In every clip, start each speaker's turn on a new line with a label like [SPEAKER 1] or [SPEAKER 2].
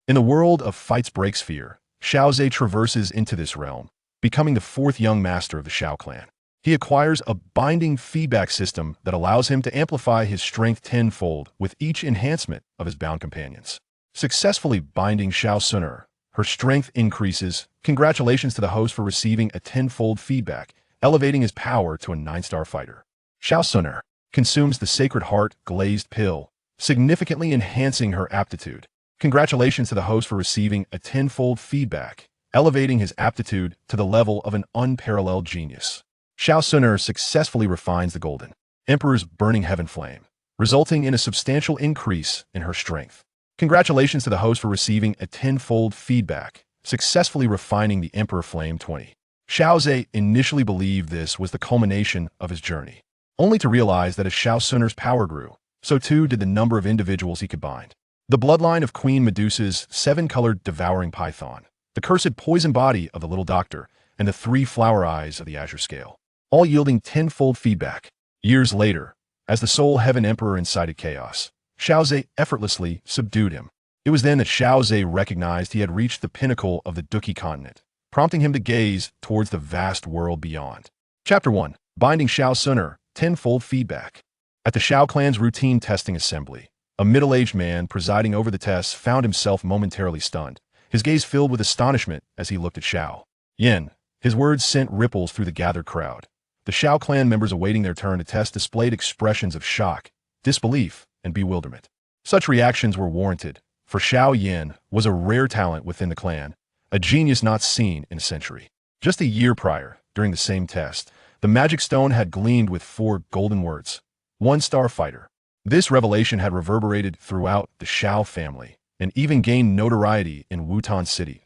[SPEAKER 1] In the world of fights breaks fear, Xiao Zhe traverses into this realm, becoming the fourth young master of the Xiao clan. He acquires a binding feedback system that allows him to amplify his strength tenfold with each enhancement of his bound companions. Successfully binding Xiao Xun'er, her strength increases. Congratulations to the host for receiving a tenfold feedback, elevating his power to a 9-star fighter. Xiao Xun'er consumes the Sacred Heart glazed pill, significantly enhancing her aptitude. Congratulations to the host for receiving a tenfold feedback, elevating his aptitude to the level of an unparalleled genius. Xiao Xun'er successfully refines the Golden Emperor's burning heaven flame, resulting in a substantial increase in her strength. Congratulations to the host for receiving a tenfold feedback, successfully refining the Emperor Flame 20. Xiao Zhe initially believed this was the culmination of his journey, only to realize that as Xiao Xun'er's power grew, so too did the number of individuals he could bind. The bloodline of Queen Medusa's 7-colored devouring python, the cursed poison body of the little doctor, and the 3 flower eyes of the azure scale, all yielding tenfold feedback. Years later, as the Soul Heaven Emperor incited chaos, Xiao Zhe effortlessly subdued him. It was then that Xiao Zhe recognized he had reached the pinnacle of the Duki continent, prompting him to gaze towards the vast world beyond. Chapter 1. Binding Xiao Xun'er, tenfold feedback. At the Xiao clan's routine testing assembly, a middle-aged man presiding over the tests found himself momentarily stunned, his gaze filled with astonishment as he looked at Xiao Yan. His words sent ripples through the gathered crowd. The Xiao clan members awaiting their turn to test displayed expressions of shock, disbelief, and bewilderment. Such reactions were warranted, for Xiao Yan was a rare talent within the clan, a genius not seen in a century. Just a year prior, during the same test, the magic stone had gleamed with 4 golden words: 1-star fighter. This revelation had reverberated throughout the Xiao family and even gained notoriety in Wutan City.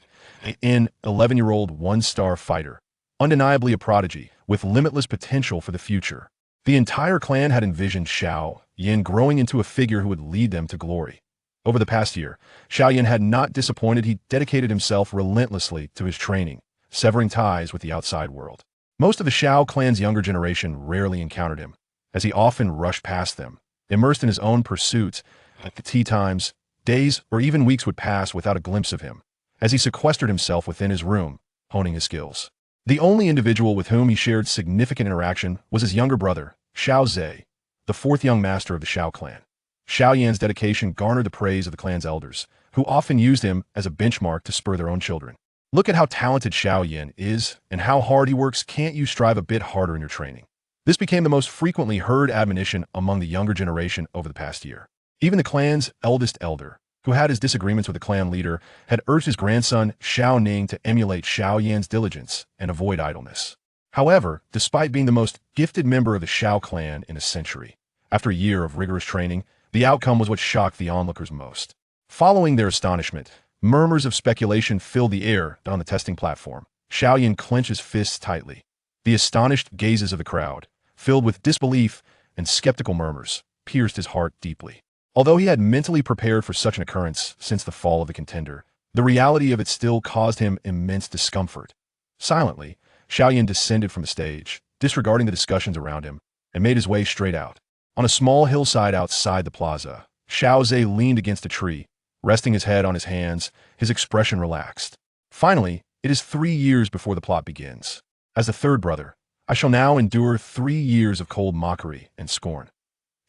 [SPEAKER 1] An 11-year-old 1-star fighter, undeniably a prodigy, with limitless potential for the future. The entire clan had envisioned Xiao Yan growing into a figure who would lead them to glory. Over the past year, Xiao Yan had not disappointed. He dedicated himself relentlessly to his training, severing ties with the outside world. Most of the Xiao clan's younger generation rarely encountered him, as he often rushed past them, immersed in his own pursuits. At the tea times, days or even weeks would pass without a glimpse of him, as he sequestered himself within his room, honing his skills. The only individual with whom he shared significant interaction was his younger brother, Xiao Zhe, the 4th young master of the Xiao clan. Xiao Yan's dedication garnered the praise of the clan's elders, who often used him as a benchmark to spur their own children. Look at how talented Xiao Yan is and how hard he works. Can't you strive a bit harder in your training? This became the most frequently heard admonition among the younger generation over the past year. Even the clan's eldest elder, who had his disagreements with the clan leader, had urged his grandson Xiao Ning to emulate Xiao Yan's diligence and avoid idleness. However, despite being the most gifted member of the Xiao clan in a century, after a year of rigorous training, the outcome was what shocked the onlookers most. Following their astonishment, murmurs of speculation filled the air on the testing platform. Xiao Yan clenched his fists tightly. The astonished gazes of the crowd, filled with disbelief and skeptical murmurs, pierced his heart deeply. Although he had mentally prepared for such an occurrence since the fall of the contender, the reality of it still caused him immense discomfort. Silently, Xiao Yan descended from the stage, disregarding the discussions around him, and made his way straight out. On a small hillside outside the plaza, Xiao Zhe leaned against a tree, resting his head on his hands, his expression relaxed. Finally, it is 3 years before the plot begins. As the 3rd brother, I shall now endure 3 years of cold mockery and scorn.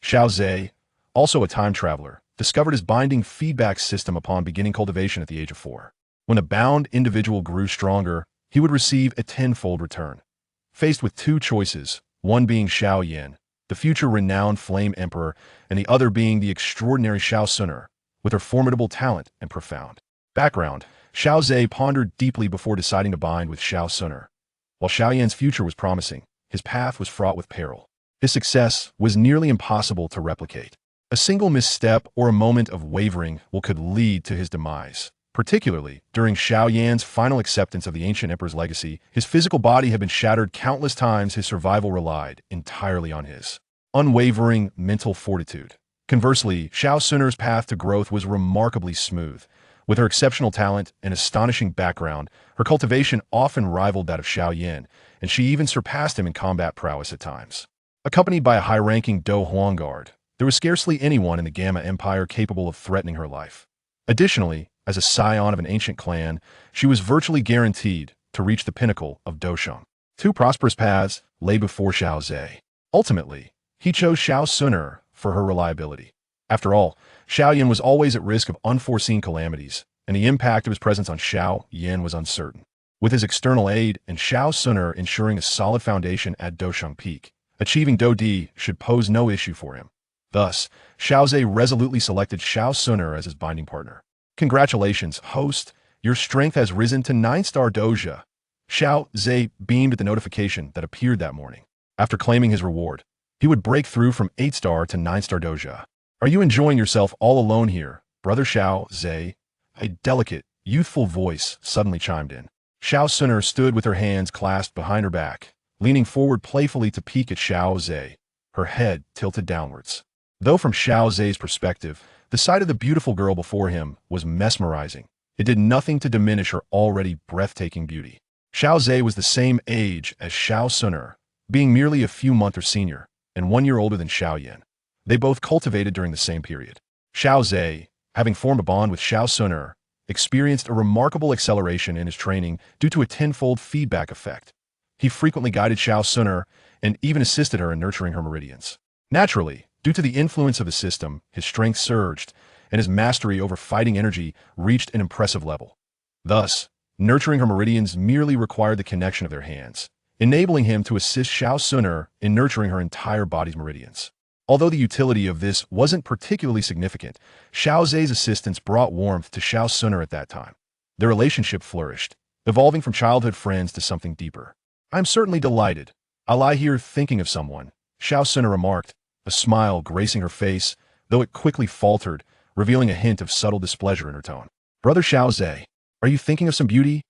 [SPEAKER 1] Xiao Zhe, also a time traveler, discovered his binding feedback system upon beginning cultivation at the age of 4. When a bound individual grew stronger, he would receive a tenfold return. Faced with 2 choices, one being Xiao Yan, the future renowned Flame Emperor, and the other being the extraordinary Xiao Xun'er, with her formidable talent and profound background, Xiao Zhe pondered deeply before deciding to bind with Xiao Xun'er. While Xiao Yan's future was promising, his path was fraught with peril. His success was nearly impossible to replicate. A single misstep or a moment of wavering could lead to his demise. Particularly, during Xiao Yan's final acceptance of the ancient emperor's legacy, his physical body had been shattered countless times. His survival relied entirely on his unwavering mental fortitude. Conversely, Xiao Xun'er's path to growth was remarkably smooth. With her exceptional talent and astonishing background, her cultivation often rivaled that of Xiao Yan, and she even surpassed him in combat prowess at times. Accompanied by a high-ranking Do Huang guard, there was scarcely anyone in the Gamma Empire capable of threatening her life. Additionally, As a scion of an ancient clan, she was virtually guaranteed to reach the pinnacle of Dosheng. Two prosperous paths lay before Xiao Zhe. Ultimately, he chose Xiao Xun'er for her reliability. After all, Xiao Yan was always at risk of unforeseen calamities, and the impact of his presence on Xiao Yan was uncertain. With his external aid and Xiao Xun'er ensuring a solid foundation at Dosheng Peak, achieving Do Di should pose no issue for him. Thus, Xiao Zhe resolutely selected Xiao Xun'er as his binding partner. Congratulations, host. Your strength has risen to 9-star Doja. Xiao Zhe beamed at the notification that appeared that morning. After claiming his reward, he would break through from 8-star to 9-star Doja. Are you enjoying yourself all alone here, brother Xiao Zhe? A delicate, youthful voice suddenly chimed in. Xiao Xun'er stood with her hands clasped behind her back, leaning forward playfully to peek at Xiao Zhe, her head tilted downwards. Though from Xiao Zhe's perspective, the sight of the beautiful girl before him was mesmerizing, it did nothing to diminish her already breathtaking beauty. Xiao Zhe was the same age as Xiao Xun'er, being merely a few months her senior, and 1 year older than Xiao Yan. They both cultivated during the same period. Xiao Zhe, having formed a bond with Xiao Xun'er, experienced a remarkable acceleration in his training due to a tenfold feedback effect. He frequently guided Xiao Xun'er and even assisted her in nurturing her meridians. Naturally, due to the influence of his system, his strength surged, and his mastery over fighting energy reached an impressive level. Thus, nurturing her meridians merely required the connection of their hands, enabling him to assist Xiao Xun'er in nurturing her entire body's meridians. Although the utility of this wasn't particularly significant, Xiao Zhe's assistance brought warmth to Xiao Xun'er at that time. Their relationship flourished, evolving from childhood friends to something deeper. I'm certainly delighted. I lie here thinking of someone, Xiao Xun'er remarked, a smile gracing her face, though it quickly faltered, revealing a hint of subtle displeasure in her tone. Brother Xiao Zhe, are you thinking of some beauty?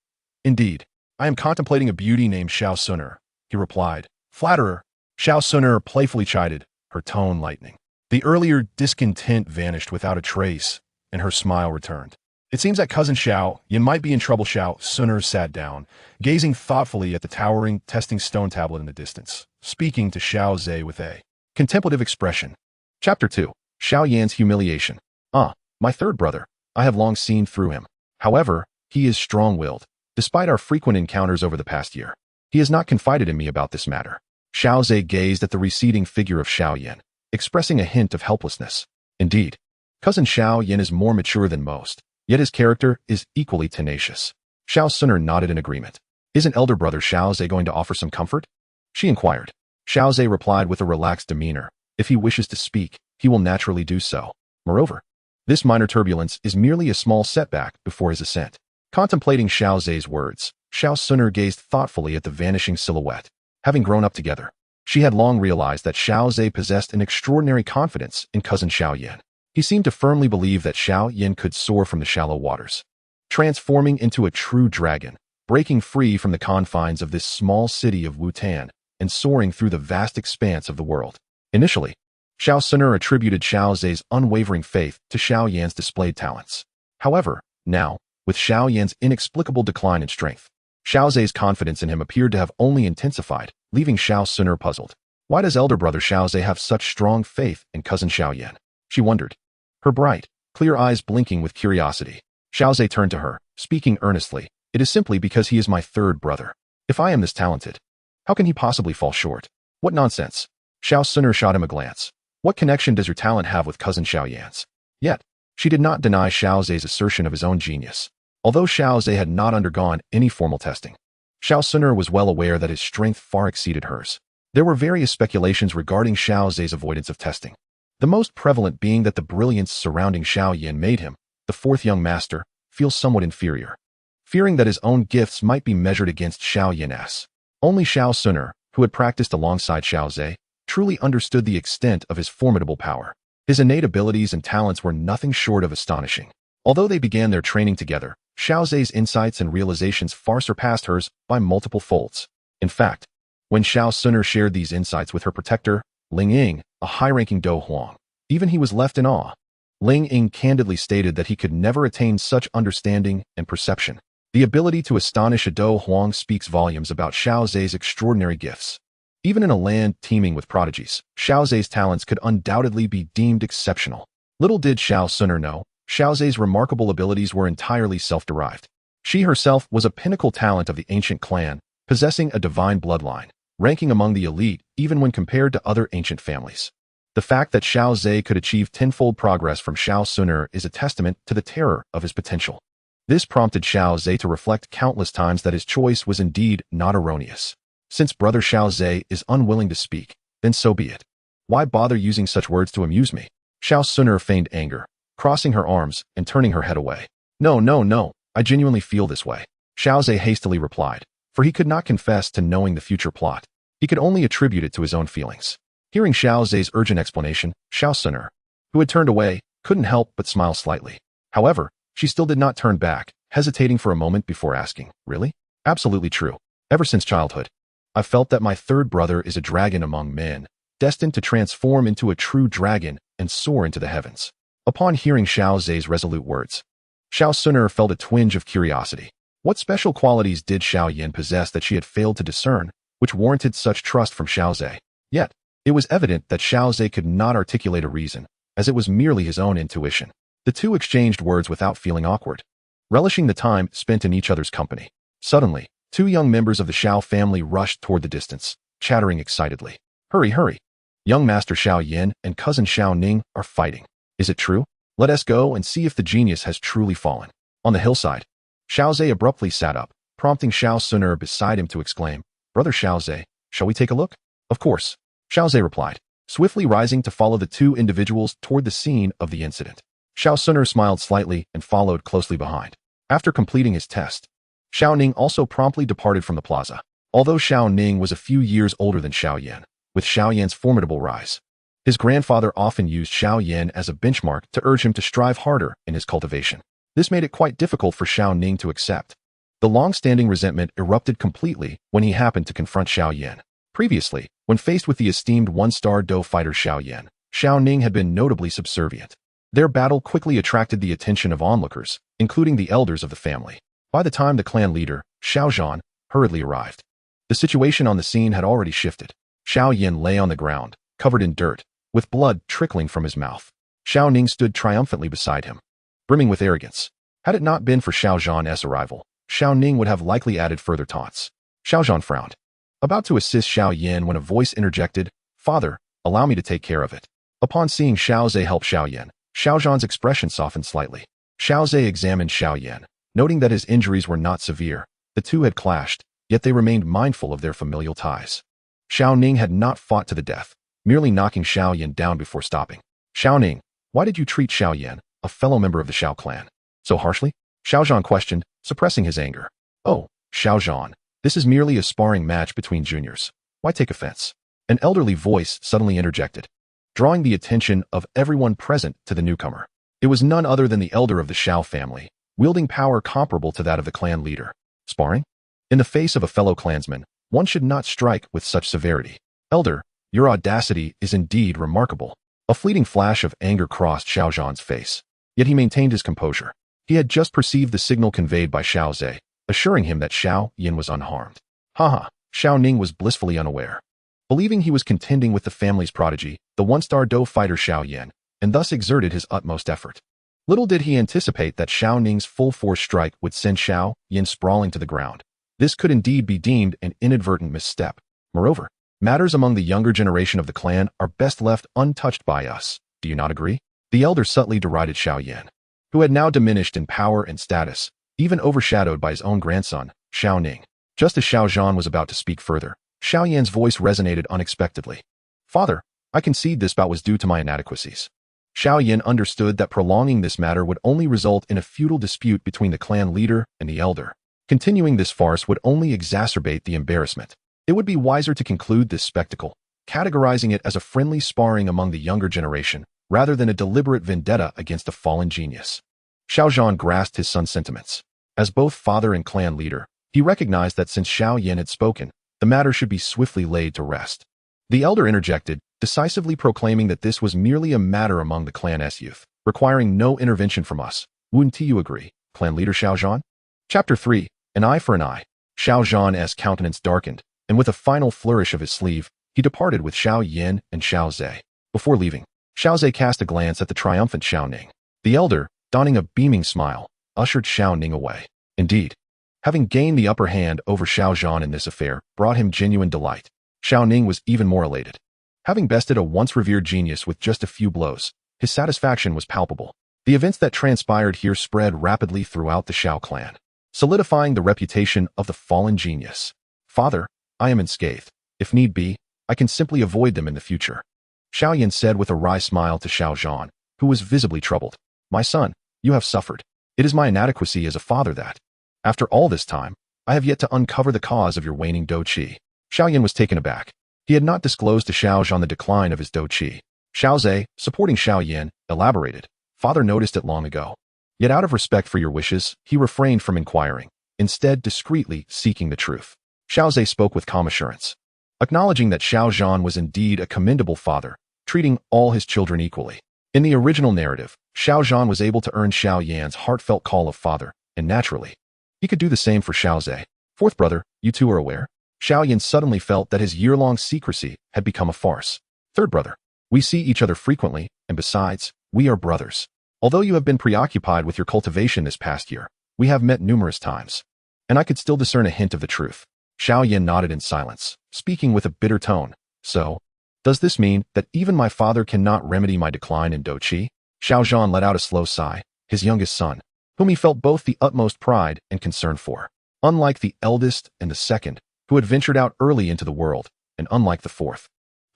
[SPEAKER 1] Indeed, I am contemplating a beauty named Xiao Xun'er, he replied. Flatterer. Xiao Xun'er playfully chided, her tone lightening. The earlier discontent vanished without a trace, and her smile returned. It seems that cousin Xiao, you might be in trouble. Xiao Xun'er sat down, gazing thoughtfully at the towering testing stone tablet in the distance, speaking to Xiao Zhe with a contemplative expression. Chapter 2. Xiao Yan's humiliation. My third brother. I have long seen through him. However, he is strong-willed. Despite our frequent encounters over the past year, he has not confided in me about this matter. Xiao Zhe gazed at the receding figure of Xiao Yan, expressing a hint of helplessness. Indeed, cousin Xiao Yan is more mature than most, yet his character is equally tenacious. Xiao Xun'er nodded in agreement. Isn't elder brother Xiao Zhe going to offer some comfort? She inquired. Xiao Zhe replied with a relaxed demeanor. If he wishes to speak, he will naturally do so. Moreover, this minor turbulence is merely a small setback before his ascent. Contemplating Xiao Zhe's words, Xiao Xun'er gazed thoughtfully at the vanishing silhouette. Having grown up together, she had long realized that Xiao Zhe possessed an extraordinary confidence in cousin Xiao Yan. He seemed to firmly believe that Xiao Yan could soar from the shallow waters, transforming into a true dragon, breaking free from the confines of this small city of Wutan, and soaring through the vast expanse of the world. Initially, Xiao Xun'er attributed Xiao Zhe's unwavering faith to Xiao Yan's displayed talents. However, now, with Xiao Yan's inexplicable decline in strength, Xiao Zhe's confidence in him appeared to have only intensified, leaving Xiao Xun'er puzzled. Why does elder brother Xiao Zhe have such strong faith in cousin Xiao Yan? She wondered, her bright, clear eyes blinking with curiosity. Xiao Zhe turned to her, speaking earnestly. It is simply because he is my third brother. If I am this talented, how can he possibly fall short? What nonsense. Xiao Xun'er shot him a glance. What connection does your talent have with cousin Xiao Yan's? Yet, she did not deny Xiao Zhe's assertion of his own genius. Although Xiao Zhe had not undergone any formal testing, Xiao Xun'er was well aware that his strength far exceeded hers. There were various speculations regarding Xiao Zhe's avoidance of testing, the most prevalent being that the brilliance surrounding Xiao Yan made him, the fourth young master, feel somewhat inferior, fearing that his own gifts might be measured against Xiao Yan's. Only Xiao Xun'er, who had practiced alongside Xiao Zhe, truly understood the extent of his formidable power. His innate abilities and talents were nothing short of astonishing. Although they began their training together, Xiao Zhe's insights and realizations far surpassed hers by multiple folds. In fact, when Xiao Xun'er shared these insights with her protector, Ling Ying, a high-ranking Do Huang, even he was left in awe. Ling Ying candidly stated that he could never attain such understanding and perception. The ability to astonish a Do Huang speaks volumes about Xiao Zhe's extraordinary gifts. Even in a land teeming with prodigies, Xiao Zhe's talents could undoubtedly be deemed exceptional. Little did Xiao Xun'er know, Xiao Zhe's remarkable abilities were entirely self-derived. She herself was a pinnacle talent of the ancient clan, possessing a divine bloodline, ranking among the elite even when compared to other ancient families. The fact that Xiao Zhe could achieve tenfold progress from Xiao Xun'er is a testament to the terror of his potential. This prompted Xiao Zhe to reflect countless times that his choice was indeed not erroneous. Since brother Xiao Zhe is unwilling to speak, then so be it. Why bother using such words to amuse me? Xiao Xun'er feigned anger, crossing her arms and turning her head away. No, I genuinely feel this way. Xiao Zhe hastily replied, for he could not confess to knowing the future plot. He could only attribute it to his own feelings. Hearing Xiao Zhe's urgent explanation, Xiao Xun'er, who had turned away, couldn't help but smile slightly. However, she still did not turn back, hesitating for a moment before asking, really? Absolutely true. Ever since childhood, I've felt that my third brother is a dragon among men, destined to transform into a true dragon and soar into the heavens. Upon hearing Xiao Zhe's resolute words, Xiao Xun'er felt a twinge of curiosity. What special qualities did Xiao Yan possess that she had failed to discern, which warranted such trust from Xiao Zhe? Yet, it was evident that Xiao Zhe could not articulate a reason, as it was merely his own intuition. The two exchanged words without feeling awkward, relishing the time spent in each other's company. Suddenly, two young members of the Xiao family rushed toward the distance, chattering excitedly. Hurry! Young Master Xiao Yan and cousin Xiao Ning are fighting. Is it true? Let us go and see if the genius has truly fallen. On the hillside, Xiao Zhe abruptly sat up, prompting Xiao Xun'er beside him to exclaim, Brother Xiao Zhe, shall we take a look? Of course, Xiao Zhe replied, swiftly rising to follow the two individuals toward the scene of the incident. Xiao Xun'er smiled slightly and followed closely behind. After completing his test, Xiao Ning also promptly departed from the plaza. Although Xiao Ning was a few years older than Xiao Yan, with Xiao Yan's formidable rise, his grandfather often used Xiao Yan as a benchmark to urge him to strive harder in his cultivation. This made it quite difficult for Xiao Ning to accept. The long-standing resentment erupted completely when he happened to confront Xiao Yan. Previously, when faced with the esteemed one-star Do fighter Xiao Yan, Xiao Ning had been notably subservient. Their battle quickly attracted the attention of onlookers, including the elders of the family. By the time the clan leader, Xiao Zhan, hurriedly arrived, the situation on the scene had already shifted. Xiao Yan lay on the ground, covered in dirt, with blood trickling from his mouth. Xiao Ning stood triumphantly beside him, brimming with arrogance. Had it not been for Xiao Zhan's arrival, Xiao Ning would have likely added further taunts. Xiao Zhan frowned, about to assist Xiao Yan when a voice interjected, Father, allow me to take care of it. Upon seeing Xiao Zhe help Xiao Yan, Xiao Zhan's expression softened slightly. Xiao Zhe examined Xiao Yan, noting that his injuries were not severe. The two had clashed, yet they remained mindful of their familial ties. Xiao Ning had not fought to the death, merely knocking Xiao Yan down before stopping. Xiao Ning, why did you treat Xiao Yan, a fellow member of the Xiao clan, so harshly? Xiao Zhan questioned, suppressing his anger. Oh, Xiao Zhan, this is merely a sparring match between juniors. Why take offense? An elderly voice suddenly interjected, drawing the attention of everyone present to the newcomer. It was none other than the elder of the Xiao family, wielding power comparable to that of the clan leader. Sparring? In the face of a fellow clansman, one should not strike with such severity. Elder, your audacity is indeed remarkable. A fleeting flash of anger crossed Xiao Zhan's face, yet he maintained his composure. He had just perceived the signal conveyed by Xiao Zhe, assuring him that Xiao Yan was unharmed. Haha, Xiao Ning was blissfully unaware. Believing he was contending with the family's prodigy, the one-star Do fighter Xiao Yan, and thus exerted his utmost effort. Little did he anticipate that Xiao Ning's full-force strike would send Xiao Yan sprawling to the ground. This could indeed be deemed an inadvertent misstep. Moreover, matters among the younger generation of the clan are best left untouched by us. Do you not agree? The elder subtly derided Xiao Yan, who had now diminished in power and status, even overshadowed by his own grandson, Xiao Ning. Just as Xiao Zhan was about to speak further, Xiao Yan's voice resonated unexpectedly. Father, I concede this bout was due to my inadequacies. Xiao Yan understood that prolonging this matter would only result in a futile dispute between the clan leader and the elder. Continuing this farce would only exacerbate the embarrassment. It would be wiser to conclude this spectacle, categorizing it as a friendly sparring among the younger generation, rather than a deliberate vendetta against a fallen genius. Xiao Zhan grasped his son's sentiments. As both father and clan leader, he recognized that since Xiao Yan had spoken, the matter should be swiftly laid to rest. The elder interjected, decisively proclaiming that this was merely a matter among the clan's youth, requiring no intervention from us. Wouldn't you agree, clan leader Xiao Zhan? Chapter 3, An Eye for an Eye. Xiao Zhan's countenance darkened, and with a final flourish of his sleeve, he departed with Xiao Yan and Xiao Zhe. Before leaving, Xiao Zhe cast a glance at the triumphant Xiao Ning. The elder, donning a beaming smile, ushered Xiao Ning away. Indeed, having gained the upper hand over Xiao Zhan in this affair brought him genuine delight. Xiao Ning was even more elated. Having bested a once-revered genius with just a few blows, his satisfaction was palpable. The events that transpired here spread rapidly throughout the Xiao clan, solidifying the reputation of the fallen genius. Father, I am unscathed. If need be, I can simply avoid them in the future. Xiao Yan said with a wry smile to Xiao Zhan, who was visibly troubled. My son, you have suffered. It is my inadequacy as a father that, after all this time, I have yet to uncover the cause of your waning dou qi. Xiao Yan was taken aback. He had not disclosed to Xiao Zhan the decline of his dou qi. Xiao Zhe, supporting Xiao Yan, elaborated. Father noticed it long ago. Yet out of respect for your wishes, he refrained from inquiring, instead discreetly seeking the truth. Xiao Zhe spoke with calm assurance, acknowledging that Xiao Zhan was indeed a commendable father, treating all his children equally. In the original narrative, Xiao Zhan was able to earn Xiao Yan's heartfelt call of father, and naturally, he could do the same for Xiao Zhe. Fourth brother, you two are aware? Xiao Yan suddenly felt that his year-long secrecy had become a farce. Third brother, we see each other frequently, and besides, we are brothers. Although you have been preoccupied with your cultivation this past year, we have met numerous times, and I could still discern a hint of the truth. Xiao Yan nodded in silence, speaking with a bitter tone. So, does this mean that even my father cannot remedy my decline in dou qi? Xiao Zhan let out a slow sigh, his youngest son, whom he felt both the utmost pride and concern for. Unlike the eldest and the second, who had ventured out early into the world, and unlike the fourth,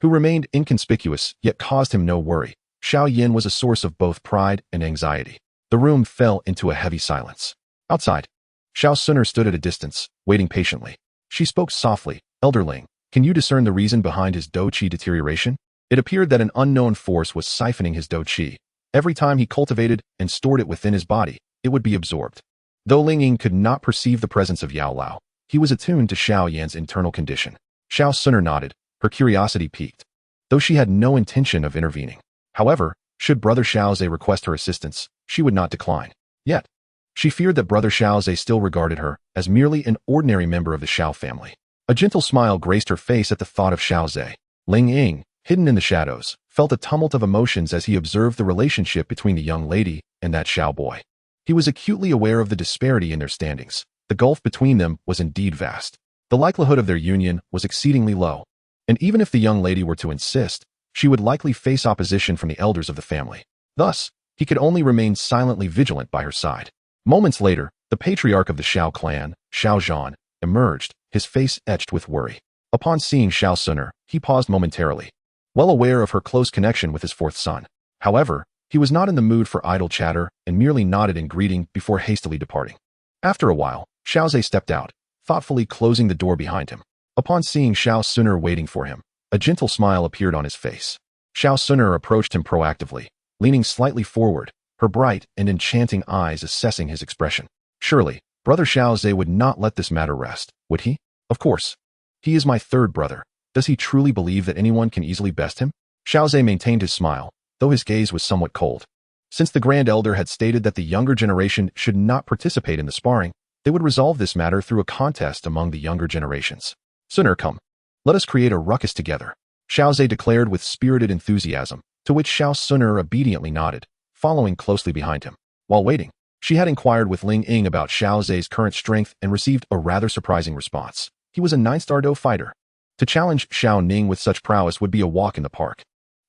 [SPEAKER 1] who remained inconspicuous yet caused him no worry, Xiao Yan was a source of both pride and anxiety. The room fell into a heavy silence. Outside, Xiao Xun'er stood at a distance, waiting patiently. She spoke softly. Elderling, can you discern the reason behind his dou qi deterioration? It appeared that an unknown force was siphoning his dou qi. Every time he cultivated and stored it within his body, it would be absorbed. Though Ling Ying could not perceive the presence of Yao Lao, he was attuned to Xiao Yan's internal condition. Xiao Xun'er nodded, her curiosity piqued, though she had no intention of intervening. However, should Brother Xiao Zhe request her assistance, she would not decline. Yet, she feared that Brother Xiao Zhe still regarded her as merely an ordinary member of the Xiao family. A gentle smile graced her face at the thought of Xiao Zhe. Ling Ying, hidden in the shadows, felt a tumult of emotions as he observed the relationship between the young lady and that Xiao boy. He was acutely aware of the disparity in their standings. The gulf between them was indeed vast. The likelihood of their union was exceedingly low, and even if the young lady were to insist, she would likely face opposition from the elders of the family. Thus, he could only remain silently vigilant by her side. Moments later, the patriarch of the Xiao clan, Xiao Zhan, emerged, his face etched with worry. Upon seeing Xiao Xun'er, he paused momentarily, well aware of her close connection with his fourth son. However, he was not in the mood for idle chatter and merely nodded in greeting before hastily departing. After a while, Xiao Zhe stepped out, thoughtfully closing the door behind him. Upon seeing Xiao Xun'er waiting for him, a gentle smile appeared on his face. Xiao Xun'er approached him proactively, leaning slightly forward, her bright and enchanting eyes assessing his expression. Surely, Brother Xiao Zhe would not let this matter rest, would he? Of course. He is my third brother. Does he truly believe that anyone can easily best him? Xiao Zhe maintained his smile, though his gaze was somewhat cold. Since the Grand Elder had stated that the younger generation should not participate in the sparring, they would resolve this matter through a contest among the younger generations. Xun'er, come. Let us create a ruckus together, Xiao Zhe declared with spirited enthusiasm, to which Xiao Xun'er obediently nodded, following closely behind him. While waiting, she had inquired with Ling Ying about Xiao Zhe's current strength and received a rather surprising response. He was a 9-star Dou fighter. To challenge Xiao Ning with such prowess would be a walk in the park.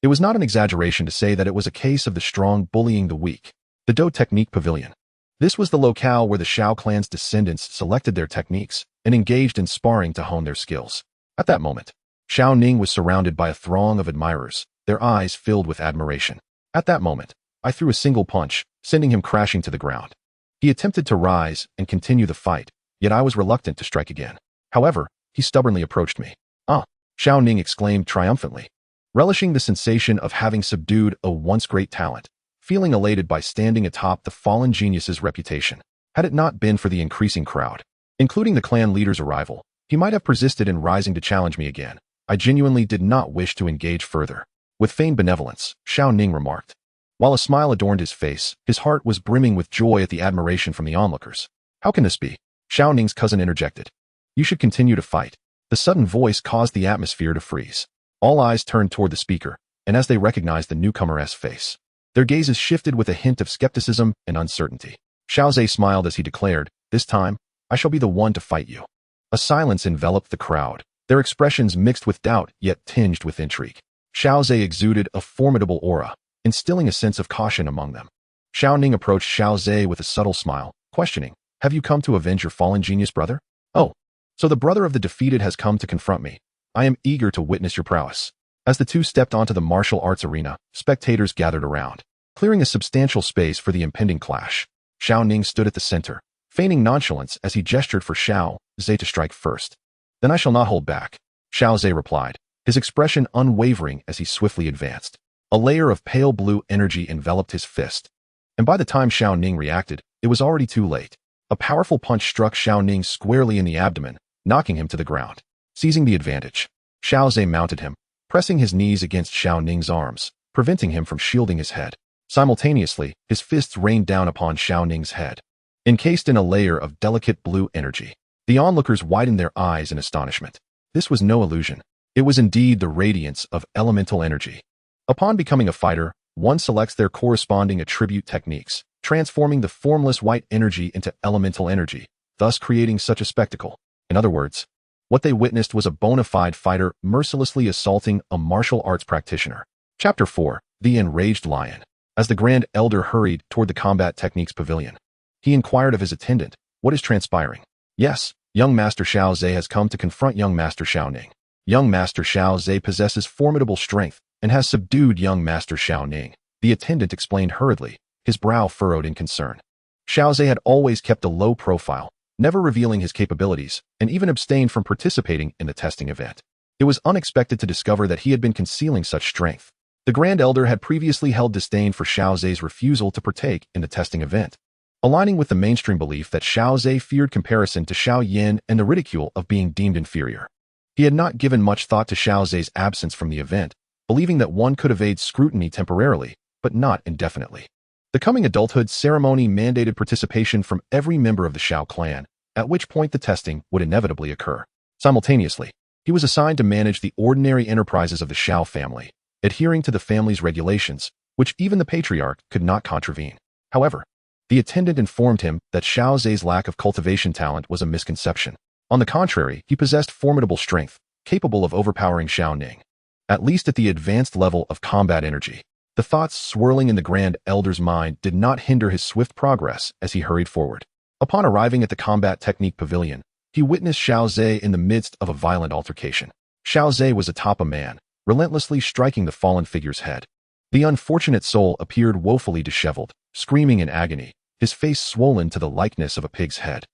[SPEAKER 1] It was not an exaggeration to say that it was a case of the strong bullying the weak. The Dou Technique Pavilion. This was the locale where the Xiao clan's descendants selected their techniques and engaged in sparring to hone their skills. At that moment, Xiao Ning was surrounded by a throng of admirers, their eyes filled with admiration. At that moment, I threw a single punch, sending him crashing to the ground. He attempted to rise and continue the fight, yet I was reluctant to strike again. However, he stubbornly approached me. Ah! Xiao Ning exclaimed triumphantly, relishing the sensation of having subdued a once great talent, feeling elated by standing atop the fallen genius's reputation. Had it not been for the increasing crowd, including the clan leader's arrival, he might have persisted in rising to challenge me again. I genuinely did not wish to engage further. With feigned benevolence, Xiao Ning remarked. While a smile adorned his face, his heart was brimming with joy at the admiration from the onlookers. How can this be? Xiao Ning's cousin interjected. You should continue to fight. The sudden voice caused the atmosphere to freeze. All eyes turned toward the speaker, and as they recognized the newcomer's face, Their gazes shifted with a hint of skepticism and uncertainty. Xiao Zhe smiled as he declared, "This time, I shall be the one to fight you." A silence enveloped the crowd, their expressions mixed with doubt yet tinged with intrigue. Xiao Zhe exuded a formidable aura, instilling a sense of caution among them. Xiao Ning approached Xiao Zhe with a subtle smile, questioning, "Have you come to avenge your fallen genius brother?" "Oh, so the brother of the defeated has come to confront me. I am eager to witness your prowess." As the two stepped onto the martial arts arena, spectators gathered around, clearing a substantial space for the impending clash. Xiao Ning stood at the center, feigning nonchalance as he gestured for Xiao Zhe to strike first. "Then I shall not hold back," Xiao Zhe replied, his expression unwavering as he swiftly advanced. A layer of pale blue energy enveloped his fist, and by the time Xiao Ning reacted, it was already too late. A powerful punch struck Xiao Ning squarely in the abdomen, knocking him to the ground. Seizing the advantage, Xiao Zhe mounted him, pressing his knees against Xiao Ning's arms, preventing him from shielding his head. Simultaneously, his fists rained down upon Xiao Ning's head, encased in a layer of delicate blue energy. The onlookers widened their eyes in astonishment. This was no illusion. It was indeed the radiance of elemental energy. Upon becoming a fighter, one selects their corresponding attribute techniques, transforming the formless white energy into elemental energy, thus creating such a spectacle. In other words, what they witnessed was a bona fide fighter mercilessly assaulting a martial arts practitioner. Chapter 4. The Enraged Lion. As the Grand Elder hurried toward the combat techniques pavilion, he inquired of his attendant, "What is transpiring?" "Yes, young Master Xiao Zhe has come to confront young Master Xiao Ning. Young Master Xiao Zhe possesses formidable strength and has subdued young Master Xiao Ning," the attendant explained hurriedly, his brow furrowed in concern. Xiao Zhe had always kept a low profile, never revealing his capabilities, and even abstained from participating in the testing event. It was unexpected to discover that he had been concealing such strength. The Grand Elder had previously held disdain for Xiao Zhe's refusal to partake in the testing event, aligning with the mainstream belief that Xiao Zhe feared comparison to Xiao Yin and the ridicule of being deemed inferior. He had not given much thought to Xiao Zhe's absence from the event, believing that one could evade scrutiny temporarily, but not indefinitely. The coming adulthood ceremony mandated participation from every member of the Xiao clan, at which point the testing would inevitably occur. Simultaneously, he was assigned to manage the ordinary enterprises of the Xiao family, adhering to the family's regulations, which even the patriarch could not contravene. However, the attendant informed him that Xiao Zhe's lack of cultivation talent was a misconception. On the contrary, he possessed formidable strength, capable of overpowering Xiao Ning, at least at the advanced level of combat energy. The thoughts swirling in the Grand Elder's mind did not hinder his swift progress as he hurried forward. Upon arriving at the combat technique pavilion, he witnessed Xiao Zhe in the midst of a violent altercation. Xiao Zhe was atop a man, relentlessly striking the fallen figure's head. The unfortunate soul appeared woefully disheveled, screaming in agony, his face swollen to the likeness of a pig's head.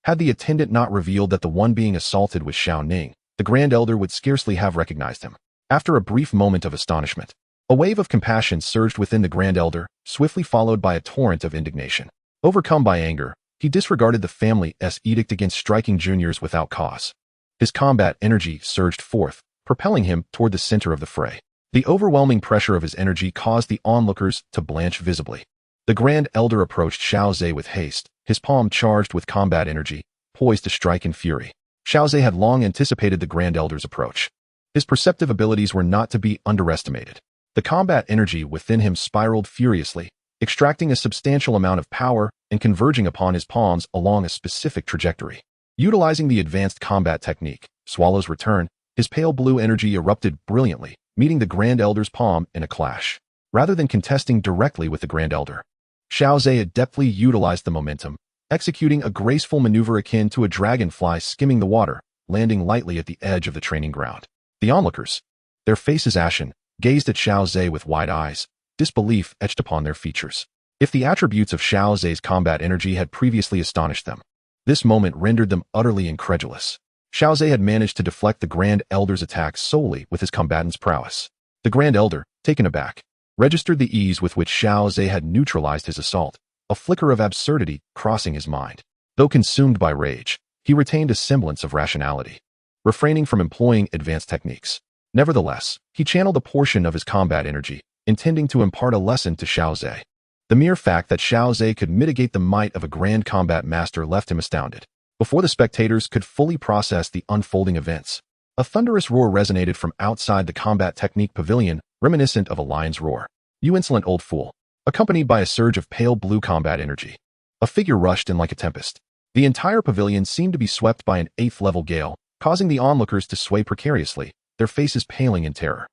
[SPEAKER 1] Had the attendant not revealed that the one being assaulted was Xiao Ning, the Grand Elder would scarcely have recognized him. After a brief moment of astonishment, a wave of compassion surged within the Grand Elder, swiftly followed by a torrent of indignation. Overcome by anger, he disregarded the family's edict against striking juniors without cause. His combat energy surged forth, propelling him toward the center of the fray. The overwhelming pressure of his energy caused the onlookers to blanch visibly. The Grand Elder approached Xiao Zhe with haste, his palm charged with combat energy, poised to strike in fury. Xiao Zhe had long anticipated the Grand Elder's approach. His perceptive abilities were not to be underestimated. The combat energy within him spiraled furiously, extracting a substantial amount of power and converging upon his palms along a specific trajectory. Utilizing the advanced combat technique, Swallow's Return, his pale blue energy erupted brilliantly, meeting the Grand Elder's palm in a clash. Rather than contesting directly with the Grand Elder, Xiao Zhe adeptly utilized the momentum, executing a graceful maneuver akin to a dragonfly skimming the water, landing lightly at the edge of the training ground. The onlookers, their faces ashen, gazed at Xiao Zhe with wide eyes, disbelief etched upon their features. If the attributes of Xiao Zhe's combat energy had previously astonished them, this moment rendered them utterly incredulous. Xiao Zhe had managed to deflect the Grand Elder's attack solely with his combatant's prowess. The Grand Elder, taken aback, registered the ease with which Xiao Zhe had neutralized his assault, a flicker of absurdity crossing his mind. Though consumed by rage, he retained a semblance of rationality, refraining from employing advanced techniques. Nevertheless, he channeled a portion of his combat energy, intending to impart a lesson to Xiao Zhe. The mere fact that Xiao Zhe could mitigate the might of a grand combat master left him astounded. Before the spectators could fully process the unfolding events, a thunderous roar resonated from outside the combat technique pavilion, reminiscent of a lion's roar. "You insolent old fool. accompanied by a surge of pale blue combat energy. A figure rushed in like a tempest. The entire pavilion seemed to be swept by an 8th-level gale, causing the onlookers to sway precariously, their faces paling in terror.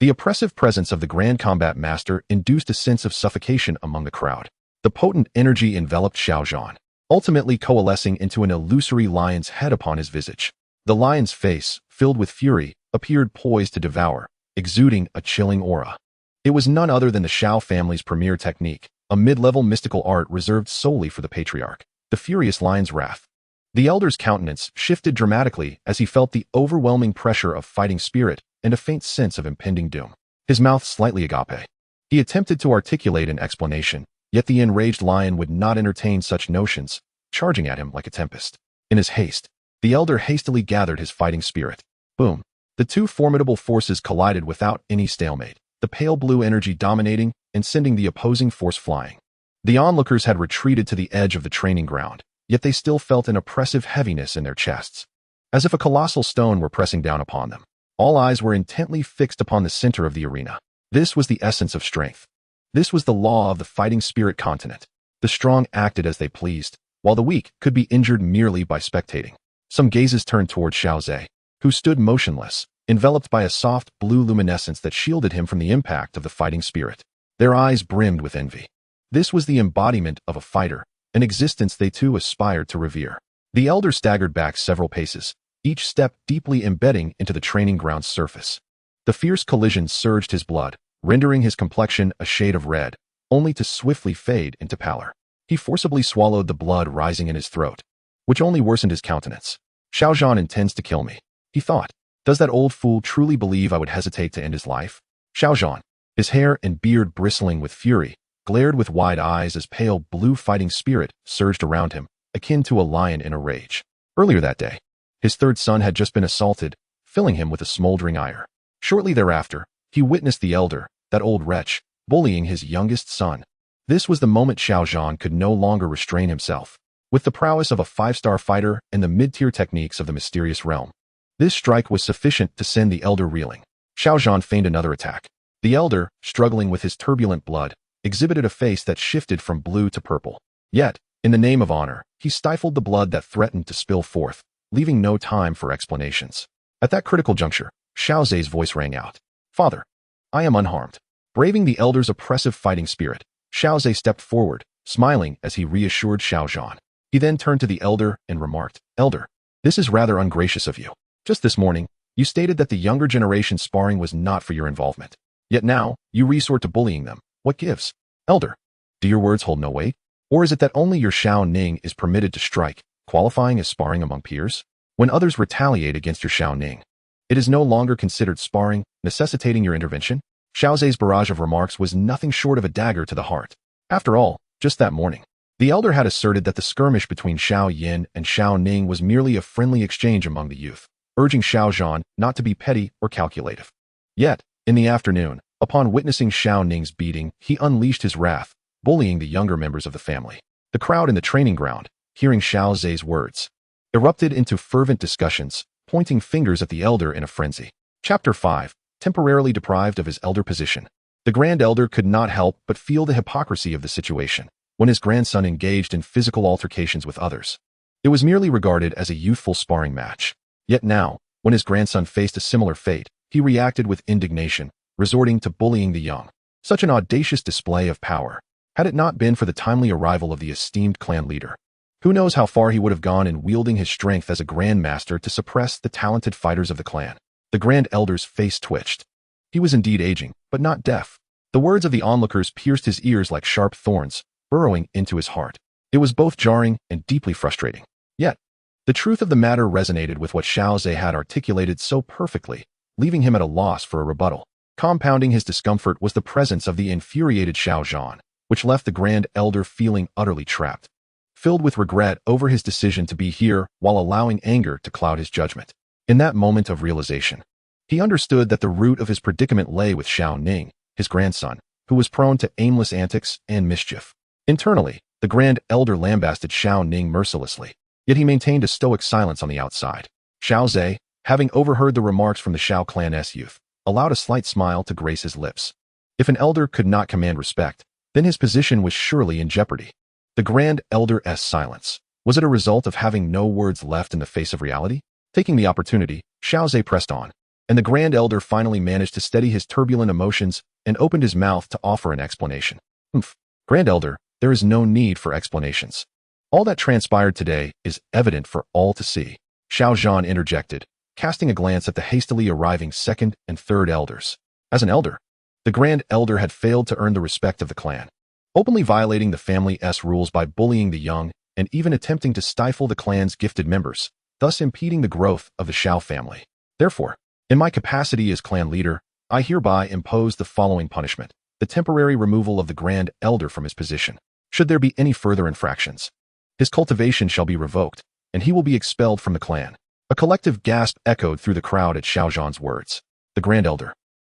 [SPEAKER 1] The oppressive presence of the Grand Combat Master induced a sense of suffocation among the crowd. The potent energy enveloped Xiao Xun'er, ultimately coalescing into an illusory lion's head upon his visage. The lion's face, filled with fury, appeared poised to devour, exuding a chilling aura. It was none other than the Xiao family's premier technique, a mid-level mystical art reserved solely for the patriarch, the furious lion's wrath. The elder's countenance shifted dramatically as he felt the overwhelming pressure of fighting spirit and a faint sense of impending doom. His mouth slightly agape. He attempted to articulate an explanation, yet the enraged lion would not entertain such notions, charging at him like a tempest. In his haste, the elder hastily gathered his fighting spirit. Boom! The two formidable forces collided without any stalemate, the pale blue energy dominating and sending the opposing force flying. The onlookers had retreated to the edge of the training ground, yet they still felt an oppressive heaviness in their chests, as if a colossal stone were pressing down upon them. All eyes were intently fixed upon the center of the arena. This was the essence of strength. This was the law of the fighting spirit continent. The strong acted as they pleased, while the weak could be injured merely by spectating. Some gazes turned toward Xiao Xun'er, who stood motionless, enveloped by a soft blue luminescence that shielded him from the impact of the fighting spirit. Their eyes brimmed with envy. This was the embodiment of a fighter, an existence they too aspired to revere. The elder staggered back several paces, each step deeply embedding into the training ground's surface. The fierce collision surged his blood, rendering his complexion a shade of red, only to swiftly fade into pallor. He forcibly swallowed the blood rising in his throat, which only worsened his countenance. Xiao Xun'er intends to kill me, he thought. Does that old fool truly believe I would hesitate to end his life? Xiao Xun'er, his hair and beard bristling with fury, glared with wide eyes as pale blue fighting spirit surged around him, akin to a lion in a rage. Earlier that day, his third son had just been assaulted, filling him with a smoldering ire. Shortly thereafter, he witnessed the elder, that old wretch, bullying his youngest son. This was the moment Xiao Xun'er could no longer restrain himself. With the prowess of a 5-star fighter and the mid-tier techniques of the mysterious realm, this strike was sufficient to send the elder reeling. Xiao Xun'er feigned another attack. The elder, struggling with his turbulent blood, exhibited a face that shifted from blue to purple. Yet, in the name of honor, he stifled the blood that threatened to spill forth, leaving no time for explanations. At that critical juncture, Xiao Zhe's voice rang out. Father, I am unharmed. Braving the elder's oppressive fighting spirit, Xiao Zhe stepped forward, smiling as he reassured Xiao Xun'er. He then turned to the elder and remarked, Elder, this is rather ungracious of you. Just this morning, you stated that the younger generation sparring was not for your involvement. Yet now, you resort to bullying them. What gives? Elder, do your words hold no weight? Or is it that only your Xiao Ning is permitted to strike, qualifying as sparring among peers? When others retaliate against your Xiao Ning, it is no longer considered sparring, necessitating your intervention? Xiao Zhe's barrage of remarks was nothing short of a dagger to the heart. After all, just that morning, the elder had asserted that the skirmish between Xiao Yin and Xiao Ning was merely a friendly exchange among the youth, urging Xiao Xun'er not to be petty or calculative. Yet, in the afternoon, upon witnessing Xiao Ning's beating, he unleashed his wrath, bullying the younger members of the family. The crowd in the training ground, hearing Xiao Zhe's words, erupted into fervent discussions, pointing fingers at the elder in a frenzy. Chapter 5. Temporarily deprived of his elder position. The Grand Elder could not help but feel the hypocrisy of the situation when his grandson engaged in physical altercations with others. It was merely regarded as a youthful sparring match. Yet now, when his grandson faced a similar fate, he reacted with indignation, resorting to bullying the young. Such an audacious display of power. Had it not been for the timely arrival of the esteemed clan leader, who knows how far he would have gone in wielding his strength as a grandmaster to suppress the talented fighters of the clan. The Grand Elder's face twitched. He was indeed aging, but not deaf. The words of the onlookers pierced his ears like sharp thorns, burrowing into his heart. It was both jarring and deeply frustrating. Yet, the truth of the matter resonated with what Xiao Zhe had articulated so perfectly, leaving him at a loss for a rebuttal. Compounding his discomfort was the presence of the infuriated Xiao Xun'er, which left the Grand Elder feeling utterly trapped, filled with regret over his decision to be here while allowing anger to cloud his judgment. In that moment of realization, he understood that the root of his predicament lay with Xiao Ning, his grandson, who was prone to aimless antics and mischief. Internally, the Grand Elder lambasted Xiao Ning mercilessly, yet he maintained a stoic silence on the outside. Xiao Zhe, having overheard the remarks from the Xiao clan's youth, allowed a slight smile to grace his lips. If an elder could not command respect, then his position was surely in jeopardy. The Grand Elder's silence. Was it a result of having no words left in the face of reality? Taking the opportunity, Xiao Zhe pressed on, and the Grand Elder finally managed to steady his turbulent emotions and opened his mouth to offer an explanation. Grand Elder, there is no need for explanations. All that transpired today is evident for all to see. Xiao Zhan interjected, casting a glance at the hastily arriving second and third elders. As an elder, the Grand Elder had failed to earn the respect of the clan, openly violating the family's rules by bullying the young and even attempting to stifle the clan's gifted members, thus impeding the growth of the Xiao family. Therefore, in my capacity as clan leader, I hereby impose the following punishment: the temporary removal of the Grand Elder from his position. Should there be any further infractions, his cultivation shall be revoked, and he will be expelled from the clan. A collective gasp echoed through the crowd at Xiao Zhan's words. The Grand Elder,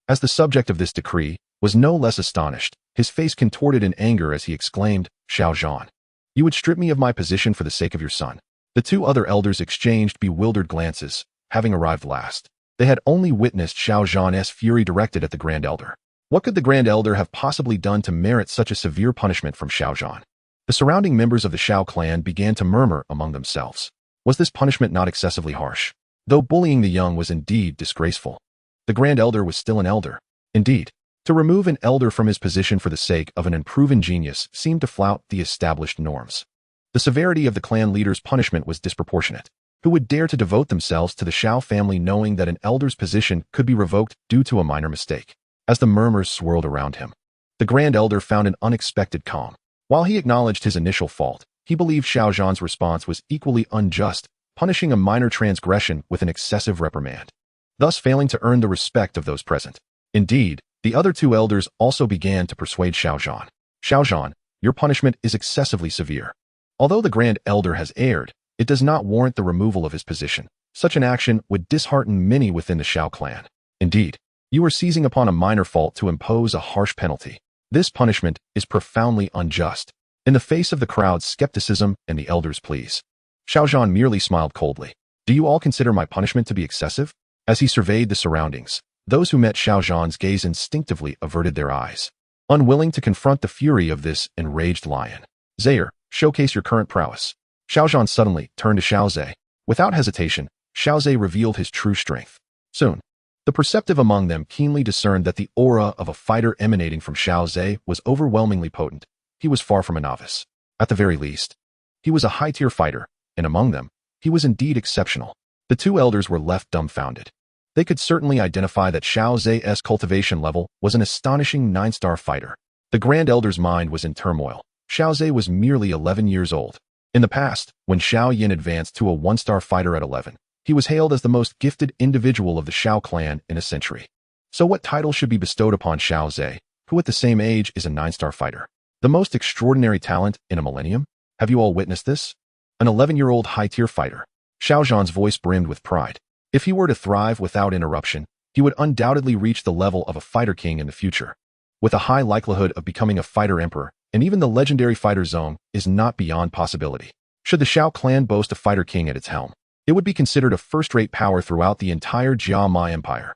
[SPEAKER 1] as the subject of this decree, was no less astonished, his face contorted in anger as he exclaimed, "Xiao Zhan, you would strip me of my position for the sake of your son." The two other elders exchanged bewildered glances, having arrived last. They had only witnessed Xiao Zhan's fury directed at the Grand Elder. What could the Grand Elder have possibly done to merit such a severe punishment from Xiao Zhan? The surrounding members of the Xiao clan began to murmur among themselves. Was this punishment not excessively harsh? Though bullying the young was indeed disgraceful, the Grand Elder was still an elder. Indeed, to remove an elder from his position for the sake of an unproven genius seemed to flout the established norms. The severity of the clan leader's punishment was disproportionate. Who would dare to devote themselves to the Xiao family knowing that an elder's position could be revoked due to a minor mistake? As the murmurs swirled around him, the Grand Elder found an unexpected calm. While he acknowledged his initial fault, he believed Xiao Zhan's response was equally unjust, punishing a minor transgression with an excessive reprimand, thus failing to earn the respect of those present. Indeed, the other two elders also began to persuade Xiao Zhan. "Xiao Zhan, your punishment is excessively severe. Although the Grand Elder has erred, it does not warrant the removal of his position. Such an action would dishearten many within the Xiao clan. Indeed, you are seizing upon a minor fault to impose a harsh penalty. This punishment is profoundly unjust." In the face of the crowd's skepticism and the elders' pleas, Xiao Zhan merely smiled coldly. "Do you all consider my punishment to be excessive?" As he surveyed the surroundings, those who met Xiao Zhan's gaze instinctively averted their eyes, unwilling to confront the fury of this enraged lion. "Zaire, showcase your current prowess." Xiao Zhan suddenly turned to Xiao Zhe. Without hesitation, Xiao Zhe revealed his true strength. Soon, the perceptive among them keenly discerned that the aura of a fighter emanating from Xiao Zhe was overwhelmingly potent. He was far from a novice. At the very least, he was a high-tier fighter, and among them, he was indeed exceptional. The two elders were left dumbfounded. They could certainly identify that Xiao Zhe's cultivation level was an astonishing 9-star fighter. The Grand Elder's mind was in turmoil. Xiao Zhe was merely 11 years old. In the past, when Xiao Yin advanced to a 1-star fighter at 11, he was hailed as the most gifted individual of the Xiao clan in a century. So what title should be bestowed upon Xiao Zhe, who at the same age is a 9-star fighter? The most extraordinary talent in a millennium? Have you all witnessed this? An 11-year-old high-tier fighter. Xiao Zhan's voice brimmed with pride. If he were to thrive without interruption, he would undoubtedly reach the level of a fighter king in the future. With a high likelihood of becoming a fighter emperor, and even the legendary fighter zone is not beyond possibility. Should the Xiao clan boast a fighter king at its helm, it would be considered a first-rate power throughout the entire Jiama Empire.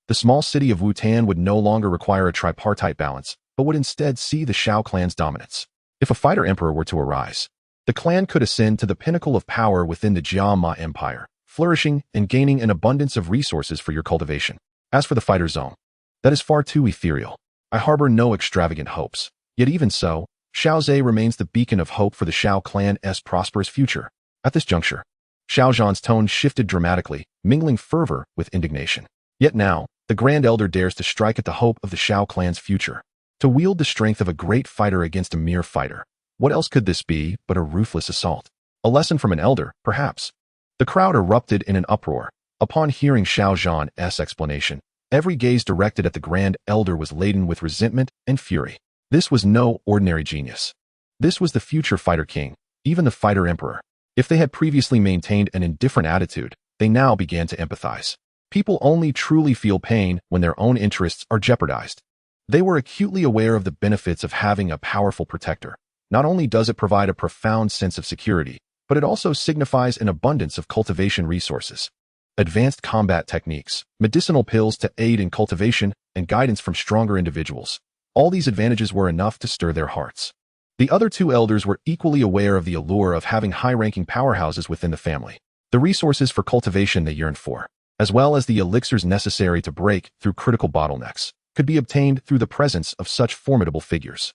[SPEAKER 1] The small city of Wutan would no longer require a tripartite balance, but would instead see the Xiao clan's dominance. If a fighter emperor were to arise, the clan could ascend to the pinnacle of power within the Jiama Empire, flourishing and gaining an abundance of resources for your cultivation. As for the fighter zone, that is far too ethereal. I harbor no extravagant hopes. Yet even so, Xiao Zhe remains the beacon of hope for the Xiao clan's prosperous future. At this juncture, Xiao Zhan's tone shifted dramatically, mingling fervor with indignation. Yet now, the Grand Elder dares to strike at the hope of the Xiao clan's future. To wield the strength of a great fighter against a mere fighter. What else could this be but a ruthless assault? A lesson from an elder, perhaps. The crowd erupted in an uproar. Upon hearing Xiao Zhan's explanation, every gaze directed at the Grand Elder was laden with resentment and fury. This was no ordinary genius. This was the future fighter king, even the fighter emperor. If they had previously maintained an indifferent attitude, they now began to empathize. People only truly feel pain when their own interests are jeopardized. They were acutely aware of the benefits of having a powerful protector. Not only does it provide a profound sense of security, but it also signifies an abundance of cultivation resources. Advanced combat techniques, medicinal pills to aid in cultivation, and guidance from stronger individuals. All these advantages were enough to stir their hearts. The other two elders were equally aware of the allure of having high-ranking powerhouses within the family, the resources for cultivation they yearned for, as well as the elixirs necessary to break through critical bottlenecks, could be obtained through the presence of such formidable figures.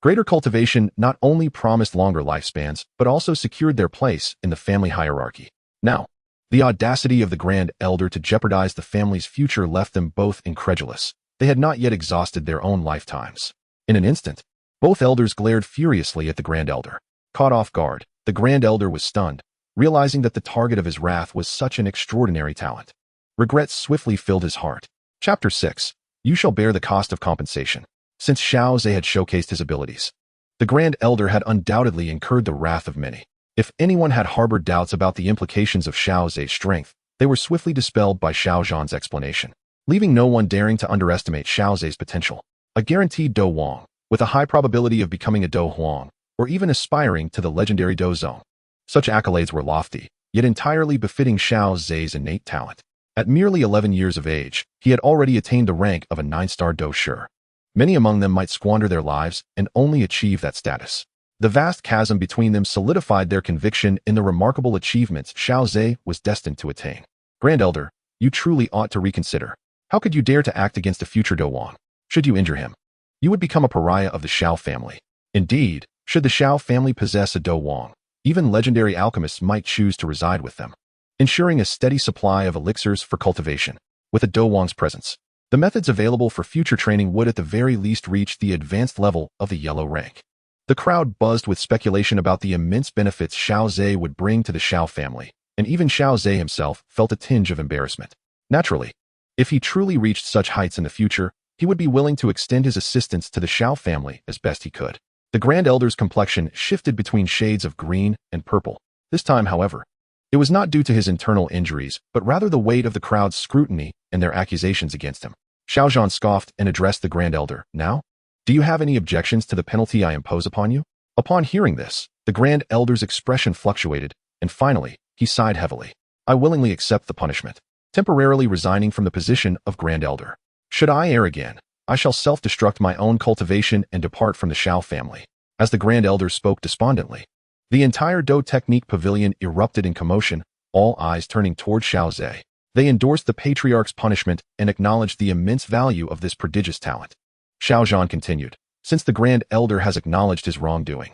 [SPEAKER 1] Greater cultivation not only promised longer lifespans, but also secured their place in the family hierarchy. Now, the audacity of the Grand Elder to jeopardize the family's future left them both incredulous. They had not yet exhausted their own lifetimes. In an instant, both elders glared furiously at the Grand Elder. Caught off guard, the Grand Elder was stunned, realizing that the target of his wrath was such an extraordinary talent. Regret swiftly filled his heart. Chapter 6. You shall bear the cost of compensation. Since Xiao Xun'er had showcased his abilities, the Grand Elder had undoubtedly incurred the wrath of many. If anyone had harbored doubts about the implications of Xiao Zhe's strength, they were swiftly dispelled by Xiao Zhan's explanation, leaving no one daring to underestimate Xiao Zhe's potential. A guaranteed Do Wang, with a high probability of becoming a Do Huang, or even aspiring to the legendary Do Zone. Such accolades were lofty, yet entirely befitting Xiao Zhe's innate talent. At merely 11 years of age, he had already attained the rank of a 9-star Do Shi. Many among them might squander their lives and only achieve that status. The vast chasm between them solidified their conviction in the remarkable achievements Xiao Zhe was destined to attain. Grand Elder, you truly ought to reconsider. How could you dare to act against a future Do Wang? Should you injure him, you would become a pariah of the Xiao family. Indeed, should the Xiao family possess a Do Wang, even legendary alchemists might choose to reside with them, ensuring a steady supply of elixirs for cultivation. With a Do Wang's presence, the methods available for future training would at the very least reach the advanced level of the yellow rank. The crowd buzzed with speculation about the immense benefits Xiao Zhe would bring to the Xiao family, and even Xiao Zhe himself felt a tinge of embarrassment. Naturally, if he truly reached such heights in the future, he would be willing to extend his assistance to the Xiao family as best he could. The Grand Elder's complexion shifted between shades of green and purple. This time, however, it was not due to his internal injuries, but rather the weight of the crowd's scrutiny and their accusations against him. Xiao Zhan scoffed and addressed the Grand Elder. Now, do you have any objections to the penalty I impose upon you? Upon hearing this, the Grand Elder's expression fluctuated, and finally, he sighed heavily. I willingly accept the punishment, temporarily resigning from the position of Grand Elder. Should I err again, I shall self-destruct my own cultivation and depart from the Xiao family. As the Grand Elder spoke despondently, the entire Do Technique Pavilion erupted in commotion, all eyes turning toward Xiao Zhe. They endorsed the Patriarch's punishment and acknowledged the immense value of this prodigious talent. Xiao Zhan continued, since the Grand Elder has acknowledged his wrongdoing,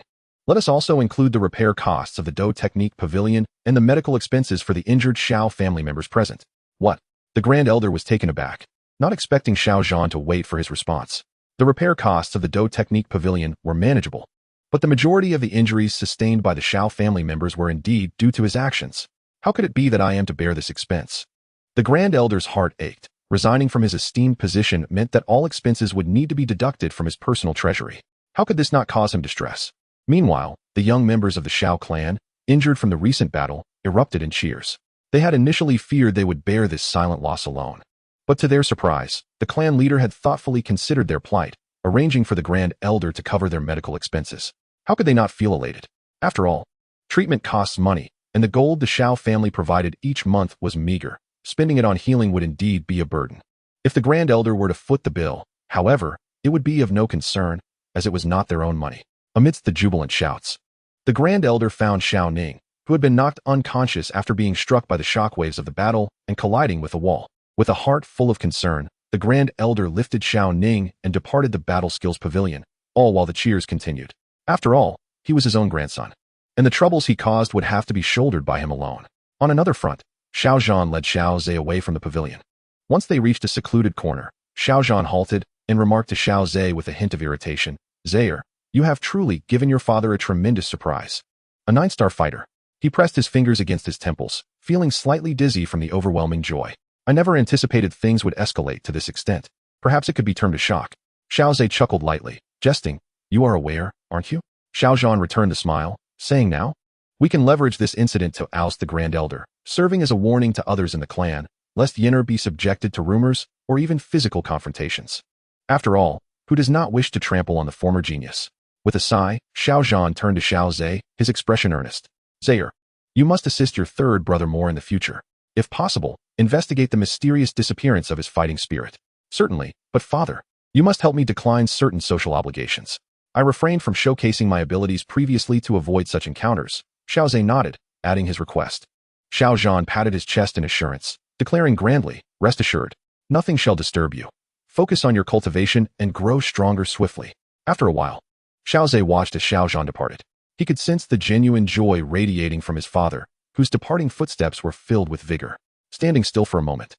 [SPEAKER 1] let us also include the repair costs of the Do Technique Pavilion and the medical expenses for the injured Xiao family members present. What? The Grand Elder was taken aback, not expecting Xiao Zhan to wait for his response. The repair costs of the Do Technique Pavilion were manageable, but the majority of the injuries sustained by the Xiao family members were indeed due to his actions. How could it be that I am to bear this expense? The Grand Elder's heart ached. Resigning from his esteemed position meant that all expenses would need to be deducted from his personal treasury. How could this not cause him distress? Meanwhile, the young members of the Xiao clan, injured from the recent battle, erupted in cheers. They had initially feared they would bear this silent loss alone. But to their surprise, the clan leader had thoughtfully considered their plight, arranging for the Grand Elder to cover their medical expenses. How could they not feel elated? After all, treatment costs money, and the gold the Xiao family provided each month was meager. Spending it on healing would indeed be a burden. If the Grand Elder were to foot the bill, however, it would be of no concern, as it was not their own money. Amidst the jubilant shouts, the Grand Elder found Xiao Ning, who had been knocked unconscious after being struck by the shockwaves of the battle and colliding with a wall. With a heart full of concern, the Grand Elder lifted Xiao Ning and departed the Battle Skills Pavilion, all while the cheers continued. After all, he was his own grandson, and the troubles he caused would have to be shouldered by him alone. On another front, Xiao Zhan led Xiao Zhe away from the pavilion. Once they reached a secluded corner, Xiao Zhan halted and remarked to Xiao Zhe with a hint of irritation, Zaire, you have truly given your father a tremendous surprise. A 9-star fighter. He pressed his fingers against his temples, feeling slightly dizzy from the overwhelming joy. I never anticipated things would escalate to this extent. Perhaps it could be termed a shock. Xiao Zhe chuckled lightly, jesting, you are aware, aren't you? Xiao Zhan returned the smile, saying now, we can leverage this incident to oust the Grand Elder, serving as a warning to others in the clan, lest Xun'er be subjected to rumors or even physical confrontations. After all, who does not wish to trample on the former genius? With a sigh, Xiao Zhan turned to Xiao Zhe, his expression earnest. Zaire, you must assist your third brother more in the future. If possible, investigate the mysterious disappearance of his fighting spirit. Certainly, but father, You must help me decline certain social obligations. I refrained from showcasing my abilities previously to avoid such encounters. Xiao Zhe nodded, adding his request. Xiao Zhan patted his chest in assurance, declaring grandly, "Rest assured, nothing shall disturb you. Focus on your cultivation and grow stronger swiftly." After a while, Xiao Zhe watched as Xiao Zhan departed. He could sense the genuine joy radiating from his father, whose departing footsteps were filled with vigor. Standing still for a moment,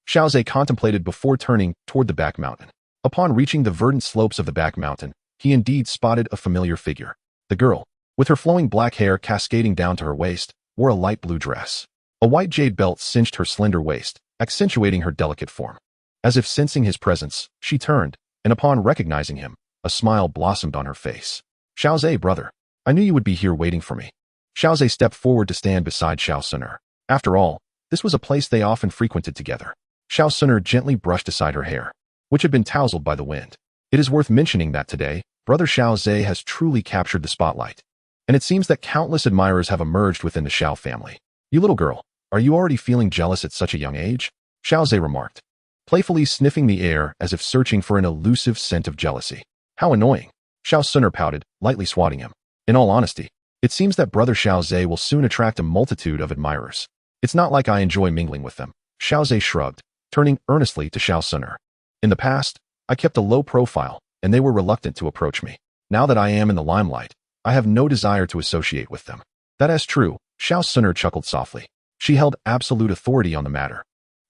[SPEAKER 1] Xiao Zhe contemplated before turning toward the back mountain. Upon reaching the verdant slopes of the back mountain, he indeed spotted a familiar figure. The girl, with her flowing black hair cascading down to her waist, wore a light blue dress. A white jade belt cinched her slender waist, accentuating her delicate form. As if sensing his presence, she turned, and upon recognizing him, a smile blossomed on her face. "Xiao Zhe, brother, I knew you would be here waiting for me." Xiao Zhe stepped forward to stand beside Xiao Xun'er. After all, this was a place they often frequented together. Xiao Xun'er gently brushed aside her hair, which had been tousled by the wind. It is worth mentioning that today, brother Xiao Zhe has truly captured the spotlight. And it seems that countless admirers have emerged within the Xiao family. "You little girl, are you already feeling jealous at such a young age?" Xiao Zhe remarked, playfully sniffing the air as if searching for an elusive scent of jealousy. "How annoying." Xiao Xun'er pouted, lightly swatting him. "In all honesty, it seems that brother Xiao Zhe will soon attract a multitude of admirers. It's not like I enjoy mingling with them." Xiao Zhe shrugged, turning earnestly to Xiao Xun'er. "In the past, I kept a low profile, and they were reluctant to approach me. Now that I am in the limelight, I have no desire to associate with them." "That is true," Xiao Xun'er chuckled softly. She held absolute authority on the matter,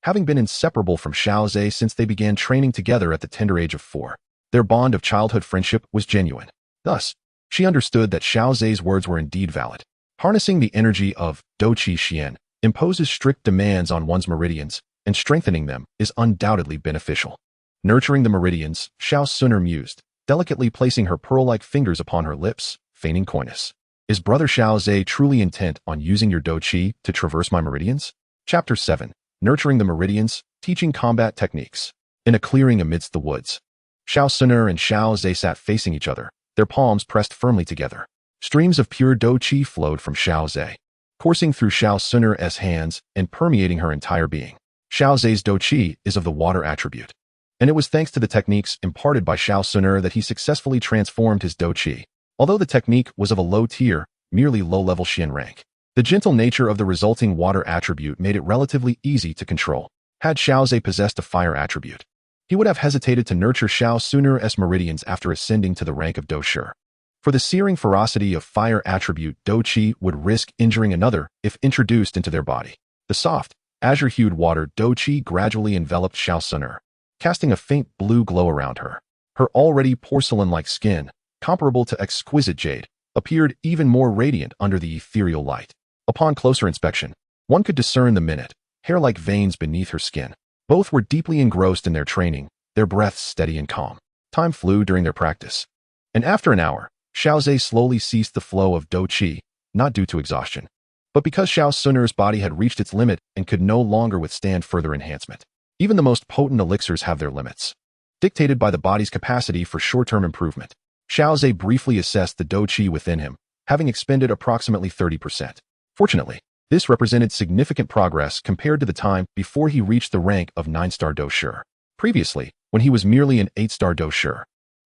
[SPEAKER 1] having been inseparable from Xiao Zhe since they began training together at the tender age of 4. Their bond of childhood friendship was genuine. Thus, she understood that Xiao Zhe's words were indeed valid. Harnessing the energy of Do Qi Xian imposes strict demands on one's meridians, and strengthening them is undoubtedly beneficial. Nurturing the meridians, Xiao Xun'er mused, delicately placing her pearl-like fingers upon her lips, feigning coyness. "Is brother Xiao Zhe truly intent on using your Do Qi to traverse my meridians?" Chapter 7. Nurturing the meridians, teaching combat techniques. In a clearing amidst the woods, Xiao Xun'er and Xiao Zhe sat facing each other, their palms pressed firmly together. Streams of pure Do Qi flowed from Xiao Zhe, coursing through Xiao Xun'er's hands and permeating her entire being. Xiao Zhe's Do Qi is of the water attribute, and it was thanks to the techniques imparted by Xiao Xun'er that he successfully transformed his Do Qi. Although the technique was of a low tier, merely low-level Xian rank, the gentle nature of the resulting water attribute made it relatively easy to control. Had Xiao Zhe possessed a fire attribute, he would have hesitated to nurture Xiao Xun'er's meridians after ascending to the rank of Do Shi. For the searing ferocity of fire attribute, Do Qi would risk injuring another if introduced into their body. The soft, azure-hued water Do Qi gradually enveloped Xiao Xun'er, casting a faint blue glow around her. Her already porcelain-like skin, comparable to exquisite jade, appeared even more radiant under the ethereal light. Upon closer inspection, one could discern the minute, hair-like veins beneath her skin. Both were deeply engrossed in their training, their breaths steady and calm. Time flew during their practice, and after an hour, Xiao Zhe slowly ceased the flow of Do Qi, not due to exhaustion, but because Xiao Xun'er's body had reached its limit and could no longer withstand further enhancement. Even the most potent elixirs have their limits, dictated by the body's capacity for short-term improvement. Xiao Zhe briefly assessed the Do Qi within him, having expended approximately 30%. Fortunately, this represented significant progress compared to the time before he reached the rank of 9-star Do Shi. Previously, when he was merely an 8-star Do Shi,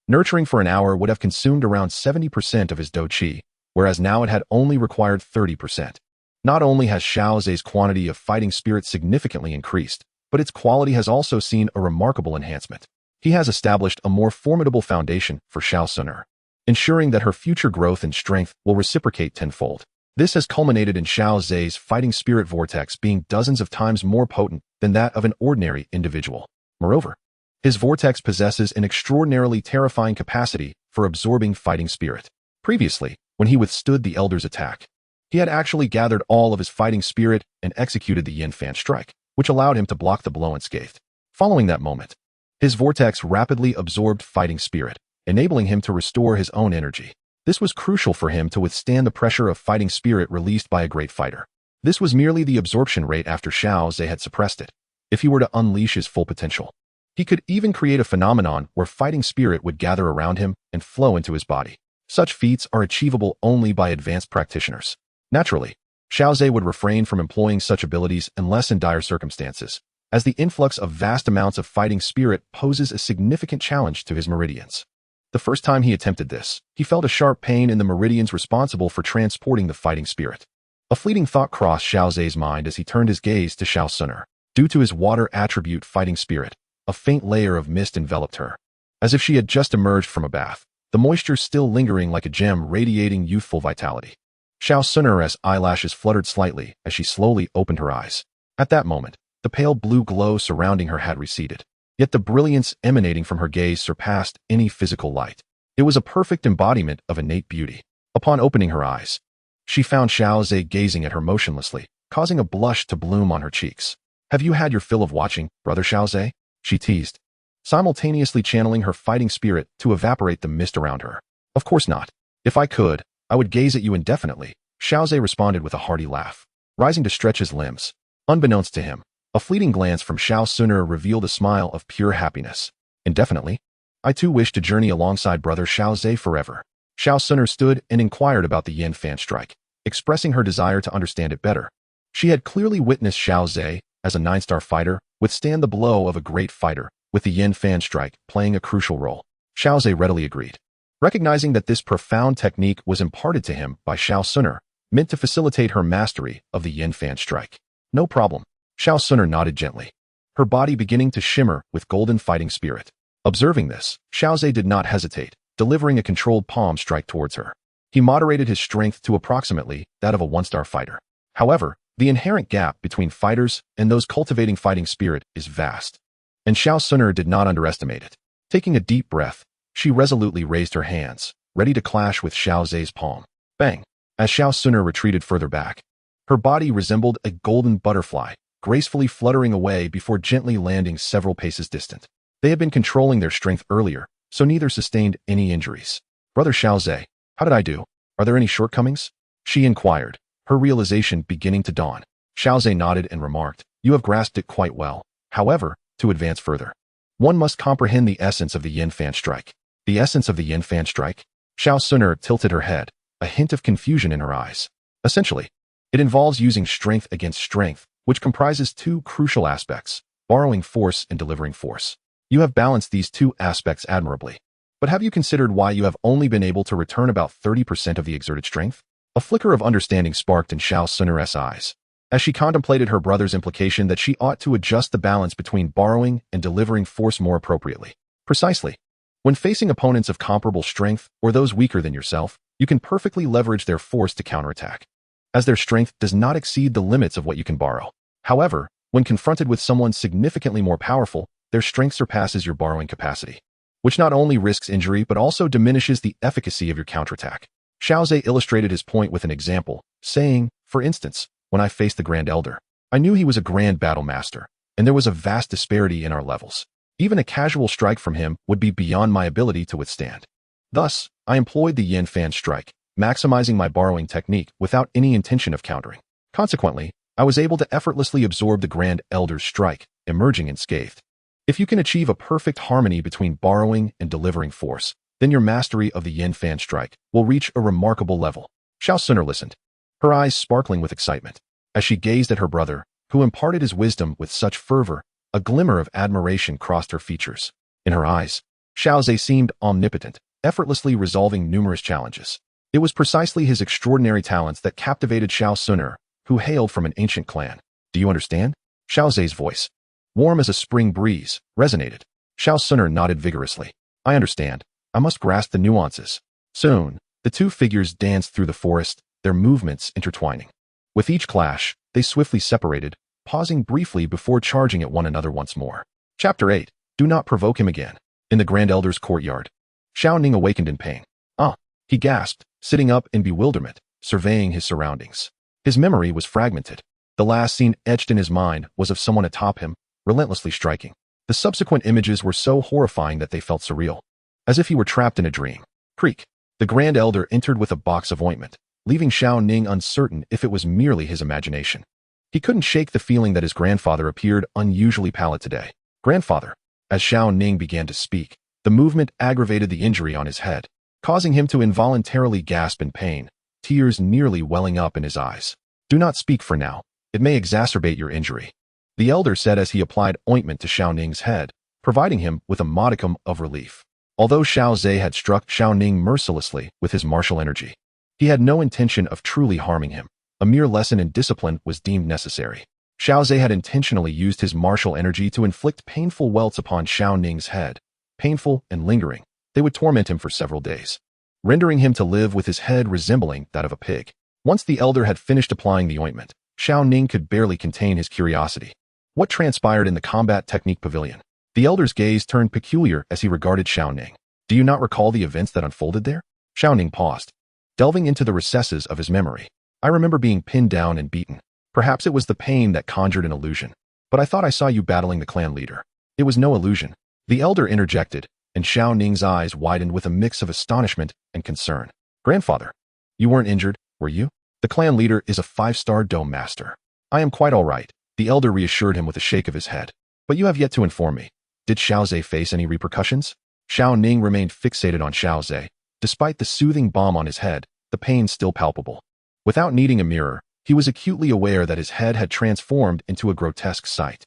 [SPEAKER 1] nurturing for an hour would have consumed around 70% of his Do Qi, whereas now it had only required 30%. Not only has Xiao Zhe's quantity of fighting spirit significantly increased, but its quality has also seen a remarkable enhancement. He has established a more formidable foundation for Xiao Xun'er, ensuring that her future growth and strength will reciprocate tenfold. This has culminated in Xiao Zhe's fighting spirit vortex being dozens of times more potent than that of an ordinary individual. Moreover, his vortex possesses an extraordinarily terrifying capacity for absorbing fighting spirit. Previously, when he withstood the Elder's attack, he had actually gathered all of his fighting spirit and executed the Yin Fan strike, which allowed him to block the blow unscathed. Following that moment, his vortex rapidly absorbed fighting spirit, enabling him to restore his own energy. This was crucial for him to withstand the pressure of fighting spirit released by a great fighter. This was merely the absorption rate after Xiao Zhe had suppressed it. If he were to unleash his full potential, he could even create a phenomenon where fighting spirit would gather around him and flow into his body. Such feats are achievable only by advanced practitioners. Naturally, Xiao Zhe would refrain from employing such abilities unless in dire circumstances, as the influx of vast amounts of fighting spirit poses a significant challenge to his meridians. The first time he attempted this, he felt a sharp pain in the meridians responsible for transporting the fighting spirit. A fleeting thought crossed Xiao Zhe's mind as he turned his gaze to Xiao Xun'er. Due to his water attribute fighting spirit, a faint layer of mist enveloped her, as if she had just emerged from a bath, the moisture still lingering like a gem radiating youthful vitality. Xiao Xun'er's eyelashes fluttered slightly as she slowly opened her eyes. At that moment, the pale blue glow surrounding her had receded, yet the brilliance emanating from her gaze surpassed any physical light. It was a perfect embodiment of innate beauty. Upon opening her eyes, she found Xiao Zhe gazing at her motionlessly, causing a blush to bloom on her cheeks. "Have you had your fill of watching, brother Xiao Zhe?" she teased, simultaneously channeling her fighting spirit to evaporate the mist around her. "Of course not. If I could, I would gaze at you indefinitely," Xiao Zhe responded with a hearty laugh, rising to stretch his limbs. Unbeknownst to him, a fleeting glance from Xiao Xun'er revealed a smile of pure happiness. "Indefinitely? I too wish to journey alongside brother Xiao Zhe forever." Xiao Xun'er stood and inquired about the Yin Fan strike, expressing her desire to understand it better. She had clearly witnessed Xiao Zhe, as a 9-star fighter, withstand the blow of a great fighter, with the Yin Fan strike playing a crucial role. Xiao Zhe readily agreed, recognizing that this profound technique was imparted to him by Xiao Xun'er, meant to facilitate her mastery of the Yin Fan strike. "No problem." Xiao Xun'er nodded gently, her body beginning to shimmer with golden fighting spirit. Observing this, Xiao Zhe did not hesitate, delivering a controlled palm strike towards her. He moderated his strength to approximately that of a 1-star fighter. However, the inherent gap between fighters and those cultivating fighting spirit is vast, and Xiao Xun'er did not underestimate it. Taking a deep breath, she resolutely raised her hands, ready to clash with Xiao Zhe's palm. Bang! As Xiao Xun'er retreated further back, her body resembled a golden butterfly, gracefully fluttering away before gently landing several paces distant. They had been controlling their strength earlier, so neither sustained any injuries. "Brother Xiao Zhe, how did I do? Are there any shortcomings?" she inquired, her realization beginning to dawn. Xiao Zhe nodded and remarked, "You have grasped it quite well. However, to advance further, one must comprehend the essence of the Yin Fan strike." "The essence of the Yin Fan strike?" Xiao Xun'er tilted her head, a hint of confusion in her eyes. "Essentially, it involves using strength against strength, which comprises two crucial aspects, borrowing force and delivering force. You have balanced these two aspects admirably. But have you considered why you have only been able to return about 30% of the exerted strength?" A flicker of understanding sparked in Xiao Xun'er's eyes, as she contemplated her brother's implication that she ought to adjust the balance between borrowing and delivering force more appropriately. "Precisely. When facing opponents of comparable strength or those weaker than yourself, you can perfectly leverage their force to counterattack, as their strength does not exceed the limits of what you can borrow. However, when confronted with someone significantly more powerful, their strength surpasses your borrowing capacity, which not only risks injury but also diminishes the efficacy of your counterattack." Xiao Zhe illustrated his point with an example, saying, "For instance, when I faced the Grand Elder, I knew he was a grand battle master, and there was a vast disparity in our levels. Even a casual strike from him would be beyond my ability to withstand. Thus, I employed the Yin Fan strike, maximizing my borrowing technique without any intention of countering. Consequently, I was able to effortlessly absorb the Grand Elder's strike, emerging unscathed. If you can achieve a perfect harmony between borrowing and delivering force, then your mastery of the Yin Fan strike will reach a remarkable level." Xiao Xun'er listened, her eyes sparkling with excitement. As she gazed at her brother, who imparted his wisdom with such fervor, a glimmer of admiration crossed her features. In her eyes, Xiao Zhe seemed omnipotent, effortlessly resolving numerous challenges. It was precisely his extraordinary talents that captivated Xiao Xun'er, who hailed from an ancient clan. "Do you understand?" Xiao Zhe's voice, warm as a spring breeze, resonated. Xiao Xun'er nodded vigorously. "I understand. I must grasp the nuances." Soon, the two figures danced through the forest, their movements intertwining. With each clash, they swiftly separated, pausing briefly before charging at one another once more. Chapter 8. Do not provoke him again. In the Grand Elder's courtyard, Xiao Ning awakened in pain. "Ah!" he gasped, sitting up in bewilderment, surveying his surroundings. His memory was fragmented. The last scene etched in his mind was of someone atop him, relentlessly striking. The subsequent images were so horrifying that they felt surreal, as if he were trapped in a dream. Creak. The Grand Elder entered with a box of ointment, leaving Xiao Ning uncertain if it was merely his imagination. He couldn't shake the feeling that his grandfather appeared unusually pallid today. "Grandfather." As Xiao Ning began to speak, the movement aggravated the injury on his head, causing him to involuntarily gasp in pain, tears nearly welling up in his eyes. "Do not speak for now. It may exacerbate your injury." the elder said as he applied ointment to Xiao Ning's head, providing him with a modicum of relief. Although Xiao Zhe had struck Xiao Ning mercilessly with his martial energy, he had no intention of truly harming him. A mere lesson in discipline was deemed necessary. Xiao Zhe had intentionally used his martial energy to inflict painful welts upon Xiao Ning's head. Painful and lingering, they would torment him for several days, rendering him to live with his head resembling that of a pig. Once the elder had finished applying the ointment, Xiao Ning could barely contain his curiosity. What transpired in the combat technique pavilion? The elder's gaze turned peculiar as he regarded Xiao Ning. Do you not recall the events that unfolded there? Xiao Ning paused, delving into the recesses of his memory. I remember being pinned down and beaten. Perhaps it was the pain that conjured an illusion. But I thought I saw you battling the clan leader. It was no illusion. The elder interjected, and Xiao Ning's eyes widened with a mix of astonishment and concern. Grandfather, you weren't injured, were you? The clan leader is a 5-star dome master. I am quite all right, the elder reassured him with a shake of his head. But you have yet to inform me. Did Xiao Zhe face any repercussions? Xiao Ning remained fixated on Xiao Zhe. Despite the soothing balm on his head, the pain still palpable. Without needing a mirror, he was acutely aware that his head had transformed into a grotesque sight.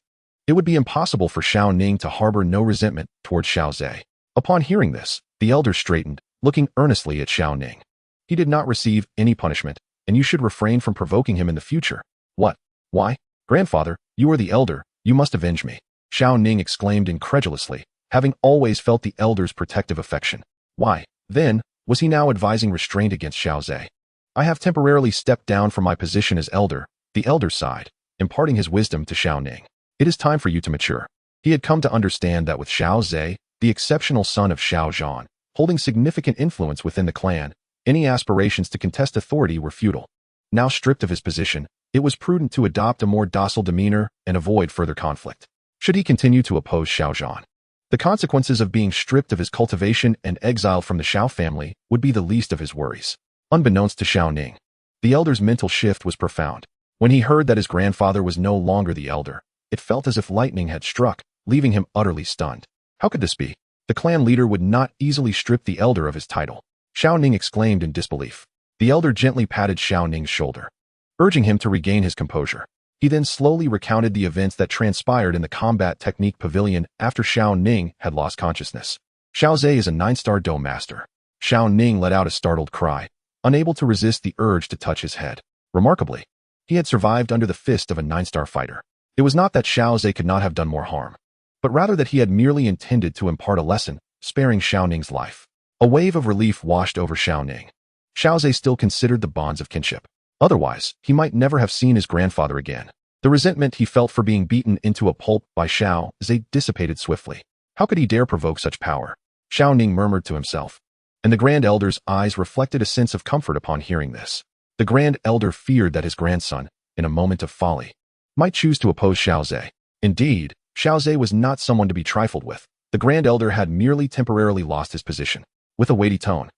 [SPEAKER 1] It would be impossible for Xiao Ning to harbor no resentment toward Xiao Zhe. Upon hearing this, the elder straightened, looking earnestly at Xiao Ning. He did not receive any punishment, and you should refrain from provoking him in the future. What? Why? Grandfather, you are the elder, you must avenge me. Xiao Ning exclaimed incredulously, having always felt the elder's protective affection. Why, then, was he now advising restraint against Xiao Zhe? I have temporarily stepped down from my position as elder, the elder sighed, imparting his wisdom to Xiao Ning. It is time for you to mature. He had come to understand that with Xiao Zhe, the exceptional son of Xiao Zhan, holding significant influence within the clan, any aspirations to contest authority were futile. Now stripped of his position, it was prudent to adopt a more docile demeanor and avoid further conflict. Should he continue to oppose Xiao Zhan, the consequences of being stripped of his cultivation and exiled from the Xiao family would be the least of his worries. Unbeknownst to Xiao Ning, the elder's mental shift was profound. When he heard that his grandfather was no longer the elder, it felt as if lightning had struck, leaving him utterly stunned. How could this be? The clan leader would not easily strip the elder of his title. Xiao Ning exclaimed in disbelief. The elder gently patted Xiao Ning's shoulder, urging him to regain his composure. He then slowly recounted the events that transpired in the combat technique pavilion after Xiao Ning had lost consciousness. Xiao Zhe is a 9-star dome master. Xiao Ning let out a startled cry, unable to resist the urge to touch his head. Remarkably, he had survived under the fist of a 9-star fighter. It was not that Xiao Zhe could not have done more harm, but rather that he had merely intended to impart a lesson, sparing Xiao Ning's life. A wave of relief washed over Xiao Ning. Xiao Zhe still considered the bonds of kinship. Otherwise, he might never have seen his grandfather again. The resentment he felt for being beaten into a pulp by Xiao Zhe dissipated swiftly. How could he dare provoke such power? Xiao Ning murmured to himself, and the Grand Elder's eyes reflected a sense of comfort upon hearing this. The Grand Elder feared that his grandson, in a moment of folly, might choose to oppose Xiao Zhe. Indeed, Xiao Zhe was not someone to be trifled with. The Grand Elder had merely temporarily lost his position. With a weighty tone,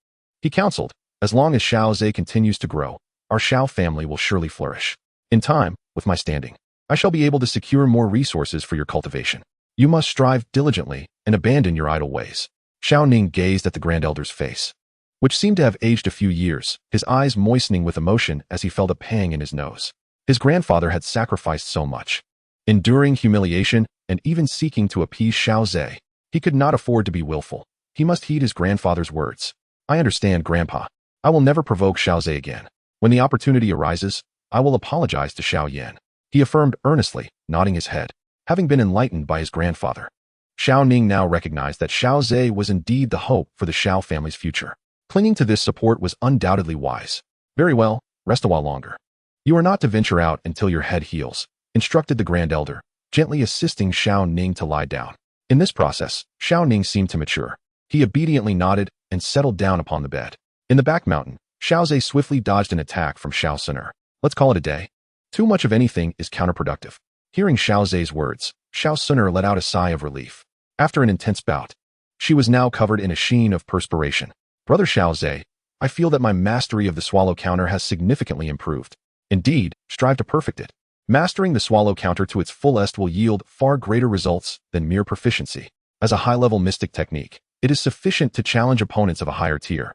[SPEAKER 1] he counseled, as long as Xiao Zhe continues to grow, our Xiao family will surely flourish. In time, with my standing, I shall be able to secure more resources for your cultivation. You must strive diligently and abandon your idle ways. Xiao Ning gazed at the Grand Elder's face, which seemed to have aged a few years, his eyes moistening with emotion as he felt a pang in his nose. His grandfather had sacrificed so much, enduring humiliation and even seeking to appease Xiao Zhe. He could not afford to be willful. He must heed his grandfather's words. I understand, Grandpa. I will never provoke Xiao Zhe again. When the opportunity arises, I will apologize to Xiao Yan, he affirmed earnestly, nodding his head, having been enlightened by his grandfather. Xiao Ning now recognized that Xiao Zhe was indeed the hope for the Xiao family's future. Clinging to this support was undoubtedly wise. Very well, rest a while longer. You are not to venture out until your head heals, instructed the Grand Elder, gently assisting Xiao Ning to lie down. In this process, Xiao Ning seemed to mature. He obediently nodded and settled down upon the bed. In the back mountain, Xiao Zhe swiftly dodged an attack from Xiao Xun'er. Let's call it a day. Too much of anything is counterproductive. Hearing Xiao Zhe's words, Xiao Xun'er let out a sigh of relief. After an intense bout, she was now covered in a sheen of perspiration. Brother Xiao Zhe, I feel that my mastery of the swallow counter has significantly improved. Indeed, strive to perfect it. Mastering the swallow counter to its fullest will yield far greater results than mere proficiency. As a high-level mystic technique, it is sufficient to challenge opponents of a higher tier.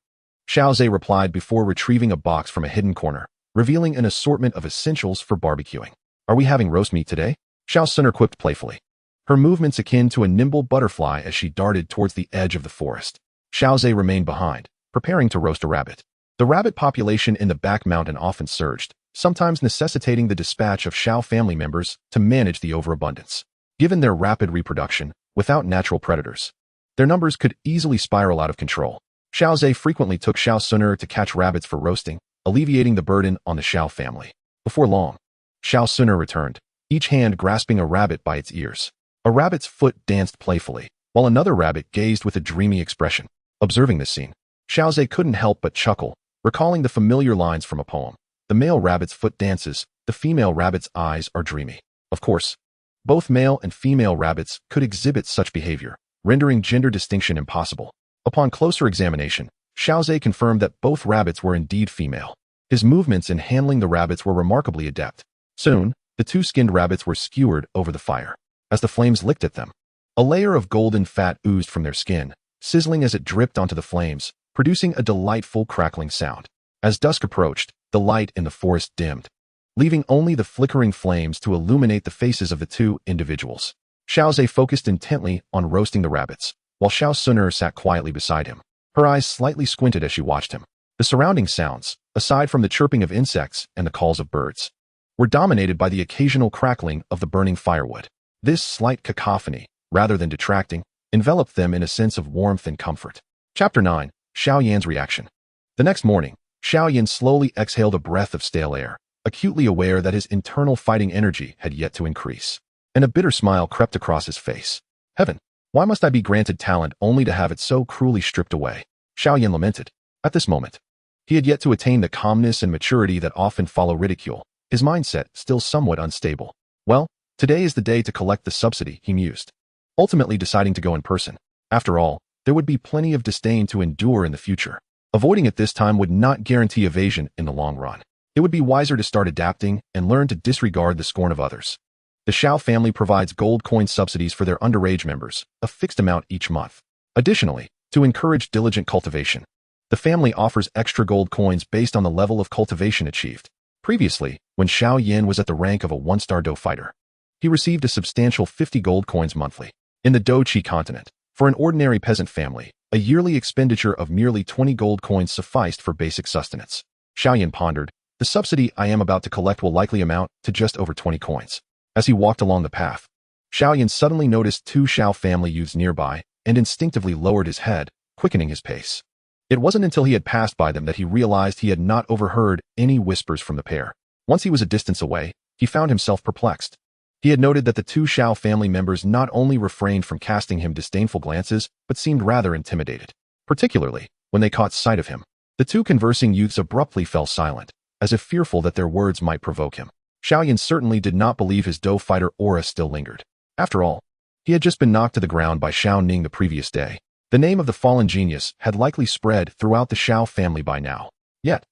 [SPEAKER 1] Xiao Zhe replied before retrieving a box from a hidden corner, revealing an assortment of essentials for barbecuing. Are we having roast meat today? Xiao Xun'er quipped playfully, her movements akin to a nimble butterfly as she darted towards the edge of the forest. Xiao Zhe remained behind, preparing to roast a rabbit. The rabbit population in the back mountain often surged, sometimes necessitating the dispatch of Xiao family members to manage the overabundance. Given their rapid reproduction, without natural predators, their numbers could easily spiral out of control. Xiao Zhe frequently took Xiao Xun'er to catch rabbits for roasting, alleviating the burden on the Xiao family. Before long, Xiao Xun'er returned, each hand grasping a rabbit by its ears. A rabbit's foot danced playfully, while another rabbit gazed with a dreamy expression. Observing this scene, Xiao Zhe couldn't help but chuckle, recalling the familiar lines from a poem. The male rabbit's foot dances, the female rabbit's eyes are dreamy. Of course, both male and female rabbits could exhibit such behavior, rendering gender distinction impossible. Upon closer examination, Xiao Zhe confirmed that both rabbits were indeed female. His movements in handling the rabbits were remarkably adept. Soon, the two skinned rabbits were skewered over the fire. As the flames licked at them, a layer of golden fat oozed from their skin, sizzling as it dripped onto the flames, producing a delightful crackling sound. As dusk approached, the light in the forest dimmed, leaving only the flickering flames to illuminate the faces of the two individuals. Xiao Zhe focused intently on roasting the rabbits, while Xiao Xun'er sat quietly beside him. Her eyes slightly squinted as she watched him. The surrounding sounds, aside from the chirping of insects and the calls of birds, were dominated by the occasional crackling of the burning firewood. This slight cacophony, rather than detracting, enveloped them in a sense of warmth and comfort. Chapter 9. Xiao Yan's Reaction. The next morning, Xiao Yan slowly exhaled a breath of stale air, acutely aware that his internal fighting energy had yet to increase. And a bitter smile crept across his face. Heaven, why must I be granted talent only to have it so cruelly stripped away? Xiao Yan lamented. At this moment, he had yet to attain the calmness and maturity that often follow ridicule, his mindset still somewhat unstable. Well, today is the day to collect the subsidy, he mused, ultimately deciding to go in person. After all, there would be plenty of disdain to endure in the future. Avoiding it this time would not guarantee evasion in the long run. It would be wiser to start adapting and learn to disregard the scorn of others. The Xiao family provides gold coin subsidies for their underage members, a fixed amount each month. Additionally, to encourage diligent cultivation, the family offers extra gold coins based on the level of cultivation achieved. Previously, when Xiao Yan was at the rank of a one-star Do fighter, he received a substantial 50 gold coins monthly. In the Do-Chi continent, for an ordinary peasant family, a yearly expenditure of merely 20 gold coins sufficed for basic sustenance. Xiao Yan pondered, the subsidy I am about to collect will likely amount to just over 20 coins. As he walked along the path, Xiao Yan suddenly noticed two Xiao family youths nearby and instinctively lowered his head, quickening his pace. It wasn't until he had passed by them that he realized he had not overheard any whispers from the pair. Once he was a distance away, he found himself perplexed. He had noted that the two Xiao family members not only refrained from casting him disdainful glances, but seemed rather intimidated. Particularly, when they caught sight of him, the two conversing youths abruptly fell silent, as if fearful that their words might provoke him. Xiao Yan certainly did not believe his Do fighter aura still lingered. After all, he had just been knocked to the ground by Xiao Ning the previous day. The name of the fallen genius had likely spread throughout the Xiao family by now. Yet,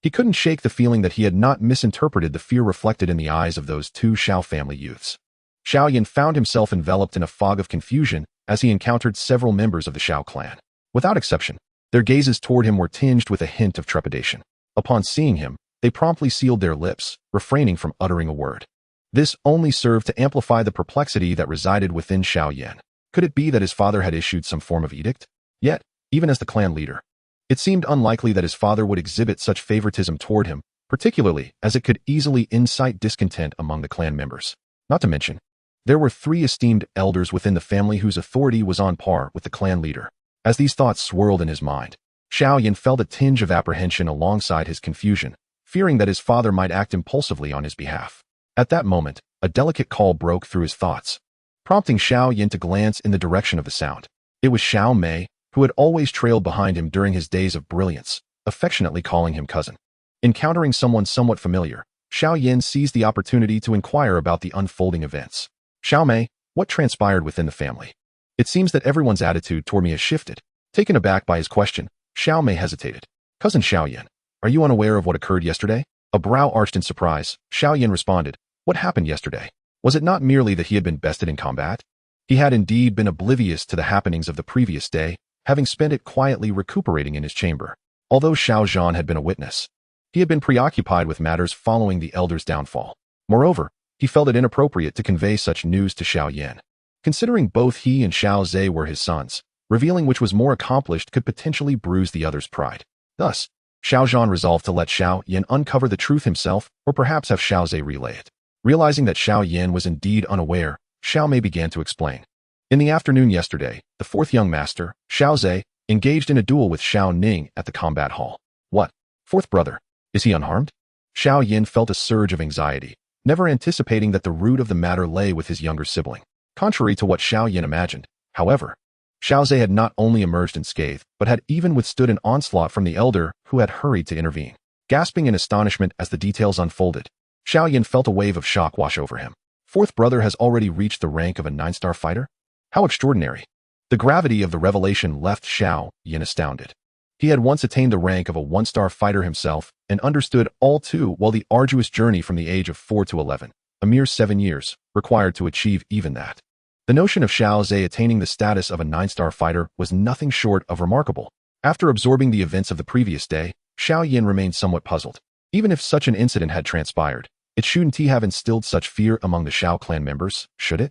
[SPEAKER 1] he couldn't shake the feeling that he had not misinterpreted the fear reflected in the eyes of those two Xiao family youths. Xiao Yan found himself enveloped in a fog of confusion as he encountered several members of the Xiao clan. Without exception, their gazes toward him were tinged with a hint of trepidation. Upon seeing him, they promptly sealed their lips, refraining from uttering a word. This only served to amplify the perplexity that resided within Xiao Yan. Could it be that his father had issued some form of edict? Yet, even as the clan leader, it seemed unlikely that his father would exhibit such favoritism toward him, particularly as it could easily incite discontent among the clan members. Not to mention, there were 3 esteemed elders within the family whose authority was on par with the clan leader. As these thoughts swirled in his mind, Xiao Yan felt a tinge of apprehension alongside his confusion, fearing that his father might act impulsively on his behalf. At that moment, a delicate call broke through his thoughts, prompting Xiao Yan to glance in the direction of the sound. It was Xiao Mei, who had always trailed behind him during his days of brilliance, affectionately calling him cousin. Encountering someone somewhat familiar, Xiao Yan seized the opportunity to inquire about the unfolding events. Xiao Mei, what transpired within the family? It seems that everyone's attitude toward me has shifted. Taken aback by his question, Xiao Mei hesitated. Cousin Xiao Yan, are you unaware of what occurred yesterday? A brow arched in surprise, Xiao Yan responded, what happened yesterday? Was it not merely that he had been bested in combat? He had indeed been oblivious to the happenings of the previous day, having spent it quietly recuperating in his chamber. Although Xiao Zhan had been a witness, he had been preoccupied with matters following the elder's downfall. Moreover, He felt it inappropriate to convey such news to Xiao Yan, considering both he and Xiao Zhe were his sons. Revealing which was more accomplished could potentially bruise the other's pride. Thus, Xiao Zhan resolved to let Xiao Yan uncover the truth himself, or perhaps have Xiao Zhe relay it. Realizing that Xiao Yan was indeed unaware, Xiao Mei began to explain. In the afternoon yesterday, the fourth young master, Xiao Zhe, engaged in a duel with Xiao Ning at the combat hall. What? Fourth brother? Is he unharmed? Xiao Yan felt a surge of anxiety, never anticipating that the root of the matter lay with his younger sibling. Contrary to what Xiao Yan imagined, however, Xiao Zhe had not only emerged unscathed, but had even withstood an onslaught from the elder who had hurried to intervene. Gasping in astonishment as the details unfolded, Xiao Yan felt a wave of shock wash over him. Fourth brother has already reached the rank of a 9-star fighter? How extraordinary! The gravity of the revelation left Xiao Yan astounded. He had once attained the rank of a 1-star fighter himself and understood all too well the arduous journey from the age of 4 to 11, a mere 7 years, required to achieve even that. The notion of Xiao Zhe attaining the status of a 9-star fighter was nothing short of remarkable. After absorbing the events of the previous day, Xiao Yan remained somewhat puzzled. Even if such an incident had transpired, it shouldn't have instilled such fear among the Xiao clan members, should it?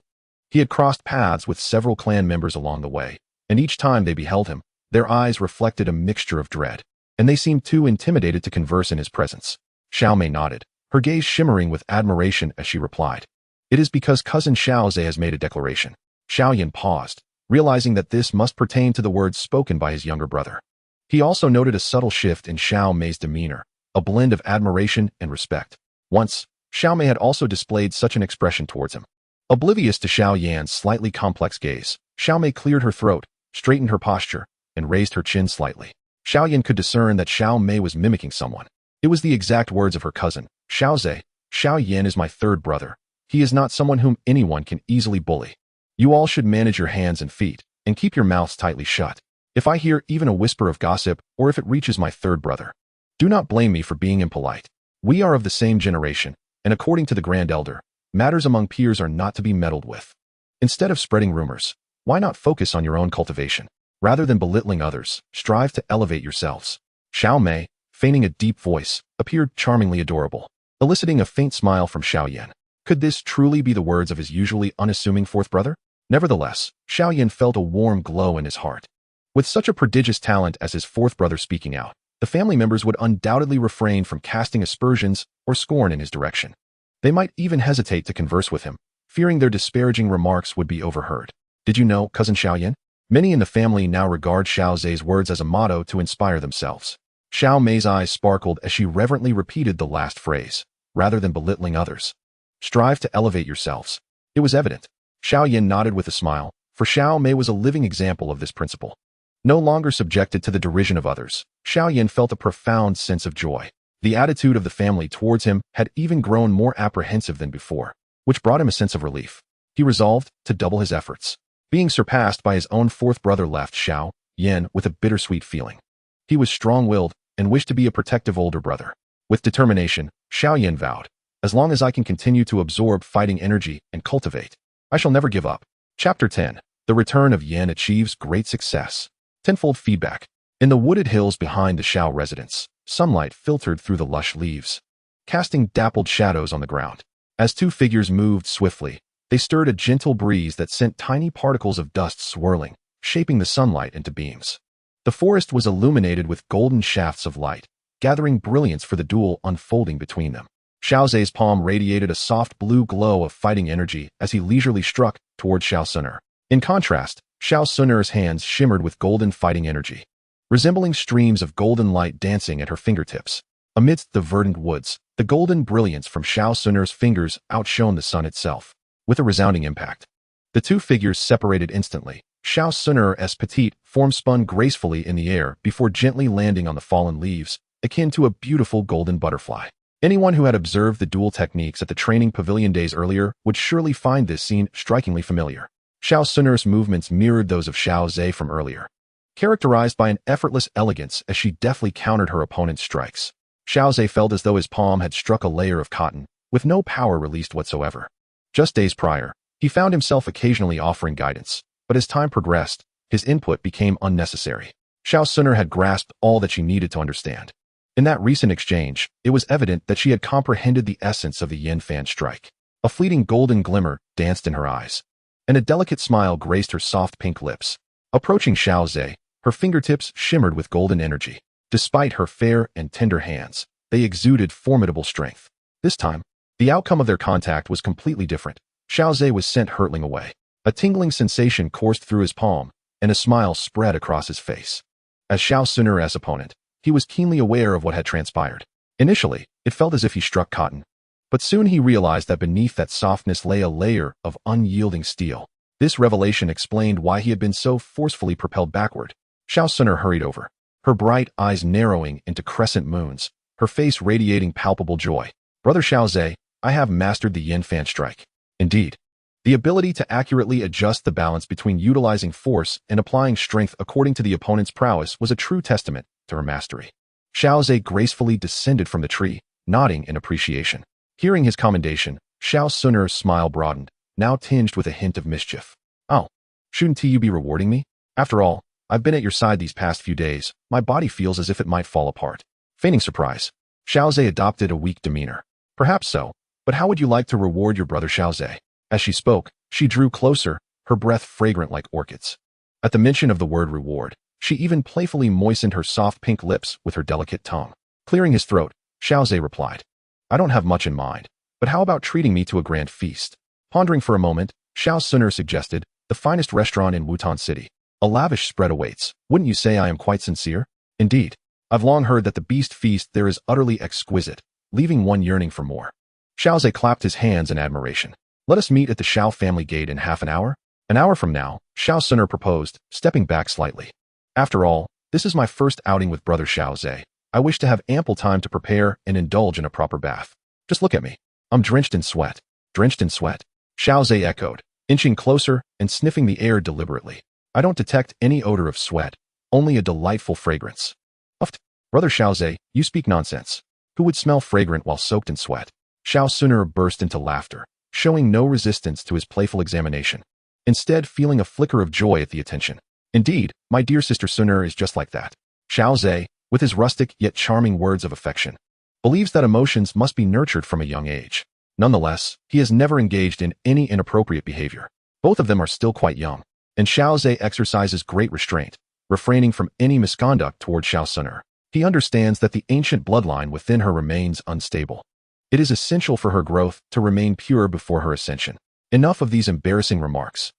[SPEAKER 1] He had crossed paths with several clan members along the way, and each time they beheld him, their eyes reflected a mixture of dread, and they seemed too intimidated to converse in his presence. Xiao Mei nodded, her gaze shimmering with admiration as she replied. It is because cousin Xiao Zhe has made a declaration. Xiao Yan paused, realizing that this must pertain to the words spoken by his younger brother. He also noted a subtle shift in Xiao Mei's demeanor, a blend of admiration and respect. Once, Xiao Mei had also displayed such an expression towards him. Oblivious to Xiao Yan's slightly complex gaze, Xiao Mei cleared her throat, straightened her posture, and raised her chin slightly. Xiao Yan could discern that Xiao Mei was mimicking someone. It was the exact words of her cousin, Xiao Zhe. Xiao Yan is my third brother. He is not someone whom anyone can easily bully. You all should manage your hands and feet, and keep your mouths tightly shut. If I hear even a whisper of gossip, or if it reaches my third brother, do not blame me for being impolite. We are of the same generation, and according to the Grand Elder, matters among peers are not to be meddled with. Instead of spreading rumors, why not focus on your own cultivation? Rather than belittling others, strive to elevate yourselves. Xiao Mei, feigning a deep voice, appeared charmingly adorable, eliciting a faint smile from Xiao Yan. Could this truly be the words of his usually unassuming fourth brother? Nevertheless, Xiao Yan felt a warm glow in his heart. With such a prodigious talent as his fourth brother speaking out, the family members would undoubtedly refrain from casting aspersions or scorn in his direction. They might even hesitate to converse with him, fearing their disparaging remarks would be overheard. Did you know, cousin Xiao Yan? Many in the family now regard Xiao Zhe's words as a motto to inspire themselves. Xiao Mei's eyes sparkled as she reverently repeated the last phrase, rather than belittling others. Strive to elevate yourselves. It was evident. Xiao Yan nodded with a smile, for Xiao Mei was a living example of this principle. No longer subjected to the derision of others, Xiao Yan felt a profound sense of joy. The attitude of the family towards him had even grown more apprehensive than before, which brought him a sense of relief. He resolved to double his efforts. Being surpassed by his own fourth brother left Xiao Yan with a bittersweet feeling. He was strong-willed and wished to be a protective older brother. With determination, Xiao Yan vowed, as long as I can continue to absorb fighting energy and cultivate, I shall never give up. Chapter 10. The return of Yan achieves great success. Tenfold feedback. In the wooded hills behind the Xiao residence, sunlight filtered through the lush leaves, casting dappled shadows on the ground. As two figures moved swiftly, they stirred a gentle breeze that sent tiny particles of dust swirling, shaping the sunlight into beams. The forest was illuminated with golden shafts of light, gathering brilliance for the duel unfolding between them. Xiao Zhe's palm radiated a soft blue glow of fighting energy as he leisurely struck toward Xiao Xun'er. In contrast, Xiao Xun'er's hands shimmered with golden fighting energy, resembling streams of golden light dancing at her fingertips. Amidst the verdant woods, the golden brilliance from Xiao Xun'er's fingers outshone the sun itself. With a resounding impact, the two figures separated instantly. Xiao Xun'er's petite form spun gracefully in the air before gently landing on the fallen leaves, akin to a beautiful golden butterfly. Anyone who had observed the duel techniques at the training pavilion days earlier would surely find this scene strikingly familiar. Xiao Xun'er's movements mirrored those of Xiao Zhe from earlier, characterized by an effortless elegance as she deftly countered her opponent's strikes. Xiao Zhe felt as though his palm had struck a layer of cotton, with no power released whatsoever. Just days prior, he found himself occasionally offering guidance, but as time progressed, his input became unnecessary. Xiao Xun'er had grasped all that she needed to understand. In that recent exchange, it was evident that she had comprehended the essence of the Yin Fan strike. A fleeting golden glimmer danced in her eyes, and a delicate smile graced her soft pink lips. Approaching Xiao Zhe, her fingertips shimmered with golden energy. Despite her fair and tender hands, they exuded formidable strength. This time, the outcome of their contact was completely different. Xiao Zhe was sent hurtling away. A tingling sensation coursed through his palm, and a smile spread across his face. As Xiao Xun'er's opponent, he was keenly aware of what had transpired. Initially, it felt as if he struck cotton. But soon he realized that beneath that softness lay a layer of unyielding steel. This revelation explained why he had been so forcefully propelled backward. Xiao Xun'er hurried over, her bright eyes narrowing into crescent moons, her face radiating palpable joy. Brother Xiao Zhe, I have mastered the yin fan strike. Indeed, the ability to accurately adjust the balance between utilizing force and applying strength according to the opponent's prowess was a true testament to her mastery. Xiao Zhe gracefully descended from the tree, nodding in appreciation. Hearing his commendation, Xiao Xun'er's smile broadened, now tinged with a hint of mischief. Oh, shouldn't you be rewarding me? After all, I've been at your side these past few days. My body feels as if it might fall apart. Feigning surprise, Xiao Zhe adopted a weak demeanor. Perhaps so, but how would you like to reward your brother Xiao Zhe? As she spoke, she drew closer, her breath fragrant like orchids. At the mention of the word reward, she even playfully moistened her soft pink lips with her delicate tongue. Clearing his throat, Xiao Zhe replied, I don't have much in mind, but how about treating me to a grand feast? Pondering for a moment, Xiao Xun'er suggested, the finest restaurant in Wutan City. A lavish spread awaits. Wouldn't you say I am quite sincere? Indeed, I've long heard that the beast feast there is utterly exquisite, leaving one yearning for more. Xiao Zhe clapped his hands in admiration. Let us meet at the Xiao family gate in half an hour. An hour from now, Xiao Xun'er proposed, stepping back slightly. After all, this is my first outing with brother Xiao Zhe. I wish to have ample time to prepare and indulge in a proper bath. Just look at me. I'm drenched in sweat. Drenched in sweat. Xiao Zhe echoed, inching closer and sniffing the air deliberately. I don't detect any odor of sweat, only a delightful fragrance. Uft. Brother Xiao Zhe, you speak nonsense. Who would smell fragrant while soaked in sweat? Xiao Xun'er burst into laughter, showing no resistance to his playful examination, instead feeling a flicker of joy at the attention. Indeed, my dear sister Xun'er is just like that. Xiao Zhe, with his rustic yet charming words of affection, believes that emotions must be nurtured from a young age. Nonetheless, he has never engaged in any inappropriate behavior. Both of them are still quite young, and Xiao Zhe exercises great restraint, refraining from any misconduct toward Xiao Xun'er. He understands that the ancient bloodline within her remains unstable. It is essential for her growth to remain pure before her ascension. Enough of these embarrassing remarks.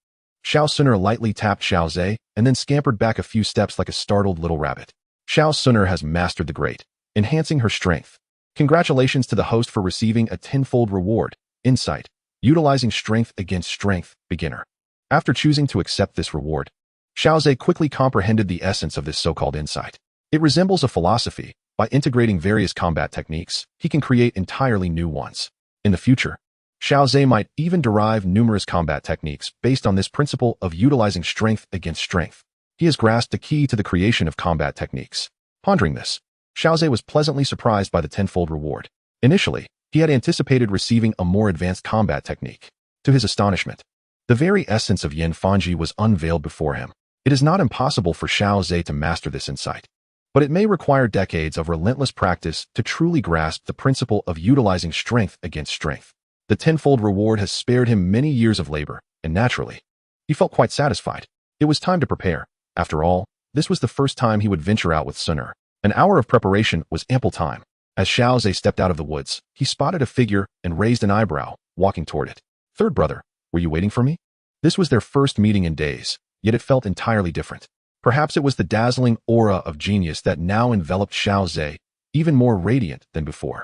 [SPEAKER 1] Xiao Xun'er lightly tapped Xiao Zhe and then scampered back a few steps like a startled little rabbit. Xiao Xun'er has mastered the great, enhancing her strength. Congratulations to the host for receiving a tenfold reward, insight, utilizing strength against strength, beginner. After choosing to accept this reward, Xiao Zhe quickly comprehended the essence of this so-called insight. It resembles a philosophy. By integrating various combat techniques, he can create entirely new ones. In the future, Xiao Zhe might even derive numerous combat techniques based on this principle of utilizing strength against strength. He has grasped the key to the creation of combat techniques. Pondering this, Xiao Zhe was pleasantly surprised by the tenfold reward. Initially, he had anticipated receiving a more advanced combat technique. To his astonishment, the very essence of Yin Fanji was unveiled before him. It is not impossible for Xiao Zhe to master this insight, but it may require decades of relentless practice to truly grasp the principle of utilizing strength against strength. The tenfold reward has spared him many years of labor, and naturally, he felt quite satisfied. It was time to prepare. After all, this was the first time he would venture out with Xun'er. An hour of preparation was ample time. As Xiao Zhe stepped out of the woods, he spotted a figure and raised an eyebrow, walking toward it. Third brother, were you waiting for me? This was their first meeting in days, yet it felt entirely different. Perhaps it was the dazzling aura of genius that now enveloped Xiao Zhe, even more radiant than before.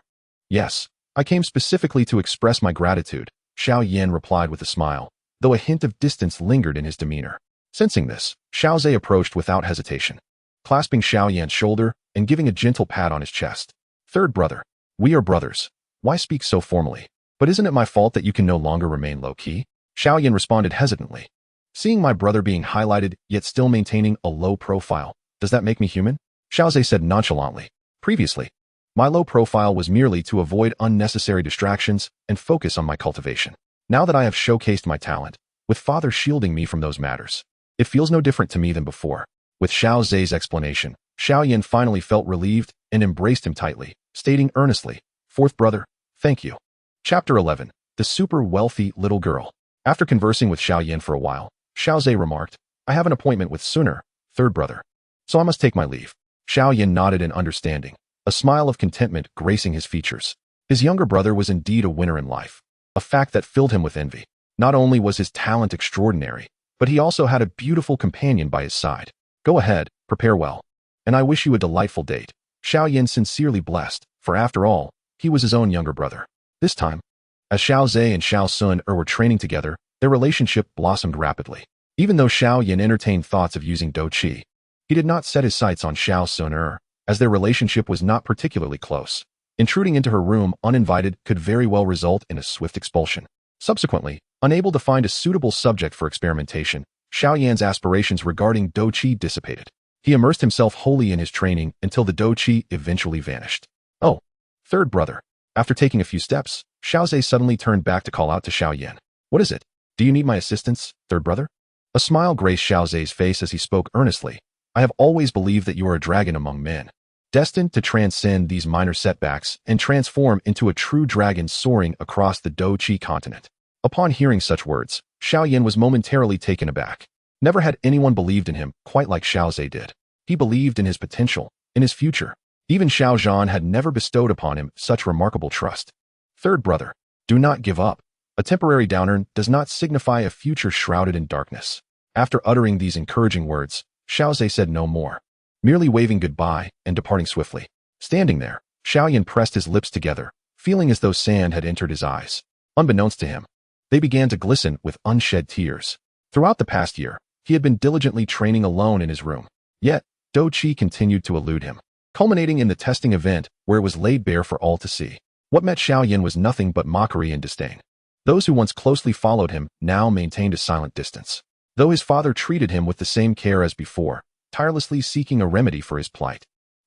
[SPEAKER 1] Yes, I came specifically to express my gratitude, Xiao Yan replied with a smile, though a hint of distance lingered in his demeanor. Sensing this, Xiao Zhe approached without hesitation, clasping Xiao Yan's shoulder and giving a gentle pat on his chest. Third brother, we are brothers. Why speak so formally? But isn't it my fault that you can no longer remain low-key? Xiao Yan responded hesitantly. Seeing my brother being highlighted yet still maintaining a low profile, does that make me human? Xiao Zhe said nonchalantly. Previously, my low profile was merely to avoid unnecessary distractions and focus on my cultivation. Now that I have showcased my talent, with father shielding me from those matters, it feels no different to me than before. With Xiao Zhe's explanation, Xiao Yan finally felt relieved and embraced him tightly, stating earnestly, Fourth brother, thank you. Chapter 11. the super wealthy little girl. After conversing with Xiao Yan for a while, Xiao Zhe remarked, I have an appointment with Xun'er, third brother, so I must take my leave. Xiao Yan nodded in understanding, a smile of contentment gracing his features. His younger brother was indeed a winner in life, a fact that filled him with envy. Not only was his talent extraordinary, but he also had a beautiful companion by his side. Go ahead, prepare well. And I wish you a delightful date. Xiao Yan sincerely blessed, for after all, he was his own younger brother. This time, as Xiao Zhe and Xiao Xun'er were training together, their relationship blossomed rapidly. Even though Xiao Yan entertained thoughts of using Do Qi, he did not set his sights on Xiao Xun'er, as their relationship was not particularly close. Intruding into her room uninvited could very well result in a swift expulsion. Subsequently, unable to find a suitable subject for experimentation, Xiao Yan's aspirations regarding Do Qi dissipated. He immersed himself wholly in his training until the Do Qi eventually vanished. Oh, third brother. After taking a few steps, Xiao Zhe suddenly turned back to call out to Xiao Yan. What is it? Do you need my assistance, third brother? A smile graced Xiao Zhe's face as he spoke earnestly. I have always believed that you are a dragon among men, destined to transcend these minor setbacks and transform into a true dragon soaring across the Do Qi continent. Upon hearing such words, Xiao Yan was momentarily taken aback. Never had anyone believed in him quite like Xiao Zhe did. He believed in his potential, in his future. Even Xiao Zhan had never bestowed upon him such remarkable trust. Third brother, do not give up. A temporary downturn does not signify a future shrouded in darkness. After uttering these encouraging words, Xiao Zhe said no more, merely waving goodbye and departing swiftly. Standing there, Xiao Yan pressed his lips together, feeling as though sand had entered his eyes. Unbeknownst to him, they began to glisten with unshed tears. Throughout the past year, he had been diligently training alone in his room. Yet, Do Qi continued to elude him, culminating in the testing event where it was laid bare for all to see. What met Xiao Yan was nothing but mockery and disdain. Those who once closely followed him now maintained a silent distance. Though his father treated him with the same care as before, tirelessly seeking a remedy for his plight,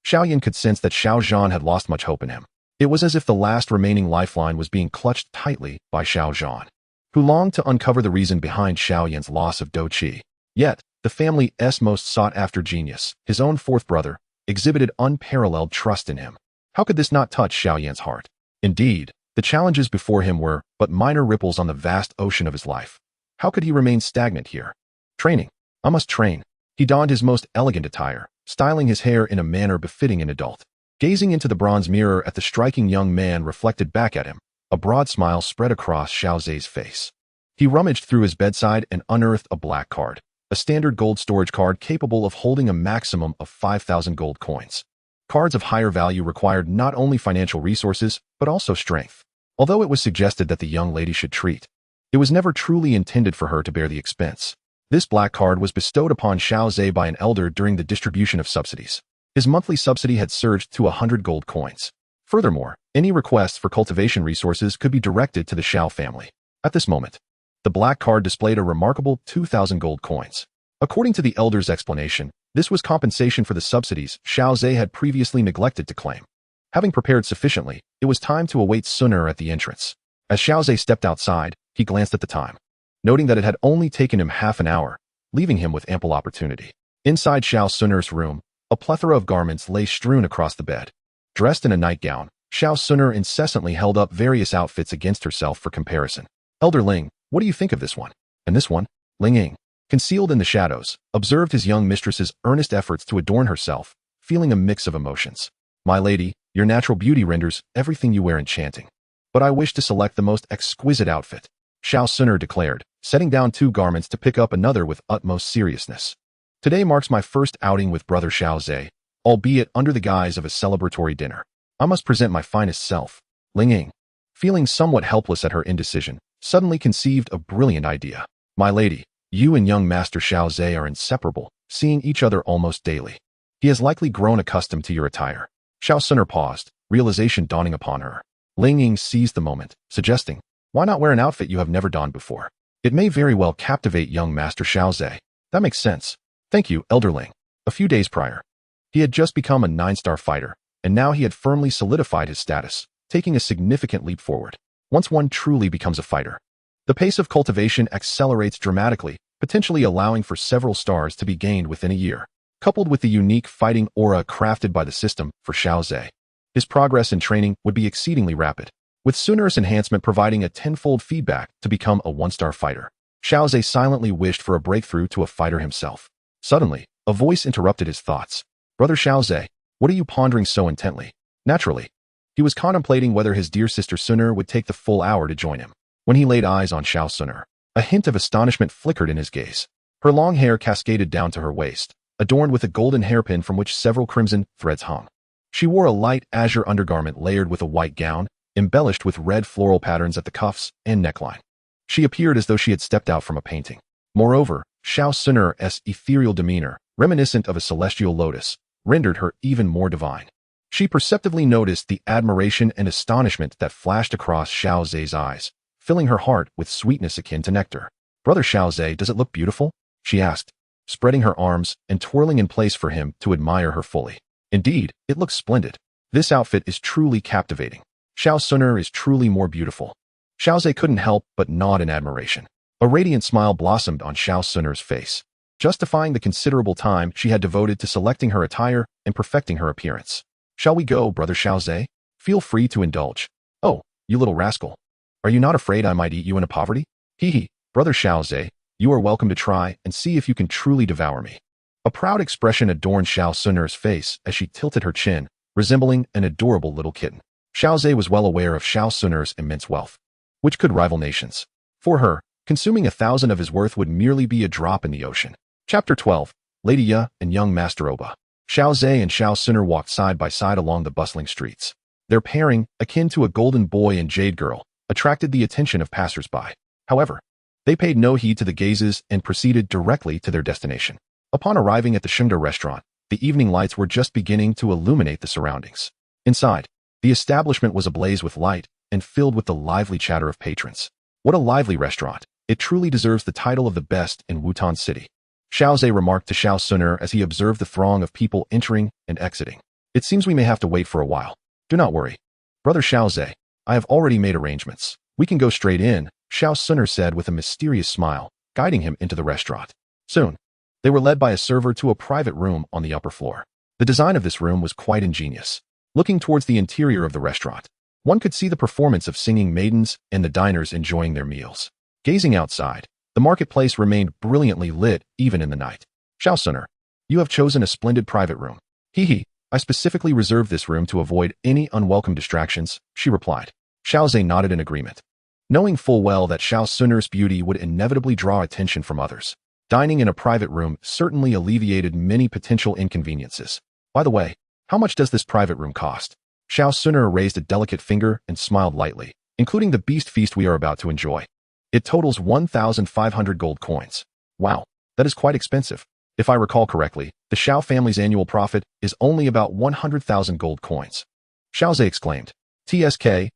[SPEAKER 1] Xiao Yan could sense that Xiao Zhan had lost much hope in him. It was as if the last remaining lifeline was being clutched tightly by Xiao Zhan, who longed to uncover the reason behind Xiao Yan's loss of Do Qi. Yet, the family's most sought-after genius, his own fourth brother, exhibited unparalleled trust in him. How could this not touch Xiao Yan's heart? Indeed, the challenges before him were but minor ripples on the vast ocean of his life. How could he remain stagnant here? Training. I must train. He donned his most elegant attire, styling his hair in a manner befitting an adult. Gazing into the bronze mirror at the striking young man reflected back at him, a broad smile spread across Xiao Zhe's face. He rummaged through his bedside and unearthed a black card, a standard gold storage card capable of holding a maximum of 5,000 gold coins. Cards of higher value required not only financial resources, but also strength. Although it was suggested that the young lady should treat, it was never truly intended for her to bear the expense. This black card was bestowed upon Xiao Zhe by an elder during the distribution of subsidies. His monthly subsidy had surged to 100 gold coins. Furthermore, any requests for cultivation resources could be directed to the Xiao family. At this moment, the black card displayed a remarkable 2,000 gold coins. According to the elder's explanation, this was compensation for the subsidies Xiao Zhe had previously neglected to claim. Having prepared sufficiently, it was time to await Xun'er at the entrance. As Xiao Zhe stepped outside, he glanced at the time, noting that it had only taken him half an hour, leaving him with ample opportunity. Inside Xiao Xun'er's room, a plethora of garments lay strewn across the bed. Dressed in a nightgown, Xiao Xun'er incessantly held up various outfits against herself for comparison. Elder Ling, what do you think of this one? And this one? Ling Ying, concealed in the shadows, observed his young mistress's earnest efforts to adorn herself, feeling a mix of emotions. My lady, your natural beauty renders everything you wear enchanting. But I wish to select the most exquisite outfit, Xiao Xun'er declared, setting down 2 garments to pick up another with utmost seriousness. Today marks my first outing with brother Xiao Zhe, albeit under the guise of a celebratory dinner. I must present my finest self. Ling Ying, feeling somewhat helpless at her indecision, suddenly conceived a brilliant idea. My lady, you and young Master Xiao Zhe are inseparable, seeing each other almost daily. He has likely grown accustomed to your attire. Xiao Xun'er paused, realization dawning upon her. Ling Ying seized the moment, suggesting, why not wear an outfit you have never donned before? It may very well captivate young Master Xiao Zhe. That makes sense. Thank you, Elder Ling. A few days prior, he had just become a 9-star fighter, and now he had firmly solidified his status, taking a significant leap forward. Once one truly becomes a fighter, the pace of cultivation accelerates dramatically, potentially allowing for several stars to be gained within a year. Coupled with the unique fighting aura crafted by the system for Xiao Zhe, his progress in training would be exceedingly rapid. with Xun'er's enhancement providing a tenfold feedback to become a one-star fighter. Xiao Zhe silently wished for a breakthrough to a fighter himself. Suddenly, a voice interrupted his thoughts. "Brother Xiao Zhe, what are you pondering so intently?" Naturally, he was contemplating whether his dear sister Xun'er would take the full hour to join him. When he laid eyes on Xiao Xun'er, a hint of astonishment flickered in his gaze. Her long hair cascaded down to her waist, adorned with a golden hairpin from which several crimson threads hung. She wore a light azure undergarment layered with a white gown, embellished with red floral patterns at the cuffs and neckline. She appeared as though she had stepped out from a painting. Moreover, Xiao Xun'er's ethereal demeanor, reminiscent of a celestial lotus, rendered her even more divine. She perceptibly noticed the admiration and astonishment that flashed across Xiao Zhe's eyes, filling her heart with sweetness akin to nectar. "Brother Xiao Zhe, does it look beautiful?" she asked, spreading her arms and twirling in place for him to admire her fully. "Indeed, it looks splendid. This outfit is truly captivating. Xiao Xun'er is truly more beautiful." Xiao Zhe couldn't help but nod in admiration. A radiant smile blossomed on Xiao Xun'er's face, justifying the considerable time she had devoted to selecting her attire and perfecting her appearance. "Shall we go, Brother Xiao Zhe? Feel free to indulge." "Oh, you little rascal. Are you not afraid I might eat you into poverty?" "Hee, Brother Xiao Zhe, you are welcome to try and see if you can truly devour me." A proud expression adorned Xiao Xun'er's face as she tilted her chin, resembling an adorable little kitten. Xiao Zhe was well aware of Xiao Xun'er's immense wealth, which could rival nations. For her, consuming 1,000 of his worth would merely be a drop in the ocean. Chapter 12. Lady Ya and Young Master Oba. Xiao Zhe and Xiao Xun'er walked side by side along the bustling streets. Their pairing, akin to a golden boy and jade girl, attracted the attention of passers-by. However, they paid no heed to the gazes and proceeded directly to their destination. Upon arriving at the Xiao restaurant, the evening lights were just beginning to illuminate the surroundings. Inside, the establishment was ablaze with light and filled with the lively chatter of patrons. What a lively restaurant! It truly deserves the title of the best in Wutan City. Xiao Zhe remarked to Xiao Xun'er as he observed the throng of people entering and exiting. "It seems we may have to wait for a while. Do not worry. Brother Xiao Zhe, I have already made arrangements. We can go straight in," Xiao Xun'er said with a mysterious smile, guiding him into the restaurant. Soon, they were led by a server to a private room on the upper floor. The design of this room was quite ingenious. Looking towards the interior of the restaurant, one could see the performance of singing maidens and the diners enjoying their meals. Gazing outside, the marketplace remained brilliantly lit even in the night. "Xiao Xun'er, you have chosen a splendid private room." "Hee, I specifically reserved this room to avoid any unwelcome distractions," she replied. Xiao Zhe nodded in agreement, knowing full well that Xiao Xun'er's beauty would inevitably draw attention from others. Dining in a private room certainly alleviated many potential inconveniences. "By the way, how much does this private room cost?" Xiao Xun'er raised a delicate finger and smiled lightly. "Including the beast feast we are about to enjoy, it totals 1,500 gold coins." "Wow, that is quite expensive. If I recall correctly, the Xiao family's annual profit is only about 100,000 gold coins." Xiao Zhe exclaimed. TSK,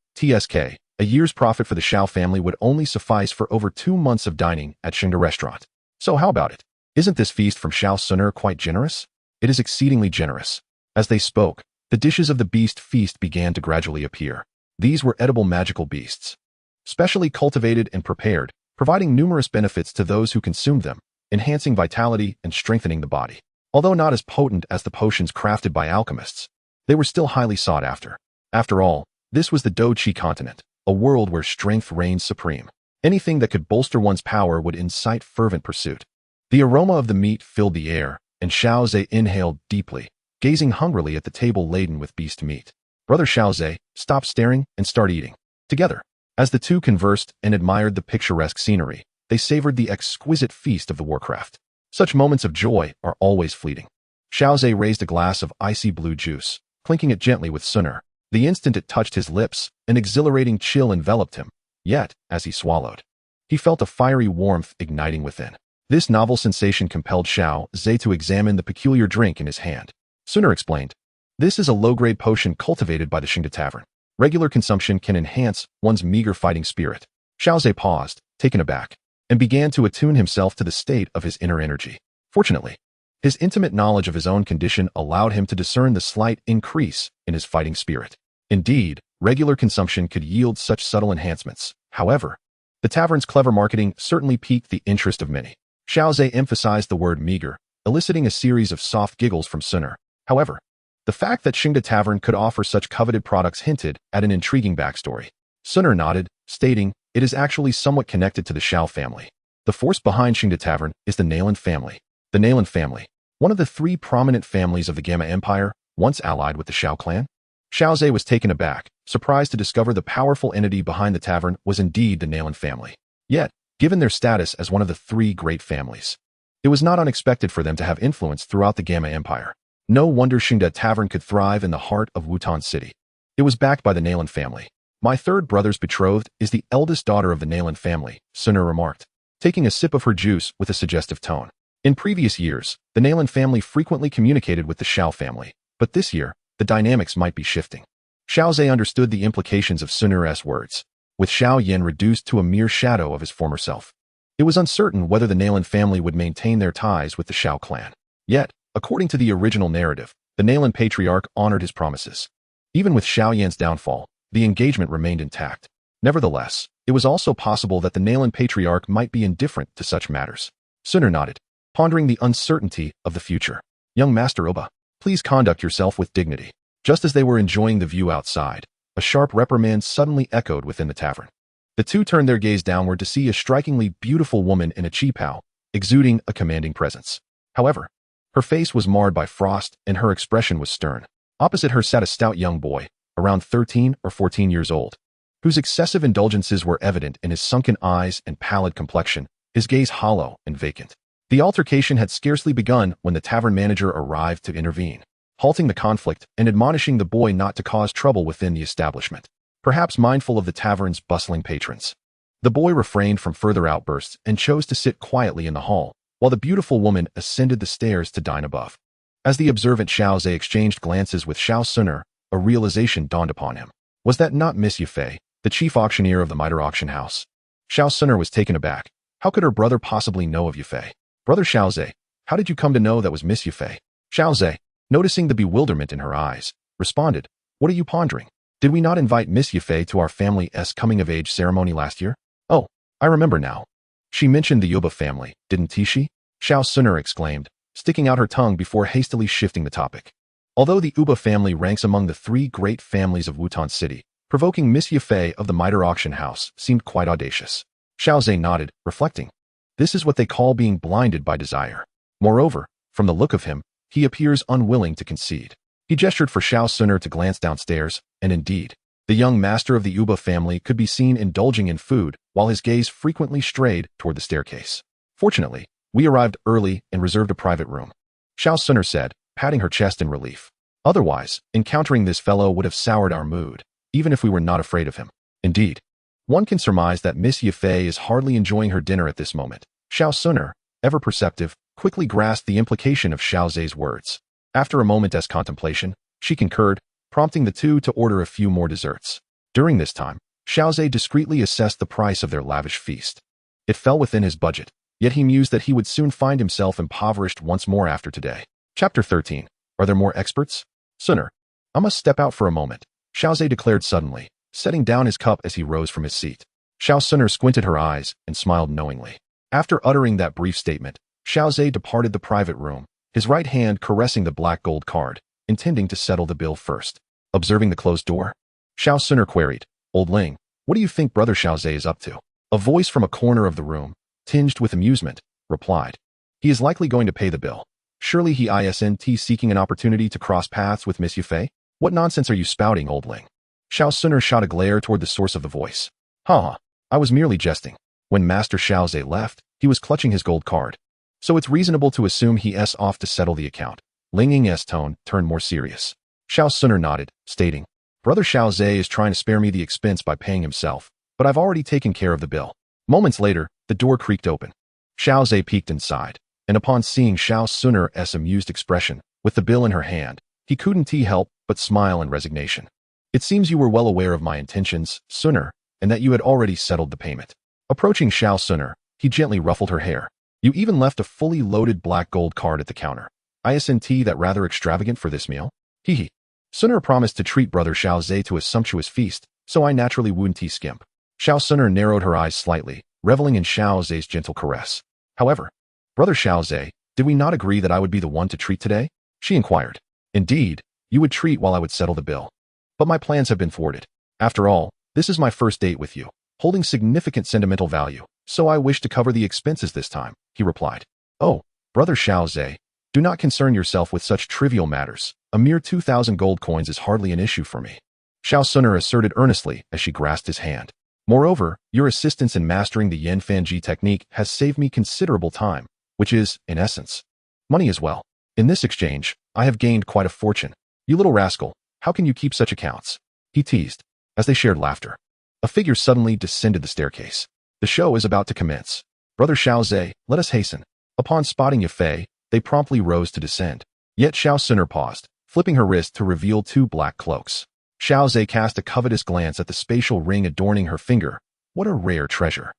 [SPEAKER 1] a year's profit for the Xiao family would only suffice for over 2 months of dining at Xiao restaurant. So how about it? Isn't this feast from Xiao Xun'er quite generous? "It is exceedingly generous." As they spoke, the dishes of the beast feast began to gradually appear. These were edible magical beasts, specially cultivated and prepared, providing numerous benefits to those who consumed them, enhancing vitality and strengthening the body. Although not as potent as the potions crafted by alchemists, they were still highly sought after. After all, this was the Doqi continent, a world where strength reigns supreme. Anything that could bolster one's power would incite fervent pursuit. The aroma of the meat filled the air, and Xiao Zhe inhaled deeply, gazing hungrily at the table laden with beast meat. Brother Xiao Zhe, stop staring and start eating. Together, as the two conversed and admired the picturesque scenery, they savored the exquisite feast of the Warcraft. Such moments of joy are always fleeting. Xiao Zhe raised a glass of icy blue juice, clinking it gently with Xun'er. The instant it touched his lips, an exhilarating chill enveloped him. Yet, as he swallowed, he felt a fiery warmth igniting within. This novel sensation compelled Xiao Zhe to examine the peculiar drink in his hand. Xun'er explained, "This is a low-grade potion cultivated by the Xingde Tavern. Regular consumption can enhance one's meager fighting spirit." Xiao Zhe paused, taken aback, and began to attune himself to the state of his inner energy. Fortunately, his intimate knowledge of his own condition allowed him to discern the slight increase in his fighting spirit. Indeed, regular consumption could yield such subtle enhancements. However, the tavern's clever marketing certainly piqued the interest of many. Xiao Zhe emphasized the word meager, eliciting a series of soft giggles from Xun'er. However, the fact that Xingde Tavern could offer such coveted products hinted at an intriguing backstory. Xun'er nodded, stating, "It is actually somewhat connected to the Xiao family. The force behind Xingde Tavern is the Nayland family. The Nayland family, one of the three prominent families of the Gamma Empire, once allied with the Xiao clan?" Xiao was taken aback, surprised to discover the powerful entity behind the tavern was indeed the Nayland family. Yet, given their status as one of the three great families, it was not unexpected for them to have influence throughout the Gamma Empire. No wonder Xingde Tavern could thrive in the heart of Wutan City. It was backed by the Nayland family. "My third brother's betrothed is the eldest daughter of the Nayland family," Xun'er remarked, taking a sip of her juice with a suggestive tone. In previous years, the Nayland family frequently communicated with the Xiao family, but this year, the dynamics might be shifting. Xiao understood the implications of Xun'er's words, with Xiao Yin reduced to a mere shadow of his former self. It was uncertain whether the Nayland family would maintain their ties with the Xiao clan. Yet, according to the original narrative, the Nayland patriarch honored his promises. Even with Xiao Yan's downfall, the engagement remained intact. Nevertheless, it was also possible that the Nayland patriarch might be indifferent to such matters. Xun'er nodded, pondering the uncertainty of the future. "Young Master Oba, please conduct yourself with dignity." Just as they were enjoying the view outside, a sharp reprimand suddenly echoed within the tavern. The two turned their gaze downward to see a strikingly beautiful woman in a qipao, exuding a commanding presence. However, her face was marred by frost and her expression was stern. Opposite her sat a stout young boy, around 13 or 14 years old, whose excessive indulgences were evident in his sunken eyes and pallid complexion, his gaze hollow and vacant. The altercation had scarcely begun when the tavern manager arrived to intervene, halting the conflict and admonishing the boy not to cause trouble within the establishment, perhaps mindful of the tavern's bustling patrons. The boy refrained from further outbursts and chose to sit quietly in the hall, while the beautiful woman ascended the stairs to dine above. As the observant Xiao exchanged glances with Xiao Xun'er, a realization dawned upon him. Was that not Miss Yufei, the chief auctioneer of the Mitre Auction House? Xiao Xun'er was taken aback. How could her brother possibly know of Yufei? "Brother Xiao, how did you come to know that was Miss Yufei?" Xiao, noticing the bewilderment in her eyes, responded, "What are you pondering? Did we not invite Miss Yufei to our family's coming-of-age ceremony last year?" "Oh, I remember now. She mentioned the Yuba family, didn't she?" Xiao Xun'er exclaimed, sticking out her tongue before hastily shifting the topic. Although the Uba family ranks among the three great families of Wutan City, provoking Miss Yufei of the Mitre Auction House seemed quite audacious. Xiao nodded, reflecting. This is what they call being blinded by desire. Moreover, from the look of him, he appears unwilling to concede. He gestured for Xiao Xun'er to glance downstairs, and indeed, the young master of the Uba family could be seen indulging in food while his gaze frequently strayed toward the staircase. "Fortunately, we arrived early and reserved a private room," Xiao Xun'er said, patting her chest in relief. "Otherwise, encountering this fellow would have soured our mood, even if we were not afraid of him. Indeed, one can surmise that Miss Yufei is hardly enjoying her dinner at this moment." Xiao Xun'er, ever perceptive, quickly grasped the implication of Xiao words. After a moment's contemplation, she concurred, prompting the two to order a few more desserts. During this time, Xiao discreetly assessed the price of their lavish feast. It fell within his budget, yet he mused that he would soon find himself impoverished once more after today. Chapter 13. Are there more experts? Xun'er, I must step out for a moment, Xiao declared suddenly, setting down his cup as he rose from his seat. Xiao Xun'er squinted her eyes and smiled knowingly. After uttering that brief statement, Xiao departed the private room, his right hand caressing the black gold card, intending to settle the bill first. Observing the closed door, Xiao Xun'er queried, "Old Ling, what do you think Brother Xiao is up to?" A voice from a corner of the room, tinged with amusement, replied, "He is likely going to pay the bill. Surely he isn't seeking an opportunity to cross paths with Miss Yufei? What nonsense are you spouting, Old Ling?" Xiao Xun'er shot a glare toward the source of the voice. "Ha, I was merely jesting." When Master Xiao left, he was clutching his gold card. "So it's reasonable to assume he's off to settle the account." Ling Ying's tone turned more serious. Xiao Xun'er nodded, stating, "Brother Xiao is trying to spare me the expense by paying himself, but I've already taken care of the bill." Moments later, the door creaked open. Xiao peeked inside, and upon seeing Xiao Xun'er's amused expression, with the bill in her hand, he couldn't help but smile in resignation. "It seems you were well aware of my intentions, Xun'er, and that you had already settled the payment." Approaching Xiao Xun'er, he gently ruffled her hair. "You even left a fully loaded black gold card at the counter. Isn't that rather extravagant for this meal?" Hee. Xun'er promised to treat Brother Xiao to a sumptuous feast, so I naturally wouldn't skimp. Xiao Xun'er narrowed her eyes slightly, reveling in Xiao's gentle caress. "However, Brother Xiao, did we not agree that I would be the one to treat today?" she inquired. "Indeed, you would treat while I would settle the bill. But my plans have been thwarted. After all, This is my first date with you, holding significant sentimental value, so I wish to cover the expenses this time, he replied. Oh, brother Xiao, do not concern yourself with such trivial matters. A mere 2,000 gold coins is hardly an issue for me, Xiao Xun'er asserted earnestly as she grasped his hand. Moreover, your assistance in mastering the Yan Fanji technique has saved me considerable time, which is, in essence, money as well. In this exchange, I have gained quite a fortune. You little rascal, how can you keep such accounts? He teased, as they shared laughter. A figure suddenly descended the staircase. The show is about to commence. Brother Xiao, let us hasten. Upon spotting Yafei, they promptly rose to descend. Yet Xiao Xun'er paused, flipping her wrist to reveal 2 black cloaks. Xiao cast a covetous glance at the spatial ring adorning her finger. What a rare treasure.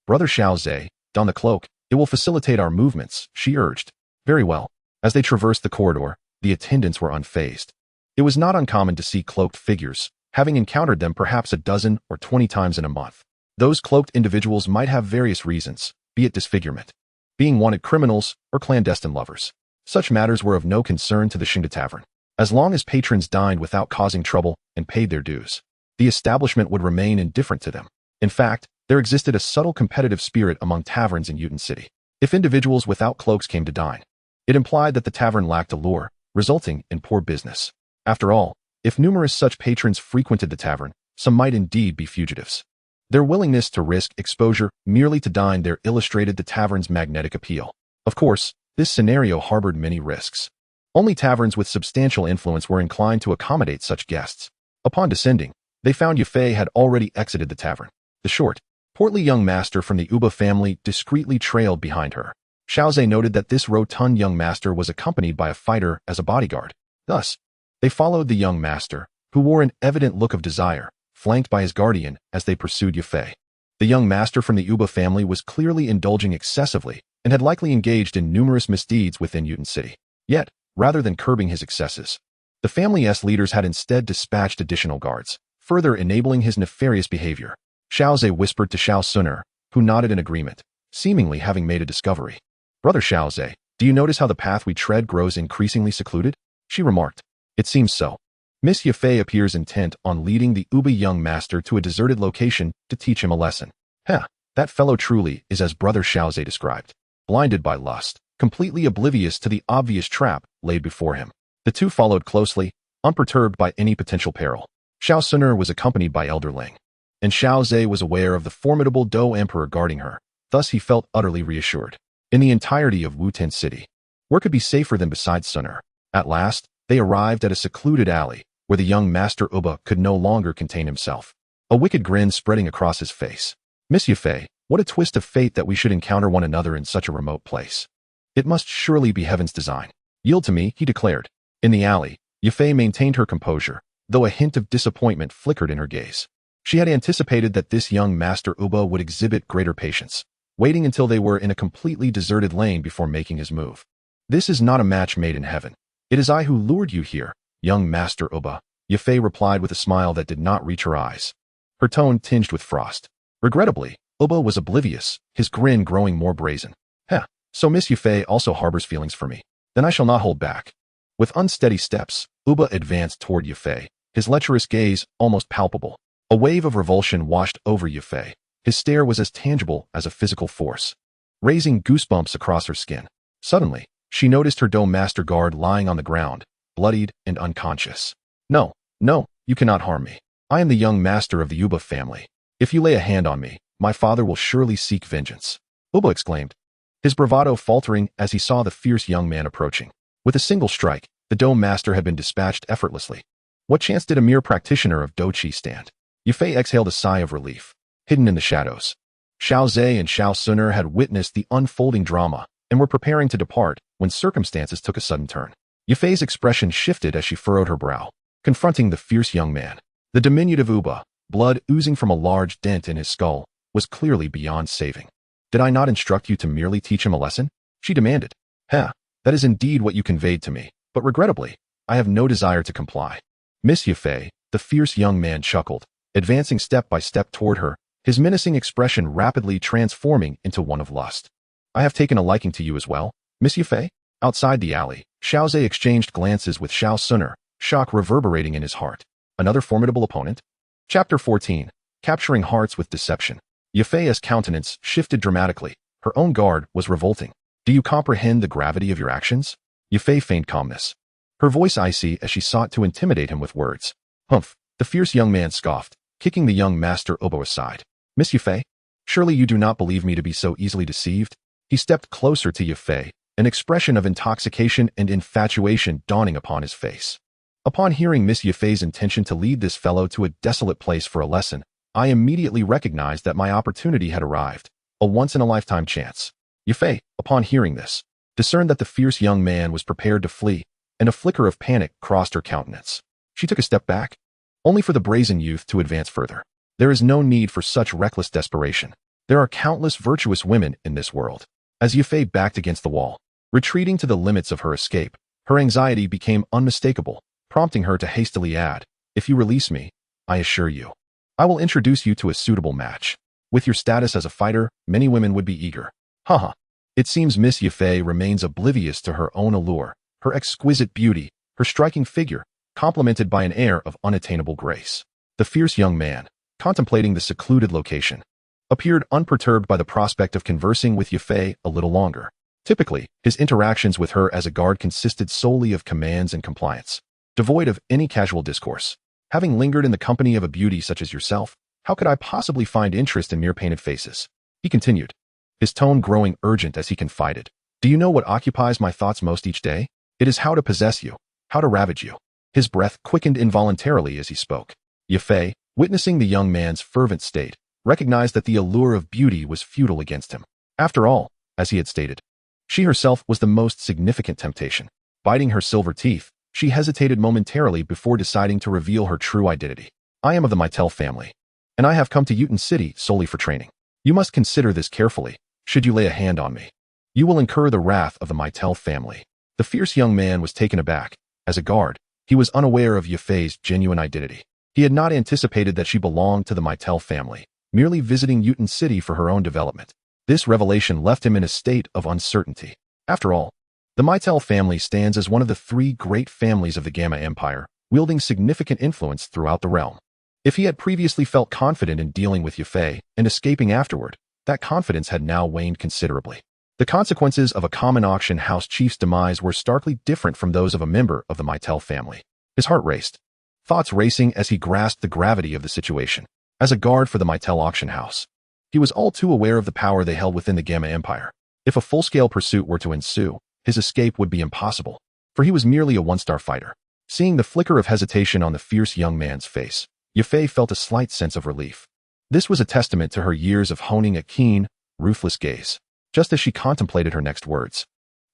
[SPEAKER 1] Brother Xiao, don the cloak. It will facilitate our movements, she urged. Very well. As they traversed the corridor, the attendants were unfazed. It was not uncommon to see cloaked figures, having encountered them perhaps a dozen or 20 times in a month. Those cloaked individuals might have various reasons, be it disfigurement, being wanted criminals, or clandestine lovers. Such matters were of no concern to the Xingde Tavern. As long as patrons dined without causing trouble and paid their dues, the establishment would remain indifferent to them. In fact, there existed a subtle competitive spirit among taverns in Yuten City. If individuals without cloaks came to dine, it implied that the tavern lacked allure, resulting in poor business. After all, if numerous such patrons frequented the tavern, some might indeed be fugitives. Their willingness to risk exposure merely to dine there illustrated the tavern's magnetic appeal. Of course, this scenario harbored many risks. Only taverns with substantial influence were inclined to accommodate such guests. Upon descending, they found Yafei had already exited the tavern. The short, portly young master from the Uba family discreetly trailed behind her. Xiao noted that this rotund young master was accompanied by a fighter as a bodyguard. Thus, they followed the young master, who wore an evident look of desire, flanked by his guardian as they pursued Yafei. The young master from the Uba family was clearly indulging excessively and had likely engaged in numerous misdeeds within Yuten City. Yet, rather than curbing his excesses, the family's leaders had instead dispatched additional guards, further enabling his nefarious behavior. Xiao whispered to Xiao Xun'er, who nodded in agreement, seemingly having made a discovery. Brother Xiao, do you notice how the path we tread grows increasingly secluded? She remarked. It seems so. Miss Yafei appears intent on leading the Uba young master to a deserted location to teach him a lesson. That fellow truly is as Brother Xiao described, blinded by lust, completely oblivious to the obvious trap laid before him. The two followed closely, unperturbed by any potential peril. Xiao Xun'er was accompanied by Elder Ling, and Xiao was aware of the formidable Dou Emperor guarding her. Thus he felt utterly reassured. In the entirety of Wuten City, where could be safer than beside Xun'er? At last, they arrived at a secluded alley, where the young Master Uba could no longer contain himself, a wicked grin spreading across his face. Miss Yafei, what a twist of fate that we should encounter one another in such a remote place. It must surely be heaven's design. Yield to me, he declared. In the alley, Yafei maintained her composure, though a hint of disappointment flickered in her gaze. She had anticipated that this young Master Uba would exhibit greater patience, waiting until they were in a completely deserted lane before making his move. This is not a match made in heaven. It is I who lured you here, young Master Uba, Yafei replied with a smile that did not reach her eyes, her tone tinged with frost. Regrettably, Uba was oblivious, his grin growing more brazen. So Miss Yafei also harbors feelings for me. Then I shall not hold back. With unsteady steps, Uba advanced toward Yafei, his lecherous gaze almost palpable. A wave of revulsion washed over Yafei. His stare was as tangible as a physical force, raising goosebumps across her skin. Suddenly, she noticed her Dou Master guard lying on the ground, bloodied and unconscious. No, you cannot harm me. I am the young master of the Uba family. If you lay a hand on me, my father will surely seek vengeance, Uba exclaimed, his bravado faltering as he saw the fierce young man approaching. With a single strike, the Dou Master had been dispatched effortlessly. What chance did a mere practitioner of Douqi stand? Yafei exhaled a sigh of relief. Hidden in the shadows, Xiao and Xiao Xun'er had witnessed the unfolding drama and were preparing to depart when circumstances took a sudden turn. Yafei's expression shifted as she furrowed her brow, confronting the fierce young man. The diminutive Uba, blood oozing from a large dent in his skull, was clearly beyond saving. Did I not instruct you to merely teach him a lesson? She demanded. That is indeed what you conveyed to me, but regrettably, I have no desire to comply. Miss Yafei, the fierce young man chuckled, advancing step by step toward her, his menacing expression rapidly transforming into one of lust. I have taken a liking to you as well, Miss Yafei? Outside the alley, Xiao exchanged glances with Xiao Xun'er, shock reverberating in his heart. Another formidable opponent? Chapter 14. capturing hearts with deception. Yafei's countenance shifted dramatically. Her own guard was revolting. Do you comprehend the gravity of your actions? Yafei feigned calmness, her voice icy as she sought to intimidate him with words. Humph, the fierce young man scoffed, kicking the young master oboe aside. Miss Yafei, surely you do not believe me to be so easily deceived? He stepped closer to Yafei, an expression of intoxication and infatuation dawning upon his face. Upon hearing Miss Yafei's intention to lead this fellow to a desolate place for a lesson, I immediately recognized that my opportunity had arrived, a once-in-a-lifetime chance. Yafei, upon hearing this, discerned that the fierce young man was prepared to flee, and a flicker of panic crossed her countenance. She took a step back, only for the brazen youth to advance further. There is no need for such reckless desperation. There are countless virtuous women in this world. As Yafei backed against the wall, retreating to the limits of her escape, her anxiety became unmistakable, prompting her to hastily add, if you release me, I assure you, I will introduce you to a suitable match. With your status as a fighter, many women would be eager. Haha. It seems Miss Yafei remains oblivious to her own allure, her exquisite beauty, her striking figure, complemented by an air of unattainable grace. The fierce young man, contemplating the secluded location, appeared unperturbed by the prospect of conversing with Yafei a little longer. Typically, his interactions with her as a guard consisted solely of commands and compliance, devoid of any casual discourse. Having lingered in the company of a beauty such as yourself, how could I possibly find interest in mere painted faces? He continued, his tone growing urgent as he confided. Do you know what occupies my thoughts most each day? It is how to possess you, how to ravage you. His breath quickened involuntarily as he spoke. Yafei, witnessing the young man's fervent state, recognized that the allure of beauty was futile against him. After all, as he had stated, she herself was the most significant temptation. Biting her silver teeth, she hesitated momentarily before deciding to reveal her true identity. I am of the Meitel family, and I have come to Yuten City solely for training. You must consider this carefully. Should you lay a hand on me, you will incur the wrath of the Meitel family. The fierce young man was taken aback. As a guard, he was unaware of Yafei's genuine identity. He had not anticipated that she belonged to the Meitel family, merely visiting Yuten City for her own development. This revelation left him in a state of uncertainty. After all, the Meitel family stands as one of the three great families of the Gamma Empire, wielding significant influence throughout the realm. If he had previously felt confident in dealing with Yafei and escaping afterward, that confidence had now waned considerably. The consequences of a common auction house chief's demise were starkly different from those of a member of the Meitel family. His heart raced, thoughts racing as he grasped the gravity of the situation. As a guard for the Meitel auction house, he was all too aware of the power they held within the Gamma Empire. If a full-scale pursuit were to ensue, his escape would be impossible, for he was merely a one-star fighter. Seeing the flicker of hesitation on the fierce young man's face, Yafei felt a slight sense of relief. This was a testament to her years of honing a keen, ruthless gaze. Just as she contemplated her next words,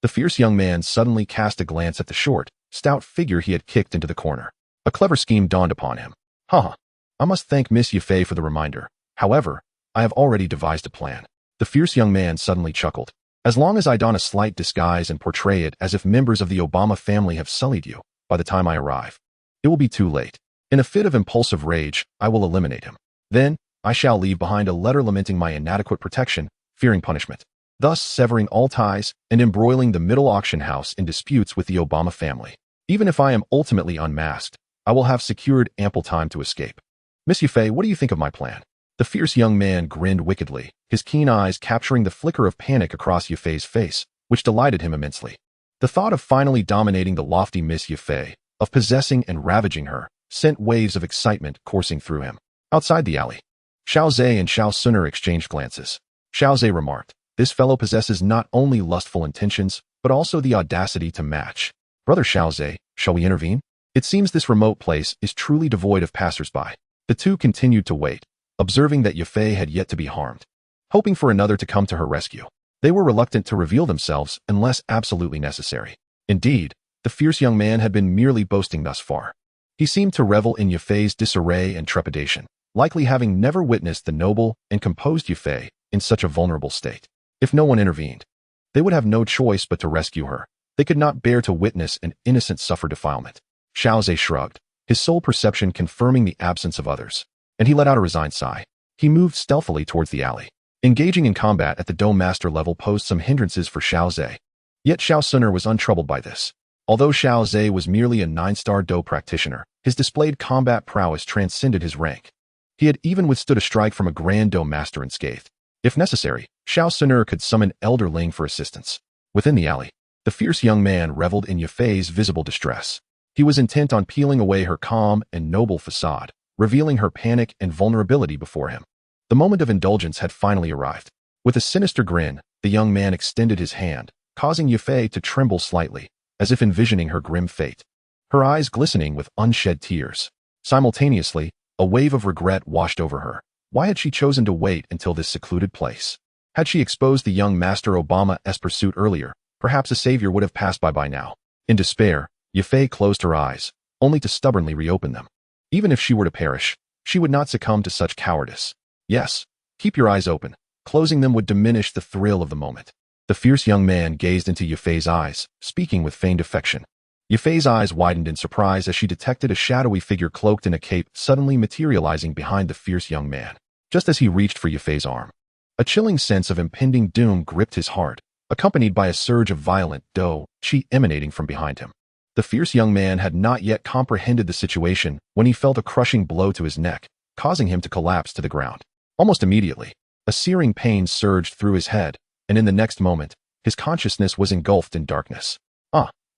[SPEAKER 1] the fierce young man suddenly cast a glance at the short, stout figure he had kicked into the corner. A clever scheme dawned upon him. Haha, I must thank Miss Yafei for the reminder. However, I have already devised a plan. The fierce young man suddenly chuckled. As long as I don a slight disguise and portray it as if members of the Obama family have sullied you, by the time I arrive, it will be too late. In a fit of impulsive rage, I will eliminate him. Then, I shall leave behind a letter lamenting my inadequate protection, fearing punishment, thus severing all ties and embroiling the middle auction house in disputes with the Obama family. Even if I am ultimately unmasked, I will have secured ample time to escape. Miss Yafei, what do you think of my plan? The fierce young man grinned wickedly, his keen eyes capturing the flicker of panic across Yafei's face, which delighted him immensely. The thought of finally dominating the lofty Miss Yafei, of possessing and ravaging her, sent waves of excitement coursing through him. Outside the alley, Xiao Zhe and Xiao Xun'er exchanged glances. Xiao Zhe remarked, this fellow possesses not only lustful intentions, but also the audacity to match. Brother Xiao Zhe, shall we intervene? It seems this remote place is truly devoid of passers-by. The two continued to wait, observing that Yafei had yet to be harmed, hoping for another to come to her rescue. They were reluctant to reveal themselves unless absolutely necessary. Indeed, the fierce young man had been merely boasting thus far. He seemed to revel in Yafei's disarray and trepidation, likely having never witnessed the noble and composed Yafei in such a vulnerable state. If no one intervened, they would have no choice but to rescue her. They could not bear to witness an innocent suffer defilement. Xiao Zhe shrugged, his sole perception confirming the absence of others, and he let out a resigned sigh. He moved stealthily towards the alley. Engaging in combat at the Dome Master level posed some hindrances for Xiao Zhe. Yet Xiao Xun'er was untroubled by this. Although Xiao Zhe was merely a 9-star Do practitioner, his displayed combat prowess transcended his rank. He had even withstood a strike from a Grand Dome Master unscathed. If necessary, Xiao Xun'er could summon Elder Ling for assistance. Within the alley, the fierce young man reveled in Yafei's visible distress. He was intent on peeling away her calm and noble facade, revealing her panic and vulnerability before him. The moment of indulgence had finally arrived. With a sinister grin, the young man extended his hand, causing Yafei to tremble slightly, as if envisioning her grim fate. Her eyes glistening with unshed tears. Simultaneously, a wave of regret washed over her. Why had she chosen to wait until this secluded place? Had she exposed the young Master Obama's pursuit earlier, perhaps a savior would have passed by now. In despair, Yafei closed her eyes, only to stubbornly reopen them. Even if she were to perish, she would not succumb to such cowardice. Yes, keep your eyes open. Closing them would diminish the thrill of the moment. The fierce young man gazed into Yafei's eyes, speaking with feigned affection. Yafei's eyes widened in surprise as she detected a shadowy figure cloaked in a cape suddenly materializing behind the fierce young man. Just as he reached for Yafei's arm, a chilling sense of impending doom gripped his heart, accompanied by a surge of violent qi emanating from behind him. The fierce young man had not yet comprehended the situation when he felt a crushing blow to his neck, causing him to collapse to the ground. Almost immediately, a searing pain surged through his head, and in the next moment, his consciousness was engulfed in darkness.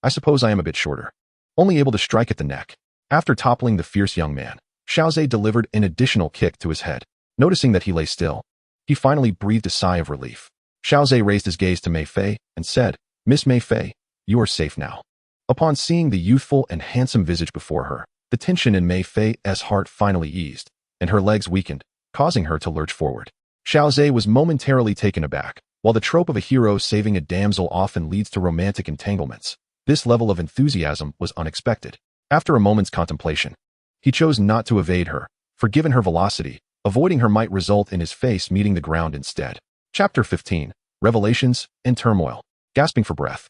[SPEAKER 1] I suppose I am a bit shorter. Only able to strike at the neck. After toppling the fierce young man, Xiao Zhe delivered an additional kick to his head. Noticing that he lay still, he finally breathed a sigh of relief. Xiao Zhe raised his gaze to Mei Fei and said, "Miss Mei Fei, you are safe now." Upon seeing the youthful and handsome visage before her, the tension in Mei Fei's heart finally eased, and her legs weakened, causing her to lurch forward. Xiao Zhe was momentarily taken aback. While the trope of a hero saving a damsel often leads to romantic entanglements, this level of enthusiasm was unexpected. After a moment's contemplation, he chose not to evade her, for given her velocity, avoiding her might result in his face meeting the ground instead. Chapter 15. Revelations and Turmoil. Gasping for breath,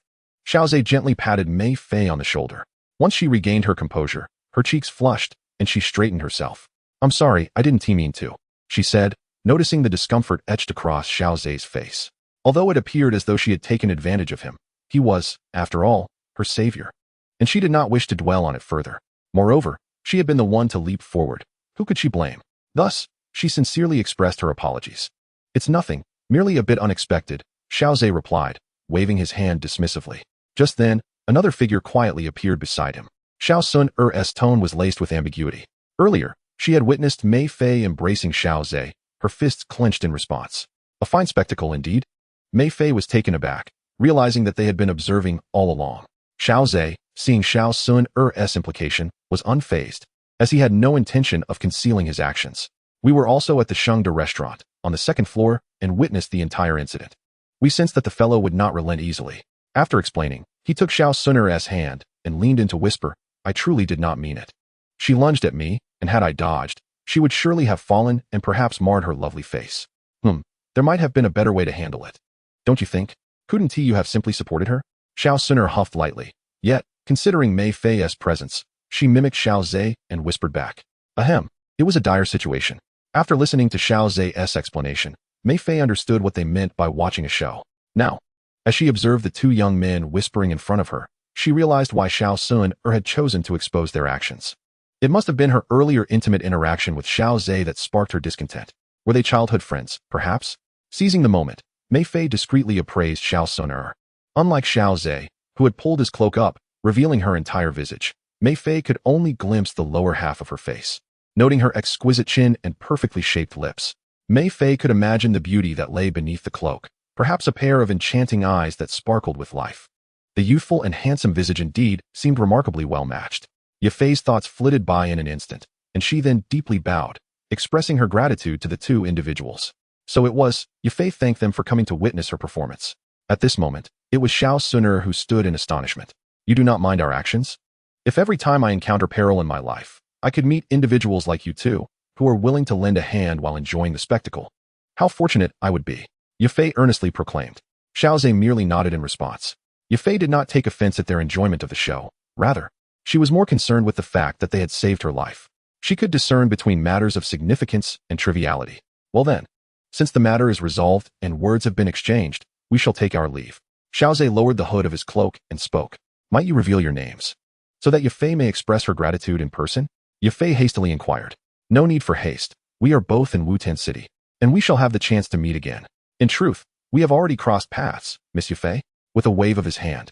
[SPEAKER 1] Xiao Zhe gently patted Mei Fei on the shoulder. Once she regained her composure, her cheeks flushed, and she straightened herself. "I'm sorry, I didn't mean to," she said, noticing the discomfort etched across Xiao Zhe's face. Although it appeared as though she had taken advantage of him, he was, after all, her savior, and she did not wish to dwell on it further. Moreover, she had been the one to leap forward. Who could she blame? Thus, she sincerely expressed her apologies. "It's nothing, merely a bit unexpected," Xiao Zhe replied, waving his hand dismissively. Just then, another figure quietly appeared beside him. Xiao Xun'er's tone was laced with ambiguity. Earlier, she had witnessed Mei Fei embracing Xiao Zhe, her fists clenched in response. A fine spectacle indeed. Mei Fei was taken aback, realizing that they had been observing all along. Xiao Zhe, seeing Xiao Xun'er's implication, was unfazed, as he had no intention of concealing his actions. "We were also at the Shengde restaurant, on the second floor, and witnessed the entire incident. We sensed that the fellow would not relent easily." After explaining, he took Xiao Xun'er's hand and leaned in to whisper, "I truly did not mean it. She lunged at me, and had I dodged, she would surely have fallen and perhaps marred her lovely face. There might have been a better way to handle it. Don't you think? Couldn't you have simply supported her?" Xiao Xun'er huffed lightly. Yet, considering Mei Fei's presence, she mimicked Xiao Zhe and whispered back, "Ahem." It was a dire situation. After listening to Xiao Zhe's explanation, Mei Fei understood what they meant by watching a show. Now, as she observed the two young men whispering in front of her, she realized why Xiao Xun'er had chosen to expose their actions. It must have been her earlier intimate interaction with Xiao Zhe that sparked her discontent. Were they childhood friends, perhaps? Seizing the moment, Mei Fei discreetly appraised Xiao Xun'er. Unlike Xiao Zhe, who had pulled his cloak up, revealing her entire visage, Mei Fei could only glimpse the lower half of her face. Noting her exquisite chin and perfectly shaped lips, Mei Fei could imagine the beauty that lay beneath the cloak, perhaps a pair of enchanting eyes that sparkled with life. The youthful and handsome visage indeed seemed remarkably well matched. Yafei's thoughts flitted by in an instant, and she then deeply bowed, expressing her gratitude to the two individuals. So it was, Yafei thanked them for coming to witness her performance. At this moment, it was Xiao Xun'er who stood in astonishment. "You do not mind our actions? If every time I encounter peril in my life, I could meet individuals like you two, who are willing to lend a hand while enjoying the spectacle, how fortunate I would be," Yafei earnestly proclaimed. Xiao Zhe merely nodded in response. Yafei did not take offense at their enjoyment of the show. Rather, she was more concerned with the fact that they had saved her life. She could discern between matters of significance and triviality. "Well then, since the matter is resolved and words have been exchanged, we shall take our leave." Xiao Zhe lowered the hood of his cloak and spoke. "Might you reveal your names, so that Yafei may express her gratitude in person?" Yafei hastily inquired. "No need for haste. We are both in Wutan City, and we shall have the chance to meet again. In truth, we have already crossed paths, Miss Yufei." With a wave of his hand,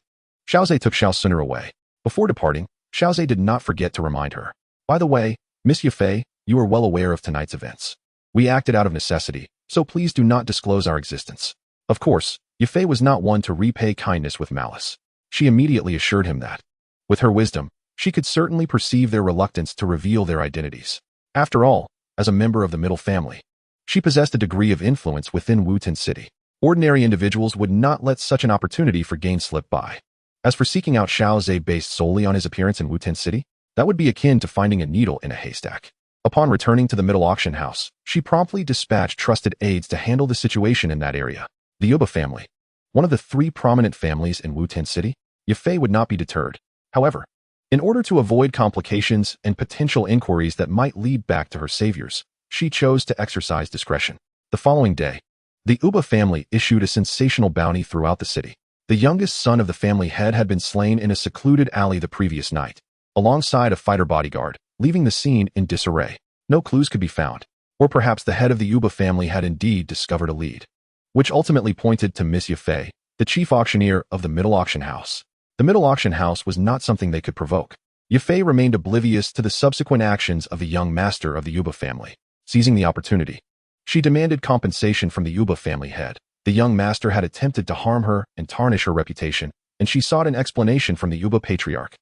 [SPEAKER 1] Xiao took Xiao Xun'er away. Before departing, Xiao did not forget to remind her. "By the way, Miss Yufei, you are well aware of tonight's events. We acted out of necessity, so please do not disclose our existence." Of course, Yufei was not one to repay kindness with malice. She immediately assured him that, with her wisdom, she could certainly perceive their reluctance to reveal their identities. After all, as a member of the middle family, she possessed a degree of influence within Wutan City. Ordinary individuals would not let such an opportunity for gain slip by. As for seeking out Xiao Zhe based solely on his appearance in Wutan City, that would be akin to finding a needle in a haystack. Upon returning to the middle auction house, she promptly dispatched trusted aides to handle the situation in that area. The Uba family, one of the 3 prominent families in Wutan City, Yufei would not be deterred. However, in order to avoid complications and potential inquiries that might lead back to her saviors, she chose to exercise discretion. The following day, the Uba family issued a sensational bounty throughout the city. The youngest son of the family head had been slain in a secluded alley the previous night, alongside a fighter bodyguard, leaving the scene in disarray. No clues could be found, or perhaps the head of the Uba family had indeed discovered a lead, which ultimately pointed to Miss Yufei, the chief auctioneer of the middle auction house. The middle auction house was not something they could provoke. Yufei remained oblivious to the subsequent actions of the young master of the Uba family. Seizing the opportunity, she demanded compensation from the Uba family head. The young master had attempted to harm her and tarnish her reputation, and she sought an explanation from the Uba patriarch.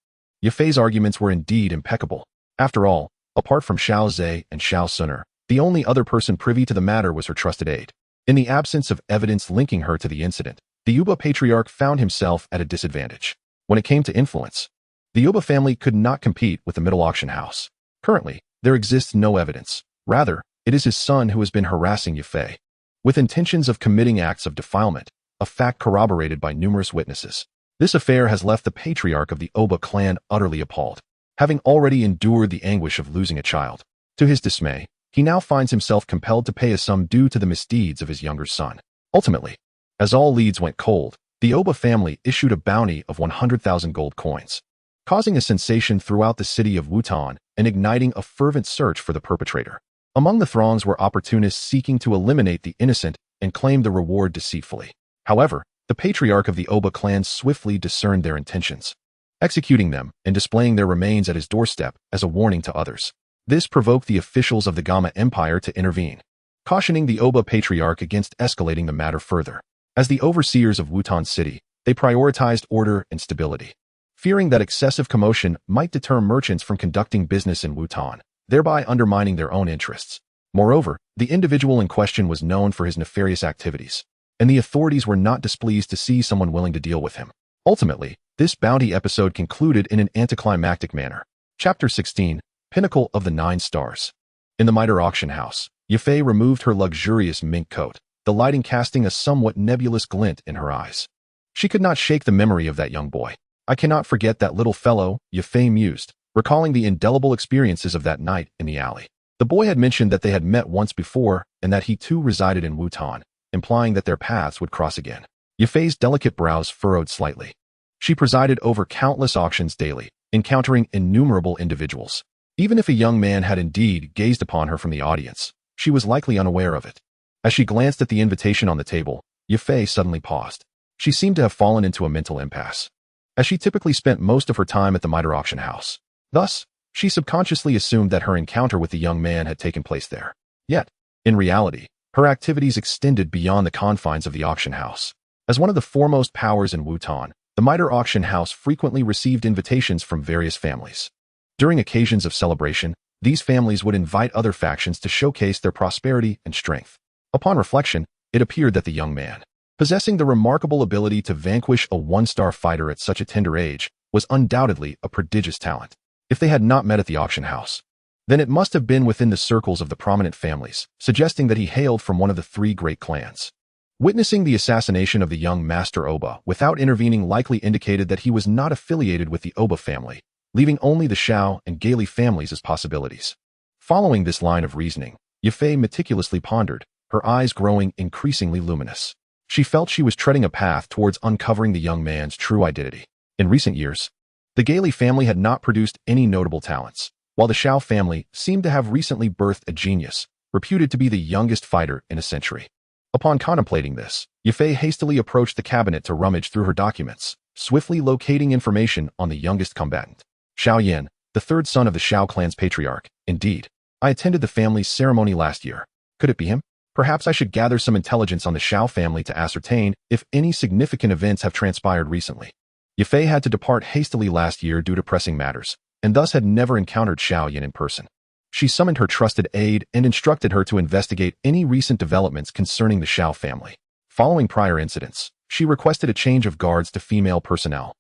[SPEAKER 1] Yufei's arguments were indeed impeccable. After all, apart from Xiao Zhe and Xiao Xun'er, the only other person privy to the matter was her trusted aide. In the absence of evidence linking her to the incident, the Uba patriarch found himself at a disadvantage. When it came to influence, the Uba family could not compete with the middle auction house. Currently, there exists no evidence. Rather, it is his son who has been harassing Yufei, with intentions of committing acts of defilement, a fact corroborated by numerous witnesses. This affair has left the patriarch of the Oba clan utterly appalled. Having already endured the anguish of losing a child, to his dismay, he now finds himself compelled to pay a sum due to the misdeeds of his younger son. Ultimately, as all leads went cold, the Oba family issued a bounty of 100,000 gold coins, causing a sensation throughout the city of Wutan and igniting a fervent search for the perpetrator. Among the throngs were opportunists seeking to eliminate the innocent and claim the reward deceitfully. However, the patriarch of the Oba clan swiftly discerned their intentions, executing them and displaying their remains at his doorstep as a warning to others. This provoked the officials of the Gama Empire to intervene, cautioning the Oba patriarch against escalating the matter further. As the overseers of Wutan City, they prioritized order and stability, fearing that excessive commotion might deter merchants from conducting business in Wutan, thereby undermining their own interests. Moreover, the individual in question was known for his nefarious activities, and the authorities were not displeased to see someone willing to deal with him. Ultimately, this bounty episode concluded in an anticlimactic manner. Chapter 16, Pinnacle of the 9 Stars. In the Mitre auction house, Yufei removed her luxurious mink coat, the lighting casting a somewhat nebulous glint in her eyes. She could not shake the memory of that young boy. "I cannot forget that little fellow," Yufei mused, recalling the indelible experiences of that night in the alley. The boy had mentioned that they had met once before and that he too resided in Wutan, implying that their paths would cross again. Yufei's delicate brows furrowed slightly. She presided over countless auctions daily, encountering innumerable individuals. Even if a young man had indeed gazed upon her from the audience, she was likely unaware of it. As she glanced at the invitation on the table, Yufei suddenly paused. She seemed to have fallen into a mental impasse, as she typically spent most of her time at the Mitre auction house. Thus, she subconsciously assumed that her encounter with the young man had taken place there. Yet, in reality, her activities extended beyond the confines of the auction house. As one of the foremost powers in Wutan, the Mitre auction house frequently received invitations from various families. During occasions of celebration, these families would invite other factions to showcase their prosperity and strength. Upon reflection, it appeared that the young man, possessing the remarkable ability to vanquish a 1-star fighter at such a tender age, was undoubtedly a prodigious talent. If they had not met at the auction house, then it must have been within the circles of the prominent families, suggesting that he hailed from one of the 3 great clans. Witnessing the assassination of the young Master Oba without intervening likely indicated that he was not affiliated with the Oba family, leaving only the Xiao and Gailey families as possibilities. Following this line of reasoning, Yufei meticulously pondered, her eyes growing increasingly luminous. She felt she was treading a path towards uncovering the young man's true identity. In recent years, the Gailey family had not produced any notable talents, while the Xiao family seemed to have recently birthed a genius, reputed to be the youngest fighter in a century. Upon contemplating this, Yifei hastily approached the cabinet to rummage through her documents, swiftly locating information on the youngest combatant. Xiao Yan, the third son of the Xiao clan's patriarch. Indeed. I attended the family's ceremony last year. Could it be him? Perhaps I should gather some intelligence on the Xiao family to ascertain if any significant events have transpired recently. Yifei had to depart hastily last year due to pressing matters, and thus had never encountered Xiao Yan in person. She summoned her trusted aide and instructed her to investigate any recent developments concerning the Xiao family. Following prior incidents, she requested a change of guards to female personnel,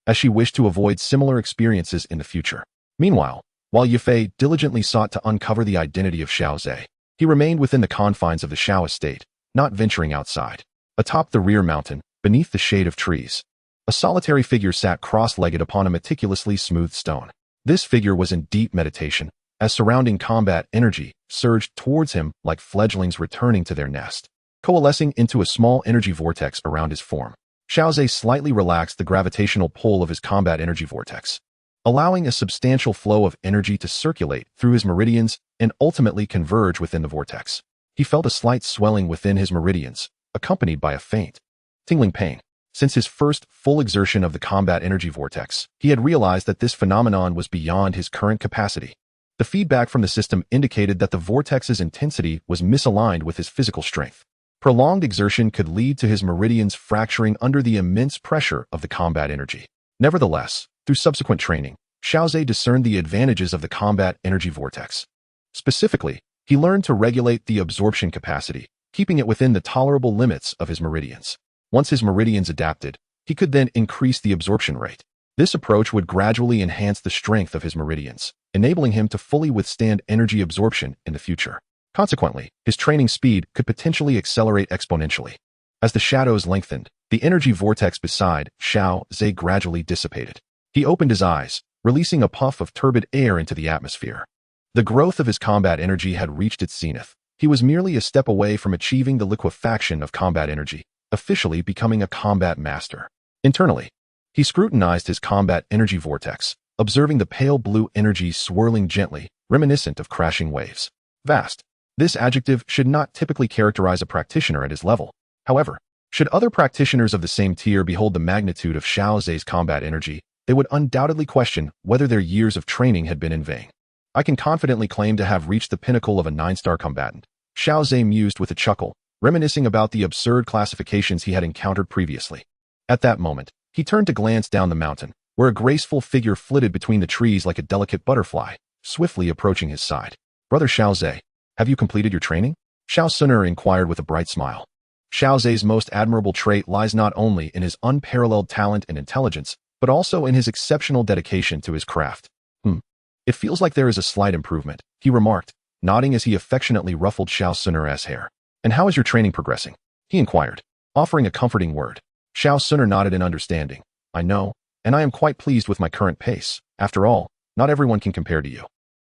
[SPEAKER 1] as she wished to avoid similar experiences in the future. Meanwhile, while Yifei diligently sought to uncover the identity of Xiao Zhe, he remained within the confines of the Xiao estate, not venturing outside. Atop the rear mountain, beneath the shade of trees, a solitary figure sat cross-legged upon a meticulously smoothed stone. This figure was in deep meditation, as surrounding combat energy surged towards him like fledglings returning to their nest, coalescing into a small energy vortex around his form. Xiao Zhe slightly relaxed the gravitational pull of his combat energy vortex, allowing a substantial flow of energy to circulate through his meridians and ultimately converge within the vortex. He felt a slight swelling within his meridians, accompanied by a faint, tingling pain. Since his first full exertion of the combat energy vortex, he had realized that this phenomenon was beyond his current capacity. The feedback from the system indicated that the vortex's intensity was misaligned with his physical strength. Prolonged exertion could lead to his meridians fracturing under the immense pressure of the combat energy. Nevertheless, through subsequent training, Xiao Zhe discerned the advantages of the combat energy vortex. Specifically, he learned to regulate the absorption capacity, keeping it within the tolerable limits of his meridians. Once his meridians adapted, he could then increase the absorption rate. This approach would gradually enhance the strength of his meridians, enabling him to fully withstand energy absorption in the future. Consequently, his training speed could potentially accelerate exponentially. As the shadows lengthened, the energy vortex beside Xiao Zhe gradually dissipated. He opened his eyes, releasing a puff of turbid air into the atmosphere. The growth of his combat energy had reached its zenith. He was merely a step away from achieving the liquefaction of combat energy, officially becoming a combat master. Internally, he scrutinized his combat energy vortex, observing the pale blue energy swirling gently, reminiscent of crashing waves. Vast. This adjective should not typically characterize a practitioner at his level. However, should other practitioners of the same tier behold the magnitude of Xiao Zhe's combat energy, they would undoubtedly question whether their years of training had been in vain. I can confidently claim to have reached the pinnacle of a 9-star combatant, Xiao Zhe mused with a chuckle, reminiscing about the absurd classifications he had encountered previously. At that moment, he turned to glance down the mountain, where a graceful figure flitted between the trees like a delicate butterfly, swiftly approaching his side. Brother Xiao Zhe, have you completed your training? Xiao Xun'er inquired with a bright smile. Xiao Zhe's most admirable trait lies not only in his unparalleled talent and intelligence, but also in his exceptional dedication to his craft. It feels like there is a slight improvement, he remarked, nodding as he affectionately ruffled Xiao Xun'er's hair. And how is your training progressing? He inquired, offering a comforting word. Xiao Xun'er nodded in understanding. I know, and I am quite pleased with my current pace. After all, not everyone can compare to you.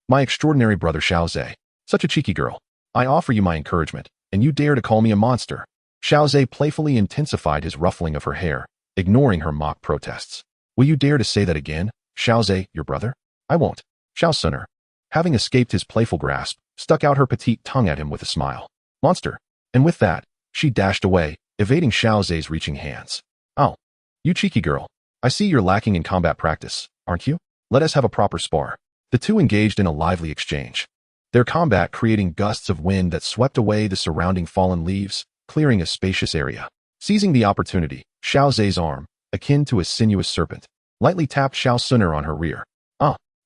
[SPEAKER 1] My extraordinary brother Xiao Zhe. Such a cheeky girl. I offer you my encouragement, and you dare to call me a monster. Xiao Zhe playfully intensified his ruffling of her hair, ignoring her mock protests. Will you dare to say that again, Xiao Zhe, your brother? I won't. Xiao Xun'er, having escaped his playful grasp, stuck out her petite tongue at him with a smile. Monster. And with that, she dashed away, evading Xiao Zhe's reaching hands. Oh, you cheeky girl. I see you're lacking in combat practice, aren't you? Let us have a proper spar. The two engaged in a lively exchange, their combat creating gusts of wind that swept away the surrounding fallen leaves, clearing a spacious area. Seizing the opportunity, Xiao Zhe's arm, akin to a sinuous serpent, lightly tapped Xiao Xun'er on her rear.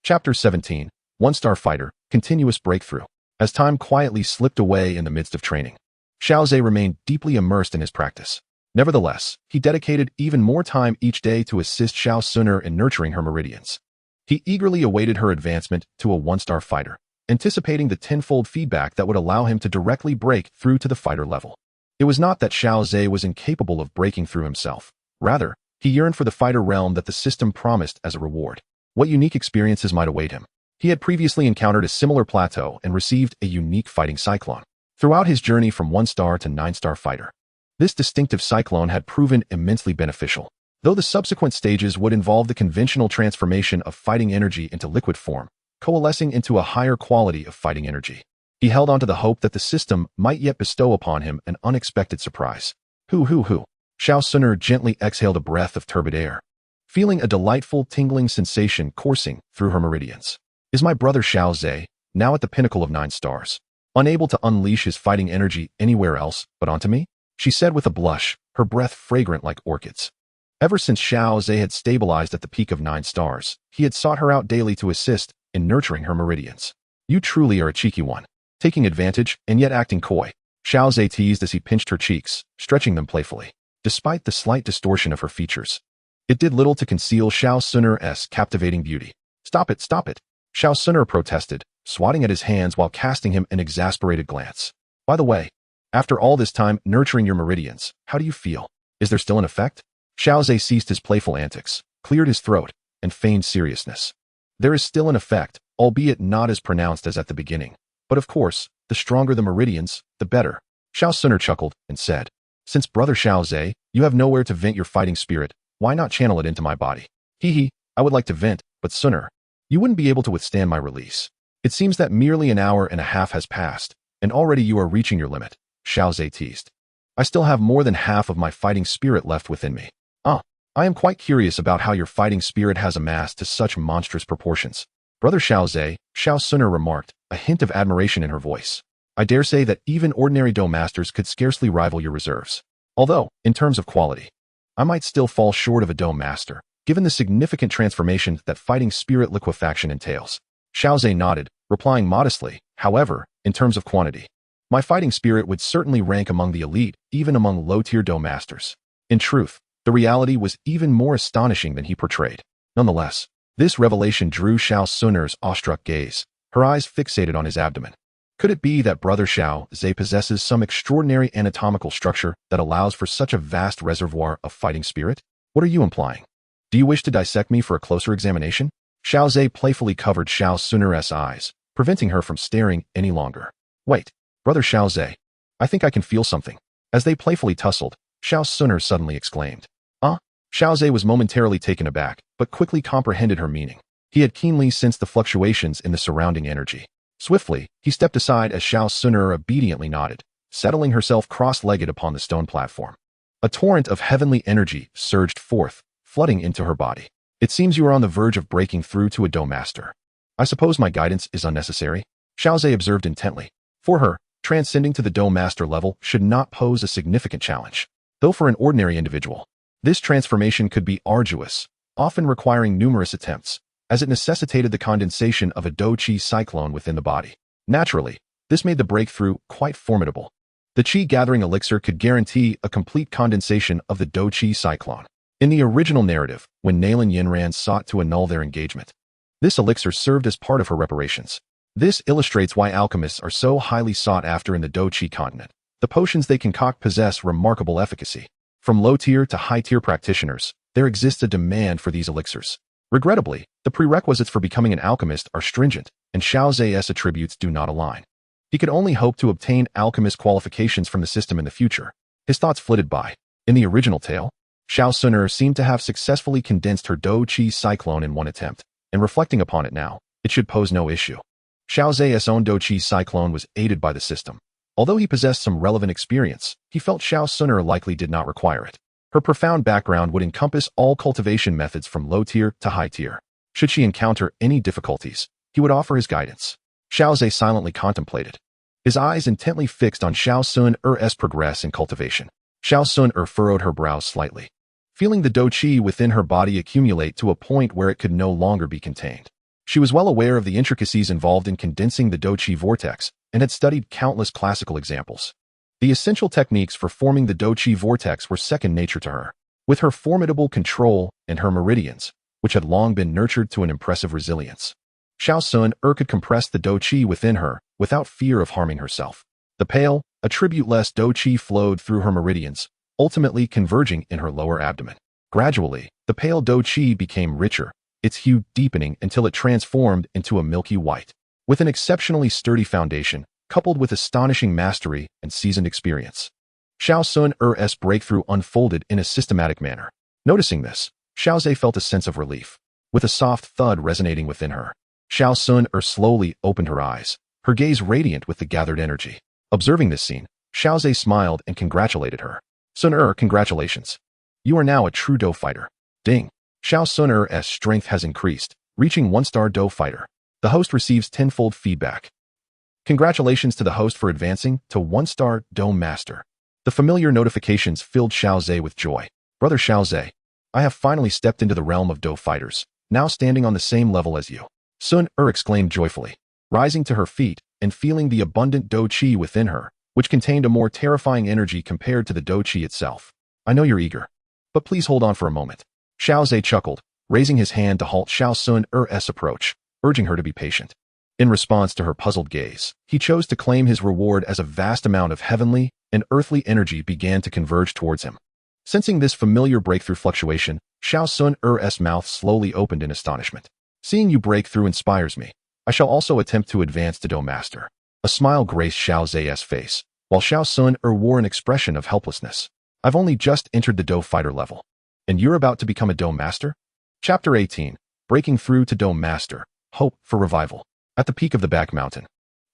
[SPEAKER 1] Chapter 17, 1-Star Fighter, Continuous Breakthrough. As time quietly slipped away in the midst of training, Xiao Zhe remained deeply immersed in his practice. Nevertheless, he dedicated even more time each day to assist Xiao Xun'er in nurturing her meridians. He eagerly awaited her advancement to a 1-star fighter, anticipating the tenfold feedback that would allow him to directly break through to the fighter level. It was not that Xiao Zhe was incapable of breaking through himself. Rather, he yearned for the fighter realm that the system promised as a reward. What unique experiences might await him? He had previously encountered a similar plateau and received a unique fighting cyclone. Throughout his journey from 1-star to 9-star fighter, this distinctive cyclone had proven immensely beneficial, though the subsequent stages would involve the conventional transformation of fighting energy into liquid form, coalescing into a higher quality of fighting energy. He held on to the hope that the system might yet bestow upon him an unexpected surprise. Hu. Xiao Xun'er gently exhaled a breath of turbid air, feeling a delightful tingling sensation coursing through her meridians. Is my brother Xiao Zhe, now at the pinnacle of 9 stars, unable to unleash his fighting energy anywhere else but onto me? She said with a blush, her breath fragrant like orchids. Ever since Xiao Zhe had stabilized at the peak of 9 stars, he had sought her out daily to assist in nurturing her meridians. You truly are a cheeky one, taking advantage and yet acting coy, Xiao Zhe teased as he pinched her cheeks, stretching them playfully. Despite the slight distortion of her features, it did little to conceal Xiao Xun'er's captivating beauty. Stop it, Xiao Xun'er protested, swatting at his hands while casting him an exasperated glance. By the way, after all this time nurturing your meridians, how do you feel? Is there still an effect? Xiao Zhe ceased his playful antics, cleared his throat, and feigned seriousness. There is still an effect, albeit not as pronounced as at the beginning. But of course, the stronger the meridians, the better. Xiao Xun'er chuckled and said, Since brother Xiao Zhe, you have nowhere to vent your fighting spirit, why not channel it into my body? I would like to vent, but Xun'er, you wouldn't be able to withstand my release. It seems that merely an hour and a half has passed, and already you are reaching your limit, Xiao Zhe teased. I still have more than half of my fighting spirit left within me. I am quite curious about how your fighting spirit has amassed to such monstrous proportions. Brother Xiao Zhe, Xiao Xun'er remarked, a hint of admiration in her voice. I dare say that even ordinary Do masters could scarcely rival your reserves. Although, in terms of quality, I might still fall short of a Do master, given the significant transformation that fighting spirit liquefaction entails. Xiao Zhe nodded, replying modestly, however, in terms of quantity, my fighting spirit would certainly rank among the elite, even among low-tier Do masters. In truth, the reality was even more astonishing than he portrayed. Nonetheless, this revelation drew Xiao Xun'er's awestruck gaze, her eyes fixated on his abdomen. Could it be that brother Xiao Zhe possesses some extraordinary anatomical structure that allows for such a vast reservoir of fighting spirit? What are you implying? Do you wish to dissect me for a closer examination? Xiao Zhe playfully covered Xiao Xun'er's eyes, preventing her from staring any longer. Wait, brother Xiao Zhe, I think I can feel something. As they playfully tussled, Xiao Xun'er suddenly exclaimed. Xiao Zhe was momentarily taken aback, but quickly comprehended her meaning. He had keenly sensed the fluctuations in the surrounding energy. Swiftly, he stepped aside as Xiao Xun'er obediently nodded, settling herself cross-legged upon the stone platform. A torrent of heavenly energy surged forth, flooding into her body. It seems you are on the verge of breaking through to a Do master. I suppose my guidance is unnecessary? Xiao Zhe observed intently. For her, transcending to the Do master level should not pose a significant challenge. Though for an ordinary individual, this transformation could be arduous, often requiring numerous attempts, as it necessitated the condensation of a Do Qi cyclone within the body. Naturally, this made the breakthrough quite formidable. The Qi gathering elixir could guarantee a complete condensation of the Do Qi cyclone. In the original narrative, when Nalan Yinran sought to annul their engagement, this elixir served as part of her reparations. This illustrates why alchemists are so highly sought after in the Do Qi continent. The potions they concoct possess remarkable efficacy. From low-tier to high-tier practitioners, there exists a demand for these elixirs. Regrettably, the prerequisites for becoming an alchemist are stringent, and Xiao Zhe's attributes do not align. He could only hope to obtain alchemist qualifications from the system in the future. His thoughts flitted by. In the original tale, Xiao Xun'er seemed to have successfully condensed her Do Qi cyclone in one attempt, and reflecting upon it now, it should pose no issue. Xiao Zhe's own Do Qi cyclone was aided by the system. Although he possessed some relevant experience, he felt Xiao Xun'er likely did not require it. Her profound background would encompass all cultivation methods from low-tier to high-tier. Should she encounter any difficulties, he would offer his guidance. Xiao Zhe silently contemplated, his eyes intently fixed on Xiao Xun'er's progress in cultivation. Xiao Xun'er furrowed her brows slightly, feeling the Do Qi within her body accumulate to a point where it could no longer be contained. She was well aware of the intricacies involved in condensing the Do Qi vortex, and had studied countless classical examples. The essential techniques for forming the Do Qi vortex were second nature to her. With her formidable control and her meridians, which had long been nurtured to an impressive resilience, Xiao Xun'er could compress the Do Qi within her without fear of harming herself. The pale, attribute-less Do Qi flowed through her meridians, ultimately converging in her lower abdomen. Gradually, the pale Do Qi became richer, its hue deepening until it transformed into a milky white. With an exceptionally sturdy foundation, coupled with astonishing mastery and seasoned experience, Xiao Xun'er's breakthrough unfolded in a systematic manner. Noticing this, Xiao Zhe felt a sense of relief, with a soft thud resonating within her. Xiao Xun'er slowly opened her eyes, her gaze radiant with the gathered energy. Observing this scene, Xiao smiled and congratulated her. Xun'er, congratulations. You are now a true Do fighter. Ding. Xiao Xun'er's strength has increased, reaching 1-star Do fighter. The host receives tenfold feedback. Congratulations to the host for advancing to 1-star Do master. The familiar notifications filled Xiao with joy. Brother Xiao, I have finally stepped into the realm of Do fighters, now standing on the same level as you. Xun'er exclaimed joyfully, rising to her feet and feeling the abundant Do Qi within her, which contained a more terrifying energy compared to the Do Qi itself. I know you're eager, but please hold on for a moment. Xiao chuckled, raising his hand to halt Xiao Xun'er's approach, urging her to be patient. In response to her puzzled gaze, he chose to claim his reward as a vast amount of heavenly and earthly energy began to converge towards him. Sensing this familiar breakthrough fluctuation, Xiao Xun'er's mouth slowly opened in astonishment. Seeing you break through inspires me. I shall also attempt to advance to Do master. A smile graced Xiao's face, while Xiao Xun'er wore an expression of helplessness. I've only just entered the Do fighter level. And you're about to become a Do master? Chapter 18. Breaking through to Do master. Hope for revival. At the peak of the back mountain,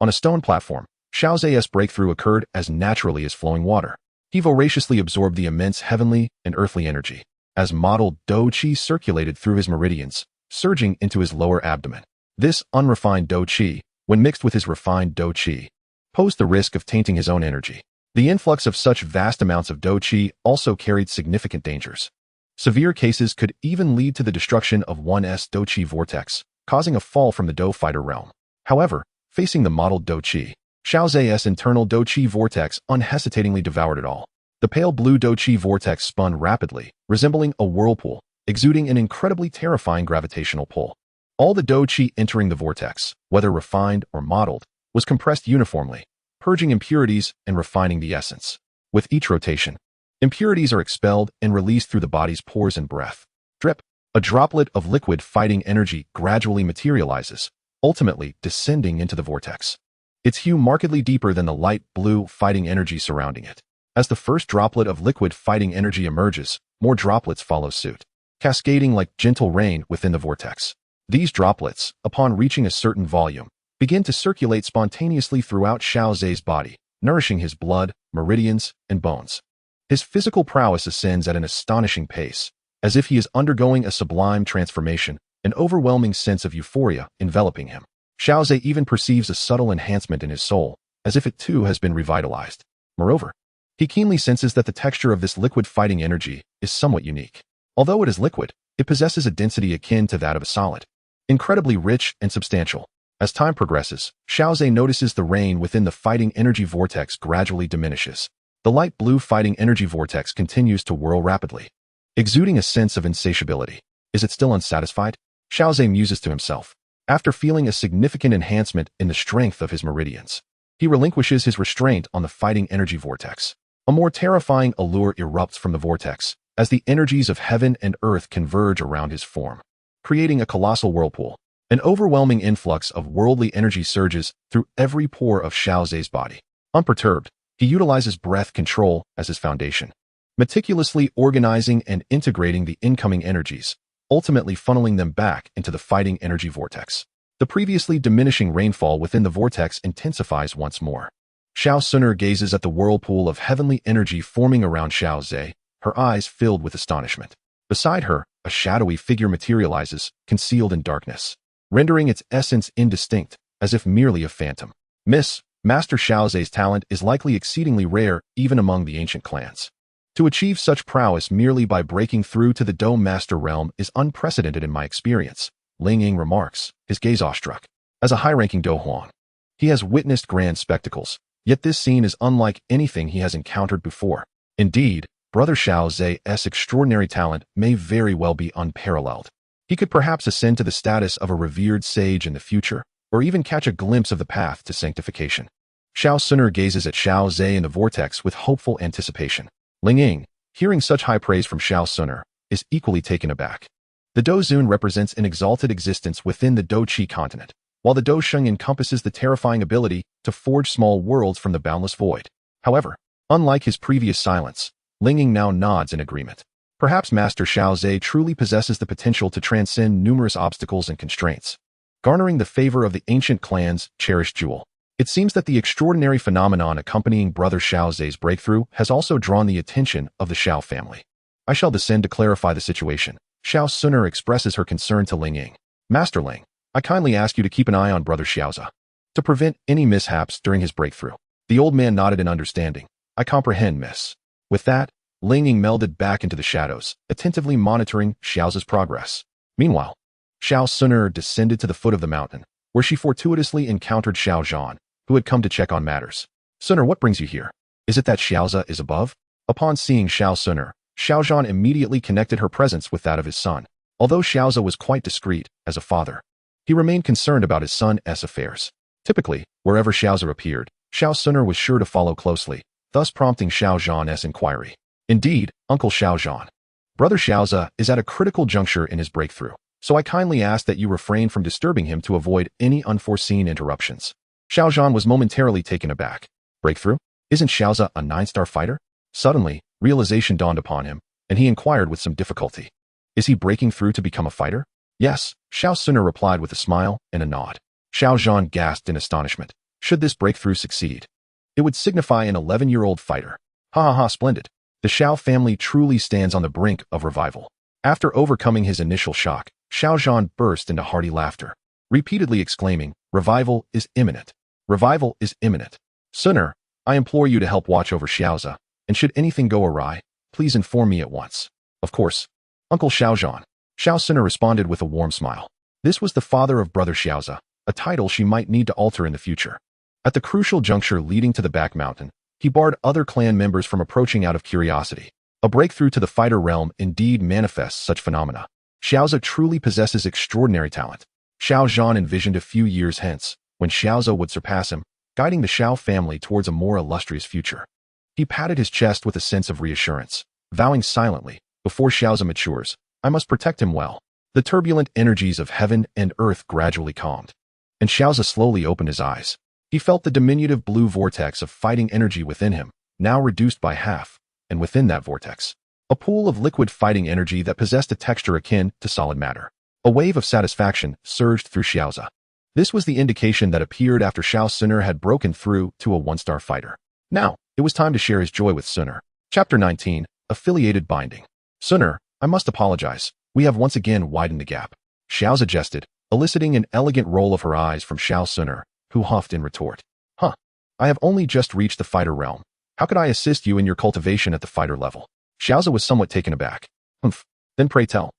[SPEAKER 1] on a stone platform, Xiao's breakthrough occurred as naturally as flowing water. He voraciously absorbed the immense heavenly and earthly energy, as modeled Do Qi circulated through his meridians, surging into his lower abdomen. This unrefined Do Qi, when mixed with his refined Do Qi, posed the risk of tainting his own energy. The influx of such vast amounts of Do Qi also carried significant dangers. Severe cases could even lead to the destruction of one's Do Qi vortex, causing a fall from the Do fighter realm. However, facing the modeled Do Qi, Xiao's internal Do Qi vortex unhesitatingly devoured it all. The pale blue Do Qi vortex spun rapidly, resembling a whirlpool, exuding an incredibly terrifying gravitational pull. All the Do Qi entering the vortex, whether refined or modeled, was compressed uniformly, purging impurities and refining the essence. With each rotation, impurities are expelled and released through the body's pores and breath. Drip. A droplet of liquid fighting energy gradually materializes, ultimately descending into the vortex. Its hue markedly deeper than the light blue fighting energy surrounding it. As the first droplet of liquid fighting energy emerges, more droplets follow suit, cascading like gentle rain within the vortex. These droplets, upon reaching a certain volume, begin to circulate spontaneously throughout Xiao's body, nourishing his blood, meridians, and bones. His physical prowess ascends at an astonishing pace, as if he is undergoing a sublime transformation, an overwhelming sense of euphoria enveloping him. Xiao even perceives a subtle enhancement in his soul, as if it too has been revitalized. Moreover, he keenly senses that the texture of this liquid fighting energy is somewhat unique. Although it is liquid, it possesses a density akin to that of a solid, incredibly rich and substantial. As time progresses, Xiao notices the rain within the fighting energy vortex gradually diminishes. The light blue fighting energy vortex continues to whirl rapidly, exuding a sense of insatiability. Is it still unsatisfied? Xiao muses to himself. After feeling a significant enhancement in the strength of his meridians, he relinquishes his restraint on the fighting energy vortex. A more terrifying allure erupts from the vortex, as the energies of heaven and earth converge around his form, creating a colossal whirlpool. An overwhelming influx of worldly energy surges through every pore of Xiao's body. Unperturbed, he utilizes breath control as his foundation, meticulously organizing and integrating the incoming energies, ultimately funneling them back into the fighting energy vortex. The previously diminishing rainfall within the vortex intensifies once more. Xiao Xun'er gazes at the whirlpool of heavenly energy forming around Xiao, her eyes filled with astonishment. Beside her, a shadowy figure materializes, concealed in darkness, rendering its essence indistinct, as if merely a phantom. Master Xiao's talent is likely exceedingly rare even among the ancient clans. To achieve such prowess merely by breaking through to the Do master realm is unprecedented in my experience, Ling Ying remarks, his gaze awestruck. As a high-ranking Do Huang, he has witnessed grand spectacles, yet this scene is unlike anything he has encountered before. Indeed, Brother Xiao's extraordinary talent may very well be unparalleled. He could perhaps ascend to the status of a revered sage in the future, or even catch a glimpse of the path to sanctification. Xiao Xun'er gazes at Xiao in the vortex with hopeful anticipation. Ling Ying, hearing such high praise from Xiao Xun'er, is equally taken aback. The Do Zun represents an exalted existence within the Do Qi continent, while the Do Sheng encompasses the terrifying ability to forge small worlds from the boundless void. However, unlike his previous silence, Ling Ying now nods in agreement. Perhaps Master Xiao truly possesses the potential to transcend numerous obstacles and constraints, garnering the favor of the ancient clan's cherished jewel. It seems that the extraordinary phenomenon accompanying Brother Xiao's breakthrough has also drawn the attention of the Xiao family. I shall descend to clarify the situation. Xiao Xun'er expresses her concern to Ling Ying. Master Ling, I kindly ask you to keep an eye on Brother Xiaoza to prevent any mishaps during his breakthrough. The old man nodded in understanding. I comprehend, miss. With that, Ling Ying melded back into the shadows, attentively monitoring Xiaoza's progress. Meanwhile, Xiao Xun'er descended to the foot of the mountain, where she fortuitously encountered Xiao Zhan, who had come to check on matters. Xun'er, what brings you here? Is it that Xiaoza is above? Upon seeing Xiao Xun'er, Xiao Zhan immediately connected her presence with that of his son. Although Xiaoza was quite discreet as a father, he remained concerned about his son's affairs. Typically, wherever Xiaoza appeared, Xiao Xun'er was sure to follow closely, thus prompting Xiao Zhan's inquiry. Indeed, Uncle Xiao Zhan. Brother Xiaoza is at a critical juncture in his breakthrough, so I kindly ask that you refrain from disturbing him to avoid any unforeseen interruptions. Xiao Zhan was momentarily taken aback. Breakthrough? Isn't Xiaoza a 9-star fighter? Suddenly, realization dawned upon him, and he inquired with some difficulty. Is he breaking through to become a fighter? Yes, Xiao Xun'er replied with a smile and a nod. Xiao Zhan gasped in astonishment. Should this breakthrough succeed, it would signify an 11-year-old fighter. Ha ha ha, splendid. The Xiao family truly stands on the brink of revival. After overcoming his initial shock, Xiao Zhan burst into hearty laughter, repeatedly exclaiming, Revival is imminent. Revival is imminent. Xun'er, I implore you to help watch over Xiaoza, and should anything go awry, please inform me at once. Of course, Uncle Xiao Zhan. Xiao Xun'er responded with a warm smile. This was the father of Brother Xiaoza, a title she might need to alter in the future. At the crucial juncture leading to the back mountain, he barred other clan members from approaching out of curiosity. A breakthrough to the fighter realm indeed manifests such phenomena. Xiaoza truly possesses extraordinary talent. Xiao Zhan envisioned a few years hence, when Xiaoza would surpass him, guiding the Xiao family towards a more illustrious future. He patted his chest with a sense of reassurance, vowing silently, before Xiaoza matures, I must protect him well. The turbulent energies of heaven and earth gradually calmed, and Xiaoza slowly opened his eyes. He felt the diminutive blue vortex of fighting energy within him, now reduced by half, and within that vortex, a pool of liquid fighting energy that possessed a texture akin to solid matter. A wave of satisfaction surged through Xiaoza. This was the indication that appeared after Xiao Xun'er had broken through to a 1-star fighter. Now, it was time to share his joy with Xun'er. Chapter 19, Affiliated Binding. Xun'er, I must apologize. We have once again widened the gap. Xiaoza jested, eliciting an elegant roll of her eyes from Xiao Xun'er, who huffed in retort. Huh. I have only just reached the fighter realm. How could I assist you in your cultivation at the fighter level? Xiaoza was somewhat taken aback. Humph. Then pray tell.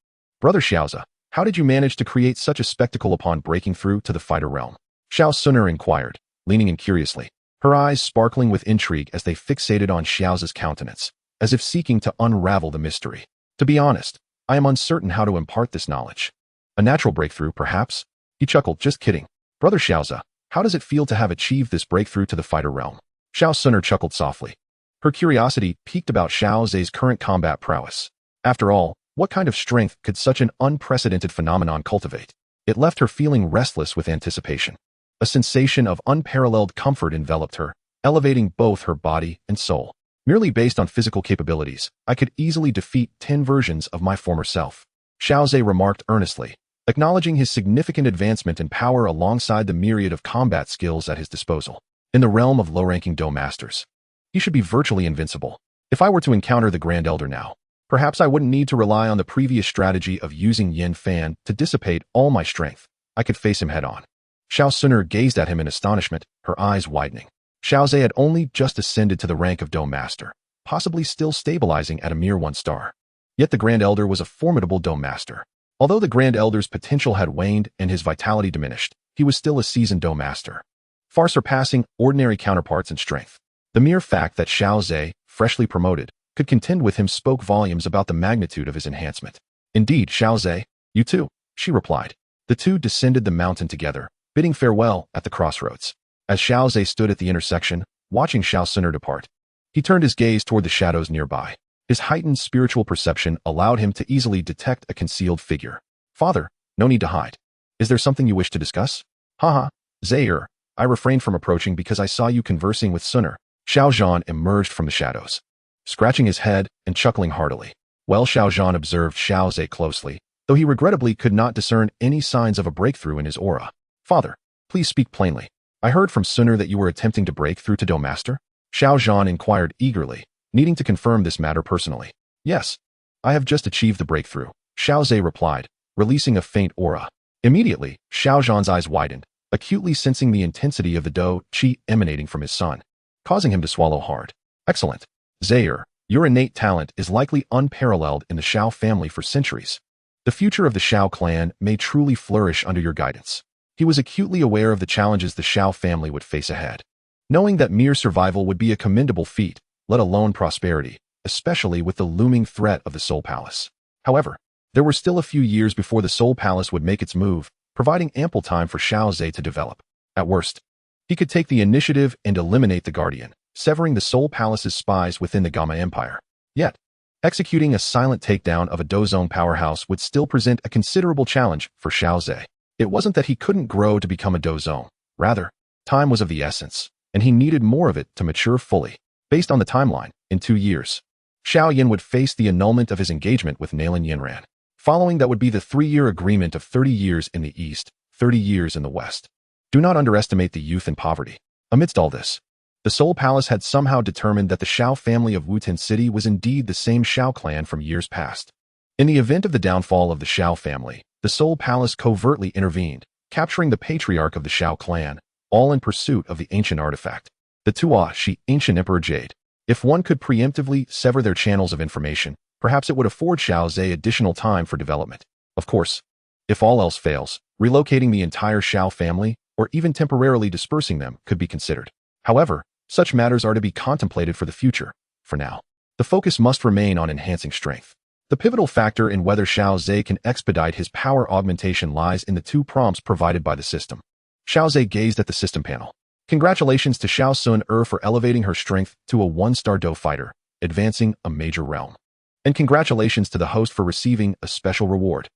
[SPEAKER 1] Brother Xiaoza, how did you manage to create such a spectacle upon breaking through to the fighter realm? Xiao Xun'er inquired, leaning in curiously, her eyes sparkling with intrigue as they fixated on Xiaoza's countenance, as if seeking to unravel the mystery. To be honest, I am uncertain how to impart this knowledge. A natural breakthrough, perhaps? He chuckled, just kidding. Brother Xiaoza, how does it feel to have achieved this breakthrough to the fighter realm? Xiao Xun'er chuckled softly. Her curiosity piqued about Xiaoza's current combat prowess. After all, what kind of strength could such an unprecedented phenomenon cultivate? It left her feeling restless with anticipation. A sensation of unparalleled comfort enveloped her, elevating both her body and soul. Merely based on physical capabilities, I could easily defeat 10 versions of my former self. Xiaoze remarked earnestly, acknowledging his significant advancement in power alongside the myriad of combat skills at his disposal. In the realm of low-ranking Dou Masters, he should be virtually invincible. If I were to encounter the Grand Elder now, perhaps I wouldn't need to rely on the previous strategy of using Yin Fan to dissipate all my strength. I could face him head-on. Xiao Xun'er gazed at him in astonishment, her eyes widening. Xiaoze had only just ascended to the rank of Dou Master, possibly still stabilizing at a mere 1-star. Yet the Grand Elder was a formidable Dou Master. Although the Grand Elder's potential had waned and his vitality diminished, he was still a seasoned Dou Master, far surpassing ordinary counterparts in strength. The mere fact that Xiaoze, freshly promoted, could contend with him spoke volumes about the magnitude of his enhancement. Indeed, Xiaoze, you too, she replied. The two descended the mountain together, bidding farewell at the crossroads. As Xiaoze stood at the intersection, watching Xiao Xun'er depart, he turned his gaze toward the shadows nearby. His heightened spiritual perception allowed him to easily detect a concealed figure. Father, no need to hide. Is there something you wish to discuss? Haha, Zaire, I refrained from approaching because I saw you conversing with Xun'er. Xiao Zhan emerged from the shadows, scratching his head and chuckling heartily. Well, Xiao Zhan observed Xiaoze closely, though he regrettably could not discern any signs of a breakthrough in his aura. Father, please speak plainly. I heard from Xun'er that you were attempting to break through to Do Master? Xiao Xun'er inquired eagerly, needing to confirm this matter personally. Yes, I have just achieved the breakthrough, Xiao Zhe replied, releasing a faint aura. Immediately, Xiao Zhan's eyes widened, acutely sensing the intensity of the Do Qi emanating from his son, causing him to swallow hard. Excellent. Zaire, your innate talent is likely unparalleled in the Xiao family for centuries. The future of the Xiao clan may truly flourish under your guidance. He was acutely aware of the challenges the Xiao family would face ahead. Knowing that mere survival would be a commendable feat, let alone prosperity, especially with the looming threat of the Soul Palace. However, there were still a few years before the Soul Palace would make its move, providing ample time for Xiao Zhe to develop. At worst, he could take the initiative and eliminate the Guardian, severing the Soul Palace's spies within the Gamma Empire. Yet, executing a silent takedown of a Dozone powerhouse would still present a considerable challenge for Xiao Zhe. It wasn't that he couldn't grow to become a Dozone. Rather, time was of the essence, and he needed more of it to mature fully. Based on the timeline, in 2 years, Xiao Yan would face the annulment of his engagement with Nalan Yinran. Following that would be the 3-year agreement of 30 years in the East, 30 years in the West. Do not underestimate the youth and poverty. Amidst all this, the Soul Palace had somehow determined that the Xiao family of Wuten City was indeed the same Xiao clan from years past. In the event of the downfall of the Xiao family, the Soul Palace covertly intervened, capturing the patriarch of the Xiao clan, all in pursuit of the ancient artifact, the Tua Shi ancient Emperor Jade. If one could preemptively sever their channels of information, perhaps it would afford Xiao Zhe additional time for development. Of course, if all else fails, relocating the entire Xiao family, or even temporarily dispersing them, could be considered. However, such matters are to be contemplated for the future. For now, the focus must remain on enhancing strength. The pivotal factor in whether Xiao Zhe can expedite his power augmentation lies in the 2 prompts provided by the system. Xiao Zhe gazed at the system panel. Congratulations to Xiao Xun'er for elevating her strength to a 1-star Do fighter, advancing a major realm. And congratulations to the host for receiving a special reward.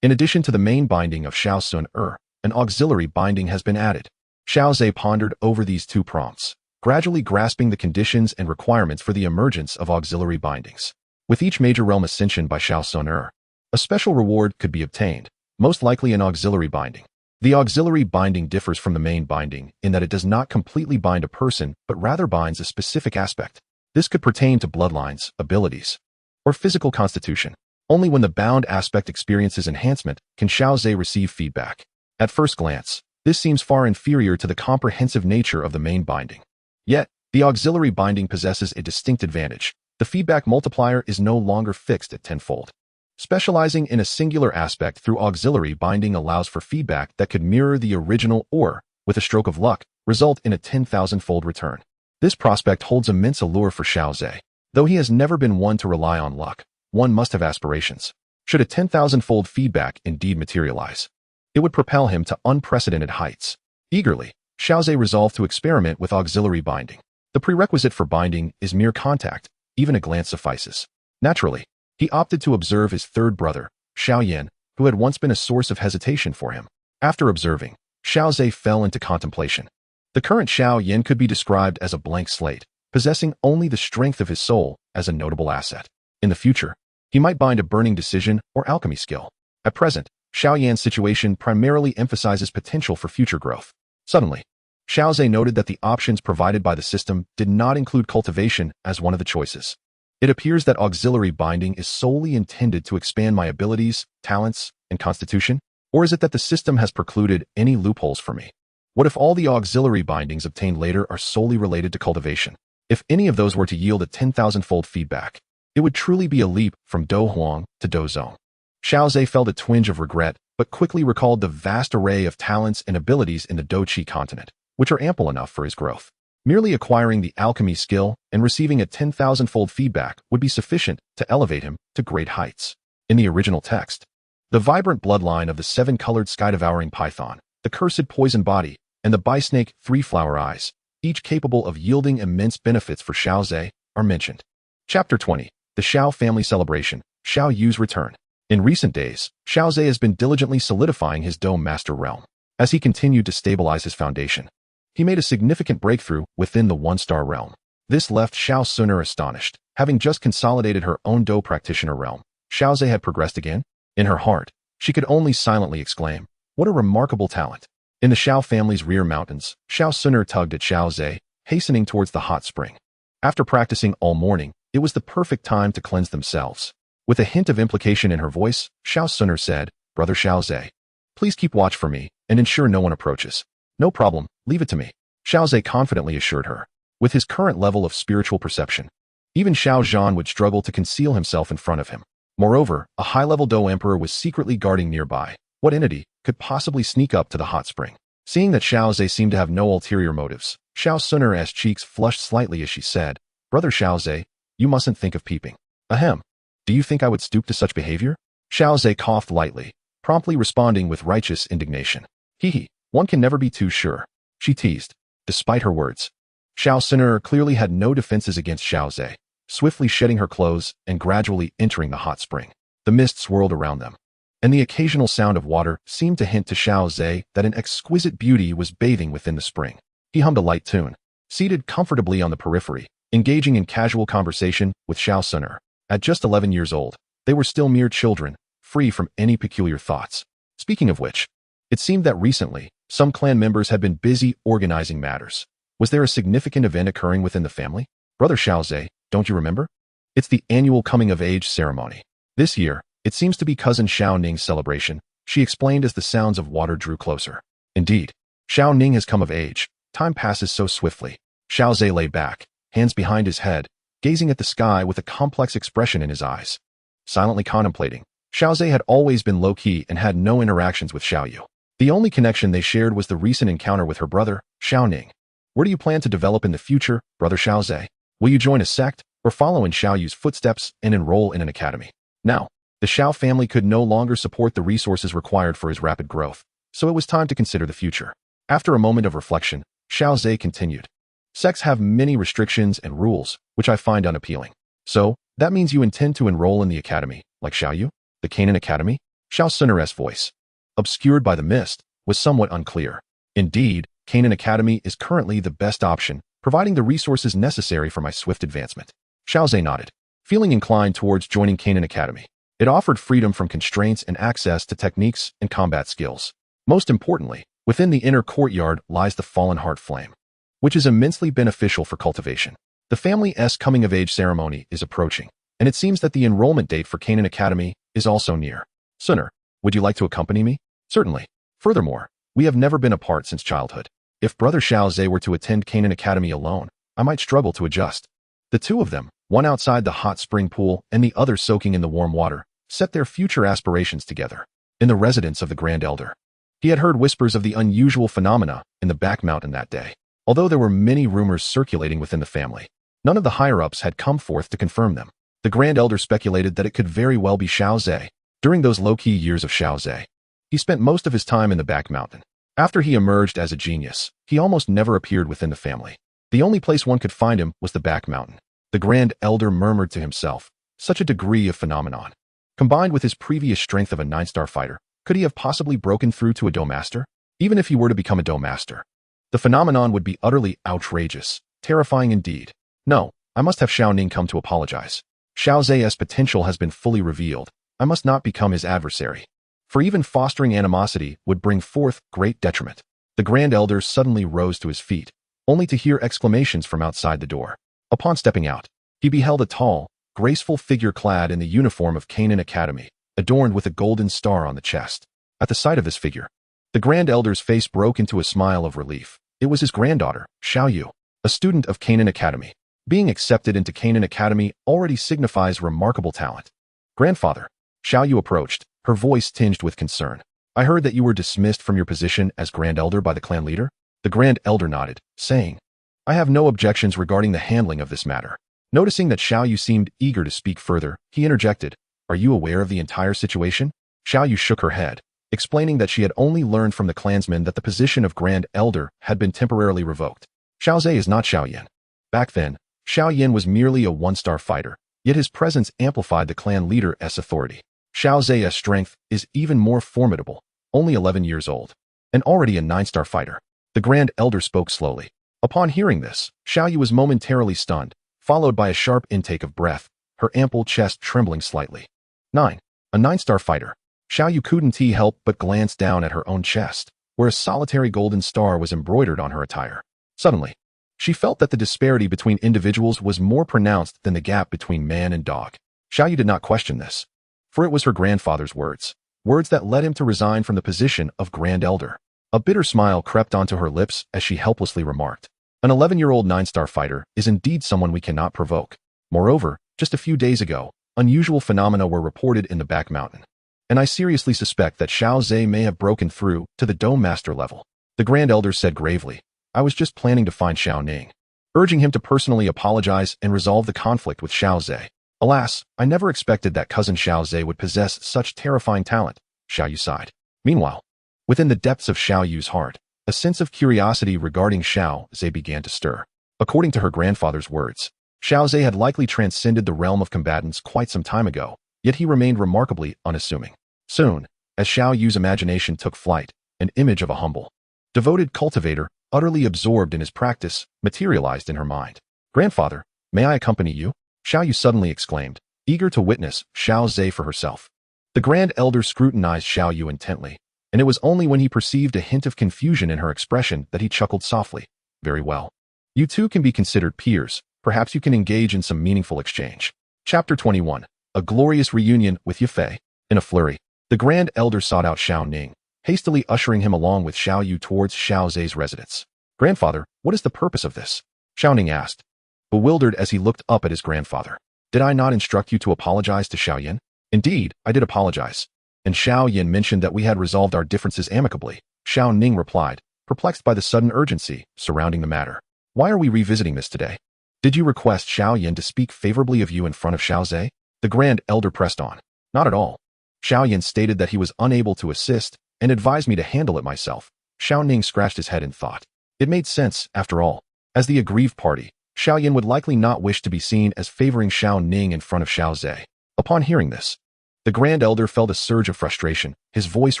[SPEAKER 1] In addition to the main binding of Xiao Xun'er, an auxiliary binding has been added. Xiao Zhe pondered over these 2 prompts, gradually grasping the conditions and requirements for the emergence of auxiliary bindings. With each major realm ascension by Xiao Xun'er, a special reward could be obtained, most likely an auxiliary binding. The auxiliary binding differs from the main binding in that it does not completely bind a person but rather binds a specific aspect. This could pertain to bloodlines, abilities, or physical constitution. Only when the bound aspect experiences enhancement can Xiao Zhe receive feedback. At first glance, this seems far inferior to the comprehensive nature of the main binding. Yet, the auxiliary binding possesses a distinct advantage. The feedback multiplier is no longer fixed at tenfold. Specializing in a singular aspect through auxiliary binding allows for feedback that could mirror the original or, with a stroke of luck, result in a 10,000-fold return. This prospect holds immense allure for Xiao Zhe. Though he has never been one to rely on luck, one must have aspirations. Should a 10,000-fold feedback indeed materialize, it would propel him to unprecedented heights. Eagerly, Xiao Zhe resolved to experiment with auxiliary binding. The prerequisite for binding is mere contact, even a glance suffices. Naturally, he opted to observe his 3rd brother, Xiao Yan, who had once been a source of hesitation for him. After observing, Xiao Zhe fell into contemplation. The current Xiao Yan could be described as a blank slate, possessing only the strength of his soul as a notable asset. In the future, he might bind a burning decision or alchemy skill. At present, Xiao Yan's situation primarily emphasizes potential for future growth. Suddenly, Xiao Zhe noted that the options provided by the system did not include cultivation as one of the choices. It appears that auxiliary binding is solely intended to expand my abilities, talents, and constitution? Or is it that the system has precluded any loopholes for me? What if all the auxiliary bindings obtained later are solely related to cultivation? If any of those were to yield a 10,000-fold feedback, it would truly be a leap from Do Huang to Do Zone. Xiao Zhe felt a twinge of regret, but quickly recalled the vast array of talents and abilities in the Do Qi continent, which are ample enough for his growth. Merely acquiring the alchemy skill and receiving a 10,000-fold feedback would be sufficient to elevate him to great heights. In the original text, the vibrant bloodline of the 7-colored sky-devouring python, the cursed poison body, and the bisnake 3-flower eyes, each capable of yielding immense benefits for Xiao Zhe, are mentioned. Chapter 20. The Xiao Family Celebration, Xiao Yu's Return. In recent days, Xiao Zhe has been diligently solidifying his Dome Master realm. As he continued to stabilize his foundation, he made a significant breakthrough within the 1-star realm. This left Xiao Xun'er astonished. Having just consolidated her own Do practitioner realm, Xiao Zhe had progressed again. In her heart, she could only silently exclaim, "What a remarkable talent!" In the Xiao family's rear mountains, Xiao Xun'er tugged at Xiao Zhe, hastening towards the hot spring. After practicing all morning, it was the perfect time to cleanse themselves. With a hint of implication in her voice, Xiao Xun'er said, "Brother Xiao Zhe, please keep watch for me and ensure no one approaches." "No problem, leave it to me," Xiao Zhe confidently assured her. With his current level of spiritual perception, even Xiao Zhan would struggle to conceal himself in front of him. Moreover, a high-level Do Emperor was secretly guarding nearby. What entity could possibly sneak up to the hot spring? Seeing that Xiao Zhe seemed to have no ulterior motives, Xiao Xun'er's cheeks flushed slightly as she said, "Brother Xiao Zhe, you mustn't think of peeping." "Ahem. Do you think I would stoop to such behavior?" Xiao Zhe coughed lightly, promptly responding with righteous indignation. "Hee, one can never be too sure," she teased. Despite her words, Xiao Xun'er clearly had no defenses against Xiao Zhe, swiftly shedding her clothes and gradually entering the hot spring. The mist swirled around them, and the occasional sound of water seemed to hint to Xiao Zhe that an exquisite beauty was bathing within the spring. He hummed a light tune, seated comfortably on the periphery, engaging in casual conversation with Xiao Xun'er. At just 11 years old, they were still mere children, free from any peculiar thoughts. Speaking of which, it seemed that recently, some clan members had been busy organizing matters. Was there a significant event occurring within the family? "Brother Xiao Zhe, don't you remember? It's the annual coming-of-age ceremony. This year, it seems to be cousin Xiao Ning's celebration," she explained as the sounds of water drew closer. "Indeed, Xiao Ning has come of age. Time passes so swiftly." Xiao Zhe lay back, hands behind his head, gazing at the sky with a complex expression in his eyes. Silently contemplating, Xiao Zhe had always been low-key and had no interactions with Xiao Yu. The only connection they shared was the recent encounter with her brother, Xiao Ning. "Where do you plan to develop in the future, Brother Xiao Zhe? Will you join a sect, or follow in Xiao Yu's footsteps and enroll in an academy?" Now, the Xiao family could no longer support the resources required for his rapid growth, so it was time to consider the future. After a moment of reflection, Xiao Zhe continued, "Sects have many restrictions and rules, which I find unappealing. So, that means you intend to enroll in the academy, like Xiao Yu? The Canaan Academy?" Xiao Xun'er's voice, obscured by the mist, was somewhat unclear. "Indeed, Canaan Academy is currently the best option, providing the resources necessary for my swift advancement." Xiao Zhe nodded, feeling inclined towards joining Canaan Academy. It offered freedom from constraints and access to techniques and combat skills. Most importantly, within the inner courtyard lies the Fallen Heart Flame, which is immensely beneficial for cultivation. The family's coming-of-age ceremony is approaching, and it seems that the enrollment date for Canaan Academy is also near. "Xun'er, would you like to accompany me?" "Certainly. Furthermore, we have never been apart since childhood. If Brother Xiao Zhe were to attend Canaan Academy alone, I might struggle to adjust." The two of them, one outside the hot spring pool and the other soaking in the warm water, set their future aspirations together. In the residence of the Grand Elder, he had heard whispers of the unusual phenomena in the back mountain that day. Although there were many rumors circulating within the family, none of the higher-ups had come forth to confirm them. The Grand Elder speculated that it could very well be Xiao Zhe. During those low-key years of Xiao Zhe, he spent most of his time in the back mountain. After he emerged as a genius, he almost never appeared within the family. The only place one could find him was the back mountain. The Grand Elder murmured to himself, such a degree of phenomenon. Combined with his previous strength of a 9-star fighter, could he have possibly broken through to a Do Master? Even if he were to become a Do Master, the phenomenon would be utterly outrageous, terrifying indeed. "No, I must have Xiao Ning come to apologize. Xiao Zhe's potential has been fully revealed. I must not become his adversary. For even fostering animosity would bring forth great detriment." The Grand Elder suddenly rose to his feet, only to hear exclamations from outside the door. Upon stepping out, he beheld a tall, graceful figure clad in the uniform of Canaan Academy, adorned with a golden star on the chest. At the sight of this figure, the Grand Elder's face broke into a smile of relief. It was his granddaughter, Xiao Yu, a student of Canaan Academy. Being accepted into Canaan Academy already signifies remarkable talent. "Grandfather," Xiao Yu approached, her voice tinged with concern. "I heard that you were dismissed from your position as Grand Elder by the clan leader?" The Grand Elder nodded, saying, "I have no objections regarding the handling of this matter." Noticing that Xiao Yu seemed eager to speak further, he interjected, "Are you aware of the entire situation?" Xiao Yu shook her head, explaining that she had only learned from the clansmen that the position of Grand Elder had been temporarily revoked. Xiao Zhe is not Xiao Yan. Back then, Xiao Yan was merely a 1-star fighter, yet his presence amplified the clan leader's authority. Xiao Zhe's strength is even more formidable, only 11 years old, and already a 9-star fighter. The Grand Elder spoke slowly. Upon hearing this, Xiao Yu was momentarily stunned, followed by a sharp intake of breath, her ample chest trembling slightly. A 9-star fighter. Xiao Yu couldn't help but glance down at her own chest. where a solitary golden star was embroidered on her attire. Suddenly, she felt that the disparity between individuals was more pronounced than the gap between man and dog. Xiaoyu did not question this, for it was her grandfather's words that led him to resign from the position of Grand Elder. A bitter smile crept onto her lips as she helplessly remarked, "An 11-year-old 9-star fighter is indeed someone we cannot provoke. Moreover, just a few days ago, unusual phenomena were reported in the back mountain, and I seriously suspect that Xiao Zhe may have broken through to the Dome Master level." The Grand Elder said gravely, "I was just planning to find Xiao Ning," urging him to personally apologize and resolve the conflict with Xiao Zhe. "Alas, I never expected that cousin Xiao Zhe would possess such terrifying talent," Xiaoyu sighed. Meanwhile, within the depths of Xiaoyu's heart, a sense of curiosity regarding Xiao Zhe began to stir. According to her grandfather's words, Xiao Zhe had likely transcended the realm of combatants quite some time ago, yet he remained remarkably unassuming. Soon, as Xiaoyu's imagination took flight, an image of a humble, devoted cultivator, utterly absorbed in his practice, materialized in her mind. "Grandfather, may I accompany you?" Xiaoyu suddenly exclaimed, eager to witness Xiao Zhe for herself. The Grand Elder scrutinized Xiaoyu intently, and it was only when he perceived a hint of confusion in her expression that he chuckled softly. "Very well. You two can be considered peers. Perhaps you can engage in some meaningful exchange." Chapter 21. A glorious reunion with Yafei. In a flurry, the Grand Elder sought out Xiao Ning, hastily ushering him along with Xiaoyu towards Xiao Zhe's residence. "Grandfather, what is the purpose of this?" Xiao Ning asked, bewildered as he looked up at his grandfather. "Did I not instruct you to apologize to Xiao Yin?" "Indeed, I did apologize. And Xiao Yin mentioned that we had resolved our differences amicably," Xiao Ning replied, perplexed by the sudden urgency surrounding the matter. "Why are we revisiting this today? Did you request Xiao Yin to speak favorably of you in front of Xiao Zhe?" The Grand Elder pressed on. "Not at all. Xiao Yin stated that he was unable to assist and advised me to handle it myself." Xiao Ning scratched his head in thought. It made sense, after all. As the aggrieved party, Xiao Yin would likely not wish to be seen as favoring Xiao Ning in front of Xiao Zhe. Upon hearing this, the Grand Elder felt a surge of frustration, his voice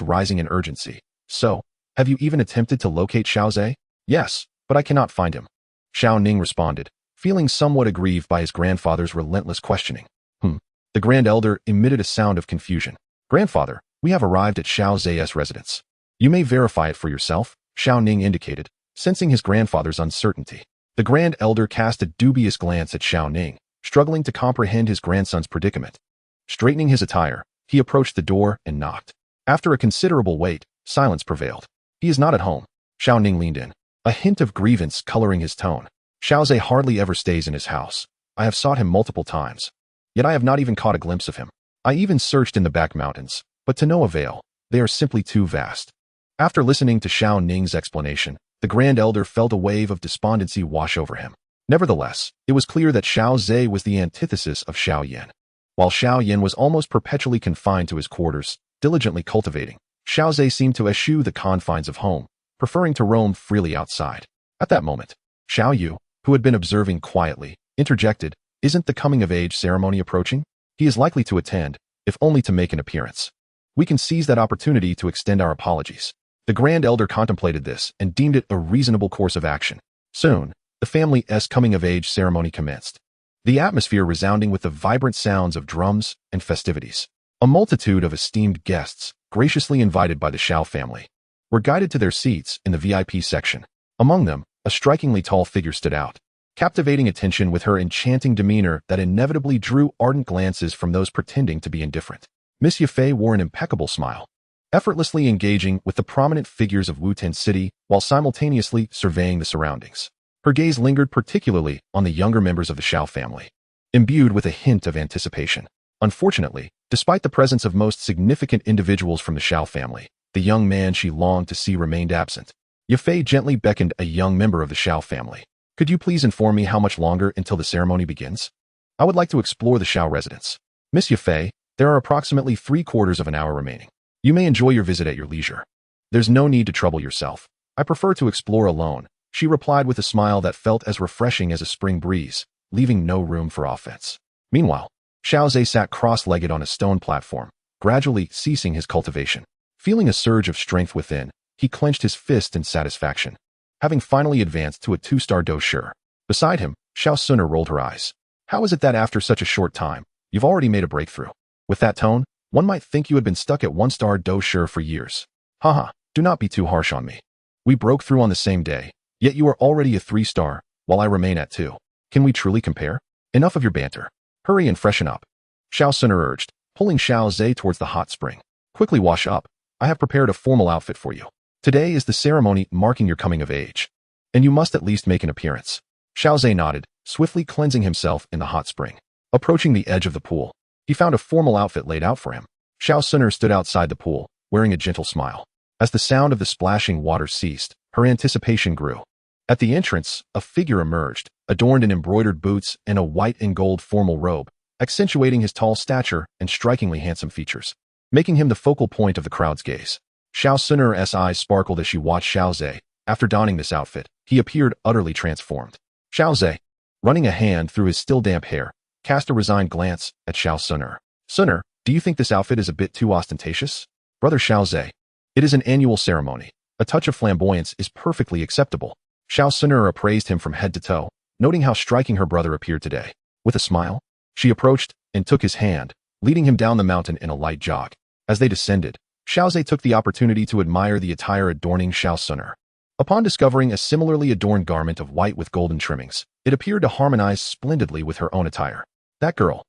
[SPEAKER 1] rising in urgency. "So, have you even attempted to locate Xiao Zhe?" "Yes, but I cannot find him," Xiao Ning responded, feeling somewhat aggrieved by his grandfather's relentless questioning. The Grand Elder emitted a sound of confusion. "Grandfather, we have arrived at Xiao Zhe's residence. You may verify it for yourself," Xiao Ning indicated, sensing his grandfather's uncertainty. The Grand Elder cast a dubious glance at Xiao Ning, struggling to comprehend his grandson's predicament. Straightening his attire, he approached the door and knocked. After a considerable wait, silence prevailed. "He is not at home." Xiao Ning leaned in, a hint of grievance coloring his tone. "Xiao Zhe hardly ever stays in his house. I have sought him multiple times, yet I have not even caught a glimpse of him. I even searched in the back mountains, but to no avail. They are simply too vast." After listening to Xiao Ning's explanation, the Grand Elder felt a wave of despondency wash over him. Nevertheless, it was clear that Xiao Zhe was the antithesis of Xiao Yin. While Xiao Yin was almost perpetually confined to his quarters, diligently cultivating, Xiao Zhe seemed to eschew the confines of home, preferring to roam freely outside. At that moment, Xiao Yu, who had been observing quietly, interjected, "Isn't the coming-of-age ceremony approaching? He is likely to attend, if only to make an appearance. We can seize that opportunity to extend our apologies." The Grand Elder contemplated this and deemed it a reasonable course of action. Soon, the family's coming-of-age ceremony commenced, the atmosphere resounding with the vibrant sounds of drums and festivities. A multitude of esteemed guests, graciously invited by the Xiao family, were guided to their seats in the VIP section. Among them, a strikingly tall figure stood out, captivating attention with her enchanting demeanor that inevitably drew ardent glances from those pretending to be indifferent. Miss Yafei wore an impeccable smile, effortlessly engaging with the prominent figures of Wu-Ten City while simultaneously surveying the surroundings. Her gaze lingered particularly on the younger members of the Xiao family, imbued with a hint of anticipation. Unfortunately, despite the presence of most significant individuals from the Xiao family, the young man she longed to see remained absent. Yafei gently beckoned a young member of the Xiao family. "Could you please inform me how much longer until the ceremony begins? I would like to explore the Xiao residence." "Miss Yafei, there are approximately 3/4 of an hour remaining. You may enjoy your visit at your leisure. There's no need to trouble yourself. I prefer to explore alone," she replied with a smile that felt as refreshing as a spring breeze, leaving no room for offense. Meanwhile, Xiao Zhe sat cross-legged on a stone platform, gradually ceasing his cultivation. Feeling a surge of strength within, he clenched his fist in satisfaction, having finally advanced to a 2-star dosher. Beside him, Xiao Xun'er rolled her eyes. "How is it that after such a short time, you've already made a breakthrough? With that tone, one might think you had been stuck at 1-star dosher for years." "Haha, Do not be too harsh on me. We broke through on the same day, yet you are already a 3-star, while I remain at 2. Can we truly compare? Enough of your banter. Hurry and freshen up. Xiao Xun'er urged, pulling Xiao Zhe towards the hot spring. Quickly wash up. I have prepared a formal outfit for you. Today is the ceremony marking your coming of age, and you must at least make an appearance. Xiao Zhe nodded, swiftly cleansing himself in the hot spring. Approaching the edge of the pool, he found a formal outfit laid out for him. Xiao Xun'er stood outside the pool, wearing a gentle smile. As the sound of the splashing water ceased, her anticipation grew. At the entrance, a figure emerged, adorned in embroidered boots and a white and gold formal robe, accentuating his tall stature and strikingly handsome features, making him the focal point of the crowd's gaze. Xiao Xun'er's eyes sparkled as she watched Xiao Zhe. After donning this outfit, he appeared utterly transformed. Xiao Zhe, running a hand through his still damp hair, cast a resigned glance at Xiao Xun'er. Xun'er, do you think this outfit is a bit too ostentatious? Brother Xiao Zhe, it is an annual ceremony. A touch of flamboyance is perfectly acceptable. Xiao Xun'er appraised him from head to toe, noting how striking her brother appeared today. With a smile, she approached and took his hand, leading him down the mountain in a light jog. As they descended, Xiao Zhe took the opportunity to admire the attire adorning Xiao Xun'er. Upon discovering a similarly adorned garment of white with golden trimmings, it appeared to harmonize splendidly with her own attire. That girl.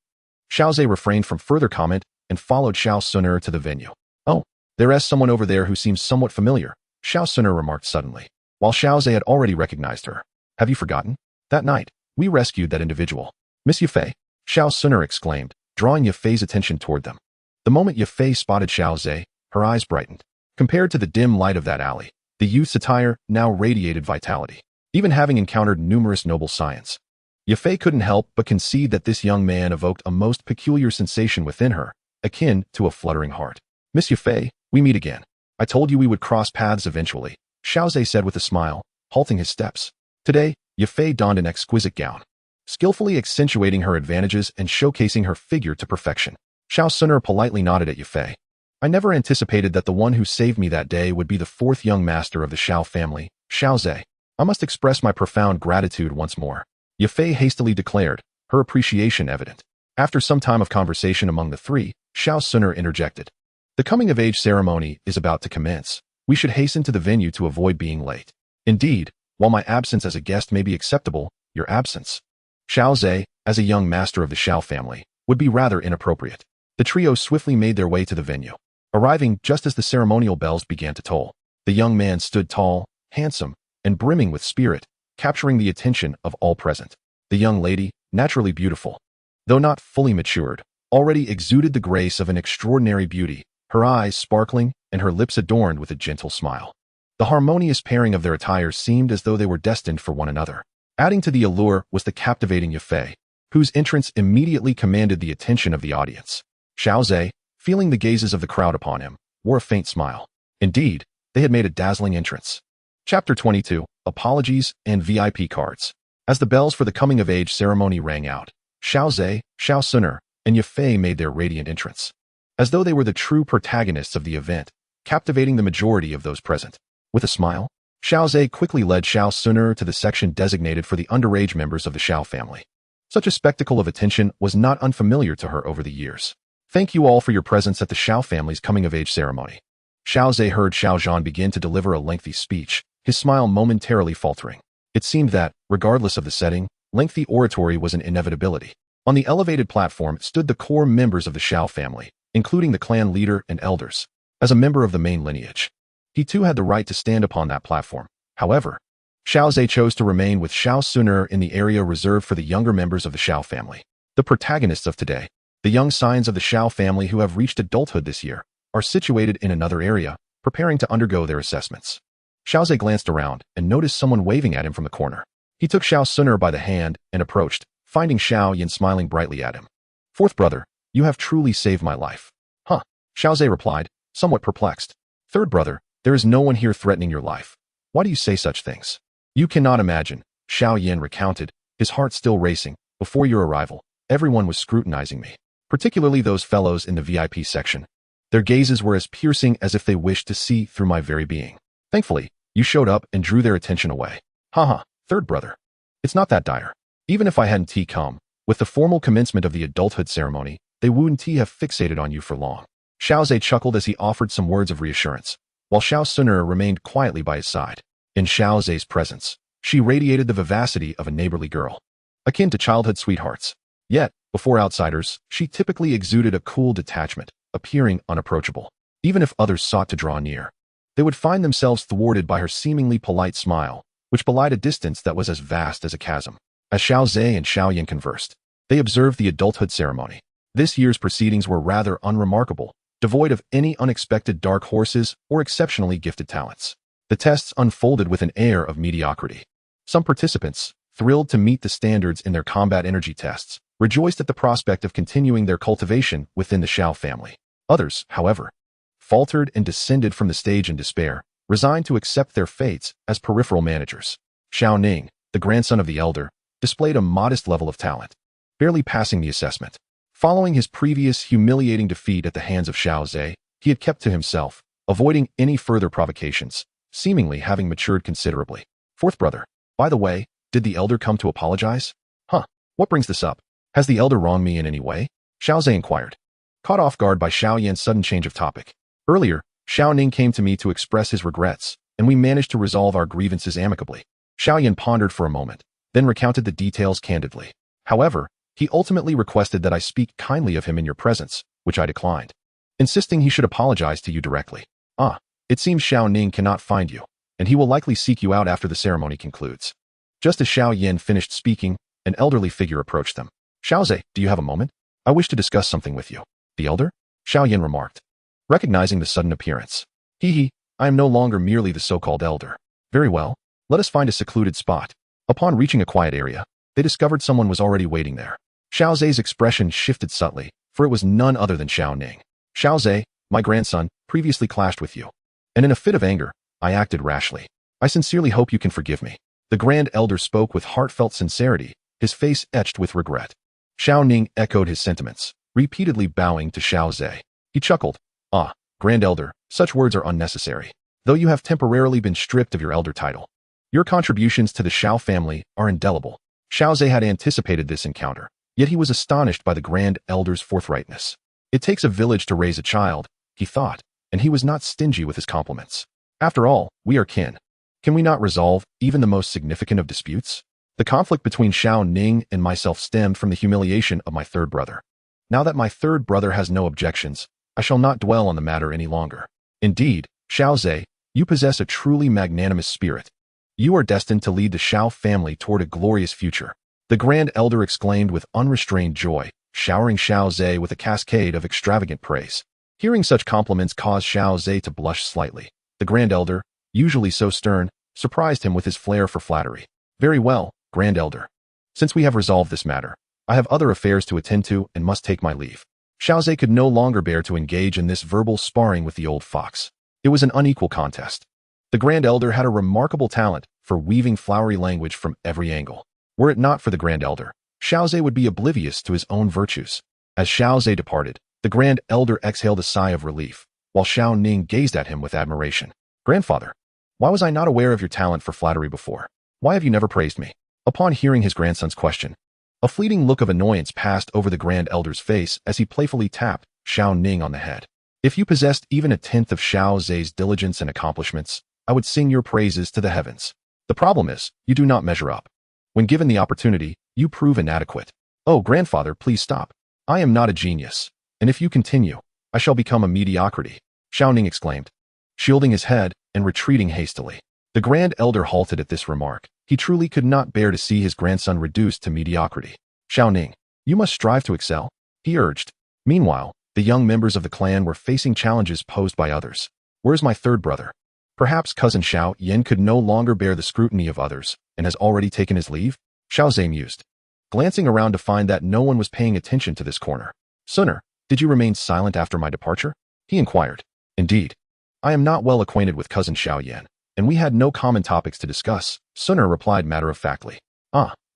[SPEAKER 1] Xiao Zhe refrained from further comment and followed Xiao Xun'er to the venue. Oh, there is someone over there who seems somewhat familiar, Xiao Xun'er remarked suddenly, while Xiao Zhe had already recognized her. Have you forgotten? That night, we rescued that individual. Miss Yafei, Xiao Xun'er exclaimed, drawing Yafei's attention toward them. The moment Yafei spotted Xiao Zhe, her eyes brightened. Compared to the dim light of that alley, the youth's attire now radiated vitality. Even having encountered numerous noble scions, Yafei couldn't help but concede that this young man evoked a most peculiar sensation within her, akin to a fluttering heart. Miss Yafei, we meet again. I told you we would cross paths eventually, Xiao Zhe said with a smile, halting his steps. Today, Yafei donned an exquisite gown, skillfully accentuating her advantages and showcasing her figure to perfection. Xiao Xun'er politely nodded at Yafei. I never anticipated that the one who saved me that day would be the 4th young master of the Xiao family, Xiao Zhe. I must express my profound gratitude once more, Yafei hastily declared, her appreciation evident. After some time of conversation among the three, Xiao Xun'er interjected. The coming-of-age ceremony is about to commence. We should hasten to the venue to avoid being late. Indeed, while my absence as a guest may be acceptable, your absence, Xiao Zhe, as a young master of the Xiao family, would be rather inappropriate. The trio swiftly made their way to the venue, arriving just as the ceremonial bells began to toll. The young man stood tall, handsome, and brimming with spirit, capturing the attention of all present. The young lady, naturally beautiful, though not fully matured, already exuded the grace of an extraordinary beauty, her eyes sparkling and her lips adorned with a gentle smile. The harmonious pairing of their attire seemed as though they were destined for one another. Adding to the allure was the captivating Yafei, whose entrance immediately commanded the attention of the audience. Xiao Zhe, feeling the gazes of the crowd upon him, wore a faint smile. Indeed, they had made a dazzling entrance. Chapter 22, Apologies and VIP Cards. As the bells for the coming-of-age ceremony rang out, Xiao Zhe, Xiao Xun'er, and Yafei made their radiant entrance, as though they were the true protagonists of the event, captivating the majority of those present. With a smile, Xiao Zhe quickly led Xiao Xun'er to the section designated for the underage members of the Xiao family. Such a spectacle of attention was not unfamiliar to her over the years. Thank you all for your presence at the Xiao family's coming-of-age ceremony. Xiao Zhe heard Xiao Zhan begin to deliver a lengthy speech, his smile momentarily faltering. It seemed that, regardless of the setting, lengthy oratory was an inevitability. On the elevated platform stood the core members of the Xiao family, including the clan leader and elders. As a member of the main lineage, he too had the right to stand upon that platform. However, Xiao Zhe chose to remain with Xiao Xun'er in the area reserved for the younger members of the Xiao family. The protagonists of today, the young scions of the Xiao family who have reached adulthood this year, are situated in another area, preparing to undergo their assessments. Xiao Zhe glanced around and noticed someone waving at him from the corner. He took Xiao Xun'er by the hand and approached, finding Xiao Yan smiling brightly at him. Fourth brother, you have truly saved my life. Huh, Xiao Zhe replied, somewhat perplexed. Third brother, there is no one here threatening your life. Why do you say such things? You cannot imagine, Xiao Yan recounted, his heart still racing. Before your arrival, everyone was scrutinizing me, particularly those fellows in the VIP section. Their gazes were as piercing as if they wished to see through my very being. Thankfully, you showed up and drew their attention away. Haha, third brother. It's not that dire. Even if I hadn't come, with the formal commencement of the adulthood ceremony, they wouldn't have fixated on you for long. Xiao Zhe chuckled as he offered some words of reassurance. while Xiao Xun'er remained quietly by his side. In Xiao Zhe's presence, she radiated the vivacity of a neighborly girl, akin to childhood sweethearts. Yet, before outsiders, she typically exuded a cool detachment, appearing unapproachable. Even if others sought to draw near, they would find themselves thwarted by her seemingly polite smile, which belied a distance that was as vast as a chasm. As Xiao Zhe and Xiao Yan conversed, they observed the adulthood ceremony. This year's proceedings were rather unremarkable, devoid of any unexpected dark horses or exceptionally gifted talents. The tests unfolded with an air of mediocrity. Some participants, thrilled to meet the standards in their combat energy tests, rejoiced at the prospect of continuing their cultivation within the Xiao family. Others, however, faltered and descended from the stage in despair, resigned to accept their fates as peripheral managers. Xiao Ning, the grandson of the elder, displayed a modest level of talent, barely passing the assessment. Following his previous humiliating defeat at the hands of Xiao Zhe, he had kept to himself, avoiding any further provocations, seemingly having matured considerably. Fourth brother, by the way, did the elder come to apologize? What brings this up? Has the elder wronged me in any way? Xiao Zhe inquired, caught off guard by Xiao Yan's sudden change of topic. Earlier, Xiao Ning came to me to express his regrets, and we managed to resolve our grievances amicably. Xiao Yan pondered for a moment, then recounted the details candidly. However, he ultimately requested that I speak kindly of him in your presence, which I declined, insisting he should apologize to you directly. It seems Xiao Ning cannot find you, and he will likely seek you out after the ceremony concludes. Just as Xiao Yan finished speaking, an elderly figure approached them. Xiao Zhe, do you have a moment? I wish to discuss something with you. The elder? Xiao Yan remarked, recognizing the sudden appearance. I am no longer merely the so-called elder. Very well, let us find a secluded spot. Upon reaching a quiet area, they discovered someone was already waiting there. Xiao Zhe's expression shifted subtly, for it was none other than Xiao Ning. Xiao Zhe, my grandson, previously clashed with you, and in a fit of anger, I acted rashly. I sincerely hope you can forgive me. The grand elder spoke with heartfelt sincerity, his face etched with regret. Xiao Ning echoed his sentiments, repeatedly bowing to Xiao Zhe. He chuckled. Grand elder, such words are unnecessary. Though you have temporarily been stripped of your elder title, your contributions to the Xiao family are indelible. Xiao Zhe had anticipated this encounter, yet he was astonished by the grand elder's forthrightness. It takes a village to raise a child, he thought, and he was not stingy with his compliments. After all, we are kin. Can we not resolve even the most significant of disputes? The conflict between Xiao Ning and myself stemmed from the humiliation of my third brother. Now that my third brother has no objections, I shall not dwell on the matter any longer. Indeed, Xiao Zhe, you possess a truly magnanimous spirit. You are destined to lead the Xiao family toward a glorious future. The grand elder exclaimed with unrestrained joy, showering Xiao Zhe with a cascade of extravagant praise. Hearing such compliments caused Xiao Zhe to blush slightly. The grand elder, usually so stern, surprised him with his flair for flattery. Very well, grand elder. Since we have resolved this matter, I have other affairs to attend to and must take my leave. Xiao Zhe could no longer bear to engage in this verbal sparring with the old fox. It was an unequal contest. The grand elder had a remarkable talent for weaving flowery language from every angle. Were it not for the grand elder, Xiao Zhe would be oblivious to his own virtues. As Xiao Zhe departed, the grand elder exhaled a sigh of relief, while Xiao Ning gazed at him with admiration. Grandfather, why was I not aware of your talent for flattery before? Why have you never praised me? Upon hearing his grandson's question, a fleeting look of annoyance passed over the grand elder's face as he playfully tapped Xiao Ning on the head. If you possessed even a tenth of Xiao Zhe's diligence and accomplishments, I would sing your praises to the heavens. The problem is, you do not measure up. When given the opportunity, you prove inadequate. Oh, grandfather, please stop. I am not a genius, and if you continue, I shall become a mediocrity, Xiao Ning exclaimed, shielding his head and retreating hastily. The grand elder halted at this remark. He truly could not bear to see his grandson reduced to mediocrity. Xiao Ning, you must strive to excel, he urged. Meanwhile, the young members of the clan were facing challenges posed by others. Where's my third brother? Perhaps cousin Xiao Yan could no longer bear the scrutiny of others and has already taken his leave? Xiao Zhe mused, glancing around to find that no one was paying attention to this corner. Xun'er, did you remain silent after my departure? He inquired. Indeed. I am not well acquainted with cousin Xiao Yan, and we had no common topics to discuss, Xun'er replied matter-of-factly.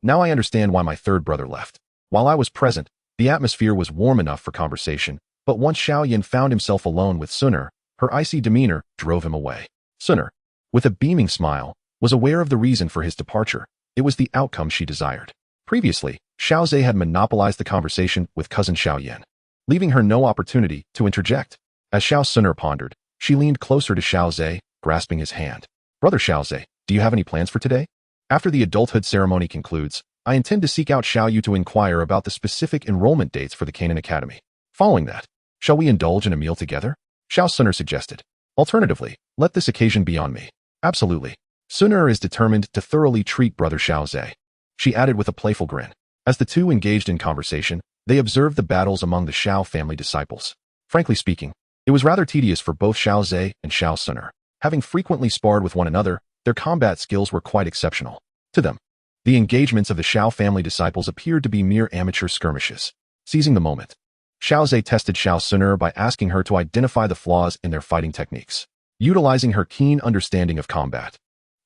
[SPEAKER 1] Now I understand why my third brother left. While I was present, the atmosphere was warm enough for conversation, but once Xiao Yan found himself alone with Xun'er, her icy demeanor drove him away. Xun'er, with a beaming smile, was aware of the reason for his departure. It was the outcome she desired. Previously, Xiao Zhe had monopolized the conversation with cousin Xiao Yan, leaving her no opportunity to interject. As Xiao Xun'er pondered, She leaned closer to Xiao Zhe, grasping his hand. Brother Xiao Zhe, do you have any plans for today? After the adulthood ceremony concludes, I intend to seek out Xiao Yu to inquire about the specific enrollment dates for the Canaan Academy. Following that, shall we indulge in a meal together? Xiao Xun'er suggested. Alternatively, let this occasion be on me. Absolutely. Xun'er is determined to thoroughly treat Brother Xiao Zhe. She added with a playful grin. As the two engaged in conversation, they observed the battles among the Xiao family disciples. Frankly speaking, it was rather tedious for both Xiao Zhe and Xiao Xun'er. Having frequently sparred with one another, their combat skills were quite exceptional. To them, the engagements of the Xiao family disciples appeared to be mere amateur skirmishes. Seizing the moment, Xiao Zhe tested Xiao Xun'er by asking her to identify the flaws in their fighting techniques. Utilizing her keen understanding of combat,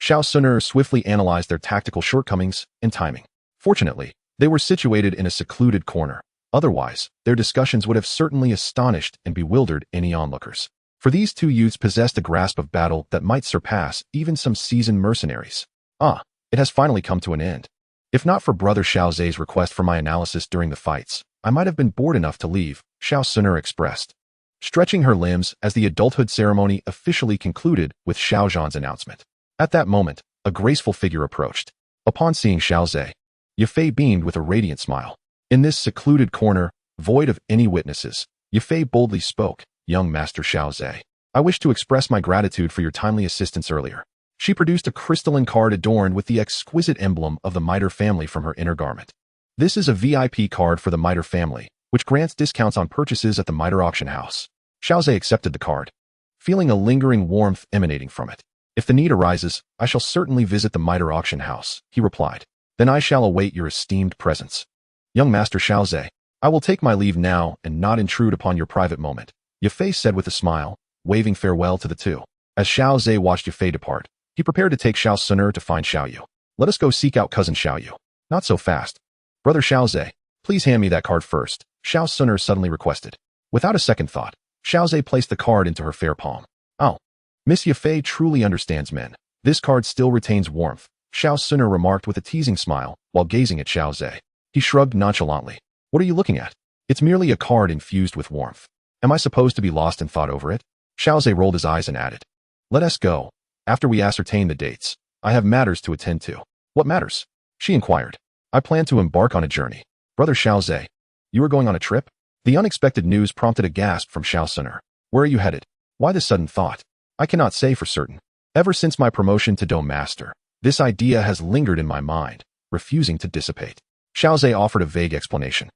[SPEAKER 1] Xiao Xun'er swiftly analyzed their tactical shortcomings and timing. Fortunately, they were situated in a secluded corner. Otherwise, their discussions would have certainly astonished and bewildered any onlookers. For these two youths possessed a grasp of battle that might surpass even some seasoned mercenaries. It has finally come to an end. If not for Brother Xiao Zhe's request for my analysis during the fights, I might have been bored enough to leave, Xiao Xun'er expressed, stretching her limbs as the adulthood ceremony officially concluded with Xiao Zhan's announcement. At that moment, a graceful figure approached. Upon seeing Xiao Zhe, Yafei beamed with a radiant smile. In this secluded corner, void of any witnesses, Yafei boldly spoke, "Young Master Xiao Zhe, I wish to express my gratitude for your timely assistance earlier." She produced a crystalline card adorned with the exquisite emblem of the Mitre family from her inner garment. This is a VIP card for the Mitre family, which grants discounts on purchases at the Mitre auction house. Xiao Zhe accepted the card, feeling a lingering warmth emanating from it. If the need arises, I shall certainly visit the Mitre auction house, he replied. Then I shall await your esteemed presence. Young Master Xiao Zhe, I will take my leave now and not intrude upon your private moment, Yafei said with a smile, waving farewell to the two. As Xiao Zhe watched Yafei depart, he prepared to take Xiao Xun'er to find Xiao Yu. Let us go seek out cousin Xiao Yu. Not so fast. Brother Xiao Zhe, please hand me that card first, Xiao Xun'er suddenly requested. Without a second thought, Xiao Zhe placed the card into her fair palm. Oh, Miss Yafei truly understands men. This card still retains warmth, Xiao Xun'er remarked with a teasing smile while gazing at Xiao Zhe. He shrugged nonchalantly. What are you looking at? It's merely a card infused with warmth. Am I supposed to be lost in thought over it? Xiao Zhe rolled his eyes and added. Let us go. After we ascertain the dates, I have matters to attend to. What matters? She inquired. I plan to embark on a journey. Brother Xiao Zhe, you are going on a trip? The unexpected news prompted a gasp from Xiao Xun'er. Where are you headed? Why this sudden thought? I cannot say for certain. Ever since my promotion to Dome Master, this idea has lingered in my mind, refusing to dissipate. Xiao Zhe offered a vague explanation.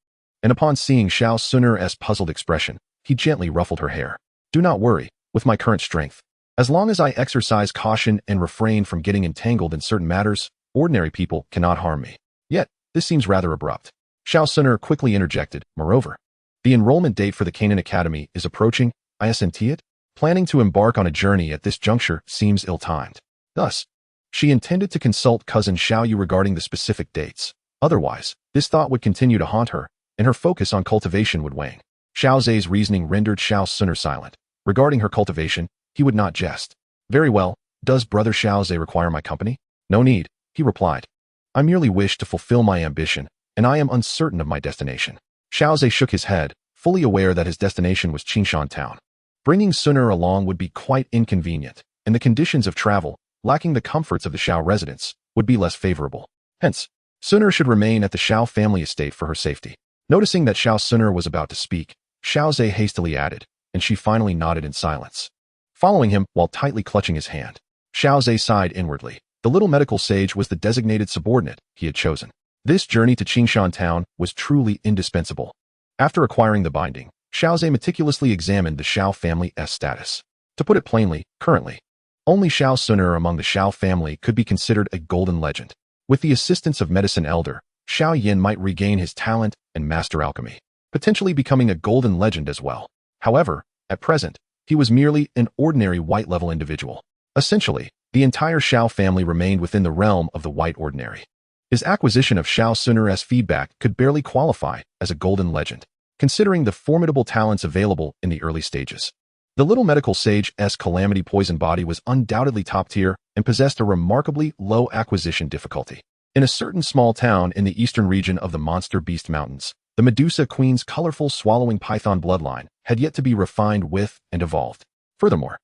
[SPEAKER 1] And upon seeing Xiao Xun'er's puzzled expression, he gently ruffled her hair. Do not worry, with my current strength. As long as I exercise caution and refrain from getting entangled in certain matters, ordinary people cannot harm me. Yet, this seems rather abrupt. Xiao Xun'er quickly interjected, moreover. The enrollment date for the Canaan Academy is approaching, isn't it? Planning to embark on a journey at this juncture seems ill-timed. Thus, she intended to consult cousin Xiao Yu regarding the specific dates. Otherwise, this thought would continue to haunt her, and her focus on cultivation would wane. Xiao Zhe's reasoning rendered Xiao Xun'er silent. Regarding her cultivation, he would not jest. Very well, does Brother Xiao Zhe require my company? No need, he replied. I merely wish to fulfill my ambition, and I am uncertain of my destination. Xiao Zhe shook his head, fully aware that his destination was Qingshan town. Bringing Xun'er along would be quite inconvenient, and the conditions of travel, lacking the comforts of the Xiao residence, would be less favorable. Hence, Xun'er should remain at the Xiao family estate for her safety. Noticing that Xiao Xun'er was about to speak, Xiao Zhe hastily added, and she finally nodded in silence. Following him while tightly clutching his hand, Xiao Zhe sighed inwardly. The little medical sage was the designated subordinate he had chosen. This journey to Qingshan town was truly indispensable. After acquiring the binding, Xiao Zhe meticulously examined the Xiao family's status. To put it plainly, currently, only Xiao Xun'er among the Xiao family could be considered a golden legend. With the assistance of Medicine Elder, Xiao Yin might regain his talent and master alchemy, potentially becoming a golden legend as well. However, at present, he was merely an ordinary white-level individual. Essentially, the entire Xiao family remained within the realm of the white ordinary. His acquisition of Xiao Xun'er's feedback could barely qualify as a golden legend, considering the formidable talents available in the early stages. The little medical sage's calamity poison body was undoubtedly top tier and possessed a remarkably low acquisition difficulty. In a certain small town in the eastern region of the Monster Beast Mountains, the Medusa Queen's colorful swallowing python bloodline had yet to be refined with and evolved. Furthermore,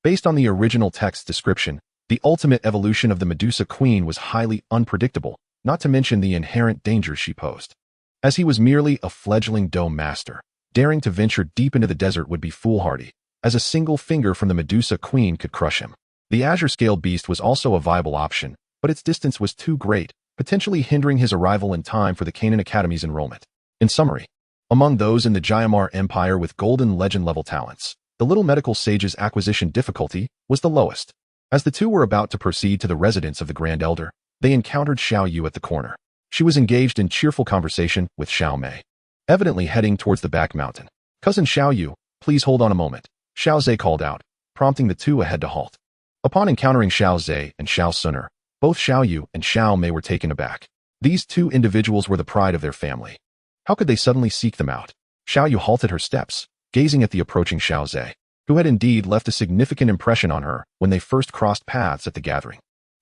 [SPEAKER 1] Based on the original text description, the ultimate evolution of the Medusa Queen was highly unpredictable, not to mention the inherent dangers she posed. As he was merely a fledgling dome master, daring to venture deep into the desert would be foolhardy, as a single finger from the Medusa Queen could crush him. The azure-scaled beast was also a viable option, but its distance was too great, potentially hindering his arrival in time for the Canaan Academy's enrollment. In summary, among those in the Jayamar Empire with golden legend-level talents, the little medical sage's acquisition difficulty was the lowest. As the two were about to proceed to the residence of the Grand Elder, they encountered Xiao Yu at the corner. She was engaged in cheerful conversation with Xiao Mei, evidently heading towards the back mountain. "Cousin Xiao Yu, please hold on a moment," Xiao Zhe called out, prompting the two ahead to halt. Upon encountering Xiao Zhe and Xiao Xun'er, both Xiao Yu and Xiao Mei were taken aback. These two individuals were the pride of their family. How could they suddenly seek them out? Xiao Yu halted her steps, gazing at the approaching Xiao Zhe, who had indeed left a significant impression on her when they first crossed paths at the gathering.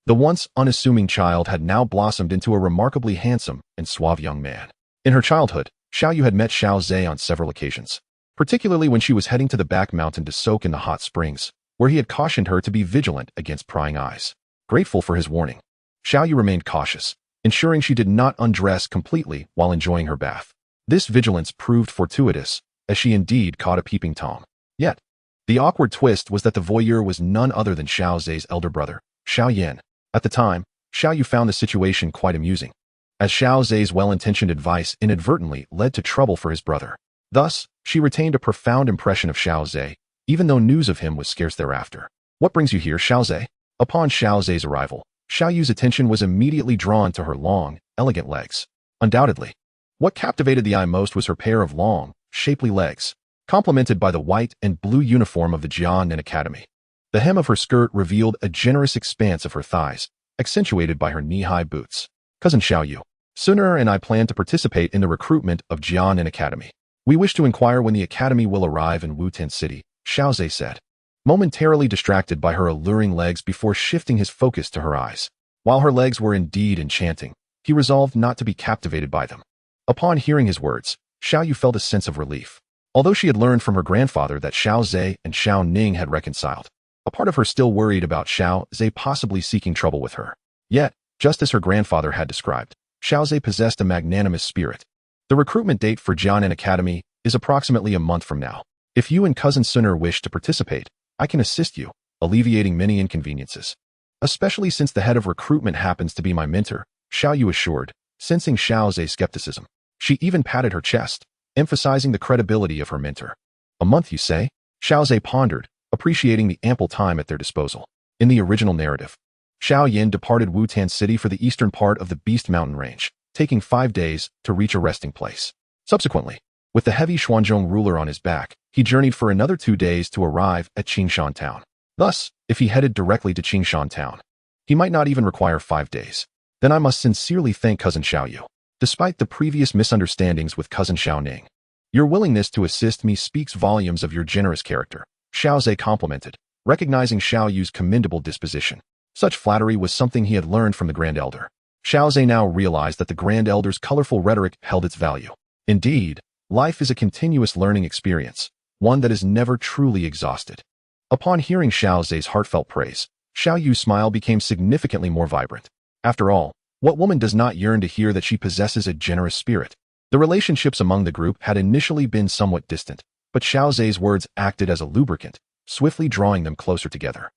[SPEAKER 1] The once unassuming child had now blossomed into a remarkably handsome and suave young man. In her childhood, Xiao Yu had met Xiao Zhe on several occasions, particularly when she was heading to the back mountain to soak in the hot springs, where he had cautioned her to be vigilant against prying eyes. Grateful for his warning, Xiao Yu remained cautious, ensuring she did not undress completely while enjoying her bath. This vigilance proved fortuitous, as she indeed caught a peeping Tom. Yet, the awkward twist was that the voyeur was none other than Xiao Zhe's elder brother, Xiao Yan. At the time, Xiao Yu found the situation quite amusing, as Xiao Zhe's well-intentioned advice inadvertently led to trouble for his brother. Thus, she retained a profound impression of Xiao Zhe, even though news of him was scarce thereafter. "What brings you here, Xiao Zhe?" Upon Xiao Zhe's arrival, Xiao Yu's attention was immediately drawn to her long, elegant legs. Undoubtedly, what captivated the eye most was her pair of long, shapely legs, complemented by the white and blue uniform of the Jianan Academy. The hem of her skirt revealed a generous expanse of her thighs, accentuated by her knee-high boots. "Cousin Xiao Yu, Xun'er and I plan to participate in the recruitment of Jianan Academy. We wish to inquire when the academy will arrive in Wutan City," Xiao Zhe said, momentarily distracted by her alluring legs before shifting his focus to her eyes. While her legs were indeed enchanting, he resolved not to be captivated by them. Upon hearing his words, Xiao Yu felt a sense of relief. Although she had learned from her grandfather that Xiao Zhe and Xiao Ning had reconciled, a part of her still worried about Xiao Zhe possibly seeking trouble with her. Yet, just as her grandfather had described, Xiao Zhe possessed a magnanimous spirit. The recruitment date for Jianan Academy is approximately a month from now. If you and Cousin Xun'er wish to participate, I can assist you, alleviating many inconveniences. Especially since the head of recruitment happens to be my mentor, Xiao Yu assured, sensing Xiao Zhe's skepticism. She even patted her chest, emphasizing the credibility of her mentor. "A month, you say?" Xiao Zhe pondered, appreciating the ample time at their disposal. In the original narrative, Xiao Yan departed Wutan City for the eastern part of the Beast Mountain Range, taking 5 days to reach a resting place. Subsequently, with the heavy Xuanzhong ruler on his back, he journeyed for another 2 days to arrive at Qingshan Town. Thus, if he headed directly to Qingshan Town, he might not even require 5 days. Then I must sincerely thank Cousin Xiao Yu. Despite the previous misunderstandings with Cousin Xiao Ning, your willingness to assist me speaks volumes of your generous character, Xiao Zhe complimented, recognizing Xiao Yu's commendable disposition. Such flattery was something he had learned from the Grand Elder. Xiao Zhe now realized that the Grand Elder's colorful rhetoric held its value. Indeed, life is a continuous learning experience, one that is never truly exhausted. Upon hearing Xiao Zhe's heartfelt praise, Xiao Yu's smile became significantly more vibrant. After all, what woman does not yearn to hear that she possesses a generous spirit? The relationships among the group had initially been somewhat distant, but Xiao Zhe's words acted as a lubricant, swiftly drawing them closer together.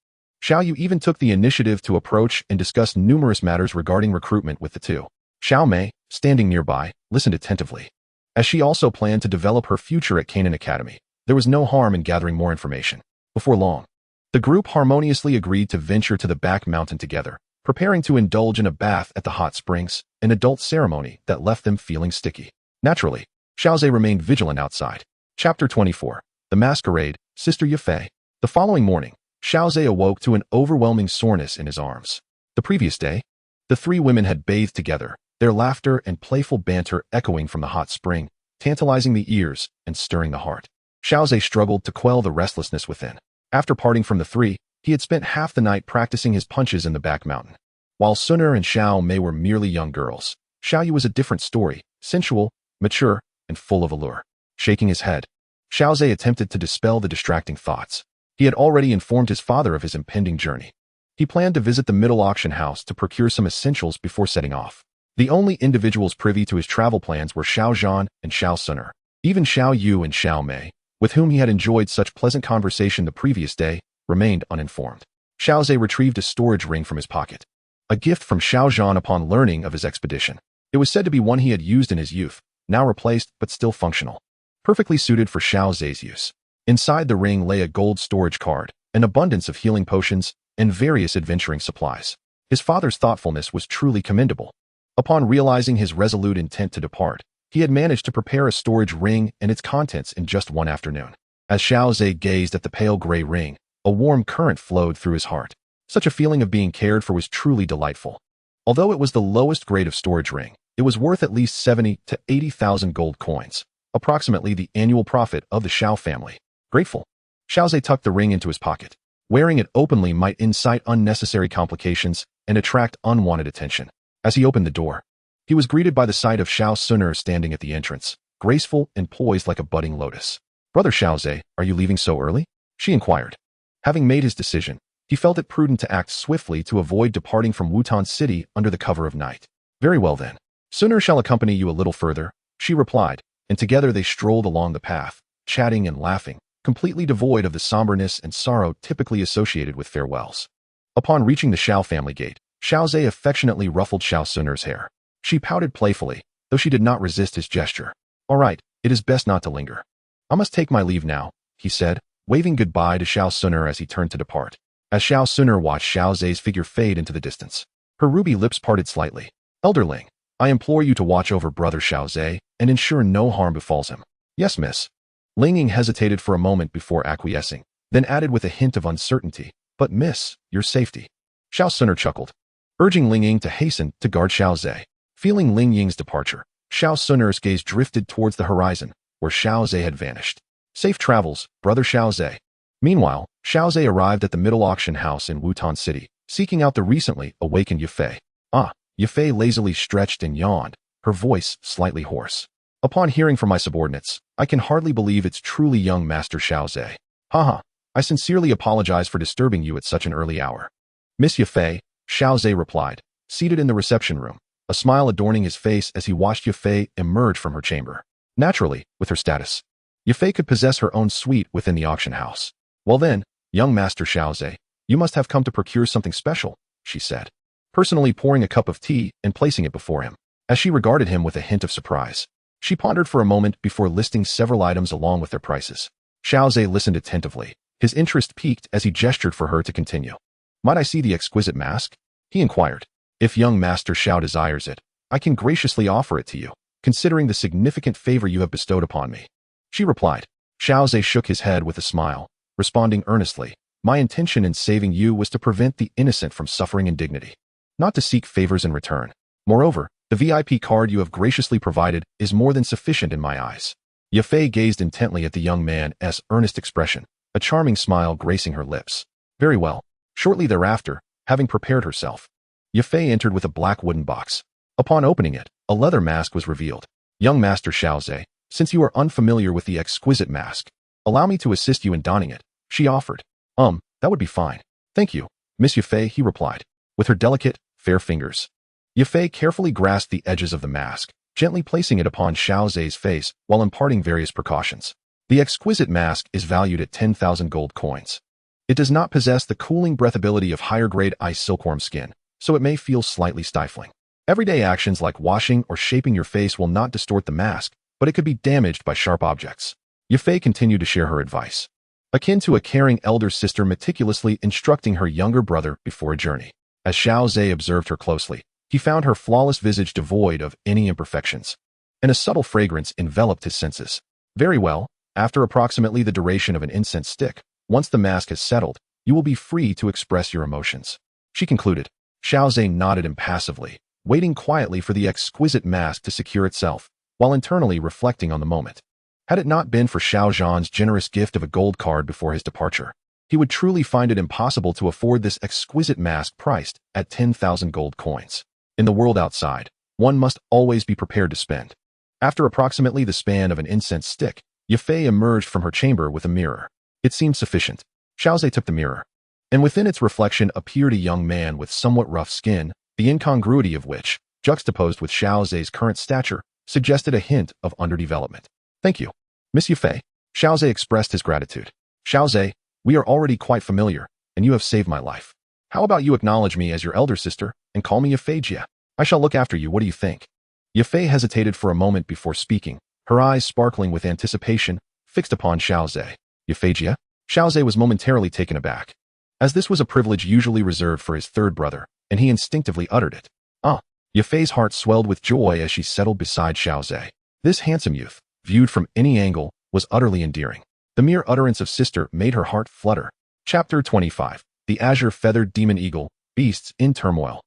[SPEAKER 1] Xiao Yu even took the initiative to approach and discuss numerous matters regarding recruitment with the two. Xiao Mei, standing nearby, listened attentively. As she also planned to develop her future at Canaan Academy, there was no harm in gathering more information. Before long, the group harmoniously agreed to venture to the back mountain together, preparing to indulge in a bath at the hot springs, an adult ceremony that left them feeling sticky. Naturally, Xiao Zhe remained vigilant outside. Chapter 24. The Masquerade, Sister Yafei. The following morning, Xiao Zhe awoke to an overwhelming soreness in his arms. The previous day, the three women had bathed together, their laughter and playful banter echoing from the hot spring, tantalizing the ears and stirring the heart. Xiao Zhe struggled to quell the restlessness within. After parting from the three, he had spent half the night practicing his punches in the back mountain. While Xun'er and Xiao Mei were merely young girls, Xiao Yu was a different story, sensual, mature, and full of allure. Shaking his head, Xiao Zhe attempted to dispel the distracting thoughts. He had already informed his father of his impending journey. He planned to visit the middle auction house to procure some essentials before setting off. The only individuals privy to his travel plans were Xiao Zhan and Xiao Xun'er. Even Xiao Yu and Xiao Mei, with whom he had enjoyed such pleasant conversation the previous day, remained uninformed. Xiao Zhe retrieved a storage ring from his pocket, a gift from Xiao Zhan upon learning of his expedition. It was said to be one he had used in his youth, now replaced but still functional, perfectly suited for Xiao Zhe's use. Inside the ring lay a gold storage card, an abundance of healing potions, and various adventuring supplies. His father's thoughtfulness was truly commendable. Upon realizing his resolute intent to depart, he had managed to prepare a storage ring and its contents in just one afternoon. As Xiao Zhe gazed at the pale gray ring, a warm current flowed through his heart. Such a feeling of being cared for was truly delightful. Although it was the lowest grade of storage ring, it was worth at least 70 to 80,000 gold coins, approximately the annual profit of the Xiao family. Grateful, Xiao Zhe tucked the ring into his pocket. Wearing it openly might incite unnecessary complications and attract unwanted attention. As he opened the door, he was greeted by the sight of Xiao Xun'er standing at the entrance, graceful and poised like a budding lotus. "Brother Xiao Zhe, are you leaving so early?" she inquired. Having made his decision, he felt it prudent to act swiftly to avoid departing from Wutan City under the cover of night. "Very well then. Xun'er shall accompany you a little further," she replied, and together they strolled along the path, chatting and laughing, completely devoid of the somberness and sorrow typically associated with farewells. Upon reaching the Xiao family gate, Xiao Zhe affectionately ruffled Xiao Xun'er's hair. She pouted playfully, though she did not resist his gesture. "All right, it is best not to linger. I must take my leave now," he said, waving goodbye to Xiao Xun'er as he turned to depart. As Xiao Xun'er watched Xiao Zhe's figure fade into the distance, her ruby lips parted slightly. "Elderling, I implore you to watch over brother Xiao Zhe and ensure no harm befalls him." "Yes, miss." Ling Ying hesitated for a moment before acquiescing, then added with a hint of uncertainty, "But miss, your safety." Xiao Xun'er chuckled, urging Ling Ying to hasten to guard Xiao Zhe. Feeling Ling Ying's departure, Xiao Xun'er's gaze drifted towards the horizon, where Xiao Zhe had vanished. "Safe travels, brother Xiao Zhe." Meanwhile, Xiao Zhe arrived at the middle auction house in Wutan City, seeking out the recently awakened Yafei. "Ah," Yafei lazily stretched and yawned, her voice slightly hoarse. "Upon hearing from my subordinates, I can hardly believe it's truly young Master Xiao Zhe. Haha, I sincerely apologize for disturbing you at such an early hour." "Miss Yafei," Xiao Zhe replied, seated in the reception room, a smile adorning his face as he watched Yafei emerge from her chamber. Naturally, with her status, Yafei could possess her own suite within the auction house. "Well then, young Master Xiao Zhe, you must have come to procure something special," she said, personally pouring a cup of tea and placing it before him. As she regarded him with a hint of surprise, she pondered for a moment before listing several items along with their prices. Xiao Zhe listened attentively, his interest piqued as he gestured for her to continue. "Might I see the exquisite mask?" he inquired. "If young Master Xiao desires it, I can graciously offer it to you, considering the significant favor you have bestowed upon me," she replied. Xiao Zhe shook his head with a smile, responding earnestly, "My intention in saving you was to prevent the innocent from suffering indignity, not to seek favors in return. Moreover, the VIP card you have graciously provided is more than sufficient in my eyes." Yafei gazed intently at the young man's earnest expression, a charming smile gracing her lips. "Very well." Shortly thereafter, having prepared herself, Yafei entered with a black wooden box. Upon opening it, a leather mask was revealed. "Young Master Xiao Zhe, since you are unfamiliar with the exquisite mask, allow me to assist you in donning it," she offered. That would be fine. Thank you, Miss Yafei," he replied, with her delicate, fair fingers. Yafei carefully grasped the edges of the mask, gently placing it upon Xiao Zhe's face while imparting various precautions. The exquisite mask is valued at 10,000 gold coins. It does not possess the cooling breathability of higher-grade ice silkworm skin, so it may feel slightly stifling. Everyday actions like washing or shaping your face will not distort the mask, but it could be damaged by sharp objects. Yafei continued to share her advice, akin to a caring elder sister meticulously instructing her younger brother before a journey. As Xiao Zhe observed her closely, he found her flawless visage devoid of any imperfections, and a subtle fragrance enveloped his senses. "Very well, after approximately the duration of an incense stick, once the mask has settled, you will be free to express your emotions," she concluded. Xiao Zhe nodded impassively, waiting quietly for the exquisite mask to secure itself, while internally reflecting on the moment. Had it not been for Xiao Zhan's generous gift of a gold card before his departure, he would truly find it impossible to afford this exquisite mask priced at 10,000 gold coins. In the world outside, one must always be prepared to spend. After approximately the span of an incense stick, Yafei emerged from her chamber with a mirror. It seemed sufficient. Xiaozhe took the mirror, and within its reflection appeared a young man with somewhat rough skin, the incongruity of which, juxtaposed with Xiaozhe's current stature, suggested a hint of underdevelopment. Thank you, Miss Yufei. Xiaozhe expressed his gratitude. Xiaozhe, we are already quite familiar, and you have saved my life. How about you acknowledge me as your elder sister and call me Yufei Jia? I shall look after you, what do you think? Yufei hesitated for a moment before speaking, her eyes sparkling with anticipation, fixed upon Xiaozhe. Yufei Jia? Xiaozhe was momentarily taken aback, as this was a privilege usually reserved for his third brother, and he instinctively uttered it. Ah! Yufei's heart swelled with joy as she settled beside Xiaozhe. This handsome youth, viewed from any angle, was utterly endearing. The mere utterance of sister made her heart flutter. Chapter 25. The Azure-Feathered Demon Eagle, Beasts in Turmoil.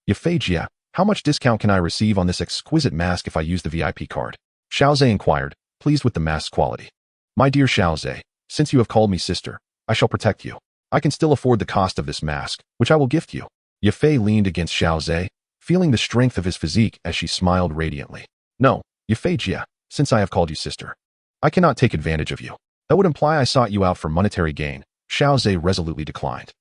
[SPEAKER 1] Yufei Jia, how much discount can I receive on this exquisite mask if I use the VIP card? Xiaozhe inquired, pleased with the mask's quality. My dear Xiaozhe, since you have called me sister, I shall protect you. I can still afford the cost of this mask, which I will gift you. Yufei leaned against Xiaozhe, feeling the strength of his physique as she smiled radiantly. No, Yufei Jia, since I have called you sister, I cannot take advantage of you. That would imply I sought you out for monetary gain. Xiaozhe resolutely declined.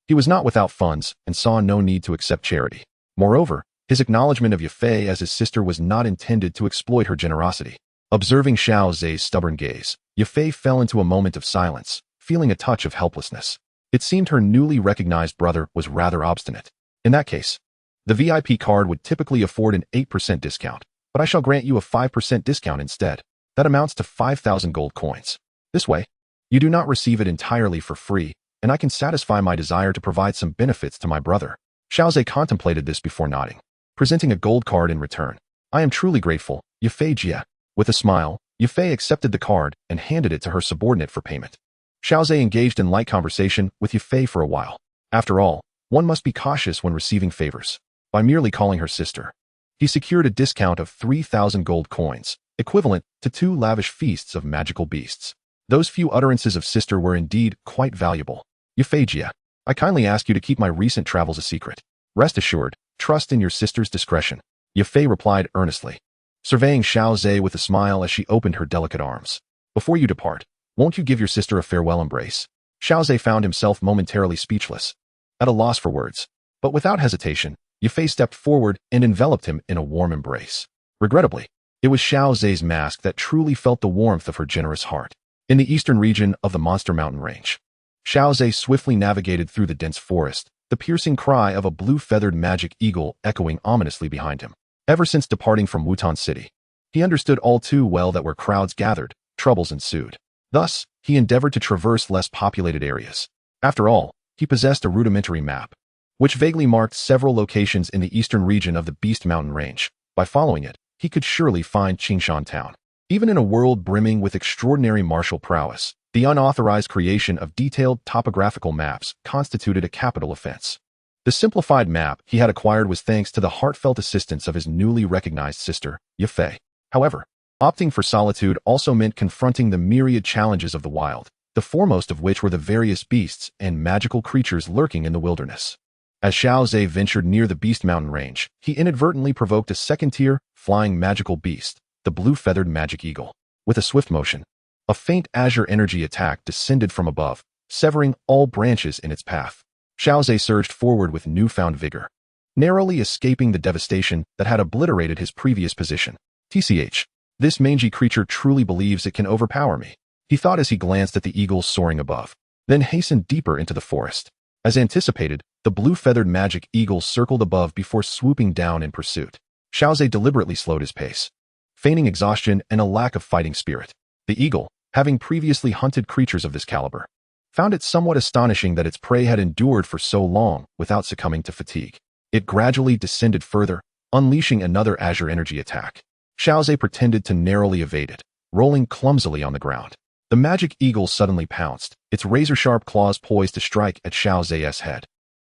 [SPEAKER 1] He was not without funds and saw no need to accept charity. Moreover, his acknowledgement of Yufei as his sister was not intended to exploit her generosity. Observing Xiaozhe's stubborn gaze, Yufei fell into a moment of silence, feeling a touch of helplessness. It seemed her newly recognized brother was rather obstinate. In that case, the VIP card would typically afford an 8% discount, but I shall grant you a 5% discount instead. That amounts to 5,000 gold coins. This way, you do not receive it entirely for free, and I can satisfy my desire to provide some benefits to my brother. Xiaozhe contemplated this before nodding, presenting a gold card in return. I am truly grateful, Yufei Jia. With a smile, Yufei accepted the card and handed it to her subordinate for payment. Xiaozhe engaged in light conversation with Yufei for a while. After all, one must be cautious when receiving favors. By merely calling her sister, he secured a discount of 3,000 gold coins, equivalent to 2 lavish feasts of magical beasts. Those few utterances of sister were indeed quite valuable. Yufei Jia, I kindly ask you to keep my recent travels a secret. Rest assured, trust in your sister's discretion. Yufei replied earnestly, surveying Xiaozhe with a smile as she opened her delicate arms. Before you depart, won't you give your sister a farewell embrace? Xiaozhe found himself momentarily speechless, at a loss for words. But without hesitation, Yufei stepped forward and enveloped him in a warm embrace. Regrettably, it was Xiaozhe's mask that truly felt the warmth of her generous heart. In the eastern region of the Monster Mountain Range, Xiaozhe swiftly navigated through the dense forest, the piercing cry of a blue-feathered magic eagle echoing ominously behind him. Ever since departing from Wutan City, he understood all too well that where crowds gathered, troubles ensued. Thus, he endeavored to traverse less populated areas. After all, he possessed a rudimentary map, which vaguely marked several locations in the eastern region of the Beast Mountain Range. By following it, he could surely find Qingshan Town. Even in a world brimming with extraordinary martial prowess, the unauthorized creation of detailed topographical maps constituted a capital offense. The simplified map he had acquired was thanks to the heartfelt assistance of his newly recognized sister, Yufei. However, opting for solitude also meant confronting the myriad challenges of the wild, the foremost of which were the various beasts and magical creatures lurking in the wilderness. As Xiaozhe ventured near the Beast Mountain Range, he inadvertently provoked a second-tier, flying magical beast, the blue-feathered magic eagle. With a swift motion, a faint azure energy attack descended from above, severing all branches in its path. Xiaozhe surged forward with newfound vigor, narrowly escaping the devastation that had obliterated his previous position. TCH, this mangy creature truly believes it can overpower me, he thought as he glanced at the eagles soaring above, then hastened deeper into the forest. As anticipated, the blue-feathered magic eagle circled above before swooping down in pursuit. Xiaozhe deliberately slowed his pace, feigning exhaustion and a lack of fighting spirit. The eagle, having previously hunted creatures of this caliber, found it somewhat astonishing that its prey had endured for so long without succumbing to fatigue. It gradually descended further, unleashing another azure energy attack. Xiaozhe pretended to narrowly evade it, rolling clumsily on the ground. The magic eagle suddenly pounced, its razor-sharp claws poised to strike at Xiaozhe's head.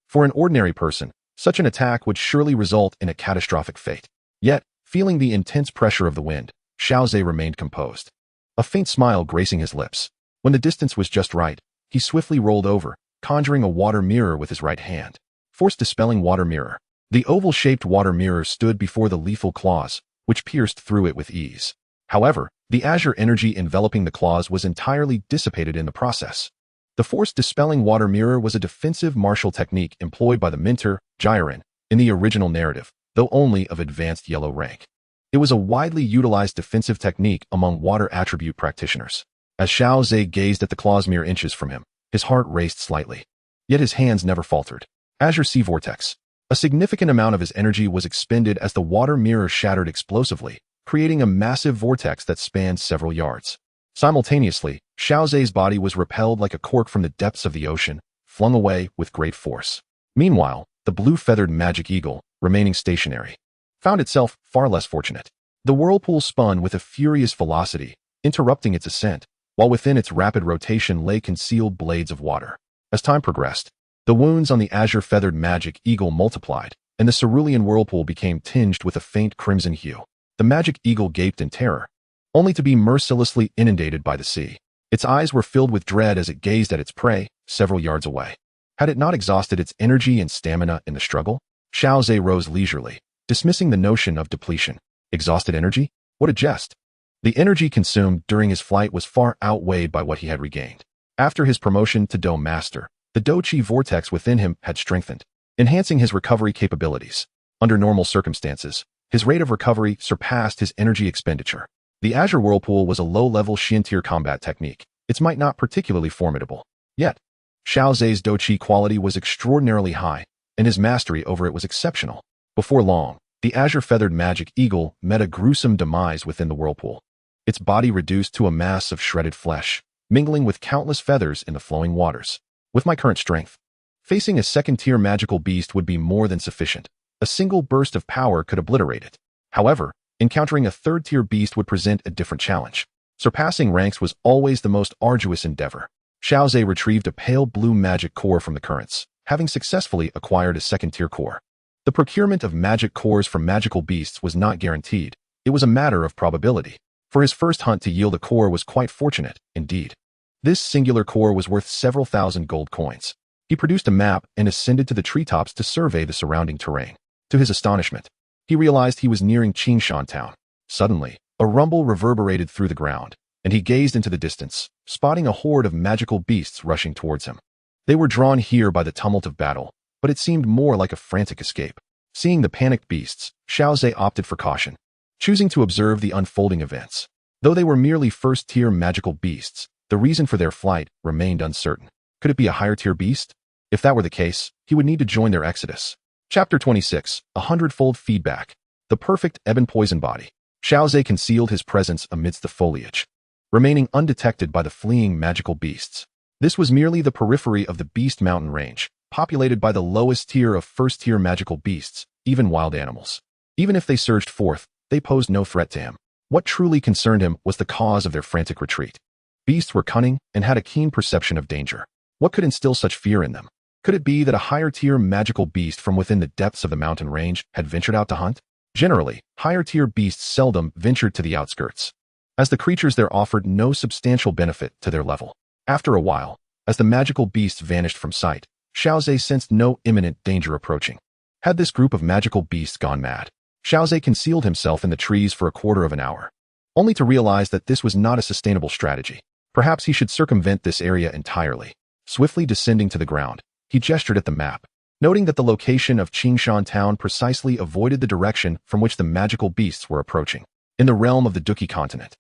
[SPEAKER 1] For an ordinary person, such an attack would surely result in a catastrophic fate. Yet, feeling the intense pressure of the wind, Xiaozhe remained composed, a faint smile gracing his lips. When the distance was just right, he swiftly rolled over, conjuring a water mirror with his right hand. Force dispelling water mirror. The oval-shaped water mirror stood before the lethal claws, which pierced through it with ease. However, the azure energy enveloping the claws was entirely dissipated in the process. The force-dispelling water mirror was a defensive martial technique employed by the mentor, Jiren, in the original narrative, though only of advanced yellow rank. It was a widely utilized defensive technique among water attribute practitioners. As Xiao Zhe gazed at the claws mere inches from him, his heart raced slightly. Yet his hands never faltered. Azure Sea Vortex. A significant amount of his energy was expended as the water mirror shattered explosively, creating a massive vortex that spanned several yards. Simultaneously, Xiao Zhe's body was repelled like a cork from the depths of the ocean, flung away with great force. Meanwhile, the blue-feathered magic eagle, remaining stationary, found itself far less fortunate. The whirlpool spun with a furious velocity, interrupting its ascent, while within its rapid rotation lay concealed blades of water. As time progressed, the wounds on the azure-feathered magic eagle multiplied, and the cerulean whirlpool became tinged with a faint crimson hue. The magic eagle gaped in terror, only to be mercilessly inundated by the sea. Its eyes were filled with dread as it gazed at its prey, several yards away. Had it not exhausted its energy and stamina in the struggle? Xiao Zhe rose leisurely, dismissing the notion of depletion. Exhausted energy? What a jest! The energy consumed during his flight was far outweighed by what he had regained. After his promotion to Do Master, the Do-Chi vortex within him had strengthened, enhancing his recovery capabilities. Under normal circumstances, his rate of recovery surpassed his energy expenditure. The Azure Whirlpool was a low-level Xian-tier combat technique. It might not particularly formidable. Yet, Xiao Zhe's Do-Chi quality was extraordinarily high, and his mastery over it was exceptional. Before long, the azure-feathered magic eagle met a gruesome demise within the whirlpool. Its body reduced to a mass of shredded flesh, mingling with countless feathers in the flowing waters. With my current strength, facing a second-tier magical beast would be more than sufficient. A single burst of power could obliterate it. However, encountering a third-tier beast would present a different challenge. Surpassing ranks was always the most arduous endeavor. Xiao Zhe retrieved a pale blue magic core from the currents, having successfully acquired a second-tier core. The procurement of magic cores from magical beasts was not guaranteed. It was a matter of probability. For his first hunt to yield a core was quite fortunate, indeed. This singular core was worth several thousand gold coins. He produced a map and ascended to the treetops to survey the surrounding terrain. To his astonishment, he realized he was nearing Qingshan town. Suddenly, a rumble reverberated through the ground, and he gazed into the distance, spotting a horde of magical beasts rushing towards him. They were drawn here by the tumult of battle, but it seemed more like a frantic escape. Seeing the panicked beasts, Xiao Zhe opted for caution, choosing to observe the unfolding events. Though they were merely first-tier magical beasts, the reason for their flight remained uncertain. Could it be a higher-tier beast? If that were the case, he would need to join their exodus. Chapter 26, 100-fold feedback. The perfect ebon poison body. Xiao Zhe concealed his presence amidst the foliage, remaining undetected by the fleeing magical beasts. This was merely the periphery of the Beast Mountain range, populated by the lowest tier of first-tier magical beasts, even wild animals. Even if they surged forth, they posed no threat to him. What truly concerned him was the cause of their frantic retreat. Beasts were cunning and had a keen perception of danger. What could instill such fear in them? Could it be that a higher-tier magical beast from within the depths of the mountain range had ventured out to hunt? Generally, higher-tier beasts seldom ventured to the outskirts, as the creatures there offered no substantial benefit to their level. After a while, as the magical beasts vanished from sight, Xiao Zhe sensed no imminent danger approaching. Had this group of magical beasts gone mad? Xiao Zhe concealed himself in the trees for a quarter of an hour, only to realize that this was not a sustainable strategy. Perhaps he should circumvent this area entirely. Swiftly descending to the ground, he gestured at the map, noting that the location of Qingshan town precisely avoided the direction from which the magical beasts were approaching. In the realm of the Duki continent,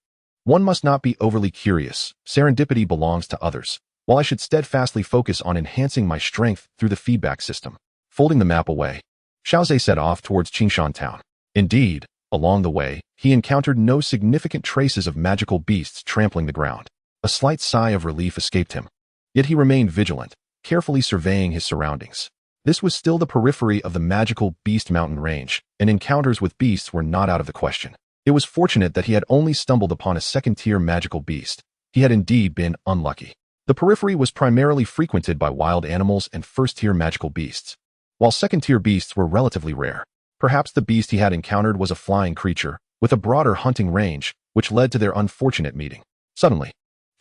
[SPEAKER 1] one must not be overly curious. Serendipity belongs to others, while I should steadfastly focus on enhancing my strength through the feedback system. Folding the map away, Xiao Zhe set off towards Qingshan town. Indeed, along the way, he encountered no significant traces of magical beasts trampling the ground. A slight sigh of relief escaped him. Yet he remained vigilant, carefully surveying his surroundings. This was still the periphery of the magical Beast Mountain range, and encounters with beasts were not out of the question. It was fortunate that he had only stumbled upon a second-tier magical beast. He had indeed been unlucky. The periphery was primarily frequented by wild animals and first-tier magical beasts, while second-tier beasts were relatively rare. Perhaps the beast he had encountered was a flying creature, with a broader hunting range, which led to their unfortunate meeting. Suddenly,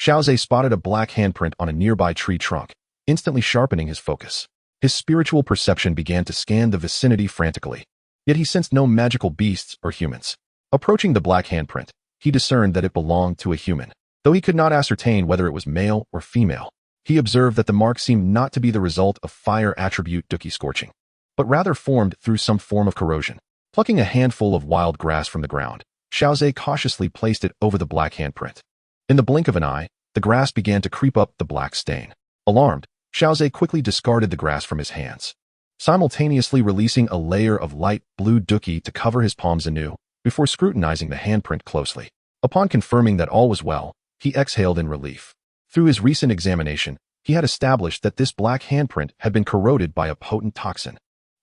[SPEAKER 1] Xiao Zhe spotted a black handprint on a nearby tree trunk, instantly sharpening his focus. His spiritual perception began to scan the vicinity frantically, yet he sensed no magical beasts or humans. Approaching the black handprint, he discerned that it belonged to a human, though he could not ascertain whether it was male or female. he observed that the mark seemed not to be the result of fire attribute Duki scorching, but rather formed through some form of corrosion. Plucking a handful of wild grass from the ground, Xiao cautiously placed it over the black handprint. In the blink of an eye, the grass began to creep up the black stain. Alarmed, Xiao quickly discarded the grass from his hands, simultaneously releasing a layer of light blue Duki to cover his palms anew, before scrutinizing the handprint closely. Upon confirming that all was well, he exhaled in relief. Through his recent examination, he had established that this black handprint had been corroded by a potent toxin.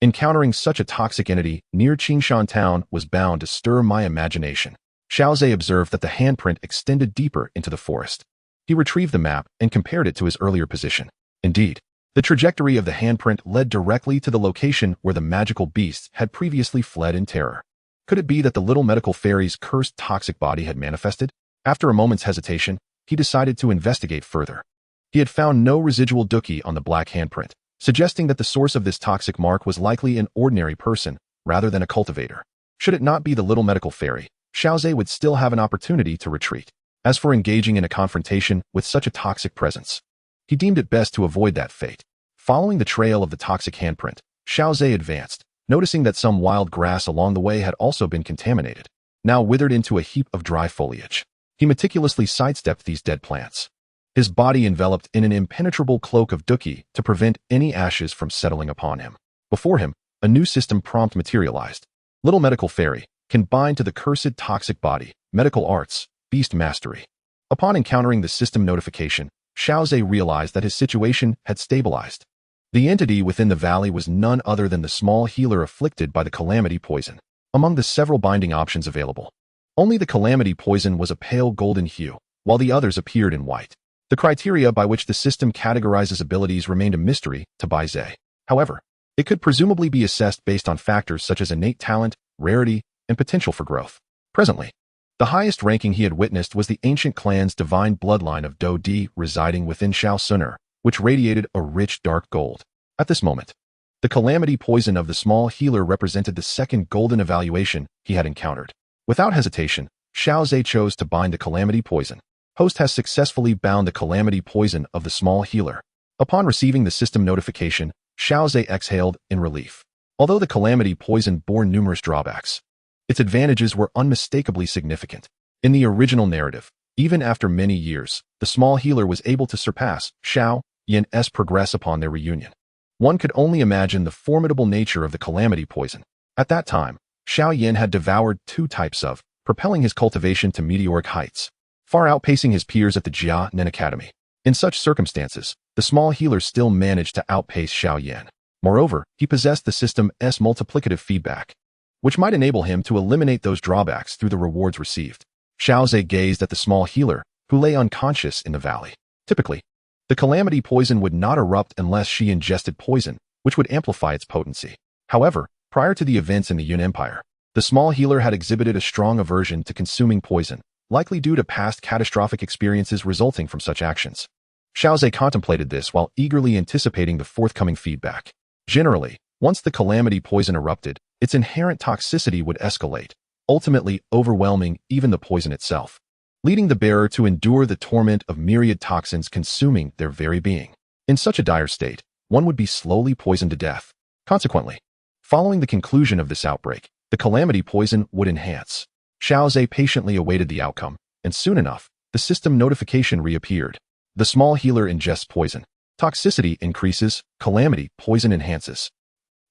[SPEAKER 1] Encountering such a toxic entity near Qingshan town was bound to stir my imagination. Xiao observed that the handprint extended deeper into the forest. He retrieved the map and compared it to his earlier position. Indeed, the trajectory of the handprint led directly to the location where the magical beasts had previously fled in terror. Could it be that the little medical fairy's cursed toxic body had manifested? After a moment's hesitation, he decided to investigate further. He had found no residual Duki on the black handprint, suggesting that the source of this toxic mark was likely an ordinary person rather than a cultivator. Should it not be the little medical fairy, Xiao would still have an opportunity to retreat. As for engaging in a confrontation with such a toxic presence, he deemed it best to avoid that fate. Following the trail of the toxic handprint, Xiao advanced, noticing that some wild grass along the way had also been contaminated, now withered into a heap of dry foliage. He meticulously sidestepped these dead plants, his body enveloped in an impenetrable cloak of Duki to prevent any ashes from settling upon him. Before him, a new system prompt materialized. Little medical fairy, can bind to the cursed toxic body, medical arts, beast mastery. Upon encountering the system notification, Xiao realized that his situation had stabilized. The entity within the valley was none other than the small healer afflicted by the calamity poison. Among the several binding options available, only the calamity poison was a pale golden hue, while the others appeared in white. The criteria by which the system categorizes abilities remained a mystery to Bai Zhe. However, it could presumably be assessed based on factors such as innate talent, rarity, and potential for growth. Presently, the highest ranking he had witnessed was the ancient clan's divine bloodline of Do Di residing within Xiao Xun'er, which radiated a rich dark gold. At this moment, the calamity poison of the small healer represented the second golden evaluation he had encountered. Without hesitation, Xiao chose to bind the calamity poison. Host has successfully bound the calamity poison of the small healer. Upon receiving the system notification, Xiao exhaled in relief. Although the calamity poison bore numerous drawbacks, its advantages were unmistakably significant. In the original narrative, even after many years, the small healer was able to surpass Xiao Yan's progress upon their reunion. One could only imagine the formidable nature of the calamity poison. At that time, Xiao Yan had devoured 2 types of, propelling his cultivation to meteoric heights, far outpacing his peers at the Jia Nen Academy. In such circumstances, the small healer still managed to outpace Xiao Yan. Moreover, he possessed the system's multiplicative feedback, which might enable him to eliminate those drawbacks through the rewards received. Xiao gazed at the small healer, who lay unconscious in the valley. Typically, the calamity poison would not erupt unless she ingested poison, which would amplify its potency. However, prior to the events in the Yun Empire, the small healer had exhibited a strong aversion to consuming poison, likely due to past catastrophic experiences resulting from such actions. Xiao contemplated this while eagerly anticipating the forthcoming feedback. Generally, once the calamity poison erupted, its inherent toxicity would escalate, ultimately overwhelming even the poison itself, leading the bearer to endure the torment of myriad toxins consuming their very being. In such a dire state, one would be slowly poisoned to death. Consequently, following the conclusion of this outbreak, the calamity poison would enhance. Xiao patiently awaited the outcome, and soon enough, the system notification reappeared. The small healer ingests poison. Toxicity increases, calamity poison enhances.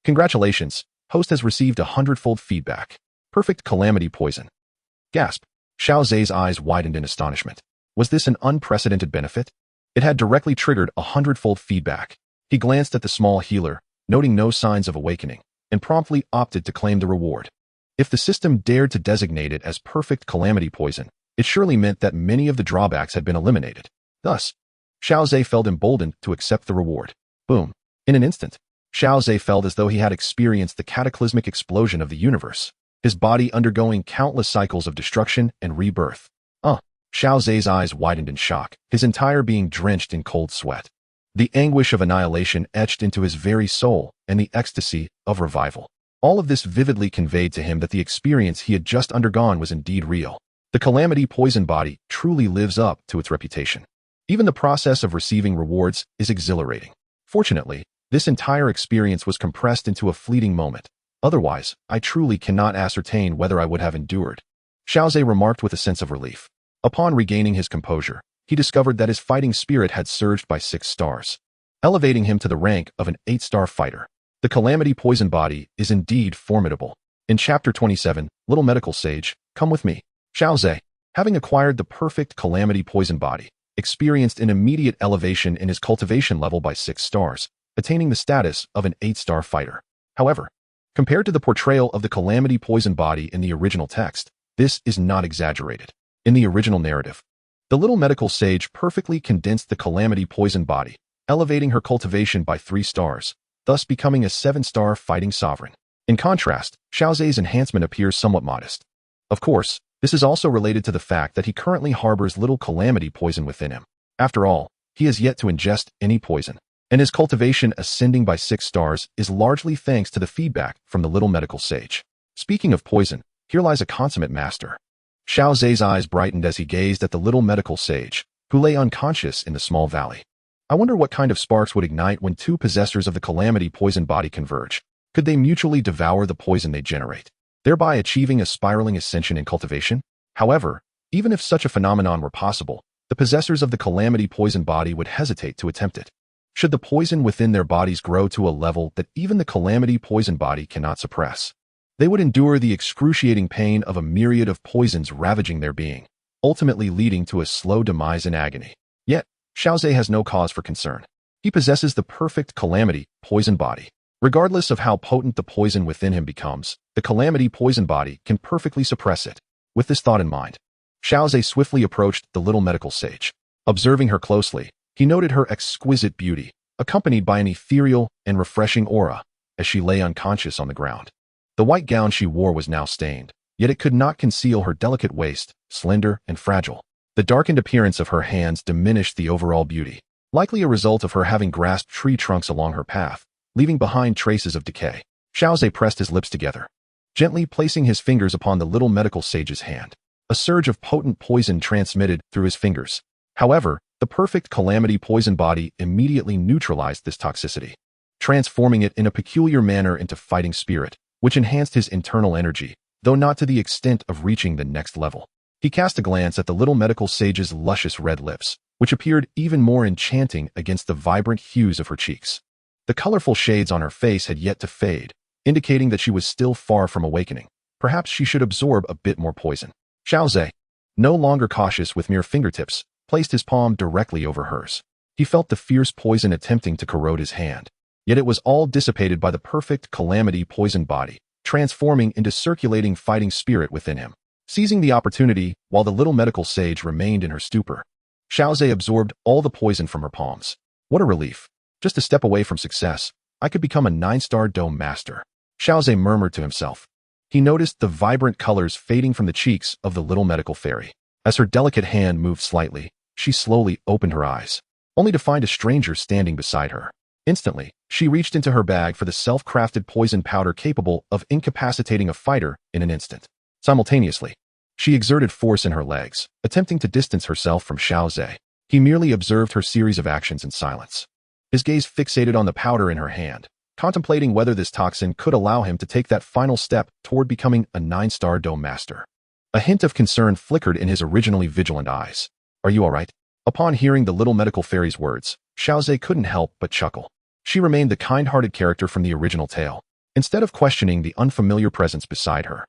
[SPEAKER 1] Congratulations, host has received 100-fold feedback. Perfect calamity poison. Gasp. Xiao eyes widened in astonishment. Was this an unprecedented benefit? It had directly triggered 100-fold feedback. He glanced at the small healer, noting no signs of awakening, and promptly opted to claim the reward. If the system dared to designate it as perfect calamity poison, it surely meant that many of the drawbacks had been eliminated. Thus, Xiao felt emboldened to accept the reward. Boom. In an instant, Xiao felt as though he had experienced the cataclysmic explosion of the universe, his body undergoing countless cycles of destruction and rebirth. Xiao eyes widened in shock, his entire being drenched in cold sweat. The anguish of annihilation etched into his very soul, and the ecstasy of revival. All of this vividly conveyed to him that the experience he had just undergone was indeed real. The calamity poison body truly lives up to its reputation. Even the process of receiving rewards is exhilarating. Fortunately, this entire experience was compressed into a fleeting moment. Otherwise, I truly cannot ascertain whether I would have endured. Xiao remarked with a sense of relief. Upon regaining his composure, he discovered that his fighting spirit had surged by 6 stars, elevating him to the rank of an 8-star fighter. The Calamity Poison Body is indeed formidable. In Chapter 27, Little Medical Sage, come with me. Xiao, having acquired the perfect Calamity Poison Body, experienced an immediate elevation in his cultivation level by 6 stars, attaining the status of an 8-star fighter. However, compared to the portrayal of the Calamity Poison Body in the original text, this is not exaggerated. In the original narrative, the Little Medical Sage perfectly condensed the Calamity Poison Body, elevating her cultivation by 3 stars, thus becoming a 7-star fighting sovereign. In contrast, Xiao's enhancement appears somewhat modest. Of course, this is also related to the fact that he currently harbors little calamity poison within him. After all, he has yet to ingest any poison, and his cultivation ascending by 6 stars is largely thanks to the feedback from the Little Medical Sage. Speaking of poison, here lies a consummate master. Xiao's eyes brightened as he gazed at the Little Medical Sage, who lay unconscious in the small valley. I wonder what kind of sparks would ignite when 2 possessors of the Calamity Poison Body converge. Could they mutually devour the poison they generate, thereby achieving a spiraling ascension in cultivation? However, even if such a phenomenon were possible, the possessors of the Calamity Poison Body would hesitate to attempt it. Should the poison within their bodies grow to a level that even the Calamity Poison Body cannot suppress, they would endure the excruciating pain of a myriad of poisons ravaging their being, ultimately leading to a slow demise in agony. Yet, Xiao has no cause for concern. He possesses the perfect Calamity Poison Body. Regardless of how potent the poison within him becomes, the Calamity Poison Body can perfectly suppress it. With this thought in mind, Xiao swiftly approached the Little Medical Sage. Observing her closely, he noted her exquisite beauty, accompanied by an ethereal and refreshing aura, as she lay unconscious on the ground. The white gown she wore was now stained, yet it could not conceal her delicate waist, slender and fragile. The darkened appearance of her hands diminished the overall beauty, likely a result of her having grasped tree trunks along her path, leaving behind traces of decay. Xiao pressed his lips together, gently placing his fingers upon the Little Medical Sage's hand. A surge of potent poison transmitted through his fingers. However, the perfect Calamity Poison Body immediately neutralized this toxicity, transforming it in a peculiar manner into fighting spirit, which enhanced his internal energy, though not to the extent of reaching the next level. He cast a glance at the Little Medical Sage's luscious red lips, which appeared even more enchanting against the vibrant hues of her cheeks. The colorful shades on her face had yet to fade, indicating that she was still far from awakening. Perhaps she should absorb a bit more poison. Xiao, no longer cautious with mere fingertips, placed his palm directly over hers. He felt the fierce poison attempting to corrode his hand, yet it was all dissipated by the perfect Calamity Poison Body, transforming into circulating fighting spirit within him. Seizing the opportunity, while the Little Medical Sage remained in her stupor, Xiao absorbed all the poison from her palms. What a relief. Just a step away from success, I could become a 9-star dome master. Xiao murmured to himself. He noticed the vibrant colors fading from the cheeks of the Little Medical Fairy. As her delicate hand moved slightly, she slowly opened her eyes, only to find a stranger standing beside her. Instantly, she reached into her bag for the self-crafted poison powder capable of incapacitating a fighter in an instant. Simultaneously, she exerted force in her legs, attempting to distance herself from Xiao. He merely observed her series of actions in silence, his gaze fixated on the powder in her hand, contemplating whether this toxin could allow him to take that final step toward becoming a 9-star dome master. A hint of concern flickered in his originally vigilant eyes. Are you all right? Upon hearing the Little Medical Fairy's words, Xiao couldn't help but chuckle. She remained the kind-hearted character from the original tale. Instead of questioning the unfamiliar presence beside her,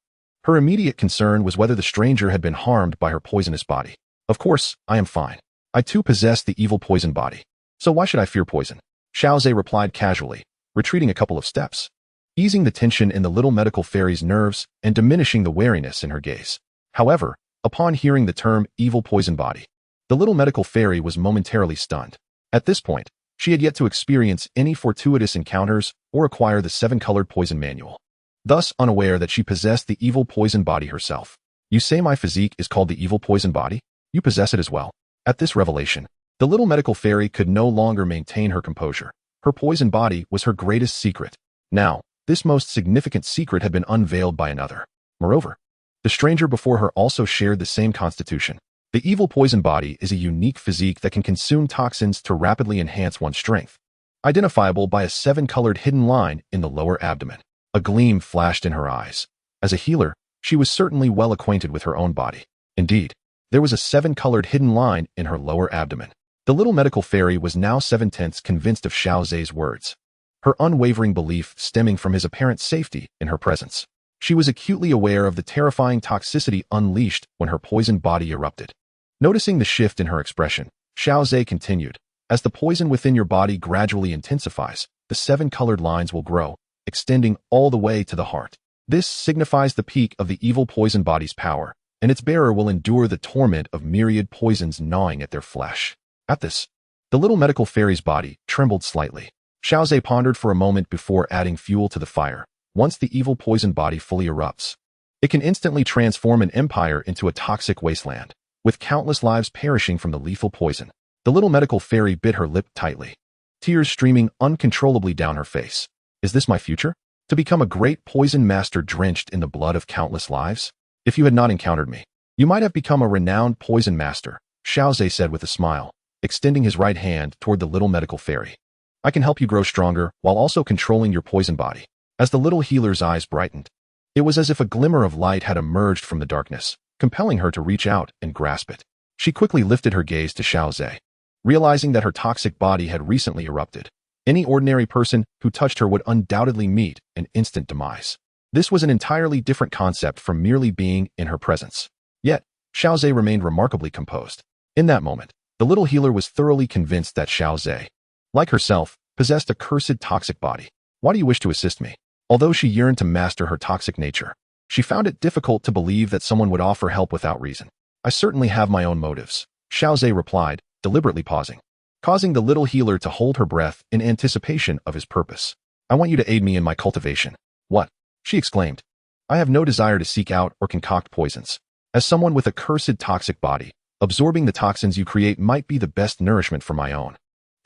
[SPEAKER 1] her immediate concern was whether the stranger had been harmed by her poisonous body. Of course, I am fine. I too possess the evil poison body. So why should I fear poison? Xiao replied casually, retreating a couple of steps, easing the tension in the Little Medical Fairy's nerves and diminishing the wariness in her gaze. However, upon hearing the term evil poison body, the Little Medical Fairy was momentarily stunned. At this point, she had yet to experience any fortuitous encounters or acquire the 7-colored poison manual, thus unaware that she possessed the evil poison body herself. You say my physique is called the evil poison body? You possess it as well. At this revelation, the Little Medical Fairy could no longer maintain her composure. Her poison body was her greatest secret. Now, this most significant secret had been unveiled by another. Moreover, the stranger before her also shared the same constitution. The evil poison body is a unique physique that can consume toxins to rapidly enhance one's strength, identifiable by a 7-colored hidden line in the lower abdomen. A gleam flashed in her eyes. As a healer, she was certainly well acquainted with her own body. Indeed, there was a 7-colored hidden line in her lower abdomen. The little medical fairy was now 7/10 convinced of Xiao Zhe's words, her unwavering belief stemming from his apparent safety in her presence. She was acutely aware of the terrifying toxicity unleashed when her poisoned body erupted. Noticing the shift in her expression, Xiao Zhe continued, as the poison within your body gradually intensifies, the 7-colored lines will grow, extending all the way to the heart. This signifies the peak of the evil poison body's power, and its bearer will endure the torment of myriad poisons gnawing at their flesh. At this, the little medical fairy's body trembled slightly. Xiao Zhe pondered for a moment before adding fuel to the fire. Once the evil poison body fully erupts, it can instantly transform an empire into a toxic wasteland, with countless lives perishing from the lethal poison. The little medical fairy bit her lip tightly, tears streaming uncontrollably down her face. Is this my future? To become a great poison master drenched in the blood of countless lives? If you had not encountered me, you might have become a renowned poison master, Xiao Zhe said with a smile, extending his right hand toward the little medical fairy. I can help you grow stronger while also controlling your poison body. As the little healer's eyes brightened, it was as if a glimmer of light had emerged from the darkness, compelling her to reach out and grasp it. She quickly lifted her gaze to Xiao Zhe, realizing that her toxic body had recently erupted. Any ordinary person who touched her would undoubtedly meet an instant demise. This was an entirely different concept from merely being in her presence. Yet, Xiao Zhe remained remarkably composed. In that moment, the little healer was thoroughly convinced that Xiao Zhe, like herself, possessed a cursed toxic body. Why do you wish to assist me? Although she yearned to master her toxic nature, she found it difficult to believe that someone would offer help without reason. I certainly have my own motives, Xiao Zhe replied, deliberately pausing, causing the little healer to hold her breath in anticipation of his purpose. I want you to aid me in my cultivation. What? She exclaimed. I have no desire to seek out or concoct poisons. As someone with a cursed toxic body, absorbing the toxins you create might be the best nourishment for my own.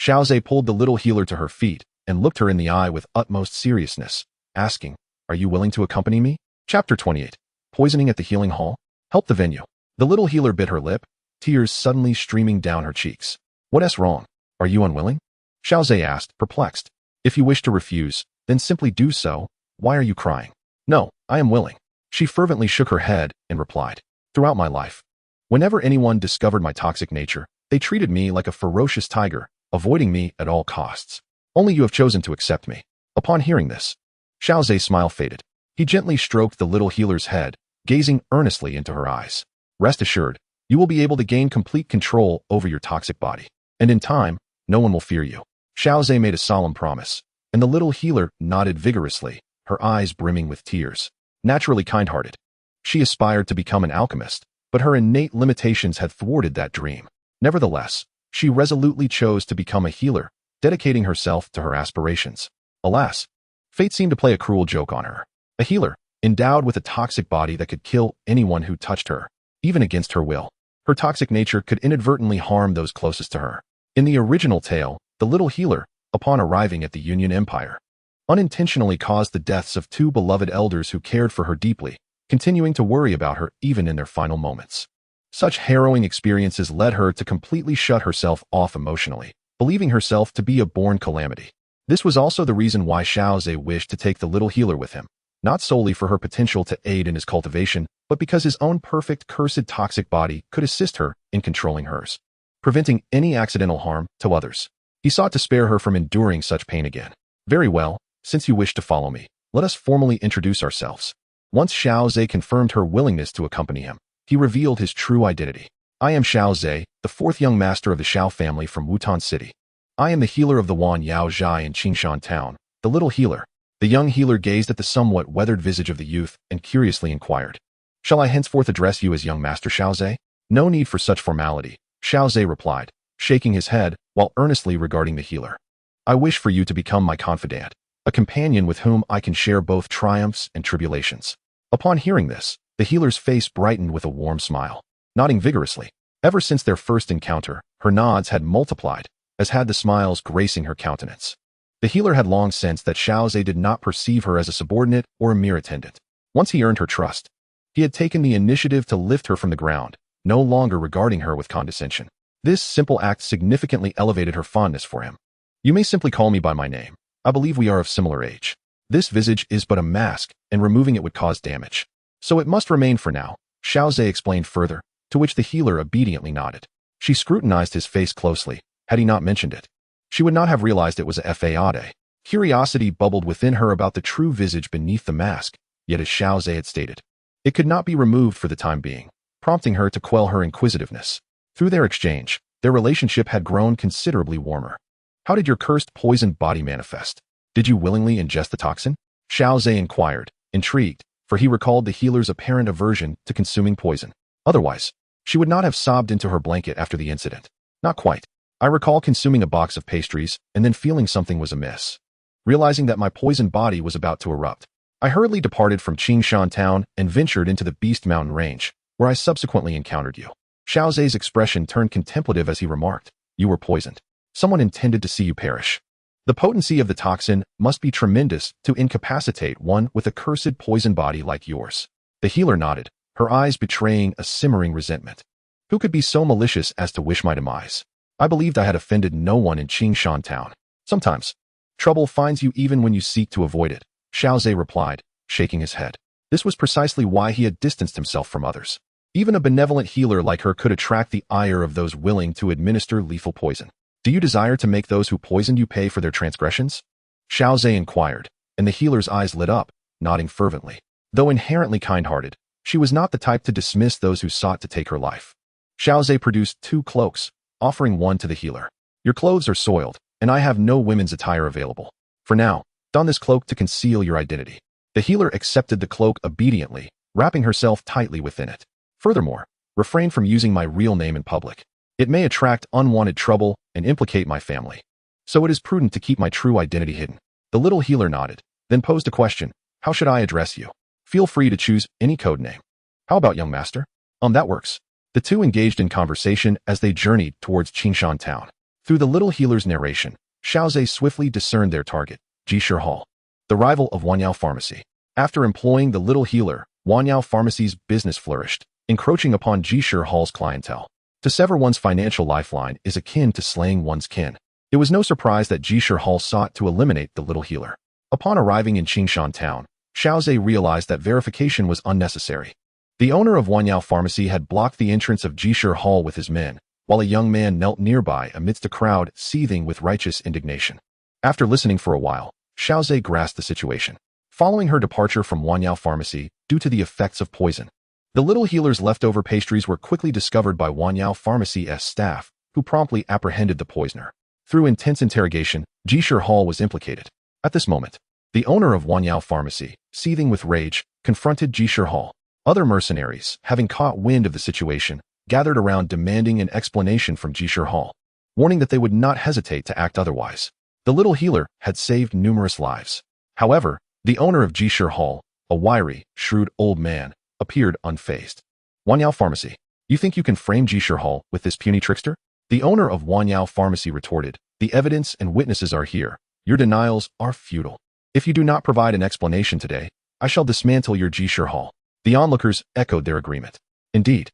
[SPEAKER 1] Xiao Zhe pulled the little healer to her feet and looked her in the eye with utmost seriousness, asking, Are you willing to accompany me? Chapter 28. Poisoning at the Healing Hall? Help the venue. The little healer bit her lip, tears suddenly streaming down her cheeks. What's wrong? Are you unwilling? Xiao Zhe asked, perplexed. If you wish to refuse, then simply do so. Why are you crying? No, I am willing. She fervently shook her head and replied. Throughout my life, whenever anyone discovered my toxic nature, they treated me like a ferocious tiger, avoiding me at all costs. Only you have chosen to accept me. Upon hearing this, Xiao Zhe's smile faded. He gently stroked the little healer's head, gazing earnestly into her eyes. Rest assured, you will be able to gain complete control over your toxic body. And in time, no one will fear you. Xiao Zhe made a solemn promise, and the little healer nodded vigorously, her eyes brimming with tears. Naturally kind-hearted, she aspired to become an alchemist, but her innate limitations had thwarted that dream. Nevertheless, she resolutely chose to become a healer, dedicating herself to her aspirations. Alas, fate seemed to play a cruel joke on her. A healer, endowed with a toxic body that could kill anyone who touched her, even against her will. Her toxic nature could inadvertently harm those closest to her. In the original tale, the little healer, upon arriving at the Union Empire, unintentionally caused the deaths of 2 beloved elders who cared for her deeply, continuing to worry about her even in their final moments. Such harrowing experiences led her to completely shut herself off emotionally, believing herself to be a born calamity. This was also the reason why Xiao Zhe wished to take the little healer with him, not solely for her potential to aid in his cultivation, but because his own perfect cursed toxic body could assist her in controlling hers, preventing any accidental harm to others. He sought to spare her from enduring such pain again. Very well, since you wish to follow me, let us formally introduce ourselves. Once Xiao Zhe confirmed her willingness to accompany him, he revealed his true identity. I am Xiao Zhe, the 4th young master of the Xiao family from Wutan City. I am the healer of the Wan Yao Zhai in Qingshan town, the little healer. The young healer gazed at the somewhat weathered visage of the youth and curiously inquired. Shall I henceforth address you as young Master Xiao Zhe? No need for such formality, Xiao Zhe replied, shaking his head while earnestly regarding the healer. I wish for you to become my confidant, a companion with whom I can share both triumphs and tribulations. Upon hearing this, the healer's face brightened with a warm smile, nodding vigorously. Ever since their first encounter, her nods had multiplied, as had the smiles gracing her countenance. The healer had long sensed that Xiao Zhe did not perceive her as a subordinate or a mere attendant. Once he earned her trust, he had taken the initiative to lift her from the ground, no longer regarding her with condescension. This simple act significantly elevated her fondness for him. You may simply call me by my name. I believe we are of similar age. This visage is but a mask, and removing it would cause damage. So it must remain for now, Xiao explained further, to which the healer obediently nodded. She scrutinized his face closely. Had he not mentioned it, she would not have realized it was a fade. Curiosity bubbled within her about the true visage beneath the mask, yet as Xiao had stated, it could not be removed for the time being, prompting her to quell her inquisitiveness. Through their exchange, their relationship had grown considerably warmer. How did your cursed poisoned body manifest? Did you willingly ingest the toxin? Xiao inquired, intrigued, for he recalled the healer's apparent aversion to consuming poison. Otherwise, she would not have sobbed into her blanket after the incident. Not quite. I recall consuming a box of pastries and then feeling something was amiss. Realizing that my poisoned body was about to erupt, I hurriedly departed from Qingshan town and ventured into the Beast Mountain range, where I subsequently encountered you. Xiao expression turned contemplative as he remarked, you were poisoned. Someone intended to see you perish. The potency of the toxin must be tremendous to incapacitate one with a cursed poison body like yours. The healer nodded, her eyes betraying a simmering resentment. Who could be so malicious as to wish my demise? I believed I had offended no one in Qingshan town. Sometimes, trouble finds you even when you seek to avoid it, Xiao replied, shaking his head. This was precisely why he had distanced himself from others. Even a benevolent healer like her could attract the ire of those willing to administer lethal poison. Do you desire to make those who poisoned you pay for their transgressions? Xiao inquired, and the healer's eyes lit up, nodding fervently. Though inherently kind-hearted, she was not the type to dismiss those who sought to take her life. Xiao produced 2 cloaks, offering one to the healer. Your clothes are soiled, and I have no women's attire available. For now, don this cloak to conceal your identity. The healer accepted the cloak obediently, wrapping herself tightly within it. Furthermore, refrain from using my real name in public. It may attract unwanted trouble and implicate my family. So it is prudent to keep my true identity hidden. The little healer nodded, then posed a question. How should I address you? Feel free to choose any code name. How about young master? That works. The two engaged in conversation as they journeyed towards Qingshan town. Through the little healer's narration, Xiao swiftly discerned their target, Jishir Hall, the rival of Wanyao Pharmacy. After employing the little healer, Wanyao Pharmacy's business flourished, encroaching upon Jishir Hall's clientele. To sever one's financial lifeline is akin to slaying one's kin. It was no surprise that Jishir Hall sought to eliminate the little healer. Upon arriving in Qingshan town, Xiao realized that verification was unnecessary. The owner of Wanyao Pharmacy had blocked the entrance of Jishir Hall with his men, while a young man knelt nearby amidst a crowd seething with righteous indignation. After listening for a while, Xiao grasped the situation. Following her departure from Wanyao Pharmacy due to the effects of poison, the little healer's leftover pastries were quickly discovered by Wanyao Pharmacy's staff, who promptly apprehended the poisoner. Through intense interrogation, Jishir Hall was implicated. At this moment, the owner of Wanyao Pharmacy, seething with rage, confronted Jishir Hall. Other mercenaries, having caught wind of the situation, gathered around demanding an explanation from Jishir Hall, warning that they would not hesitate to act otherwise. The little healer had saved numerous lives. However, the owner of Jishir Hall, a wiry, shrewd old man, appeared unfazed. Wanyao Pharmacy, you think you can frame Jishir Hall with this puny trickster? The owner of Wanyao Pharmacy retorted, the evidence and witnesses are here. Your denials are futile. If you do not provide an explanation today, I shall dismantle your Jishir Hall. The onlookers echoed their agreement. Indeed,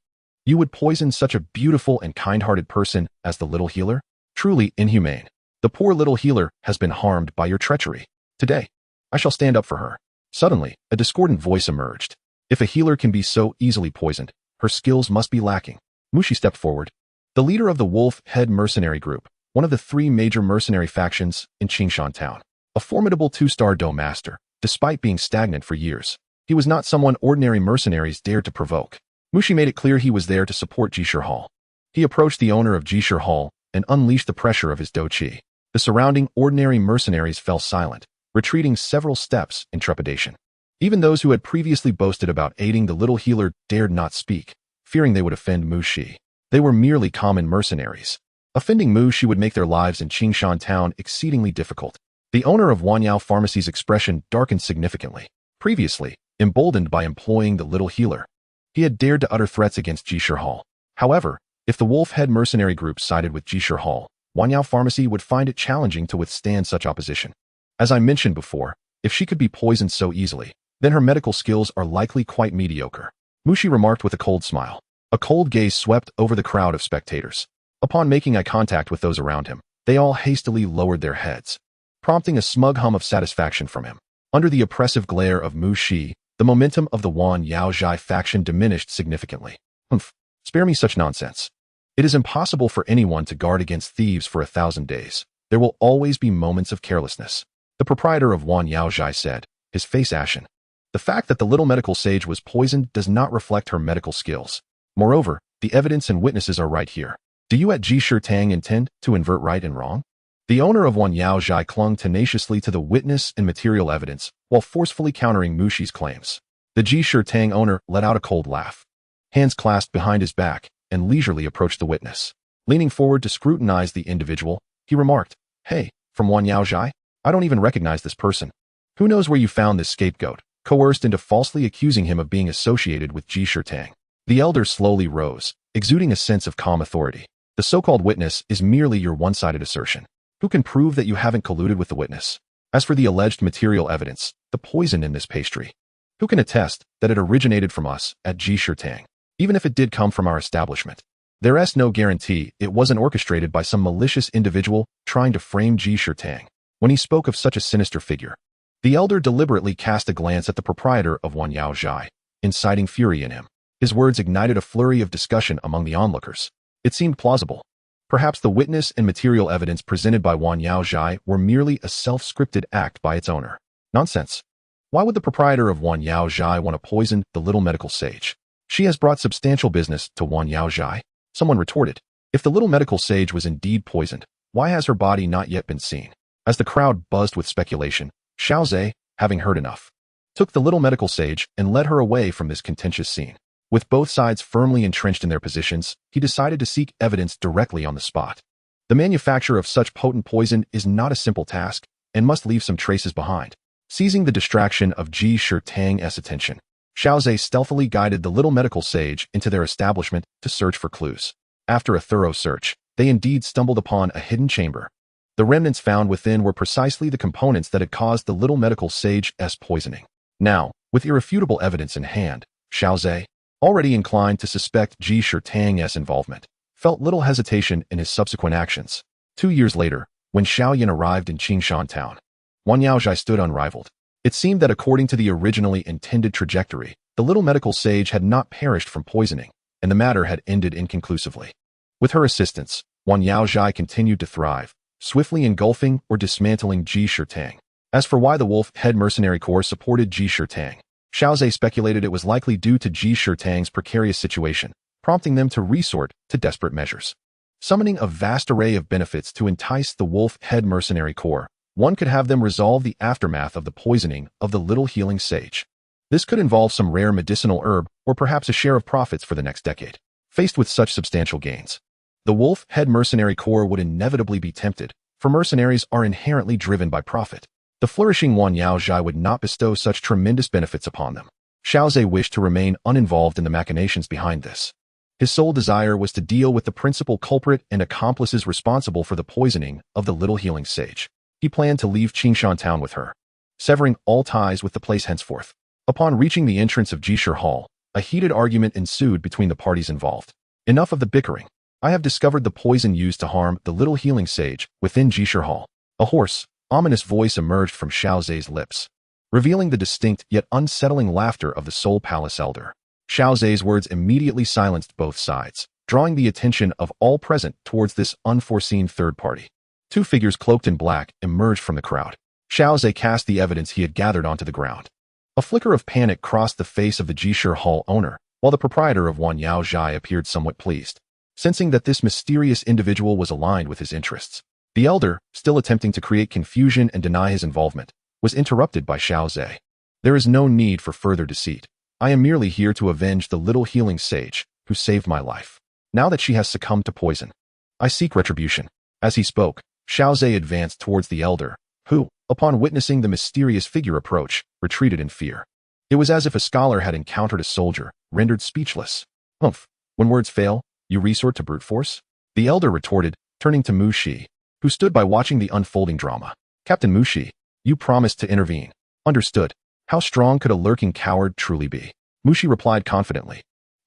[SPEAKER 1] you would poison such a beautiful and kind-hearted person as the little healer? Truly inhumane. The poor little healer has been harmed by your treachery. Today, I shall stand up for her. Suddenly, a discordant voice emerged. If a healer can be so easily poisoned, her skills must be lacking. Mushi stepped forward. The leader of the Wolf Head Mercenary Group, one of the 3 major mercenary factions in Qingshan town. A formidable 2-star Do master, despite being stagnant for years. He was not someone ordinary mercenaries dared to provoke. Mushi made it clear he was there to support Jishir Hall. He approached the owner of Jishir Hall and unleashed the pressure of his Do Chi. The surrounding ordinary mercenaries fell silent, retreating several steps in trepidation. Even those who had previously boasted about aiding the little healer dared not speak, fearing they would offend Mu Shi. They were merely common mercenaries. Offending Mu Shi would make their lives in Qingshan town exceedingly difficult. The owner of Wanyao Pharmacy's expression darkened significantly. Previously, emboldened by employing the little healer, he had dared to utter threats against Jishir Hall. However, if the Wolf Head Mercenary Group sided with Jishir Hall, Wanyao Pharmacy would find it challenging to withstand such opposition. As I mentioned before, if she could be poisoned so easily, then her medical skills are likely quite mediocre. Mushi remarked with a cold smile. A cold gaze swept over the crowd of spectators. Upon making eye contact with those around him, they all hastily lowered their heads, prompting a smug hum of satisfaction from him. Under the oppressive glare of Mu Shi, the momentum of the Wan Yaozhai faction diminished significantly. Humph, spare me such nonsense. It is impossible for anyone to guard against thieves for 1,000 days. There will always be moments of carelessness. The proprietor of Wan Yaozhai said, his face ashen. The fact that the little medical sage was poisoned does not reflect her medical skills. Moreover, the evidence and witnesses are right here. Do you at Ji Shitang intend to invert right and wrong? The owner of Wan Yaozhai clung tenaciously to the witness and material evidence while forcefully countering Mu Shi's claims. The Ji Shitang owner let out a cold laugh. Hands clasped behind his back, and leisurely approached the witness. Leaning forward to scrutinize the individual, he remarked, "Hey, from Wan Yaozhai? I don't even recognize this person. Who knows where you found this scapegoat?" Coerced into falsely accusing him of being associated with Ji Shitang. The elder slowly rose, exuding a sense of calm authority. The so-called witness is merely your one-sided assertion. Who can prove that you haven't colluded with the witness? As for the alleged material evidence, the poison in this pastry, who can attest that it originated from us at Ji Shitang? Even if it did come from our establishment, there is no guarantee it wasn't orchestrated by some malicious individual trying to frame Ji Shitang. When he spoke of such a sinister figure, the elder deliberately cast a glance at the proprietor of Wan Yaozhai, inciting fury in him. His words ignited a flurry of discussion among the onlookers. It seemed plausible. Perhaps the witness and material evidence presented by Wan Yaozhai were merely a self-scripted act by its owner. Nonsense. Why would the proprietor of Wan Yaozhai want to poison the little medical sage? She has brought substantial business to Wan Yaozhai. Someone retorted. If the little medical sage was indeed poisoned, why has her body not yet been seen? As the crowd buzzed with speculation, Xiao Xun'er, having heard enough, took the little medical sage and led her away from this contentious scene. With both sides firmly entrenched in their positions, he decided to seek evidence directly on the spot. The manufacture of such potent poison is not a simple task and must leave some traces behind. Seizing the distraction of Ji Shitang's attention, Xiao Xun'er stealthily guided the little medical sage into their establishment to search for clues. After a thorough search, they indeed stumbled upon a hidden chamber. The remnants found within were precisely the components that had caused the little medical sage's poisoning. Now, with irrefutable evidence in hand, Xiao Xun'er, already inclined to suspect Ji Shitang's involvement, felt little hesitation in his subsequent actions. 2 years later, when Xiaoyan arrived in Qingshan town, Wan Yaozhai stood unrivaled. It seemed that according to the originally intended trajectory, the little medical sage had not perished from poisoning, and the matter had ended inconclusively. With her assistance, Wan Yaozhai continued to thrive, swiftly engulfing or dismantling Ji Shitang. As for why the Wolf Head Mercenary Corps supported Ji Shitang, Xiao Xun'er speculated it was likely due to Ji Shitang's precarious situation, prompting them to resort to desperate measures. Summoning a vast array of benefits to entice the Wolf Head Mercenary Corps, one could have them resolve the aftermath of the poisoning of the little healing sage. This could involve some rare medicinal herb or perhaps a share of profits for the next decade. Faced with such substantial gains, the Wolf Head Mercenary Corps would inevitably be tempted, for mercenaries are inherently driven by profit. The flourishing Wan Yaozhai would not bestow such tremendous benefits upon them. Xiao Xun'er wished to remain uninvolved in the machinations behind this. His sole desire was to deal with the principal culprit and accomplices responsible for the poisoning of the little healing sage. He planned to leave Qingshan town with her, severing all ties with the place henceforth. Upon reaching the entrance of Jishir Hall, a heated argument ensued between the parties involved. Enough of the bickering. I have discovered the poison used to harm the little healing sage within Jishir Hall. A hoarse, ominous voice emerged from Xiao Xun'er's lips, revealing the distinct yet unsettling laughter of the Soul Palace elder. Xiao Xun'er's words immediately silenced both sides, drawing the attention of all present towards this unforeseen third party. 2 figures cloaked in black emerged from the crowd. Xiao Xun'er cast the evidence he had gathered onto the ground. A flicker of panic crossed the face of the Jishir Hall owner, while the proprietor of Wan Yaozhai appeared somewhat pleased, sensing that this mysterious individual was aligned with his interests. The elder, still attempting to create confusion and deny his involvement, was interrupted by Xiao Xun'er. There is no need for further deceit. I am merely here to avenge the little healing sage who saved my life. Now that she has succumbed to poison, I seek retribution. As he spoke, Xiao Xun'er advanced towards the elder, who, upon witnessing the mysterious figure approach, retreated in fear. It was as if a scholar had encountered a soldier, rendered speechless. Humph, when words fail, you resort to brute force? The elder retorted, turning to Mu Shi, who stood by watching the unfolding drama. Captain Mu Shi, you promised to intervene. Understood. How strong could a lurking coward truly be? Mu Shi replied confidently.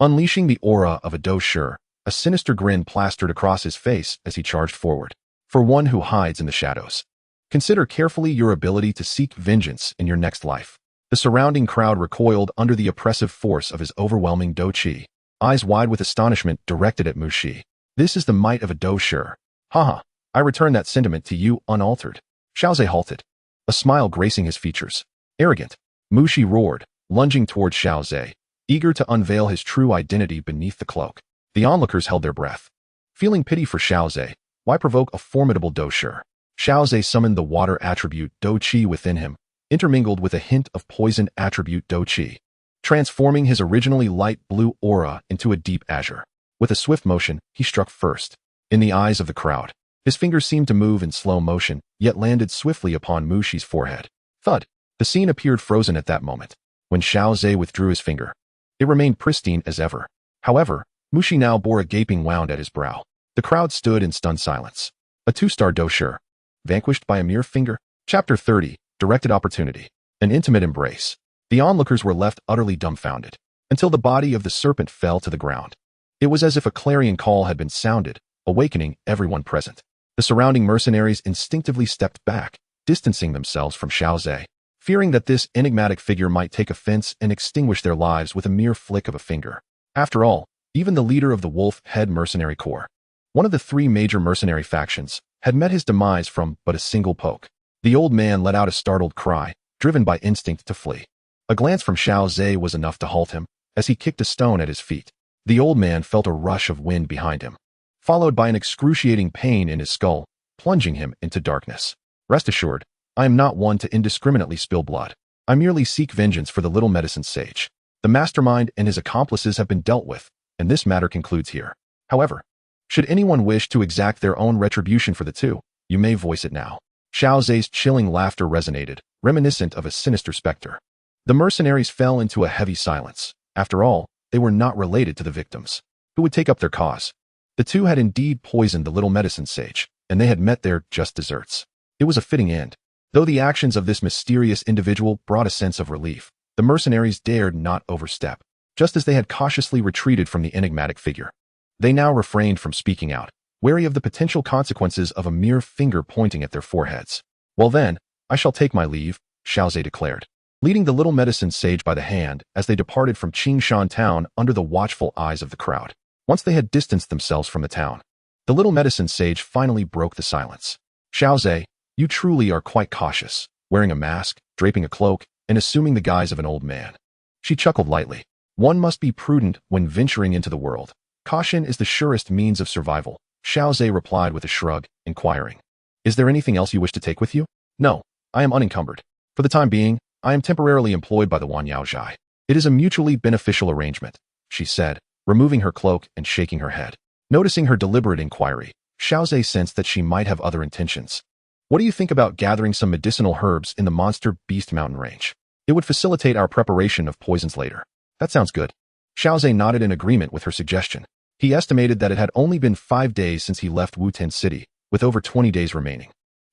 [SPEAKER 1] unleashing the aura of a Xiao Xun'er. A sinister grin plastered across his face as he charged forward. For one who hides in the shadows, consider carefully your ability to seek vengeance in your next life. The surrounding crowd recoiled under the oppressive force of his overwhelming Dou Qi, eyes wide with astonishment directed at Mu Shi. This is the might of a Xiao Xun'er. Haha, I return that sentiment to you unaltered. Xiao halted, a smile gracing his features. Arrogant, Mu Shi roared, lunging toward Xiao, eager to unveil his true identity beneath the cloak. The onlookers held their breath. Feeling pity for Xiao, why provoke a formidable Xiao Xun'er? Xiao summoned the water attribute Dou Qi within him, intermingled with a hint of poison attribute Dou Qi, transforming his originally light blue aura into a deep azure. With a swift motion, he struck first. In the eyes of the crowd, his fingers seemed to move in slow motion, yet landed swiftly upon Mu Shi's forehead. Thud! The scene appeared frozen at that moment. When Xiao withdrew his finger, it remained pristine as ever. However, Mu Shi now bore a gaping wound at his brow. The crowd stood in stunned silence. A 2-star Xiao Xun'er, vanquished by a mere finger. Chapter 30, Directed Opportunity. An intimate embrace. The onlookers were left utterly dumbfounded, until the body of the serpent fell to the ground. It was as if a clarion call had been sounded, awakening everyone present. The surrounding mercenaries instinctively stepped back, distancing themselves from Xiao, fearing that this enigmatic figure might take offense and extinguish their lives with a mere flick of a finger. After all, even the leader of the Wolf Head Mercenary Corps, one of the 3 major mercenary factions, had met his demise from but a single poke. The old man let out a startled cry, driven by instinct to flee. A glance from Xiao was enough to halt him, as he kicked a stone at his feet. The old man felt a rush of wind behind him, followed by an excruciating pain in his skull, plunging him into darkness. Rest assured, I am not one to indiscriminately spill blood. I merely seek vengeance for the little medicine sage. The mastermind and his accomplices have been dealt with, and this matter concludes here. However, should anyone wish to exact their own retribution for the two, you may voice it now. Xiao's chilling laughter resonated, reminiscent of a sinister specter. The mercenaries fell into a heavy silence. After all, they were not related to the victims. Who would take up their cause? The two had indeed poisoned the little medicine sage, and they had met their just desserts. It was a fitting end. Though the actions of this mysterious individual brought a sense of relief, the mercenaries dared not overstep. Just as they had cautiously retreated from the enigmatic figure, they now refrained from speaking out, wary of the potential consequences of a mere finger pointing at their foreheads. Well then, I shall take my leave, Xiao declared, leading the little medicine sage by the hand as they departed from Qingshan town under the watchful eyes of the crowd. Once they had distanced themselves from the town, the little medicine sage finally broke the silence. Xiao, you truly are quite cautious, wearing a mask, draping a cloak, and assuming the guise of an old man. She chuckled lightly. One must be prudent when venturing into the world. Caution is the surest means of survival, Xiao replied with a shrug, inquiring. Is there anything else you wish to take with you? No, I am unencumbered. For the time being, I am temporarily employed by the Wanyaozhai. It is a mutually beneficial arrangement, she said, removing her cloak and shaking her head. Noticing her deliberate inquiry, Xiao sensed that she might have other intentions. What do you think about gathering some medicinal herbs in the Monster Beast Mountain range? It would facilitate our preparation of poisons later. That sounds good. Xiao nodded in agreement with her suggestion. He estimated that it had only been 5 days since he left Wuten City, with over 20 days remaining.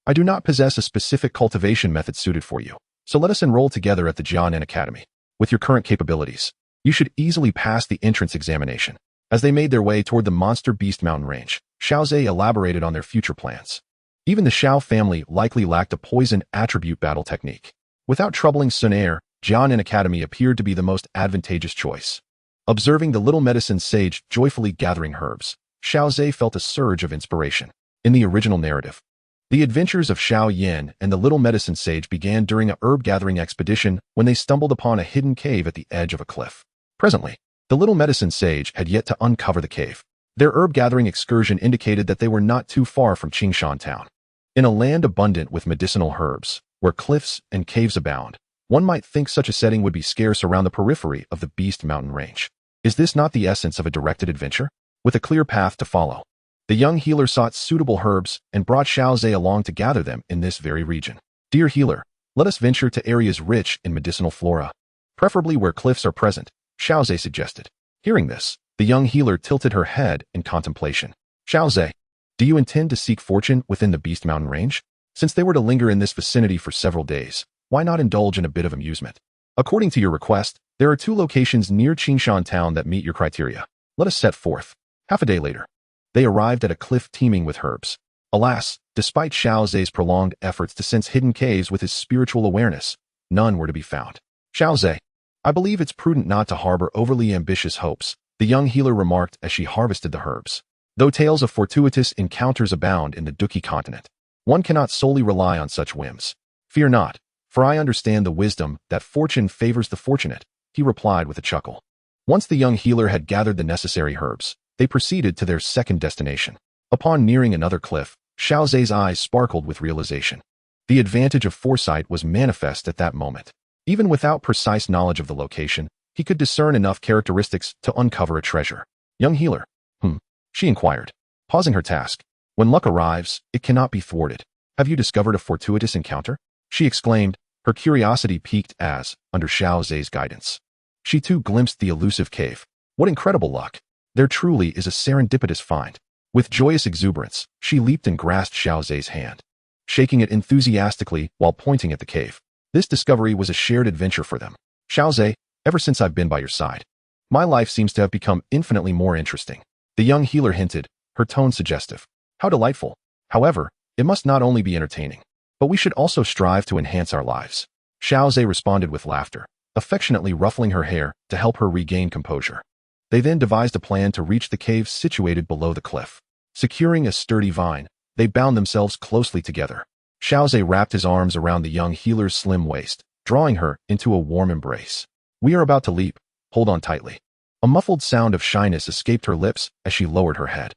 [SPEAKER 1] I do not possess a specific cultivation method suited for you, so let us enroll together at the Jianan Academy. With your current capabilities, you should easily pass the entrance examination. As they made their way toward the Monster Beast Mountain range, Xiao elaborated on their future plans. Even the Xiao family likely lacked a poison attribute battle technique. Without troubling Xun'er, Jianan Academy appeared to be the most advantageous choice. Observing the little medicine sage joyfully gathering herbs, Xiao felt a surge of inspiration. In the original narrative, the adventures of Xiao Yin and the little medicine sage began during a herb-gathering expedition when they stumbled upon a hidden cave at the edge of a cliff. Presently, the little medicine sage had yet to uncover the cave. Their herb-gathering excursion indicated that they were not too far from Qingshan town. In a land abundant with medicinal herbs, where cliffs and caves abound, one might think such a setting would be scarce around the periphery of the Beast Mountain range. Is this not the essence of a directed adventure? With a clear path to follow, the young healer sought suitable herbs and brought Xiao along to gather them in this very region. Dear healer, let us venture to areas rich in medicinal flora, preferably where cliffs are present, Xiao suggested. Hearing this, the young healer tilted her head in contemplation. Xiao, do you intend to seek fortune within the Beast Mountain range? Since they were to linger in this vicinity for several days, why not indulge in a bit of amusement? According to your request, There are 2 locations near Qingshan town that meet your criteria. Let us set forth. Half a day later, they arrived at a cliff teeming with herbs. Alas, despite Xiao Zhe's prolonged efforts to sense hidden caves with his spiritual awareness, none were to be found. Xiao Zhe, I believe it's prudent not to harbor overly ambitious hopes, the young healer remarked as she harvested the herbs. Though tales of fortuitous encounters abound in the Duki continent, one cannot solely rely on such whims. Fear not, for I understand the wisdom that fortune favors the fortunate, he replied with a chuckle. Once the young healer had gathered the necessary herbs, they proceeded to their second destination. Upon nearing another cliff, Xiao Zhe's eyes sparkled with realization. The advantage of foresight was manifest at that moment. Even without precise knowledge of the location, he could discern enough characteristics to uncover a treasure. Young healer. She inquired, pausing her task. When luck arrives, it cannot be thwarted. Have you discovered a fortuitous encounter? She exclaimed, her curiosity piqued as, under Xiao Zhe's guidance, she too glimpsed the elusive cave. What incredible luck! There truly is a serendipitous find. With joyous exuberance, she leaped and grasped Xiao Zhe's hand, shaking it enthusiastically while pointing at the cave. This discovery was a shared adventure for them. Xiao Zhe, ever since I've been by your side, my life seems to have become infinitely more interesting. The young healer hinted, her tone suggestive. How delightful. However, it must not only be entertaining, but we should also strive to enhance our lives. Xiao Zhe responded with laughter, affectionately ruffling her hair to help her regain composure. They then devised a plan to reach the cave situated below the cliff. Securing a sturdy vine, they bound themselves closely together. Xiao Zhe wrapped his arms around the young healer's slim waist, drawing her into a warm embrace. We are about to leap. Hold on tightly. A muffled sound of shyness escaped her lips as she lowered her head.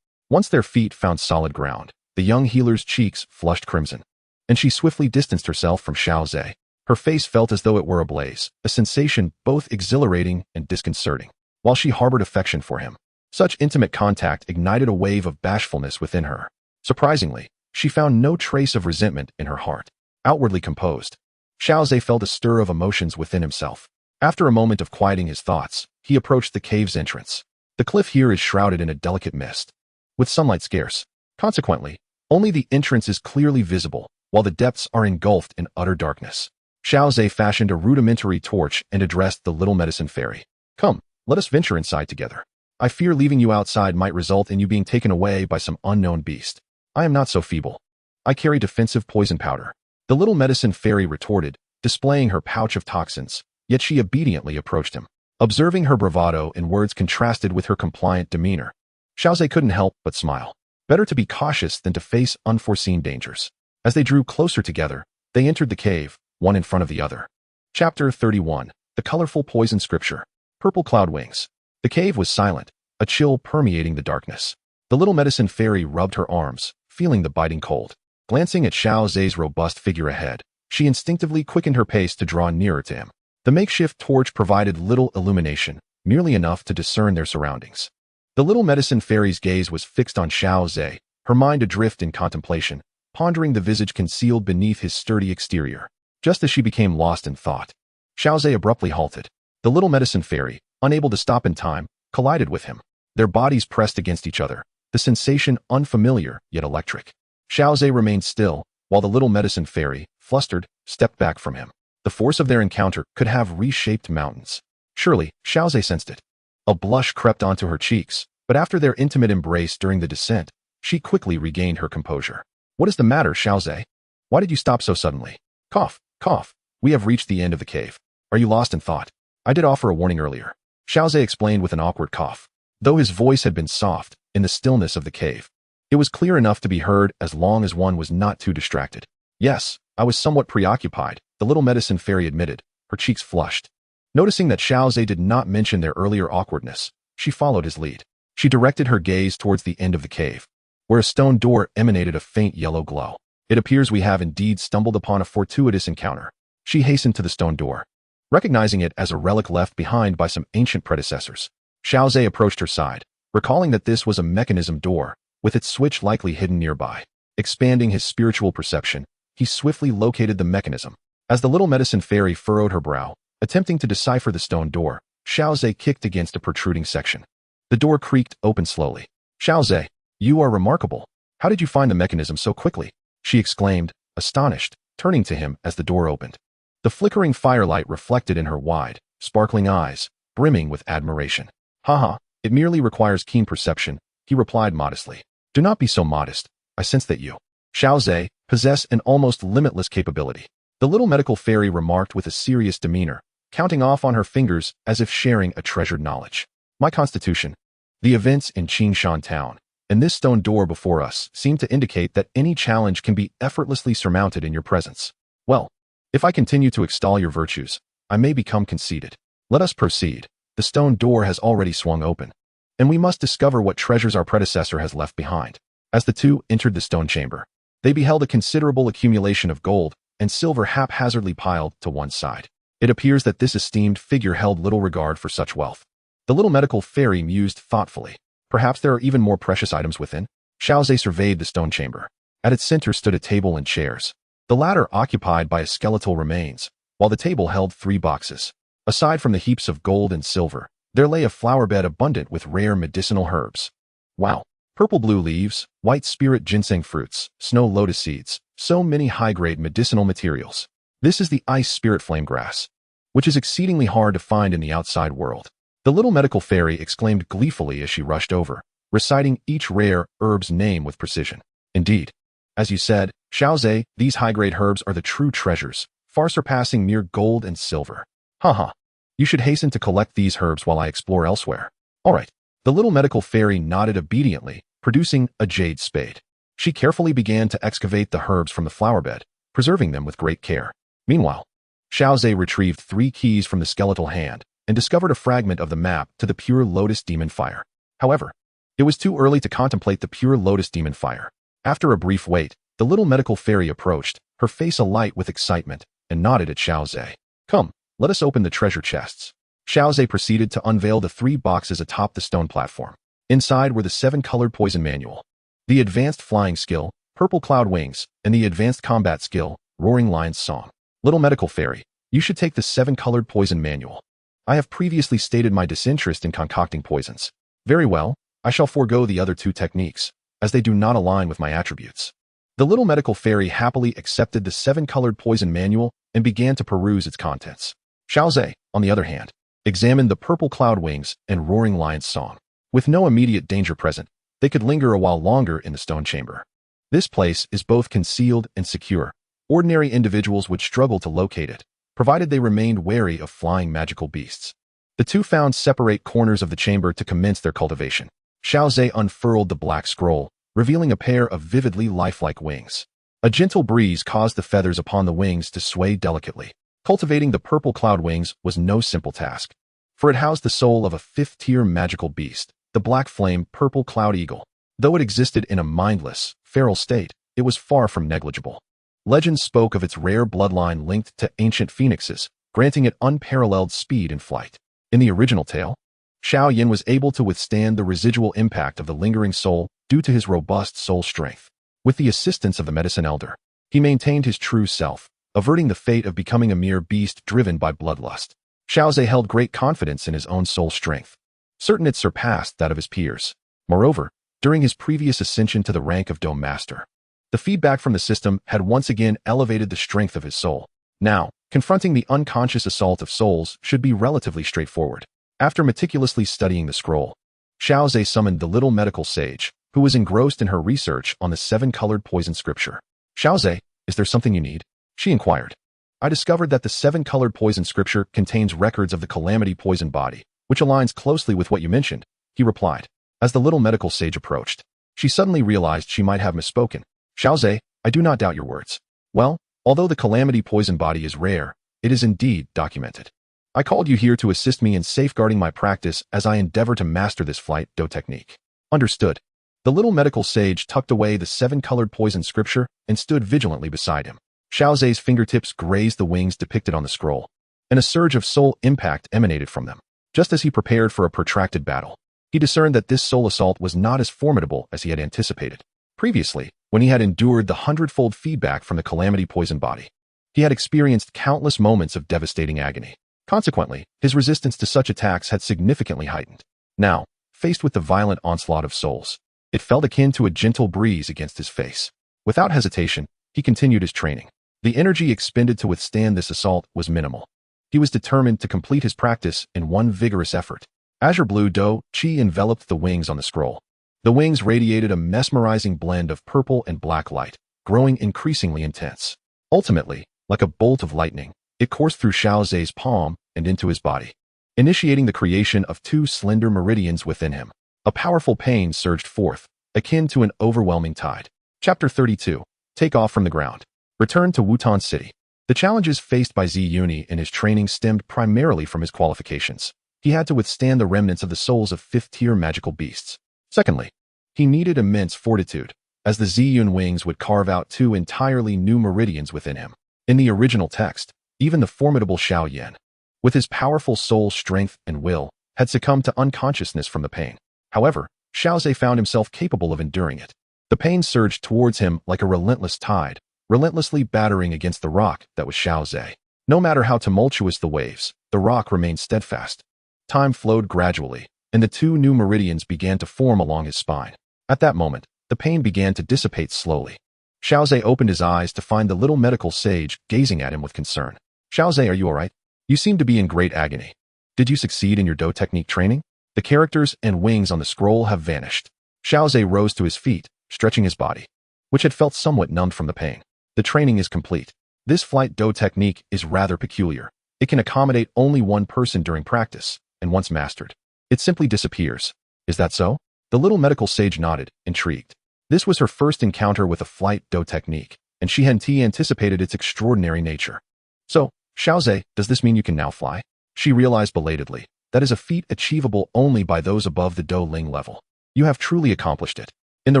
[SPEAKER 1] Once their feet found solid ground, the young healer's cheeks flushed crimson, and she swiftly distanced herself from Xiao Zhe. Her face felt as though it were ablaze, a sensation both exhilarating and disconcerting. While she harbored affection for him, such intimate contact ignited a wave of bashfulness within her. Surprisingly, she found no trace of resentment in her heart. Outwardly composed, Xiao Zhe felt a stir of emotions within himself. After a moment of quieting his thoughts, he approached the cave's entrance. The cliff here is shrouded in a delicate mist, with sunlight scarce. Consequently, only the entrance is clearly visible, while the depths are engulfed in utter darkness. Xiao Zhe fashioned a rudimentary torch and addressed the little medicine fairy. Come, let us venture inside together. I fear leaving you outside might result in you being taken away by some unknown beast. I am not so feeble. I carry defensive poison powder. The little medicine fairy retorted, displaying her pouch of toxins, yet she obediently approached him. Observing her bravado and words contrasted with her compliant demeanor, Xiao Zhe couldn't help but smile. Better to be cautious than to face unforeseen dangers. As they drew closer together, they entered the cave, one in front of the other. Chapter 31. The Colorful Poison Scripture. Purple Cloud Wings. The cave was silent, a chill permeating the darkness. The little medicine fairy rubbed her arms, feeling the biting cold. Glancing at Xiao Zhe's robust figure ahead, she instinctively quickened her pace to draw nearer to him. The makeshift torch provided little illumination, merely enough to discern their surroundings. The little medicine fairy's gaze was fixed on Xiao Zhe, her mind adrift in contemplation, pondering the visage concealed beneath his sturdy exterior. Just as she became lost in thought, Xiao Zhe abruptly halted. The little medicine fairy, unable to stop in time, collided with him. Their bodies pressed against each other, the sensation unfamiliar yet electric. Xiao Zhe remained still, while the little medicine fairy, flustered, stepped back from him. The force of their encounter could have reshaped mountains. Surely, Xiao Zhe sensed it. A blush crept onto her cheeks, but after their intimate embrace during the descent, she quickly regained her composure. What is the matter, Xiao Zhe? Why did you stop so suddenly? Cough, cough. We have reached the end of the cave. Are you lost in thought? I did offer a warning earlier. Xiao Zhe explained with an awkward cough. Though his voice had been soft, in the stillness of the cave, it was clear enough to be heard as long as one was not too distracted. Yes, I was somewhat preoccupied, the little medicine fairy admitted, her cheeks flushed. Noticing that Xiao Zhe did not mention their earlier awkwardness, she followed his lead. She directed her gaze towards the end of the cave, where a stone door emanated a faint yellow glow. It appears we have indeed stumbled upon a fortuitous encounter. She hastened to the stone door, recognizing it as a relic left behind by some ancient predecessors. Xiao Zhe approached her side, recalling that this was a mechanism door, with its switch likely hidden nearby. Expanding his spiritual perception, he swiftly located the mechanism. As the little medicine fairy furrowed her brow, attempting to decipher the stone door, Xiao Zhe kicked against a protruding section. The door creaked open slowly. Xiao Zhe, you are remarkable. How did you find the mechanism so quickly? She exclaimed, astonished, turning to him as the door opened. The flickering firelight reflected in her wide, sparkling eyes, brimming with admiration. Haha, it merely requires keen perception, he replied modestly. Do not be so modest. I sense that you, Xiao, possess an almost limitless capability. The little medical fairy remarked with a serious demeanor, counting off on her fingers as if sharing a treasured knowledge. My constitution, the events in Qingshan town, and this stone door before us seem to indicate that any challenge can be effortlessly surmounted in your presence. Well, if I continue to extol your virtues, I may become conceited. Let us proceed. The stone door has already swung open, and we must discover what treasures our predecessor has left behind. As the two entered the stone chamber, they beheld a considerable accumulation of gold and silver haphazardly piled to one side. It appears that this esteemed figure held little regard for such wealth. The little medical fairy mused thoughtfully. Perhaps there are even more precious items within. Xiao surveyed the stone chamber. At its center stood a table and chairs, the latter occupied by skeletal remains, while the table held 3 boxes. Aside from the heaps of gold and silver, there lay a flower bed abundant with rare medicinal herbs. Wow! Purple blue leaves, white spirit ginseng fruits, snow lotus seeds, so many high-grade medicinal materials. This is the ice spirit flame grass, which is exceedingly hard to find in the outside world. The little medical fairy exclaimed gleefully as she rushed over, reciting each rare herb's name with precision. Indeed, as you said, Xiao, these high-grade herbs are the true treasures, far surpassing mere gold and silver. Haha. You should hasten to collect these herbs while I explore elsewhere. All right. The little medical fairy nodded obediently, producing a jade spade. She carefully began to excavate the herbs from the flower bed, preserving them with great care. Meanwhile, Xiao retrieved 3 keys from the skeletal hand and discovered a fragment of the map to the pure lotus demon fire. However, it was too early to contemplate the pure lotus demon fire. After a brief wait, the little medical fairy approached, her face alight with excitement, and nodded at Xiao. Come, let us open the treasure chests. Xiao proceeded to unveil the 3 boxes atop the stone platform. Inside were the 7-colored poison manual, the advanced flying skill, purple cloud wings, and the advanced combat skill, roaring lion's song. Little medical fairy, you should take the 7-colored poison manual. I have previously stated my disinterest in concocting poisons. Very well, I shall forego the other 2 techniques, as they do not align with my attributes. The little medical fairy happily accepted the 7-colored poison manual and began to peruse its contents. Xiao, on the other hand, examined the purple cloud wings and roaring lion's song. With no immediate danger present, they could linger a while longer in the stone chamber. This place is both concealed and secure. Ordinary individuals would struggle to locate it, provided they remained wary of flying magical beasts. The two found separate corners of the chamber to commence their cultivation. Xiao unfurled the black scroll, revealing a pair of vividly lifelike wings. A gentle breeze caused the feathers upon the wings to sway delicately. Cultivating the purple cloud wings was no simple task, for it housed the soul of a 5th-tier magical beast, the black flame purple cloud eagle. Though it existed in a mindless, feral state, it was far from negligible. Legends spoke of its rare bloodline linked to ancient phoenixes, granting it unparalleled speed in flight. In the original tale, Xiao Yin was able to withstand the residual impact of the lingering soul due to his robust soul strength. With the assistance of the medicine elder, he maintained his true self, averting the fate of becoming a mere beast driven by bloodlust. Xiao held great confidence in his own soul strength, certain it surpassed that of his peers. Moreover, during his previous ascension to the rank of Dome Master, the feedback from the system had once again elevated the strength of his soul. Now, confronting the unconscious assault of souls should be relatively straightforward. After meticulously studying the scroll, Xiao summoned the little medical sage, who was engrossed in her research on the 7-colored poison scripture. Xiao, is there something you need? She inquired. I discovered that the 7-colored poison scripture contains records of the calamity poison body, which aligns closely with what you mentioned, he replied. As the little medical sage approached, she suddenly realized she might have misspoken. Xiao, I do not doubt your words. Well, although the calamity poison body is rare, it is indeed documented. I called you here to assist me in safeguarding my practice as I endeavor to master this flight do technique. Understood. The little medical sage tucked away the 7-colored poison scripture and stood vigilantly beside him. Xiao's fingertips grazed the wings depicted on the scroll, and a surge of soul impact emanated from them. Just as he prepared for a protracted battle, he discerned that this soul assault was not as formidable as he had anticipated. Previously, when he had endured the 100-fold feedback from the calamity poison body, he had experienced countless moments of devastating agony. Consequently, his resistance to such attacks had significantly heightened. Now, faced with the violent onslaught of souls, it felt akin to a gentle breeze against his face. Without hesitation, he continued his training. The energy expended to withstand this assault was minimal. He was determined to complete his practice in one vigorous effort. Azure blue Do-Chi enveloped the wings on the scroll. The wings radiated a mesmerizing blend of purple and black light, growing increasingly intense. Ultimately, like a bolt of lightning, it coursed through Xiao Zhe's palm and into his body, initiating the creation of two slender meridians within him. A powerful pain surged forth, akin to an overwhelming tide. Chapter 32. Take off from the ground. Return to Wutan City. The challenges faced by Xiao in his training stemmed primarily from his qualifications. He had to withstand the remnants of the souls of fifth-tier magical beasts. Secondly, he needed immense fortitude, as the Xiao wings would carve out two entirely new meridians within him. In the original text, even the formidable Xiao Yan, with his powerful soul strength and will, had succumbed to unconsciousness from the pain. However, Xiao Zhe found himself capable of enduring it. The pain surged towards him like a relentless tide, relentlessly battering against the rock that was Xiao Zhe. No matter how tumultuous the waves, the rock remained steadfast. Time flowed gradually, and the two new meridians began to form along his spine. At that moment, the pain began to dissipate slowly. Xiao Zhe opened his eyes to find the little medical sage gazing at him with concern. Xiao Zhe, are you alright? You seem to be in great agony. Did you succeed in your Do technique training? The characters and wings on the scroll have vanished. Xiao Zhe rose to his feet, stretching his body, which had felt somewhat numbed from the pain. The training is complete. This flight Do technique is rather peculiar. It can accommodate only one person during practice, and once mastered, it simply disappears. Is that so? The little medical sage nodded, intrigued. This was her first encounter with a flight Do technique, and she hadn't anticipated its extraordinary nature. So, Xiao Zhe, does this mean you can now fly? She realized belatedly, that is a feat achievable only by those above the Do Ling level. You have truly accomplished it. In the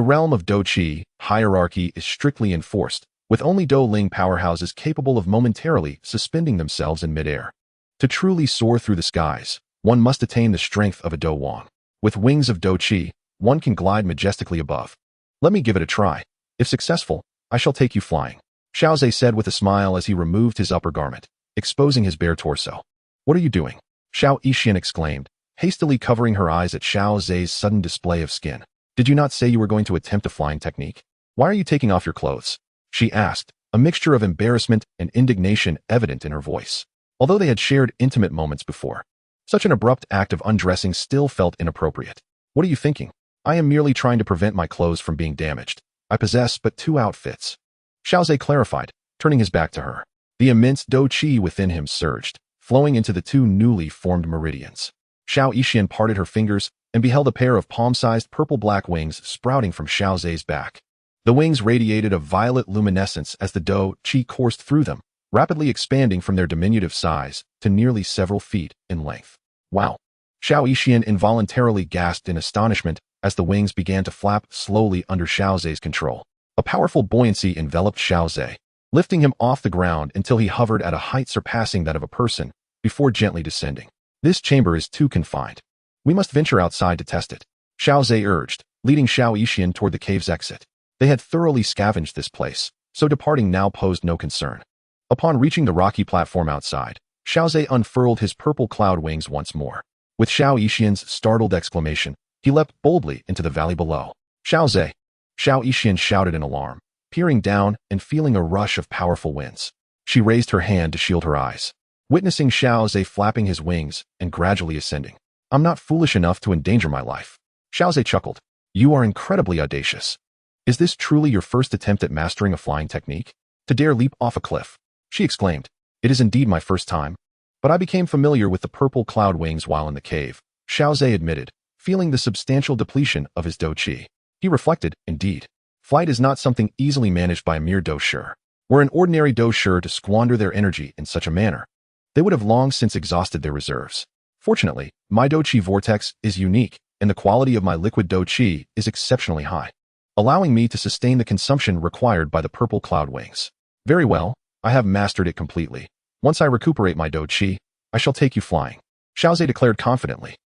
[SPEAKER 1] realm of Do Chi, hierarchy is strictly enforced, with only Do Ling powerhouses capable of momentarily suspending themselves in midair. To truly soar through the skies, one must attain the strength of a Do Wang. With wings of Do Chi, one can glide majestically above. Let me give it a try. If successful, I shall take you flying, Xiao Zhe said with a smile as he removed his upper garment, exposing his bare torso. What are you doing? Xiao Xun'er exclaimed, hastily covering her eyes at Xiao Zhe's sudden display of skin. Did you not say you were going to attempt a flying technique? Why are you taking off your clothes? She asked, a mixture of embarrassment and indignation evident in her voice. Although they had shared intimate moments before, such an abrupt act of undressing still felt inappropriate. What are you thinking? I am merely trying to prevent my clothes from being damaged. I possess but two outfits. Xiao Zhe clarified, turning his back to her. The immense Do Chi within him surged, flowing into the two newly formed meridians. Xiao Xun'er parted her fingers and beheld a pair of palm-sized purple-black wings sprouting from Xiao Zhe's back. The wings radiated a violet luminescence as the Do Chi coursed through them, rapidly expanding from their diminutive size to nearly several feet in length. Wow! Xiao Xun'er involuntarily gasped in astonishment as the wings began to flap slowly under Xiao Zhe's control. A powerful buoyancy enveloped Xiao Zhe, lifting him off the ground until he hovered at a height surpassing that of a person, before gently descending. This chamber is too confined. We must venture outside to test it, Xiao Zhe urged, leading Xiao Xun'er toward the cave's exit. They had thoroughly scavenged this place, so departing now posed no concern. Upon reaching the rocky platform outside, Xiao Zhe unfurled his purple cloud wings once more. With Xiao Xun'er's startled exclamation, he leapt boldly into the valley below. Xiao Zhe! Xiao Xun'er shouted in alarm, peering down and feeling a rush of powerful winds. She raised her hand to shield her eyes, witnessing Xiao Zhe flapping his wings and gradually ascending. I'm not foolish enough to endanger my life. Xiao Zhe chuckled. You are incredibly audacious. Is this truly your first attempt at mastering a flying technique? To dare leap off a cliff? She exclaimed. It is indeed my first time. But I became familiar with the purple cloud wings while in the cave, Xiao Zhe admitted, feeling the substantial depletion of his Do Chi. He reflected, indeed, flight is not something easily managed by a mere Do Shi. Were an ordinary Do Shi to squander their energy in such a manner, they would have long since exhausted their reserves. Fortunately, my Do Chi vortex is unique, and the quality of my liquid Do Chi is exceptionally high, allowing me to sustain the consumption required by the purple cloud wings. Very well, I have mastered it completely. Once I recuperate my Do Chi, I shall take you flying, Xiao Zhe declared confidently.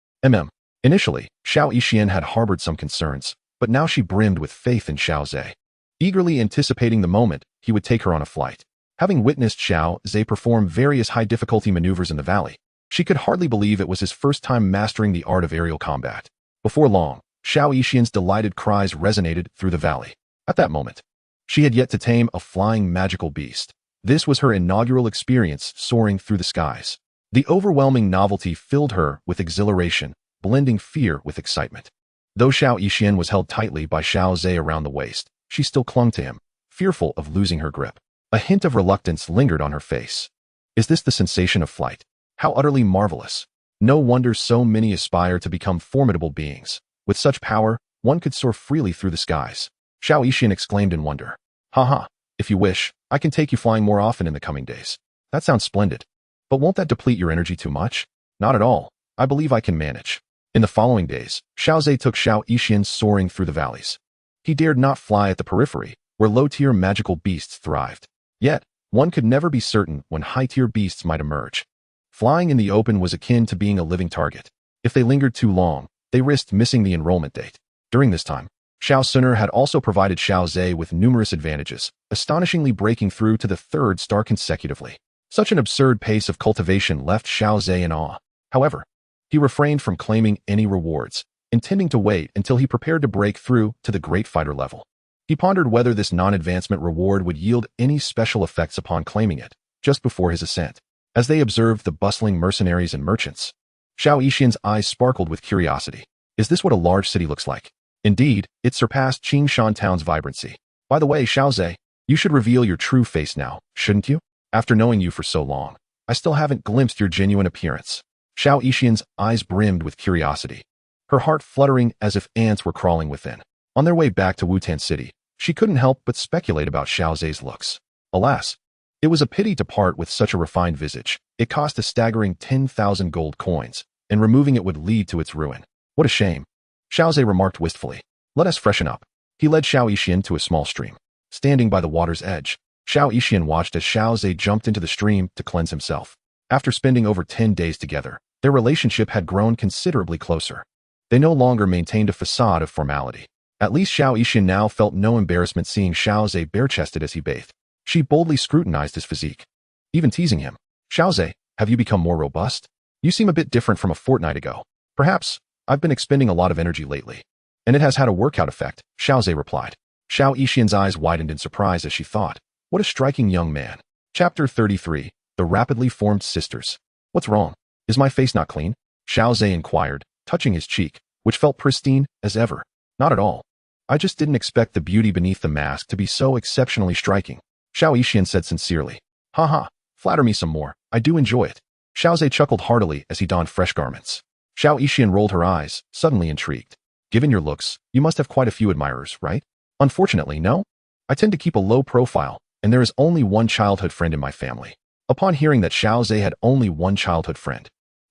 [SPEAKER 1] Initially, Xiao Xun'er had harbored some concerns, but now she brimmed with faith in Xiao Zhe, eagerly anticipating the moment he would take her on a flight. Having witnessed Xiao Zhe perform various high-difficulty maneuvers in the valley, she could hardly believe it was his first time mastering the art of aerial combat. Before long, Xiao Xun'er's delighted cries resonated through the valley. At that moment, she had yet to tame a flying magical beast. This was her inaugural experience soaring through the skies. The overwhelming novelty filled her with exhilaration, blending fear with excitement. Though Xiao Yixin was held tightly by Xiao Zhe around the waist, she still clung to him, fearful of losing her grip. A hint of reluctance lingered on her face. Is this the sensation of flight? How utterly marvelous! No wonder so many aspire to become formidable beings. With such power, one could soar freely through the skies. Xiao Yixin exclaimed in wonder. Haha, if you wish, I can take you flying more often in the coming days. That sounds splendid. But won't that deplete your energy too much? Not at all. I believe I can manage. In the following days, Xiao Zhe took Xiao Yixin soaring through the valleys. He dared not fly at the periphery, where low-tier magical beasts thrived. Yet, one could never be certain when high-tier beasts might emerge. Flying in the open was akin to being a living target. If they lingered too long, they risked missing the enrollment date. During this time, Xiao Xun'er had also provided Xiao Zhe with numerous advantages, astonishingly breaking through to the 3rd star consecutively. Such an absurd pace of cultivation left Xiao Zhe in awe. However, he refrained from claiming any rewards, intending to wait until he prepared to break through to the Great Fighter level. He pondered whether this non-advancement reward would yield any special effects upon claiming it, just before his ascent. As they observed the bustling mercenaries and merchants, Xiao Yixin's eyes sparkled with curiosity. Is this what a large city looks like? Indeed, it surpassed Qingshan Town's vibrancy. By the way, Xiao Zhe, you should reveal your true face now, shouldn't you? After knowing you for so long, I still haven't glimpsed your genuine appearance. Xiao Yixin's eyes brimmed with curiosity, her heart fluttering as if ants were crawling within. On their way back to Wutan City, she couldn't help but speculate about Xiao Zhe's looks. Alas, it was a pity to part with such a refined visage. It cost a staggering 10,000 gold coins, and removing it would lead to its ruin. What a shame. Xiao Zhe remarked wistfully. Let us freshen up. He led Xiao Yixin to a small stream. Standing by the water's edge, Xiao Yixin watched as Xiao Zhe jumped into the stream to cleanse himself. After spending over 10 days together, their relationship had grown considerably closer. They no longer maintained a facade of formality. At least Xiao Yixin now felt no embarrassment seeing Xiao Zhe bare-chested as he bathed. She boldly scrutinized his physique, even teasing him. Xiao Zhe, have you become more robust? You seem a bit different from a fortnight ago. Perhaps, I've been expending a lot of energy lately. And it has had a workout effect, Xiao Zhe replied. Xiao Yixin's eyes widened in surprise as she thought, what a striking young man. Chapter 33, The Rapidly Formed Sisters. What's wrong? Is my face not clean? Xiao Zhe inquired, touching his cheek, which felt pristine as ever. Not at all. I just didn't expect the beauty beneath the mask to be so exceptionally striking. Xiao Yixin said sincerely. Haha, flatter me some more. I do enjoy it. Xiao Zhe chuckled heartily as he donned fresh garments. Xiao Yixin rolled her eyes, suddenly intrigued. Given your looks, you must have quite a few admirers, right? Unfortunately, no. I tend to keep a low profile, and there is only one childhood friend in my family. Upon hearing that Xiao Zhe had only one childhood friend,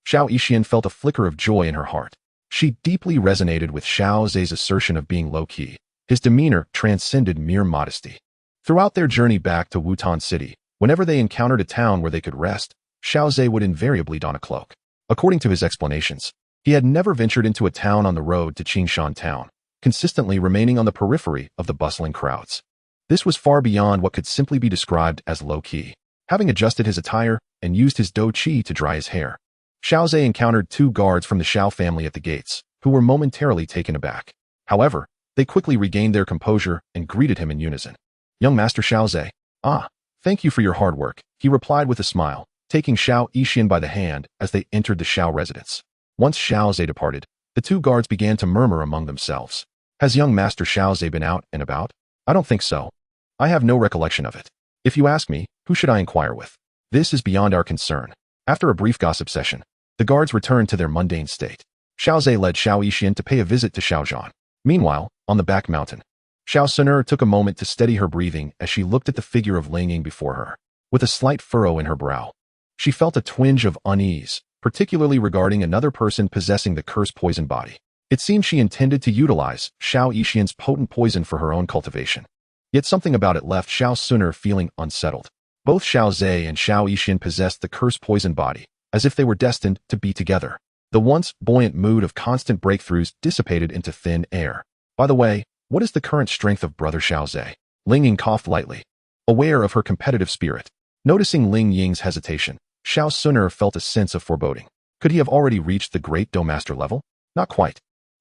[SPEAKER 1] Xiao Yixin felt a flicker of joy in her heart. She deeply resonated with Xiao Zhe's assertion of being low-key. His demeanor transcended mere modesty. Throughout their journey back to Wutan City, whenever they encountered a town where they could rest, Xiao Zhe would invariably don a cloak. According to his explanations, he had never ventured into a town on the road to Qingshan Town, consistently remaining on the periphery of the bustling crowds. This was far beyond what could simply be described as low-key. Having adjusted his attire and used his dou qi to dry his hair, Xiao Zhe encountered 2 guards from the Xiao family at the gates, who were momentarily taken aback. However, they quickly regained their composure and greeted him in unison. Young Master Xiao Zhe. Ah, thank you for your hard work, he replied with a smile, taking Xiao Yixin by the hand as they entered the Xiao residence. Once Xiao Zhe departed, the 2 guards began to murmur among themselves. Has young Master Xiao Zhe been out and about? I don't think so. I have no recollection of it. If you ask me, who should I inquire with? This is beyond our concern. After a brief gossip session, the guards returned to their mundane state. Xiao Zhe led Xiao Yixin to pay a visit to Xiaozhan. Meanwhile, on the back mountain, Xiao Xun'er took a moment to steady her breathing as she looked at the figure of Ling Ying before her. With a slight furrow in her brow, she felt a twinge of unease, particularly regarding another person possessing the cursed poison body. It seemed she intended to utilize Xiao Yixin's potent poison for her own cultivation. Yet something about it left Xiao Xun'er feeling unsettled. Both Xiao Zhe and Xiao Yixin possessed the cursed poison body, as if they were destined to be together. The once buoyant mood of constant breakthroughs dissipated into thin air. By the way, what is the current strength of brother Xiao Zhe? Ling Ying coughed lightly, aware of her competitive spirit. Noticing Ling Ying's hesitation, Xiao Xun'er felt a sense of foreboding. Could he have already reached the great Dou Master level? Not quite.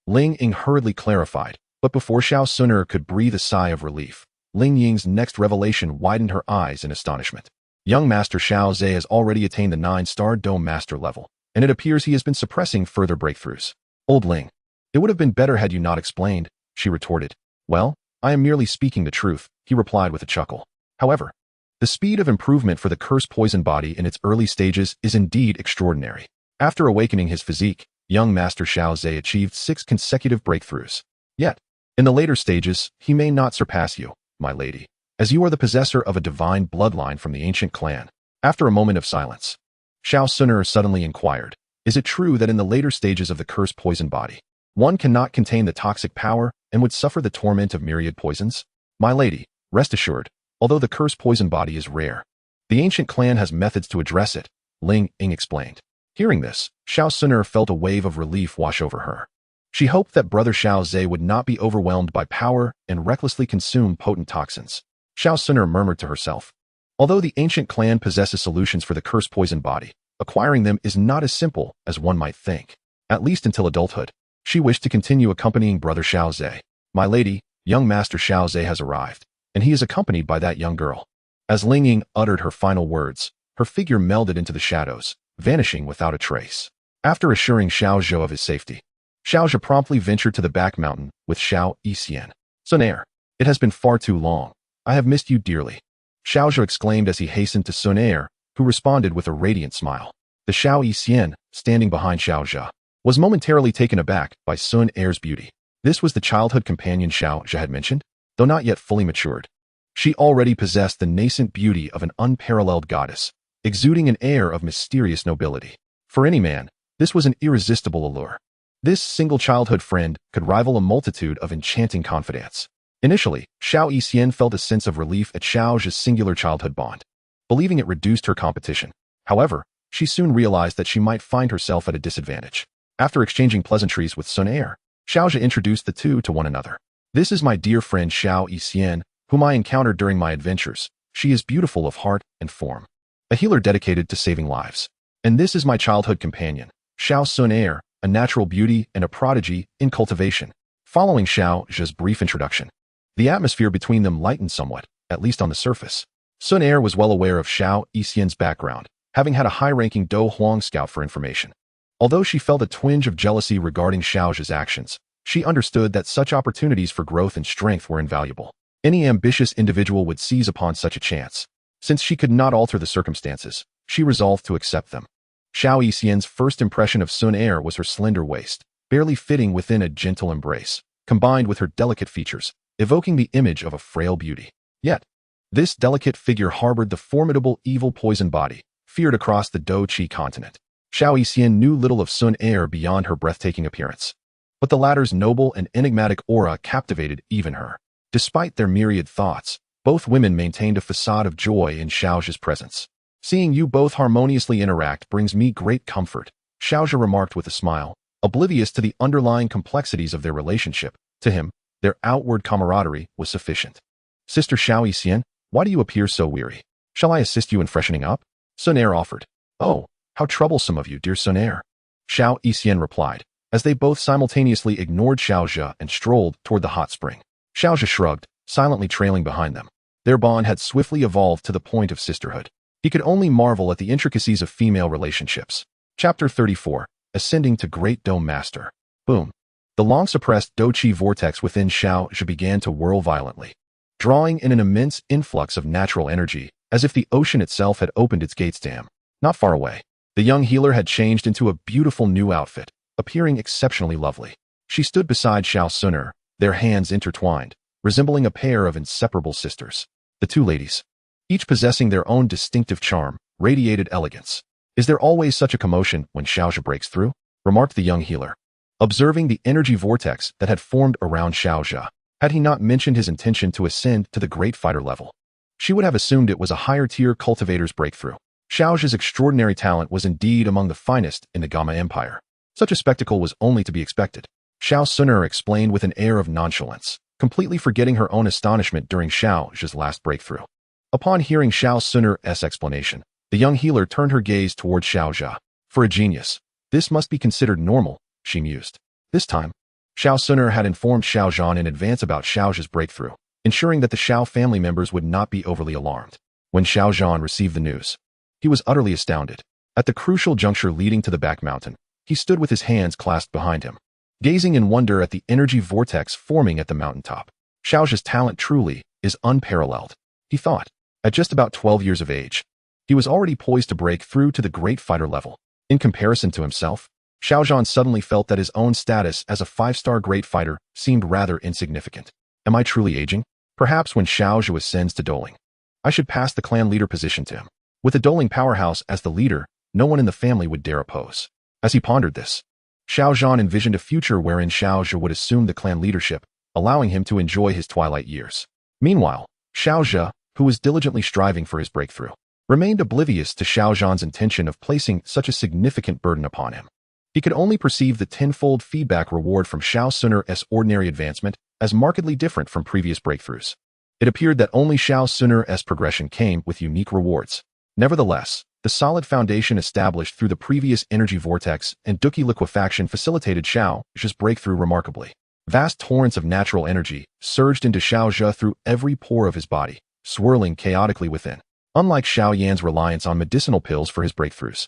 [SPEAKER 1] Ling Ying hurriedly clarified, but before Xiao Xun'er could breathe a sigh of relief, Ling Ying's next revelation widened her eyes in astonishment. Young Master Xiao Zhe has already attained the 9-star Dome Master level, and it appears he has been suppressing further breakthroughs. Old Ling, it would have been better had you not explained, she retorted. Well, I am merely speaking the truth, he replied with a chuckle. However, the speed of improvement for the cursed poison body in its early stages is indeed extraordinary. After awakening his physique, young Master Xiao Zhe achieved 6 consecutive breakthroughs. Yet, in the later stages, he may not surpass you, my lady, as you are the possessor of a divine bloodline from the ancient clan. After a moment of silence, Xiao Xun'er suddenly inquired, is it true that in the later stages of the cursed poison body, one cannot contain the toxic power and would suffer the torment of myriad poisons? My lady, rest assured, although the cursed poison body is rare, the ancient clan has methods to address it, Ling Ying explained. Hearing this, Xiao Xun'er felt a wave of relief wash over her. She hoped that brother Xiao Zhe would not be overwhelmed by power and recklessly consume potent toxins. Xiao Xun'er murmured to herself, although the ancient clan possesses solutions for the cursed poison body, acquiring them is not as simple as one might think. At least until adulthood, she wished to continue accompanying brother Xiao Zhe. My lady, young Master Xiao Zhe has arrived, and he is accompanied by that young girl. As Ling Ying uttered her final words, her figure melded into the shadows, vanishing without a trace. After assuring Xiao Zhou of his safety, Xiao Zhe promptly ventured to the back mountain with Xiao Xun'er. Xun'er, it has been far too long. I have missed you dearly, Xiao Zhe exclaimed as he hastened to Xun'er, who responded with a radiant smile. The Xiao Xun'er, standing behind Xiao Zhe, was momentarily taken aback by Xun'er's beauty. This was the childhood companion Xiao Zhe had mentioned, though not yet fully matured. She already possessed the nascent beauty of an unparalleled goddess, exuding an air of mysterious nobility. For any man, this was an irresistible allure. This single childhood friend could rival a multitude of enchanting confidants. Initially, Xiao Xun'er felt a sense of relief at Xiao Zhe's singular childhood bond, believing it reduced her competition. However, she soon realized that she might find herself at a disadvantage. After exchanging pleasantries with Xun'er, Xiao Zhe introduced the two to one another. This is my dear friend Xiao Xun'er, whom I encountered during my adventures. She is beautiful of heart and form, a healer dedicated to saving lives. And this is my childhood companion, Xiao Xun'er, a natural beauty and a prodigy in cultivation. Following Xiao Zhe's brief introduction, the atmosphere between them lightened somewhat, at least on the surface. Xun'er was well aware of Xiao Xun'er's background, having had a high-ranking Do Huang scout for information. Although she felt a twinge of jealousy regarding Xiao Zhe's actions, she understood that such opportunities for growth and strength were invaluable. Any ambitious individual would seize upon such a chance. Since she could not alter the circumstances, she resolved to accept them. Xiao Xun'er's first impression of Xun'er was her slender waist, barely fitting within a gentle embrace, combined with her delicate features, evoking the image of a frail beauty. Yet, this delicate figure harbored the formidable evil poison body, feared across the Do Qi continent. Xiao Xun'er knew little of Xun'er beyond her breathtaking appearance, but the latter's noble and enigmatic aura captivated even her. Despite their myriad thoughts, both women maintained a facade of joy in Xiao Zhe's presence. Seeing you both harmoniously interact brings me great comfort, Xiao Zhe remarked with a smile, oblivious to the underlying complexities of their relationship. To him, their outward camaraderie was sufficient. Sister Xiao Xun'er, why do you appear so weary? Shall I assist you in freshening up? Xun'er offered. Oh, how troublesome of you, dear Xun'er. Xiao Xun'er replied, as they both simultaneously ignored Xiao Zhe and strolled toward the hot spring. Xiao Zhe shrugged, silently trailing behind them. Their bond had swiftly evolved to the point of sisterhood. He could only marvel at the intricacies of female relationships. Chapter 34, Ascending to Great Dome Master. Boom. The long-suppressed Do Qi vortex within Xiao Zhe began to whirl violently, drawing in an immense influx of natural energy, as if the ocean itself had opened its gates to him. Not far away, the young healer had changed into a beautiful new outfit, appearing exceptionally lovely. She stood beside Xiao Xun'er, their hands intertwined, resembling a pair of inseparable sisters. The two ladies, each possessing their own distinctive charm, radiated elegance. Is there always such a commotion when Xiao Zhe breaks through? Remarked the young healer, observing the energy vortex that had formed around Xiao Zhe. Had he not mentioned his intention to ascend to the great fighter level, she would have assumed it was a higher-tier cultivator's breakthrough. Xiao Zhe's extraordinary talent was indeed among the finest in the Gamma Empire. Such a spectacle was only to be expected. Xiao Xun'er explained with an air of nonchalance, completely forgetting her own astonishment during Xiao Zhe's last breakthrough. Upon hearing Xiao Xun'er's explanation, the young healer turned her gaze toward Xiao Zhe. For a genius, this must be considered normal, she mused. This time, Xiao Xun'er had informed Xiao Zhan in advance about Xiao Zhe's breakthrough, ensuring that the Xiao family members would not be overly alarmed. when Xiao Zhan received the news. He was utterly astounded. At the crucial juncture leading to the back mountain, he stood with his hands clasped behind him, gazing in wonder at the energy vortex forming at the mountaintop. Xiao Zhan's talent truly is unparalleled, he thought. At just about 12 years of age, he was already poised to break through to the great fighter level. In comparison to himself, Xiao Zhan suddenly felt that his own status as a 5-star great fighter seemed rather insignificant. Am I truly aging? Perhaps when Xiao Zhu ascends to dueling, I should pass the clan leader position to him. With the dueling powerhouse as the leader, no one in the family would dare oppose. As he pondered this, Xiao Zhan envisioned a future wherein Xiao Zhu would assume the clan leadership, allowing him to enjoy his twilight years. Meanwhile, Xiao Zhu, who was diligently striving for his breakthrough, remained oblivious to Xiao Zhan's intention of placing such a significant burden upon him. He could only perceive the tenfold feedback reward from Xiao Xun'er's ordinary advancement as markedly different from previous breakthroughs. It appeared that only Xiao Xun'er's progression came with unique rewards. Nevertheless, the solid foundation established through the previous energy vortex and Duki liquefaction facilitated Xiao Zhu's breakthrough remarkably. Vast torrents of natural energy surged into Xiao Zhu through every pore of his body, swirling chaotically within. Unlike Xiao Yan's reliance on medicinal pills for his breakthroughs,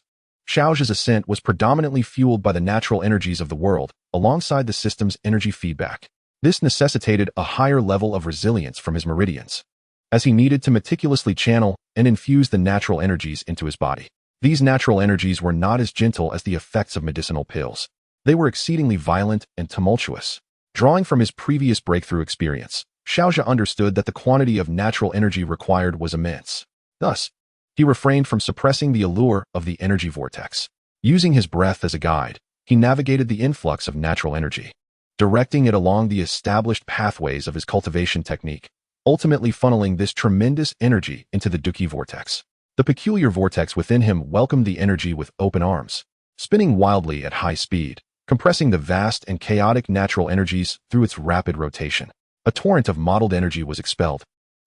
[SPEAKER 1] Xiao Zhu's ascent was predominantly fueled by the natural energies of the world, alongside the system's energy feedback. This necessitated a higher level of resilience from his meridians, as he needed to meticulously channel and infuse the natural energies into his body. These natural energies were not as gentle as the effects of medicinal pills. They were exceedingly violent and tumultuous. Drawing from his previous breakthrough experience, Xiao Zhu understood that the quantity of natural energy required was immense. Thus, he refrained from suppressing the allure of the energy vortex. Using his breath as a guide, he navigated the influx of natural energy, directing it along the established pathways of his cultivation technique, ultimately funneling this tremendous energy into the Duki vortex. The peculiar vortex within him welcomed the energy with open arms, spinning wildly at high speed, compressing the vast and chaotic natural energies through its rapid rotation. A torrent of mottled energy was expelled,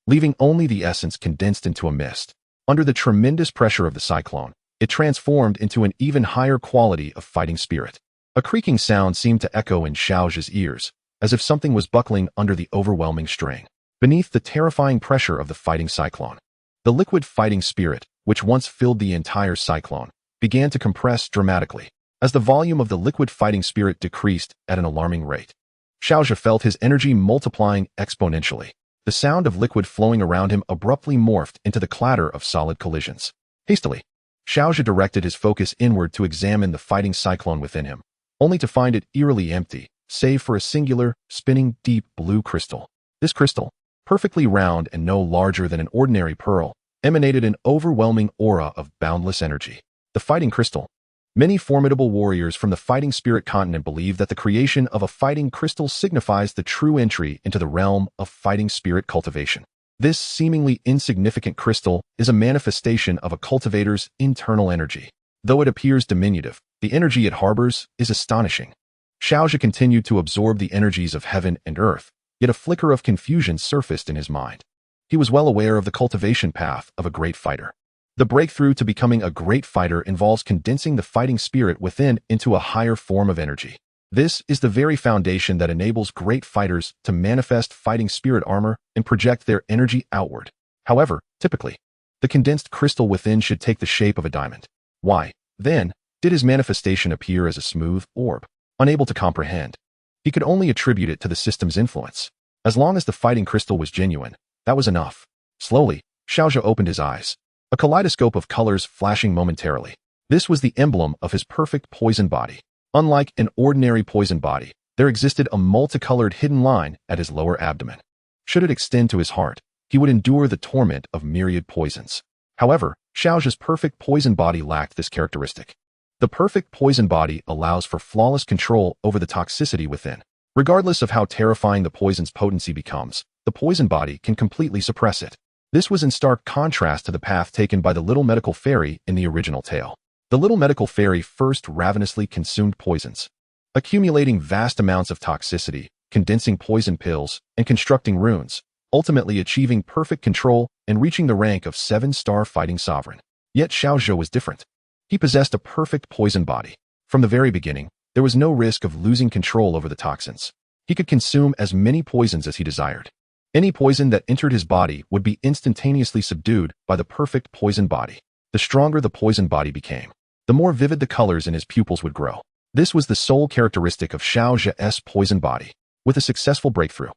[SPEAKER 1] leaving only the essence condensed into a mist. Under the tremendous pressure of the cyclone, it transformed into an even higher quality of fighting spirit. A creaking sound seemed to echo in Xiao Zhu's ears, as if something was buckling under the overwhelming strain. Beneath the terrifying pressure of the fighting cyclone, the liquid fighting spirit, which once filled the entire cyclone, began to compress dramatically. As the volume of the liquid fighting spirit decreased at an alarming rate, Xiao Zhu felt his energy multiplying exponentially. The sound of liquid flowing around him abruptly morphed into the clatter of solid collisions. Hastily, Xiao Zhu directed his focus inward to examine the fighting cyclone within him, only to find it eerily empty, save for a singular, spinning, deep blue crystal. This crystal, perfectly round and no larger than an ordinary pearl, emanated an overwhelming aura of boundless energy. The fighting crystal. Many formidable warriors from the fighting spirit continent believe that the creation of a fighting crystal signifies the true entry into the realm of fighting spirit cultivation. This seemingly insignificant crystal is a manifestation of a cultivator's internal energy. Though it appears diminutive, the energy it harbors is astonishing. Xiao Zhu continued to absorb the energies of heaven and earth, yet a flicker of confusion surfaced in his mind. He was well aware of the cultivation path of a great fighter. The breakthrough to becoming a great fighter involves condensing the fighting spirit within into a higher form of energy. This is the very foundation that enables great fighters to manifest fighting spirit armor and project their energy outward. However, typically, the condensed crystal within should take the shape of a diamond. Why, then, did his manifestation appear as a smooth orb? Unable to comprehend, he could only attribute it to the system's influence. As long as the fighting crystal was genuine, that was enough. Slowly, Xiao Zhu opened his eyes, a kaleidoscope of colors flashing momentarily. This was the emblem of his perfect poison body. Unlike an ordinary poison body, there existed a multicolored hidden line at his lower abdomen. Should it extend to his heart, he would endure the torment of myriad poisons. However, Xiao Zhu's perfect poison body lacked this characteristic. The perfect poison body allows for flawless control over the toxicity within. Regardless of how terrifying the poison's potency becomes, the poison body can completely suppress it. This was in stark contrast to the path taken by the little medical fairy in the original tale. The little medical fairy first ravenously consumed poisons, accumulating vast amounts of toxicity, condensing poison pills, and constructing runes, ultimately achieving perfect control and reaching the rank of 7-star fighting sovereign. Yet Xiao Zhu was different. He possessed a perfect poison body. From the very beginning, there was no risk of losing control over the toxins. He could consume as many poisons as he desired. Any poison that entered his body would be instantaneously subdued by the perfect poison body. The stronger the poison body became, the more vivid the colors in his pupils would grow. This was the sole characteristic of Xiao Xun'er's poison body. With a successful breakthrough,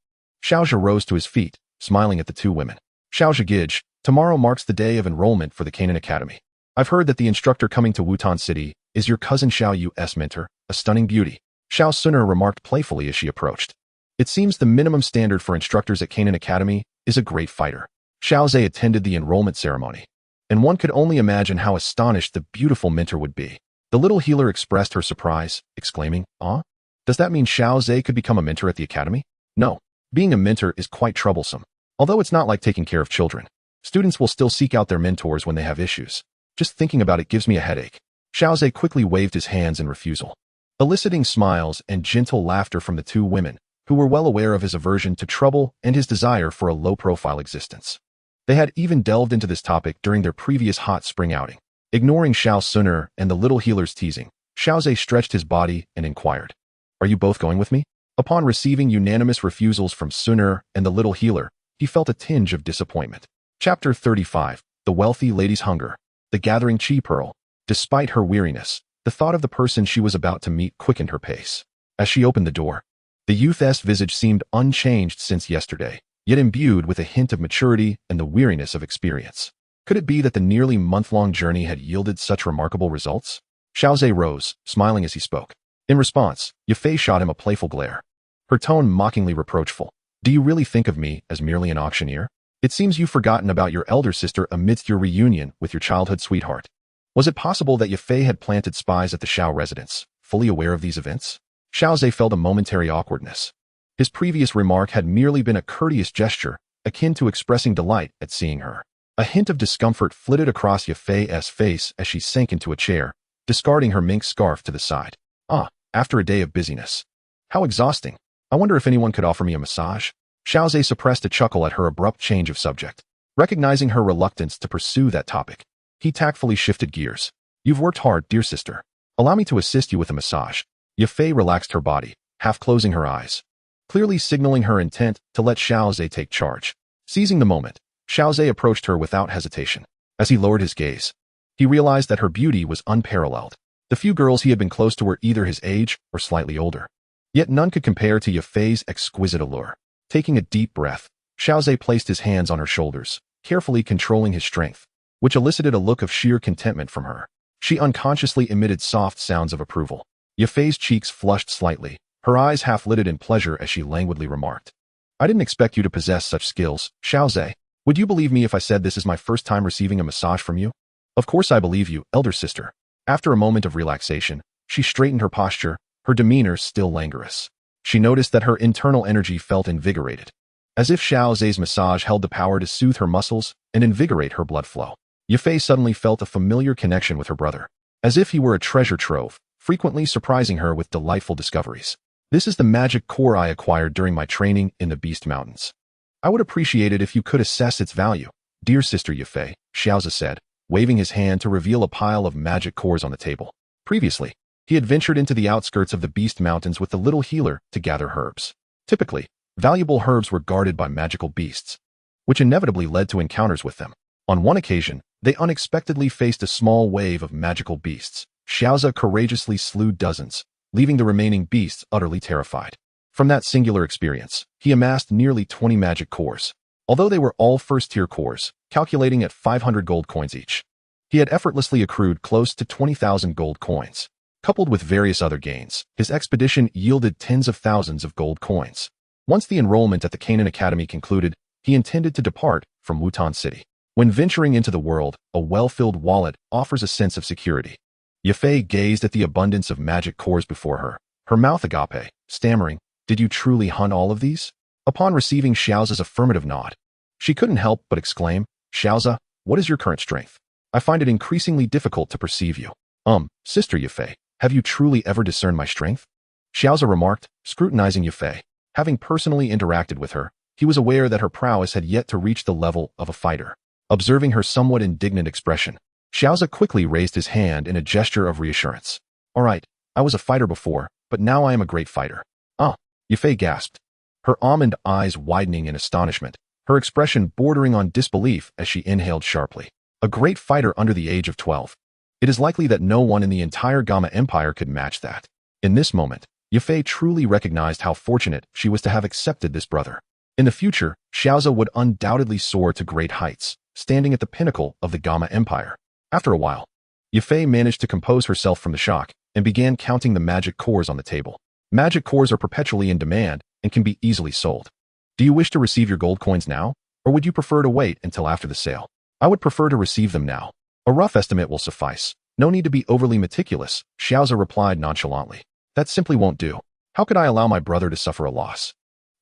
[SPEAKER 1] Xiao Xun'er rose to his feet, smiling at the two women. Xiao Xun'er, tomorrow marks the day of enrollment for the Canaan Academy. I've heard that the instructor coming to Wutan City is your cousin Xiao Yu's mentor, a stunning beauty. Xiao Xun'er remarked playfully as she approached. It seems the minimum standard for instructors at Canaan Academy is a great fighter. Xiao Zhe attended the enrollment ceremony, and one could only imagine how astonished the beautiful mentor would be. The little healer expressed her surprise, exclaiming, "Ah? Does that mean Xiao Zhe could become a mentor at the academy?" No. Being a mentor is quite troublesome. Although it's not like taking care of children. Students will still seek out their mentors when they have issues. Just thinking about it gives me a headache. Xiao Zhe quickly waved his hands in refusal, eliciting smiles and gentle laughter from the two women, who were well aware of his aversion to trouble and his desire for a low-profile existence. They had even delved into this topic during their previous hot spring outing. Ignoring Xiao Xun'er and the little healer's teasing, Xiao Zhe stretched his body and inquired, "Are you both going with me?" Upon receiving unanimous refusals from Xun'er and the little healer, he felt a tinge of disappointment. Chapter 35. The Wealthy Lady's Hunger. The Gathering Chi Pearl. Despite her weariness, the thought of the person she was about to meet quickened her pace. As she opened the door, the youth's visage seemed unchanged since yesterday, yet imbued with a hint of maturity and the weariness of experience. Could it be that the nearly month-long journey had yielded such remarkable results? Xiao Zhe rose, smiling as he spoke. In response, Yafei shot him a playful glare, her tone mockingly reproachful. "Do you really think of me as merely an auctioneer? It seems you've forgotten about your elder sister amidst your reunion with your childhood sweetheart." Was it possible that Yafei had planted spies at the Xiao residence, fully aware of these events? Xiao Zhe felt a momentary awkwardness. His previous remark had merely been a courteous gesture, akin to expressing delight at seeing her. A hint of discomfort flitted across Yafei's face as she sank into a chair, discarding her mink scarf to the side. "Ah, after a day of busyness. How exhausting. I wonder if anyone could offer me a massage?" Xiao Zhe suppressed a chuckle at her abrupt change of subject. Recognizing her reluctance to pursue that topic, he tactfully shifted gears. "You've worked hard, dear sister. Allow me to assist you with a massage." Yafei relaxed her body, half closing her eyes, clearly signaling her intent to let Xiao Zhe take charge. Seizing the moment, Xiao Zhe approached her without hesitation. As he lowered his gaze, he realized that her beauty was unparalleled. The few girls he had been close to were either his age or slightly older. Yet none could compare to Yafei's exquisite allure. Taking a deep breath, Xiao Zhe placed his hands on her shoulders, carefully controlling his strength, which elicited a look of sheer contentment from her. She unconsciously emitted soft sounds of approval. Yafei's cheeks flushed slightly, her eyes half-lidded in pleasure as she languidly remarked, "I didn't expect you to possess such skills, Xiao Zhe. Would you believe me if I said this is my first time receiving a massage from you?" "Of course I believe you, elder sister." After a moment of relaxation, she straightened her posture, her demeanor still languorous. She noticed that her internal energy felt invigorated, as if Xiao Zhe's massage held the power to soothe her muscles and invigorate her blood flow. Yafei suddenly felt a familiar connection with her brother, as if he were a treasure trove, frequently surprising her with delightful discoveries. "This is the magic core I acquired during my training in the Beast Mountains. I would appreciate it if you could assess its value." "Dear sister Yafei," Xiao Zhe said, waving his hand to reveal a pile of magic cores on the table. Previously, he had ventured into the outskirts of the Beast Mountains with the little healer to gather herbs. Typically, valuable herbs were guarded by magical beasts, which inevitably led to encounters with them. On one occasion, they unexpectedly faced a small wave of magical beasts. Xiao Zhe courageously slew dozens, leaving the remaining beasts utterly terrified. From that singular experience, he amassed nearly 20 magic cores. Although they were all first-tier cores, calculating at 500 gold coins each, he had effortlessly accrued close to 20,000 gold coins. Coupled with various other gains, his expedition yielded tens of thousands of gold coins. Once the enrollment at the Canaan Academy concluded, he intended to depart from Wutan City. When venturing into the world, a well-filled wallet offers a sense of security. Yafei gazed at the abundance of magic cores before her, her mouth agape, stammering, "Did you truly hunt all of these?" Upon receiving Xiao Zhe's affirmative nod, she couldn't help but exclaim, "Xiao Zhe, what is your current strength? I find it increasingly difficult to perceive you." Sister Yafei, have you truly ever discerned my strength?" Xiao Zhe remarked, scrutinizing Yafei. Having personally interacted with her, he was aware that her prowess had yet to reach the level of a fighter. Observing her somewhat indignant expression, Xiao Zhe quickly raised his hand in a gesture of reassurance. "All right, I was a fighter before, but now I am a great fighter." "Ah," Yafei gasped. her almond eyes widening in astonishment, her expression bordering on disbelief as she inhaled sharply. A great fighter under the age of 12. It is likely that no one in the entire Gamma Empire could match that. In this moment, Yafei truly recognized how fortunate she was to have accepted this brother. In the future, Xiaoza would undoubtedly soar to great heights, standing at the pinnacle of the Gamma Empire. After a while, Yafei managed to compose herself from the shock and began counting the magic cores on the table. Magic cores are perpetually in demand and can be easily sold. Do you wish to receive your gold coins now, or would you prefer to wait until after the sale? I would prefer to receive them now. A rough estimate will suffice. No need to be overly meticulous, Xiaoza replied nonchalantly. That simply won't do. How could I allow my brother to suffer a loss?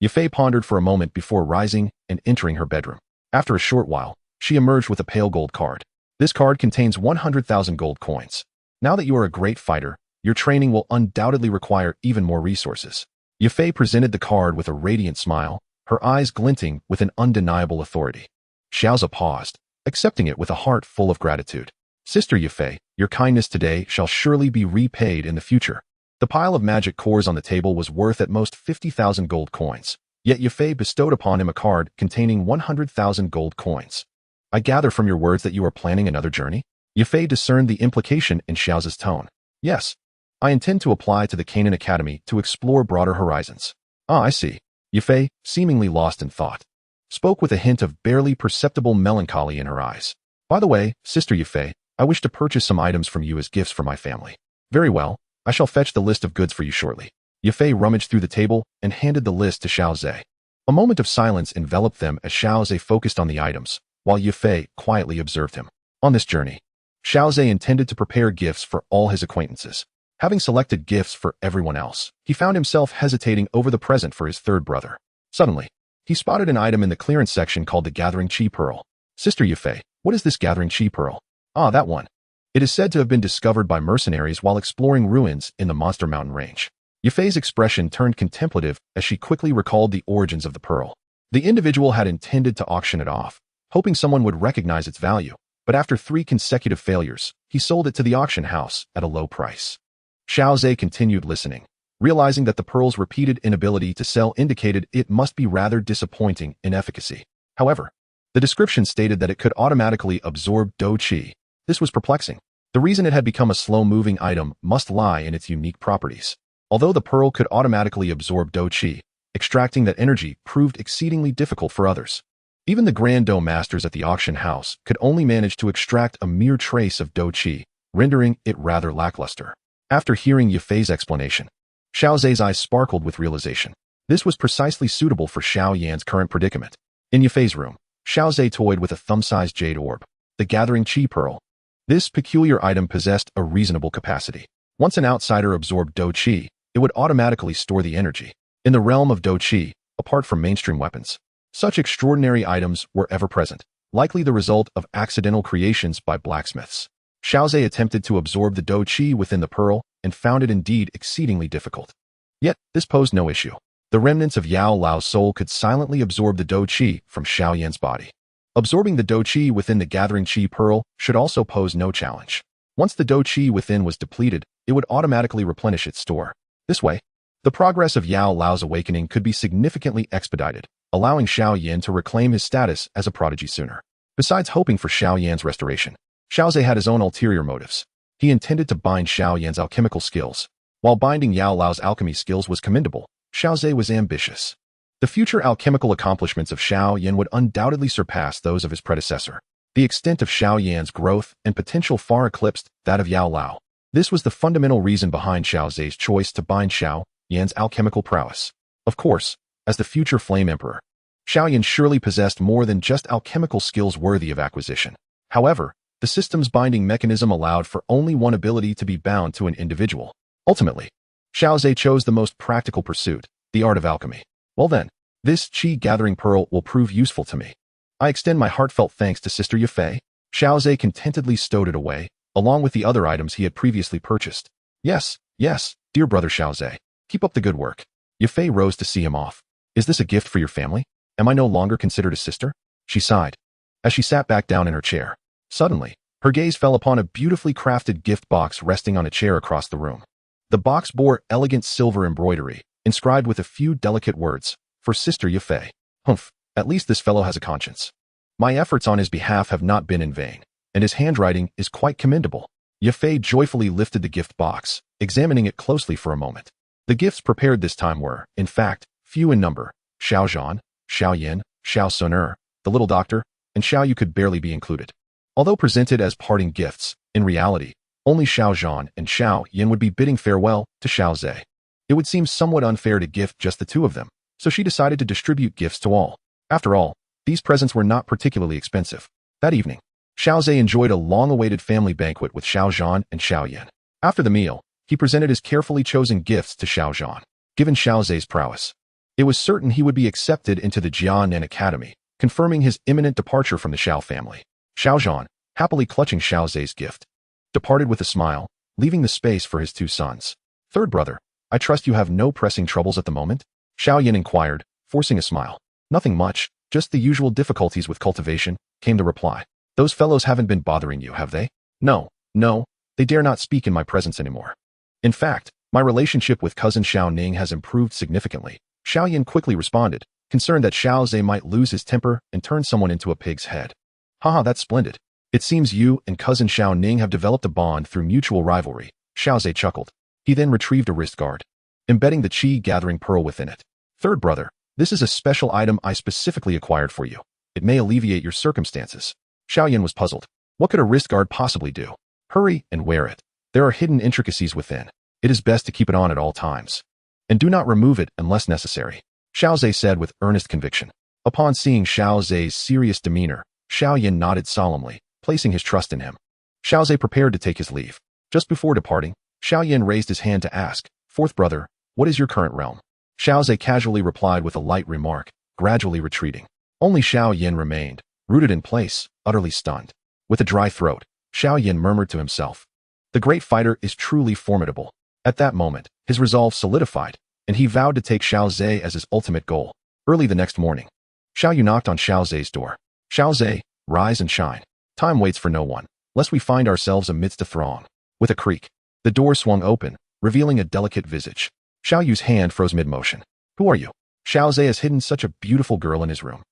[SPEAKER 1] Yafei pondered for a moment before rising and entering her bedroom. After a short while, she emerged with a pale gold card. This card contains 100,000 gold coins. Now that you are a great fighter, your training will undoubtedly require even more resources. Yafei presented the card with a radiant smile, her eyes glinting with an undeniable authority. Xiaoza paused, accepting it with a heart full of gratitude. Sister Yafei, your kindness today shall surely be repaid in the future. The pile of magic cores on the table was worth at most 50,000 gold coins, yet Yafei bestowed upon him a card containing 100,000 gold coins. I gather from your words that you are planning another journey? Yafei discerned the implication in Xiaoza's tone. Yes. I intend to apply to the Canaan Academy to explore broader horizons. Ah, I see. Yafei, seemingly lost in thought, spoke with a hint of barely perceptible melancholy in her eyes. By the way, Sister Yafei, I wish to purchase some items from you as gifts for my family. Very well. I shall fetch the list of goods for you shortly. Yafei rummaged through the table and handed the list to Xiao Zhe. A moment of silence enveloped them as Xiao Zhe focused on the items, while Yafei quietly observed him. On this journey, Xiao Zhe intended to prepare gifts for all his acquaintances. Having selected gifts for everyone else, he found himself hesitating over the present for his third brother. Suddenly, he spotted an item in the clearance section called the Gathering Chi Pearl. Sister Yafei, what is this Gathering Chi Pearl? Ah, that one. It is said to have been discovered by mercenaries while exploring ruins in the Monster Mountain range. Yafei's expression turned contemplative as she quickly recalled the origins of the pearl. The individual had intended to auction it off, hoping someone would recognize its value, but after 3 consecutive failures, he sold it to the auction house at a low price. Xiao Zhe continued listening, realizing that the pearl's repeated inability to sell indicated it must be rather disappointing in efficacy. However, the description stated that it could automatically absorb Do Qi. This was perplexing. The reason it had become a slow-moving item must lie in its unique properties. Although the pearl could automatically absorb Do Qi, extracting that energy proved exceedingly difficult for others. Even the Grand Do Masters at the auction house could only manage to extract a mere trace of Do Qi, rendering it rather lackluster. After hearing Yafei's explanation, Xiao Zhe's eyes sparkled with realization. This was precisely suitable for Xiao Yan's current predicament. In Yafei's room, Xiao Zhe toyed with a thumb-sized jade orb, the Gathering Chi Pearl. This peculiar item possessed a reasonable capacity. Once an outsider absorbed Do Qi, it would automatically store the energy. In the realm of Do Qi, apart from mainstream weapons, such extraordinary items were ever present, likely the result of accidental creations by blacksmiths. Xiao Zhe attempted to absorb the Do Qi within the pearl and found it indeed exceedingly difficult. Yet, this posed no issue. The remnants of Yao Lao's soul could silently absorb the Do Qi from Xiao Yan's body. Absorbing the Do Qi within the Gathering Chi Pearl should also pose no challenge. Once the Do Qi within was depleted, it would automatically replenish its store. This way, the progress of Yao Lao's awakening could be significantly expedited, allowing Xiao Yan to reclaim his status as a prodigy sooner. Besides hoping for Xiao Yan's restoration, Xiao Zhe had his own ulterior motives. He intended to bind Xiao Yan's alchemical skills. While binding Yao Lao's alchemy skills was commendable, Xiao Zhe was ambitious. The future alchemical accomplishments of Xiao Yan would undoubtedly surpass those of his predecessor. The extent of Xiao Yan's growth and potential far eclipsed that of Yao Lao. This was the fundamental reason behind Xiao Zhe's choice to bind Xiao Yan's alchemical prowess. Of course, as the future Flame Emperor, Xiao Yan surely possessed more than just alchemical skills worthy of acquisition. However, the system's binding mechanism allowed for only one ability to be bound to an individual. Ultimately, Xiao Zhe chose the most practical pursuit, the art of alchemy. Well then, this Qi Gathering Pearl will prove useful to me. I extend my heartfelt thanks to Sister Yafei. Xiao Zhe contentedly stowed it away, along with the other items he had previously purchased. Yes, dear brother Xiao Zhe. Keep up the good work. Yafei rose to see him off. Is this a gift for your family? Am I no longer considered a sister? She sighed, as she sat back down in her chair. Suddenly, her gaze fell upon a beautifully crafted gift box resting on a chair across the room. The box bore elegant silver embroidery, inscribed with a few delicate words, For Sister Yafei. Humph, at least this fellow has a conscience. My efforts on his behalf have not been in vain, and his handwriting is quite commendable. Yafei joyfully lifted the gift box, examining it closely for a moment. The gifts prepared this time were, in fact, few in number. Xiao Zhan, Xiao Yin, Xiao Xun'er, the little doctor, and Xiao Yu could barely be included. Although presented as parting gifts, in reality, only Xiao Zhan and Xiao Yin would be bidding farewell to Xiao Zhe. It would seem somewhat unfair to gift just the two of them, so she decided to distribute gifts to all. After all, these presents were not particularly expensive. That evening, Xiao Zhe enjoyed a long-awaited family banquet with Xiao Zhan and Xiao Yin. After the meal, he presented his carefully chosen gifts to Xiao Zhan. Given Xiao Zhe's prowess, it was certain he would be accepted into the Jianan Academy, confirming his imminent departure from the Xiao family. Xiao Zhan, happily clutching Xiao Zhe's gift, departed with a smile, leaving the space for his two sons. Third brother, I trust you have no pressing troubles at the moment? Xiao Yin inquired, forcing a smile. Nothing much, just the usual difficulties with cultivation, came the reply. Those fellows haven't been bothering you, have they? No, they dare not speak in my presence anymore. In fact, my relationship with cousin Xiao Ning has improved significantly. Xiao Yin quickly responded, concerned that Xiao Zhe might lose his temper and turn someone into a pig's head. Haha, that's splendid. It seems you and cousin Xiao Ning have developed a bond through mutual rivalry. Xiao Zhe chuckled. He then retrieved a wrist guard, embedding the chi-gathering pearl within it. Third brother, this is a special item I specifically acquired for you. It may alleviate your circumstances. Xiao Yin was puzzled. What could a wrist guard possibly do? Hurry and wear it. There are hidden intricacies within. It is best to keep it on at all times. And do not remove it unless necessary, Xiao Zhe said with earnest conviction. Upon seeing Xiao Zhe's serious demeanor, Xiao Yin nodded solemnly, placing his trust in him. Xiao Zhe prepared to take his leave. Just before departing, Xiao Yin raised his hand to ask, Fourth brother, what is your current realm? Xiao Zhe casually replied with a light remark, gradually retreating. Only Xiao Yin remained, rooted in place, utterly stunned. With a dry throat, Xiao Yin murmured to himself. The great fighter is truly formidable. At that moment, his resolve solidified, and he vowed to take Xiao Zhe as his ultimate goal. Early the next morning, Xiao Yu knocked on Xiao Zhe's door. Xiao Zhe, rise and shine. Time waits for no one, lest we find ourselves amidst a throng. With a creak, the door swung open, revealing a delicate visage. Xiao Yu's hand froze mid-motion. Who are you? Xiao Zhe has hidden such a beautiful girl in his room.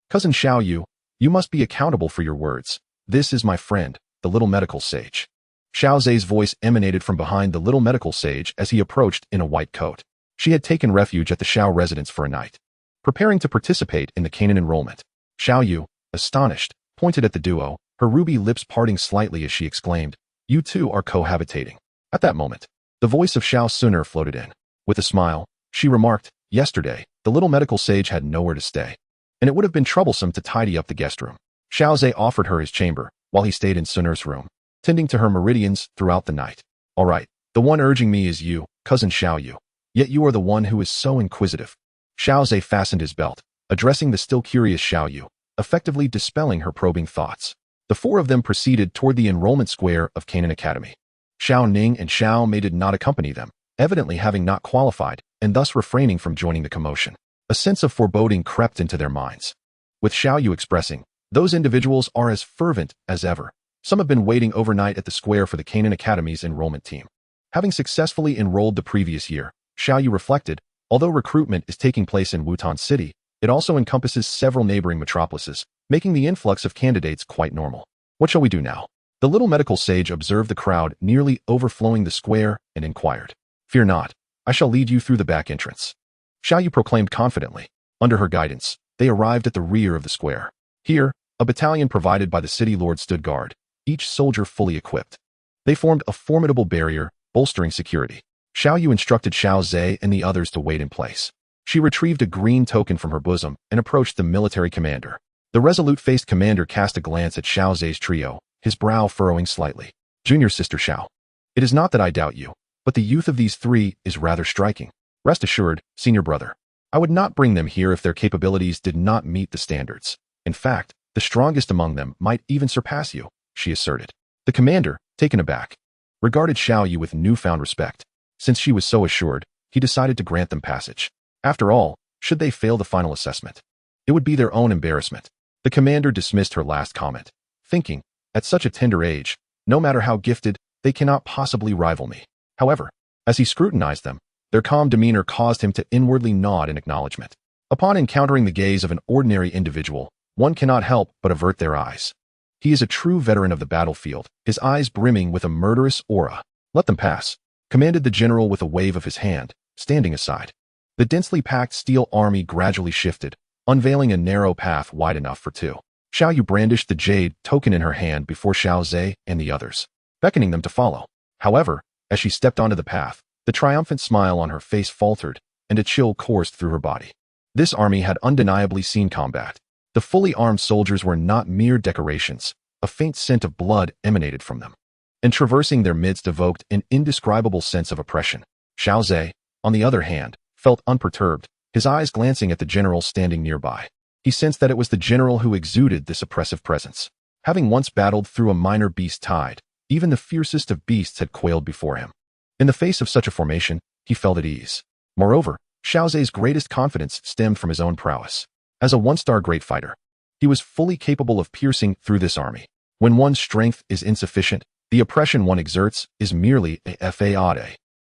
[SPEAKER 1] Cousin Xiao Yu, you must be accountable for your words. This is my friend, the little medical sage. Xiao Zhe's voice emanated from behind the little medical sage as he approached in a white coat. She had taken refuge at the Xiao residence for a night, preparing to participate in the Canaan enrollment. Xiao Yu, astonished, pointed at the duo, her ruby lips parting slightly as she exclaimed, You two are cohabitating. At that moment, the voice of Xiao Xun'er floated in. With a smile, she remarked, Yesterday, the little medical sage had nowhere to stay, and it would have been troublesome to tidy up the guest room. Xiao Zhe offered her his chamber, while he stayed in Xun'er's room, tending to her meridians throughout the night. All right, the one urging me is you, cousin Xiao Yu. Yet you are the one who is so inquisitive. Xiao Zhe fastened his belt, addressing the still curious Xiao Yu, effectively dispelling her probing thoughts. The four of them proceeded toward the enrollment square of Canaan Academy. Xiao Ning and Xiao Mei did not accompany them, evidently having not qualified, and thus refraining from joining the commotion. A sense of foreboding crept into their minds. With Xiao Yu expressing, those individuals are as fervent as ever. Some have been waiting overnight at the square for the Canaan Academy's enrollment team. Having successfully enrolled the previous year, Xiao Yu reflected, although recruitment is taking place in Wutan City, it also encompasses several neighboring metropolises, making the influx of candidates quite normal. What shall we do now? The little medical sage observed the crowd nearly overflowing the square and inquired. Fear not, I shall lead you through the back entrance. Xiao Yu proclaimed confidently. Under her guidance, they arrived at the rear of the square. Here, a battalion provided by the city lord stood guard, each soldier fully equipped. They formed a formidable barrier, bolstering security. Xiao Yu instructed Xiao Zhe and the others to wait in place. She retrieved a green token from her bosom and approached the military commander. The resolute-faced commander cast a glance at Xiao Zhe's trio, his brow furrowing slightly. Junior sister Xiao. It is not that I doubt you, but the youth of these three is rather striking. Rest assured, senior brother, I would not bring them here if their capabilities did not meet the standards. In fact, the strongest among them might even surpass you, she asserted. The commander, taken aback, regarded Xiao Yu with newfound respect. Since she was so assured, he decided to grant them passage. After all, should they fail the final assessment, it would be their own embarrassment. The commander dismissed her last comment, thinking, at such a tender age, no matter how gifted, they cannot possibly rival me. However, as he scrutinized them, their calm demeanor caused him to inwardly nod in acknowledgement. Upon encountering the gaze of an ordinary individual, one cannot help but avert their eyes. He is a true veteran of the battlefield, his eyes brimming with a murderous aura. "Let them pass," commanded the general with a wave of his hand, standing aside. The densely packed steel army gradually shifted, unveiling a narrow path wide enough for two. Xiao Yu brandished the jade token in her hand before Xiao Zhe and the others, beckoning them to follow. However, as she stepped onto the path, the triumphant smile on her face faltered, and a chill coursed through her body. This army had undeniably seen combat. The fully armed soldiers were not mere decorations. A faint scent of blood emanated from them, and traversing their midst evoked an indescribable sense of oppression. Xiao Zhe, on the other hand, felt unperturbed, his eyes glancing at the general standing nearby. He sensed that it was the general who exuded this oppressive presence. Having once battled through a minor beast tide, even the fiercest of beasts had quailed before him. In the face of such a formation, he felt at ease. Moreover, Xiao Zhe's greatest confidence stemmed from his own prowess. As a one-star great fighter, he was fully capable of piercing through this army. When one's strength is insufficient, the oppression one exerts is merely a fade,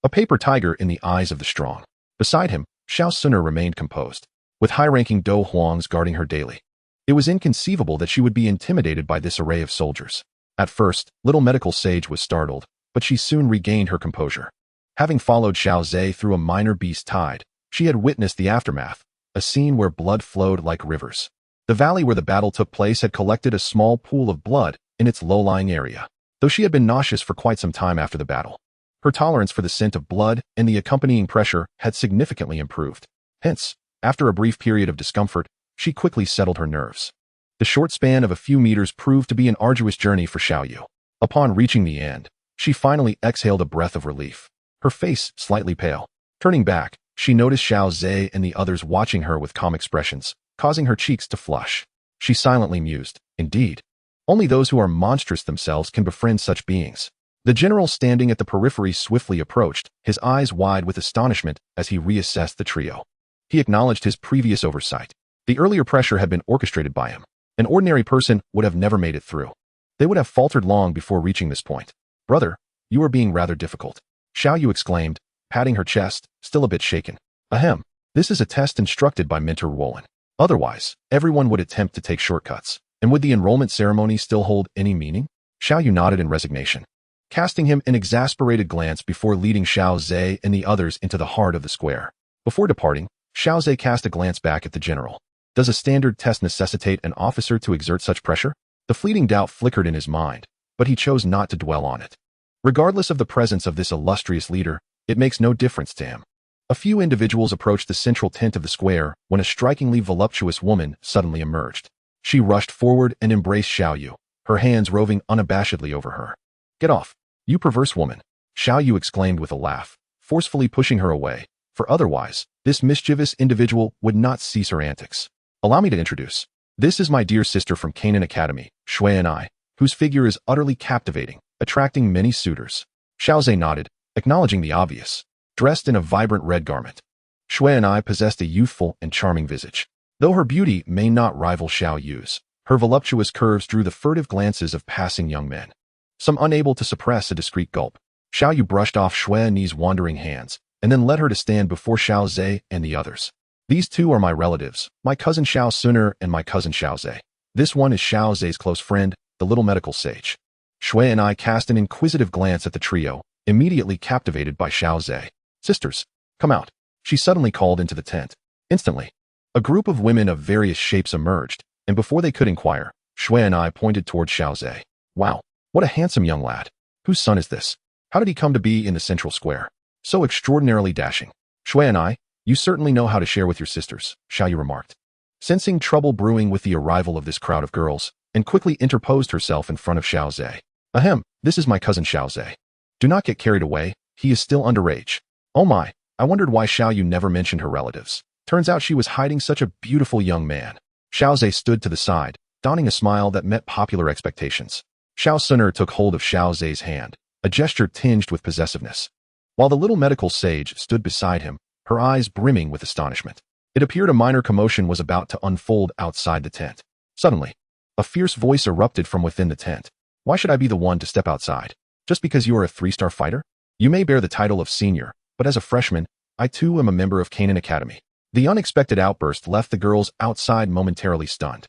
[SPEAKER 1] a paper tiger in the eyes of the strong. Beside him, Xiao Xun'er remained composed, with high-ranking Do Huangs guarding her daily. It was inconceivable that she would be intimidated by this array of soldiers. At first, little medical sage was startled, but she soon regained her composure. Having followed Xiao Zhe through a minor beast tide, she had witnessed the aftermath, a scene where blood flowed like rivers. The valley where the battle took place had collected a small pool of blood in its low-lying area. Though she had been nauseous for quite some time after the battle, her tolerance for the scent of blood and the accompanying pressure had significantly improved. Hence, after a brief period of discomfort, she quickly settled her nerves. The short span of a few meters proved to be an arduous journey for Xiao Yu. Upon reaching the end, she finally exhaled a breath of relief, her face slightly pale. Turning back, she noticed Xiao Zhe and the others watching her with calm expressions, causing her cheeks to flush. She silently mused, "Indeed, only those who are monstrous themselves can befriend such beings." The general standing at the periphery swiftly approached, his eyes wide with astonishment as he reassessed the trio. He acknowledged his previous oversight. The earlier pressure had been orchestrated by him. An ordinary person would have never made it through. They would have faltered long before reaching this point. "Brother, you are being rather difficult," Xiao Yu exclaimed, patting her chest, still a bit shaken. "Ahem, this is a test instructed by Mentor Wolin. Otherwise, everyone would attempt to take shortcuts. And would the enrollment ceremony still hold any meaning?" Xiao Yu nodded in resignation, casting him an exasperated glance before leading Xiao Zhe and the others into the heart of the square. Before departing, Xiao Zhe cast a glance back at the general. Does a standard test necessitate an officer to exert such pressure? The fleeting doubt flickered in his mind, but he chose not to dwell on it. Regardless of the presence of this illustrious leader, it makes no difference to him. A few individuals approached the central tent of the square when a strikingly voluptuous woman suddenly emerged. She rushed forward and embraced Xiao Yu, her hands roving unabashedly over her. "Get off, you perverse woman," Xiao Yu exclaimed with a laugh, forcefully pushing her away, for otherwise, this mischievous individual would not cease her antics. "Allow me to introduce. This is my dear sister from Canaan Academy, Xun'er, whose figure is utterly captivating, attracting many suitors." Xiao Zhe nodded, acknowledging the obvious. Dressed in a vibrant red garment, Xun'er possessed a youthful and charming visage. Though her beauty may not rival Xiao Yu's, her voluptuous curves drew the furtive glances of passing young men. Some unable to suppress a discreet gulp, Xiao Yu brushed off Xun'er's wandering hands, and then led her to stand before Xiao Zhe and the others. "These two are my relatives, my cousin Xiao Xun'er and my cousin Xiao Zhe. This one is Xiao Zhe's close friend, the little medical sage." Xun'er cast an inquisitive glance at the trio, immediately captivated by Xiao Zhe. "Sisters, come out," she suddenly called into the tent. Instantly, a group of women of various shapes emerged, and before they could inquire, Xun'er pointed toward Xiao Zhe. "Wow, what a handsome young lad. Whose son is this? How did he come to be in the central square? So extraordinarily dashing." "Xun'er, you certainly know how to share with your sisters," Xiao Yu remarked, sensing trouble brewing with the arrival of this crowd of girls, and quickly interposed herself in front of Xiao Zhe. "Ahem, this is my cousin Xiao Zhe. Do not get carried away, he is still underage." "Oh my, I wondered why Xiao Yu never mentioned her relatives. Turns out she was hiding such a beautiful young man." Xiao Zhe stood to the side, donning a smile that met popular expectations. Xiao Xun'er took hold of Xiao Zhe's hand, a gesture tinged with possessiveness, while the little medical sage stood beside him, her eyes brimming with astonishment. It appeared a minor commotion was about to unfold outside the tent. Suddenly, a fierce voice erupted from within the tent. "Why should I be the one to step outside? Just because you are a 3-star fighter? You may bear the title of senior, but as a freshman, I too am a member of Canaan Academy. The unexpected outburst left the girls outside momentarily stunned.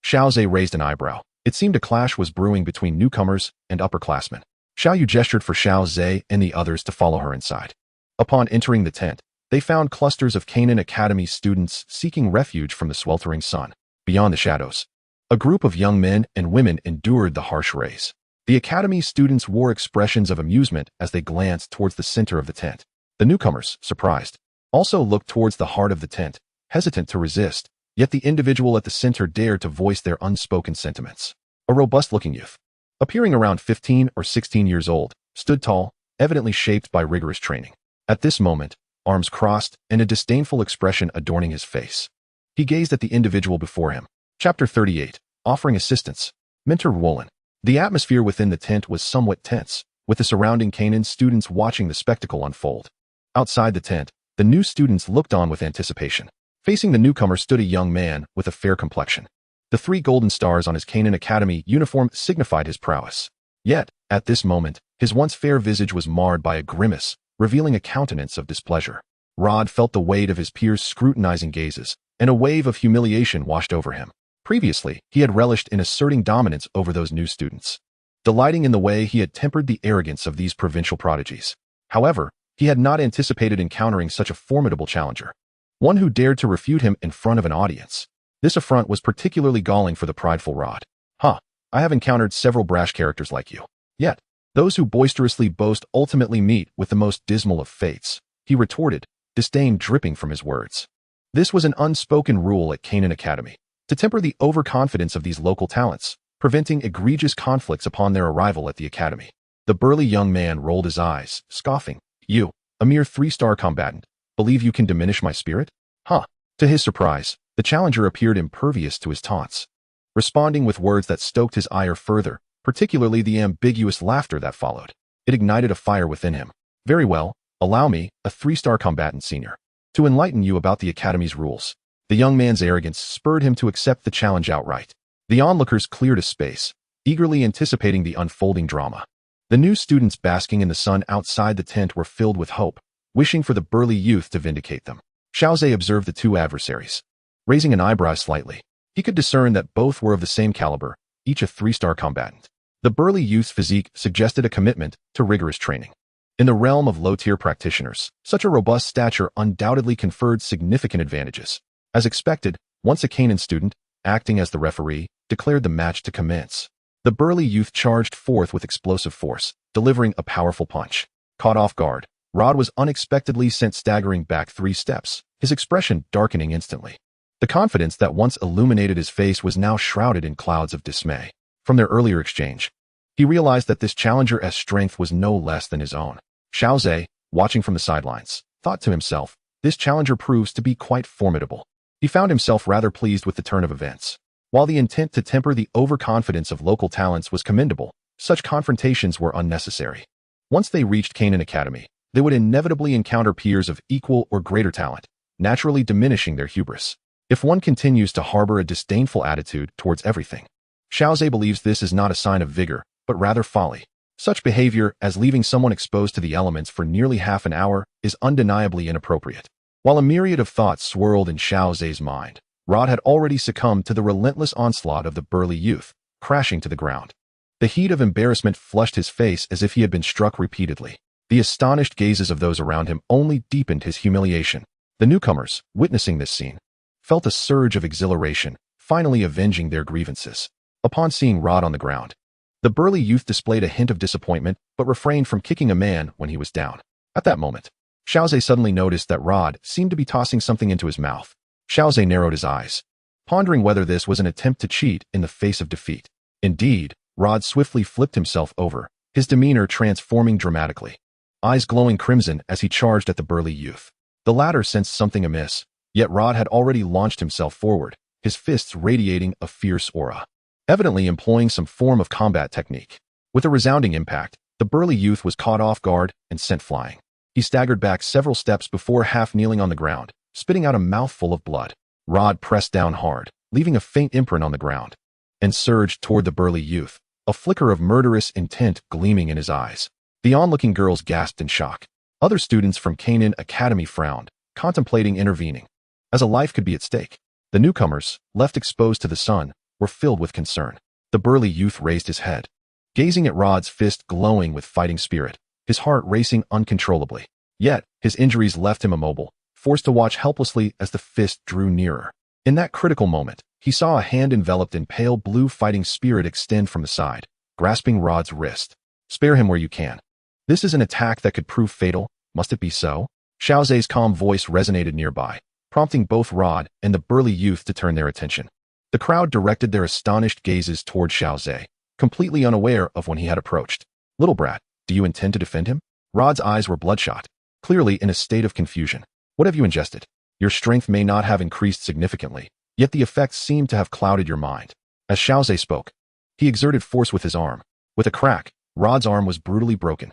[SPEAKER 1] Xiao raised an eyebrow. It seemed a clash was brewing between newcomers and upperclassmen. Xiao Yu gestured for Xiao and the others to follow her inside. Upon entering the tent, they found clusters of Canaan Academy students seeking refuge from the sweltering sun. Beyond the shadows, a group of young men and women endured the harsh rays. The academy students wore expressions of amusement as they glanced towards the center of the tent. The newcomers, surprised, also looked towards the heart of the tent, hesitant to resist, yet the individual at the center dared to voice their unspoken sentiments. A robust-looking youth, appearing around 15 or 16 years old, stood tall, evidently shaped by rigorous training. At this moment, arms crossed and a disdainful expression adorning his face. He gazed at the individual before him. Chapter 38. Offering assistance. Mentor Wolin. The atmosphere within the tent was somewhat tense, with the surrounding Canaan students watching the spectacle unfold. Outside the tent, the new students looked on with anticipation. Facing the newcomer stood a young man with a fair complexion. The 3 golden stars on his Canaan Academy uniform signified his prowess. Yet, at this moment, his once fair visage was marred by a grimace, revealing a countenance of displeasure. Rod felt the weight of his peers' scrutinizing gazes, and a wave of humiliation washed over him. Previously, he had relished in asserting dominance over those new students, delighting in the way he had tempered the arrogance of these provincial prodigies. However, he had not anticipated encountering such a formidable challenger, one who dared to refute him in front of an audience. This affront was particularly galling for the prideful Rod. I have encountered several brash characters like you. Yet, those who boisterously boast ultimately meet with the most dismal of fates, he retorted, disdain dripping from his words. This was an unspoken rule at Canaan Academy, to temper the overconfidence of these local talents, preventing egregious conflicts upon their arrival at the academy. The burly young man rolled his eyes, scoffing. You, a mere 3-star combatant, believe you can diminish my spirit? To his surprise, the challenger appeared impervious to his taunts, responding with words that stoked his ire further, particularly the ambiguous laughter that followed. It ignited a fire within him. Very well, allow me, a 3-star combatant senior, to enlighten you about the academy's rules. The young man's arrogance spurred him to accept the challenge outright. The onlookers cleared a space, eagerly anticipating the unfolding drama. The new students basking in the sun outside the tent were filled with hope, wishing for the burly youth to vindicate them. Xiao observed the 2 adversaries. Raising an eyebrow slightly, he could discern that both were of the same caliber, each a 3-star combatant. The burly youth's physique suggested a commitment to rigorous training. In the realm of low-tier practitioners, such a robust stature undoubtedly conferred significant advantages. As expected, once a Canaan student, acting as the referee, declared the match to commence. The burly youth charged forth with explosive force, delivering a powerful punch. Caught off guard, Rod was unexpectedly sent staggering back 3 steps, his expression darkening instantly. The confidence that once illuminated his face was now shrouded in clouds of dismay. From their earlier exchange, he realized that this challenger's strength was no less than his own. Xiao, watching from the sidelines, thought to himself, this challenger proves to be quite formidable. He found himself rather pleased with the turn of events. While the intent to temper the overconfidence of local talents was commendable, such confrontations were unnecessary. Once they reached Canaan Academy, they would inevitably encounter peers of equal or greater talent, naturally diminishing their hubris. If one continues to harbor a disdainful attitude towards everything, Xiao believes this is not a sign of vigor, but rather folly. Such behavior, as leaving someone exposed to the elements for nearly half an hour, is undeniably inappropriate. While a myriad of thoughts swirled in Xiao's mind, Rod had already succumbed to the relentless onslaught of the burly youth, crashing to the ground. The heat of embarrassment flushed his face as if he had been struck repeatedly. The astonished gazes of those around him only deepened his humiliation. The newcomers, witnessing this scene, felt a surge of exhilaration, finally avenging their grievances. Upon seeing Rod on the ground, the burly youth displayed a hint of disappointment but refrained from kicking a man when he was down. At that moment, Xiao suddenly noticed that Rod seemed to be tossing something into his mouth. Xiao narrowed his eyes, pondering whether this was an attempt to cheat in the face of defeat. Indeed, Rod swiftly flipped himself over, his demeanor transforming dramatically, eyes glowing crimson as he charged at the burly youth. The latter sensed something amiss, yet Rod had already launched himself forward, his fists radiating a fierce aura, evidently employing some form of combat technique. With a resounding impact, the burly youth was caught off guard and sent flying. He staggered back several steps before half-kneeling on the ground, spitting out a mouthful of blood. Rod pressed down hard, leaving a faint imprint on the ground, and surged toward the burly youth, a flicker of murderous intent gleaming in his eyes. The onlooking girls gasped in shock. Other students from Canaan Academy frowned, contemplating intervening. as a life could be at stake. The newcomers, left exposed to the sun, were filled with concern. The burly youth raised his head, gazing at Rod's fist glowing with fighting spirit, his heart racing uncontrollably. Yet, his injuries left him immobile, forced to watch helplessly as the fist drew nearer. In that critical moment, he saw a hand enveloped in pale blue fighting spirit extend from the side, grasping Rod's wrist. Spare him where you can. This is an attack that could prove fatal. Must it be so? Xiao Zhe's calm voice resonated nearby, prompting both Rod and the burly youth to turn their attention. The crowd directed their astonished gazes toward Xiao Zhe, completely unaware of when he had approached. Little brat, do you intend to defend him? Rod's eyes were bloodshot, clearly in a state of confusion. What have you ingested? Your strength may not have increased significantly, yet the effects seem to have clouded your mind. As Xiao Zhe spoke, he exerted force with his arm. With a crack, Rod's arm was brutally broken.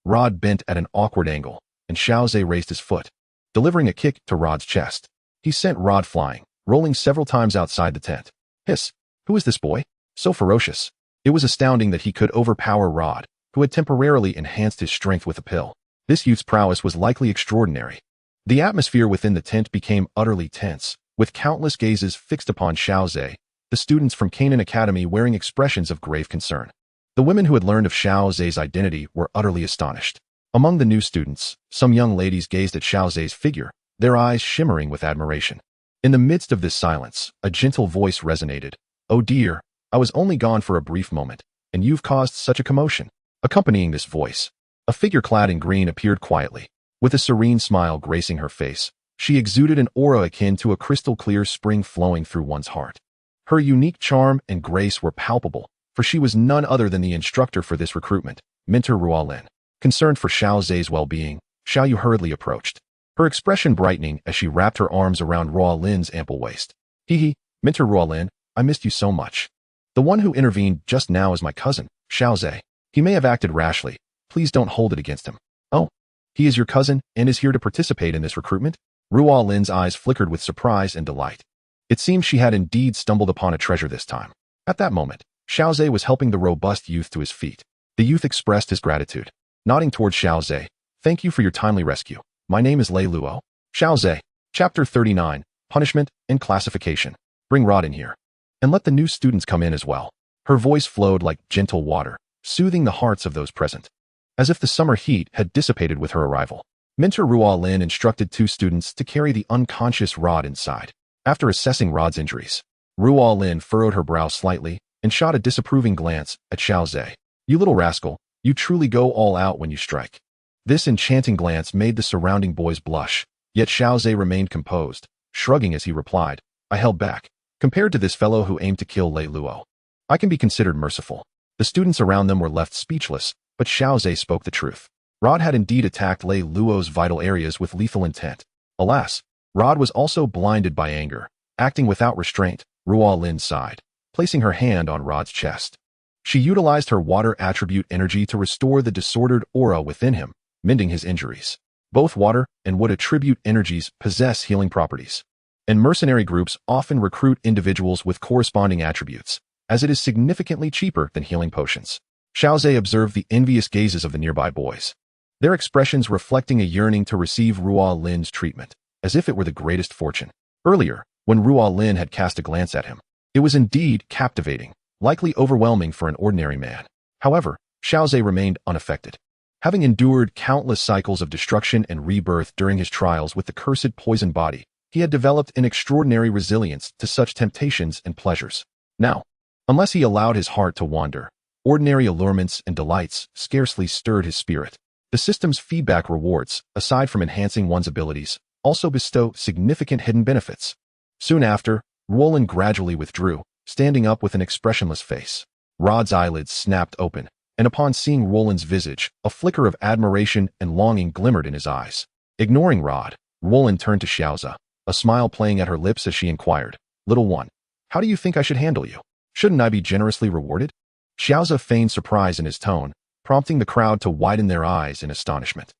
[SPEAKER 1] Rod bent at an awkward angle, and Xiao Zhe raised his foot, delivering a kick to Rod's chest. He sent Rod flying, rolling several times outside the tent. Hiss! Who is this boy? So ferocious. It was astounding that he could overpower Rod, who had temporarily enhanced his strength with a pill. This youth's prowess was likely extraordinary. The atmosphere within the tent became utterly tense, with countless gazes fixed upon Xiao Zhe, the students from Canaan Academy wearing expressions of grave concern. The women who had learned of Xiao Zhe's identity were utterly astonished. Among the new students, some young ladies gazed at Xiao Zhe's figure, their eyes shimmering with admiration. In the midst of this silence, a gentle voice resonated. Oh dear, I was only gone for a brief moment, and you've caused such a commotion. Accompanying this voice, a figure clad in green appeared quietly. With a serene smile gracing her face, she exuded an aura akin to a crystal-clear spring flowing through one's heart. Her unique charm and grace were palpable, for she was none other than the instructor for this recruitment, Mentor Ruolin. Concerned for Xiao Zhe's well-being, Xiao Yu hurriedly approached, her expression brightening as she wrapped her arms around Ruolin's ample waist. Hee, Mentor Ruolin, I missed you so much. The one who intervened just now is my cousin, Xiao Zhe. He may have acted rashly. Please don't hold it against him. Oh, he is your cousin and is here to participate in this recruitment? Ruolin's eyes flickered with surprise and delight. It seemed she had indeed stumbled upon a treasure this time. At that moment, Xiao Zhe was helping the robust youth to his feet. The youth expressed his gratitude, nodding toward Xiao Zhe. Thank you for your timely rescue. My name is Lei Luo. Xiao Zhe, Chapter 39, Punishment and Classification. Bring Rod in here. And let the new students come in as well. Her voice flowed like gentle water, soothing the hearts of those present. As if the summer heat had dissipated with her arrival, Mentor Ruolin instructed two students to carry the unconscious Rod inside. After assessing Rod's injuries, Ruolin furrowed her brow slightly and shot a disapproving glance at Xiao Zhe. You little rascal, you truly go all out when you strike. This enchanting glance made the surrounding boys blush, yet Xiao Zhe remained composed, shrugging as he replied, I held back. Compared to this fellow who aimed to kill Lei Luo, I can be considered merciful. The students around them were left speechless, but Xiao Zhe spoke the truth. Rod had indeed attacked Lei Luo's vital areas with lethal intent. Alas, Rod was also blinded by anger. Acting without restraint, Ruolin sighed, placing her hand on Rod's chest. She utilized her water attribute energy to restore the disordered aura within him, mending his injuries. Both water and wood attribute energies possess healing properties, and mercenary groups often recruit individuals with corresponding attributes, as it is significantly cheaper than healing potions. Xiao Zhe observed the envious gazes of the nearby boys, their expressions reflecting a yearning to receive Ruolin's treatment, as if it were the greatest fortune. Earlier, when Ruolin had cast a glance at him, it was indeed captivating, likely overwhelming for an ordinary man. However, Xiao Zhe remained unaffected. Having endured countless cycles of destruction and rebirth during his trials with the cursed poison body, he had developed an extraordinary resilience to such temptations and pleasures. Now, unless he allowed his heart to wander, ordinary allurements and delights scarcely stirred his spirit. The system's feedback rewards, aside from enhancing one's abilities, also bestow significant hidden benefits. Soon after, Ruolin gradually withdrew, standing up with an expressionless face. Rod's eyelids snapped open, and upon seeing Ruolin's visage, a flicker of admiration and longing glimmered in his eyes. Ignoring Rod, Ruolin turned to Xiaoza, a smile playing at her lips as she inquired, Little one, how do you think I should handle you? Shouldn't I be generously rewarded? Xiaoza feigned surprise in his tone, prompting the crowd to widen their eyes in astonishment.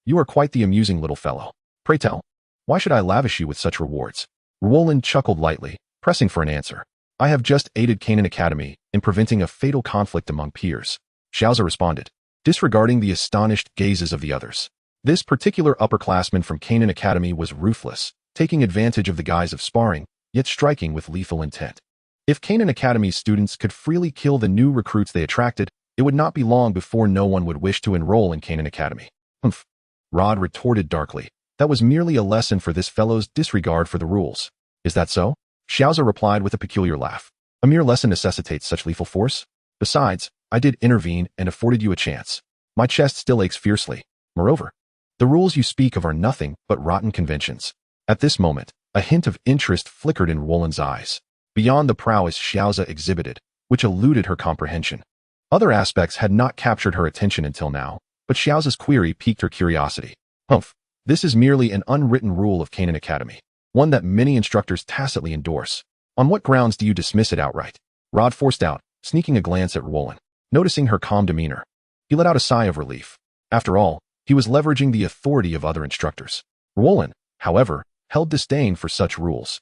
[SPEAKER 1] You are quite the amusing little fellow. Pray tell, why should I lavish you with such rewards? Ruolin chuckled lightly, pressing for an answer. I have just aided Canaan Academy in preventing a fatal conflict among peers. Xiaoza responded, disregarding the astonished gazes of the others. This particular upperclassman from Canaan Academy was ruthless, taking advantage of the guise of sparring, yet striking with lethal intent. If Canaan Academy's students could freely kill the new recruits they attracted, it would not be long before no one would wish to enroll in Canaan Academy. Humph. Rod retorted darkly. That was merely a lesson for this fellow's disregard for the rules. Is that so? Xiao replied with a peculiar laugh. A mere lesson necessitates such lethal force? Besides, I did intervene and afforded you a chance. My chest still aches fiercely. Moreover, the rules you speak of are nothing but rotten conventions. At this moment, a hint of interest flickered in Roland's eyes, beyond the prowess Xiao exhibited, which eluded her comprehension. Other aspects had not captured her attention until now, but Xiao's query piqued her curiosity. Humph, this is merely an unwritten rule of Canaan Academy, one that many instructors tacitly endorse. On what grounds do you dismiss it outright? Rod forced out, sneaking a glance at Roland. Noticing her calm demeanor, he let out a sigh of relief. After all, he was leveraging the authority of other instructors. Roland, however, held disdain for such rules.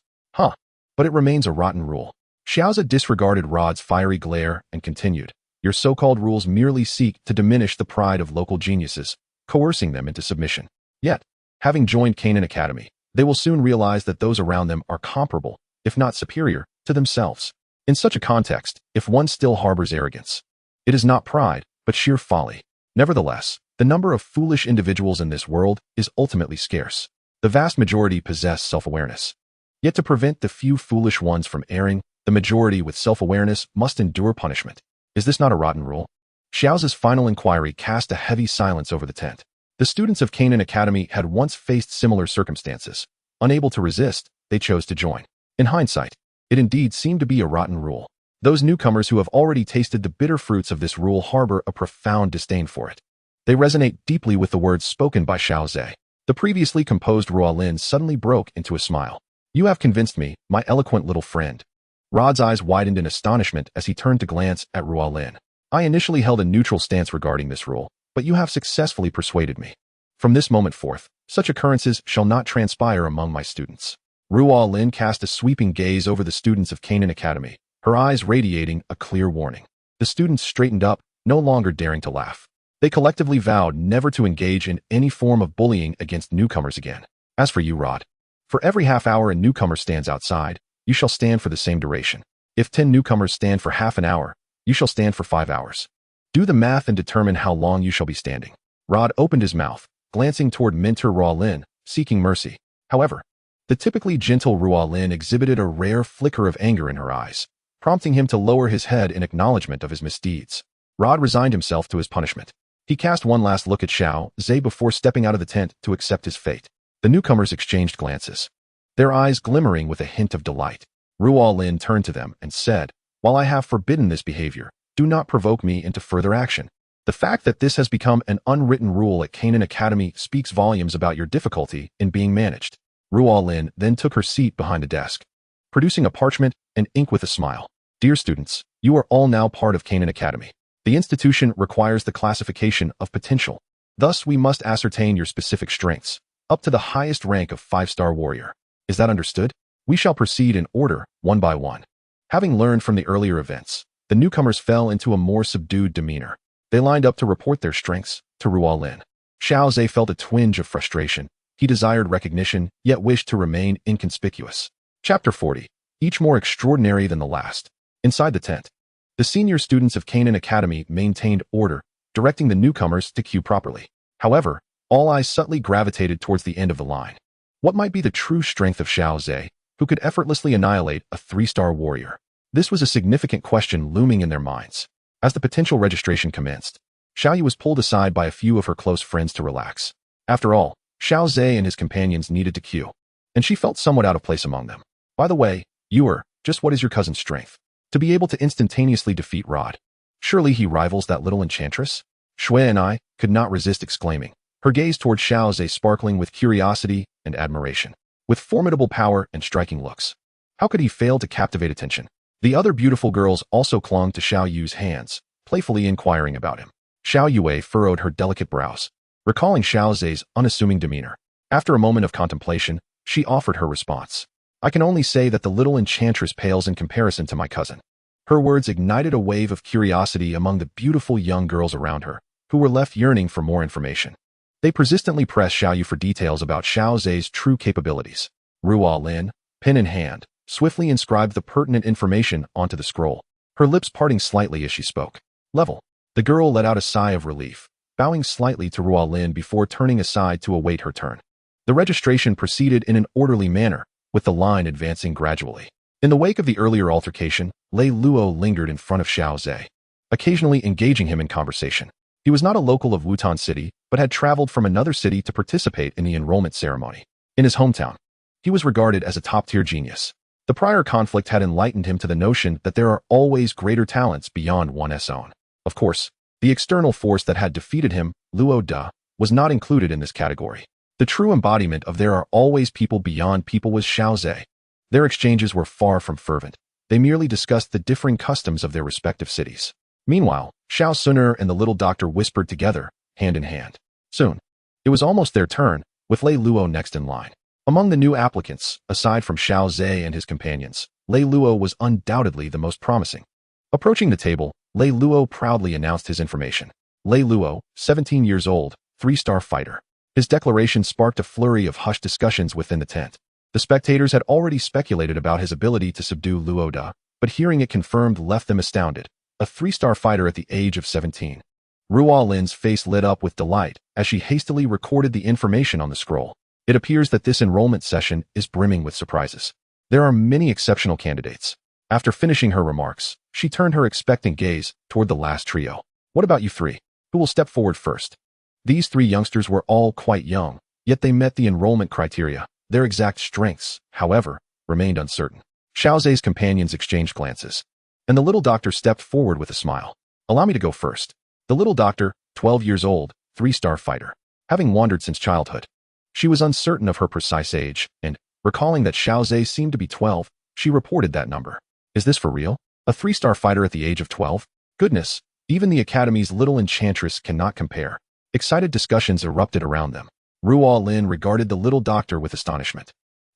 [SPEAKER 1] But it remains a rotten rule. Xiao disregarded Rod's fiery glare and continued. Your so-called rules merely seek to diminish the pride of local geniuses, coercing them into submission. Yet, having joined Canaan Academy, they will soon realize that those around them are comparable, if not superior, to themselves. In such a context, if one still harbors arrogance, it is not pride, but sheer folly. Nevertheless, the number of foolish individuals in this world is ultimately scarce. The vast majority possess self-awareness. Yet to prevent the few foolish ones from erring, the majority with self-awareness must endure punishment. Is this not a rotten rule? Xiao's final inquiry cast a heavy silence over the tent. The students of Canaan Academy had once faced similar circumstances. Unable to resist, they chose to join. In hindsight, it indeed seemed to be a rotten rule. Those newcomers who have already tasted the bitter fruits of this rule harbor a profound disdain for it. They resonate deeply with the words spoken by Xiao. The previously composed Ruolin suddenly broke into a smile. You have convinced me, my eloquent little friend. Rod's eyes widened in astonishment as he turned to glance at Ruolin. I initially held a neutral stance regarding this rule, but you have successfully persuaded me. From this moment forth, such occurrences shall not transpire among my students. Ruolin cast a sweeping gaze over the students of Canaan Academy, her eyes radiating a clear warning. The students straightened up, no longer daring to laugh. They collectively vowed never to engage in any form of bullying against newcomers again. As for you, Rod, for every half hour a newcomer stands outside, you shall stand for the same duration. If 10 newcomers stand for half an hour, you shall stand for 5 hours. Do the math and determine how long you shall be standing. Rod opened his mouth, glancing toward Mentor Ruolin, seeking mercy. However, the typically gentle Ruolin exhibited a rare flicker of anger in her eyes, prompting him to lower his head in acknowledgement of his misdeeds. Rod resigned himself to his punishment. He cast one last look at Xiao before stepping out of the tent to accept his fate. The newcomers exchanged glances, their eyes glimmering with a hint of delight. Ruolin turned to them and said, While I have forbidden this behavior, do not provoke me into further action. The fact that this has become an unwritten rule at Canaan Academy speaks volumes about your difficulty in being managed. Ruolin then took her seat behind a desk, producing a parchment and ink with a smile. Dear students, you are all now part of Canaan Academy. The institution requires the classification of potential. Thus, we must ascertain your specific strengths, up to the highest rank of 5-star warrior. Is that understood? We shall proceed in order, one by one. Having learned from the earlier events, the newcomers fell into a more subdued demeanor. They lined up to report their strengths to Ruolin. Xiao felt a twinge of frustration. He desired recognition, yet wished to remain inconspicuous. Chapter 40. Each more extraordinary than the last. Inside the tent, the senior students of Canaan Academy maintained order, directing the newcomers to queue properly. However, all eyes subtly gravitated towards the end of the line. What might be the true strength of Xiao, who could effortlessly annihilate a 3-star warrior? This was a significant question looming in their minds. As the potential registration commenced, Xiao was pulled aside by a few of her close friends to relax. After all, Xiao and his companions needed to queue, and she felt somewhat out of place among them. By the way, just what is your cousin's strength? To be able to instantaneously defeat Rod. Surely he rivals that little enchantress? Xue and I could not resist exclaiming, her gaze toward Xiao sparkling with curiosity and admiration. With formidable power and striking looks, how could he fail to captivate attention? The other beautiful girls also clung to Xiao Yu's hands, playfully inquiring about him. Xiao Yue furrowed her delicate brows, recalling Xiao's unassuming demeanor. After a moment of contemplation, she offered her response. I can only say that the little enchantress pales in comparison to my cousin. Her words ignited a wave of curiosity among the beautiful young girls around her, who were left yearning for more information. They persistently pressed Xiao Yu for details about Xiao's true capabilities. Ruo Lin, pen in hand, swiftly inscribed the pertinent information onto the scroll, her lips parting slightly as she spoke. Level. The girl let out a sigh of relief, bowing slightly to Ruo Lin before turning aside to await her turn. The registration proceeded in an orderly manner, with the line advancing gradually. In the wake of the earlier altercation, Lei Luo lingered in front of Xiao Zhe, occasionally engaging him in conversation. He was not a local of Wutan City, but had traveled from another city to participate in the enrollment ceremony. In his hometown, he was regarded as a top-tier genius. The prior conflict had enlightened him to the notion that there are always greater talents beyond one's own. Of course, the external force that had defeated him, Luo Da, was not included in this category. The true embodiment of there are always people beyond people was Xiao Zhe. Their exchanges were far from fervent. They merely discussed the differing customs of their respective cities. Meanwhile, Xiao Xun'er and the little doctor whispered together, hand in hand. Soon, it was almost their turn, with Lei Luo next in line. Among the new applicants, aside from Xiao Zhe and his companions, Lei Luo was undoubtedly the most promising. Approaching the table, Lei Luo proudly announced his information. Lei Luo, 17 years old, 3-star fighter. His declaration sparked a flurry of hushed discussions within the tent. The spectators had already speculated about his ability to subdue Luo Da, but hearing it confirmed left them astounded. A 3-star fighter at the age of 17. Ruo Lin's face lit up with delight as she hastily recorded the information on the scroll. It appears that this enrollment session is brimming with surprises. There are many exceptional candidates. After finishing her remarks, she turned her expectant gaze toward the last trio. What about you three? Who will step forward first? These 3 youngsters were all quite young, yet they met the enrollment criteria. Their exact strengths, however, remained uncertain. Xiao Zhe's companions exchanged glances, and the little doctor stepped forward with a smile. Allow me to go first. The little doctor, 12 years old, 3-star fighter. Having wandered since childhood, she was uncertain of her precise age, and, recalling that Xiao Zhe seemed to be 12, she reported that number. Is this for real? A 3-star fighter at the age of 12? Goodness, even the Academy's little enchantress cannot compare. Excited discussions erupted around them. Ruo Lin regarded the little doctor with astonishment.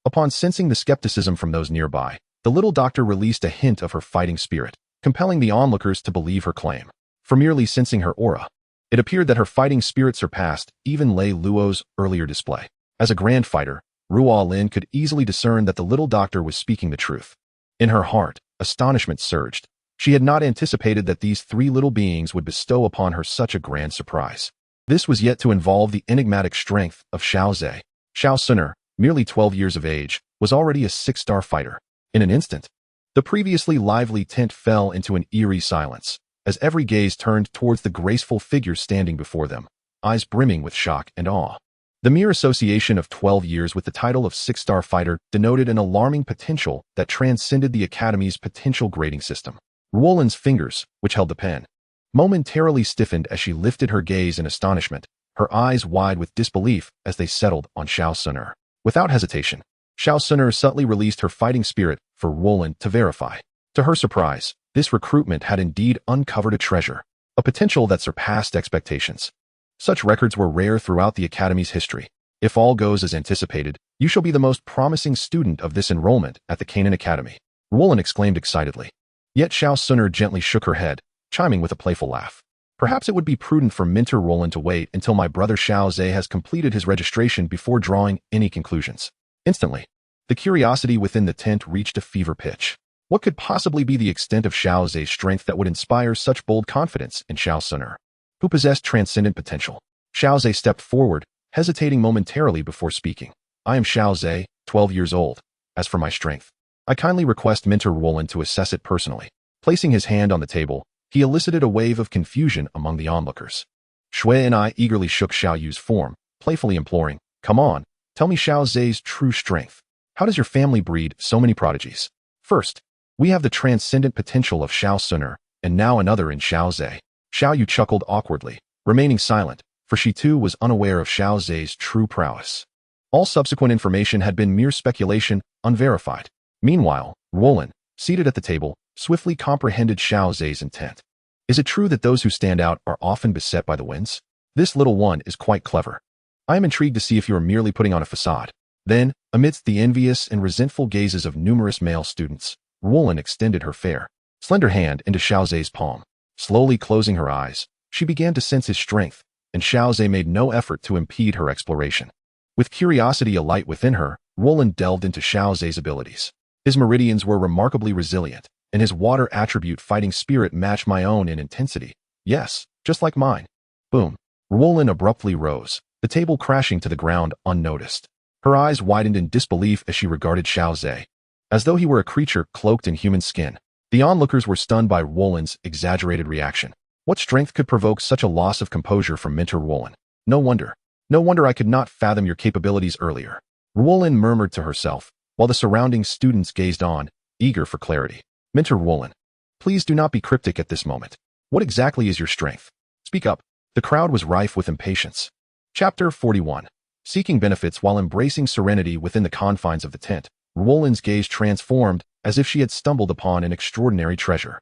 [SPEAKER 1] Upon sensing the skepticism from those nearby, the little doctor released a hint of her fighting spirit, compelling the onlookers to believe her claim. For merely sensing her aura, it appeared that her fighting spirit surpassed even Lei Luo's earlier display. As a grand fighter, Ruo Lin could easily discern that the little doctor was speaking the truth. In her heart, astonishment surged. She had not anticipated that these 3 little beings would bestow upon her such a grand surprise. This was yet to involve the enigmatic strength of Xiao Zhe. Xiao Xun'er, merely 12 years of age, was already a 6-star fighter. In an instant, the previously lively tent fell into an eerie silence, as every gaze turned towards the graceful figure standing before them, eyes brimming with shock and awe. The mere association of 12 years with the title of 6-star fighter denoted an alarming potential that transcended the Academy's potential grading system. Ruo Lin's fingers, which held the pen, momentarily stiffened as she lifted her gaze in astonishment, her eyes wide with disbelief as they settled on Xiao Xun'er. Without hesitation, Xiao Xun'er subtly released her fighting spirit for Ruo Lin to verify. To her surprise, this recruitment had indeed uncovered a treasure, a potential that surpassed expectations. Such records were rare throughout the Academy's history. If all goes as anticipated, you shall be the most promising student of this enrollment at the Canaan Academy. Ruo Lin exclaimed excitedly. Yet Xiao Xun'er gently shook her head, chiming with a playful laugh. Perhaps it would be prudent for Mentor Ruo Lin to wait until my brother Xiao Zhe has completed his registration before drawing any conclusions. Instantly, the curiosity within the tent reached a fever pitch. What could possibly be the extent of Xiao Zhe's strength that would inspire such bold confidence in Xiao Xun'er, who possessed transcendent potential? Xiao Zhe stepped forward, hesitating momentarily before speaking. I am Xiao Zhe, 12 years old. As for my strength, I kindly request Mentor Ruo Lin to assess it personally. Placing his hand on the table, he elicited a wave of confusion among the onlookers. Shui and I eagerly shook Xiao Yu's form, playfully imploring, come on, tell me Xiao Zhe's true strength. How does your family breed so many prodigies? First, we have the transcendent potential of Xiao Xun'er, and now another in Xiao Zhe. Xiao Yu chuckled awkwardly, remaining silent, for she too was unaware of Xiao Zhe's true prowess. All subsequent information had been mere speculation, unverified. Meanwhile, Ruo Lin, seated at the table, swiftly comprehended Xiao Zhe's intent. Is it true that those who stand out are often beset by the winds? This little one is quite clever. I am intrigued to see if you are merely putting on a facade. Then, amidst the envious and resentful gazes of numerous male students, Ruo Lin extended her fair, slender hand into Xiao Zhe's palm. Slowly closing her eyes, she began to sense his strength, and Xiao Zhe made no effort to impede her exploration. With curiosity alight within her, Ruolin delved into Xiao Zhe's abilities. His meridians were remarkably resilient, and his water attribute fighting spirit matched my own in intensity. Yes, just like mine. Boom. Ruolin abruptly rose, the table crashing to the ground unnoticed. Her eyes widened in disbelief as she regarded Xiao Zhe, as though he were a creature cloaked in human skin. The onlookers were stunned by Ruolin's exaggerated reaction. What strength could provoke such a loss of composure from Mentor Ruolin? No wonder I could not fathom your capabilities earlier. Ruolin murmured to herself, while the surrounding students gazed on, eager for clarity. Mentor Ruolin, please do not be cryptic at this moment. What exactly is your strength? Speak up. The crowd was rife with impatience. Chapter 41. Seeking benefits while embracing serenity within the confines of the tent, Ruolin's gaze transformed as if she had stumbled upon an extraordinary treasure.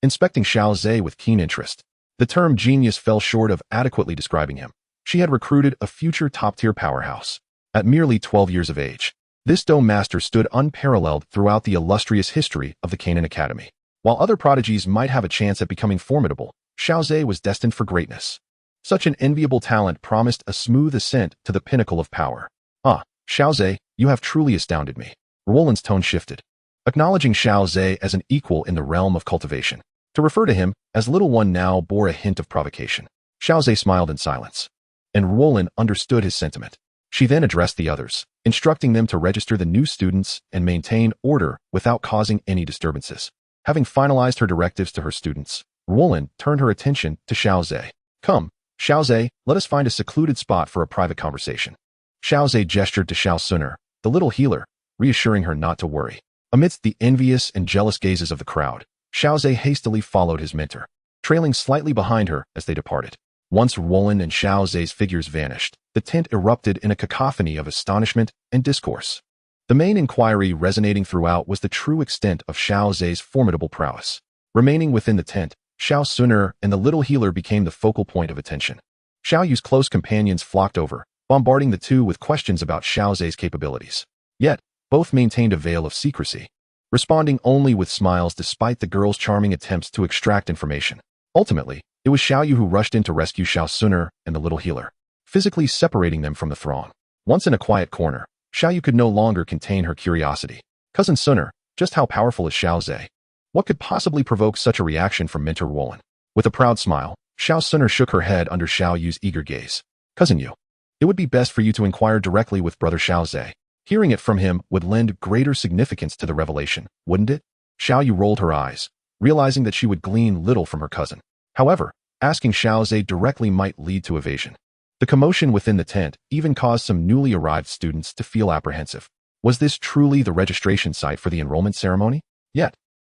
[SPEAKER 1] Inspecting Xiao Zhe with keen interest, the term genius fell short of adequately describing him. She had recruited a future top-tier powerhouse. At merely 12 years of age, this dome master stood unparalleled throughout the illustrious history of the Canaan Academy. While other prodigies might have a chance at becoming formidable, Xiao Zhe was destined for greatness. Such an enviable talent promised a smooth ascent to the pinnacle of power. Xiao Zhe, you have truly astounded me. Ruolin's tone shifted, acknowledging Xiao Zhe as an equal in the realm of cultivation. To refer to him as little one now bore a hint of provocation. Xiao Zhe smiled in silence, and Ruolin understood his sentiment. She then addressed the others, instructing them to register the new students and maintain order without causing any disturbances. Having finalized her directives to her students, Ruolin turned her attention to Xiao Zhe. Come, Xiao Zhe, let us find a secluded spot for a private conversation. Xiao Zhe gestured to Xiao Xun'er, the little healer, reassuring her not to worry. Amidst the envious and jealous gazes of the crowd, Xiao Zhe hastily followed his mentor, trailing slightly behind her as they departed. Once Ruolin and Xiao Zhe's figures vanished, the tent erupted in a cacophony of astonishment and discourse. The main inquiry resonating throughout was the true extent of Xiao Zhe's formidable prowess. Remaining within the tent, Xiao Xun'er and the little healer became the focal point of attention. Xiao Yu's close companions flocked over, bombarding the two with questions about Xiao Zhe's capabilities. Yet, both maintained a veil of secrecy, responding only with smiles despite the girl's charming attempts to extract information. Ultimately, it was Xiao Yu who rushed in to rescue Xiao Xun'er and the little healer, physically separating them from the throng. Once in a quiet corner, Xiao Yu could no longer contain her curiosity. Cousin Xun'er, just how powerful is Xiao Zhe? What could possibly provoke such a reaction from Mentor Ruolin? With a proud smile, Xiao Xun'er shook her head under Xiao Yu's eager gaze. Cousin Yu, it would be best for you to inquire directly with brother Xiao Zhe. Hearing it from him would lend greater significance to the revelation, wouldn't it? Xiao Yu rolled her eyes, realizing that she would glean little from her cousin. However, asking Xiao Zhe directly might lead to evasion. The commotion within the tent even caused some newly arrived students to feel apprehensive. Was this truly the registration site for the enrollment ceremony? Yet,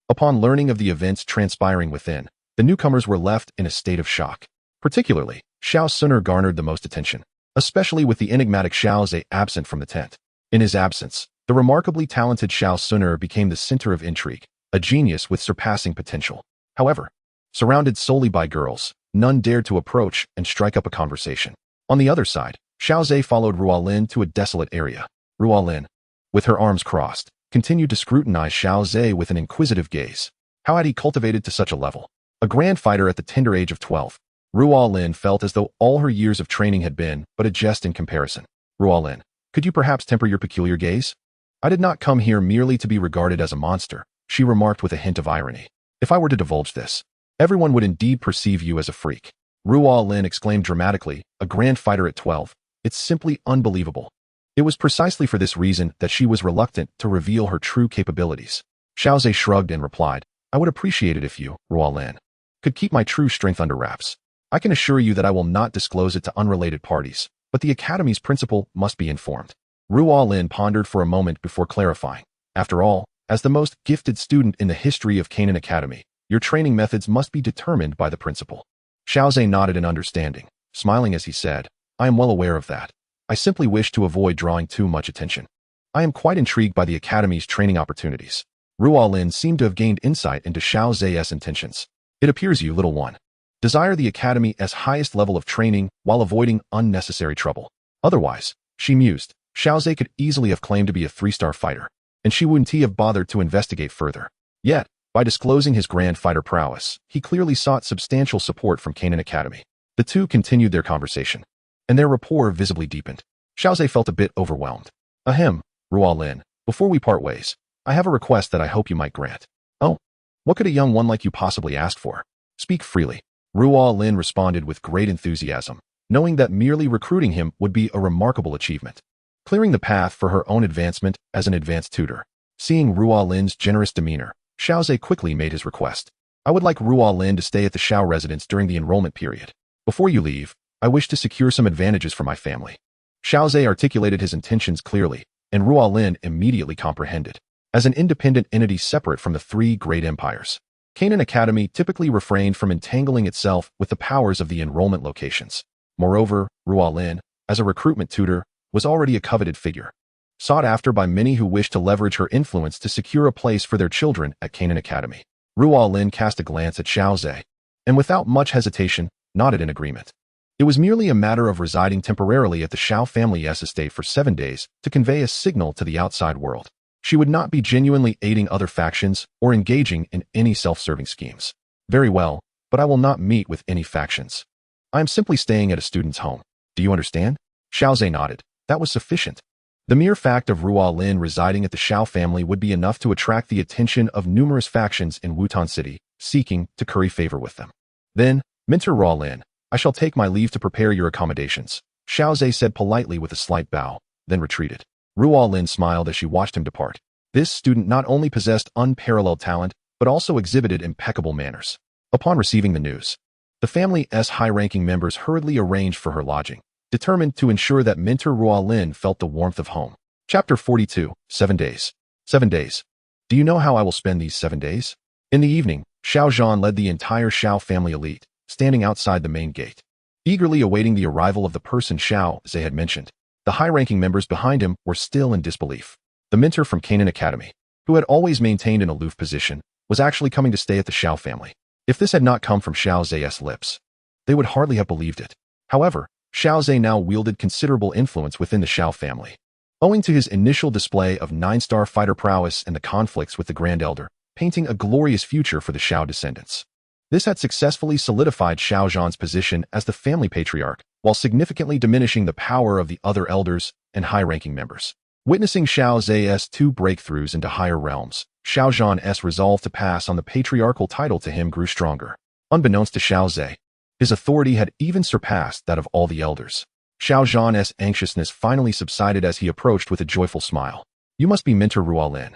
[SPEAKER 1] upon learning of the events transpiring within, the newcomers were left in a state of shock. Particularly, Xiao Xun'er garnered the most attention, especially with the enigmatic Xiao Zhe absent from the tent. In his absence, the remarkably talented Xiao Xun'er became the center of intrigue, a genius with surpassing potential. However, surrounded solely by girls, none dared to approach and strike up a conversation. On the other side, Xiao Zhe followed Ruolin to a desolate area. Ruolin, with her arms crossed, continued to scrutinize Xiao Zhe with an inquisitive gaze. How had he cultivated to such a level? A grand fighter at the tender age of 12, Ruolin felt as though all her years of training had been but a jest in comparison. Ruolin, could you perhaps temper your peculiar gaze? I did not come here merely to be regarded as a monster, she remarked with a hint of irony. If I were to divulge this, everyone would indeed perceive you as a freak. Ruolin exclaimed dramatically, a grand fighter at 12. It's simply unbelievable. It was precisely for this reason that she was reluctant to reveal her true capabilities. Xiao Zhe shrugged and replied, I would appreciate it if you, Ruolin, could keep my true strength under wraps. I can assure you that I will not disclose it to unrelated parties, but the Academy's principal must be informed. Ruolin pondered for a moment before clarifying. After all, as the most gifted student in the history of Canaan Academy, your training methods must be determined by the principal. Xiao Zhe nodded in understanding, smiling as he said, I am well aware of that. I simply wish to avoid drawing too much attention. I am quite intrigued by the Academy's training opportunities. Ruolin seemed to have gained insight into Xiao Zhe's intentions. It appears you, little one, desire the Academy as highest level of training while avoiding unnecessary trouble. Otherwise, she mused, Xiao Zhe could easily have claimed to be a 3-star fighter, and she wouldn't have bothered to investigate further. Yet, by disclosing his grand fighter prowess, he clearly sought substantial support from Canaan Academy. The two continued their conversation, and their rapport visibly deepened. Xiao Zhe felt a bit overwhelmed. Ahem, Ruolin, before we part ways, I have a request that I hope you might grant. Oh, what could a young one like you possibly ask for? Speak freely. Ruolin responded with great enthusiasm, knowing that merely recruiting him would be a remarkable achievement, clearing the path for her own advancement as an advanced tutor. Seeing Ruolin's generous demeanor, Xiao quickly made his request. I would like Ruolin to stay at the Xiao residence during the enrollment period. Before you leave, I wish to secure some advantages for my family. Xiao articulated his intentions clearly, and Ruolin immediately comprehended. As an independent entity separate from the three great empires, Canaan Academy typically refrained from entangling itself with the powers of the enrollment locations. Moreover, Ruolin, as a recruitment tutor, was already a coveted figure, sought after by many who wished to leverage her influence to secure a place for their children at Canaan Academy. Ruolin cast a glance at Xiao and without much hesitation, nodded in agreement. It was merely a matter of residing temporarily at the Xiao family's estate for 7 days to convey a signal to the outside world. She would not be genuinely aiding other factions or engaging in any self-serving schemes. Very well, but I will not meet with any factions. I am simply staying at a student's home. Do you understand? Xiao nodded. That was sufficient. The mere fact of Ruolin residing at the Xiao family would be enough to attract the attention of numerous factions in Wutan City, seeking to curry favor with them. Then, Mentor Ruolin, I shall take my leave to prepare your accommodations, Xiao said politely with a slight bow, then retreated. Ruolin smiled as she watched him depart. This student not only possessed unparalleled talent, but also exhibited impeccable manners. Upon receiving the news, the family's high-ranking members hurriedly arranged for her lodging, determined to ensure that Mentor Ruolin felt the warmth of home. Chapter 42, 7 Days. 7 days. Do you know how I will spend these 7 days? In the evening, Xiao Zhan led the entire Xiao family elite, standing outside the main gate, eagerly awaiting the arrival of the person Xiao Zhe had mentioned. The high-ranking members behind him were still in disbelief. The mentor from Canaan Academy, who had always maintained an aloof position, was actually coming to stay at the Xiao family. If this had not come from Xiao Zhe's lips, they would hardly have believed it. However, Xiao Zhe now wielded considerable influence within the Xiao family, owing to his initial display of 9-star fighter prowess and the conflicts with the Grand Elder, painting a glorious future for the Xiao descendants. This had successfully solidified Xiao Zhan's position as the family patriarch, while significantly diminishing the power of the other elders and high-ranking members. Witnessing Xiao Zhe's 2 breakthroughs into higher realms, Xiao Zhan's resolve to pass on the patriarchal title to him grew stronger. Unbeknownst to Xiao Zhe, his authority had even surpassed that of all the elders. Xiao Zhan's anxiousness finally subsided as he approached with a joyful smile. You must be Mentor Ruolin.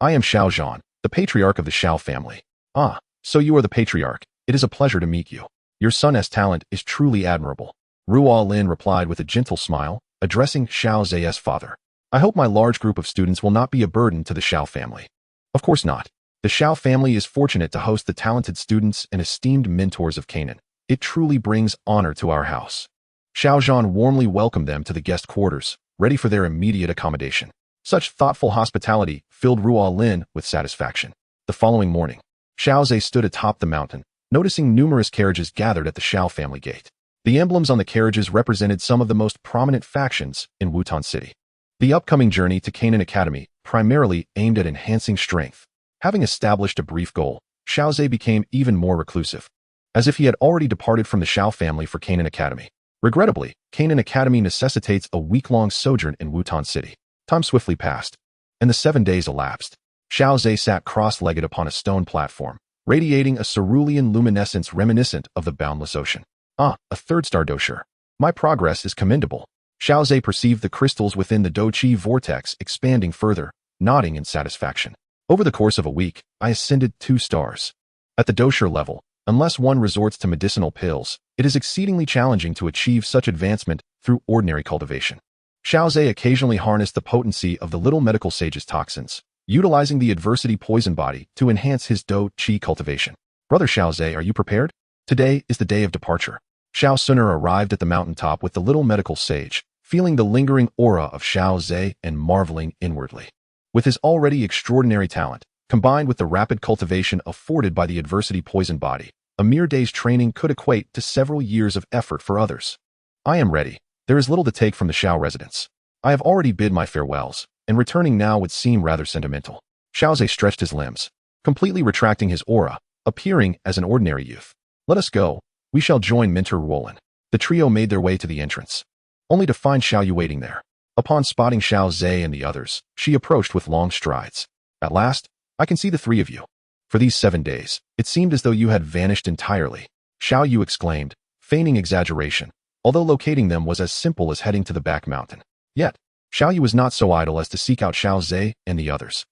[SPEAKER 1] I am Xiao Zhan, the patriarch of the Xiao family. Ah, so you are the patriarch. It is a pleasure to meet you. Your son's talent is truly admirable. Ruolin replied with a gentle smile, addressing Xiao Zhe's father. I hope my large group of students will not be a burden to the Xiao family. Of course not. The Xiao family is fortunate to host the talented students and esteemed mentors of Canaan. It truly brings honor to our house. Xiao Zhan warmly welcomed them to the guest quarters, ready for their immediate accommodation. Such thoughtful hospitality filled Ruolin with satisfaction. The following morning, Xiao Zhe stood atop the mountain, noticing numerous carriages gathered at the Xiao family gate. The emblems on the carriages represented some of the most prominent factions in Wutan City. The upcoming journey to Canaan Academy primarily aimed at enhancing strength. Having established a brief goal, Xiao Zhe became even more reclusive, as if he had already departed from the Xiao family for Canaan Academy. Regrettably, Canaan Academy necessitates a week-long sojourn in Wutan City. Time swiftly passed, and the 7 days elapsed. Xiao Zhe sat cross-legged upon a stone platform, radiating a cerulean luminescence reminiscent of the boundless ocean. Ah, a 3rd-star dosher. My progress is commendable. Xiao Zhe perceived the crystals within the Do-Chi vortex expanding further, nodding in satisfaction. Over the course of a week, I ascended 2 stars. At the dosher level, unless one resorts to medicinal pills, it is exceedingly challenging to achieve such advancement through ordinary cultivation. Xiao Zhe occasionally harnessed the potency of the little medical sage's toxins, utilizing the adversity poison body to enhance his Do-Chi cultivation. Brother Xiao Zhe, are you prepared? Today is the day of departure. Xiao Xun'er arrived at the mountaintop with the little medical sage, feeling the lingering aura of Xiao Zhe and marveling inwardly. With his already extraordinary talent, combined with the rapid cultivation afforded by the adversity poison body, a mere day's training could equate to several years of effort for others. I am ready. There is little to take from the Xiao residence. I have already bid my farewells, and returning now would seem rather sentimental. Xiao Zhe stretched his limbs, completely retracting his aura, appearing as an ordinary youth. Let us go. We shall join Mentor Ruolin. The trio made their way to the entrance, only to find Xiao Yu waiting there. Upon spotting Xiao Zhe and the others, she approached with long strides. At last, I can see the three of you. For these 7 days, it seemed as though you had vanished entirely. Xiao Yu exclaimed, feigning exaggeration, although locating them was as simple as heading to the back mountain. Yet, Xiao Yu was not so idle as to seek out Xiao Zhe and the others.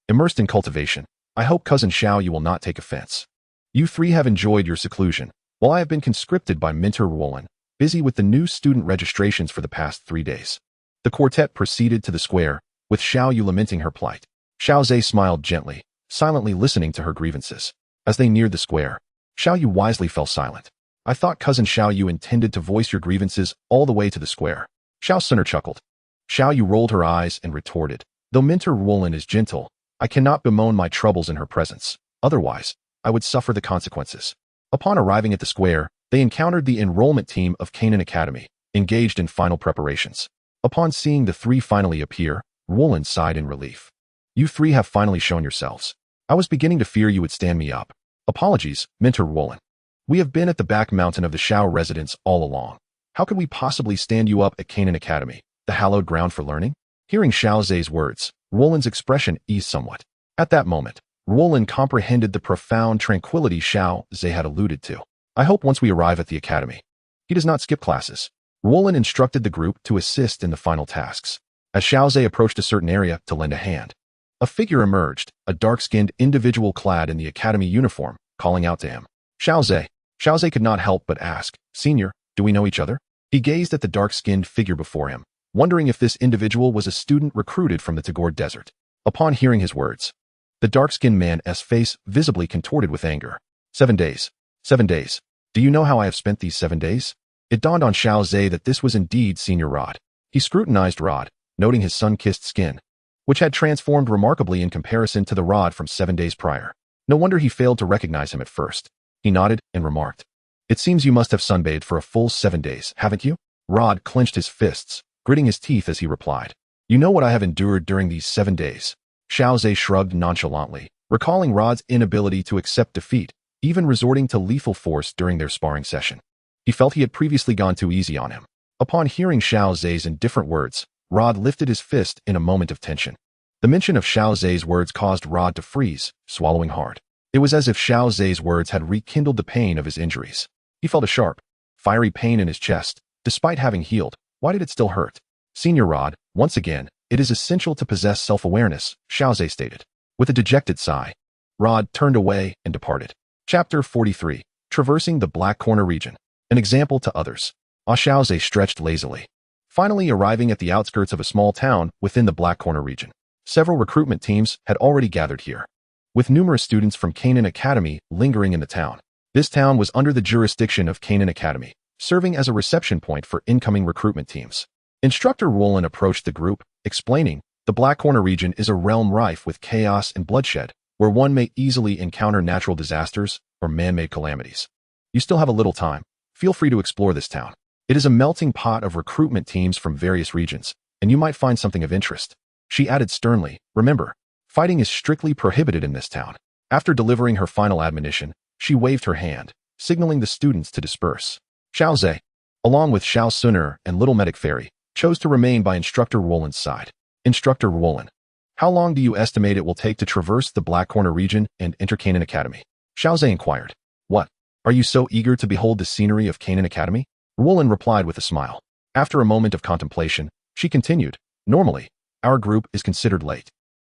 [SPEAKER 1] Immersed in cultivation, I hope cousin Xiao Yu will not take offense. You three have enjoyed your seclusion, while I have been conscripted by Minter Roland, busy with the new student registrations for the past 3 days. The quartet proceeded to the square, with Xiao Yu lamenting her plight. Xiao Zhe smiled gently, silently listening to her grievances. As they neared the square, Xiao Yu wisely fell silent. I thought cousin Xiao Yu intended to voice your grievances all the way to the square. Xiao Xun'er chuckled. Xiao Yu rolled her eyes and retorted, though Minter Roland is gentle, I cannot bemoan my troubles in her presence. Otherwise, I would suffer the consequences. Upon arriving at the square, they encountered the enrollment team of Canaan Academy, engaged in final preparations. Upon seeing the three finally appear, Roland sighed in relief. You three have finally shown yourselves. I was beginning to fear you would stand me up. Apologies, Minter Roland. We have been at the back mountain of the Xiao residence all along. How could we possibly stand you up at Canaan Academy, the hallowed ground for learning? Hearing Xiao Zhe's words, Roland's expression eased somewhat. At that moment, Roland comprehended the profound tranquility Xiao Zhe had alluded to. I hope once we arrive at the academy. He does not skip classes. Roland instructed the group to assist in the final tasks. As Xiao Zhe approached a certain area to lend a hand, a figure emerged, a dark-skinned individual clad in the academy uniform, calling out to him. Xiao Zhe. Xiao Zhe could not help but ask, Senior, do we know each other? He gazed at the dark-skinned figure before him, wondering if this individual was a student recruited from the Tagore Desert. Upon hearing his words, the dark-skinned man's face visibly contorted with anger. 7 days. 7 days. Do you know how I have spent these 7 days? It dawned on Xiao Zhe that this was indeed Senior Rod. He scrutinized Rod, noting his sun-kissed skin, which had transformed remarkably in comparison to the Rod from 7 days prior. No wonder he failed to recognize him at first. He nodded and remarked, It seems you must have sunbathed for a full 7 days, haven't you? Rod clenched his fists, gritting his teeth as he replied, You know what I have endured during these 7 days. Xiao Zhe shrugged nonchalantly, recalling Rod's inability to accept defeat, even resorting to lethal force during their sparring session. He felt he had previously gone too easy on him. Upon hearing Xiao Zhe's indifferent words, Rod lifted his fist in a moment of tension. The mention of Xiao Zhe's words caused Rod to freeze, swallowing hard. It was as if Xiao Zhe's words had rekindled the pain of his injuries. He felt a sharp, fiery pain in his chest. Despite having healed, why did it still hurt? Senior Rod, once again, it is essential to possess self-awareness, Xiao Zhe stated. With a dejected sigh, Rod turned away and departed. Chapter 43. Traversing the Black Corner Region. An example to others. Xiao Zhe stretched lazily, finally arriving at the outskirts of a small town within the Black Corner region. Several recruitment teams had already gathered here, with numerous students from Canaan Academy lingering in the town. This town was under the jurisdiction of Canaan Academy, serving as a reception point for incoming recruitment teams. Instructor Roland approached the group, explaining, The Black Corner region is a realm rife with chaos and bloodshed, where one may easily encounter natural disasters or man-made calamities. You still have a little time. Feel free to explore this town. It is a melting pot of recruitment teams from various regions, and you might find something of interest. She added sternly, Remember, fighting is strictly prohibited in this town. After delivering her final admonition, she waved her hand, signaling the students to disperse. Xiao Zhe, along with Xiao Xun'er and Little Medic Fairy, chose to remain by Instructor Roland's side. Instructor Roland, how long do you estimate it will take to traverse the Black Corner region and enter Canaan Academy? Xiao Zhe inquired. What? Are you so eager to behold the scenery of Canaan Academy? Roland replied with a smile. After a moment of contemplation, she continued, Normally, our group is considered late.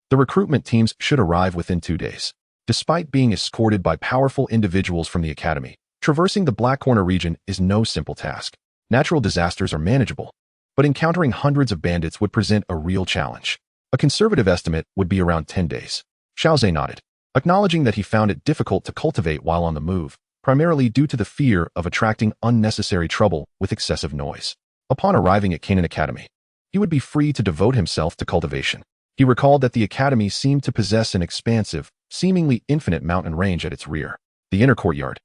[SPEAKER 1] The recruitment teams should arrive within 2 days. Despite being escorted by powerful individuals from the academy, traversing the Black Corner region is no simple task. Natural disasters are manageable, but encountering hundreds of bandits would present a real challenge. A conservative estimate would be around 10 days. Xiao Zhe nodded, acknowledging that he found it difficult to cultivate while on the move, primarily due to the fear of attracting unnecessary trouble with excessive noise. Upon arriving at Canaan Academy, he would be free to devote himself to cultivation. He recalled that the academy seemed to possess an expansive, seemingly infinite mountain range at its rear. The inner courtyard,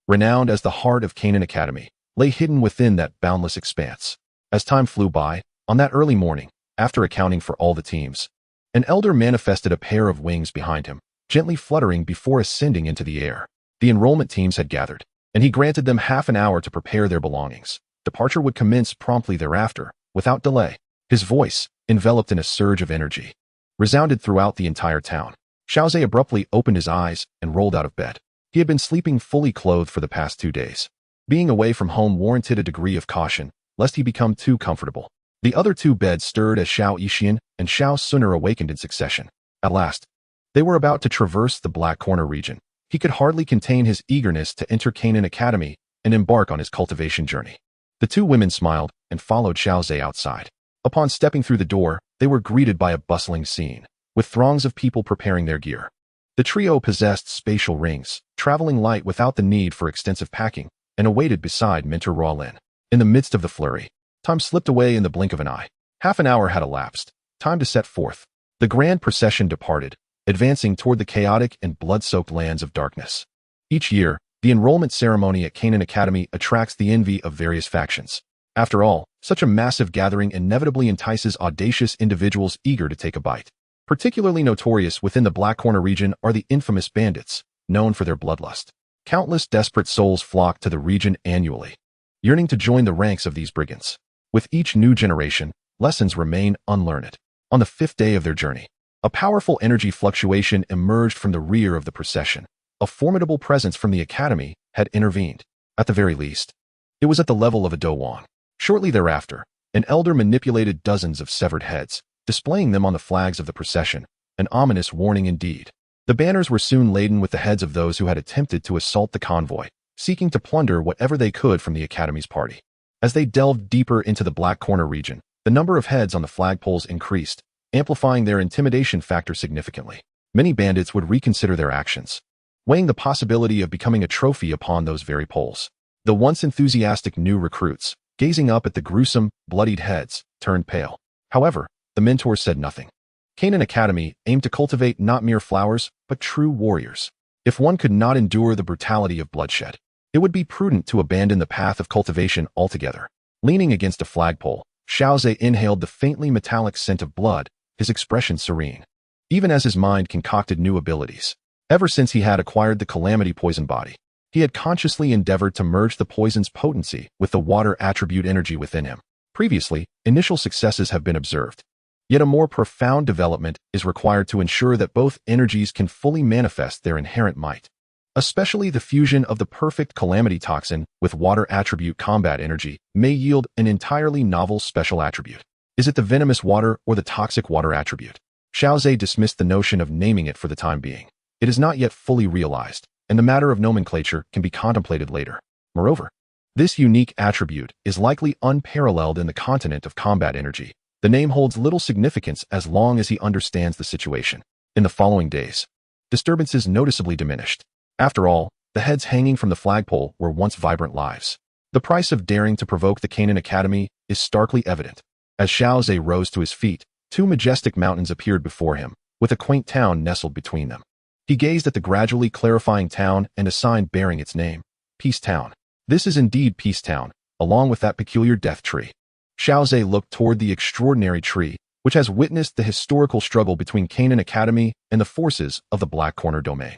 [SPEAKER 1] renowned as the heart of Canaan Academy, lay hidden within that boundless expanse. As time flew by, on that early morning, after accounting for all the teams, an elder manifested a pair of wings behind him, gently fluttering before ascending into the air. The enrollment teams had gathered, and he granted them half an hour to prepare their belongings. Departure would commence promptly thereafter, without delay. His voice, enveloped in a surge of energy, resounded throughout the entire town. Xiao abruptly opened his eyes and rolled out of bed. He had been sleeping fully clothed for the past 2 days. Being away from home warranted a degree of caution, lest he become too comfortable. The other 2 beds stirred as Xiao Xun'er and Xiao Xun'er awakened in succession. At last, they were about to traverse the Black Corner region. He could hardly contain his eagerness to enter Canaan Academy and embark on his cultivation journey. The 2 women smiled and followed Xiao outside. Upon stepping through the door, they were greeted by a bustling scene, with throngs of people preparing their gear. The trio possessed spatial rings, traveling light without the need for extensive packing, and awaited beside Mentor Rollin. In the midst of the flurry, time slipped away in the blink of an eye. Half an hour had elapsed. Time to set forth. The grand procession departed, advancing toward the chaotic and blood-soaked lands of darkness. Each year, the enrollment ceremony at Canaan Academy attracts the envy of various factions. After all, such a massive gathering inevitably entices audacious individuals eager to take a bite. Particularly notorious within the Black Corner region are the infamous bandits, known for their bloodlust. Countless desperate souls flock to the region annually, yearning to join the ranks of these brigands. With each new generation, lessons remain unlearned. On the 5th day of their journey, a powerful energy fluctuation emerged from the rear of the procession. A formidable presence from the academy had intervened. At the very least, it was at the level of a Dowan. Shortly thereafter, an elder manipulated dozens of severed heads, displaying them on the flags of the procession, an ominous warning indeed. The banners were soon laden with the heads of those who had attempted to assault the convoy, seeking to plunder whatever they could from the academy's party. As they delved deeper into the Black Corner region, the number of heads on the flagpoles increased, amplifying their intimidation factor significantly. Many bandits would reconsider their actions, weighing the possibility of becoming a trophy upon those very poles. The once enthusiastic new recruits, gazing up at the gruesome, bloodied heads, turned pale. However, the mentors said nothing. Canaan Academy aimed to cultivate not mere flowers, but true warriors. If one could not endure the brutality of bloodshed, it would be prudent to abandon the path of cultivation altogether. Leaning against a flagpole, Xiao inhaled the faintly metallic scent of blood, his expression serene. Even as his mind concocted new abilities. Ever since he had acquired the Calamity Poison Body, he had consciously endeavored to merge the poison's potency with the water attribute energy within him. Previously, initial successes have been observed. Yet a more profound development is required to ensure that both energies can fully manifest their inherent might. Especially the fusion of the perfect Calamity Toxin with water attribute combat energy may yield an entirely novel special attribute. Is it the venomous water or the toxic water attribute? Xiao dismissed the notion of naming it for the time being. It is not yet fully realized, and the matter of nomenclature can be contemplated later. Moreover, this unique attribute is likely unparalleled in the continent of combat energy. The name holds little significance as long as he understands the situation. In the following days, disturbances noticeably diminished. After all, the heads hanging from the flagpole were once vibrant lives. The price of daring to provoke the Canaan Academy is starkly evident. As Xiao rose to his feet, 2 majestic mountains appeared before him, with a quaint town nestled between them. He gazed at the gradually clarifying town and a sign bearing its name, Peace Town. This is indeed Peace Town, along with that peculiar death tree. Xiao looked toward the extraordinary tree, which has witnessed the historical struggle between Canaan Academy and the forces of the Black Corner domain.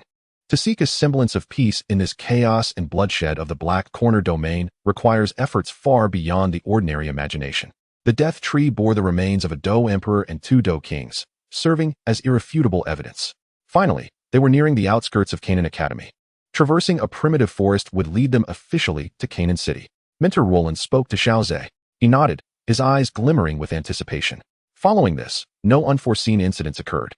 [SPEAKER 1] To seek a semblance of peace in this chaos and bloodshed of the Black Corner domain requires efforts far beyond the ordinary imagination. The death tree bore the remains of a Dou emperor and 2 Dou kings, serving as irrefutable evidence. Finally, they were nearing the outskirts of Canaan Academy. Traversing a primitive forest would lead them officially to Canaan City. Mentor Roland spoke to Xiao. He nodded, his eyes glimmering with anticipation. Following this, no unforeseen incidents occurred,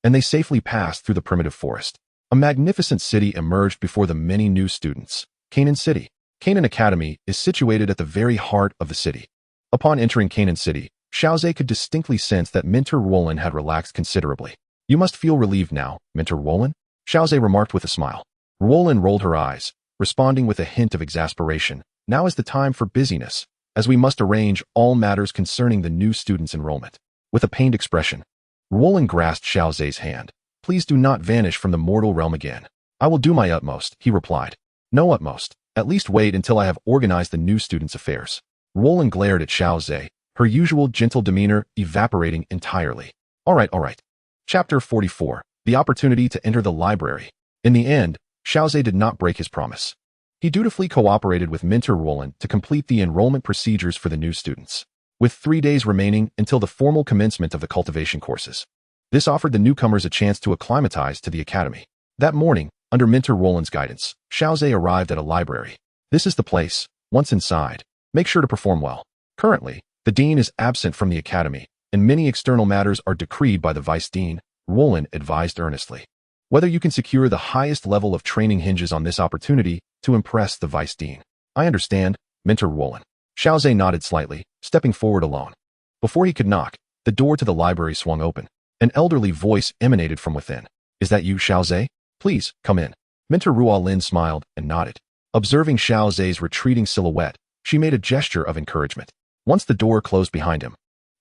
[SPEAKER 1] and they safely passed through the primitive forest. A magnificent city emerged before the many new students. Canaan City. Canaan Academy is situated at the very heart of the city. Upon entering Canaan City, Xiao could distinctly sense that Mentor Roland had relaxed considerably. You must feel relieved now, Mentor Roland, Xiao remarked with a smile. Roland rolled her eyes, responding with a hint of exasperation. Now is the time for busyness, as we must arrange all matters concerning the new students' enrollment. With a pained expression, Roland grasped Xiao's hand. Please do not vanish from the mortal realm again. I will do my utmost, he replied. No utmost. At least wait until I have organized the new students' affairs. Roland glared at Xiao, her usual gentle demeanor evaporating entirely. All right. Chapter 44. The opportunity to enter the library. In the end, Xiao did not break his promise. He dutifully cooperated with Mentor Roland to complete the enrollment procedures for the new students. with 3 days remaining until the formal commencement of the cultivation courses. This offered the newcomers a chance to acclimatize to the academy. That morning, under Mentor Roland's guidance, Xiao arrived at a library. This is the place. Once inside, make sure to perform well. Currently, the dean is absent from the academy, and many external matters are decreed by the vice dean, Roland advised earnestly. Whether you can secure the highest level of training hinges on this opportunity to impress the vice dean. I understand, Mentor Roland. Xiao nodded slightly, stepping forward alone. Before he could knock, the door to the library swung open. An elderly voice emanated from within. Is that you, Xiao? Please, come in. Mentor Ruolin smiled and nodded. Observing Xiao's retreating silhouette, she made a gesture of encouragement. Once the door closed behind him,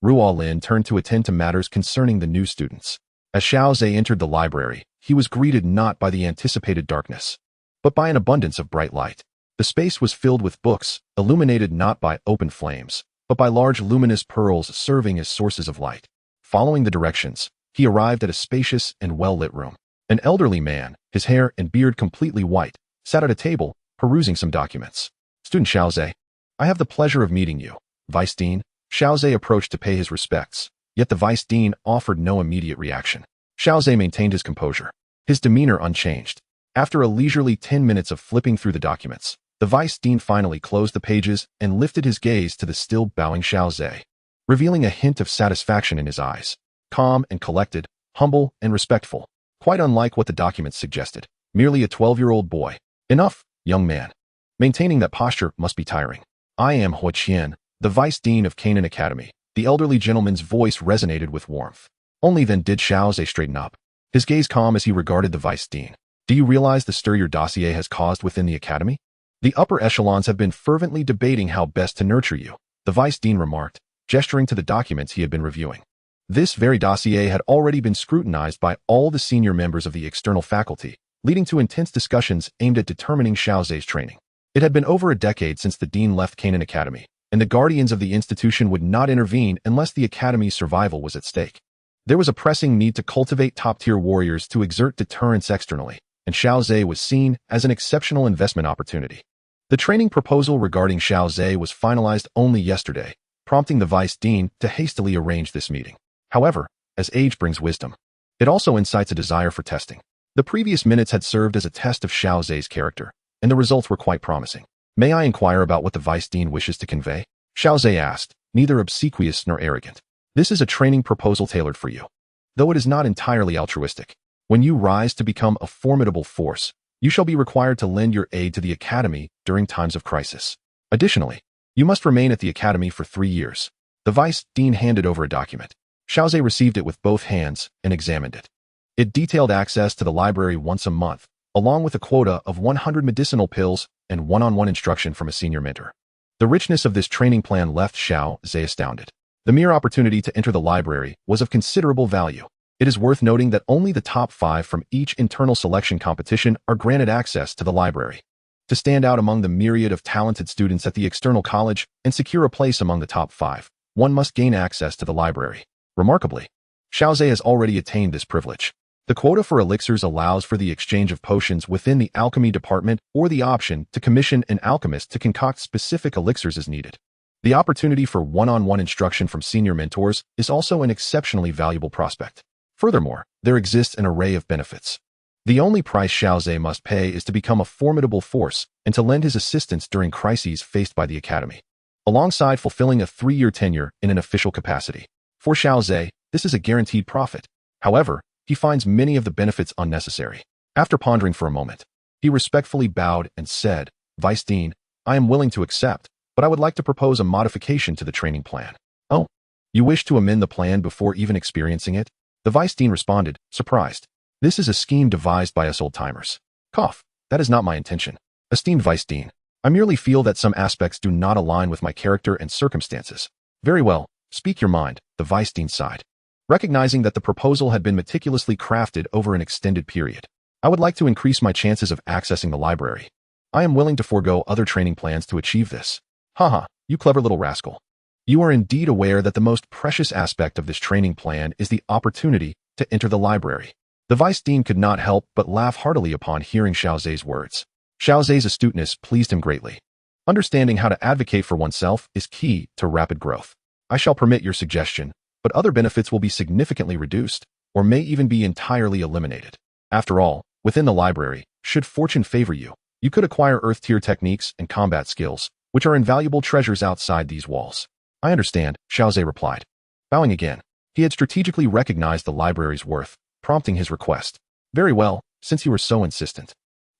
[SPEAKER 1] Ruolin turned to attend to matters concerning the new students. As Xiao entered the library, he was greeted not by the anticipated darkness, but by an abundance of bright light. The space was filled with books, illuminated not by open flames, but by large luminous pearls serving as sources of light. Following the directions, he arrived at a spacious and well-lit room. An elderly man, his hair and beard completely white, sat at a table, perusing some documents. Student Xiao, I have the pleasure of meeting you. Vice Dean. Xiao approached to pay his respects, yet the Vice Dean offered no immediate reaction. Xiao maintained his composure, his demeanor unchanged. After a leisurely 10 minutes of flipping through the documents, the Vice Dean finally closed the pages and lifted his gaze to the still bowing Xiao, revealing a hint of satisfaction in his eyes. Calm and collected, humble and respectful, quite unlike what the documents suggested. Merely a 12-year-old boy. Enough, young man. Maintaining that posture must be tiring. I am Hu Qian, the Vice Dean of Canaan Academy. The elderly gentleman's voice resonated with warmth. Only then did Xiao straighten up, his gaze calm as he regarded the Vice Dean. Do you realize the stir your dossier has caused within the academy? The upper echelons have been fervently debating how best to nurture you, the Vice Dean remarked, gesturing to the documents he had been reviewing. This very dossier had already been scrutinized by all the senior members of the external faculty, leading to intense discussions aimed at determining Xiao's training. It had been over a decade since the dean left Canaan Academy, and the guardians of the institution would not intervene unless the academy's survival was at stake. There was a pressing need to cultivate top-tier warriors to exert deterrence externally, and Xiao was seen as an exceptional investment opportunity. The training proposal regarding Xiao was finalized only yesterday, prompting the vice dean to hastily arrange this meeting. However, as age brings wisdom, it also incites a desire for testing. The previous minutes had served as a test of Xiao's character, and the results were quite promising. May I inquire about what the vice dean wishes to convey? Xiao asked, neither obsequious nor arrogant. This is a training proposal tailored for you. Though it is not entirely altruistic, when you rise to become a formidable force, you shall be required to lend your aid to the academy during times of crisis. Additionally, you must remain at the academy for 3 years. The vice dean handed over a document. Xiao received it with both hands and examined it. It detailed access to the library once a month, along with a quota of 100 medicinal pills and one-on-one instruction from a senior mentor. The richness of this training plan left Xiao astounded. The mere opportunity to enter the library was of considerable value. It is worth noting that only the top 5 from each internal selection competition are granted access to the library. To stand out among the myriad of talented students at the external college and secure a place among the top 5, one must gain access to the library. Remarkably, Xiao has already attained this privilege. The quota for elixirs allows for the exchange of potions within the alchemy department or the option to commission an alchemist to concoct specific elixirs as needed. The opportunity for one-on-one instruction from senior mentors is also an exceptionally valuable prospect. Furthermore, there exists an array of benefits. The only price Xiao must pay is to become a formidable force and to lend his assistance during crises faced by the academy, alongside fulfilling a 3-year tenure in an official capacity. For Xiao, this is a guaranteed profit. However, he finds many of the benefits unnecessary. After pondering for a moment, he respectfully bowed and said, Vice Dean, I am willing to accept, but I would like to propose a modification to the training plan. Oh, you wish to amend the plan before even experiencing it? The Vice Dean responded, surprised. This is a scheme devised by us old-timers. Cough, that is not my intention. Esteemed Vice Dean, I merely feel that some aspects do not align with my character and circumstances. Very well, speak your mind, the Vice Dean sighed. Recognizing that the proposal had been meticulously crafted over an extended period, I would like to increase my chances of accessing the library. I am willing to forego other training plans to achieve this. Haha, you clever little rascal. You are indeed aware that the most precious aspect of this training plan is the opportunity to enter the library. The Vice Dean could not help but laugh heartily upon hearing Xiao's words. Xiao's astuteness pleased him greatly. Understanding how to advocate for oneself is key to rapid growth. I shall permit your suggestion, but other benefits will be significantly reduced, or may even be entirely eliminated. After all, within the library, should fortune favor you, you could acquire Earth-tier techniques and combat skills, which are invaluable treasures outside these walls. I understand, Xiao replied. Bowing again, he had strategically recognized the library's worth, prompting his request. Very well, since you were so insistent.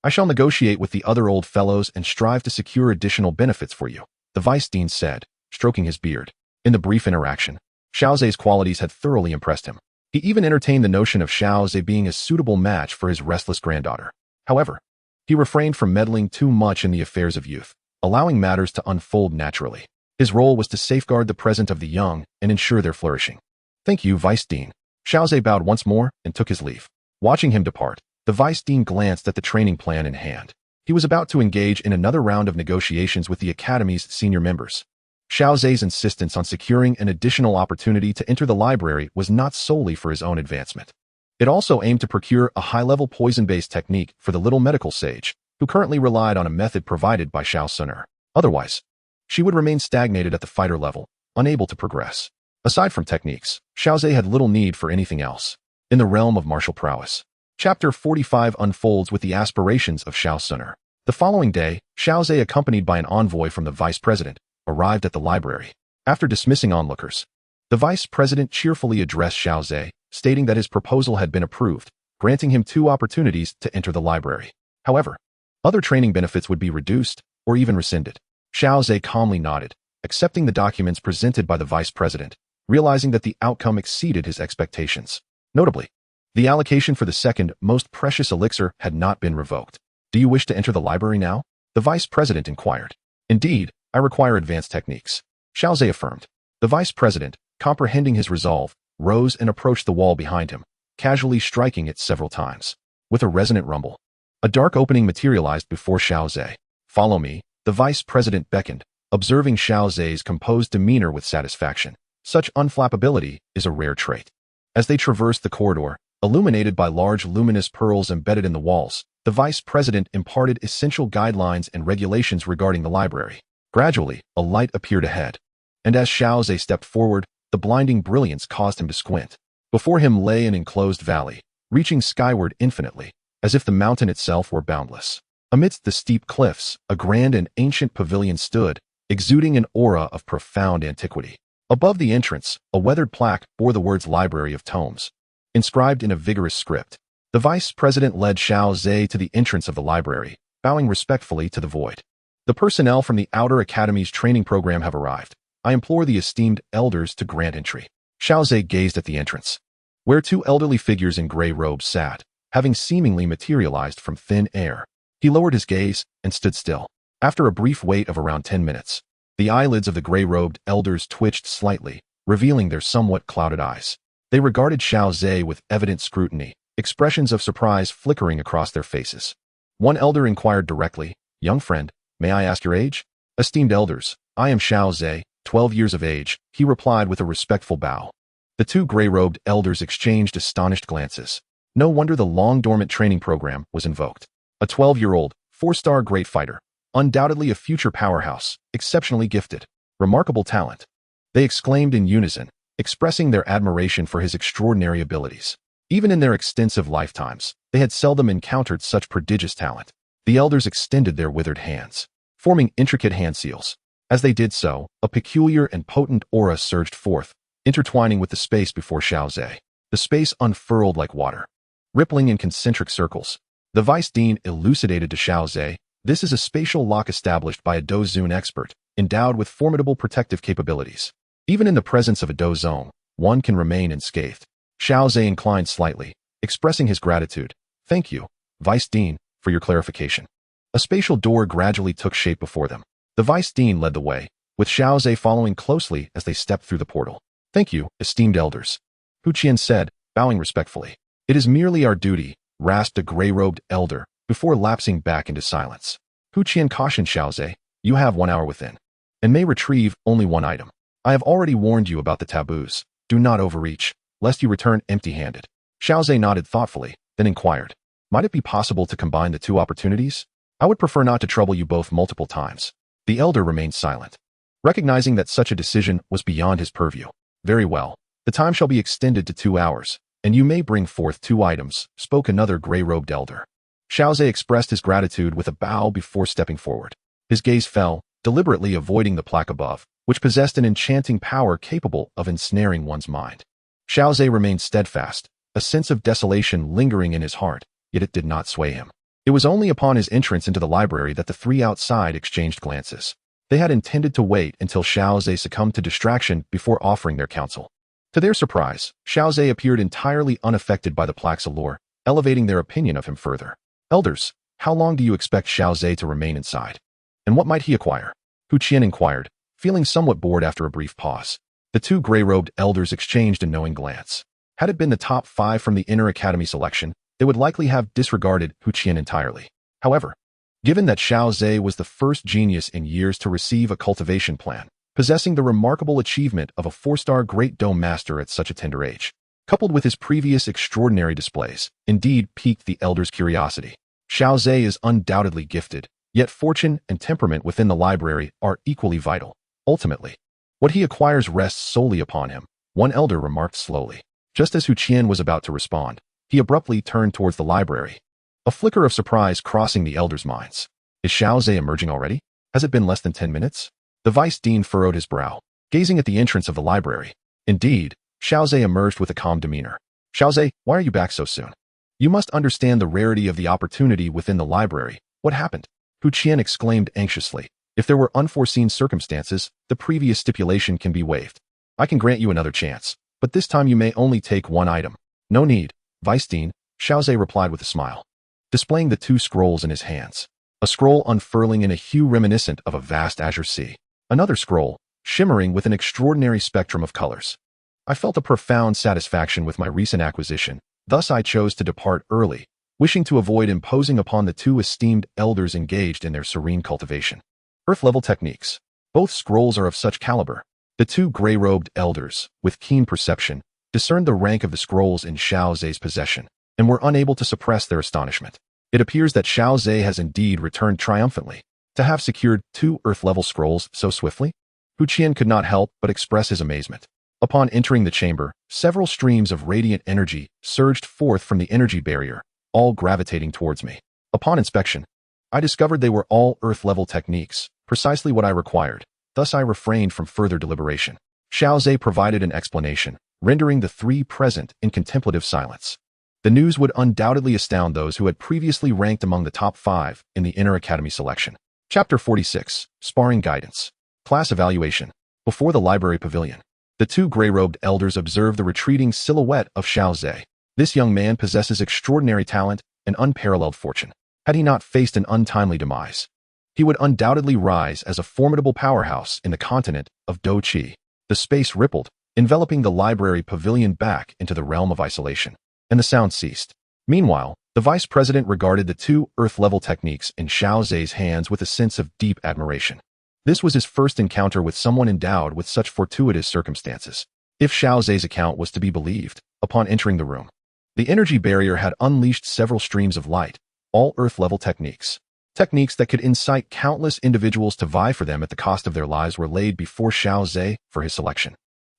[SPEAKER 1] I shall negotiate with the other old fellows and strive to secure additional benefits for you, the Vice Dean said, stroking his beard. In the brief interaction, Xiao qualities had thoroughly impressed him. He even entertained the notion of Xiao being a suitable match for his restless granddaughter. However, he refrained from meddling too much in the affairs of youth, allowing matters to unfold naturally. His role was to safeguard the present of the young and ensure their flourishing. Thank you, Vice Dean. Xiao bowed once more and took his leave. Watching him depart, the Vice Dean glanced at the training plan in hand. He was about to engage in another round of negotiations with the Academy's senior members. Xiao insistence on securing an additional opportunity to enter the library was not solely for his own advancement. It also aimed to procure a high-level poison-based technique for the little medical sage, who currently relied on a method provided by Xiao Xun'er. Otherwise, she would remain stagnated at the fighter level, unable to progress. Aside from techniques, Xiao had little need for anything else. In the realm of martial prowess, Chapter 45 unfolds with the aspirations of Xiao Xun'er. The following day, Xiao accompanied by an envoy from the vice president, arrived at the library. After dismissing onlookers, the vice president cheerfully addressed Xiao, stating that his proposal had been approved, granting him 2 opportunities to enter the library. However, other training benefits would be reduced or even rescinded. Xiao calmly nodded, accepting the documents presented by the vice president, realizing that the outcome exceeded his expectations. Notably, the allocation for the second most precious elixir had not been revoked. Do you wish to enter the library now? The vice president inquired. Indeed, I require advanced techniques. Xiao affirmed. The vice president, comprehending his resolve, rose and approached the wall behind him, casually striking it several times. With a resonant rumble, a dark opening materialized before Xiao. Follow me, the vice president beckoned, observing Xiao's composed demeanor with satisfaction. Such unflappability is a rare trait. As they traversed the corridor, illuminated by large luminous pearls embedded in the walls, the vice president imparted essential guidelines and regulations regarding the library. Gradually, a light appeared ahead, and as Xiao stepped forward, the blinding brilliance caused him to squint. Before him lay an enclosed valley, reaching skyward infinitely, as if the mountain itself were boundless. Amidst the steep cliffs, a grand and ancient pavilion stood, exuding an aura of profound antiquity. Above the entrance, a weathered plaque bore the words Library of Tomes, inscribed in a vigorous script. The vice president led Xiao to the entrance of the library, bowing respectfully to the void. The personnel from the Outer Academy's training program have arrived. I implore the esteemed elders to grant entry. Xiao gazed at the entrance, where 2 elderly figures in gray robes sat, having seemingly materialized from thin air. He lowered his gaze and stood still. After a brief wait of around 10 minutes, the eyelids of the gray-robed elders twitched slightly, revealing their somewhat clouded eyes. They regarded Xiao with evident scrutiny, expressions of surprise flickering across their faces. One elder inquired directly, "Young friend, may I ask your age?" "Esteemed elders, I am Xiao, 12 years of age," he replied with a respectful bow. The 2 gray-robed elders exchanged astonished glances. No wonder the long-dormant training program was invoked. A 12-year-old, 4-star great fighter, undoubtedly a future powerhouse, exceptionally gifted, remarkable talent. They exclaimed in unison, expressing their admiration for his extraordinary abilities. Even in their extensive lifetimes, they had seldom encountered such prodigious talent. The elders extended their withered hands, forming intricate hand seals. As they did so, a peculiar and potent aura surged forth, intertwining with the space before Xiao. The space unfurled like water, rippling in concentric circles. The vice dean elucidated to Xiao, "This is a spatial lock established by a Dozone expert, endowed with formidable protective capabilities. Even in the presence of a Dozone, one can remain unscathed." Xiao inclined slightly, expressing his gratitude. "Thank you, Vice Dean, for your clarification." A spatial door gradually took shape before them. The Vice Dean led the way, with Xiao following closely as they stepped through the portal. "Thank you, esteemed elders," Hu Qian said, bowing respectfully. "It is merely our duty," rasped a gray-robed elder, before lapsing back into silence. Hu Qian cautioned Xiao, "You have 1 hour within, and may retrieve only 1 item. I have already warned you about the taboos. Do not overreach, lest you return empty-handed." Xiao nodded thoughtfully, then inquired, "Might it be possible to combine the 2 opportunities? I would prefer not to trouble you both multiple times." The elder remained silent, recognizing that such a decision was beyond his purview. Very well. The time shall be extended to 2 hours, and you may bring forth 2 items, spoke another gray-robed elder. Xiao expressed his gratitude with a bow before stepping forward. His gaze fell, deliberately avoiding the plaque above, which possessed an enchanting power capable of ensnaring one's mind. Xiao remained steadfast, a sense of desolation lingering in his heart, yet it did not sway him. It was only upon his entrance into the library that the 3 outside exchanged glances. They had intended to wait until Xiao succumbed to distraction before offering their counsel. To their surprise, Xiao appeared entirely unaffected by the plaque's allure, elevating their opinion of him further. Elders, how long do you expect Xiao to remain inside? And what might he acquire? Hu Qian inquired, feeling somewhat bored after a brief pause. The 2 gray-robed elders exchanged a knowing glance. Had it been the top 5 from the inner academy selection, they would likely have disregarded Hu Qian entirely. However, given that Xiao was the first genius in years to receive a cultivation plan, possessing the remarkable achievement of a 4-star Great Dome Master at such a tender age, coupled with his previous extraordinary displays, indeed piqued the elders' curiosity. Xiao is undoubtedly gifted, yet fortune and temperament within the library are equally vital. Ultimately, what he acquires rests solely upon him, one elder remarked slowly. Just as Hu Qian was about to respond, he abruptly turned towards the library. A flicker of surprise crossing the elders' minds. Is Xiao emerging already? Has it been less than 10 minutes? The vice dean furrowed his brow, gazing at the entrance of the library. Indeed, Xiao emerged with a calm demeanor. Xiao, why are you back so soon? You must understand the rarity of the opportunity within the library. What happened? Hu Qian exclaimed anxiously. If there were unforeseen circumstances, the previous stipulation can be waived. I can grant you another chance, but this time you may only take 1 item. No need, Vice Dean, Xiao replied with a smile, displaying the 2 scrolls in his hands. A scroll unfurling in a hue reminiscent of a vast azure sea. Another scroll, shimmering with an extraordinary spectrum of colors. I felt a profound satisfaction with my recent acquisition, thus I chose to depart early, wishing to avoid imposing upon the 2 esteemed elders engaged in their serene cultivation. Earth-level techniques. Both scrolls are of such caliber. The 2 gray-robed elders, with keen perception, discerned the rank of the scrolls in Xiao possession, and were unable to suppress their astonishment. It appears that Xiao has indeed returned triumphantly. To have secured 2 earth-level scrolls so swiftly? Hu Qian could not help but express his amazement. Upon entering the chamber, several streams of radiant energy surged forth from the energy barrier, all gravitating towards me. Upon inspection, I discovered they were all earth-level techniques, precisely what I required. Thus I refrained from further deliberation. Xiao provided an explanation, rendering the 3 present in contemplative silence. The news would undoubtedly astound those who had previously ranked among the top 5 in the inner academy selection. Chapter 46, Sparring Guidance. Class Evaluation. Before the library pavilion, the 2 gray-robed elders observed the retreating silhouette of Xiao. This young man possesses extraordinary talent and unparalleled fortune. Had he not faced an untimely demise, he would undoubtedly rise as a formidable powerhouse in the continent of Douqi. The space rippled, enveloping the library pavilion back into the realm of isolation, and the sound ceased. Meanwhile, the vice president regarded the 2 earth-level techniques in Xiao's hands with a sense of deep admiration. This was his first encounter with someone endowed with such fortuitous circumstances. If Xiao's account was to be believed, upon entering the room, the energy barrier had unleashed several streams of light, all earth-level techniques. Techniques that could incite countless individuals to vie for them at the cost of their lives were laid before Xiao for his selection.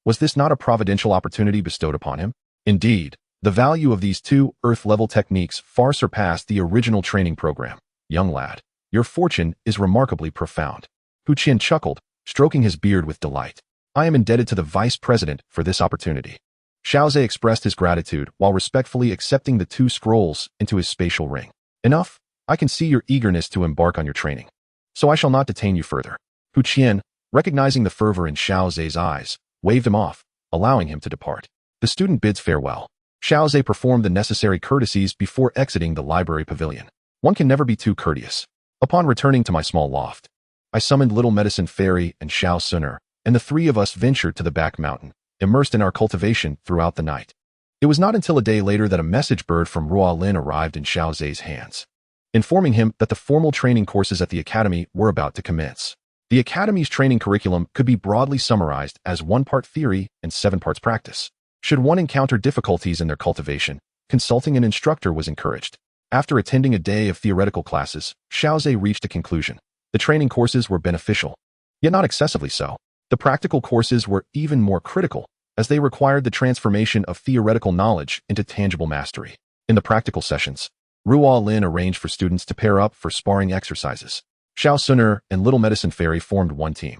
[SPEAKER 1] Was this not a providential opportunity bestowed upon him? Indeed, the value of these 2 earth-level techniques far surpassed the original training program. Young lad, your fortune is remarkably profound. Hu Qian chuckled, stroking his beard with delight. I am indebted to the vice president for this opportunity. Xiao expressed his gratitude while respectfully accepting the 2 scrolls into his spatial ring. Enough. I can see your eagerness to embark on your training, so I shall not detain you further. Hu Qian, recognizing the fervor in Xiao's eyes, waved him off, allowing him to depart. The student bids farewell. Xiao performed the necessary courtesies before exiting the library pavilion. One can never be too courteous. Upon returning to my small loft, I summoned Little Medicine Fairy and Xiao Xun'er, and the 3 of us ventured to the back mountain, immersed in our cultivation throughout the night. It was not until a day later that a message bird from Ruolin arrived in Xiao's hands, informing him that the formal training courses at the academy were about to commence. The academy's training curriculum could be broadly summarized as 1 part theory and 7 parts practice. Should one encounter difficulties in their cultivation, consulting an instructor was encouraged. After attending a day of theoretical classes, Xiao reached a conclusion. The training courses were beneficial. yet not excessively so. The practical courses were even more critical, as they required the transformation of theoretical knowledge into tangible mastery. In the practical sessions, Ruo Lin arranged for students to pair up for sparring exercises. Xiao Xun'er and Little Medicine Fairy formed one team,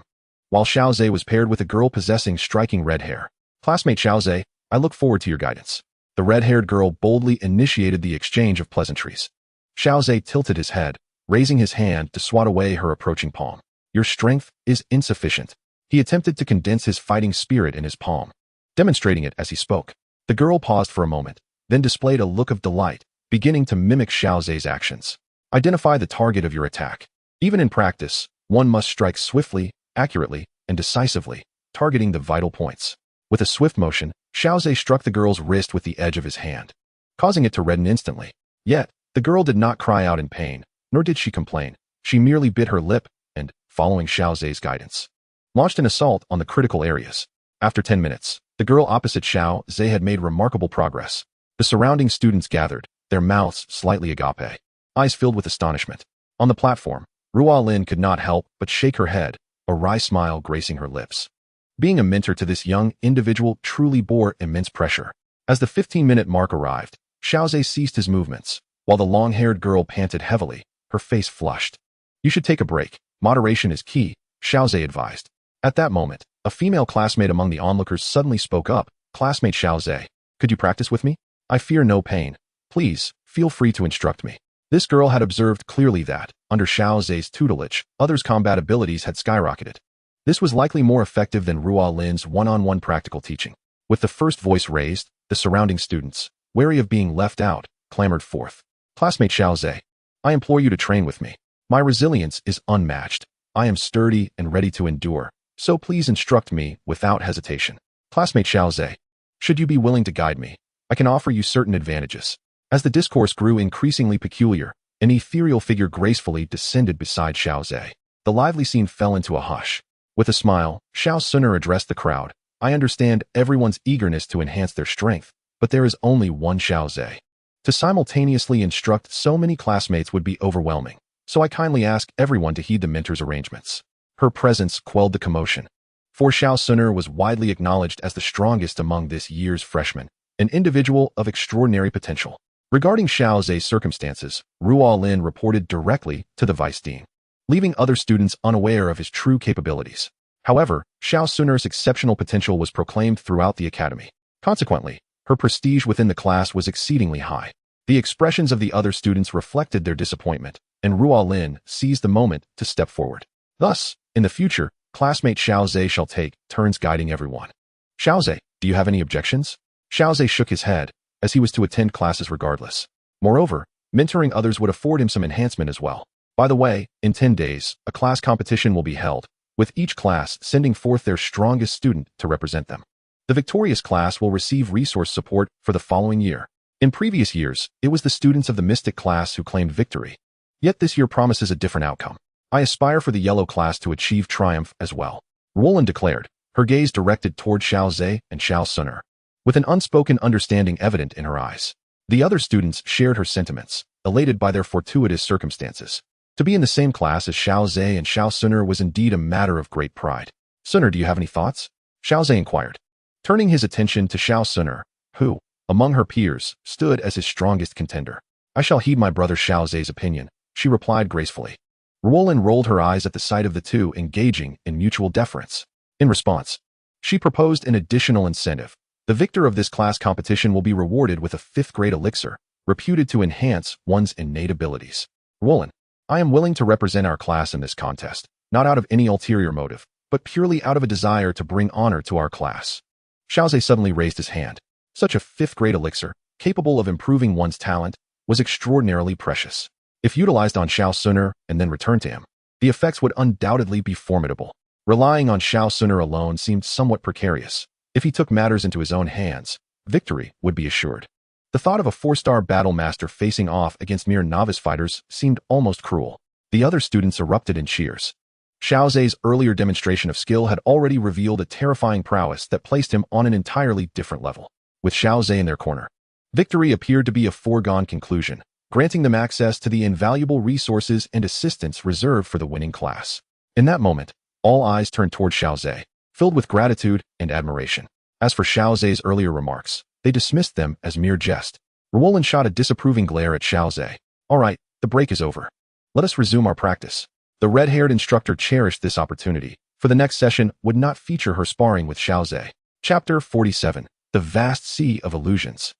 [SPEAKER 1] while Xiao Zhe was paired with a girl possessing striking red hair. Classmate Xiao Zhe, I look forward to your guidance. The red-haired girl boldly initiated the exchange of pleasantries. Xiao Zhe tilted his head, raising his hand to swat away her approaching palm. Your strength is insufficient. He attempted to condense his fighting spirit in his palm, demonstrating it as he spoke. The girl paused for a moment, then displayed a look of delight, beginning to mimic Xiao Zhe's actions. Identify the target of your attack. Even in practice, one must strike swiftly, accurately, and decisively, targeting the vital points. With a swift motion, Xiao Zhe struck the girl's wrist with the edge of his hand, causing it to redden instantly. Yet, the girl did not cry out in pain, nor did she complain. She merely bit her lip and, following Xiao Zhe's guidance, launched an assault on the critical areas. After 10 minutes, the girl opposite Xiao Zhe had made remarkable progress. The surrounding students gathered, their mouths slightly agape, eyes filled with astonishment. On the platform, Ruo Lin could not help but shake her head, a wry smile gracing her lips. Being a mentor to this young individual truly bore immense pressure. As the 15-minute mark arrived, Xiao Zhe ceased his movements, while the long-haired girl panted heavily, her face flushed. You should take a break. Moderation is key, Xiao Zhe advised. At that moment, a female classmate among the onlookers suddenly spoke up. Classmate Xiao Zhe, could you practice with me? I fear no pain. Please, feel free to instruct me. This girl had observed clearly that, under Xiao Zhe's tutelage, others' combat abilities had skyrocketed. This was likely more effective than Ruo Lin's one-on-one practical teaching. With the first voice raised, the surrounding students, wary of being left out, clamored forth. Classmate Xiao Zhe, I implore you to train with me. My resilience is unmatched. I am sturdy and ready to endure, so please instruct me without hesitation. Classmate Xiao Zhe, should you be willing to guide me, I can offer you certain advantages. As the discourse grew increasingly peculiar, an ethereal figure gracefully descended beside Xiao Zhe. The lively scene fell into a hush. With a smile, Xiao Xun'er addressed the crowd. I understand everyone's eagerness to enhance their strength, but there is only one Xiao Zhe. To simultaneously instruct so many classmates would be overwhelming, so I kindly ask everyone to heed the mentor's arrangements. Her presence quelled the commotion. For Xiao Xun'er was widely acknowledged as the strongest among this year's freshmen, an individual of extraordinary potential. Regarding Xiao Zhe's circumstances, Ruo Lin reported directly to the vice dean, leaving other students unaware of his true capabilities. However, Xiao Xun'er's exceptional potential was proclaimed throughout the academy. Consequently, her prestige within the class was exceedingly high. The expressions of the other students reflected their disappointment, and Ruo Lin seized the moment to step forward. Thus, in the future, classmate Xiao Zhe shall take turns guiding everyone. Xiao Zhe, do you have any objections? Xiao Zhe shook his head, as he was to attend classes regardless. Moreover, mentoring others would afford him some enhancement as well. By the way, in 10 days, a class competition will be held, with each class sending forth their strongest student to represent them. The victorious class will receive resource support for the following year. In previous years, it was the students of the Mystic class who claimed victory. Yet this year promises a different outcome. I aspire for the Yellow class to achieve triumph as well. Roland declared, her gaze directed toward Xiao Zhe and Xiao Xun'er, with an unspoken understanding evident in her eyes. The other students shared her sentiments, elated by their fortuitous circumstances. To be in the same class as Xiao Zhe and Xiao Xun'er was indeed a matter of great pride. Xun'er, do you have any thoughts? Xiao Zhe inquired, turning his attention to Xiao Xun'er, who, among her peers, stood as his strongest contender. I shall heed my brother Xiao Zhe's opinion, she replied gracefully. Roland rolled her eyes at the sight of the two engaging in mutual deference. In response, she proposed an additional incentive. The victor of this class competition will be rewarded with a 5th-grade elixir, reputed to enhance one's innate abilities. Roland, I am willing to represent our class in this contest, not out of any ulterior motive, but purely out of a desire to bring honor to our class. Xiao Zhe suddenly raised his hand. Such a 5th-grade elixir, capable of improving one's talent, was extraordinarily precious. If utilized on Xiao Xun'er and then returned to him, the effects would undoubtedly be formidable. Relying on Xiao Xun'er alone seemed somewhat precarious. If he took matters into his own hands, victory would be assured. The thought of a 4-star battle master facing off against mere novice fighters seemed almost cruel. The other students erupted in cheers. Xiao Zhe's earlier demonstration of skill had already revealed a terrifying prowess that placed him on an entirely different level. With Xiao Zhe in their corner, victory appeared to be a foregone conclusion, granting them access to the invaluable resources and assistance reserved for the winning class. In that moment, All eyes turned toward Xiao Zhe, filled with gratitude and admiration. As for Xiao Zhe's earlier remarks, they dismissed them as mere jest. Ruolin shot a disapproving glare at Xiao Zhe. All right, the break is over. Let us resume our practice. The red-haired instructor cherished this opportunity, for the next session would not feature her sparring with Xiao Zhe. Chapter 47. The Vast Sea of Illusions.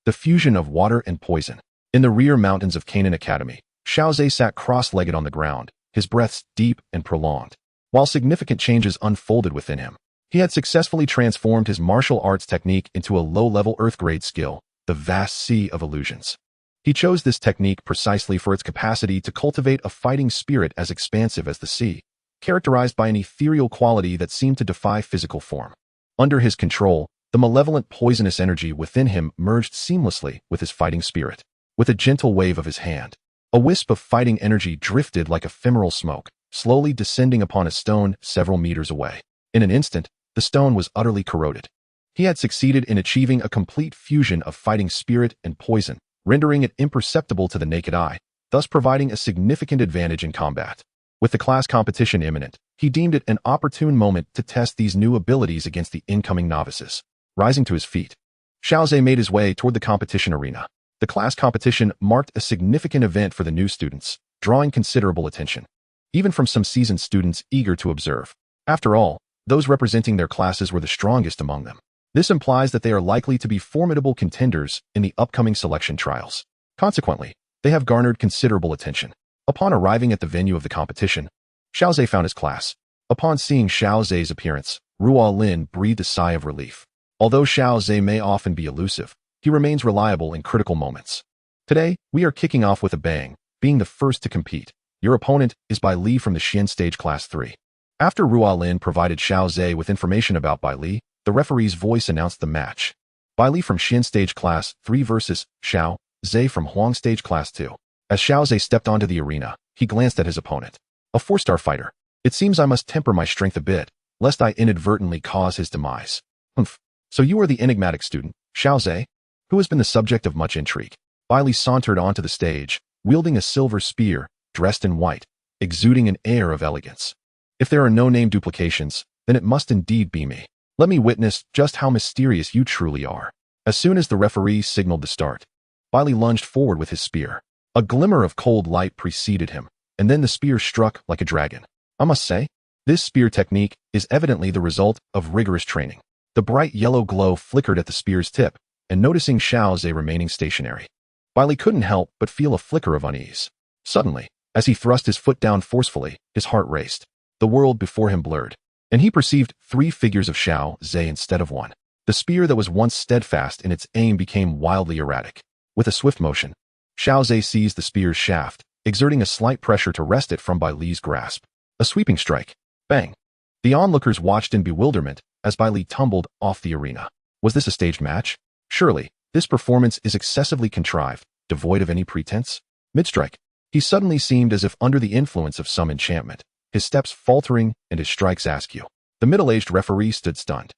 [SPEAKER 1] The Fusion of Water and Poison. In the rear mountains of Canaan Academy, Xiao Zhe sat cross-legged on the ground, his breaths deep and prolonged. While significant changes unfolded within him, he had successfully transformed his martial arts technique into a low-level earth-grade skill, the Vast Sea of Illusions. He chose this technique precisely for its capacity to cultivate a fighting spirit as expansive as the sea, characterized by an ethereal quality that seemed to defy physical form. Under his control, the malevolent poisonous energy within him merged seamlessly with his fighting spirit. With a gentle wave of his hand, a wisp of fighting energy drifted like ephemeral smoke, slowly descending upon a stone several meters away. In an instant, the stone was utterly corroded. He had succeeded in achieving a complete fusion of fighting spirit and poison, rendering it imperceptible to the naked eye, thus providing a significant advantage in combat. With the class competition imminent, he deemed it an opportune moment to test these new abilities against the incoming novices. Rising to his feet, Xiao Zhe made his way toward the competition arena. The class competition marked a significant event for the new students, drawing considerable attention, even from some seasoned students eager to observe. After all, those representing their classes were the strongest among them. This implies that they are likely to be formidable contenders in the upcoming selection trials. Consequently, they have garnered considerable attention. Upon arriving at the venue of the competition, Xiao Zhe found his class. Upon seeing Xiao Zhe's appearance, Ruolin breathed a sigh of relief. Although Xiao Zhe may often be elusive, he remains reliable in critical moments. Today, we are kicking off with a bang, being the first to compete. Your opponent is Bai Li from the Xian Stage Class 3. After Ruolin provided Xiao Zhe with information about Bai Li, the referee's voice announced the match. Bai Li from Xian Stage Class 3 versus Xiao Zhe from Huang Stage Class 2. As Xiao Zhe stepped onto the arena, he glanced at his opponent. A 4-star fighter. It seems I must temper my strength a bit, lest I inadvertently cause his demise. Humph. So you are the enigmatic student, Xiao Zhe, who has been the subject of much intrigue. Bai Li sauntered onto the stage, wielding a silver spear, dressed in white, exuding an air of elegance. If there are no name duplications, then it must indeed be me. Let me witness just how mysterious you truly are. As soon as the referee signaled the start, Bai Li lunged forward with his spear. A glimmer of cold light preceded him, and then the spear struck like a dragon. I must say, this spear technique is evidently the result of rigorous training. The bright yellow glow flickered at the spear's tip, and noticing Xiao Zhe remaining stationary, Bai Li couldn't help but feel a flicker of unease. Suddenly, as he thrust his foot down forcefully, his heart raced. The world before him blurred, and he perceived 3 figures of Xiao Zhe instead of one. The spear that was once steadfast in its aim became wildly erratic. With a swift motion, Xiao Zhe seized the spear's shaft, exerting a slight pressure to wrest it from Bai Li's grasp. A sweeping strike. Bang! The onlookers watched in bewilderment as Bai Li tumbled off the arena. Was this a staged match? Surely, this performance is excessively contrived, devoid of any pretense. Mid-strike, he suddenly seemed as if under the influence of some enchantment, his steps faltering and his strikes askew. The middle-aged referee stood stunned.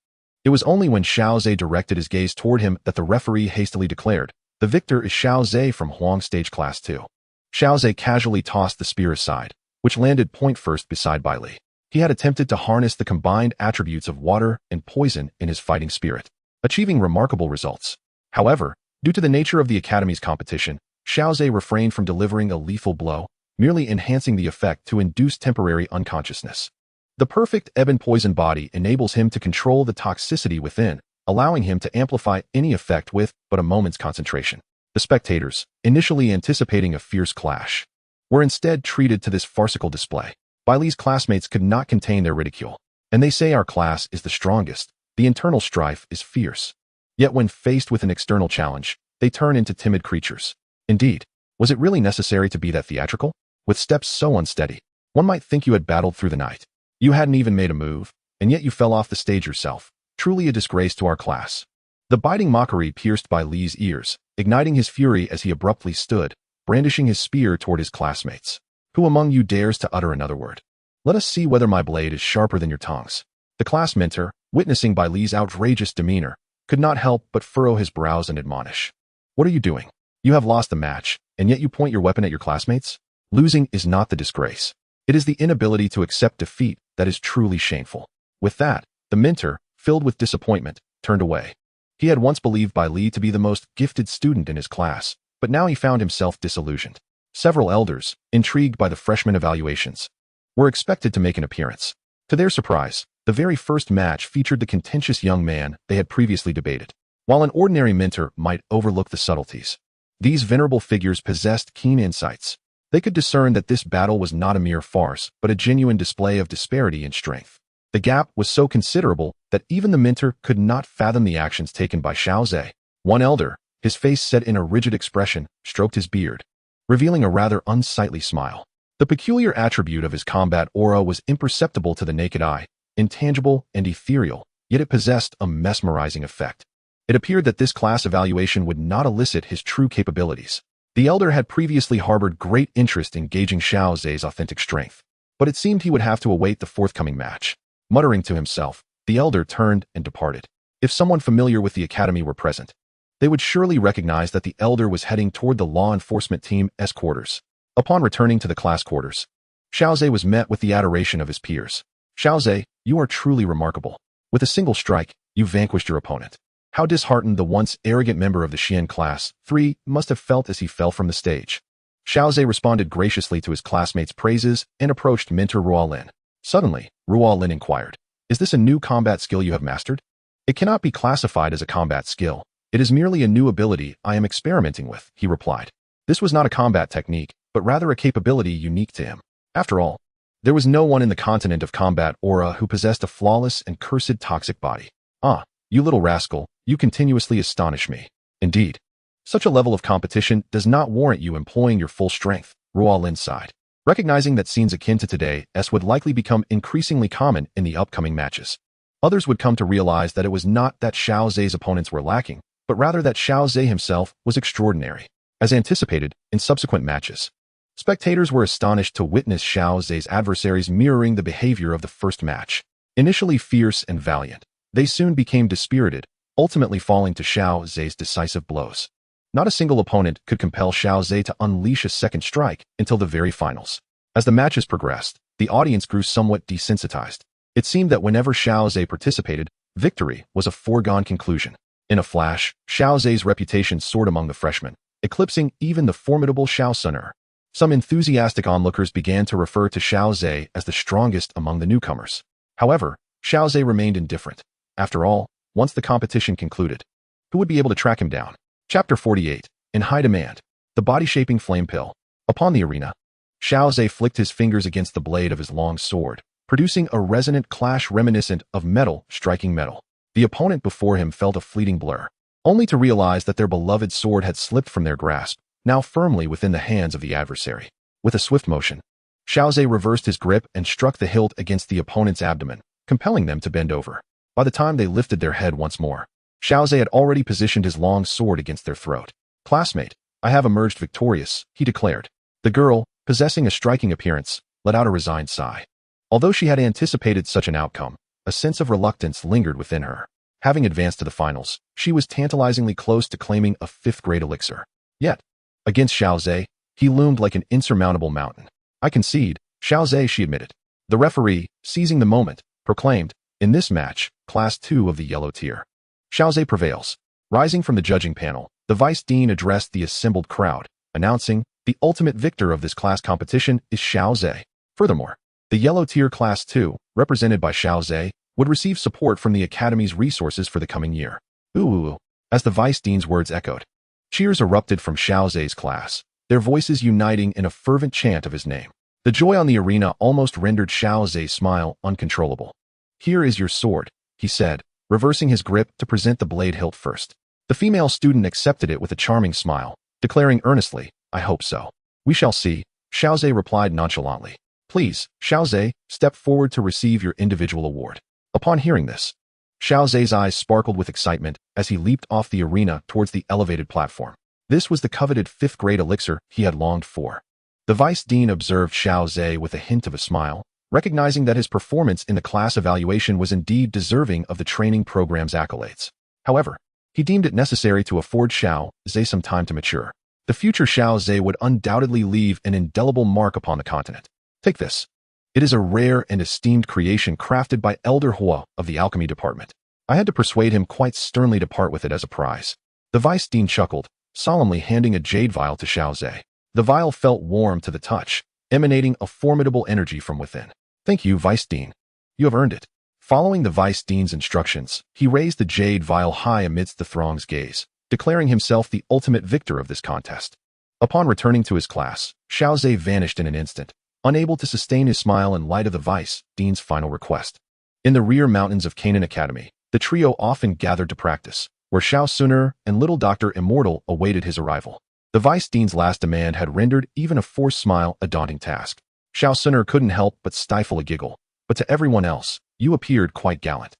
[SPEAKER 1] It was only when Xiao Zhe directed his gaze toward him that the referee hastily declared, "The victor is Xiao Zhe from Huang Stage Class 2. Xiao Zhe casually tossed the spear aside, which landed point first beside Bai Li. He had attempted to harness the combined attributes of water and poison in his fighting spirit, achieving remarkable results. However, due to the nature of the Academy's competition, Xiao Zhe refrained from delivering a lethal blow, merely enhancing the effect to induce temporary unconsciousness. The perfect ebon poison body enables him to control the toxicity within, allowing him to amplify any effect with but a moment's concentration. The spectators, initially anticipating a fierce clash, were instead treated to this farcical display. Bai Li's classmates could not contain their ridicule. And they say our class is the strongest, the internal strife is fierce. Yet when faced with an external challenge, they turn into timid creatures. Indeed, was it really necessary to be that theatrical? With steps so unsteady, one might think you had battled through the night. You hadn't even made a move, and yet you fell off the stage yourself. Truly a disgrace to our class. The biting mockery pierced Bai Li's ears, igniting his fury as he abruptly stood, brandishing his spear toward his classmates. Who among you dares to utter another word? Let us see whether my blade is sharper than your tongues. The class mentor, witnessing Bai Li's outrageous demeanor, could not help but furrow his brows and admonish. What are you doing? You have lost the match, and yet you point your weapon at your classmates? Losing is not the disgrace. It is the inability to accept defeat That is truly shameful." With that, the mentor, filled with disappointment, turned away. He had once believed Bai Li to be the most gifted student in his class, but now he found himself disillusioned. Several elders, intrigued by the freshman evaluations, were expected to make an appearance. To their surprise, the very first match featured the contentious young man they had previously debated. While an ordinary mentor might overlook the subtleties, these venerable figures possessed keen insights. They could discern that this battle was not a mere farce, but a genuine display of disparity in strength. The gap was so considerable that even the mentor could not fathom the actions taken by Xiao Zhe. One elder, his face set in a rigid expression, stroked his beard, revealing a rather unsightly smile. The peculiar attribute of his combat aura was imperceptible to the naked eye, intangible and ethereal, yet it possessed a mesmerizing effect. It appeared that this class evaluation would not elicit his true capabilities. The elder had previously harbored great interest in gauging Xiao Zhe's authentic strength, but it seemed he would have to await the forthcoming match. Muttering to himself, the elder turned and departed. If someone familiar with the academy were present, they would surely recognize that the elder was heading toward the law enforcement team's quarters. Upon returning to the class quarters, Xiao Zhe was met with the adoration of his peers. "Xiao Zhe, you are truly remarkable. With a single strike, you vanquished your opponent." How disheartened the once arrogant member of the Xian class 3 must have felt as he fell from the stage. Xiao Zhe responded graciously to his classmates' praises and approached mentor Ruo Lin. Suddenly, Ruo Lin inquired, "Is this a new combat skill you have mastered?" "It cannot be classified as a combat skill. It is merely a new ability I am experimenting with," he replied. This was not a combat technique, but rather a capability unique to him. After all, there was no one in the continent of combat aura who possessed a flawless and cursed toxic body. "Ah, you little rascal, you continuously astonish me." "Indeed, such a level of competition does not warrant you employing your full strength," Ruo Lin sighed, recognizing that scenes akin to today's would likely become increasingly common in the upcoming matches. Others would come to realize that it was not that Xiao Zhe's opponents were lacking, but rather that Xiao Zhe himself was extraordinary. As anticipated, in subsequent matches, spectators were astonished to witness Xiao Zhe's adversaries mirroring the behavior of the first match. Initially fierce and valiant, they soon became dispirited, ultimately falling to Xiao Zhe's decisive blows. Not a single opponent could compel Xiao Zhe to unleash a second strike until the very finals. As the matches progressed, the audience grew somewhat desensitized. It seemed that whenever Xiao Zhe participated, victory was a foregone conclusion. In a flash, Xiao Zhe's reputation soared among the freshmen, eclipsing even the formidable Xiao Xun'er. Some enthusiastic onlookers began to refer to Xiao Zhe as the strongest among the newcomers. However, Xiao Zhe remained indifferent. After all, once the competition concluded, who would be able to track him down? Chapter 48. In High Demand. The Body-Shaping Flame Pill. Upon the arena, Xiao Zhe flicked his fingers against the blade of his long sword, producing a resonant clash reminiscent of metal striking metal. The opponent before him felt a fleeting blur, only to realize that their beloved sword had slipped from their grasp, now firmly within the hands of the adversary. With a swift motion, Xiao Zhe reversed his grip and struck the hilt against the opponent's abdomen, compelling them to bend over. By the time they lifted their head once more, Xiao Zhe had already positioned his long sword against their throat. "Classmate, I have emerged victorious," he declared. The girl, possessing a striking appearance, let out a resigned sigh. Although she had anticipated such an outcome, a sense of reluctance lingered within her. Having advanced to the finals, she was tantalizingly close to claiming a fifth-grade elixir. Yet, against Xiao Zhe, he loomed like an insurmountable mountain. "I concede, Xiao Zhe," she admitted. The referee, seizing the moment, proclaimed, "In this match, Class 2 of the yellow tier, Xiao Zhe prevails." Rising from the judging panel, the vice dean addressed the assembled crowd, announcing, "The ultimate victor of this class competition is Xiao Zhe." Furthermore, the yellow tier Class 2, represented by Xiao Zhe, would receive support from the Academy's resources for the coming year. Ooh. As the vice dean's words echoed, cheers erupted from Xiao Zhe's class, their voices uniting in a fervent chant of his name. The joy on the arena almost rendered Xiao Zhe's smile uncontrollable. "Here is your sword," he said, reversing his grip to present the blade hilt first. The female student accepted it with a charming smile, declaring earnestly, "I hope so." "We shall see," Xiao Zhe replied nonchalantly. "Please, Xiao Zhe, step forward to receive your individual award." Upon hearing this, Xiao Zhe's eyes sparkled with excitement as he leaped off the arena towards the elevated platform. This was the coveted fifth-grade elixir he had longed for. The vice dean observed Xiao Zhe with a hint of a smile, recognizing that his performance in the class evaluation was indeed deserving of the training program's accolades. However, he deemed it necessary to afford Xiao Zhe some time to mature. The future Xiao Zhe would undoubtedly leave an indelible mark upon the continent. "Take this." It is a rare and esteemed creation crafted by Elder Hua of the alchemy department. I had to persuade him quite sternly to part with it as a prize. The vice dean chuckled, solemnly handing a jade vial to Xiao Zhe. The vial felt warm to the touch, emanating a formidable energy from within. Thank you, Vice Dean. You have earned it. Following the Vice Dean's instructions, he raised the jade vial high amidst the throng's gaze, declaring himself the ultimate victor of this contest. Upon returning to his class, Xiao Zhe vanished in an instant, unable to sustain his smile in light of the Vice Dean's final request. In the rear mountains of Canaan Academy, the trio often gathered to practice, where Xiao Xun'er and Little Dr. Immortal awaited his arrival. The Vice Dean's last demand had rendered even a forced smile a daunting task. Xiao Xun'er couldn't help but stifle a giggle, but to everyone else, you appeared quite gallant.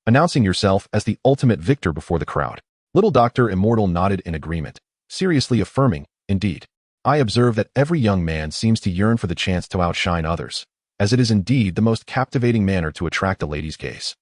[SPEAKER 1] Announcing yourself as the ultimate victor before the crowd. Little Dr. Immortal nodded in agreement, seriously affirming, indeed. I observe that every young man seems to yearn for the chance to outshine others, as it is indeed the most captivating manner to attract a lady's gaze.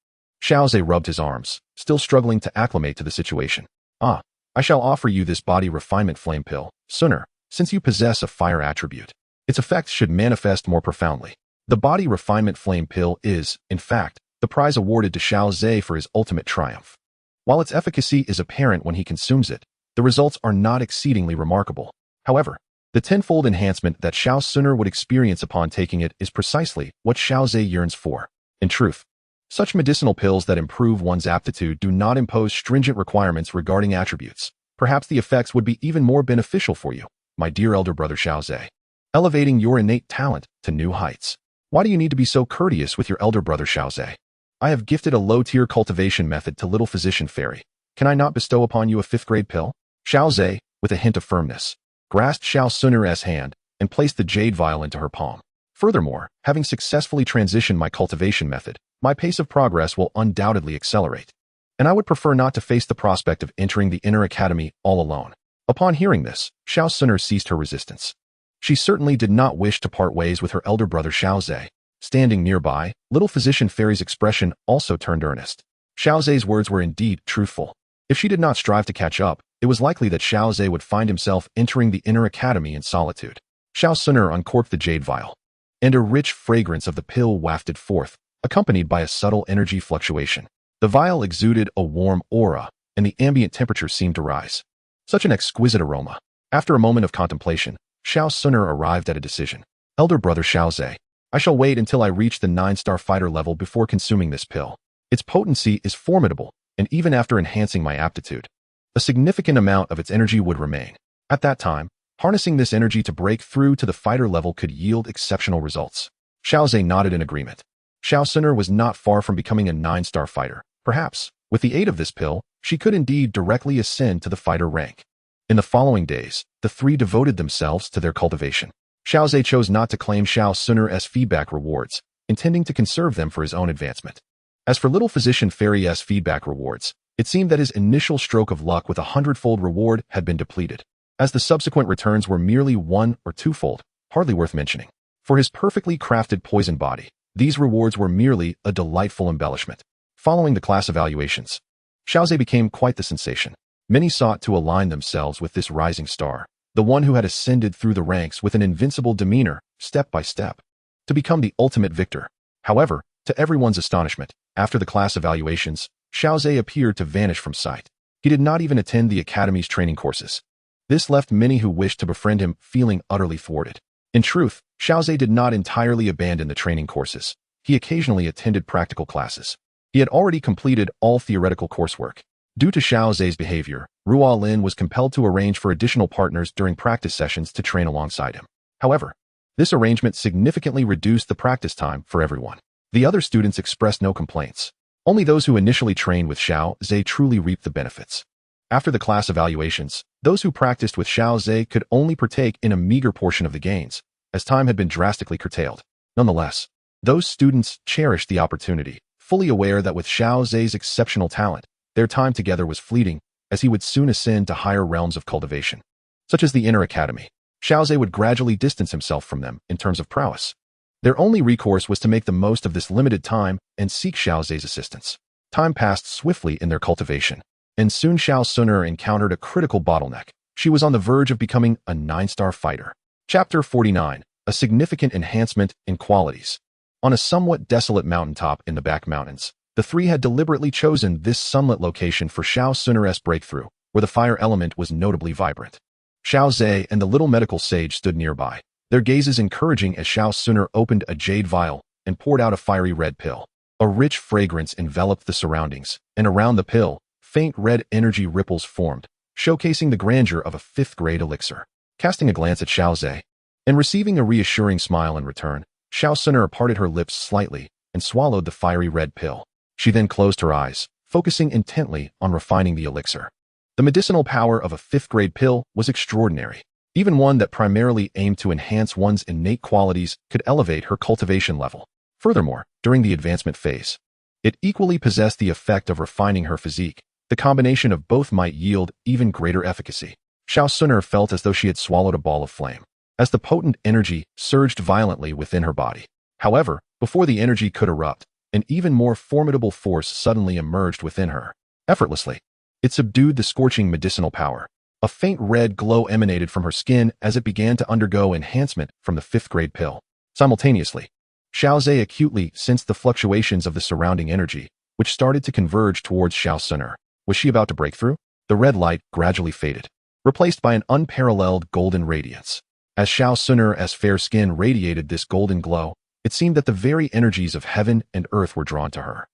[SPEAKER 1] Xiao Zhe rubbed his arms, still struggling to acclimate to the situation. I shall offer you this body refinement flame pill, Xun'er, since you possess a fire attribute. Its effects should manifest more profoundly. The body refinement flame pill is, in fact, the prize awarded to Xiao Zhe for his ultimate triumph. While its efficacy is apparent when he consumes it, the results are not exceedingly remarkable. However, the tenfold enhancement that Xiao Xun'er would experience upon taking it is precisely what Xiao Zhe yearns for. In truth, such medicinal pills that improve one's aptitude do not impose stringent requirements regarding attributes. Perhaps the effects would be even more beneficial for you, my dear elder brother Xiao Zhe, elevating your innate talent to new heights. Why do you need to be so courteous with your elder brother Xiao Zhe? I have gifted a low-tier cultivation method to Little Physician Fairy. Can I not bestow upon you a 5th-grade pill? Xiao Zhe, with a hint of firmness, grasped Xiao Xun'er's hand and placed the jade vial into her palm. Furthermore, having successfully transitioned my cultivation method, my pace of progress will undoubtedly accelerate. And I would prefer not to face the prospect of entering the inner academy all alone. Upon hearing this, Xiao Xun'er ceased her resistance. She certainly did not wish to part ways with her elder brother Xiao Zhe. Standing nearby, Little Physician Fairy's expression also turned earnest. Xiao Zhe's words were indeed truthful. If she did not strive to catch up, it was likely that Xiao Zhe would find himself entering the inner academy in solitude. Xiao Xun'er uncorked the jade vial, and a rich fragrance of the pill wafted forth, accompanied by a subtle energy fluctuation. The vial exuded a warm aura, and the ambient temperature seemed to rise. Such an exquisite aroma. After a moment of contemplation, Xiao Xun'er arrived at a decision. Elder brother Xiao Zhe, I shall wait until I reach the 9-star fighter level before consuming this pill. Its potency is formidable, and even after enhancing my aptitude, a significant amount of its energy would remain. At that time, harnessing this energy to break through to the fighter level could yield exceptional results. Xiao Zhe nodded in agreement. Xiao Xun'er was not far from becoming a 9-star fighter. Perhaps, with the aid of this pill, she could indeed directly ascend to the fighter rank. In the following days, the three devoted themselves to their cultivation. Xiao Zhe chose not to claim Xiao Xun'er's feedback rewards, intending to conserve them for his own advancement. As for Little Physician Fairy's feedback rewards, it seemed that his initial stroke of luck with a 100-fold reward had been depleted, as the subsequent returns were merely 1- or 2-fold, hardly worth mentioning. For his perfectly crafted poison body, these rewards were merely a delightful embellishment. Following the class evaluations, Xiao Zhe became quite the sensation. Many sought to align themselves with this rising star, the one who had ascended through the ranks with an invincible demeanor, step by step, to become the ultimate victor. However, to everyone's astonishment, after the class evaluations, Xiao Zhe appeared to vanish from sight. He did not even attend the academy's training courses. This left many who wished to befriend him feeling utterly thwarted. In truth, Xiao Zhe did not entirely abandon the training courses. He occasionally attended practical classes. He had already completed all theoretical coursework. Due to Xiao Zhe's behavior, Ruo Lin was compelled to arrange for additional partners during practice sessions to train alongside him. However, this arrangement significantly reduced the practice time for everyone. The other students expressed no complaints. Only those who initially trained with Xiao Zhe truly reaped the benefits. After the class evaluations, those who practiced with Xiao Zhe could only partake in a meager portion of the gains, as time had been drastically curtailed. Nonetheless, those students cherished the opportunity, fully aware that with Xiao Zhe's exceptional talent, their time together was fleeting, as he would soon ascend to higher realms of cultivation, such as the inner academy. Xiao Zhe would gradually distance himself from them in terms of prowess. Their only recourse was to make the most of this limited time and seek Xiao Zhe's assistance. Time passed swiftly in their cultivation, and soon Xiao Xun'er encountered a critical bottleneck. She was on the verge of becoming a 9-star fighter. Chapter 49, a significant enhancement in qualities. On a somewhat desolate mountaintop in the back mountains, the three had deliberately chosen this sunlit location for Xiao Xun'er's breakthrough, where the fire element was notably vibrant. Xiao Zhe and the little medical sage stood nearby, their gazes encouraging as Xiao Xun'er opened a jade vial and poured out a fiery red pill. A rich fragrance enveloped the surroundings, and around the pill, faint red energy ripples formed, showcasing the grandeur of a fifth-grade elixir. Casting a glance at Xiao Zhe, and receiving a reassuring smile in return, Xiao Xun'er parted her lips slightly and swallowed the fiery red pill. She then closed her eyes, focusing intently on refining the elixir. The medicinal power of a fifth-grade pill was extraordinary. Even one that primarily aimed to enhance one's innate qualities could elevate her cultivation level. Furthermore, during the advancement phase, it equally possessed the effect of refining her physique. The combination of both might yield even greater efficacy. Xiao Xun'er felt as though she had swallowed a ball of flame, as the potent energy surged violently within her body. However, before the energy could erupt, an even more formidable force suddenly emerged within her. Effortlessly, it subdued the scorching medicinal power. A faint red glow emanated from her skin as it began to undergo enhancement from the fifth-grade pill. Simultaneously, Xiao Zhe acutely sensed the fluctuations of the surrounding energy, which started to converge towards Xiao Xun'er. Was she about to break through? The red light gradually faded, replaced by an unparalleled golden radiance. As Xiao Xun'er's fair skin radiated this golden glow, it seemed that the very energies of heaven and earth were drawn to her,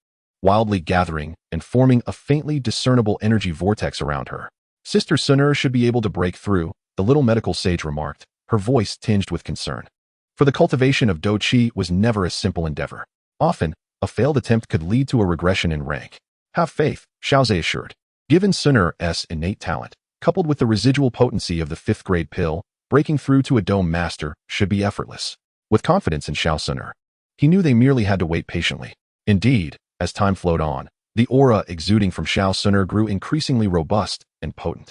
[SPEAKER 1] wildly gathering and forming a faintly discernible energy vortex around her. Sister Xun'er should be able to break through, the little medical sage remarked, her voice tinged with concern. For the cultivation of Do Qi was never a simple endeavor. Often, a failed attempt could lead to a regression in rank. Have faith, Xiao Zhe assured. Given Xun'er's innate talent, coupled with the residual potency of the fifth-grade pill, breaking through to a dome master should be effortless. With confidence in Xiao Xun'er, he knew they merely had to wait patiently. Indeed, as time flowed on, the aura exuding from Xiao Xun'er grew increasingly robust and potent,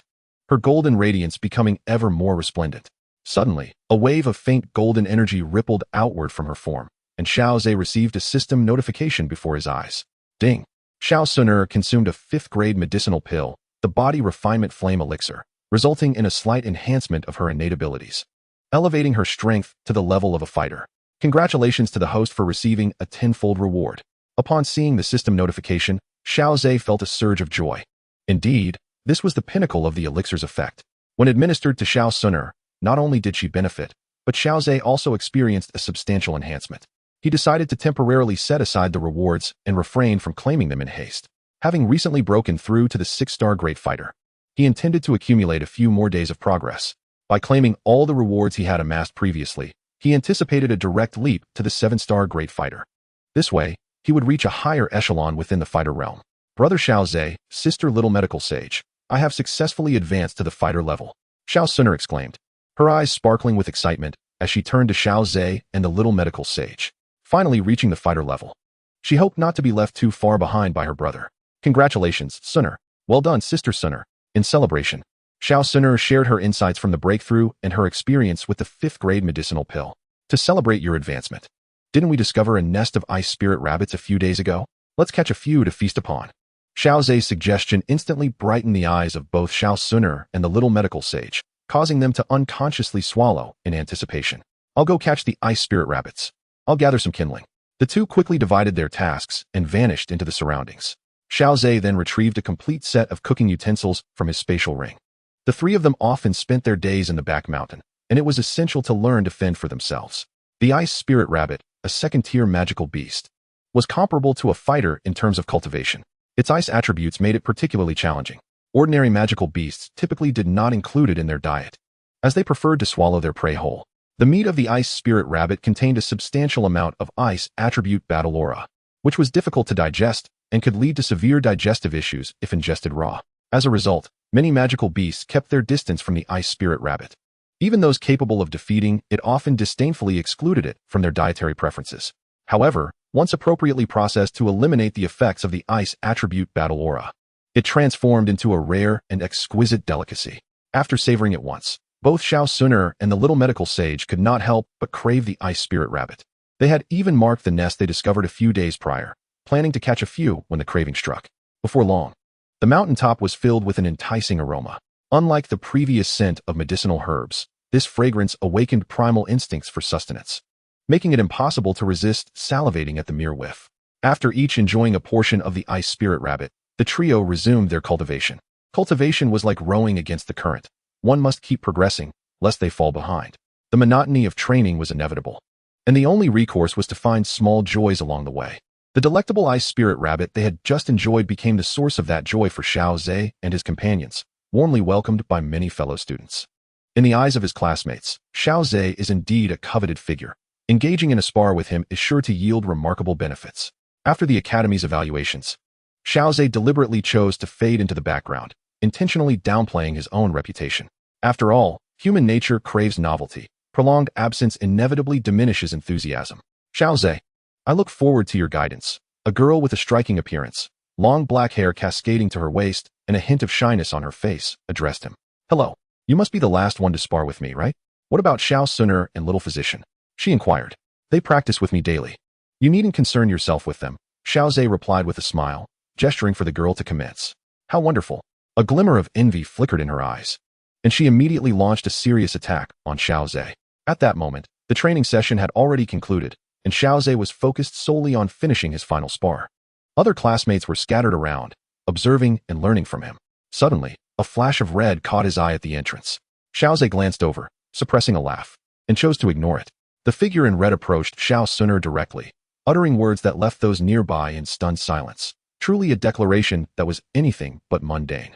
[SPEAKER 1] her golden radiance becoming ever more resplendent. Suddenly, a wave of faint golden energy rippled outward from her form, and Xiao Zhe received a system notification before his eyes. Ding! Xiao Xun'er consumed a fifth-grade medicinal pill, the body refinement flame elixir, resulting in a slight enhancement of her innate abilities, elevating her strength to the level of a fighter. Congratulations to the host for receiving a tenfold reward. Upon seeing the system notification, Xiao Zhe felt a surge of joy. Indeed, this was the pinnacle of the elixir's effect. When administered to Xiao Xun'er, not only did she benefit, but Xiao Zhe also experienced a substantial enhancement. He decided to temporarily set aside the rewards and refrain from claiming them in haste. Having recently broken through to the 6-star Great Fighter, he intended to accumulate a few more days of progress. By claiming all the rewards he had amassed previously, he anticipated a direct leap to the 7-star Great Fighter. This way, he would reach a higher echelon within the fighter realm. Brother Xiao Zhe, sister little medical sage, I have successfully advanced to the fighter level, Xiao Xun'er exclaimed, her eyes sparkling with excitement as she turned to Xiao Zhe and the little medical sage. Finally reaching the fighter level, she hoped not to be left too far behind by her brother. Congratulations, Xun'er. Well done, Sister Xun'er. In celebration, Xiao Xun'er shared her insights from the breakthrough and her experience with the 5th-grade medicinal pill. To celebrate your advancement, didn't we discover a nest of ice spirit rabbits a few days ago? Let's catch a few to feast upon. Xiao Zhe's suggestion instantly brightened the eyes of both Xiao Xun'er and the little medical sage, causing them to unconsciously swallow in anticipation. I'll go catch the ice spirit rabbits. I'll gather some kindling. The two quickly divided their tasks and vanished into the surroundings. Xiao Zhe then retrieved a complete set of cooking utensils from his spatial ring. The three of them often spent their days in the back mountain, and it was essential to learn to fend for themselves. The ice spirit rabbit, a second-tier magical beast, was comparable to a fighter in terms of cultivation. Its ice attributes made it particularly challenging. Ordinary magical beasts typically did not include it in their diet, as they preferred to swallow their prey whole. The meat of the ice spirit rabbit contained a substantial amount of ice attribute battle aura, which was difficult to digest and could lead to severe digestive issues if ingested raw. As a result, many magical beasts kept their distance from the ice spirit rabbit. Even those capable of defeating it often disdainfully excluded it from their dietary preferences. However, once appropriately processed to eliminate the effects of the ice attribute battle aura, it transformed into a rare and exquisite delicacy. After savoring it once, both Xiao Xun'er and the little medical sage could not help but crave the ice spirit rabbit. They had even marked the nest they discovered a few days prior, planning to catch a few when the craving struck. Before long, the mountaintop was filled with an enticing aroma. Unlike the previous scent of medicinal herbs, this fragrance awakened primal instincts for sustenance. making it impossible to resist salivating at the mere whiff. After each enjoying a portion of the ice spirit rabbit, the trio resumed their cultivation. Cultivation was like rowing against the current. One must keep progressing, lest they fall behind. The monotony of training was inevitable, and the only recourse was to find small joys along the way. The delectable ice spirit rabbit they had just enjoyed became the source of that joy for Xiao Zhe and his companions, warmly welcomed by many fellow students. In the eyes of his classmates, Xiao Zhe is indeed a coveted figure. Engaging in a spar with him is sure to yield remarkable benefits. After the Academy's evaluations, Xiao Zhe deliberately chose to fade into the background, intentionally downplaying his own reputation. After all, human nature craves novelty. Prolonged absence inevitably diminishes enthusiasm. Xiao Zhe, I look forward to your guidance. A girl with a striking appearance, long black hair cascading to her waist, and a hint of shyness on her face, addressed him. Hello. You must be the last one to spar with me, right? What about Xiao Xun'er and Little Physician? She inquired. They practice with me daily. You needn't concern yourself with them, Xiao Zhe replied with a smile, gesturing for the girl to commence. How wonderful. A glimmer of envy flickered in her eyes, and she immediately launched a serious attack on Xiao Zhe. At that moment, the training session had already concluded, and Xiao Zhe was focused solely on finishing his final spar. Other classmates were scattered around, observing and learning from him. Suddenly, a flash of red caught his eye at the entrance. Xiao Zhe glanced over, suppressing a laugh, and chose to ignore it. The figure in red approached Xiao Xun'er directly, uttering words that left those nearby in stunned silence. Truly a declaration that was anything but mundane.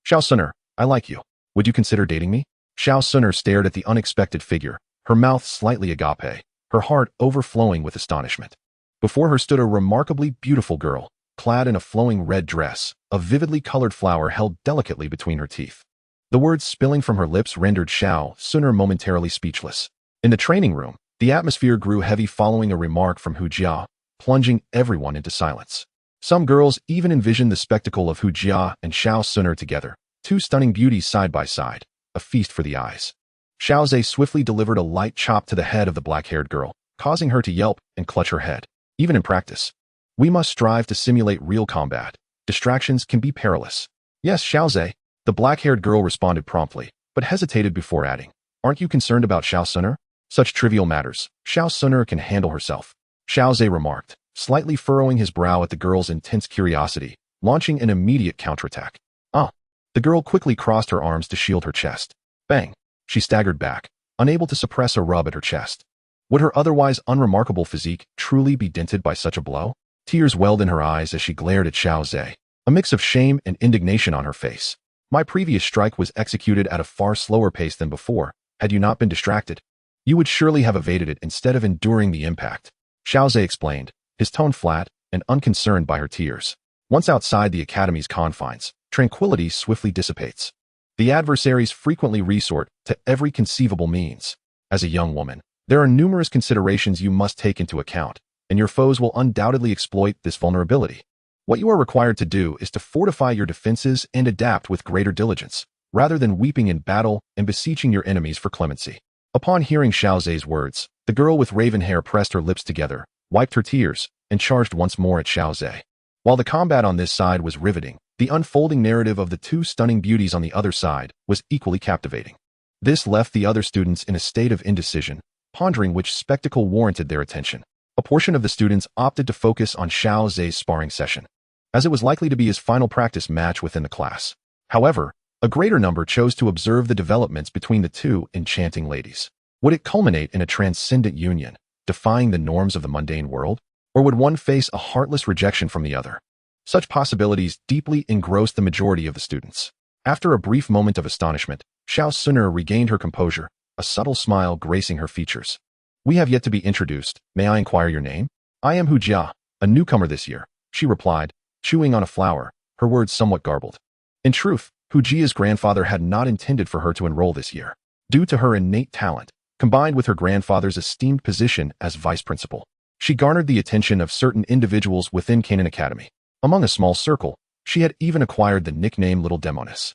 [SPEAKER 1] Xiao Xun'er, I like you. Would you consider dating me? Xiao Xun'er stared at the unexpected figure, her mouth slightly agape, her heart overflowing with astonishment. Before her stood a remarkably beautiful girl, clad in a flowing red dress, a vividly colored flower held delicately between her teeth. The words spilling from her lips rendered Xiao Xun'er momentarily speechless. In the training room, the atmosphere grew heavy following a remark from Hu Jia, plunging everyone into silence. Some girls even envisioned the spectacle of Hu Jia and Xiao Xun'er together, two stunning beauties side by side, a feast for the eyes. Xiao Zhe swiftly delivered a light chop to the head of the black-haired girl, causing her to yelp and clutch her head. Even in practice, we must strive to simulate real combat. Distractions can be perilous. Yes, Xiao Zhe, the black-haired girl responded promptly, but hesitated before adding. Aren't you concerned about Xiao Xun'er? Such trivial matters. Xiao Xun'er can handle herself. Xiao Zhe remarked, slightly furrowing his brow at the girl's intense curiosity, launching an immediate counterattack. Ah! The girl quickly crossed her arms to shield her chest. Bang! She staggered back, unable to suppress a rub at her chest. Would her otherwise unremarkable physique truly be dented by such a blow? Tears welled in her eyes as she glared at Xiao Zhe, a mix of shame and indignation on her face. My previous strike was executed at a far slower pace than before. Had you not been distracted, you would surely have evaded it instead of enduring the impact. Xiao Zhe explained, his tone flat and unconcerned by her tears. Once outside the Academy's confines, tranquility swiftly dissipates. The adversaries frequently resort to every conceivable means. As a young woman, there are numerous considerations you must take into account, and your foes will undoubtedly exploit this vulnerability. What you are required to do is to fortify your defenses and adapt with greater diligence, rather than weeping in battle and beseeching your enemies for clemency. Upon hearing Xiao Zhe's words, the girl with raven hair pressed her lips together, wiped her tears, and charged once more at Xiao Zhe. While the combat on this side was riveting, the unfolding narrative of the two stunning beauties on the other side was equally captivating. This left the other students in a state of indecision, pondering which spectacle warranted their attention. A portion of the students opted to focus on Xiao Zhe's sparring session, as it was likely to be his final practice match within the class. However, a greater number chose to observe the developments between the two enchanting ladies. Would it culminate in a transcendent union, defying the norms of the mundane world? Or would one face a heartless rejection from the other? Such possibilities deeply engrossed the majority of the students. After a brief moment of astonishment, Xiao Xun'er regained her composure, a subtle smile gracing her features. We have yet to be introduced. May I inquire your name? I am Hu Jia, a newcomer this year, she replied, chewing on a flower, her words somewhat garbled. In truth, Hu Jia's grandfather had not intended for her to enroll this year. Due to her innate talent, combined with her grandfather's esteemed position as vice principal, she garnered the attention of certain individuals within Canaan Academy. Among a small circle, she had even acquired the nickname Little Demoness.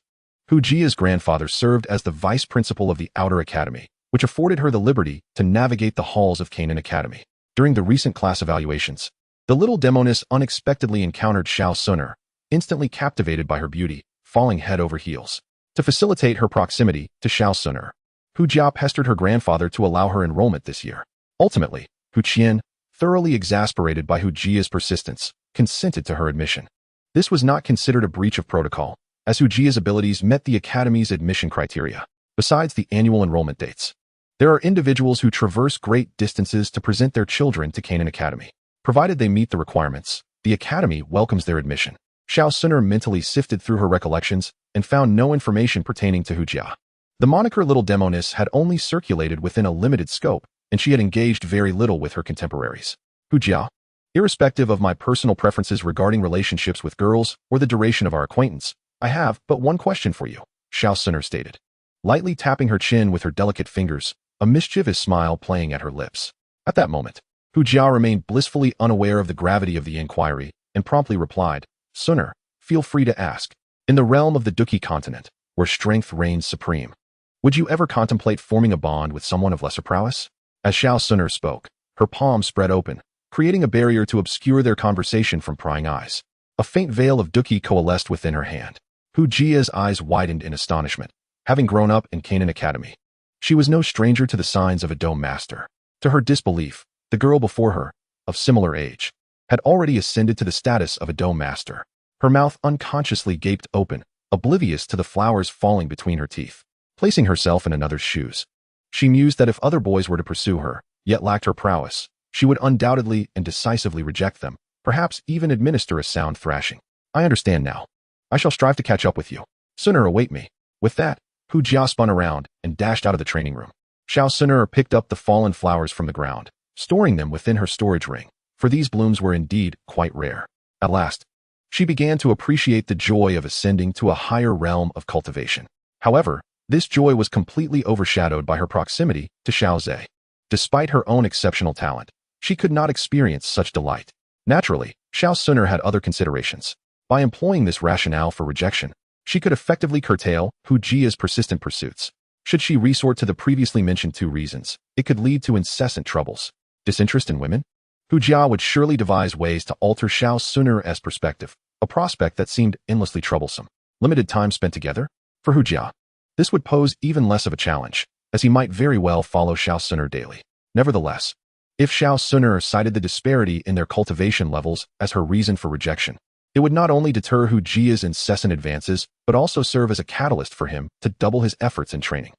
[SPEAKER 1] Hu Jia's grandfather served as the vice principal of the Outer Academy, which afforded her the liberty to navigate the halls of Canaan Academy. During the recent class evaluations, the Little Demoness unexpectedly encountered Xiao Xun'er, instantly captivated by her beauty, falling head over heels. To facilitate her proximity to Xiao Xun'er, Hu Jia pestered her grandfather to allow her enrollment this year. Ultimately, Hu Qian, thoroughly exasperated by Hu Jia's persistence, consented to her admission. This was not considered a breach of protocol, as Hu Jia's abilities met the Academy's admission criteria. Besides the annual enrollment dates, there are individuals who traverse great distances to present their children to Canaan Academy. Provided they meet the requirements, the Academy welcomes their admission. Xiao Xun'er mentally sifted through her recollections and found no information pertaining to Hu Jia. The moniker Little Demoness had only circulated within a limited scope, and she had engaged very little with her contemporaries. Hu Jia, irrespective of my personal preferences regarding relationships with girls or the duration of our acquaintance, I have but one question for you, Xiao Xun'er stated, lightly tapping her chin with her delicate fingers, a mischievous smile playing at her lips. At that moment, Hu Jia remained blissfully unaware of the gravity of the inquiry and promptly replied, Xun'er, feel free to ask. In the realm of the Duki continent, where strength reigns supreme, would you ever contemplate forming a bond with someone of lesser prowess? As Xiao Xun'er spoke, her palms spread open, creating a barrier to obscure their conversation from prying eyes. A faint veil of Duki coalesced within her hand. Hu Jia's eyes widened in astonishment, having grown up in Canaan Academy. She was no stranger to the signs of a dome master. To her disbelief, the girl before her, of similar age, had already ascended to the status of a dome master. Her mouth unconsciously gaped open, oblivious to the flowers falling between her teeth. Placing herself in another's shoes, she mused that if other boys were to pursue her, yet lacked her prowess, she would undoubtedly and decisively reject them, perhaps even administer a sound thrashing. I understand now. I shall strive to catch up with you. Xun'er, await me. With that, Hu Jia spun around and dashed out of the training room. Xiao Xun'er picked up the fallen flowers from the ground, storing them within her storage ring, for these blooms were indeed quite rare. At last, she began to appreciate the joy of ascending to a higher realm of cultivation. However, this joy was completely overshadowed by her proximity to Xiao Zhe. Despite her own exceptional talent, she could not experience such delight. Naturally, Xiao Xun'er had other considerations. By employing this rationale for rejection, she could effectively curtail Hu Jia's persistent pursuits. Should she resort to the previously mentioned two reasons, it could lead to incessant troubles. Disinterest in women? Hu Jia would surely devise ways to alter Xiao Xun'er's perspective, a prospect that seemed endlessly troublesome. Limited time spent together? For Hu Jia, this would pose even less of a challenge, as he might very well follow Xiao Xun'er daily. Nevertheless, if Xiao Xun'er cited the disparity in their cultivation levels as her reason for rejection, it would not only deter Hu Jia's incessant advances, but also serve as a catalyst for him to double his efforts in training.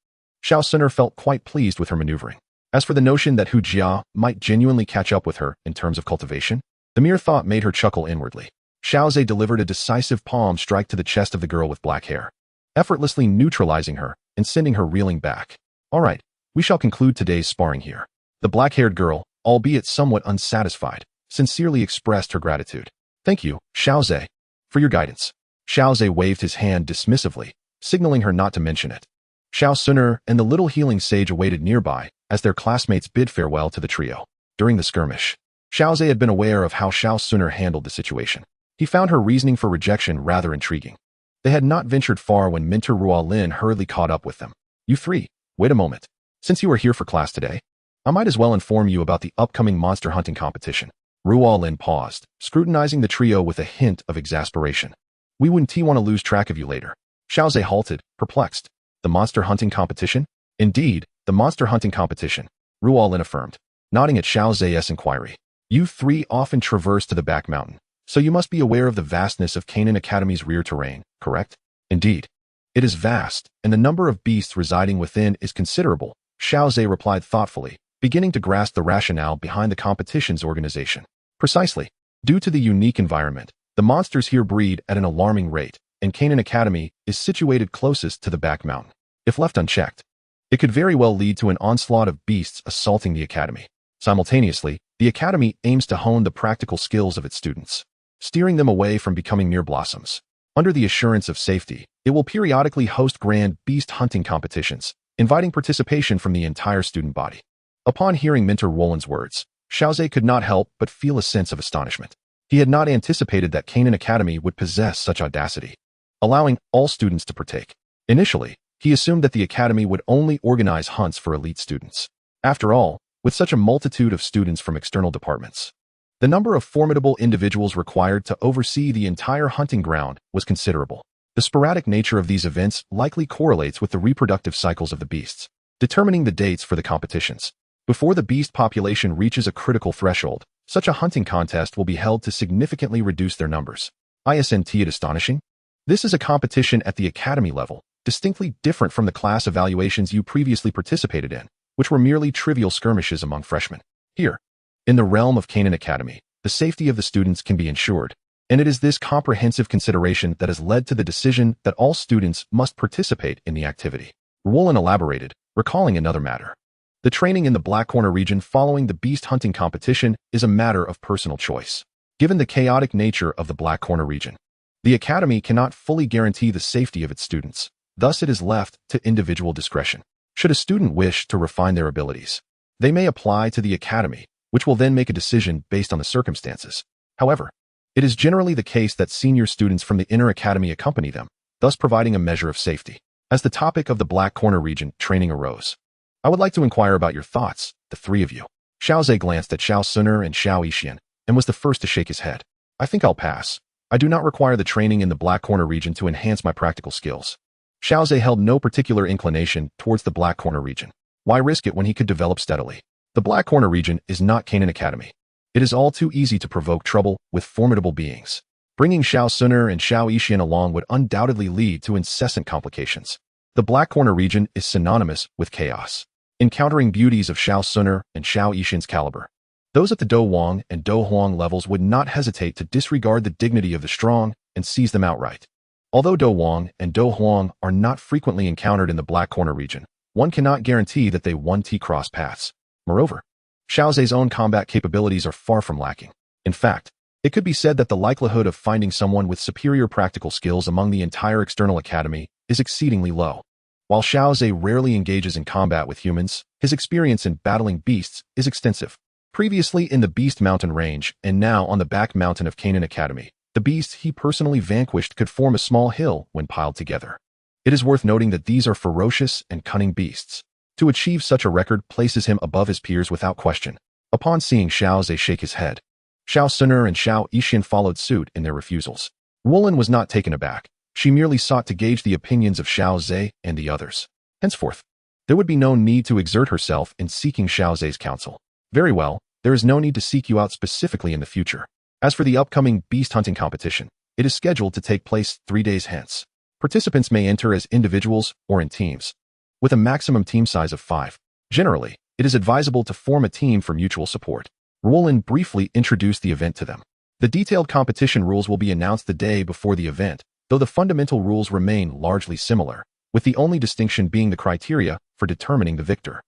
[SPEAKER 1] Xiao Xun'er felt quite pleased with her maneuvering. As for the notion that Hu Jia might genuinely catch up with her in terms of cultivation, the mere thought made her chuckle inwardly. Xiao Zhe delivered a decisive palm strike to the chest of the girl with black hair, effortlessly neutralizing her and sending her reeling back. All right, we shall conclude today's sparring here. The black-haired girl, albeit somewhat unsatisfied, sincerely expressed her gratitude. Thank you, Xiao Zhe, for your guidance. Xiao Zhe waved his hand dismissively, signaling her not to mention it. Xiao Xun'er and the little healing sage awaited nearby as their classmates bid farewell to the trio. During the skirmish, Xiao Zhe had been aware of how Xiao Xun'er handled the situation. He found her reasoning for rejection rather intriguing. They had not ventured far when Mentor Ruolin hurriedly caught up with them. You three, wait a moment. Since you are here for class today, I might as well inform you about the upcoming monster hunting competition. Ruolin paused, scrutinizing the trio with a hint of exasperation. We wouldn't want to lose track of you later. Xiao Zhe halted, perplexed. The monster hunting competition? Indeed, the monster hunting competition, Ruolin affirmed, nodding at Xiao Zhe's inquiry. You three often traverse to the back mountain, so you must be aware of the vastness of Canaan Academy's rear terrain, correct? Indeed. It is vast, and the number of beasts residing within is considerable, Xiao Zhe replied thoughtfully, beginning to grasp the rationale behind the competition's organization. Precisely. Due to the unique environment, the monsters here breed at an alarming rate, and Canaan Academy is situated closest to the back mountain. If left unchecked, it could very well lead to an onslaught of beasts assaulting the Academy. Simultaneously, the Academy aims to hone the practical skills of its students, steering them away from becoming mere blossoms. Under the assurance of safety, it will periodically host grand beast hunting competitions, inviting participation from the entire student body. Upon hearing Mentor Ruolin's words, Xiao Zhe could not help but feel a sense of astonishment. He had not anticipated that Canaan Academy would possess such audacity, allowing all students to partake. Initially, he assumed that the Academy would only organize hunts for elite students. After all, with such a multitude of students from external departments, the number of formidable individuals required to oversee the entire hunting ground was considerable. The sporadic nature of these events likely correlates with the reproductive cycles of the beasts, determining the dates for the competitions. Before the beast population reaches a critical threshold, such a hunting contest will be held to significantly reduce their numbers. Isn't it astonishing? This is a competition at the academy level, distinctly different from the class evaluations you previously participated in, which were merely trivial skirmishes among freshmen. Here, in the realm of Canaan Academy, the safety of the students can be ensured, and it is this comprehensive consideration that has led to the decision that all students must participate in the activity. Rowland elaborated, recalling another matter. The training in the Black Corner region following the beast hunting competition is a matter of personal choice. Given the chaotic nature of the Black Corner region, the academy cannot fully guarantee the safety of its students. Thus, it is left to individual discretion. Should a student wish to refine their abilities, they may apply to the academy, which will then make a decision based on the circumstances. However, it is generally the case that senior students from the inner academy accompany them, thus providing a measure of safety. As the topic of the Black Corner region training arose, I would like to inquire about your thoughts, the three of you. Xiao glanced at Xiao Xun'er and Xiao Xun'er and was the first to shake his head. I think I'll pass. I do not require the training in the Black Corner region to enhance my practical skills. Xiao held no particular inclination towards the Black Corner region. Why risk it when he could develop steadily? The Black Corner region is not Canaan Academy. It is all too easy to provoke trouble with formidable beings. Bringing Xiao Xun'er and Xiao Xun'er along would undoubtedly lead to incessant complications. The Black Corner region is synonymous with chaos. Encountering beauties of Xiao Xun'er and Xiao Xun'er's caliber, those at the Do Wang and Do Huang levels would not hesitate to disregard the dignity of the strong and seize them outright. Although Do Wang and Do Huang are not frequently encountered in the Black Corner region, one cannot guarantee that they cross paths. Moreover, Xiao's own combat capabilities are far from lacking. In fact, it could be said that the likelihood of finding someone with superior practical skills among the entire external academy is exceedingly low. While Xiao rarely engages in combat with humans, his experience in battling beasts is extensive. Previously in the Beast Mountain range and now on the back mountain of Canaan Academy, the beasts he personally vanquished could form a small hill when piled together. It is worth noting that these are ferocious and cunning beasts. To achieve such a record places him above his peers without question. Upon seeing Xiao shake his head, Xiao Xun'er and Xiao Xun'er followed suit in their refusals. Rowland was not taken aback. She merely sought to gauge the opinions of Xiao and the others. Henceforth, there would be no need to exert herself in seeking Xiao's counsel. Very well, there is no need to seek you out specifically in the future. As for the upcoming beast hunting competition, it is scheduled to take place 3 days hence. Participants may enter as individuals or in teams, with a maximum team size of 5. Generally, it is advisable to form a team for mutual support. Rowland briefly introduced the event to them. The detailed competition rules will be announced the day before the event, though the fundamental rules remain largely similar, with the only distinction being the criteria for determining the victor.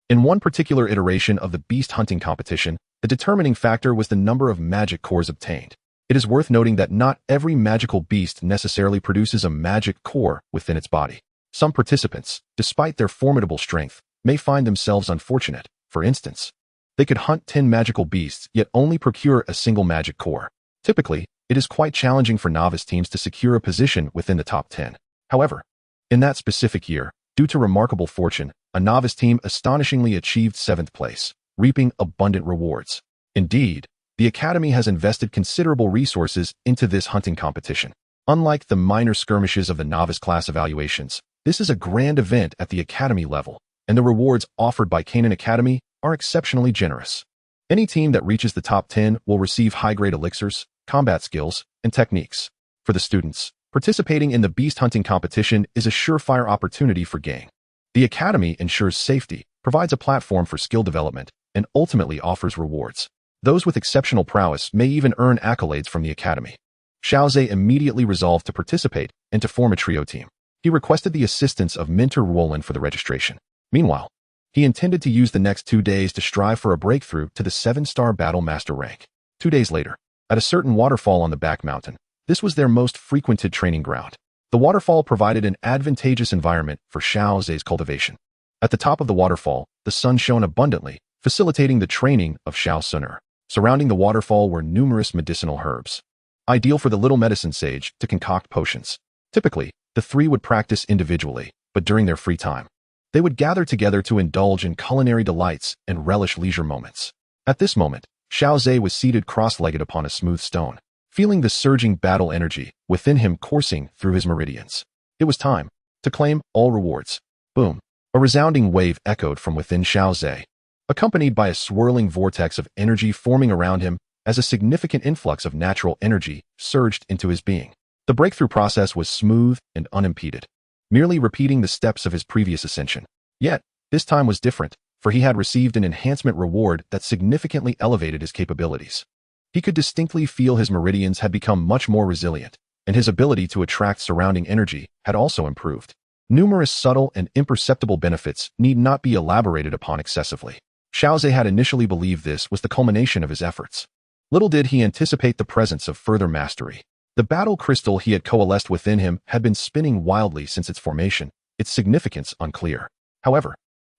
[SPEAKER 1] In one particular iteration of the beast hunting competition, the determining factor was the number of magic cores obtained. It is worth noting that not every magical beast necessarily produces a magic core within its body. Some participants, despite their formidable strength, may find themselves unfortunate. For instance, they could hunt 10 magical beasts yet only procure a single magic core. Typically, it is quite challenging for novice teams to secure a position within the top 10. However, in that specific year, due to remarkable fortune, a novice team astonishingly achieved 7th place, reaping abundant rewards. Indeed, the Academy has invested considerable resources into this hunting competition. Unlike the minor skirmishes of the novice class evaluations, this is a grand event at the Academy level, and the rewards offered by Canaan Academy are exceptionally generous. Any team that reaches the top 10 will receive high-grade elixirs, combat skills, and techniques. For the students, participating in the beast hunting competition is a surefire opportunity for gain. The Academy ensures safety, provides a platform for skill development, and ultimately offers rewards. Those with exceptional prowess may even earn accolades from the Academy. Xiao immediately resolved to participate and to form a trio team. He requested the assistance of Mentor Rowland for the registration. Meanwhile, he intended to use the next 2 days to strive for a breakthrough to the 7-star Battle Master rank. 2 days later, at a certain waterfall on the back mountain, this was their most frequented training ground. The waterfall provided an advantageous environment for Xiao's cultivation. At the top of the waterfall, the sun shone abundantly, facilitating the training of Xiao Xun'er. Surrounding the waterfall were numerous medicinal herbs, ideal for the little medicine sage to concoct potions. Typically, the three would practice individually, but during their free time, they would gather together to indulge in culinary delights and relish leisure moments. At this moment, Xiao was seated cross-legged upon a smooth stone, feeling the surging battle energy within him coursing through his meridians. It was time to claim all rewards. Boom! A resounding wave echoed from within Xiao. accompanied by a swirling vortex of energy forming around him as a significant influx of natural energy surged into his being. The breakthrough process was smooth and unimpeded, merely repeating the steps of his previous ascension. Yet, this time was different, for he had received an enhancement reward that significantly elevated his capabilities. He could distinctly feel his meridians had become much more resilient, and his ability to attract surrounding energy had also improved. Numerous subtle and imperceptible benefits need not be elaborated upon excessively. Xiao Xun'er had initially believed this was the culmination of his efforts. Little did he anticipate the presence of further mastery. The battle crystal he had coalesced within him had been spinning wildly since its formation, its significance unclear. However,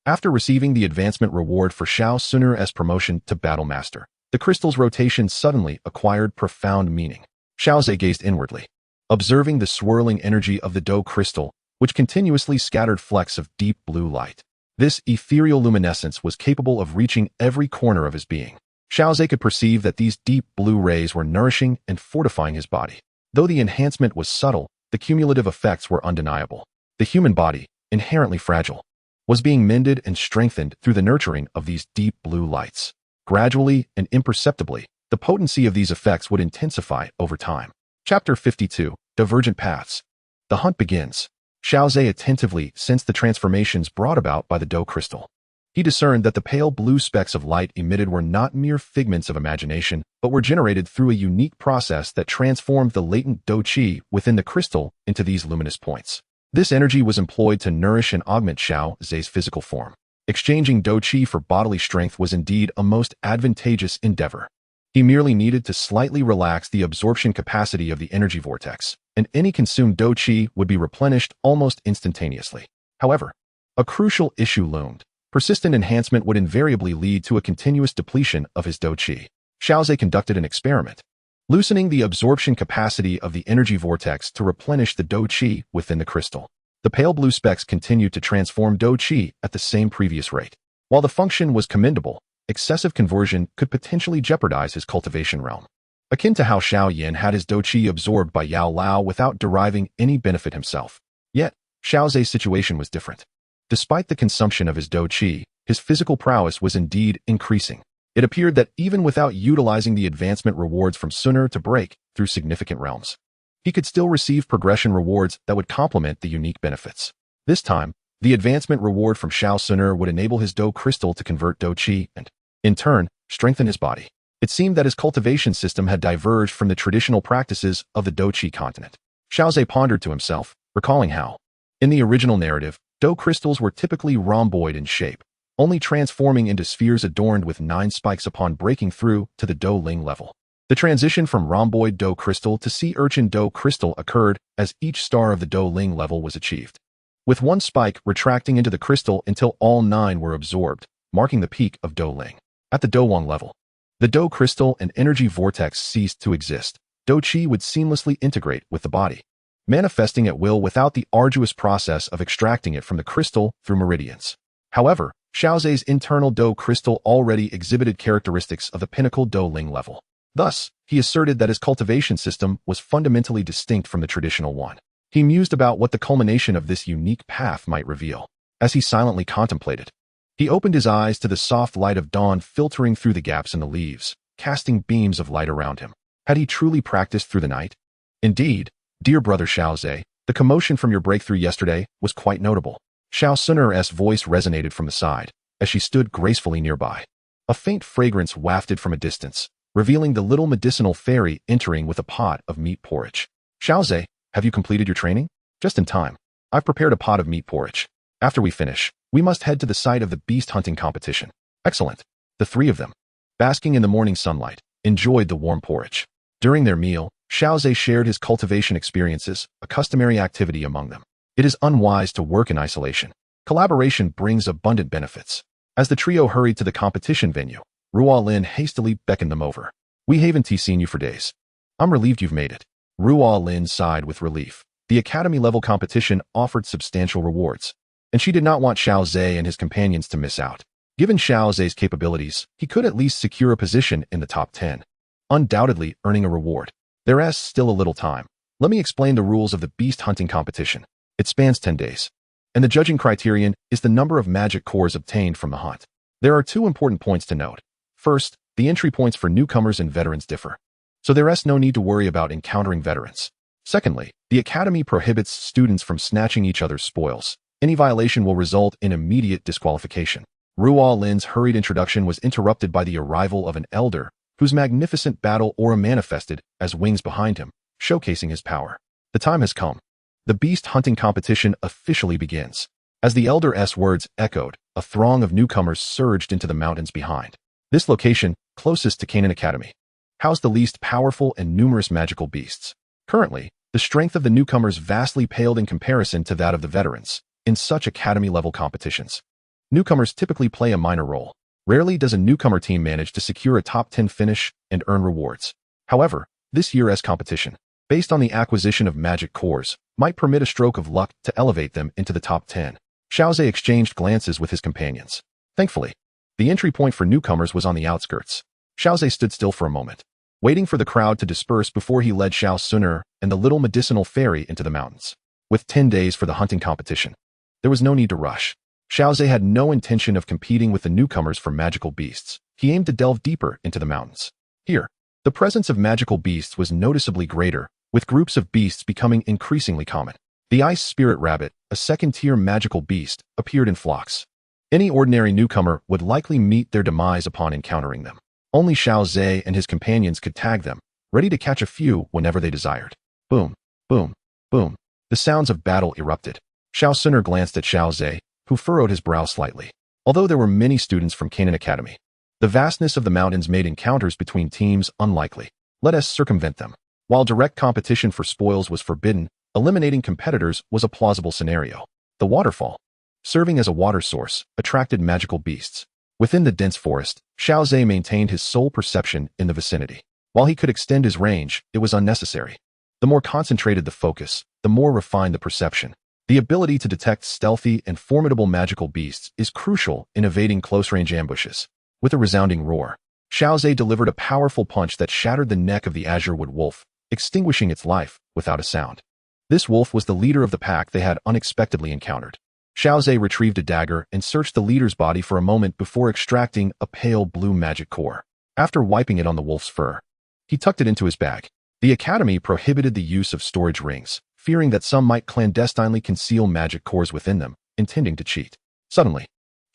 [SPEAKER 1] after receiving the advancement reward for Xiao Xun'er's promotion to Battle Master, the crystal's rotation suddenly acquired profound meaning. Xiao Xun'er gazed inwardly, observing the swirling energy of the Do crystal, which continuously scattered flecks of deep blue light. This ethereal luminescence was capable of reaching every corner of his being. Xiao Xun'er could perceive that these deep blue rays were nourishing and fortifying his body. Though the enhancement was subtle, the cumulative effects were undeniable. The human body, inherently fragile, was being mended and strengthened through the nurturing of these deep blue lights. Gradually and imperceptibly, the potency of these effects would intensify over time. Chapter 52, Divergent Paths. The hunt begins. Xiao Xun'er attentively sensed the transformations brought about by the Do crystal. He discerned that the pale blue specks of light emitted were not mere figments of imagination, but were generated through a unique process that transformed the latent Do Qi within the crystal into these luminous points. This energy was employed to nourish and augment Xiao Xun'er's physical form. Exchanging Do Qi for bodily strength was indeed a most advantageous endeavor. He merely needed to slightly relax the absorption capacity of the energy vortex, and any consumed Do Qi would be replenished almost instantaneously. However, a crucial issue loomed. Persistent enhancement would invariably lead to a continuous depletion of his Do Qi. Xiao Xun'er conducted an experiment, loosening the absorption capacity of the energy vortex to replenish the Do Qi within the crystal. The pale blue specks continued to transform Do Qi at the same previous rate. While the function was commendable, excessive conversion could potentially jeopardize his cultivation realm. Akin to how Xiao Yan had his Do Qi absorbed by Yao Lao without deriving any benefit himself. Yet, Xiao Xun'er's situation was different. Despite the consumption of his Do Qi, his physical prowess was indeed increasing. It appeared that even without utilizing the advancement rewards from Xun'er to break through significant realms, he could still receive progression rewards that would complement the unique benefits. This time, the advancement reward from Xiao Xun'er would enable his Do crystal to convert Do Qi and, in turn, strengthen his body. It seemed that his cultivation system had diverged from the traditional practices of the Do Qi continent. Xiao Xun'er pondered to himself, recalling how, in the original narrative, Do crystals were typically rhomboid in shape, only transforming into spheres adorned with 9 spikes upon breaking through to the Do Ling level. The transition from rhomboid Do crystal to sea urchin Do crystal occurred as each star of the Do Ling level was achieved, with one spike retracting into the crystal until all 9 were absorbed, marking the peak of Do Ling. At the Do Wang level, the Do crystal and energy vortex ceased to exist. Do Qi would seamlessly integrate with the body, manifesting at will without the arduous process of extracting it from the crystal through meridians. However, Xiao Xun'er's internal Do crystal already exhibited characteristics of the pinnacle Do Ling level. Thus, he asserted that his cultivation system was fundamentally distinct from the traditional one. He mused about what the culmination of this unique path might reveal. As he silently contemplated, he opened his eyes to the soft light of dawn filtering through the gaps in the leaves, casting beams of light around him. Had he truly practiced through the night? Indeed, dear brother Xiao Xun'er, the commotion from your breakthrough yesterday was quite notable. Xiao Xun'er's voice resonated from the side, as she stood gracefully nearby. A faint fragrance wafted from a distance, revealing the little medicinal fairy entering with a pot of meat porridge. Xiao Xun'er, have you completed your training? Just in time. I've prepared a pot of meat porridge. After we finish, we must head to the site of the beast hunting competition. Excellent. The 3 of them, basking in the morning sunlight, enjoyed the warm porridge. During their meal, Xiao Xun'er shared his cultivation experiences, a customary activity among them. It is unwise to work in isolation. Collaboration brings abundant benefits. As the trio hurried to the competition venue, Ruo Lin hastily beckoned them over. We haven't seen you for days. I'm relieved you've made it. Ruo Lin sighed with relief. The academy-level competition offered substantial rewards, and she did not want Xiao Xun'er and his companions to miss out. Given Xiao Zhe's capabilities, he could at least secure a position in the top 10, undoubtedly earning a reward. There is still a little time. Let me explain the rules of the beast hunting competition. It spans 10 days, and the judging criterion is the number of magic cores obtained from the hunt. There are two important points to note. First, the entry points for newcomers and veterans differ, so there is no need to worry about encountering veterans. Secondly, the Academy prohibits students from snatching each other's spoils. Any violation will result in immediate disqualification. Ruo Lin's hurried introduction was interrupted by the arrival of an elder, whose magnificent battle aura manifested as wings behind him, showcasing his power. The time has come. The beast hunting competition officially begins. As the elder's words echoed, a throng of newcomers surged into the mountains behind. This location, closest to Canaan Academy, housed the least powerful and numerous magical beasts. Currently, the strength of the newcomers vastly paled in comparison to that of the veterans in such academy-level competitions. Newcomers typically play a minor role. Rarely does a newcomer team manage to secure a top 10 finish and earn rewards. However, this year's competition, based on the acquisition of magic cores, might permit a stroke of luck to elevate them into the top 10. Xiao exchanged glances with his companions. Thankfully, the entry point for newcomers was on the outskirts. Xiao stood still for a moment, waiting for the crowd to disperse before he led Xiao Xun'er and the little medicinal fairy into the mountains. With 10 days for the hunting competition, there was no need to rush. Xiao had no intention of competing with the newcomers for magical beasts. He aimed to delve deeper into the mountains. Here, the presence of magical beasts was noticeably greater, with groups of beasts becoming increasingly common. The ice spirit rabbit, a second-tier magical beast, appeared in flocks. Any ordinary newcomer would likely meet their demise upon encountering them. Only Xiao and his companions could tag them, ready to catch a few whenever they desired. Boom, boom, boom. The sounds of battle erupted. Xiao Xun'er glanced at Xiao, who furrowed his brow slightly. Although there were many students from Canaan Academy, the vastness of the mountains made encounters between teams unlikely. Let us circumvent them. While direct competition for spoils was forbidden, eliminating competitors was a plausible scenario. The waterfall, serving as a water source, attracted magical beasts. Within the dense forest, Xiao maintained his sole perception in the vicinity. While he could extend his range, it was unnecessary. The more concentrated the focus, the more refined the perception. The ability to detect stealthy and formidable magical beasts is crucial in evading close-range ambushes. With a resounding roar, Xiao delivered a powerful punch that shattered the neck of the azurewood wolf, extinguishing its life without a sound. This wolf was the leader of the pack they had unexpectedly encountered. Xiao retrieved a dagger and searched the leader's body for a moment before extracting a pale blue magic core. After wiping it on the wolf's fur, he tucked it into his bag. The Academy prohibited the use of storage rings, fearing that some might clandestinely conceal magic cores within them, intending to cheat. Suddenly,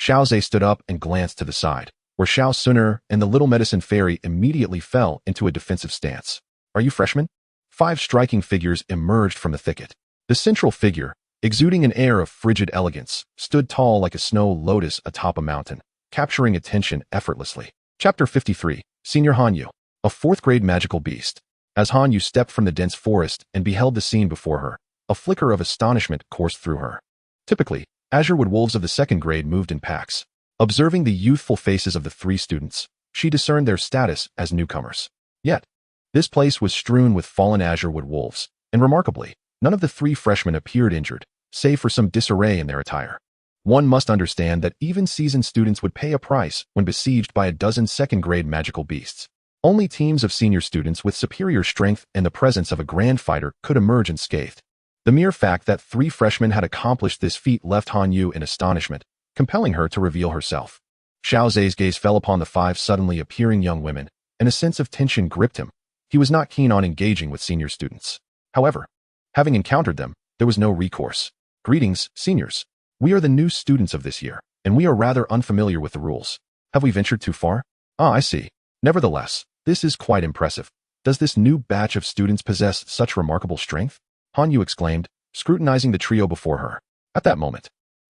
[SPEAKER 1] Xiao stood up and glanced to the side, where Xiao Xun'er and the little medicine fairy immediately fell into a defensive stance. Are you freshmen? 5 striking figures emerged from the thicket. The central figure, exuding an air of frigid elegance, stood tall like a snow lotus atop a mountain, capturing attention effortlessly. Chapter 53, Senior Hanyu, a 4th-grade magical beast. As Hanyu stepped from the dense forest and beheld the scene before her, a flicker of astonishment coursed through her. Typically, azurewood wolves of the 2nd grade moved in packs. Observing the youthful faces of the 3 students, she discerned their status as newcomers. Yet, this place was strewn with fallen azurewood wolves, and remarkably, none of the 3 freshmen appeared injured, save for some disarray in their attire. One must understand that even seasoned students would pay a price when besieged by a dozen 2nd-grade magical beasts. Only teams of senior students with superior strength and the presence of a grand fighter could emerge unscathed. The mere fact that 3 freshmen had accomplished this feat left Hanyu in astonishment, compelling her to reveal herself. Xiao's gaze fell upon the 5 suddenly appearing young women, and a sense of tension gripped him. He was not keen on engaging with senior students. However, having encountered them, there was no recourse. Greetings, seniors. We are the new students of this year, and we are rather unfamiliar with the rules. Have we ventured too far? Ah, I see. Nevertheless, this is quite impressive. Does this new batch of students possess such remarkable strength? Hanyu exclaimed, scrutinizing the trio before her. At that moment,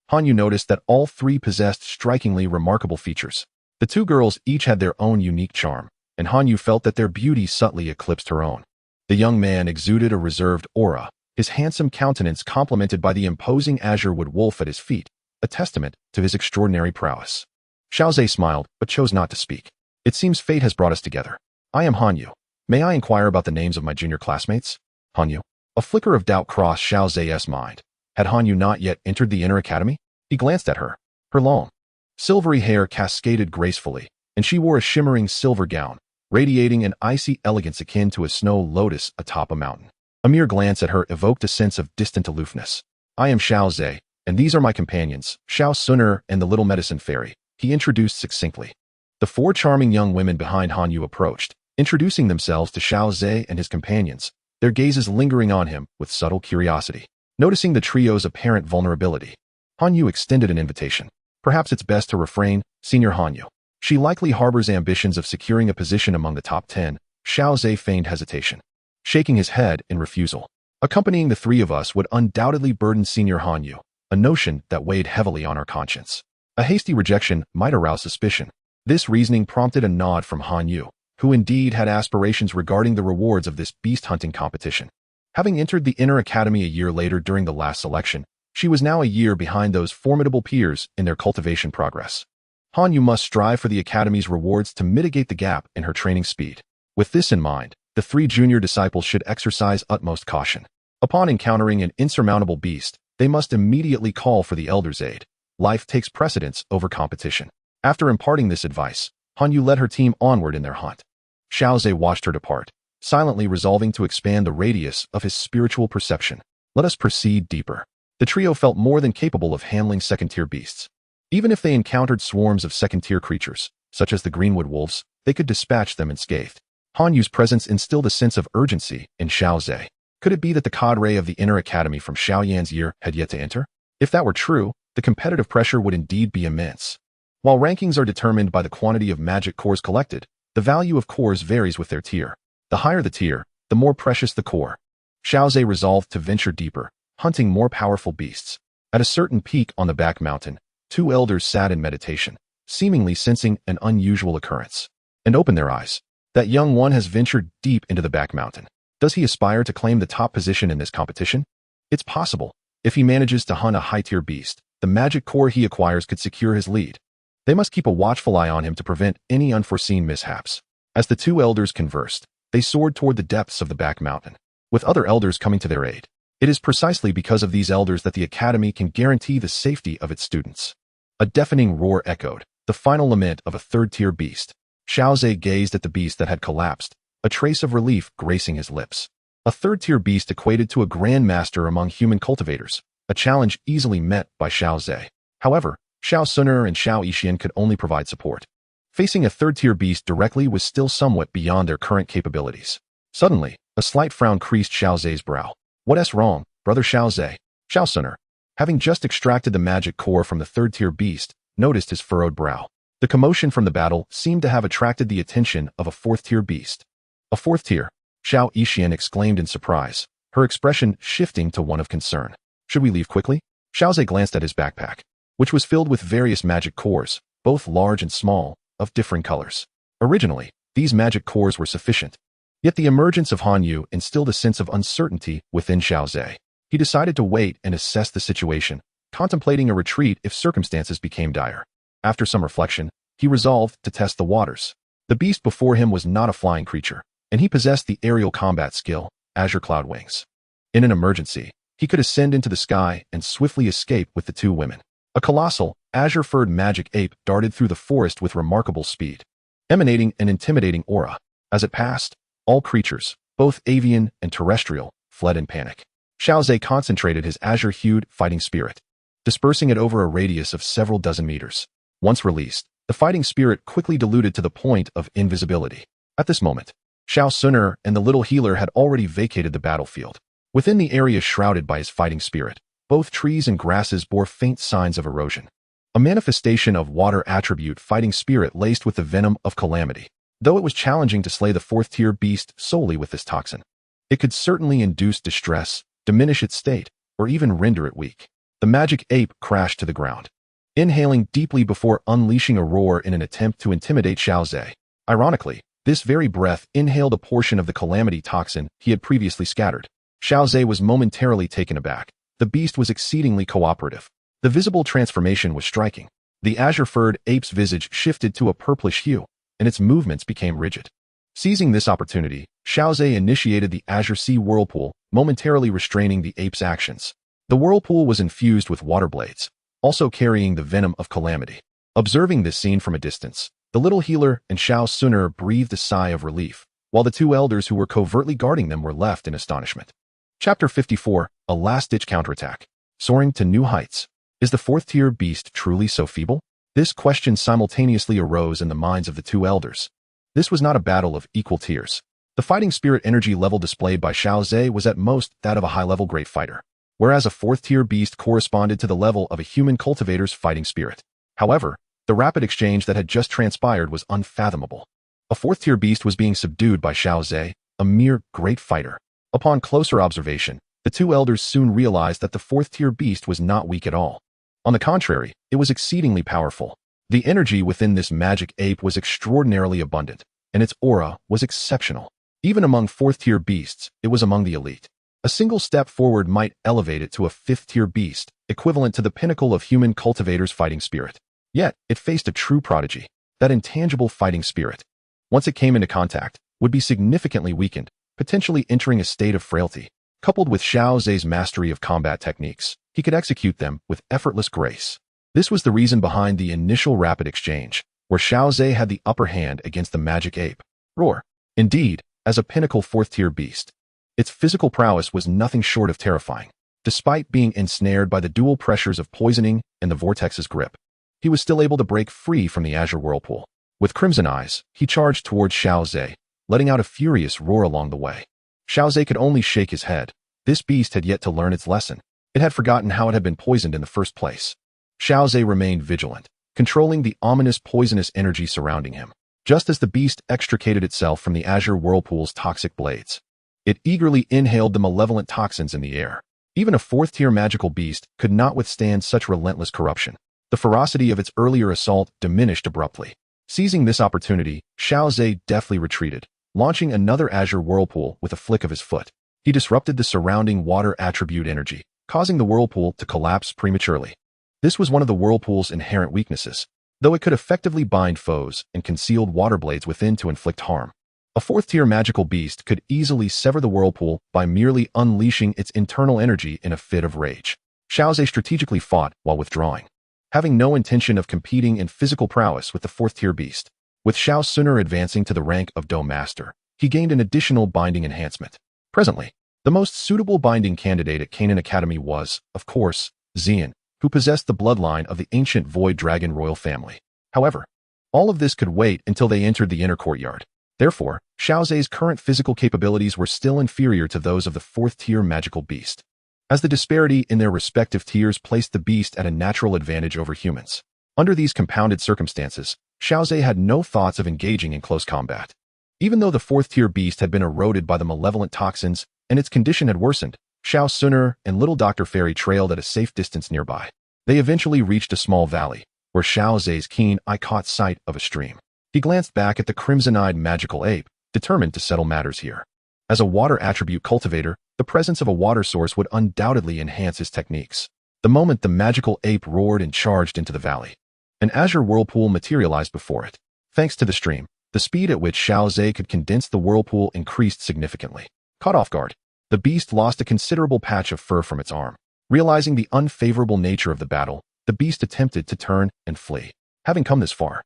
[SPEAKER 1] Hanyu noticed that all 3 possessed strikingly remarkable features. The 2 girls each had their own unique charm, and Hanyu felt that their beauty subtly eclipsed her own. The young man exuded a reserved aura, his handsome countenance complemented by the imposing azurewood wolf at his feet, a testament to his extraordinary prowess. Xiao smiled, but chose not to speak. It seems fate has brought us together. I am Hanyu. May I inquire about the names of my junior classmates? Hanyu. A flicker of doubt crossed Xiao's mind. Had Hanyu not yet entered the inner academy? He glanced at her. Her long, silvery hair cascaded gracefully, and she wore a shimmering silver gown, radiating an icy elegance akin to a snow lotus atop a mountain. A mere glance at her evoked a sense of distant aloofness. I am Xiao, and these are my companions, Xiao Xun'er and the little medicine fairy, he introduced succinctly. The four charming young women behind Han Yu approached, introducing themselves to Xiao Zhe and his companions, their gazes lingering on him with subtle curiosity. Noticing the trio's apparent vulnerability, Han Yu extended an invitation. Perhaps it's best to refrain, Senior Han Yu. She likely harbors ambitions of securing a position among the top 10. Xiao Zhe feigned hesitation, shaking his head in refusal. Accompanying the three of us would undoubtedly burden Senior Han Yu, a notion that weighed heavily on our conscience. A hasty rejection might arouse suspicion. This reasoning prompted a nod from Han Yu, who indeed had aspirations regarding the rewards of this beast-hunting competition. Having entered the Inner Academy a year later during the last selection, she was now a year behind those formidable peers in their cultivation progress. Han Yu must strive for the Academy's rewards to mitigate the gap in her training speed. With this in mind, the three junior disciples should exercise utmost caution. Upon encountering an insurmountable beast, they must immediately call for the elder's aid. Life takes precedence over competition. After imparting this advice, Han Yu led her team onward in their hunt. Xiao Zhe watched her depart, silently resolving to expand the radius of his spiritual perception. Let us proceed deeper. The trio felt more than capable of handling second-tier beasts. Even if they encountered swarms of second-tier creatures, such as the Greenwood Wolves, they could dispatch them unscathed. Han Yu's presence instilled a sense of urgency in Xiao Zhe. Could it be that the cadre of the Inner Academy from Xiaoyan's year had yet to enter? If that were true, the competitive pressure would indeed be immense. While rankings are determined by the quantity of magic cores collected, the value of cores varies with their tier. The higher the tier, the more precious the core. Xiao Zhe resolved to venture deeper, hunting more powerful beasts. At a certain peak on the back mountain, two elders sat in meditation, seemingly sensing an unusual occurrence, and opened their eyes. That young one has ventured deep into the back mountain. Does he aspire to claim the top position in this competition? It's possible. If he manages to hunt a high-tier beast, the magic core he acquires could secure his lead. They must keep a watchful eye on him to prevent any unforeseen mishaps. As the two elders conversed, they soared toward the depths of the back mountain, with other elders coming to their aid. It is precisely because of these elders that the Academy can guarantee the safety of its students. A deafening roar echoed, the final lament of a third-tier beast. Xiao Zhe gazed at the beast that had collapsed, a trace of relief gracing his lips. A third-tier beast equated to a grand master among human cultivators, a challenge easily met by Xiao Zhe. However, Xiao Xun'er and Xiao Yixian could only provide support. Facing a third-tier beast directly was still somewhat beyond their current capabilities. Suddenly, a slight frown creased Xiao Zhe's brow. What's wrong, brother Xiao Zhe? Xiao Xun'er, having just extracted the magic core from the third-tier beast, noticed his furrowed brow. The commotion from the battle seemed to have attracted the attention of a fourth-tier beast. A fourth tier, Xiao Yixian exclaimed in surprise, her expression shifting to one of concern. Should we leave quickly? Xiao Zhe glanced at his backpack, which was filled with various magic cores, both large and small, of differing colors. Originally, these magic cores were sufficient. Yet the emergence of Han Yu instilled a sense of uncertainty within Xiao Zhe. He decided to wait and assess the situation, contemplating a retreat if circumstances became dire. After some reflection, he resolved to test the waters. The beast before him was not a flying creature, and he possessed the aerial combat skill, Azure Cloud Wings. In an emergency, he could ascend into the sky and swiftly escape with the two women. A colossal, azure-furred magic ape darted through the forest with remarkable speed, emanating an intimidating aura. As it passed, all creatures, both avian and terrestrial, fled in panic. Xiao Zhe concentrated his azure-hued fighting spirit, dispersing it over a radius of several dozen meters. Once released, the fighting spirit quickly diluted to the point of invisibility. At this moment, Xiao Xun'er and the little healer had already vacated the battlefield. Within the area shrouded by his fighting spirit, both trees and grasses bore faint signs of erosion. A manifestation of water attribute fighting spirit laced with the venom of calamity. Though it was challenging to slay the fourth-tier beast solely with this toxin, it could certainly induce distress, diminish its state, or even render it weak. The magic ape crashed to the ground, inhaling deeply before unleashing a roar in an attempt to intimidate Xiao Zhe. Ironically, this very breath inhaled a portion of the calamity toxin he had previously scattered. Xiao Zhe was momentarily taken aback. The beast was exceedingly cooperative. The visible transformation was striking. The azure-furred ape's visage shifted to a purplish hue, and its movements became rigid. Seizing this opportunity, Xiao Zhe initiated the Azure Sea Whirlpool, momentarily restraining the ape's actions. The whirlpool was infused with water blades, also carrying the venom of calamity. Observing this scene from a distance, the little healer and Xiao Xun'er breathed a sigh of relief, while the two elders who were covertly guarding them were left in astonishment. Chapter 54, A Last-Ditch Counterattack. Soaring to New Heights. Is the fourth-tier beast truly so feeble? This question simultaneously arose in the minds of the two elders. This was not a battle of equal tiers. The fighting spirit energy level displayed by Xiao Zhe was at most that of a high-level great fighter, whereas a fourth-tier beast corresponded to the level of a human cultivator's fighting spirit. However, the rapid exchange that had just transpired was unfathomable. A fourth-tier beast was being subdued by Xiao Zhe, a mere great fighter. Upon closer observation, the two elders soon realized that the fourth-tier beast was not weak at all. On the contrary, it was exceedingly powerful. The energy within this magic ape was extraordinarily abundant, and its aura was exceptional. Even among fourth-tier beasts, it was among the elite. A single step forward might elevate it to a fifth-tier beast, equivalent to the pinnacle of human cultivators' fighting spirit. Yet, it faced a true prodigy. That intangible fighting spirit, once it came into contact, would be significantly weakened, potentially entering a state of frailty. Coupled with Xiao Zhe's mastery of combat techniques, he could execute them with effortless grace. This was the reason behind the initial rapid exchange, where Xiao Zhe had the upper hand against the magic ape. Roar. Indeed, as a pinnacle fourth-tier beast, its physical prowess was nothing short of terrifying. Despite being ensnared by the dual pressures of poisoning and the vortex's grip, he was still able to break free from the azure whirlpool. With crimson eyes, he charged towards Xiao Zhe, letting out a furious roar along the way. Xiao Zhe could only shake his head. This beast had yet to learn its lesson. It had forgotten how it had been poisoned in the first place. Xiao Zhe remained vigilant, controlling the ominous poisonous energy surrounding him. Just as the beast extricated itself from the azure whirlpool's toxic blades, it eagerly inhaled the malevolent toxins in the air. Even a fourth-tier magical beast could not withstand such relentless corruption. The ferocity of its earlier assault diminished abruptly. Seizing this opportunity, Xiao Zhe deftly retreated, launching another azure whirlpool with a flick of his foot. He disrupted the surrounding water attribute energy, causing the whirlpool to collapse prematurely. This was one of the whirlpool's inherent weaknesses, though it could effectively bind foes and concealed water blades within to inflict harm. A fourth-tier magical beast could easily sever the whirlpool by merely unleashing its internal energy in a fit of rage. Xiao Zhe strategically fought while withdrawing, having no intention of competing in physical prowess with the fourth-tier beast. With Xiao Xun'er advancing to the rank of Do Master, he gained an additional binding enhancement. Presently, the most suitable binding candidate at Canaan Academy was, of course, Xian, who possessed the bloodline of the ancient Void Dragon royal family. However, all of this could wait until they entered the inner courtyard. Therefore, Xiao Zhe's current physical capabilities were still inferior to those of the fourth-tier magical beast, as the disparity in their respective tiers placed the beast at a natural advantage over humans. Under these compounded circumstances, Xiao Zhe had no thoughts of engaging in close combat. Even though the fourth-tier beast had been eroded by the malevolent toxins and its condition had worsened, Xiao Xun'er and little Dr. Fairy trailed at a safe distance nearby. They eventually reached a small valley, where Xiao Zhe's keen eye caught sight of a stream. He glanced back at the crimson-eyed magical ape, determined to settle matters here. As a water attribute cultivator, the presence of a water source would undoubtedly enhance his techniques. The moment the magical ape roared and charged into the valley, an azure whirlpool materialized before it. Thanks to the stream, the speed at which Xiao Zhe could condense the whirlpool increased significantly. Caught off guard, the beast lost a considerable patch of fur from its arm. Realizing the unfavorable nature of the battle, the beast attempted to turn and flee. Having come this far,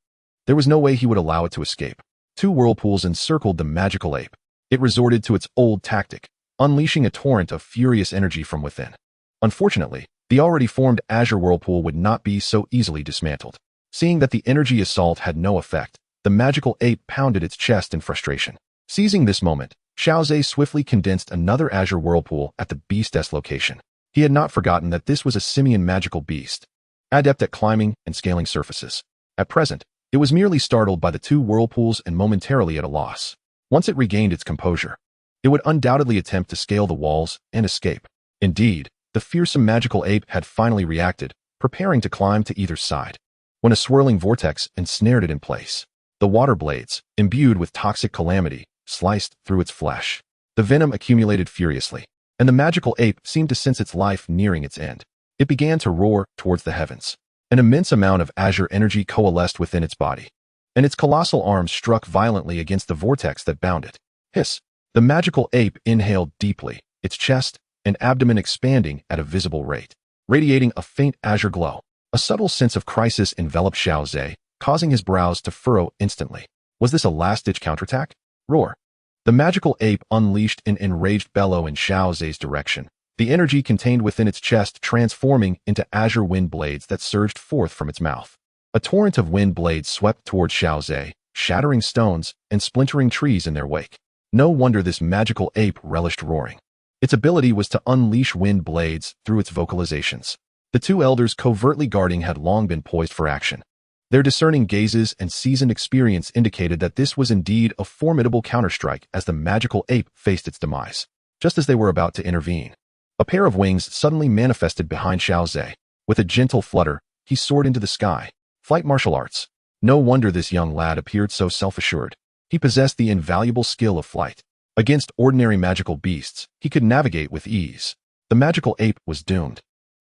[SPEAKER 1] there was no way he would allow it to escape. Two whirlpools encircled the magical ape. It resorted to its old tactic, unleashing a torrent of furious energy from within. Unfortunately, the already formed azure whirlpool would not be so easily dismantled. Seeing that the energy assault had no effect, the magical ape pounded its chest in frustration. Seizing this moment, Xiao Zhe swiftly condensed another azure whirlpool at the beast's location. He had not forgotten that this was a simian magical beast, adept at climbing and scaling surfaces. At present, it was merely startled by the two whirlpools and momentarily at a loss. Once it regained its composure, it would undoubtedly attempt to scale the walls and escape. Indeed, the fearsome magical ape had finally reacted, preparing to climb to either side, when a swirling vortex ensnared it in place. The water blades, imbued with toxic calamity, sliced through its flesh. The venom accumulated furiously, and the magical ape seemed to sense its life nearing its end. It began to roar towards the heavens. An immense amount of azure energy coalesced within its body, and its colossal arms struck violently against the vortex that bound it. Hiss! The magical ape inhaled deeply, its chest and abdomen expanding at a visible rate, radiating a faint azure glow. A subtle sense of crisis enveloped Xiao Zhe, causing his brows to furrow instantly. Was this a last-ditch counterattack? Roar! The magical ape unleashed an enraged bellow in Xiao Zhe's direction, the energy contained within its chest transforming into azure wind blades that surged forth from its mouth. A torrent of wind blades swept towards Xiao Zhe, shattering stones and splintering trees in their wake. No wonder this magical ape relished roaring. Its ability was to unleash wind blades through its vocalizations. The two elders covertly guarding had long been poised for action. Their discerning gazes and seasoned experience indicated that this was indeed a formidable counterstrike as the magical ape faced its demise. Just as they were about to intervene, a pair of wings suddenly manifested behind Xiao Zhe. With a gentle flutter, he soared into the sky. Flight martial arts. No wonder this young lad appeared so self-assured. He possessed the invaluable skill of flight. Against ordinary magical beasts, he could navigate with ease. The magical ape was doomed,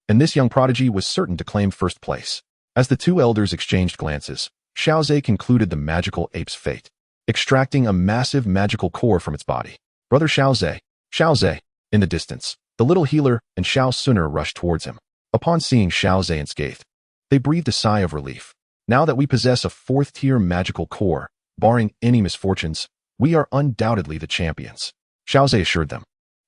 [SPEAKER 1] and this young prodigy was certain to claim first place. As the two elders exchanged glances, Xiao Zhe concluded the magical ape's fate, extracting a massive magical core from its body. Brother Xiao Zhe, in the distance, the little healer and Xiao Xun'er rushed towards him. Upon seeing Xiao Zhe unscathed, they breathed a sigh of relief. Now that we possess a fourth-tier magical core, barring any misfortunes, we are undoubtedly the champions, Xiao Zhe assured them,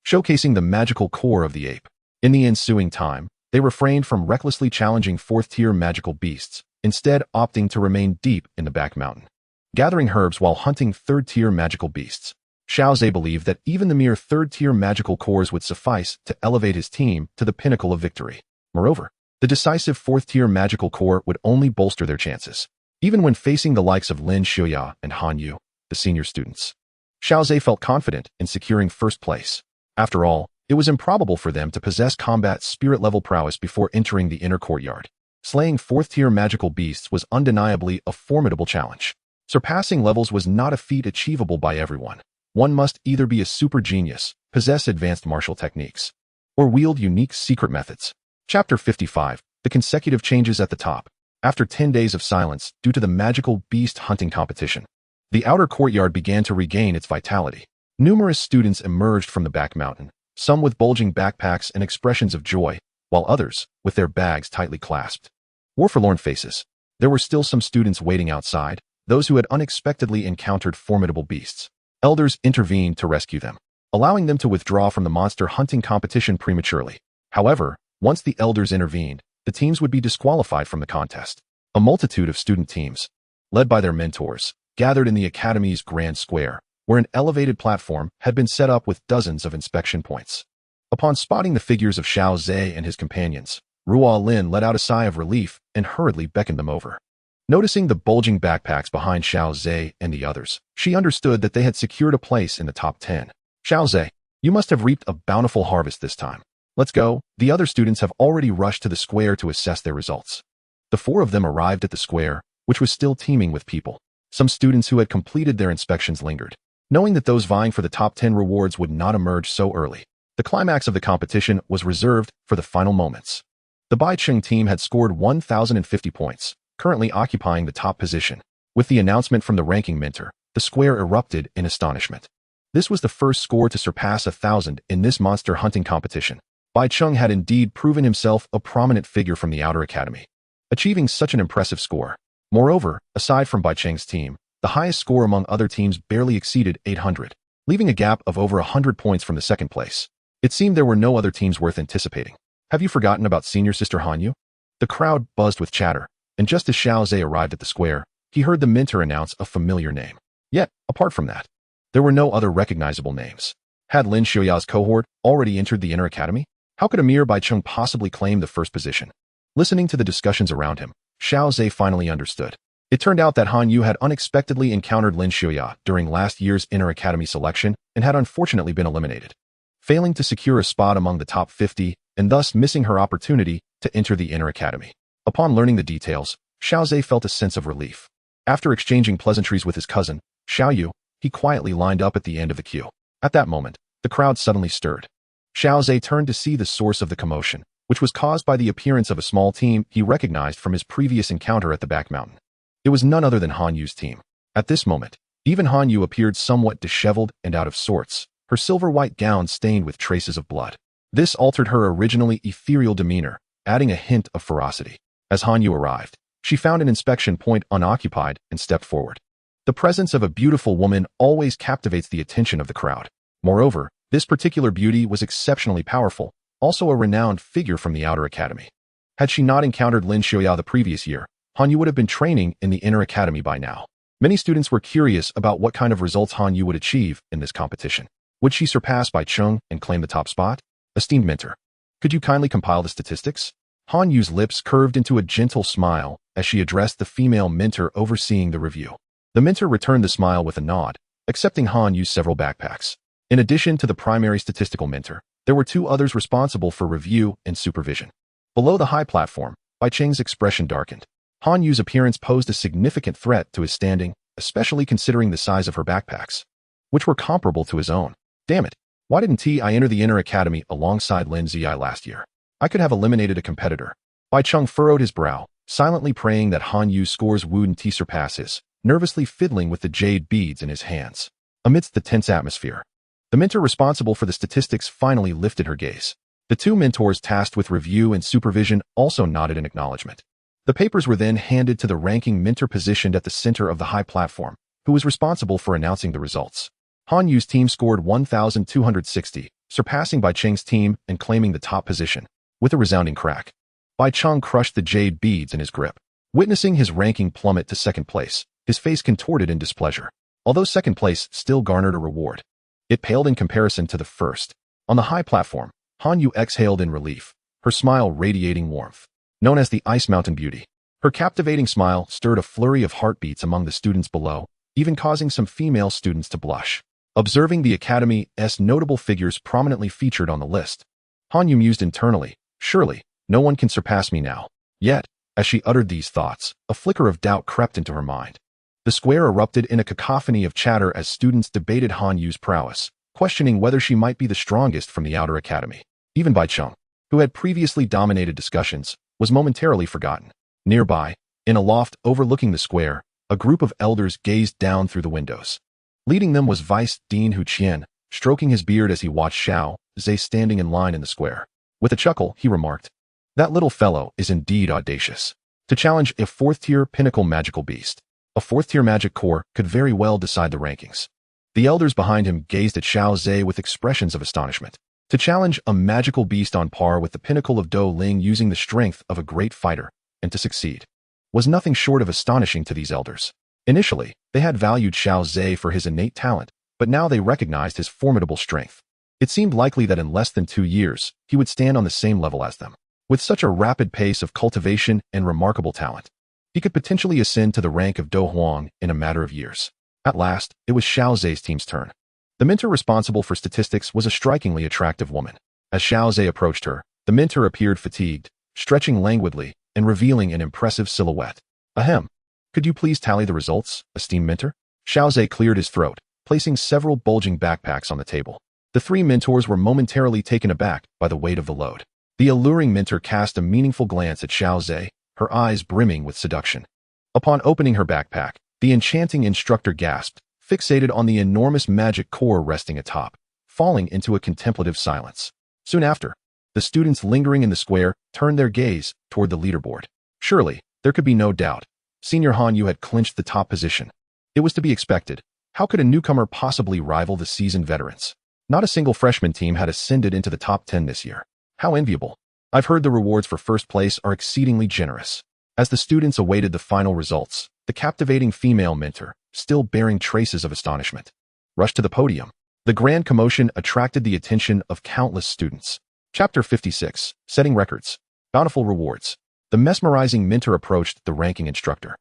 [SPEAKER 1] showcasing the magical core of the ape. In the ensuing time, they refrained from recklessly challenging fourth-tier magical beasts, instead opting to remain deep in the back mountain, gathering herbs while hunting third-tier magical beasts. Xiao Zhe believed that even the mere third-tier magical cores would suffice to elevate his team to the pinnacle of victory. Moreover, the decisive fourth-tier magical core would only bolster their chances, even when facing the likes of Lin Xiuya and Han Yu, the senior students. Xiao Zhe felt confident in securing first place. After all, it was improbable for them to possess combat spirit-level prowess before entering the inner courtyard. Slaying fourth-tier magical beasts was undeniably a formidable challenge. Surpassing levels was not a feat achievable by everyone. One must either be a super genius, possess advanced martial techniques, or wield unique secret methods. Chapter 55. The consecutive changes at the top. After 10 days of silence due to the magical beast hunting competition, the outer courtyard began to regain its vitality. Numerous students emerged from the back mountain, some with bulging backpacks and expressions of joy, while others with their bags tightly clasped. Wore forlorn faces. There were still some students waiting outside, those who had unexpectedly encountered formidable beasts. Elders intervened to rescue them, allowing them to withdraw from the monster hunting competition prematurely. However, once the elders intervened, the teams would be disqualified from the contest. A multitude of student teams, led by their mentors, gathered in the academy's grand square, where an elevated platform had been set up with dozens of inspection points. Upon spotting the figures of Xiao Zhe and his companions, Ruo Lin let out a sigh of relief and hurriedly beckoned them over. Noticing the bulging backpacks behind Xiao Zhe and the others, she understood that they had secured a place in the top 10. Xiao Zhe, you must have reaped a bountiful harvest this time. Let's go. The other students have already rushed to the square to assess their results. The four of them arrived at the square, which was still teeming with people. Some students who had completed their inspections lingered, knowing that those vying for the top 10 rewards would not emerge so early. The climax of the competition was reserved for the final moments. The Baicheng team had scored 1,050 points, currently occupying the top position. With the announcement from the ranking mentor, the square erupted in astonishment. This was the first score to surpass 1,000 in this monster hunting competition. Baicheng had indeed proven himself a prominent figure from the outer academy, achieving such an impressive score. Moreover, aside from Baicheng's team, the highest score among other teams barely exceeded 800, leaving a gap of over 100 points from the second place. It seemed there were no other teams worth anticipating. Have you forgotten about senior sister Han Yu? The crowd buzzed with chatter, and just as Xiao Zhe arrived at the square, he heard the mentor announce a familiar name. Yet, apart from that, there were no other recognizable names. Had Lin Xiuya's cohort already entered the inner academy? How could a mere Baicheng possibly claim the first position? Listening to the discussions around him, Xiao Zhe finally understood. It turned out that Han Yu had unexpectedly encountered Lin Xiuya during last year's inner academy selection and had unfortunately been eliminated, failing to secure a spot among the top 50 and thus missing her opportunity to enter the inner academy. Upon learning the details, Xiao Zhe felt a sense of relief. After exchanging pleasantries with his cousin, Xiao Yu, he quietly lined up at the end of the queue. At that moment, the crowd suddenly stirred. Xiao Zhe turned to see the source of the commotion, which was caused by the appearance of a small team he recognized from his previous encounter at the back mountain. It was none other than Han Yu's team. At this moment, even Han Yu appeared somewhat disheveled and out of sorts, her silver-white gown stained with traces of blood. This altered her originally ethereal demeanor, adding a hint of ferocity. As Han Yu arrived, she found an inspection point unoccupied and stepped forward. The presence of a beautiful woman always captivates the attention of the crowd. Moreover, this particular beauty was exceptionally powerful, also a renowned figure from the outer academy. Had she not encountered Lin Xiuya the previous year, Han Yu would have been training in the inner academy by now. Many students were curious about what kind of results Han Yu would achieve in this competition. Would she surpass Bai Cheng and claim the top spot? Esteemed mentor, could you kindly compile the statistics? Han Yu's lips curved into a gentle smile as she addressed the female mentor overseeing the review. The mentor returned the smile with a nod, accepting Han Yu's several backpacks. In addition to the primary statistical mentor, there were two others responsible for review and supervision. Below the high platform, Bai Cheng's expression darkened. Han Yu's appearance posed a significant threat to his standing, especially considering the size of her backpacks, which were comparable to his own. Damn it, why didn't I enter the inner academy alongside Lin Ziyi last year? I could have eliminated a competitor. Bai Cheng furrowed his brow, silently praying that Han Yu's scores wouldn't surpass his, nervously fiddling with the jade beads in his hands. Amidst the tense atmosphere, the mentor responsible for the statistics finally lifted her gaze. The two mentors tasked with review and supervision also nodded in acknowledgement. The papers were then handed to the ranking mentor positioned at the center of the high platform, who was responsible for announcing the results. Han Yu's team scored 1,260, surpassing Bai Cheng's team and claiming the top position. With a resounding crack, Bai Cheng crushed the jade beads in his grip. Witnessing his ranking plummet to second place, his face contorted in displeasure. Although second place still garnered a reward, it paled in comparison to the first. On the high platform, Han Yu exhaled in relief, her smile radiating warmth. Known as the Ice Mountain Beauty, her captivating smile stirred a flurry of heartbeats among the students below, even causing some female students to blush. Observing the Academy's notable figures prominently featured on the list, Han Yu mused internally, surely, no one can surpass me now. Yet, as she uttered these thoughts, a flicker of doubt crept into her mind. The square erupted in a cacophony of chatter as students debated Han Yu's prowess, questioning whether she might be the strongest from the outer academy. Even Bai Cheng, who had previously dominated discussions, was momentarily forgotten. Nearby, in a loft overlooking the square, a group of elders gazed down through the windows. Leading them was Vice Dean Hu Qian, stroking his beard as he watched Xiao Zhe standing in line in the square. With a chuckle, he remarked, "That little fellow is indeed audacious. To challenge a fourth-tier pinnacle magical beast. A fourth-tier magic core could very well decide the rankings." The elders behind him gazed at Xiao Zhe with expressions of astonishment. To challenge a magical beast on par with the pinnacle of Do Ling using the strength of a great fighter, and to succeed, was nothing short of astonishing to these elders. Initially, they had valued Xiao Zhe for his innate talent, but now they recognized his formidable strength. It seemed likely that in less than 2 years, he would stand on the same level as them. With such a rapid pace of cultivation and remarkable talent, he could potentially ascend to the rank of Do Huang in a matter of years. At last, it was Xiao Zhe's team's turn. The mentor responsible for statistics was a strikingly attractive woman. As Xiao Zhe approached her, the mentor appeared fatigued, stretching languidly and revealing an impressive silhouette. Ahem. Could you please tally the results, esteemed mentor? Xiao Zhe cleared his throat, placing several bulging backpacks on the table. The three mentors were momentarily taken aback by the weight of the load. The alluring mentor cast a meaningful glance at Xiao Zhe, her eyes brimming with seduction. Upon opening her backpack, the enchanting instructor gasped, fixated on the enormous magic core resting atop, falling into a contemplative silence. Soon after, the students lingering in the square turned their gaze toward the leaderboard. Surely, there could be no doubt. Senior Han Yu had clinched the top position. It was to be expected. How could a newcomer possibly rival the seasoned veterans? Not a single freshman team had ascended into the top 10 this year. How enviable. I've heard the rewards for first place are exceedingly generous. As the students awaited the final results, the captivating female mentor, still bearing traces of astonishment, rushed to the podium. The grand commotion attracted the attention of countless students. Chapter 56, Setting Records. Bountiful Rewards. The mesmerizing mentor approached the ranking instructor.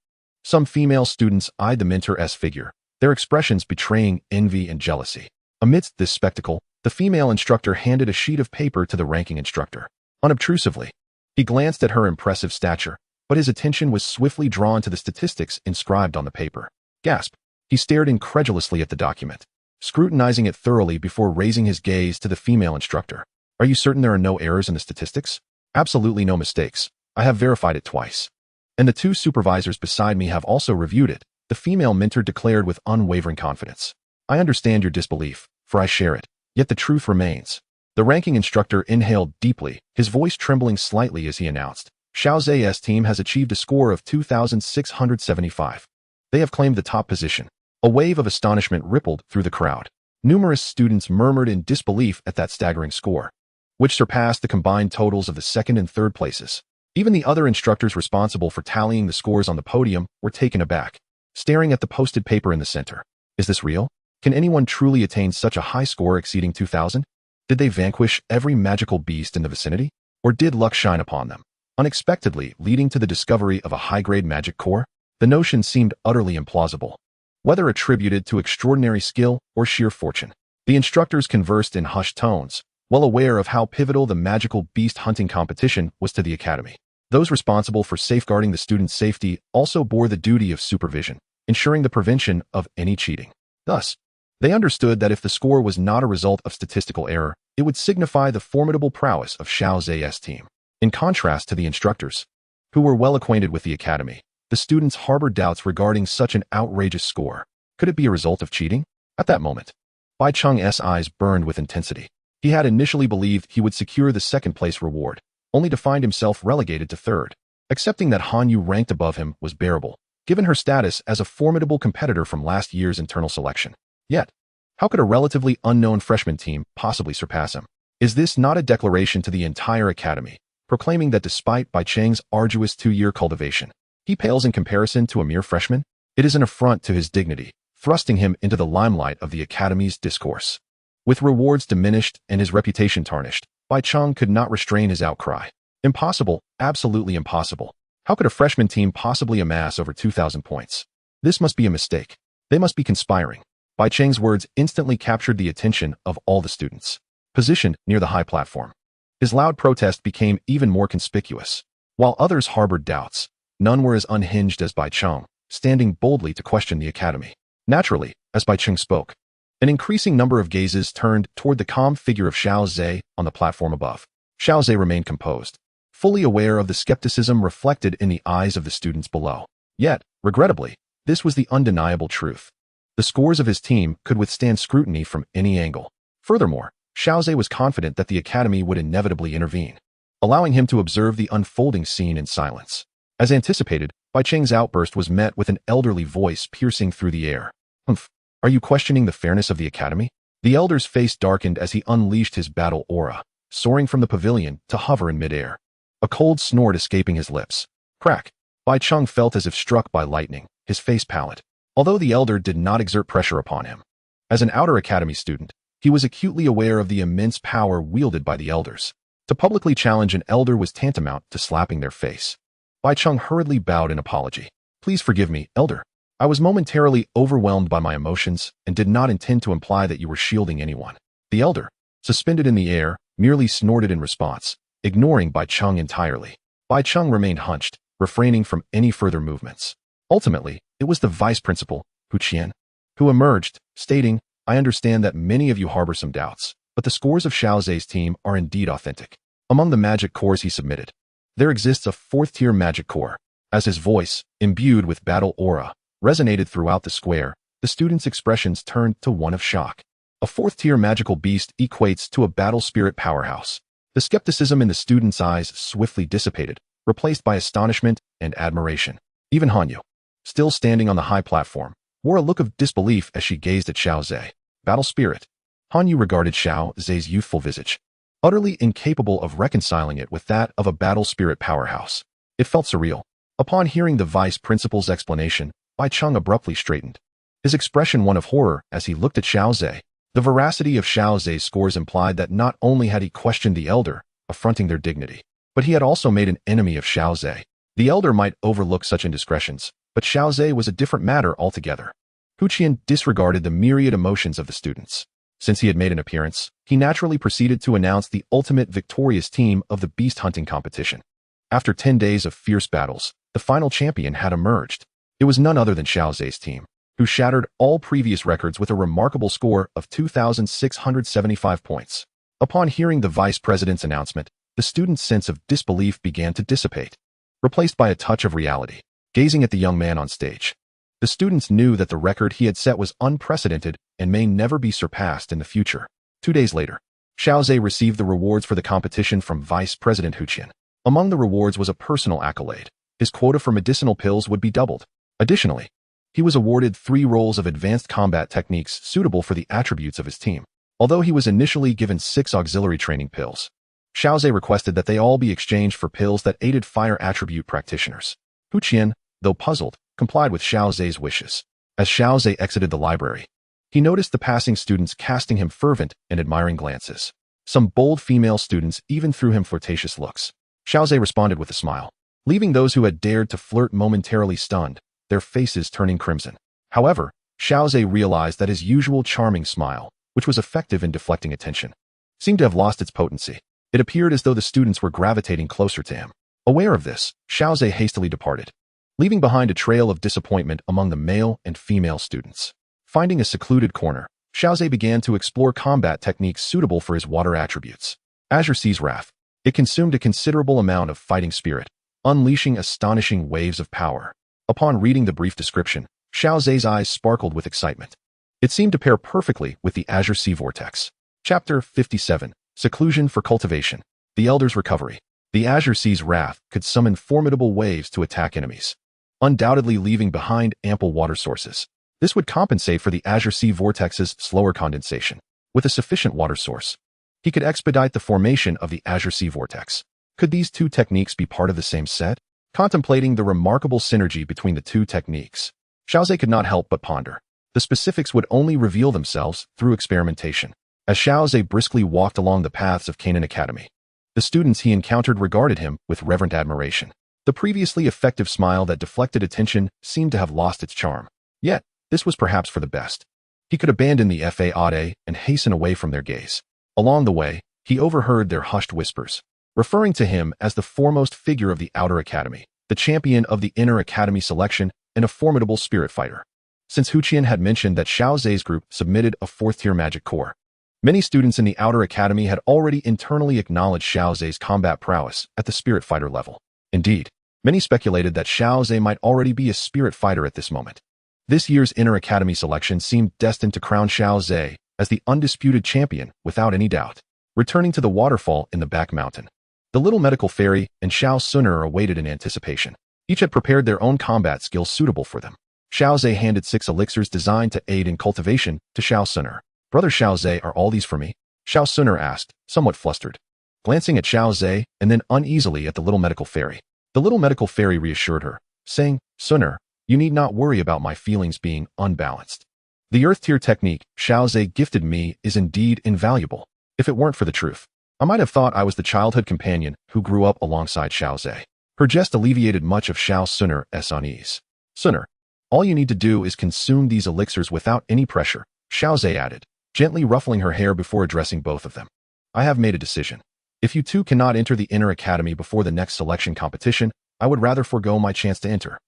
[SPEAKER 1] Some female students eyed the mentor's figure, their expressions betraying envy and jealousy. Amidst this spectacle, the female instructor handed a sheet of paper to the ranking instructor. Unobtrusively, he glanced at her impressive stature, but his attention was swiftly drawn to the statistics inscribed on the paper. Gasp. He stared incredulously at the document, scrutinizing it thoroughly before raising his gaze to the female instructor. Are you certain there are no errors in the statistics? Absolutely no mistakes. I have verified it twice. And the two supervisors beside me have also reviewed it, the female mentor declared with unwavering confidence. I understand your disbelief, for I share it, yet the truth remains. The ranking instructor inhaled deeply, his voice trembling slightly as he announced, Xiao Zhe's team has achieved a score of 2,675. They have claimed the top position. A wave of astonishment rippled through the crowd. Numerous students murmured in disbelief at that staggering score, which surpassed the combined totals of the second and third places. Even the other instructors responsible for tallying the scores on the podium were taken aback, staring at the posted paper in the center. Is this real? Can anyone truly attain such a high score exceeding 2,000? Did they vanquish every magical beast in the vicinity? Or did luck shine upon them, unexpectedly leading to the discovery of a high-grade magic core? The notion seemed utterly implausible, whether attributed to extraordinary skill or sheer fortune. The instructors conversed in hushed tones, well aware of how pivotal the magical beast hunting competition was to the academy. Those responsible for safeguarding the students' safety also bore the duty of supervision, ensuring the prevention of any cheating. Thus, they understood that if the score was not a result of statistical error, it would signify the formidable prowess of Xiao Zhe's team. In contrast to the instructors, who were well acquainted with the academy, the students harbored doubts regarding such an outrageous score. Could it be a result of cheating? At that moment, Bai Cheng's eyes burned with intensity. He had initially believed he would secure the second-place reward, only to find himself relegated to third. Accepting that Han Yu ranked above him was bearable, given her status as a formidable competitor from last year's internal selection. Yet, how could a relatively unknown freshman team possibly surpass him? Is this not a declaration to the entire academy, proclaiming that despite Bai Cheng's arduous 2-year cultivation, he pales in comparison to a mere freshman? It is an affront to his dignity, thrusting him into the limelight of the academy's discourse. With rewards diminished and his reputation tarnished, Bai Cheng could not restrain his outcry. Impossible, absolutely impossible. How could a freshman team possibly amass over 2,000 points? This must be a mistake. They must be conspiring. Bai Cheng's words instantly captured the attention of all the students, positioned near the high platform. His loud protest became even more conspicuous. While others harbored doubts, none were as unhinged as Bai Cheng, standing boldly to question the academy. Naturally, as Bai Cheng spoke, an increasing number of gazes turned toward the calm figure of Xiao Zhe on the platform above. Xiao Zhe remained composed, fully aware of the skepticism reflected in the eyes of the students below. Yet, regrettably, this was the undeniable truth. The scores of his team could withstand scrutiny from any angle. Furthermore, Xiao Zhe was confident that the academy would inevitably intervene, allowing him to observe the unfolding scene in silence. As anticipated, Bai Cheng's outburst was met with an elderly voice piercing through the air. Humph, are you questioning the fairness of the academy? The elder's face darkened as he unleashed his battle aura, soaring from the pavilion to hover in midair, a cold snort escaping his lips. Crack! Bai Cheng felt as if struck by lightning, his face pallid. Although the elder did not exert pressure upon him, as an outer academy student, he was acutely aware of the immense power wielded by the elders. To publicly challenge an elder was tantamount to slapping their face. Bai Cheng hurriedly bowed in apology. Please forgive me, elder. I was momentarily overwhelmed by my emotions and did not intend to imply that you were shielding anyone. The elder, suspended in the air, merely snorted in response, ignoring Bai Cheng entirely. Bai Cheng remained hunched, refraining from any further movements. Ultimately, it was the vice principal, Hu Qian, who emerged, stating, I understand that many of you harbor some doubts, but the scores of Xiao Zhe's team are indeed authentic. Among the magic cores he submitted, there exists a 4th-tier magic core. As his voice, imbued with battle aura, resonated throughout the square, the students' expressions turned to one of shock. A 4th-tier magical beast equates to a battle spirit powerhouse. The skepticism in the students' eyes swiftly dissipated, replaced by astonishment and admiration. Even Han Yu, still standing on the high platform, wore a look of disbelief as she gazed at Xiao Zhe. Battle spirit. Han Yu regarded Xiao Zhe's youthful visage, utterly incapable of reconciling it with that of a battle spirit powerhouse. It felt surreal. Upon hearing the vice principal's explanation, Bai Cheng abruptly straightened, his expression one of horror as he looked at Xiao Zhe. The veracity of Xiao Zhe's scores implied that not only had he questioned the elder, affronting their dignity, but he had also made an enemy of Xiao Zhe. The elder might overlook such indiscretions, but Xiao Zhe was a different matter altogether. Hu Qian disregarded the myriad emotions of the students. Since he had made an appearance, he naturally proceeded to announce the ultimate victorious team of the beast hunting competition. After 10 days of fierce battles, the final champion had emerged. It was none other than Xiao Zhe's team, who shattered all previous records with a remarkable score of 2,675 points. Upon hearing the vice president's announcement, the students' sense of disbelief began to dissipate, replaced by a touch of reality. Gazing at the young man on stage, the students knew that the record he had set was unprecedented and may never be surpassed in the future. 2 days later, Xiao Zhe received the rewards for the competition from Vice President Hu Qian. Among the rewards was a personal accolade. His quota for medicinal pills would be doubled. Additionally, he was awarded 3 rolls of advanced combat techniques suitable for the attributes of his team. Although he was initially given 6 auxiliary training pills, Xiao Zhe requested that they all be exchanged for pills that aided fire attribute practitioners. Hu Qian, though puzzled, complied with Xiao Zhe's wishes. As Xiao Zhe exited the library, he noticed the passing students casting him fervent and admiring glances. Some bold female students even threw him flirtatious looks. Xiao Zhe responded with a smile, leaving those who had dared to flirt momentarily stunned, their faces turning crimson. However, Xiao Zhe realized that his usual charming smile, which was effective in deflecting attention, seemed to have lost its potency. It appeared as though the students were gravitating closer to him. Aware of this, Xiao Zhe hastily departed, leaving behind a trail of disappointment among the male and female students. Finding a secluded corner, Xiao Zhe began to explore combat techniques suitable for his water attributes. Azure Sea's Wrath. It consumed a considerable amount of fighting spirit, unleashing astonishing waves of power. Upon reading the brief description, Xiao Zhe's eyes sparkled with excitement. It seemed to pair perfectly with the Azure Sea Vortex. Chapter 57. Seclusion for Cultivation. The Elder's Recovery. The Azure Sea's Wrath could summon formidable waves to attack enemies, undoubtedly leaving behind ample water sources. This would compensate for the Azure Sea Vortex's slower condensation. With a sufficient water source, he could expedite the formation of the Azure Sea Vortex. Could these two techniques be part of the same set? Contemplating the remarkable synergy between the two techniques, Xiao Zhe could not help but ponder. The specifics would only reveal themselves through experimentation. As Xiao Zhe briskly walked along the paths of Canaan Academy, the students he encountered regarded him with reverent admiration. The previously effective smile that deflected attention seemed to have lost its charm. Yet, this was perhaps for the best. He could abandon the fade and hasten away from their gaze. Along the way, he overheard their hushed whispers, referring to him as the foremost figure of the Outer Academy, the champion of the Inner Academy selection, and a formidable spirit fighter. Since Hu Qian had mentioned that Xiao Zhe's group submitted a 4th-tier magic core, many students in the Outer Academy had already internally acknowledged Xiao Zhe's combat prowess at the spirit fighter level. Indeed, many speculated that Xiao Zhe might already be a spirit fighter at this moment. This year's Inner Academy selection seemed destined to crown Xiao Zhe as the undisputed champion without any doubt. Returning to the waterfall in the back mountain, the little medical fairy and Xiao Xun'er awaited in anticipation. Each had prepared their own combat skills suitable for them. Xiao Zhe handed 6 elixirs designed to aid in cultivation to Xiao Xun'er. Brother Xiao Zhe, are all these for me? Xiao Xun'er asked, somewhat flustered, glancing at Xiao Zhe and then uneasily at the little medical fairy. The little medical fairy reassured her, saying, Xun'er, you need not worry about my feelings being unbalanced. The Earth-tier technique Xiao Zhe gifted me is indeed invaluable. If it weren't for the truth, I might have thought I was the childhood companion who grew up alongside Xiao Zhe. Her jest alleviated much of Xiao Xun'er's unease. Xun'er, all you need to do is consume these elixirs without any pressure, Xiao Zhe added, gently ruffling her hair before addressing both of them. I have made a decision. If you two cannot enter the Inner Academy before the next selection competition, I would rather forego my chance to enter.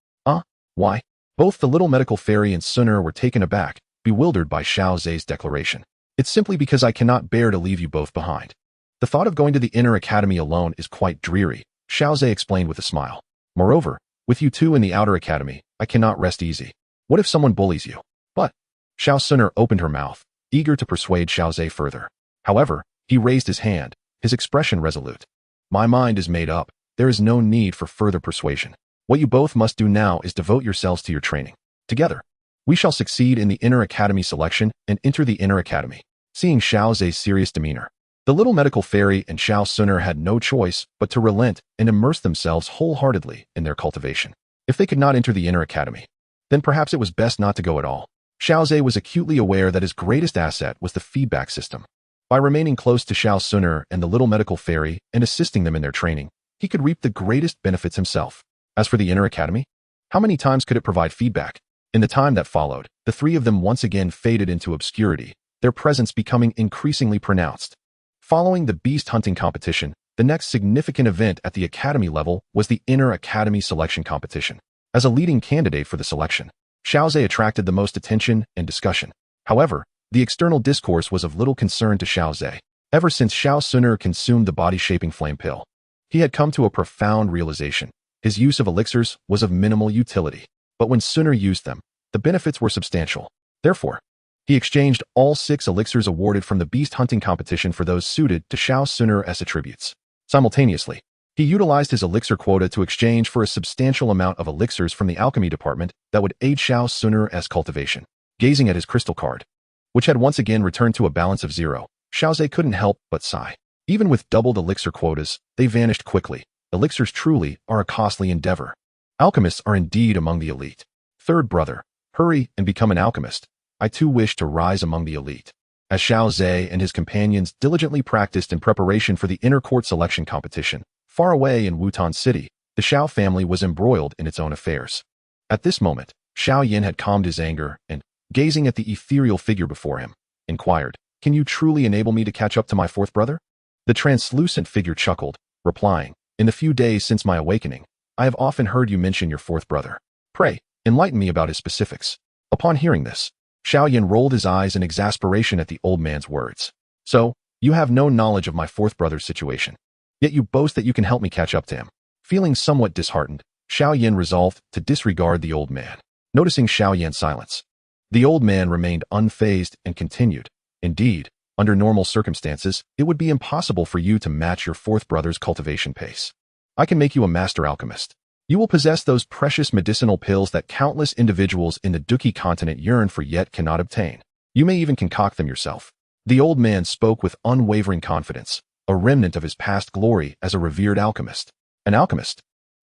[SPEAKER 1] Why? Both the little medical fairy and Xun'er were taken aback, bewildered by Xiao Zhe's declaration. It's simply because I cannot bear to leave you both behind. The thought of going to the Inner Academy alone is quite dreary, Xiao Zhe explained with a smile. Moreover, with you two in the Outer Academy, I cannot rest easy. What if someone bullies you? But Xiao Xun'er opened her mouth, eager to persuade Xiao Zhe further. However, he raised his hand, his expression resolute. My mind is made up. There is no need for further persuasion. What you both must do now is devote yourselves to your training. Together, we shall succeed in the Inner Academy selection and enter the Inner Academy. Seeing Xiao Zhe's serious demeanor, the little medical fairy and Xiao Xun'er had no choice but to relent and immerse themselves wholeheartedly in their cultivation. If they could not enter the Inner Academy, then perhaps it was best not to go at all. Xiao Zhe was acutely aware that his greatest asset was the feedback system. By remaining close to Xiao Xun'er and the little medical fairy and assisting them in their training, he could reap the greatest benefits himself. As for the Inner Academy, how many times could it provide feedback? In the time that followed, the three of them once again faded into obscurity, their presence becoming increasingly pronounced. Following the beast hunting competition, the next significant event at the academy level was the Inner Academy selection competition. As a leading candidate for the selection, Xiao Zhe attracted the most attention and discussion. However, the external discourse was of little concern to Xiao Zhe. Ever since Xiao Xun'er consumed the body-shaping flame pill, he had come to a profound realization. His use of elixirs was of minimal utility, but when Xun'er used them, the benefits were substantial. Therefore, he exchanged all 6 elixirs awarded from the beast hunting competition for those suited to Xiao Xun'er's attributes. Simultaneously, he utilized his elixir quota to exchange for a substantial amount of elixirs from the alchemy department that would aid Xiao Xun'er's cultivation. Gazing at his crystal card, which had once again returned to a balance of 0, Xiao Zhe couldn't help but sigh. Even with doubled elixir quotas, they vanished quickly. Elixirs truly are a costly endeavor. Alchemists are indeed among the elite. Third brother, hurry and become an alchemist. I too wish to rise among the elite. As Xiao Zhe and his companions diligently practiced in preparation for the inner court selection competition, far away in Wutan City, the Xiao family was embroiled in its own affairs. At this moment, Xiao Yan had calmed his anger and, gazing at the ethereal figure before him, inquired, "Can you truly enable me to catch up to my fourth brother?" The translucent figure chuckled, replying, "In the few days since my awakening, I have often heard you mention your fourth brother. Pray, enlighten me about his specifics." Upon hearing this, Xiao Yan rolled his eyes in exasperation at the old man's words. "So, you have no knowledge of my fourth brother's situation. Yet you boast that you can help me catch up to him." Feeling somewhat disheartened, Xiao Yan resolved to disregard the old man. Noticing Xiao Yan's silence, the old man remained unfazed and continued, "Indeed, under normal circumstances, it would be impossible for you to match your fourth brother's cultivation pace. I can make you a master alchemist. You will possess those precious medicinal pills that countless individuals in the Duki continent yearn for yet cannot obtain. You may even concoct them yourself." The old man spoke with unwavering confidence, a remnant of his past glory as a revered alchemist. "An alchemist?"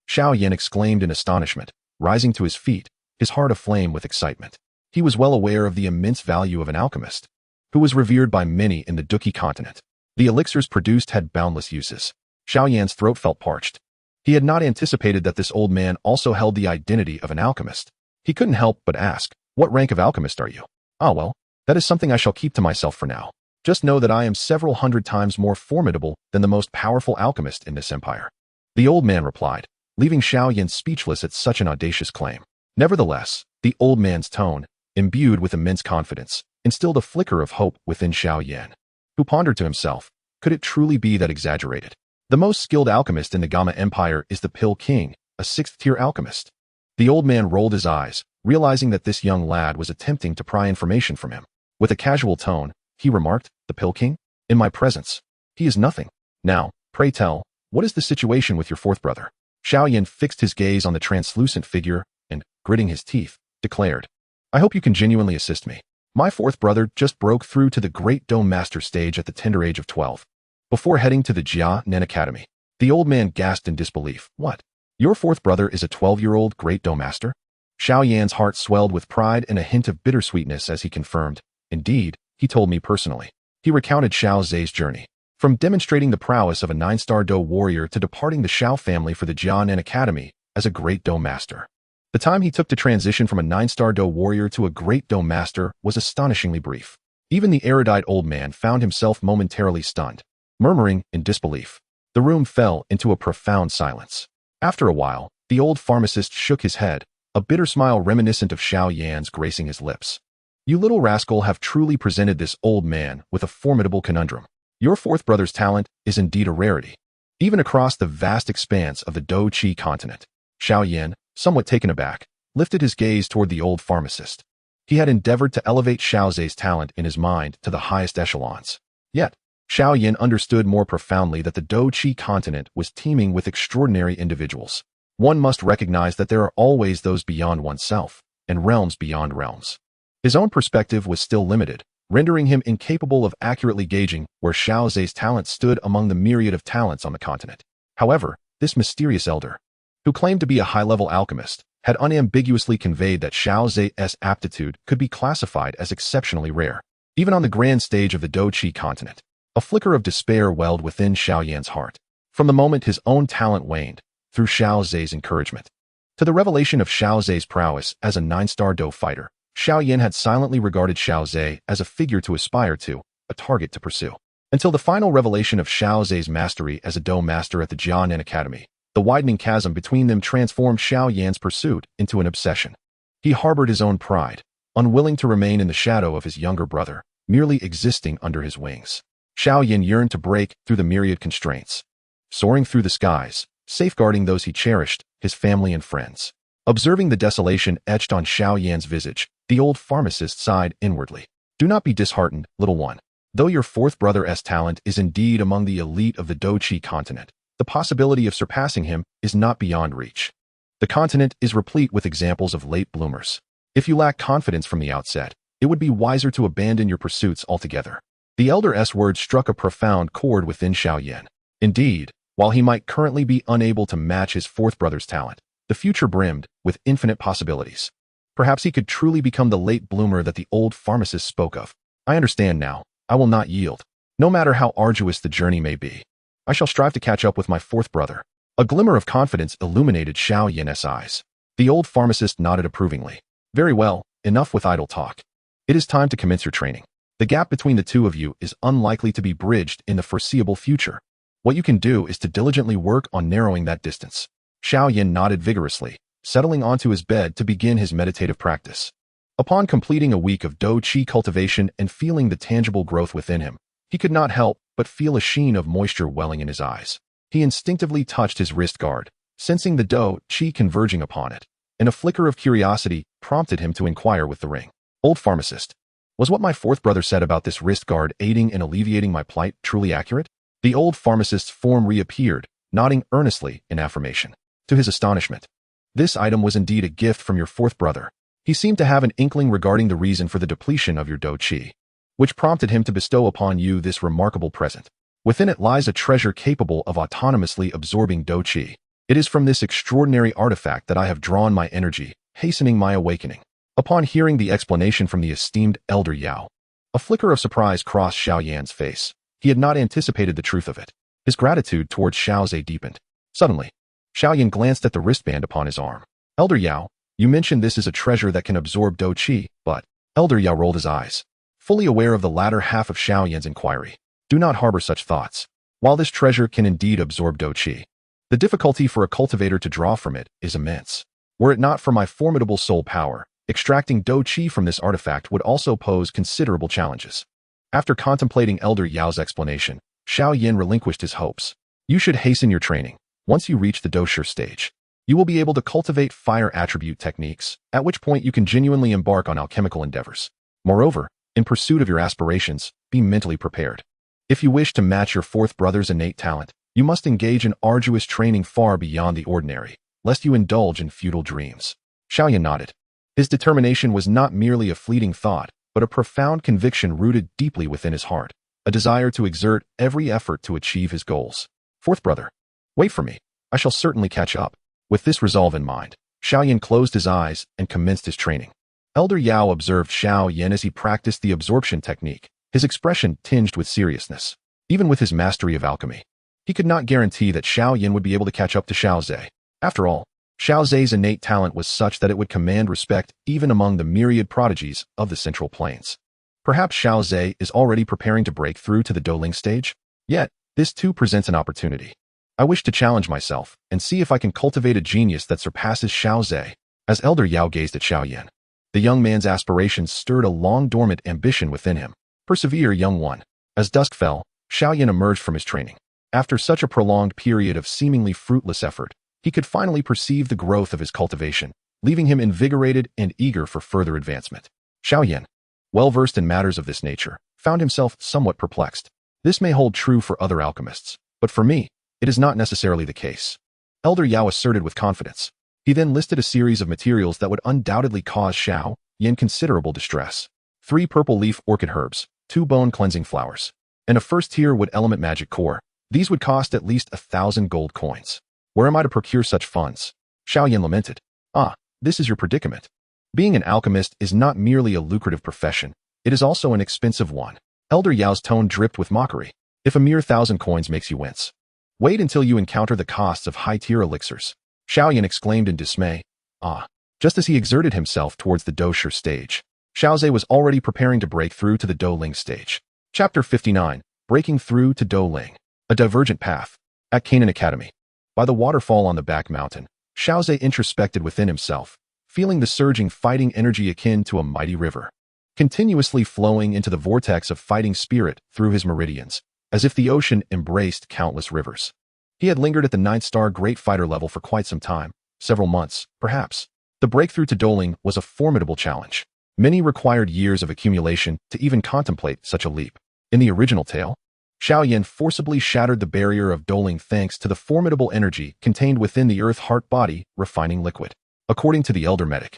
[SPEAKER 1] Xiao Yan exclaimed in astonishment, rising to his feet, his heart aflame with excitement. He was well aware of the immense value of an alchemist, who was revered by many in the Duki continent. The elixirs produced had boundless uses. Xiao Yan's throat felt parched. He had not anticipated that this old man also held the identity of an alchemist. He couldn't help but ask, "What rank of alchemist are you?" "Ah well, that is something I shall keep to myself for now. Just know that I am several hundred times more formidable than the most powerful alchemist in this empire." The old man replied, leaving Xiao Yan speechless at such an audacious claim. Nevertheless, the old man's tone, imbued with immense confidence, instilled a flicker of hope within Xiao Yan, who pondered to himself, could it truly be that exaggerated? The most skilled alchemist in the Gamma Empire is the Pill King, a sixth-tier alchemist. The old man rolled his eyes, realizing that this young lad was attempting to pry information from him. With a casual tone, he remarked, "The Pill King? In my presence, he is nothing. Now, pray tell, what is the situation with your fourth brother?" Xiao Yan fixed his gaze on the translucent figure and, gritting his teeth, declared, "I hope you can genuinely assist me. My fourth brother just broke through to the Great Dome Master stage at the tender age of 12. Before heading to the Jianen Academy." The old man gasped in disbelief. "What? Your fourth brother is a 12-year-old Great Dome Master?" Xiao Yan's heart swelled with pride and a hint of bittersweetness as he confirmed, "Indeed, he told me personally." He recounted Xiao Zhe's journey, from demonstrating the prowess of a 9-star Do warrior to departing the Xiao family for the Jianen Academy as a Great Dome Master. The time he took to transition from a 9-star Do warrior to a Great Dome Master was astonishingly brief. Even the erudite old man found himself momentarily stunned. Murmuring in disbelief, the room fell into a profound silence. After a while, the old pharmacist shook his head, a bitter smile reminiscent of Xiao Yan's gracing his lips. "You little rascal have truly presented this old man with a formidable conundrum. Your fourth brother's talent is indeed a rarity, even across the vast expanse of the Do-Chi continent." Xiao Yan, somewhat taken aback, lifted his gaze toward the old pharmacist. He had endeavored to elevate Xiao Zhe's talent in his mind to the highest echelons. Yet, Xiao Yan understood more profoundly that the Do-Chi continent was teeming with extraordinary individuals. One must recognize that there are always those beyond oneself, and realms beyond realms. His own perspective was still limited, rendering him incapable of accurately gauging where Xiao Zhe's talent stood among the myriad of talents on the continent. However, this mysterious elder, who claimed to be a high-level alchemist, had unambiguously conveyed that Xiao Zhe's aptitude could be classified as exceptionally rare, even on the grand stage of the Do-Chi continent. A flicker of despair welled within Xiao Yan's heart, from the moment his own talent waned, through Xiao Zhe's encouragement, to the revelation of Xiao Zhe's prowess as a 9-star Do fighter. Xiao Yan had silently regarded Xiao Zhe as a figure to aspire to, a target to pursue. Until the final revelation of Xiao Zhe's mastery as a Do master at the Jianen Academy, the widening chasm between them transformed Xiao Yan's pursuit into an obsession. He harbored his own pride, unwilling to remain in the shadow of his younger brother, merely existing under his wings. Xiao Yan yearned to break through the myriad constraints, soaring through the skies, safeguarding those he cherished, his family and friends. Observing the desolation etched on Xiao Yan's visage, the old pharmacist sighed inwardly. "Do not be disheartened, little one. Though your fourth brother's talent is indeed among the elite of the Do-Chi continent, the possibility of surpassing him is not beyond reach. The continent is replete with examples of late bloomers. If you lack confidence from the outset, it would be wiser to abandon your pursuits altogether." The Elder S word struck a profound chord within Xiao Yan. Indeed, while he might currently be unable to match his fourth brother's talent, the future brimmed with infinite possibilities. Perhaps he could truly become the late bloomer that the old pharmacist spoke of. I understand now. I will not yield. No matter how arduous the journey may be, I shall strive to catch up with my fourth brother. A glimmer of confidence illuminated Xiao Yan's eyes. The old pharmacist nodded approvingly. Very well, enough with idle talk. It is time to commence your training. The gap between the two of you is unlikely to be bridged in the foreseeable future. What you can do is to diligently work on narrowing that distance. Xiao Yan nodded vigorously, settling onto his bed to begin his meditative practice. Upon completing a week of Dou Qi cultivation and feeling the tangible growth within him, he could not help but feel a sheen of moisture welling in his eyes. He instinctively touched his wrist guard, sensing the Dou Qi converging upon it, and a flicker of curiosity prompted him to inquire with the ring. Old pharmacist, was what my fourth brother said about this wrist guard aiding and alleviating my plight truly accurate? The old pharmacist's form reappeared, nodding earnestly in affirmation. To his astonishment, this item was indeed a gift from your fourth brother. He seemed to have an inkling regarding the reason for the depletion of your Dou Qi, which prompted him to bestow upon you this remarkable present. Within it lies a treasure capable of autonomously absorbing Dou Qi. It is from this extraordinary artifact that I have drawn my energy, hastening my awakening. Upon hearing the explanation from the esteemed Elder Yao, a flicker of surprise crossed Xiao Yan's face. He had not anticipated the truth of it. His gratitude towards Xiao Zhe deepened. Suddenly, Xiao Yan glanced at the wristband upon his arm. Elder Yao, you mentioned this is a treasure that can absorb Dou Qi, but... Elder Yao rolled his eyes, fully aware of the latter half of Xiao Yan's inquiry. Do not harbor such thoughts. While this treasure can indeed absorb Dou Qi, the difficulty for a cultivator to draw from it is immense. Were it not for my formidable soul power, extracting Dou Qi from this artifact would also pose considerable challenges. After contemplating Elder Yao's explanation, Xiao Yan relinquished his hopes. You should hasten your training. Once you reach the Dosher stage, you will be able to cultivate fire attribute techniques, at which point you can genuinely embark on alchemical endeavors. Moreover, in pursuit of your aspirations, be mentally prepared. If you wish to match your fourth brother's innate talent, you must engage in arduous training far beyond the ordinary, lest you indulge in futile dreams. Xiao Yan nodded. His determination was not merely a fleeting thought, but a profound conviction rooted deeply within his heart, a desire to exert every effort to achieve his goals. Fourth brother, wait for me. I shall certainly catch up. With this resolve in mind, Xiao Yan closed his eyes and commenced his training. Elder Yao observed Xiao Yan as he practiced the absorption technique, his expression tinged with seriousness. Even with his mastery of alchemy, he could not guarantee that Xiao Yan would be able to catch up to Xiao Zhe. After all, Xiao Zhe's innate talent was such that it would command respect even among the myriad prodigies of the Central Plains. Perhaps Xiao Zhe is already preparing to break through to the Douling stage? Yet, this too presents an opportunity. I wish to challenge myself and see if I can cultivate a genius that surpasses Xiao Zhe. As Elder Yao gazed at Xiao Yan, the young man's aspirations stirred a long-dormant ambition within him. Persevere, young one. As dusk fell, Xiao Yan emerged from his training. After such a prolonged period of seemingly fruitless effort, he could finally perceive the growth of his cultivation, leaving him invigorated and eager for further advancement. Xiao Yan, well-versed in matters of this nature, found himself somewhat perplexed. This may hold true for other alchemists, but for me, it is not necessarily the case. Elder Yao asserted with confidence. He then listed a series of materials that would undoubtedly cause Xiao Yan considerable distress. 3 purple leaf orchid herbs, 2 bone-cleansing flowers, and a first-tier wood element magic core. These would cost at least 1,000 gold coins. Where am I to procure such funds? Xiao Yan lamented. Ah, this is your predicament. Being an alchemist is not merely a lucrative profession, it is also an expensive one. Elder Yao's tone dripped with mockery. If a mere 1,000 coins makes you wince, wait until you encounter the costs of high-tier elixirs. Xiao Yan exclaimed in dismay. Ah, just as he exerted himself towards the Dosher stage, Xiao Zhe was already preparing to break through to the Douling stage. Chapter 59, Breaking Through to Douling. A Divergent Path. At Canaan Academy. By the waterfall on the back mountain, Xiao Zhe introspected within himself, feeling the surging fighting energy akin to a mighty river, continuously flowing into the vortex of fighting spirit through his meridians, as if the ocean embraced countless rivers. He had lingered at the 9th star Great Fighter level for quite some time, several months, perhaps. The breakthrough to Douling was a formidable challenge. Many required years of accumulation to even contemplate such a leap. In the original tale, Xiao Yan forcibly shattered the barrier of Douling thanks to the formidable energy contained within the earth heart body refining liquid. According to the elder medic,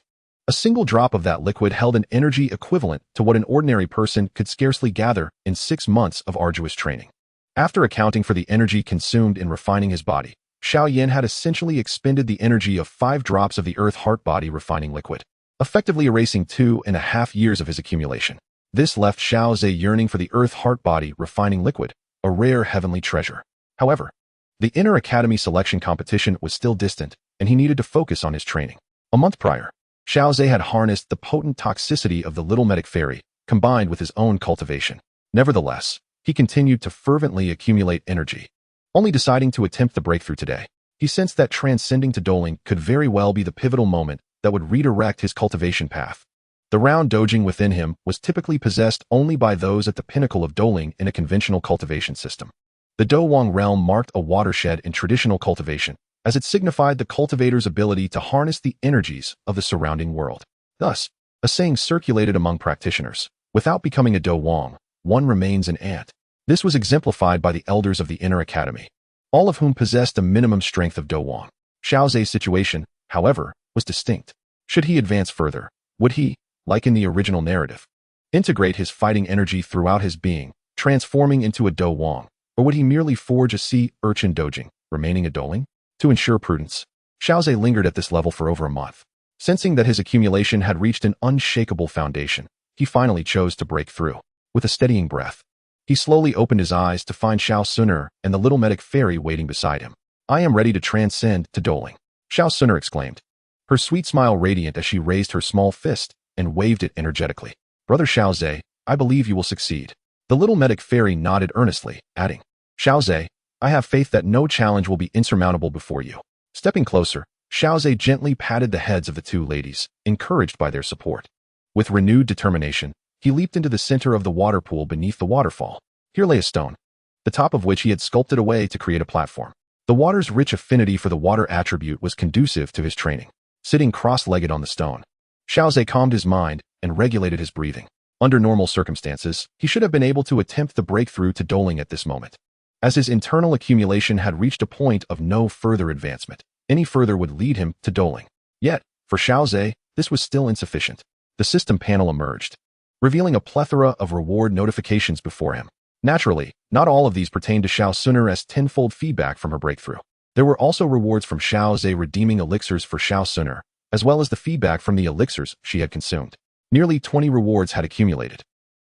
[SPEAKER 1] A single drop of that liquid held an energy equivalent to what an ordinary person could scarcely gather in 6 months of arduous training. After accounting for the energy consumed in refining his body, Xiao Yan had essentially expended the energy of 5 drops of the Earth Heart Body refining liquid, effectively erasing 2.5 years of his accumulation. This left Xiao Zhe yearning for the Earth Heart Body refining liquid, a rare heavenly treasure. However, the Inner Academy selection competition was still distant, and he needed to focus on his training. A month prior, Xiao Zhe had harnessed the potent toxicity of the Little Medic Fairy, combined with his own cultivation. Nevertheless, he continued to fervently accumulate energy. Only deciding to attempt the breakthrough today, he sensed that transcending to doling could very well be the pivotal moment that would redirect his cultivation path. The round dojing within him was typically possessed only by those at the pinnacle of doling in a conventional cultivation system. The Do Wang realm marked a watershed in traditional cultivation, as it signified the cultivator's ability to harness the energies of the surrounding world. Thus, a saying circulated among practitioners, without becoming a Do Wang, one remains an ant. This was exemplified by the elders of the Inner Academy, all of whom possessed a minimum strength of Do Wang. Xiao Zhe's situation, however, was distinct. Should he advance further, would he, like in the original narrative, integrate his fighting energy throughout his being, transforming into a Do Wang, or would he merely forge a sea urchin dojing, remaining a doling? To ensure prudence, Xiao Zhe lingered at this level for over a month. Sensing that his accumulation had reached an unshakable foundation, he finally chose to break through. With a steadying breath, he slowly opened his eyes to find Xiao Xun'er and the Little Medic Fairy waiting beside him. "I am ready to transcend to doling," Xiao Xun'er exclaimed, her sweet smile radiant as she raised her small fist and waved it energetically. "Brother Xiao Zhe, I believe you will succeed." The Little Medic Fairy nodded earnestly, adding, "Xiao Zhe, I have faith that no challenge will be insurmountable before you." Stepping closer, Xiao Zhe gently patted the heads of the two ladies, encouraged by their support. With renewed determination, he leaped into the center of the water pool beneath the waterfall. Here lay a stone, the top of which he had sculpted away to create a platform. The water's rich affinity for the water attribute was conducive to his training. Sitting cross-legged on the stone, Xiao Zhe calmed his mind and regulated his breathing. Under normal circumstances, he should have been able to attempt the breakthrough to doling at this moment, as his internal accumulation had reached a point of no further advancement. Any further would lead him to doling. Yet, for Xiao Zhe, this was still insufficient. The system panel emerged, revealing a plethora of reward notifications before him. Naturally, not all of these pertained to Xiao Xun'er as tenfold feedback from her breakthrough. There were also rewards from Xiao Zhe redeeming elixirs for Xiao Xun'er, as well as the feedback from the elixirs she had consumed. Nearly 20 rewards had accumulated.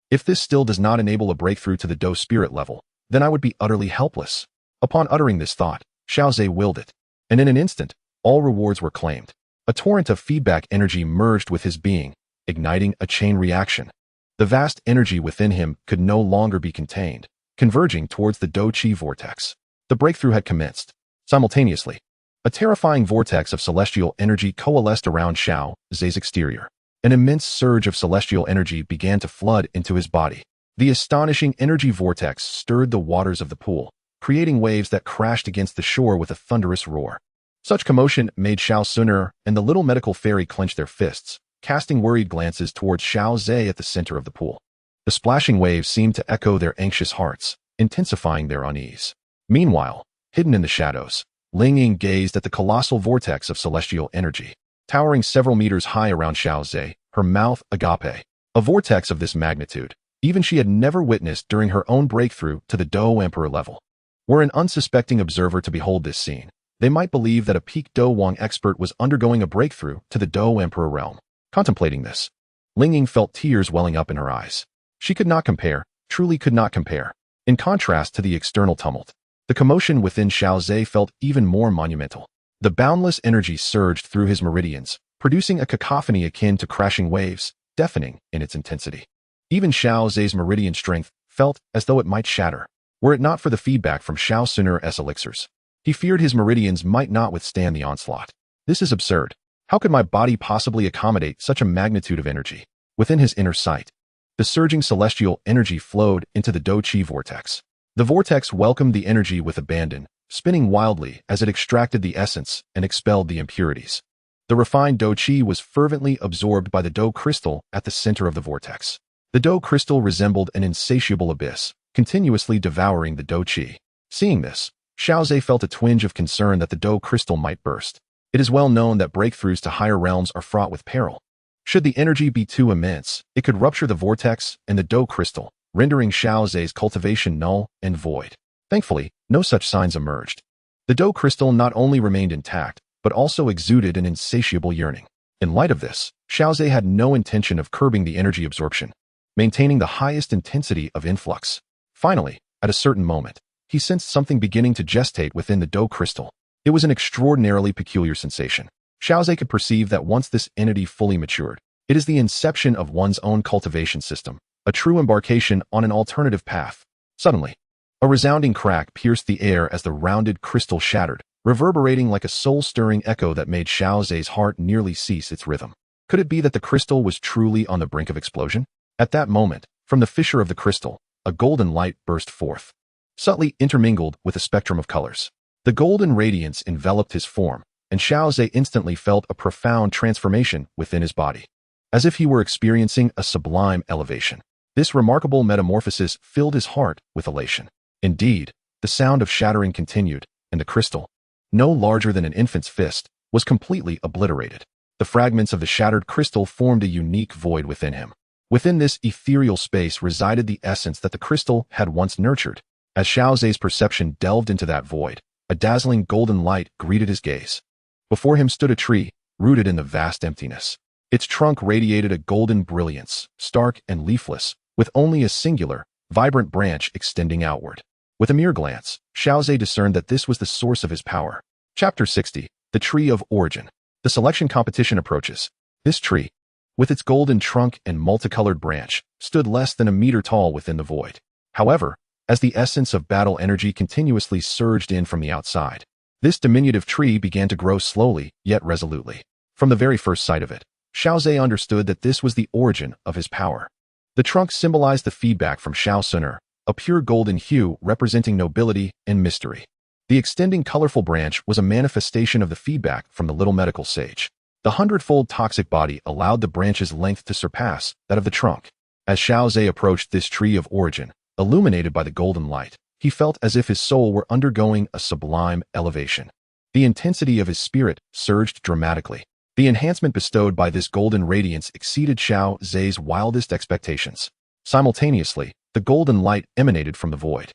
[SPEAKER 1] If this still does not enable a breakthrough to the Do spirit level, then I would be utterly helpless. Upon uttering this thought, Xiao Zhe willed it, and in an instant, all rewards were claimed. A torrent of feedback energy merged with his being, igniting a chain reaction. The vast energy within him could no longer be contained, converging towards the Do Chi vortex. The breakthrough had commenced. Simultaneously, a terrifying vortex of celestial energy coalesced around Xiao Zhe's exterior. An immense surge of celestial energy began to flood into his body. The astonishing energy vortex stirred the waters of the pool, creating waves that crashed against the shore with a thunderous roar. Such commotion made Xiao Xun'er and the Little Medical Fairy clench their fists, casting worried glances towards Xiao Zhe at the center of the pool. The splashing waves seemed to echo their anxious hearts, intensifying their unease. Meanwhile, hidden in the shadows, Ling Ying gazed at the colossal vortex of celestial energy, towering several meters high around Xiao Zhe, her mouth agape. A vortex of this magnitude, even she had never witnessed during her own breakthrough to the Do Emperor level. Were an unsuspecting observer to behold this scene, they might believe that a peak Do Wang expert was undergoing a breakthrough to the Do Emperor realm. Contemplating this, Ling Ying felt tears welling up in her eyes. She could not compare, truly could not compare. In contrast to the external tumult, the commotion within Xiao Zhe felt even more monumental. The boundless energy surged through his meridians, producing a cacophony akin to crashing waves, deafening in its intensity. Even Xiao Zhe's meridian strength felt as though it might shatter, were it not for the feedback from Xiao Xun'er's elixirs. He feared his meridians might not withstand the onslaught. This is absurd. How could my body possibly accommodate such a magnitude of energy? Within his inner sight, the surging celestial energy flowed into the Do Chi vortex. The vortex welcomed the energy with abandon, spinning wildly as it extracted the essence and expelled the impurities. The refined Do Chi was fervently absorbed by the Do crystal at the center of the vortex. The Do crystal resembled an insatiable abyss, continuously devouring the Do Chi. Seeing this, Xiao Zhe felt a twinge of concern that the Do crystal might burst. It is well known that breakthroughs to higher realms are fraught with peril. Should the energy be too immense, it could rupture the vortex and the Do crystal, rendering Xiao Zhe's cultivation null and void. Thankfully, no such signs emerged. The Do crystal not only remained intact, but also exuded an insatiable yearning. In light of this, Xiao Zhe had no intention of curbing the energy absorption, maintaining the highest intensity of influx. Finally, at a certain moment, he sensed something beginning to gestate within the Do crystal. It was an extraordinarily peculiar sensation. Xiao Zhe could perceive that once this entity fully matured, it is the inception of one's own cultivation system, a true embarkation on an alternative path. Suddenly, a resounding crack pierced the air as the rounded crystal shattered, reverberating like a soul-stirring echo that made Xiao Zhe's heart nearly cease its rhythm. Could it be that the crystal was truly on the brink of explosion? At that moment, from the fissure of the crystal, a golden light burst forth, subtly intermingled with a spectrum of colors. The golden radiance enveloped his form, and Xiao Zhe instantly felt a profound transformation within his body, as if he were experiencing a sublime elevation. This remarkable metamorphosis filled his heart with elation. Indeed, the sound of shattering continued, and the crystal, no larger than an infant's fist, was completely obliterated. The fragments of the shattered crystal formed a unique void within him. Within this ethereal space resided the essence that the crystal had once nurtured. As Xiao Zhe's perception delved into that void, a dazzling golden light greeted his gaze. Before him stood a tree, rooted in the vast emptiness. Its trunk radiated a golden brilliance, stark and leafless, with only a singular, vibrant branch extending outward. With a mere glance, Xiao Zhe discerned that this was the source of his power. Chapter 60. The Tree of Origin. The selection competition approaches. This tree, with its golden trunk and multicolored branch, stood less than a meter tall within the void. However, as the essence of battle energy continuously surged in from the outside, this diminutive tree began to grow slowly, yet resolutely. From the very first sight of it, Xiao Zhe understood that this was the origin of his power. The trunk symbolized the feedback from Xiao Xun'er, a pure golden hue representing nobility and mystery. The extending colorful branch was a manifestation of the feedback from the little medical sage. The hundredfold toxic body allowed the branch's length to surpass that of the trunk. As Xiao Zhe approached this tree of origin, illuminated by the golden light, he felt as if his soul were undergoing a sublime elevation. The intensity of his spirit surged dramatically. The enhancement bestowed by this golden radiance exceeded Xiao Zhe's wildest expectations. Simultaneously, the golden light emanated from the void,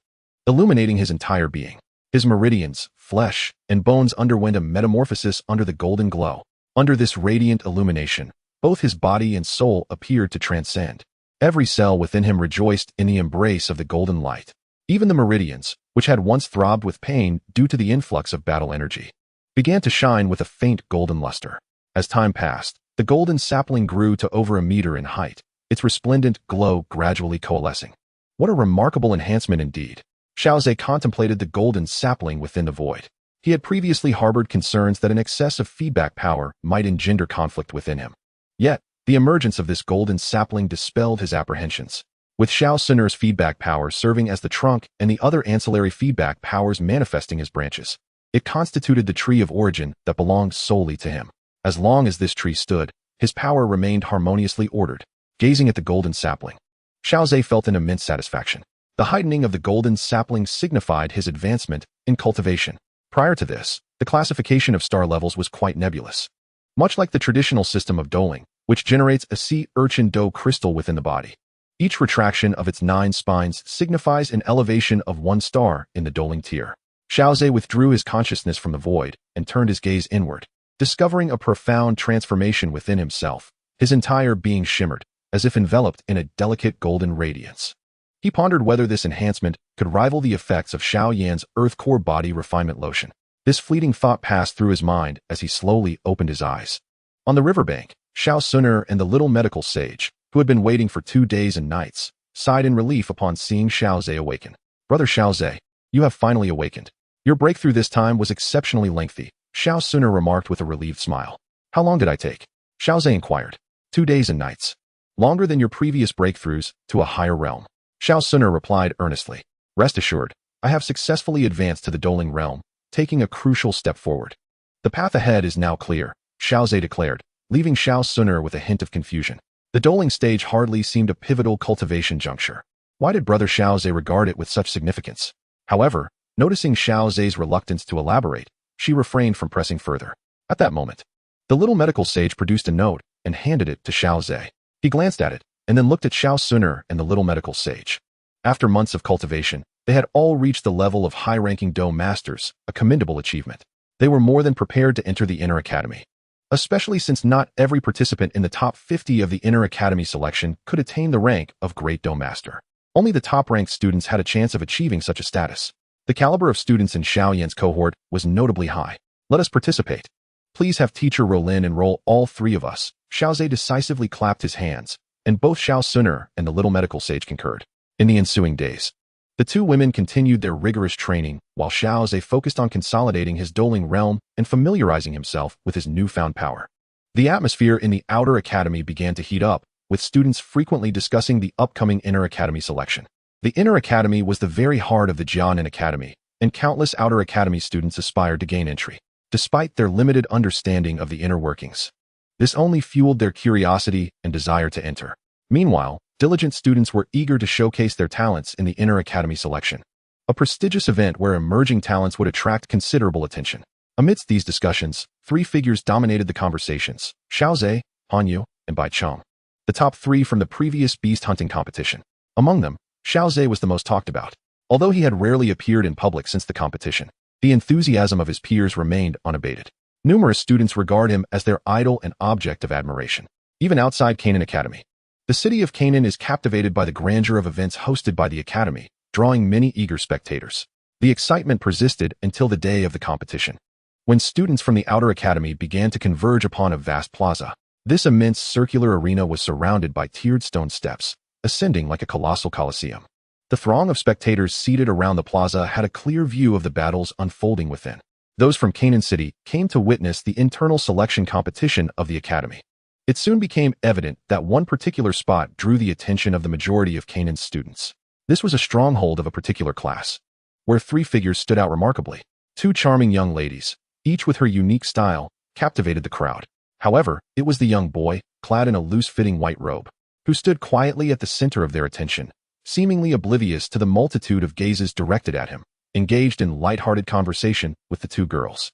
[SPEAKER 1] illuminating his entire being. His meridians, flesh, and bones underwent a metamorphosis under the golden glow. Under this radiant illumination, both his body and soul appeared to transcend. Every cell within him rejoiced in the embrace of the golden light. Even the meridians, which had once throbbed with pain due to the influx of battle energy, began to shine with a faint golden luster. As time passed, the golden sapling grew to over a meter in height, its resplendent glow gradually coalescing. What a remarkable enhancement indeed! Xiao Zhe contemplated the golden sapling within the void. He had previously harbored concerns that an excess of feedback power might engender conflict within him. Yet, the emergence of this golden sapling dispelled his apprehensions. With Xiao Xun'er's feedback power serving as the trunk and the other ancillary feedback powers manifesting as branches, it constituted the tree of origin that belonged solely to him. As long as this tree stood, his power remained harmoniously ordered. Gazing at the golden sapling, Xiao Zhe felt an immense satisfaction. The heightening of the golden sapling signified his advancement in cultivation. Prior to this, the classification of star levels was quite nebulous. Much like the traditional system of doling, which generates a sea urchin Do crystal within the body. Each retraction of its 9 spines signifies an elevation of 1 star in the doling tier. Xiao Zhe withdrew his consciousness from the void and turned his gaze inward, discovering a profound transformation within himself. His entire being shimmered, as if enveloped in a delicate golden radiance. He pondered whether this enhancement could rival the effects of Xiao Yan's Earth Core Body Refinement Lotion. This fleeting thought passed through his mind as he slowly opened his eyes. On the riverbank, Xiao Xun'er and the little medical sage, who had been waiting for 2 days and nights, sighed in relief upon seeing Xiao Zhe awaken. "Brother Xiao Zhe, you have finally awakened. Your breakthrough this time was exceptionally lengthy," Xiao Xun'er remarked with a relieved smile. "How long did I take?" Xiao Zhe inquired. 2 days and nights. Longer than your previous breakthroughs to a higher realm. Xiao Xun'er replied earnestly. "Rest assured, I have successfully advanced to the doling realm, taking a crucial step forward. The path ahead is now clear," Xiao Zhe declared, leaving Xiao Xun'er with a hint of confusion. The doling stage hardly seemed a pivotal cultivation juncture. Why did Brother Xiao Zhe regard it with such significance? However, noticing Xiao Zhe's reluctance to elaborate, she refrained from pressing further. At that moment, the little medical sage produced a note and handed it to Xiao Zhe. He glanced at it, and then looked at Xiao Xun'er and the little medical sage. After months of cultivation, they had all reached the level of high-ranking Do masters, a commendable achievement. They were more than prepared to enter the Inner Academy, especially since not every participant in the top 50 of the Inner Academy selection could attain the rank of Great Do Master. Only the top-ranked students had a chance of achieving such a status. The caliber of students in Xiao Yan's cohort was notably high. Let us participate. Please have Teacher Rolin enroll all three of us. Xiao Zhe decisively clapped his hands, and both Xiao Xun'er and the little medical sage concurred. In the ensuing days, the two women continued their rigorous training, while Xiao Zhe focused on consolidating his doling realm and familiarizing himself with his newfound power. The atmosphere in the Outer Academy began to heat up, with students frequently discussing the upcoming Inner Academy selection. The Inner Academy was the very heart of the Jianan Academy, and countless Outer Academy students aspired to gain entry, despite their limited understanding of the inner workings. This only fueled their curiosity and desire to enter. Meanwhile, diligent students were eager to showcase their talents in the Inner Academy selection, a prestigious event where emerging talents would attract considerable attention. Amidst these discussions, three figures dominated the conversations: Xiao Zhe, Han Yu, and Bai Cheng, the top three from the previous beast hunting competition. Among them, Xiao Zhe was the most talked about. Although he had rarely appeared in public since the competition, the enthusiasm of his peers remained unabated. Numerous students regard him as their idol and object of admiration, even outside Canaan Academy. The city of Canaan is captivated by the grandeur of events hosted by the Academy, drawing many eager spectators. The excitement persisted until the day of the competition, when students from the Outer Academy began to converge upon a vast plaza. This immense circular arena was surrounded by tiered stone steps, ascending like a colossal coliseum. The throng of spectators seated around the plaza had a clear view of the battles unfolding within. Those from Canaan City came to witness the internal selection competition of the Academy. It soon became evident that one particular spot drew the attention of the majority of Canaan's students. This was a stronghold of a particular class, where three figures stood out remarkably. Two charming young ladies, each with her unique style, captivated the crowd. However, it was the young boy, clad in a loose-fitting white robe, who stood quietly at the center of their attention, seemingly oblivious to the multitude of gazes directed at him, engaged in light-hearted conversation with the two girls.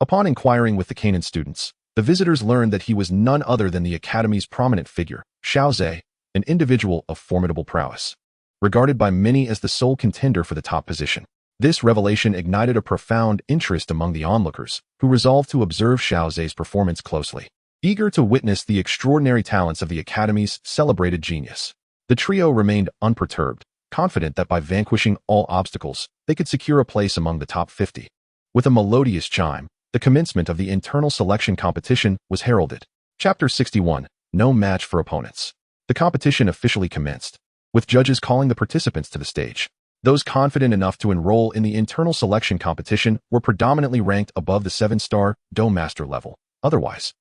[SPEAKER 1] Upon inquiring with the Canaan students, the visitors learned that he was none other than the Academy's prominent figure, Xiao Zhe, an individual of formidable prowess, regarded by many as the sole contender for the top position. This revelation ignited a profound interest among the onlookers, who resolved to observe Xiao Zhe's performance closely, eager to witness the extraordinary talents of the Academy's celebrated genius. The trio remained unperturbed, confident that by vanquishing all obstacles, they could secure a place among the top 50. With a melodious chime, the commencement of the internal selection competition was heralded. Chapter 61, No Match for Opponents. The competition officially commenced, with judges calling the participants to the stage. Those confident enough to enroll in the internal selection competition were predominantly ranked above the 7-star Do Master level. Otherwise,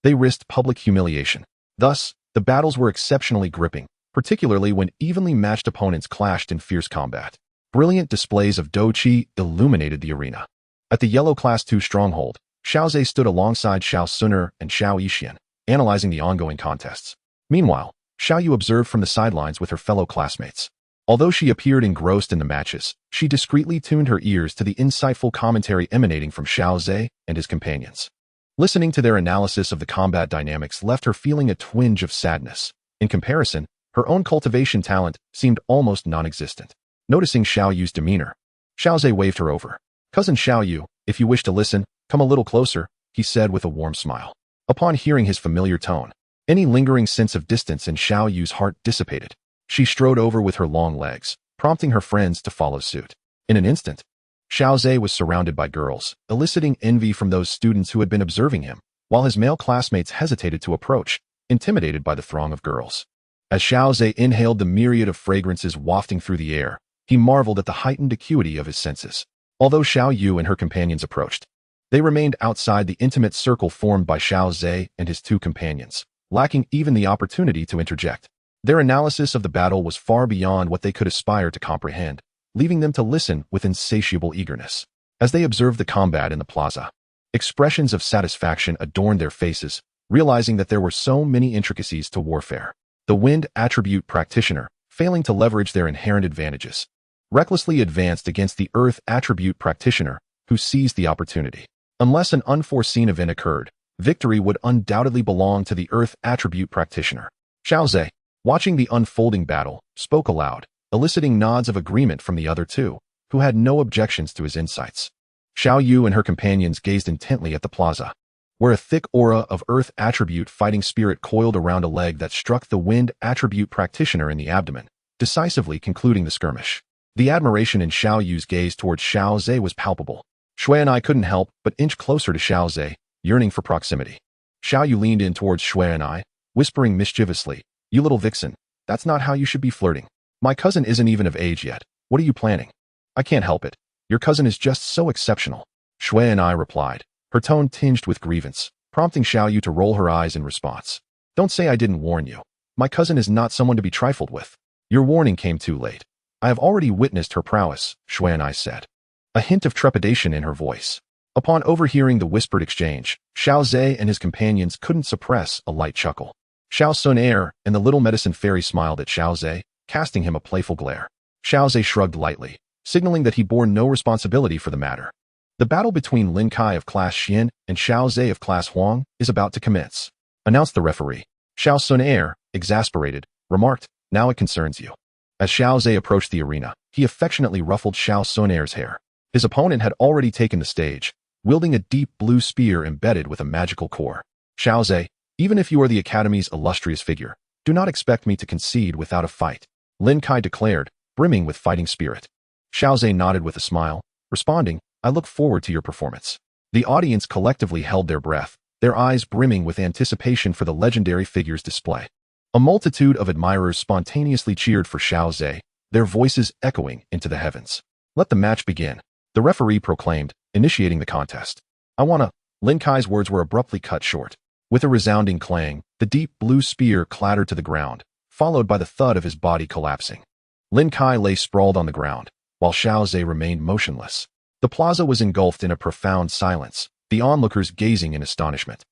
[SPEAKER 1] they risked public humiliation. Thus, the battles were exceptionally gripping, particularly when evenly matched opponents clashed in fierce combat. Brilliant displays of Do Qi illuminated the arena. At the Yellow Class 2 stronghold, Xiao Zhe stood alongside Xiao Xun'er and Xiao Yixian, analyzing the ongoing contests. Meanwhile, Xiao Yu observed from the sidelines with her fellow classmates. Although she appeared engrossed in the matches, she discreetly tuned her ears to the insightful commentary emanating from Xiao Zhe and his companions. Listening to their analysis of the combat dynamics left her feeling a twinge of sadness. In comparison, her own cultivation talent seemed almost non-existent. Noticing Xiao Yu's demeanor, Xiao Zhe waved her over. "Cousin Xiao Yu, if you wish to listen, come a little closer," he said with a warm smile. Upon hearing his familiar tone, any lingering sense of distance in Xiao Yu's heart dissipated. She strode over with her long legs, prompting her friends to follow suit. In an instant, Xiao Zhe was surrounded by girls, eliciting envy from those students who had been observing him, while his male classmates hesitated to approach, intimidated by the throng of girls. As Xiao Zhe inhaled the myriad of fragrances wafting through the air, he marveled at the heightened acuity of his senses. Although Xiao Yu and her companions approached, they remained outside the intimate circle formed by Xiao Zhe and his two companions, lacking even the opportunity to interject. Their analysis of the battle was far beyond what they could aspire to comprehend, leaving them to listen with insatiable eagerness. As they observed the combat in the plaza, expressions of satisfaction adorned their faces, realizing that there were so many intricacies to warfare. The wind attribute practitioner, failing to leverage their inherent advantages, recklessly advanced against the earth attribute practitioner, who seized the opportunity. Unless an unforeseen event occurred, victory would undoubtedly belong to the Earth attribute practitioner. Xiao Zhe, watching the unfolding battle, spoke aloud, eliciting nods of agreement from the other two, who had no objections to his insights. Xiao Yu and her companions gazed intently at the plaza, where a thick aura of Earth attribute fighting spirit coiled around a leg that struck the Wind attribute practitioner in the abdomen, decisively concluding the skirmish. The admiration in Xiao Yu's gaze towards Xiao Zhe was palpable. Shui and I couldn't help but inch closer to Xiao Zhe, yearning for proximity. Xiao Yu leaned in towards Shui and I, whispering mischievously, "You little vixen, that's not how you should be flirting. My cousin isn't even of age yet. What are you planning?" "I can't help it. Your cousin is just so exceptional," Shui and I replied, her tone tinged with grievance, prompting Xiao Yu to roll her eyes in response. "Don't say I didn't warn you. My cousin is not someone to be trifled with. Your warning came too late. I have already witnessed her prowess," Shui and I said, a hint of trepidation in her voice. Upon overhearing the whispered exchange, Xiao Zhe and his companions couldn't suppress a light chuckle. Xiao Xun'er and the little medicine fairy smiled at Xiao Zhe, casting him a playful glare. Xiao Zhe shrugged lightly, signaling that he bore no responsibility for the matter. "The battle between Lin Kai of Class Xian and Xiao Zhe of Class Huang is about to commence," announced the referee. Xiao Xun'er, exasperated, remarked, "Now it concerns you." As Xiao Zhe approached the arena, he affectionately ruffled Xiao Xun'er's hair. His opponent had already taken the stage, wielding a deep blue spear embedded with a magical core. "Xiao Zhe, even if you are the Academy's illustrious figure, do not expect me to concede without a fight," Lin Kai declared, brimming with fighting spirit. Xiao Zhe nodded with a smile, responding, "I look forward to your performance." The audience collectively held their breath, their eyes brimming with anticipation for the legendary figure's display. A multitude of admirers spontaneously cheered for Xiao Zhe, their voices echoing into the heavens. "Let the match begin," the referee proclaimed, initiating the contest. "I wanna..." Lin Kai's words were abruptly cut short. With a resounding clang, the deep blue spear clattered to the ground, followed by the thud of his body collapsing. Lin Kai lay sprawled on the ground, while Xiao Zhe remained motionless. The plaza was engulfed in a profound silence, the onlookers gazing in astonishment,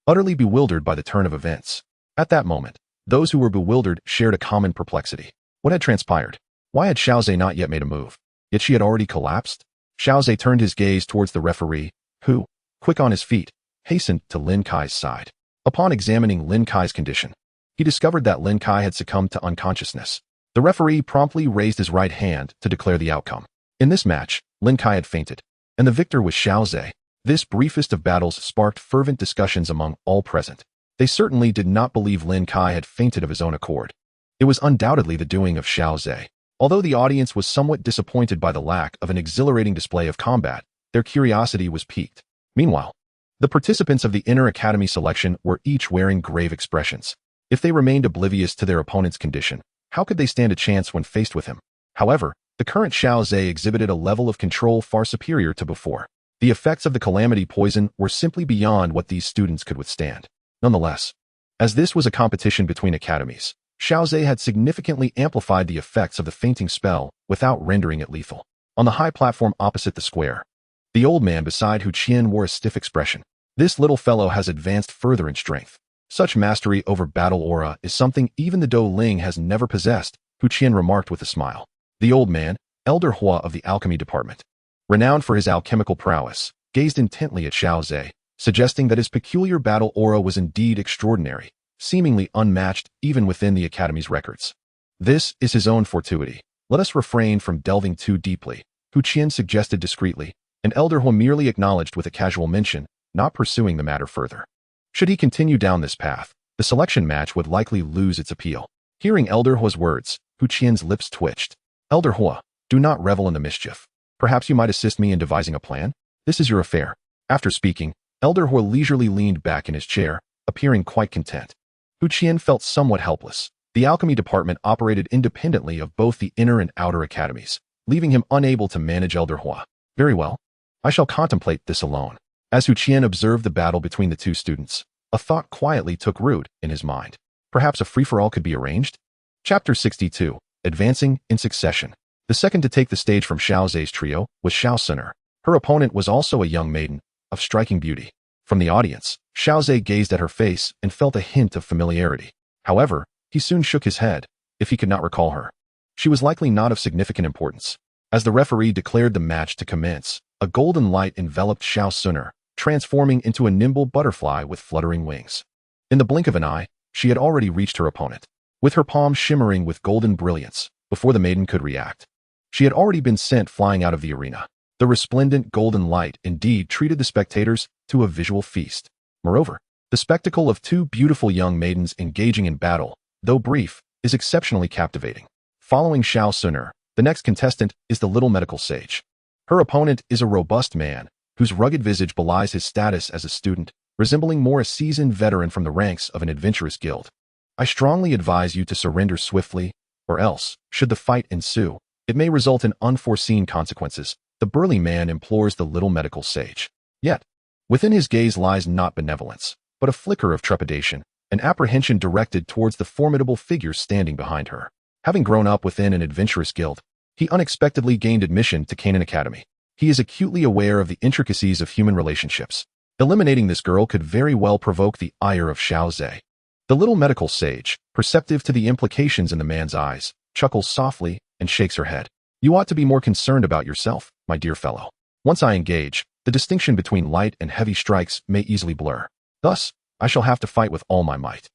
[SPEAKER 1] utterly bewildered by the turn of events. At that moment, those who were bewildered shared a common perplexity. What had transpired? Why had Xiao Zhe not yet made a move? Yet she had already collapsed? Xiao Zhe turned his gaze towards the referee, who, quick on his feet, hastened to Lin Kai's side. Upon examining Lin Kai's condition, he discovered that Lin Kai had succumbed to unconsciousness. The referee promptly raised his right hand to declare the outcome. In this match, Lin Kai had fainted, and the victor was Xiao Zhe. This briefest of battles sparked fervent discussions among all present. They certainly did not believe Lin Kai had fainted of his own accord. It was undoubtedly the doing of Xiao Zhe. Although the audience was somewhat disappointed by the lack of an exhilarating display of combat, their curiosity was piqued. Meanwhile, the participants of the Inner Academy selection were each wearing grave expressions. If they remained oblivious to their opponent's condition, how could they stand a chance when faced with him? However, the current Xiao Zhe exhibited a level of control far superior to before. The effects of the calamity poison were simply beyond what these students could withstand. Nonetheless, as this was a competition between academies, Xiao Zhe had significantly amplified the effects of the fainting spell without rendering it lethal. On the high platform opposite the square, the old man beside Hu Qian wore a stiff expression. "This little fellow has advanced further in strength. Such mastery over battle aura is something even the Do Ling has never possessed," Hu Qian remarked with a smile. The old man, Elder Hua of the alchemy department, renowned for his alchemical prowess, gazed intently at Xiao Zhe, suggesting that his peculiar battle aura was indeed extraordinary, seemingly unmatched even within the Academy's records. "This is his own fortuity. Let us refrain from delving too deeply," Hu Qian suggested discreetly, and Elder Hua merely acknowledged with a casual mention, not pursuing the matter further. Should he continue down this path, the selection match would likely lose its appeal. Hearing Elder Hua's words, Hu Qian's lips twitched. "Elder Hua, do not revel in the mischief. Perhaps you might assist me in devising a plan? This is your affair." After speaking, Elder Hua leisurely leaned back in his chair, appearing quite content. Hu Qian felt somewhat helpless. The alchemy department operated independently of both the inner and outer academies, leaving him unable to manage Elder Hua. "Very well. I shall contemplate this alone." As Hu Qian observed the battle between the two students, a thought quietly took root in his mind. Perhaps a free-for-all could be arranged? Chapter 62, Advancing in Succession. The second to take the stage from Xiao Zhe's trio was Xiao Xun'er. Her opponent was also a young maiden of striking beauty. From the audience, Xiao Zhe gazed at her face and felt a hint of familiarity. However, he soon shook his head, if he could not recall her. She was likely not of significant importance. As the referee declared the match to commence, a golden light enveloped Xiao Xun'er, transforming into a nimble butterfly with fluttering wings. In the blink of an eye, she had already reached her opponent, with her palm shimmering with golden brilliance before the maiden could react. She had already been sent flying out of the arena. The resplendent golden light indeed treated the spectators to a visual feast. Moreover, the spectacle of two beautiful young maidens engaging in battle, though brief, is exceptionally captivating. Following Xiao Xun'er, the next contestant is the little medical sage. Her opponent is a robust man, whose rugged visage belies his status as a student, resembling more a seasoned veteran from the ranks of an adventurous guild. I strongly advise you to surrender swiftly, or else, should the fight ensue, it may result in unforeseen consequences, the burly man implores the little medical sage. Yet, within his gaze lies not benevolence, but a flicker of trepidation, an apprehension directed towards the formidable figure standing behind her. Having grown up within an adventurous guild, he unexpectedly gained admission to Canaan Academy. He is acutely aware of the intricacies of human relationships. Eliminating this girl could very well provoke the ire of Xiao Zhe. The little medical sage, perceptive to the implications in the man's eyes, chuckles softly and shakes her head. You ought to be more concerned about yourself, my dear fellow. Once I engage, the distinction between light and heavy strikes may easily blur. Thus, I shall have to fight with all my might.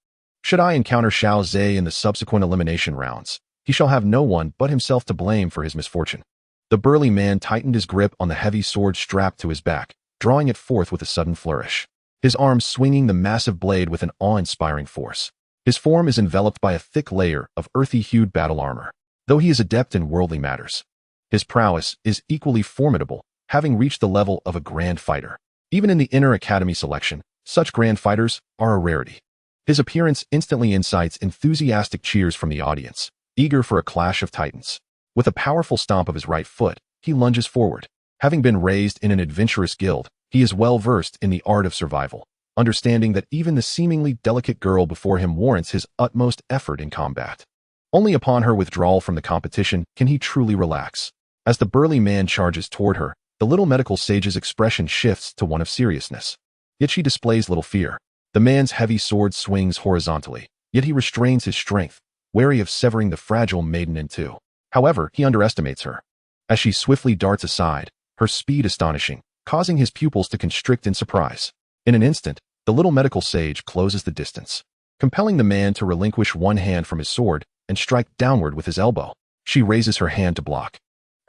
[SPEAKER 1] Should I encounter Xiao Zhe in the subsequent elimination rounds, he shall have no one but himself to blame for his misfortune. The burly man tightened his grip on the heavy sword strapped to his back, drawing it forth with a sudden flourish, his arms swinging the massive blade with an awe-inspiring force. His form is enveloped by a thick layer of earthy-hued battle armor. Though he is adept in worldly matters, his prowess is equally formidable, having reached the level of a grand fighter. Even in the inner academy selection, such grand fighters are a rarity. His appearance instantly incites enthusiastic cheers from the audience, eager for a clash of titans. With a powerful stomp of his right foot, he lunges forward. Having been raised in an adventurous guild, he is well versed in the art of survival, understanding that even the seemingly delicate girl before him warrants his utmost effort in combat. Only upon her withdrawal from the competition can he truly relax. As the burly man charges toward her, the little medical sage's expression shifts to one of seriousness. Yet she displays little fear. The man's heavy sword swings horizontally, yet he restrains his strength, wary of severing the fragile maiden in two. However, he underestimates her. As she swiftly darts aside, her speed astonishing, causing his pupils to constrict in surprise. In an instant, the little medical sage closes the distance, compelling the man to relinquish one hand from his sword and strike downward with his elbow. She raises her hand to block,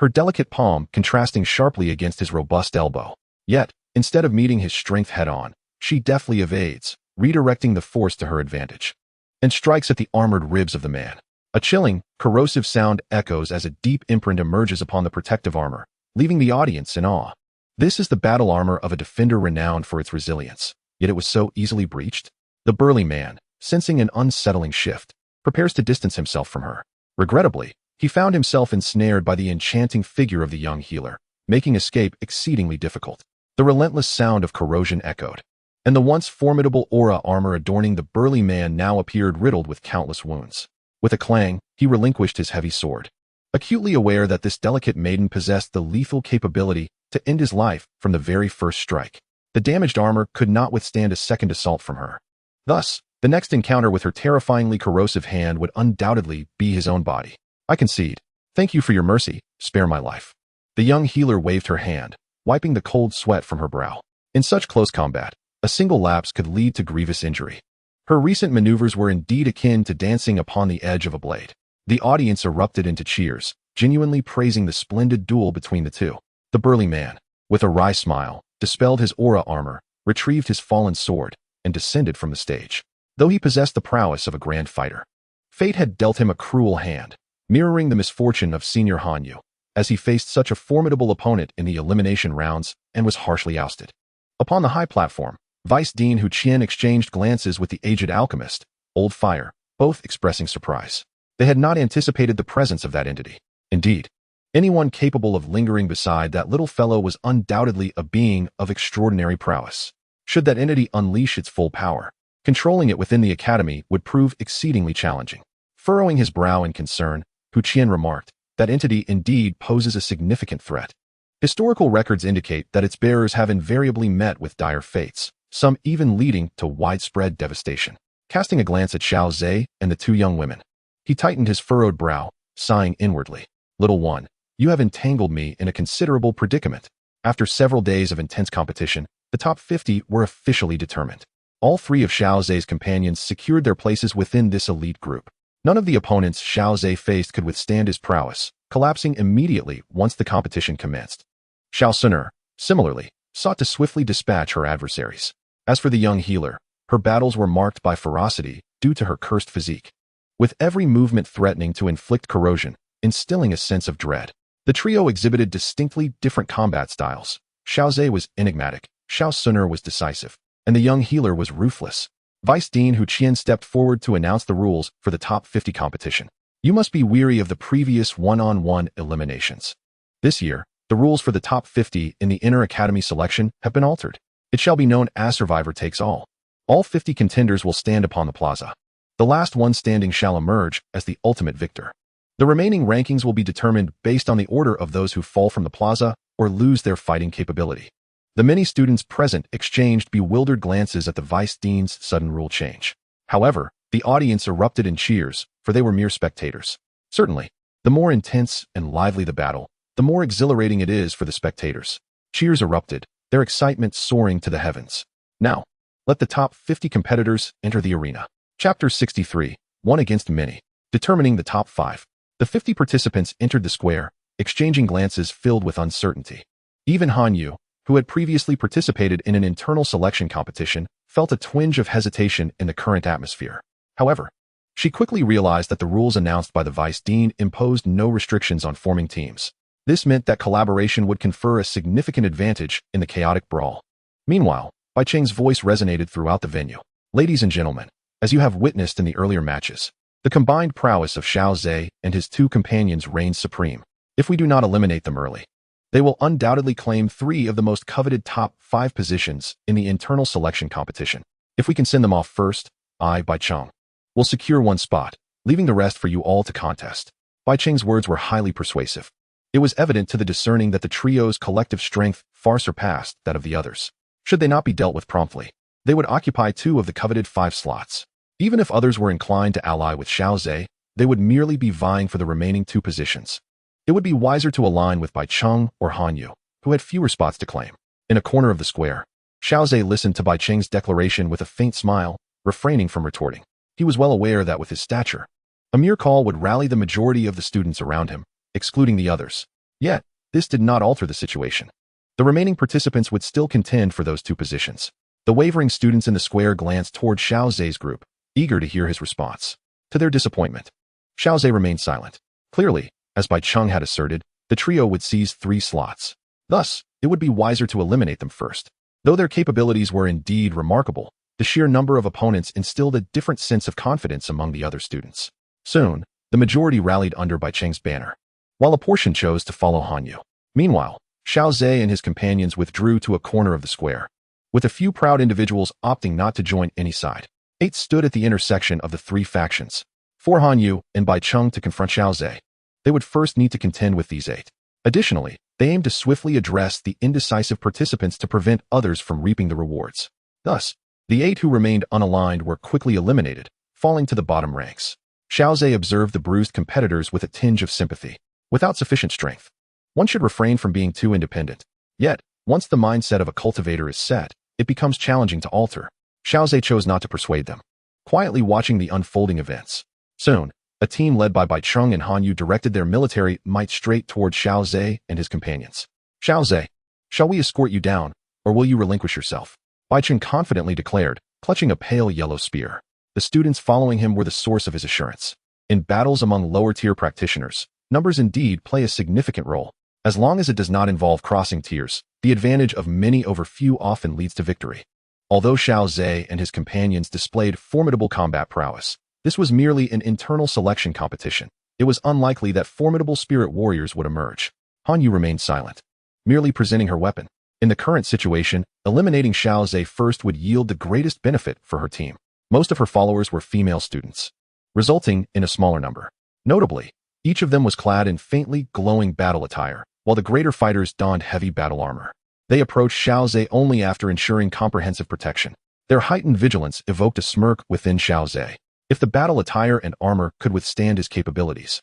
[SPEAKER 1] her delicate palm contrasting sharply against his robust elbow. Yet, instead of meeting his strength head-on, she deftly evades, redirecting the force to her advantage, and strikes at the armored ribs of the man. A chilling, corrosive sound echoes as a deep imprint emerges upon the protective armor, leaving the audience in awe. This is the battle armor of a defender renowned for its resilience, yet it was so easily breached. The burly man, sensing an unsettling shift, prepares to distance himself from her. Regrettably, he found himself ensnared by the enchanting figure of the young healer, making escape exceedingly difficult. The relentless sound of corrosion echoed, and the once formidable aura armor adorning the burly man now appeared riddled with countless wounds. With a clang, he relinquished his heavy sword, acutely aware that this delicate maiden possessed the lethal capability to end his life from the very first strike. The damaged armor could not withstand a second assault from her. Thus, the next encounter with her terrifyingly corrosive hand would undoubtedly be his own body. I concede. Thank you for your mercy, spare my life. The young healer waved her hand, wiping the cold sweat from her brow. In such close combat, a single lapse could lead to grievous injury. Her recent maneuvers were indeed akin to dancing upon the edge of a blade. The audience erupted into cheers, genuinely praising the splendid duel between the two. The burly man, with a wry smile, dispelled his aura armor, retrieved his fallen sword, and descended from the stage. Though he possessed the prowess of a grand fighter, fate had dealt him a cruel hand, mirroring the misfortune of Senior Hanyu, as he faced such a formidable opponent in the elimination rounds and was harshly ousted. Upon the high platform, Vice Dean Hu Qian exchanged glances with the aged alchemist, Old Fire, both expressing surprise. They had not anticipated the presence of that entity. Indeed, anyone capable of lingering beside that little fellow was undoubtedly a being of extraordinary prowess. Should that entity unleash its full power, controlling it within the academy would prove exceedingly challenging. Furrowing his brow in concern, Hu Qian remarked, that entity indeed poses a significant threat. Historical records indicate that its bearers have invariably met with dire fates, some even leading to widespread devastation. Casting a glance at Xiao Zhe and the two young women, he tightened his furrowed brow, sighing inwardly. Little one, you have entangled me in a considerable predicament. After several days of intense competition, the the top 50 were officially determined. All three of Xiao Zhe's companions secured their places within this elite group. None of the opponents Xiao Zhe faced could withstand his prowess, collapsing immediately once the competition commenced. Xiao Xun'er, similarly, sought to swiftly dispatch her adversaries. As for the young healer, her battles were marked by ferocity due to her cursed physique, with every movement threatening to inflict corrosion, instilling a sense of dread. The trio exhibited distinctly different combat styles. Xiao Zhe was enigmatic, Xiao Xun'er was decisive, and the young healer was ruthless. Vice Dean Hu Qian stepped forward to announce the rules for the top 50 competition. You must be weary of the previous one-on-one eliminations. This year, the rules for the top 50 in the Inner Academy selection have been altered. It shall be known as survivor takes all. All 50 contenders will stand upon the plaza. The last one standing shall emerge as the ultimate victor. The remaining rankings will be determined based on the order of those who fall from the plaza or lose their fighting capability. The many students present exchanged bewildered glances at the Vice Dean's sudden rule change. However, the audience erupted in cheers, for they were mere spectators. Certainly, the more intense and lively the battle, the more exhilarating it is for the spectators. Cheers erupted, their excitement soaring to the heavens. Now, let the top 50 competitors enter the arena. Chapter 63, One Against Many. Determining the top 5. The 50 participants entered the square, exchanging glances filled with uncertainty. Even Han Yu, who had previously participated in an internal selection competition, felt a twinge of hesitation in the current atmosphere. However, she quickly realized that the rules announced by the Vice Dean imposed no restrictions on forming teams. This meant that collaboration would confer a significant advantage in the chaotic brawl. Meanwhile, Bai Cheng's voice resonated throughout the venue. Ladies and gentlemen, as you have witnessed in the earlier matches, the combined prowess of Xiao Zhe and his two companions reigns supreme. If we do not eliminate them early, they will undoubtedly claim 3 of the most coveted top 5 positions in the internal selection competition. If we can send them off first, I, Bai Cheng, will secure 1 spot, leaving the rest for you all to contest. Bai Cheng's words were highly persuasive. It was evident to the discerning that the trio's collective strength far surpassed that of the others. Should they not be dealt with promptly, they would occupy 2 of the coveted 5 slots. Even if others were inclined to ally with Xiao Zhe, they would merely be vying for the remaining 2 positions. It would be wiser to align with Bai Cheng or Han Yu, who had fewer spots to claim. In a corner of the square, Xiao Zhe listened to Bai Cheng's declaration with a faint smile, refraining from retorting. He was well aware that with his stature, a mere call would rally the majority of the students around him, excluding the others. Yet, this did not alter the situation. The remaining participants would still contend for those 2 positions. The wavering students in the square glanced toward Xiao Zhe's group, eager to hear his response. To their disappointment, Xiao Zhe remained silent. Clearly, as Bai Cheng had asserted, the trio would seize 3 slots. Thus, it would be wiser to eliminate them first. Though their capabilities were indeed remarkable, the sheer number of opponents instilled a different sense of confidence among the other students. Soon, the majority rallied under Bai Cheng's banner, while a portion chose to follow Han Yu. Meanwhile, Xiao Zhe and his companions withdrew to a corner of the square, with a few proud individuals opting not to join any side. 8 stood at the intersection of the 3 factions, 4 Han Yu and Bai Cheng to confront Xiao Zhe. They would first need to contend with these 8. Additionally, they aimed to swiftly address the indecisive participants to prevent others from reaping the rewards. Thus, the 8 who remained unaligned were quickly eliminated, falling to the bottom ranks. Xiao Zhe observed the bruised competitors with a tinge of sympathy. Without sufficient strength, one should refrain from being too independent. Yet, once the mindset of a cultivator is set, it becomes challenging to alter. Xiao Zhe chose not to persuade them, quietly watching the unfolding events. Soon, a team led by Bai Cheng and Han Yu directed their military might straight toward Xiao Zhe and his companions. Xiao Zhe, shall we escort you down, or will you relinquish yourself? Bai Cheng confidently declared, clutching a pale yellow spear. The students following him were the source of his assurance. In battles among lower-tier practitioners, numbers indeed play a significant role. As long as it does not involve crossing tiers, the advantage of many over few often leads to victory. Although Xiao Zhe and his companions displayed formidable combat prowess, this was merely an internal selection competition. It was unlikely that formidable spirit warriors would emerge. Han Yu remained silent, merely presenting her weapon. In the current situation, eliminating Xiao Zhe first would yield the greatest benefit for her team. Most of her followers were female students, resulting in a smaller number. Notably, each of them was clad in faintly glowing battle attire, while the greater fighters donned heavy battle armor. They approached Xiao Zhe only after ensuring comprehensive protection. Their heightened vigilance evoked a smirk within Xiao Zhe. If the battle attire and armor could withstand his capabilities,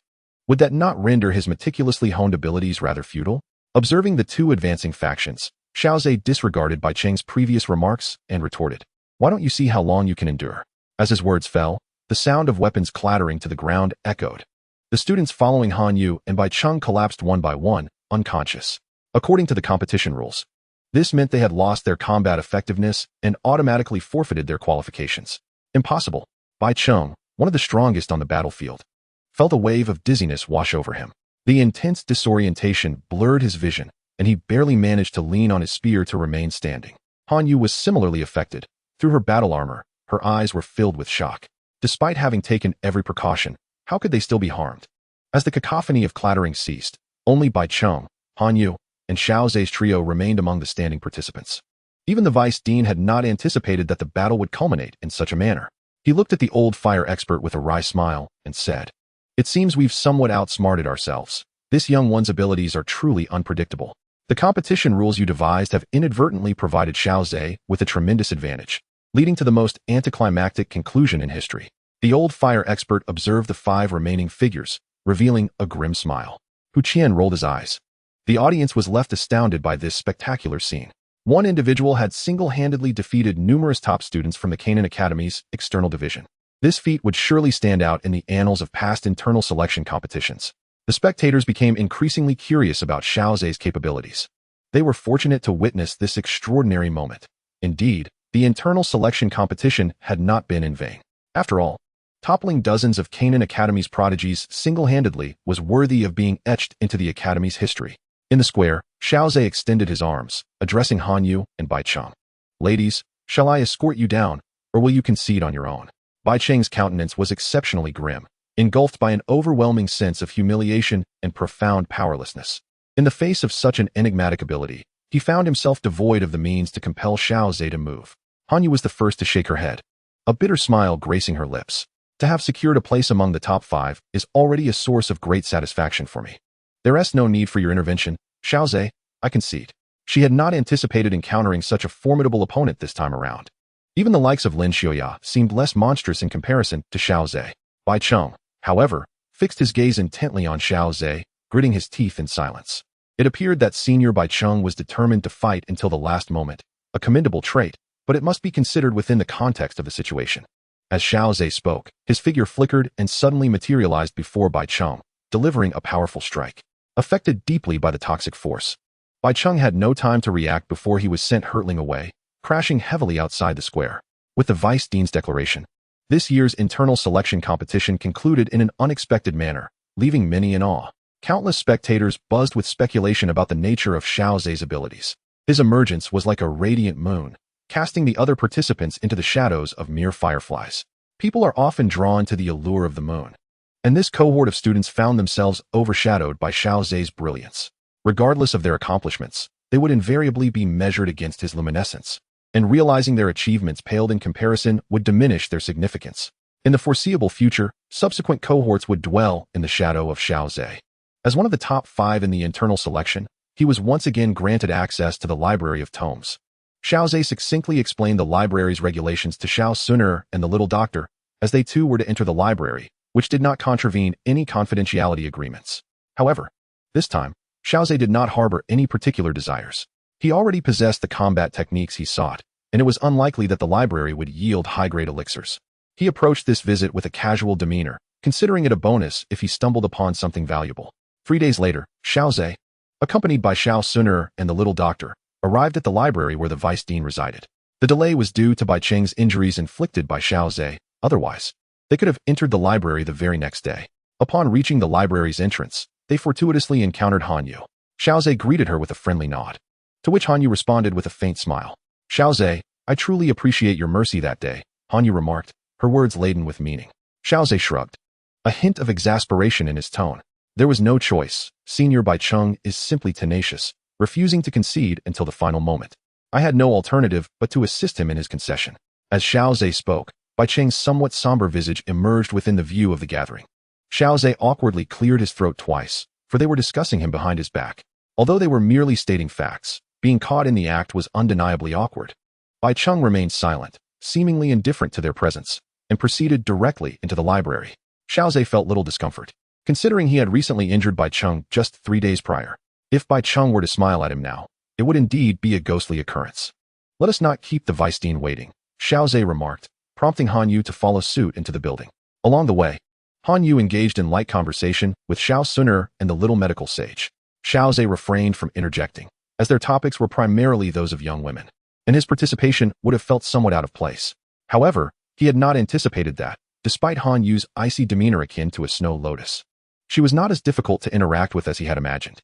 [SPEAKER 1] would that not render his meticulously honed abilities rather futile? Observing the 2 advancing factions, Xiao Zhe disregarded Bai Cheng's previous remarks and retorted, "Why don't you see how long you can endure?" As his words fell, the sound of weapons clattering to the ground echoed. The students following Han Yu and Bai Cheng collapsed one by one, unconscious. According to the competition rules, this meant they had lost their combat effectiveness and automatically forfeited their qualifications. Impossible. Bai Cheng, one of the strongest on the battlefield, felt a wave of dizziness wash over him. The intense disorientation blurred his vision, and he barely managed to lean on his spear to remain standing. Han Yu was similarly affected. Through her battle armor, her eyes were filled with shock. Despite having taken every precaution, how could they still be harmed? As the cacophony of clattering ceased, only Bai Cheng, Han Yu, and Xiao Zhe's trio remained among the standing participants. Even the vice dean had not anticipated that the battle would culminate in such a manner. He looked at the old fire expert with a wry smile and said, "It seems we've somewhat outsmarted ourselves. This young one's abilities are truly unpredictable. The competition rules you devised have inadvertently provided Xiao Zhe with a tremendous advantage, leading to the most anticlimactic conclusion in history." The old fire expert observed the 5 remaining figures, revealing a grim smile. Hu Qian rolled his eyes. The audience was left astounded by this spectacular scene. One individual had single-handedly defeated numerous top students from the Canaan Academy's external division. This feat would surely stand out in the annals of past internal selection competitions. The spectators became increasingly curious about Xiao Zhe's capabilities. They were fortunate to witness this extraordinary moment. Indeed, the internal selection competition had not been in vain. After all, toppling dozens of Canaan Academy's prodigies single-handedly was worthy of being etched into the Academy's history. In the square, Xiao Zhe extended his arms, addressing Han Yu and Bai Cheng. "Ladies, shall I escort you down, or will you concede on your own?" Bai Cheng's countenance was exceptionally grim, engulfed by an overwhelming sense of humiliation and profound powerlessness. In the face of such an enigmatic ability, he found himself devoid of the means to compel Xiao Zhe to move. Han Yu was the first to shake her head, a bitter smile gracing her lips. "To have secured a place among the top 5 is already a source of great satisfaction for me. There is no need for your intervention, Xiao Zhe, I concede." She had not anticipated encountering such a formidable opponent this time around. Even the likes of Lin Xiaoya seemed less monstrous in comparison to Xiao Zhe. Bai Cheng, however, fixed his gaze intently on Xiao Zhe, gritting his teeth in silence. It appeared that Senior Bai Cheng was determined to fight until the last moment, a commendable trait, but it must be considered within the context of the situation. As Xiao Zhe spoke, his figure flickered and suddenly materialized before Bai Cheng, delivering a powerful strike. Affected deeply by the toxic force, Bai Cheng had no time to react before he was sent hurtling away, crashing heavily outside the square. With the Vice Dean's declaration, this year's internal selection competition concluded in an unexpected manner, leaving many in awe. Countless spectators buzzed with speculation about the nature of Xiao Zhe's abilities. His emergence was like a radiant moon, casting the other participants into the shadows of mere fireflies. People are often drawn to the allure of the moon, and this cohort of students found themselves overshadowed by Xiao Zhe's brilliance. Regardless of their accomplishments, they would invariably be measured against his luminescence, and realizing their achievements paled in comparison would diminish their significance. In the foreseeable future, subsequent cohorts would dwell in the shadow of Xiao Zhe. As one of the top 5 in the internal selection, he was once again granted access to the Library of Tomes. Xiao Zhe succinctly explained the library's regulations to Xiao Xun'er and the little doctor, as they too were to enter the library, which did not contravene any confidentiality agreements. However, this time, Xiao Zhe did not harbor any particular desires. He already possessed the combat techniques he sought, and it was unlikely that the library would yield high-grade elixirs. He approached this visit with a casual demeanor, considering it a bonus if he stumbled upon something valuable. 3 days later, Xiao Zhe, accompanied by Xiao Xun'er and the little doctor, arrived at the library where the vice dean resided. The delay was due to Bai Cheng's injuries inflicted by Xiao Zhe. Otherwise, they could have entered the library the very next day. Upon reaching the library's entrance, they fortuitously encountered Han Yu. Xiao Zhe greeted her with a friendly nod, to which Han Yu responded with a faint smile. "Xiao Zhe, I truly appreciate your mercy that day," Han Yu remarked, her words laden with meaning. Xiao Zhe shrugged, a hint of exasperation in his tone. There was no choice. Senior Bai Cheng is simply tenacious, refusing to concede until the final moment. I had no alternative but to assist him in his concession. As Xiao Zhe spoke, Bai Cheng's somewhat somber visage emerged within the view of the gathering. Xiao Zhe awkwardly cleared his throat twice, for they were discussing him behind his back. Although they were merely stating facts, being caught in the act was undeniably awkward. Bai Cheng remained silent, seemingly indifferent to their presence, and proceeded directly into the library. Xiao Zhe felt little discomfort, considering he had recently injured Bai Cheng just 3 days prior. If Bai Cheng were to smile at him now, it would indeed be a ghostly occurrence. Let us not keep the Vice-Dean waiting, Xiao Zhe remarked, prompting Han Yu to follow suit into the building. Along the way, Han Yu engaged in light conversation with Xiao Xun'er and the little medical sage. Xiao Zhe refrained from interjecting, as their topics were primarily those of young women, and his participation would have felt somewhat out of place. However, he had not anticipated that, despite Han Yu's icy demeanor akin to a snow lotus, she was not as difficult to interact with as he had imagined.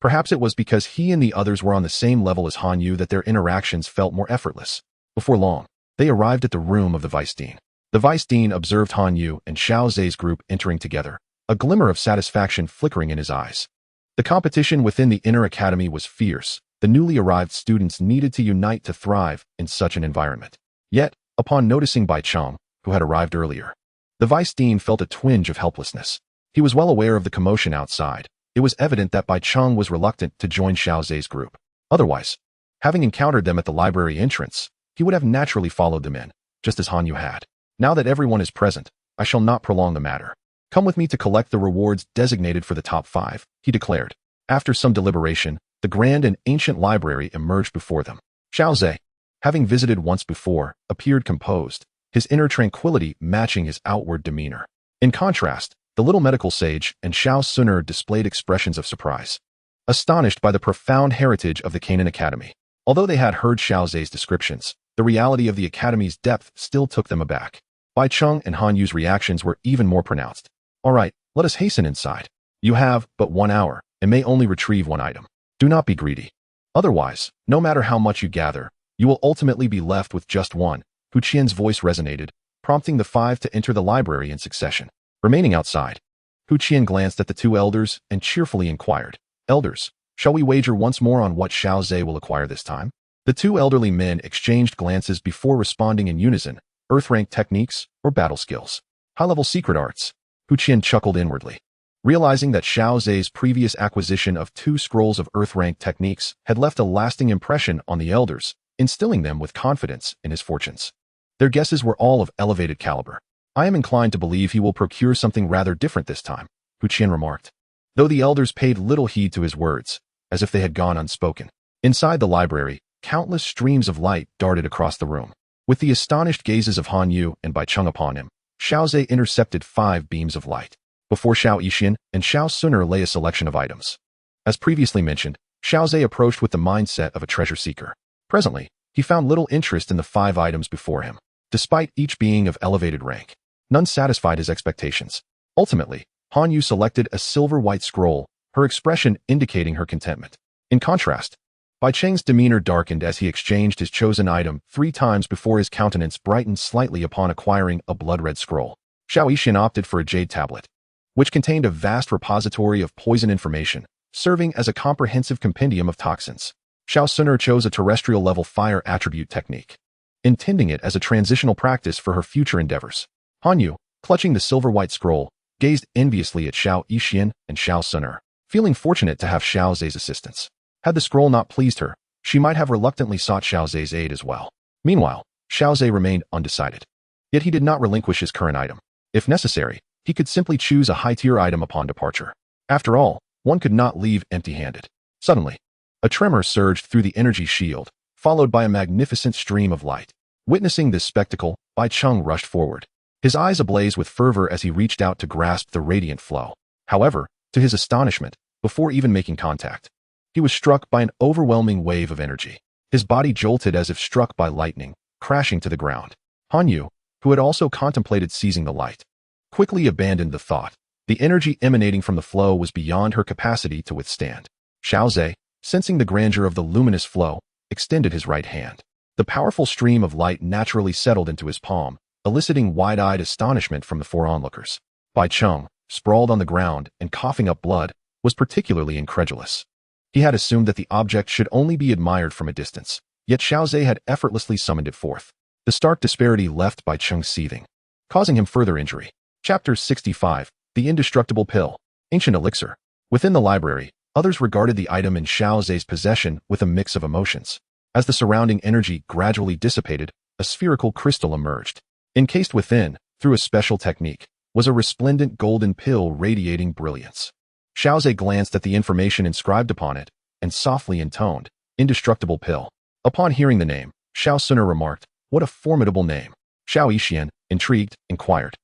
[SPEAKER 1] Perhaps it was because he and the others were on the same level as Han Yu that their interactions felt more effortless. Before long, they arrived at the room of the Vice-Dean. The Vice-Dean observed Han Yu and Xiao Zhe's group entering together, a glimmer of satisfaction flickering in his eyes. The competition within the inner academy was fierce. The newly arrived students needed to unite to thrive in such an environment. Yet, upon noticing Bai Cheng, who had arrived earlier, the Vice-Dean felt a twinge of helplessness. He was well aware of the commotion outside. It was evident that Bai Cheng was reluctant to join Xiao Zhe's group. Otherwise, having encountered them at the library entrance, he would have naturally followed them in, just as Han Yu had. Now that everyone is present, I shall not prolong the matter. Come with me to collect the rewards designated for the top 5, he declared. After some deliberation, the grand and ancient library emerged before them. Xiao Zhe, having visited once before, appeared composed, his inner tranquility matching his outward demeanor. In contrast, the little medical sage and Xiao Xun'er displayed expressions of surprise, astonished by the profound heritage of the Canaan Academy. Although they had heard Xiao Zhe's descriptions, the reality of the academy's depth still took them aback. Bai Cheng and Han Yu's reactions were even more pronounced. All right, let us hasten inside. You have but 1 hour and may only retrieve 1 item. Do not be greedy. Otherwise, no matter how much you gather, you will ultimately be left with just one. Hu Qian's voice resonated, prompting the 5 to enter the library in succession. Remaining outside, Hu Qian glanced at the 2 elders and cheerfully inquired, Elders, shall we wager once more on what Xiao Zhe will acquire this time? The 2 elderly men exchanged glances before responding in unison, earth-rank techniques or battle skills. High-level secret arts. Hu Qian chuckled inwardly, realizing that Xiao Zhe's previous acquisition of 2 scrolls of earth-rank techniques had left a lasting impression on the elders, instilling them with confidence in his fortunes. Their guesses were all of elevated caliber. I am inclined to believe he will procure something rather different this time, Hu Qian remarked, though the elders paid little heed to his words, as if they had gone unspoken. Inside the library, countless streams of light darted across the room. With the astonished gazes of Han Yu and Bai Cheng upon him, Xiao Zhe intercepted 5 beams of light. Before Xiao Yixin and Xiao Xun'er lay a selection of items. As previously mentioned, Xiao Zhe approached with the mindset of a treasure seeker. Presently, he found little interest in the 5 items before him. Despite each being of elevated rank, none satisfied his expectations. Ultimately, Han Yu selected a silver-white scroll, her expression indicating her contentment. In contrast, Bai Cheng's demeanor darkened as he exchanged his chosen item 3 times before his countenance brightened slightly upon acquiring a blood-red scroll. Xiao Yixin opted for a jade tablet, which contained a vast repository of poison information, serving as a comprehensive compendium of toxins. Xiao Xun'er chose a terrestrial-level fire attribute technique, intending it as a transitional practice for her future endeavors. Han Yu, clutching the silver-white scroll, gazed enviously at Xiao Yixin and Xiao Xun'er, feeling fortunate to have Xiao Zhe's assistance. Had the scroll not pleased her, she might have reluctantly sought Xiao Zhe's aid as well. Meanwhile, Xiao Zhe remained undecided. Yet he did not relinquish his current item. If necessary, he could simply choose a high-tier item upon departure. After all, one could not leave empty-handed. Suddenly, a tremor surged through the energy shield, followed by a magnificent stream of light. Witnessing this spectacle, Bai Cheng rushed forward, his eyes ablaze with fervor as he reached out to grasp the radiant flow. However, to his astonishment, before even making contact, he was struck by an overwhelming wave of energy. His body jolted as if struck by lightning, crashing to the ground. Han Yu, who had also contemplated seizing the light, quickly abandoned the thought. The energy emanating from the flow was beyond her capacity to withstand. Xiao Zhe, sensing the grandeur of the luminous flow, extended his right hand. The powerful stream of light naturally settled into his palm, eliciting wide-eyed astonishment from the 4 onlookers. Bai Cheng, sprawled on the ground and coughing up blood, was particularly incredulous. He had assumed that the object should only be admired from a distance, yet Xiao Zhe had effortlessly summoned it forth. The stark disparity left Bai Cheng seething, causing him further injury. Chapter 65, The Indestructible Pill. Ancient Elixir. Within the library, others regarded the item in Xiao Zhe's possession with a mix of emotions. As the surrounding energy gradually dissipated, a spherical crystal emerged. Encased within, through a special technique, was a resplendent golden pill radiating brilliance. Xiao Zhe glanced at the information inscribed upon it, and softly intoned, Indestructible pill. Upon hearing the name, Xiao Xun'er remarked, "What a formidable name." Xiao Yixian, intrigued, inquired,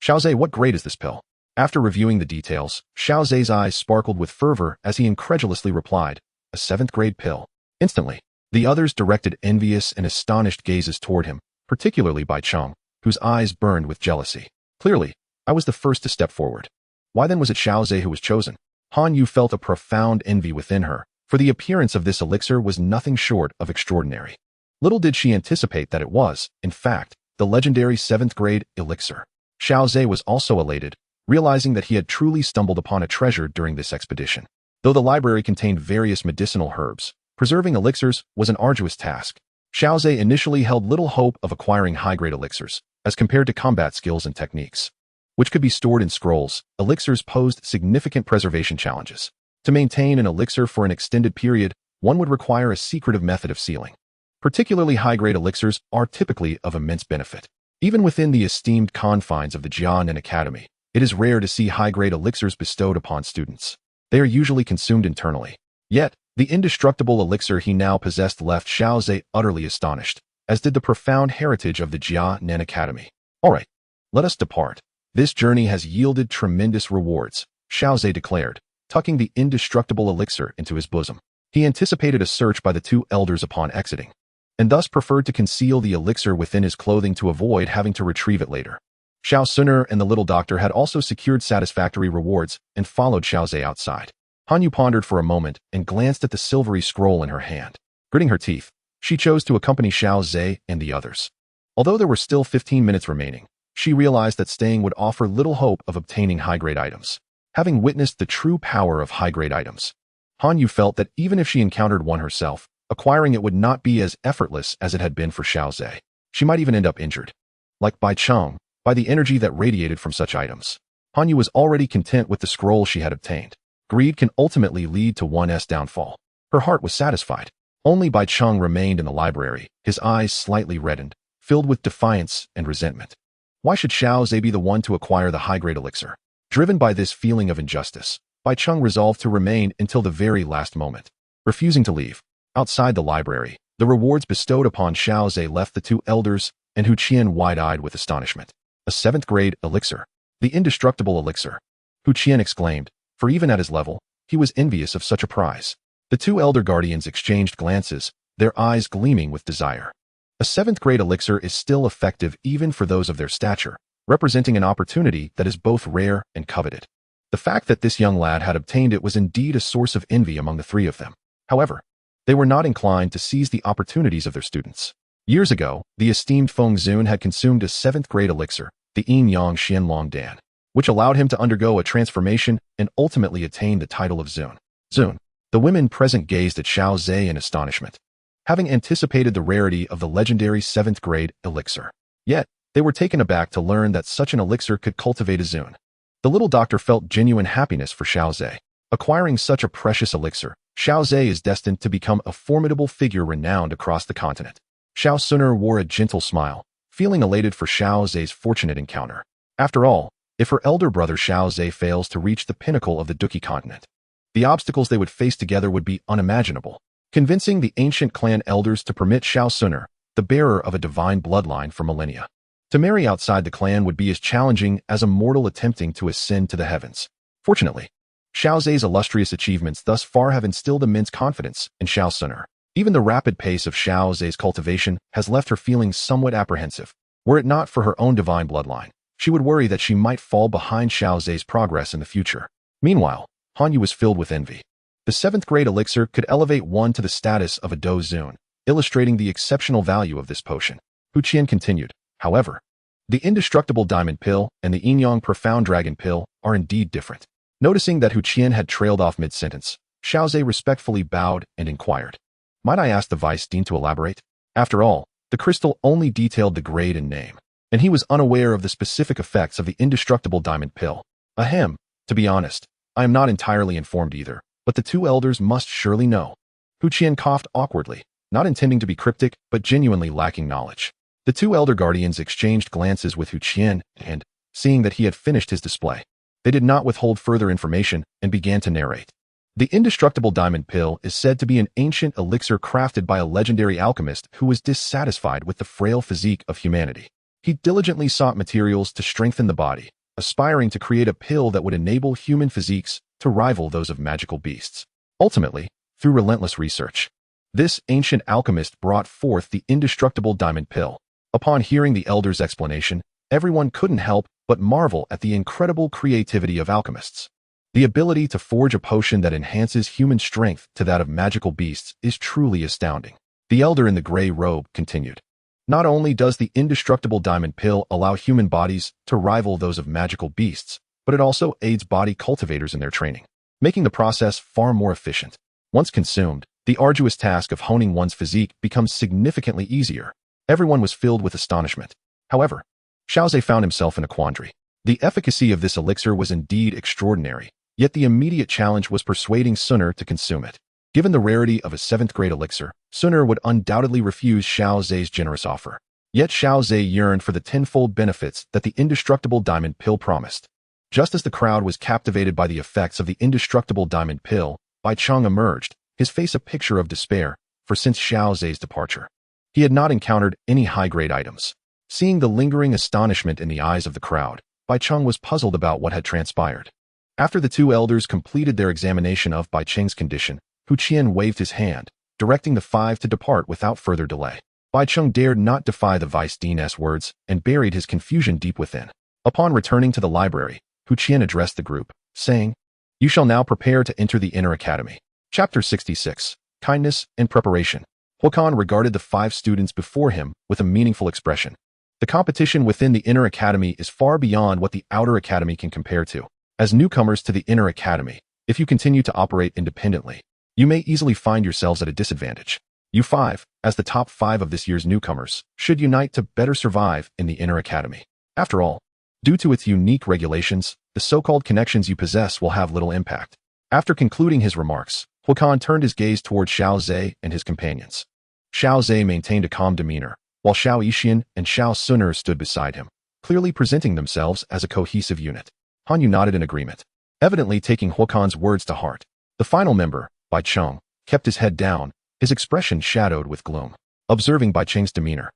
[SPEAKER 1] "Xiaozhe, what grade is this pill?" After reviewing the details, Xiaozhe's eyes sparkled with fervor as he incredulously replied, "A 7th grade pill." Instantly, the others directed envious and astonished gazes toward him, particularly Bai Cheng, whose eyes burned with jealousy. Clearly, I was the first to step forward. Why then was it Xiaozhe who was chosen? Han Yu felt a profound envy within her, for the appearance of this elixir was nothing short of extraordinary. Little did she anticipate that it was, in fact, the legendary 7th grade elixir. Xiaozhe was also elated, realizing that he had truly stumbled upon a treasure during this expedition. Though the library contained various medicinal herbs, preserving elixirs was an arduous task. Xiaozhe initially held little hope of acquiring high-grade elixirs, as compared to combat skills and techniques, which could be stored in scrolls. Elixirs posed significant preservation challenges. To maintain an elixir for an extended period, one would require a secretive method of sealing. Particularly high-grade elixirs are typically of immense benefit. Even within the esteemed confines of the Jianan Academy, it is rare to see high-grade elixirs bestowed upon students. They are usually consumed internally. Yet, the indestructible elixir he now possessed left Xiaozhe utterly astonished, as did the profound heritage of the Jianan Academy. "All right, let us depart. This journey has yielded tremendous rewards," Xiaozhe declared, tucking the indestructible elixir into his bosom. He anticipated a search by the two elders upon exiting, and thus preferred to conceal the elixir within his clothing to avoid having to retrieve it later. Xiao Xun'er and the little doctor had also secured satisfactory rewards and followed Xiaozhe outside. Han Yu pondered for a moment and glanced at the silvery scroll in her hand. Gritting her teeth, she chose to accompany Xiaozhe and the others. Although there were still 15 minutes remaining, she realized that staying would offer little hope of obtaining high-grade items. Having witnessed the true power of high-grade items, Han Yu felt that even if she encountered one herself, acquiring it would not be as effortless as it had been for Xiaozhe. She might even end up injured. Like Bai Cheng, by the energy that radiated from such items, Han Yu was already content with the scroll she had obtained. Greed can ultimately lead to one's downfall. Her heart was satisfied. Only Bai Cheng remained in the library, his eyes slightly reddened, filled with defiance and resentment. Why should Xiaozhe be the one to acquire the high-grade elixir? Driven by this feeling of injustice, Bai Cheng resolved to remain until the very last moment. Refusing to leave, outside the library, the rewards bestowed upon Xiaozhe left the two elders and Hu Qian wide-eyed with astonishment. A 7th grade elixir. The indestructible elixir. Hu Qian exclaimed, for even at his level, he was envious of such a prize. The two elder guardians exchanged glances, their eyes gleaming with desire. A 7th grade elixir is still effective even for those of their stature, representing an opportunity that is both rare and coveted. The fact that this young lad had obtained it was indeed a source of envy among the three of them. However, they were not inclined to seize the opportunities of their students. Years ago, the esteemed Feng Zun had consumed a 7th grade elixir, the Yin Yang Xianlong Dan, which allowed him to undergo a transformation and ultimately attain the title of Zun. Zun. The women present gazed at Xiaozhe in astonishment, having anticipated the rarity of the legendary 7th grade elixir. Yet, they were taken aback to learn that such an elixir could cultivate a Zun. The little doctor felt genuine happiness for Xiaozhe. Acquiring such a precious elixir, Xiaozhe is destined to become a formidable figure renowned across the continent. Xiao Xun'er wore a gentle smile, feeling elated for Xiaozhe's fortunate encounter. After all, if her elder brother Xiaozhe fails to reach the pinnacle of the Duki continent, the obstacles they would face together would be unimaginable. Convincing the ancient clan elders to permit Xiao Xun'er, the bearer of a divine bloodline for millennia, to marry outside the clan would be as challenging as a mortal attempting to ascend to the heavens. Fortunately, Xiaozhe's illustrious achievements thus far have instilled immense confidence in Xiao Xun'er. Even the rapid pace of Xiaozhe's cultivation has left her feeling somewhat apprehensive. Were it not for her own divine bloodline, she would worry that she might fall behind Xiaozhe's progress in the future. Meanwhile, Han Yu was filled with envy. The 7th grade elixir could elevate one to the status of a Do Zun, illustrating the exceptional value of this potion. Hu Qian continued, however, the indestructible diamond pill and the Yin Yang profound dragon pill are indeed different. Noticing that Hu Qian had trailed off mid-sentence, Xiaozhe respectfully bowed and inquired, might I ask the Vice Dean to elaborate? After all, the crystal only detailed the grade and name, and he was unaware of the specific effects of the indestructible diamond pill. Ahem, to be honest, I am not entirely informed either, but the two elders must surely know. Hu Qian coughed awkwardly, not intending to be cryptic, but genuinely lacking knowledge. The two elder guardians exchanged glances with Hu Qian and, seeing that he had finished his display, they did not withhold further information and began to narrate. The indestructible diamond pill is said to be an ancient elixir crafted by a legendary alchemist who was dissatisfied with the frail physique of humanity. He diligently sought materials to strengthen the body, aspiring to create a pill that would enable human physiques to rival those of magical beasts. Ultimately, through relentless research, this ancient alchemist brought forth the indestructible diamond pill. Upon hearing the elder's explanation, everyone couldn't help but marvel at the incredible creativity of alchemists. The ability to forge a potion that enhances human strength to that of magical beasts is truly astounding. The elder in the gray robe continued. Not only does the indestructible diamond pill allow human bodies to rival those of magical beasts, but it also aids body cultivators in their training, making the process far more efficient. Once consumed, the arduous task of honing one's physique becomes significantly easier. Everyone was filled with astonishment. However, Xiao found himself in a quandary. The efficacy of this elixir was indeed extraordinary, yet the immediate challenge was persuading Xun'er to consume it. Given the rarity of a 7th-grade elixir, Xun'er would undoubtedly refuse Xiao's generous offer. Yet Xiao yearned for the tenfold benefits that the indestructible diamond pill promised. Just as the crowd was captivated by the effects of the indestructible diamond pill, Bai Cheng emerged, his face a picture of despair, for since Xiao's departure, he had not encountered any high-grade items. Seeing the lingering astonishment in the eyes of the crowd, Bai Cheng was puzzled about what had transpired. After the two elders completed their examination of Bai Cheng's condition, Hu Qian waved his hand, directing the 5 to depart without further delay. Bai Cheng dared not defy the vice dean's words and buried his confusion deep within. Upon returning to the library, Hu Qian addressed the group, saying, "You shall now prepare to enter the inner academy." Chapter 66. Kindness and Preparation. Huakan regarded the 5 students before him with a meaningful expression. The competition within the inner academy is far beyond what the outer academy can compare to. As newcomers to the inner academy, if you continue to operate independently, you may easily find yourselves at a disadvantage. You 5, as the top 5 of this year's newcomers, should unite to better survive in the inner academy. After all, due to its unique regulations, the so-called connections you possess will have little impact. After concluding his remarks, Huakan turned his gaze toward Xiao and his companions. Xiao maintained a calm demeanor, while Xiao Xun'er and Xiao Xun'er stood beside him, clearly presenting themselves as a cohesive unit. Han Yu nodded in agreement, evidently taking Huakan's words to heart. The final member, Bai Cheng, kept his head down, his expression shadowed with gloom. Observing Bai Cheng's demeanor,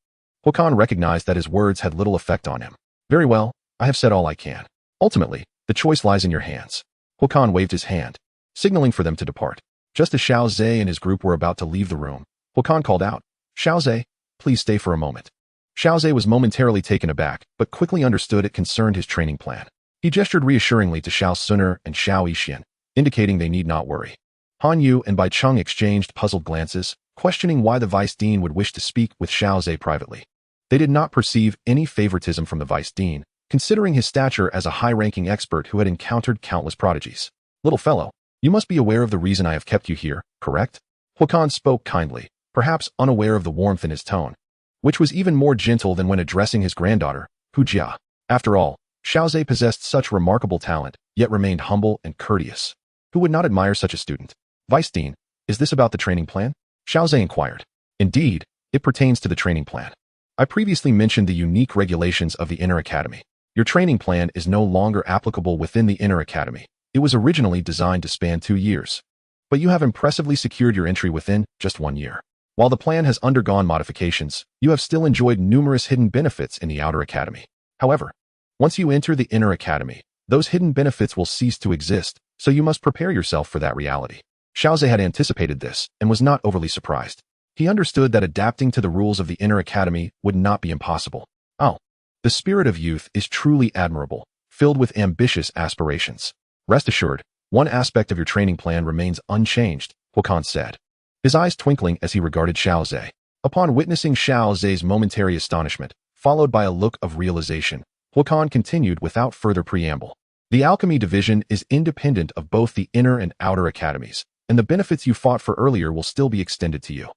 [SPEAKER 1] Huakan recognized that his words had little effect on him. "Very well, I have said all I can. Ultimately, the choice lies in your hands." Huakan waved his hand, signaling for them to depart. Just as Xiao and his group were about to leave the room, Huakan called out, "Xiao, please stay for a moment." Xiao was momentarily taken aback, but quickly understood it concerned his training plan. He gestured reassuringly to Xiao Xun'er and Xiao Xun'er, indicating they need not worry. Han Yu and Bai Cheng exchanged puzzled glances, questioning why the vice dean would wish to speak with Xiao privately. They did not perceive any favoritism from the vice dean, considering his stature as a high-ranking expert who had encountered countless prodigies. "Little fellow, you must be aware of the reason I have kept you here, correct?" Huakan spoke kindly, perhaps unaware of the warmth in his tone, which was even more gentle than when addressing his granddaughter, Hu Jia. After all, Xiao possessed such remarkable talent, yet remained humble and courteous. Who would not admire such a student? "Vice Dean, is this about the training plan?" Xiao inquired. "Indeed, it pertains to the training plan. I previously mentioned the unique regulations of the inner academy. Your training plan is no longer applicable within the inner academy. It was originally designed to span 2 years. But you have impressively secured your entry within just 1 year. While the plan has undergone modifications, you have still enjoyed numerous hidden benefits in the outer academy. However, once you enter the inner academy, those hidden benefits will cease to exist, so you must prepare yourself for that reality." Xiao had anticipated this and was not overly surprised. He understood that adapting to the rules of the inner academy would not be impossible. "Oh, the spirit of youth is truly admirable, filled with ambitious aspirations. Rest assured, one aspect of your training plan remains unchanged," Huakan said, his eyes twinkling as he regarded Xiao. Upon witnessing Xiao's momentary astonishment, followed by a look of realization, Huakan continued without further preamble. "The alchemy division is independent of both the inner and outer academies, and the benefits you fought for earlier will still be extended to you."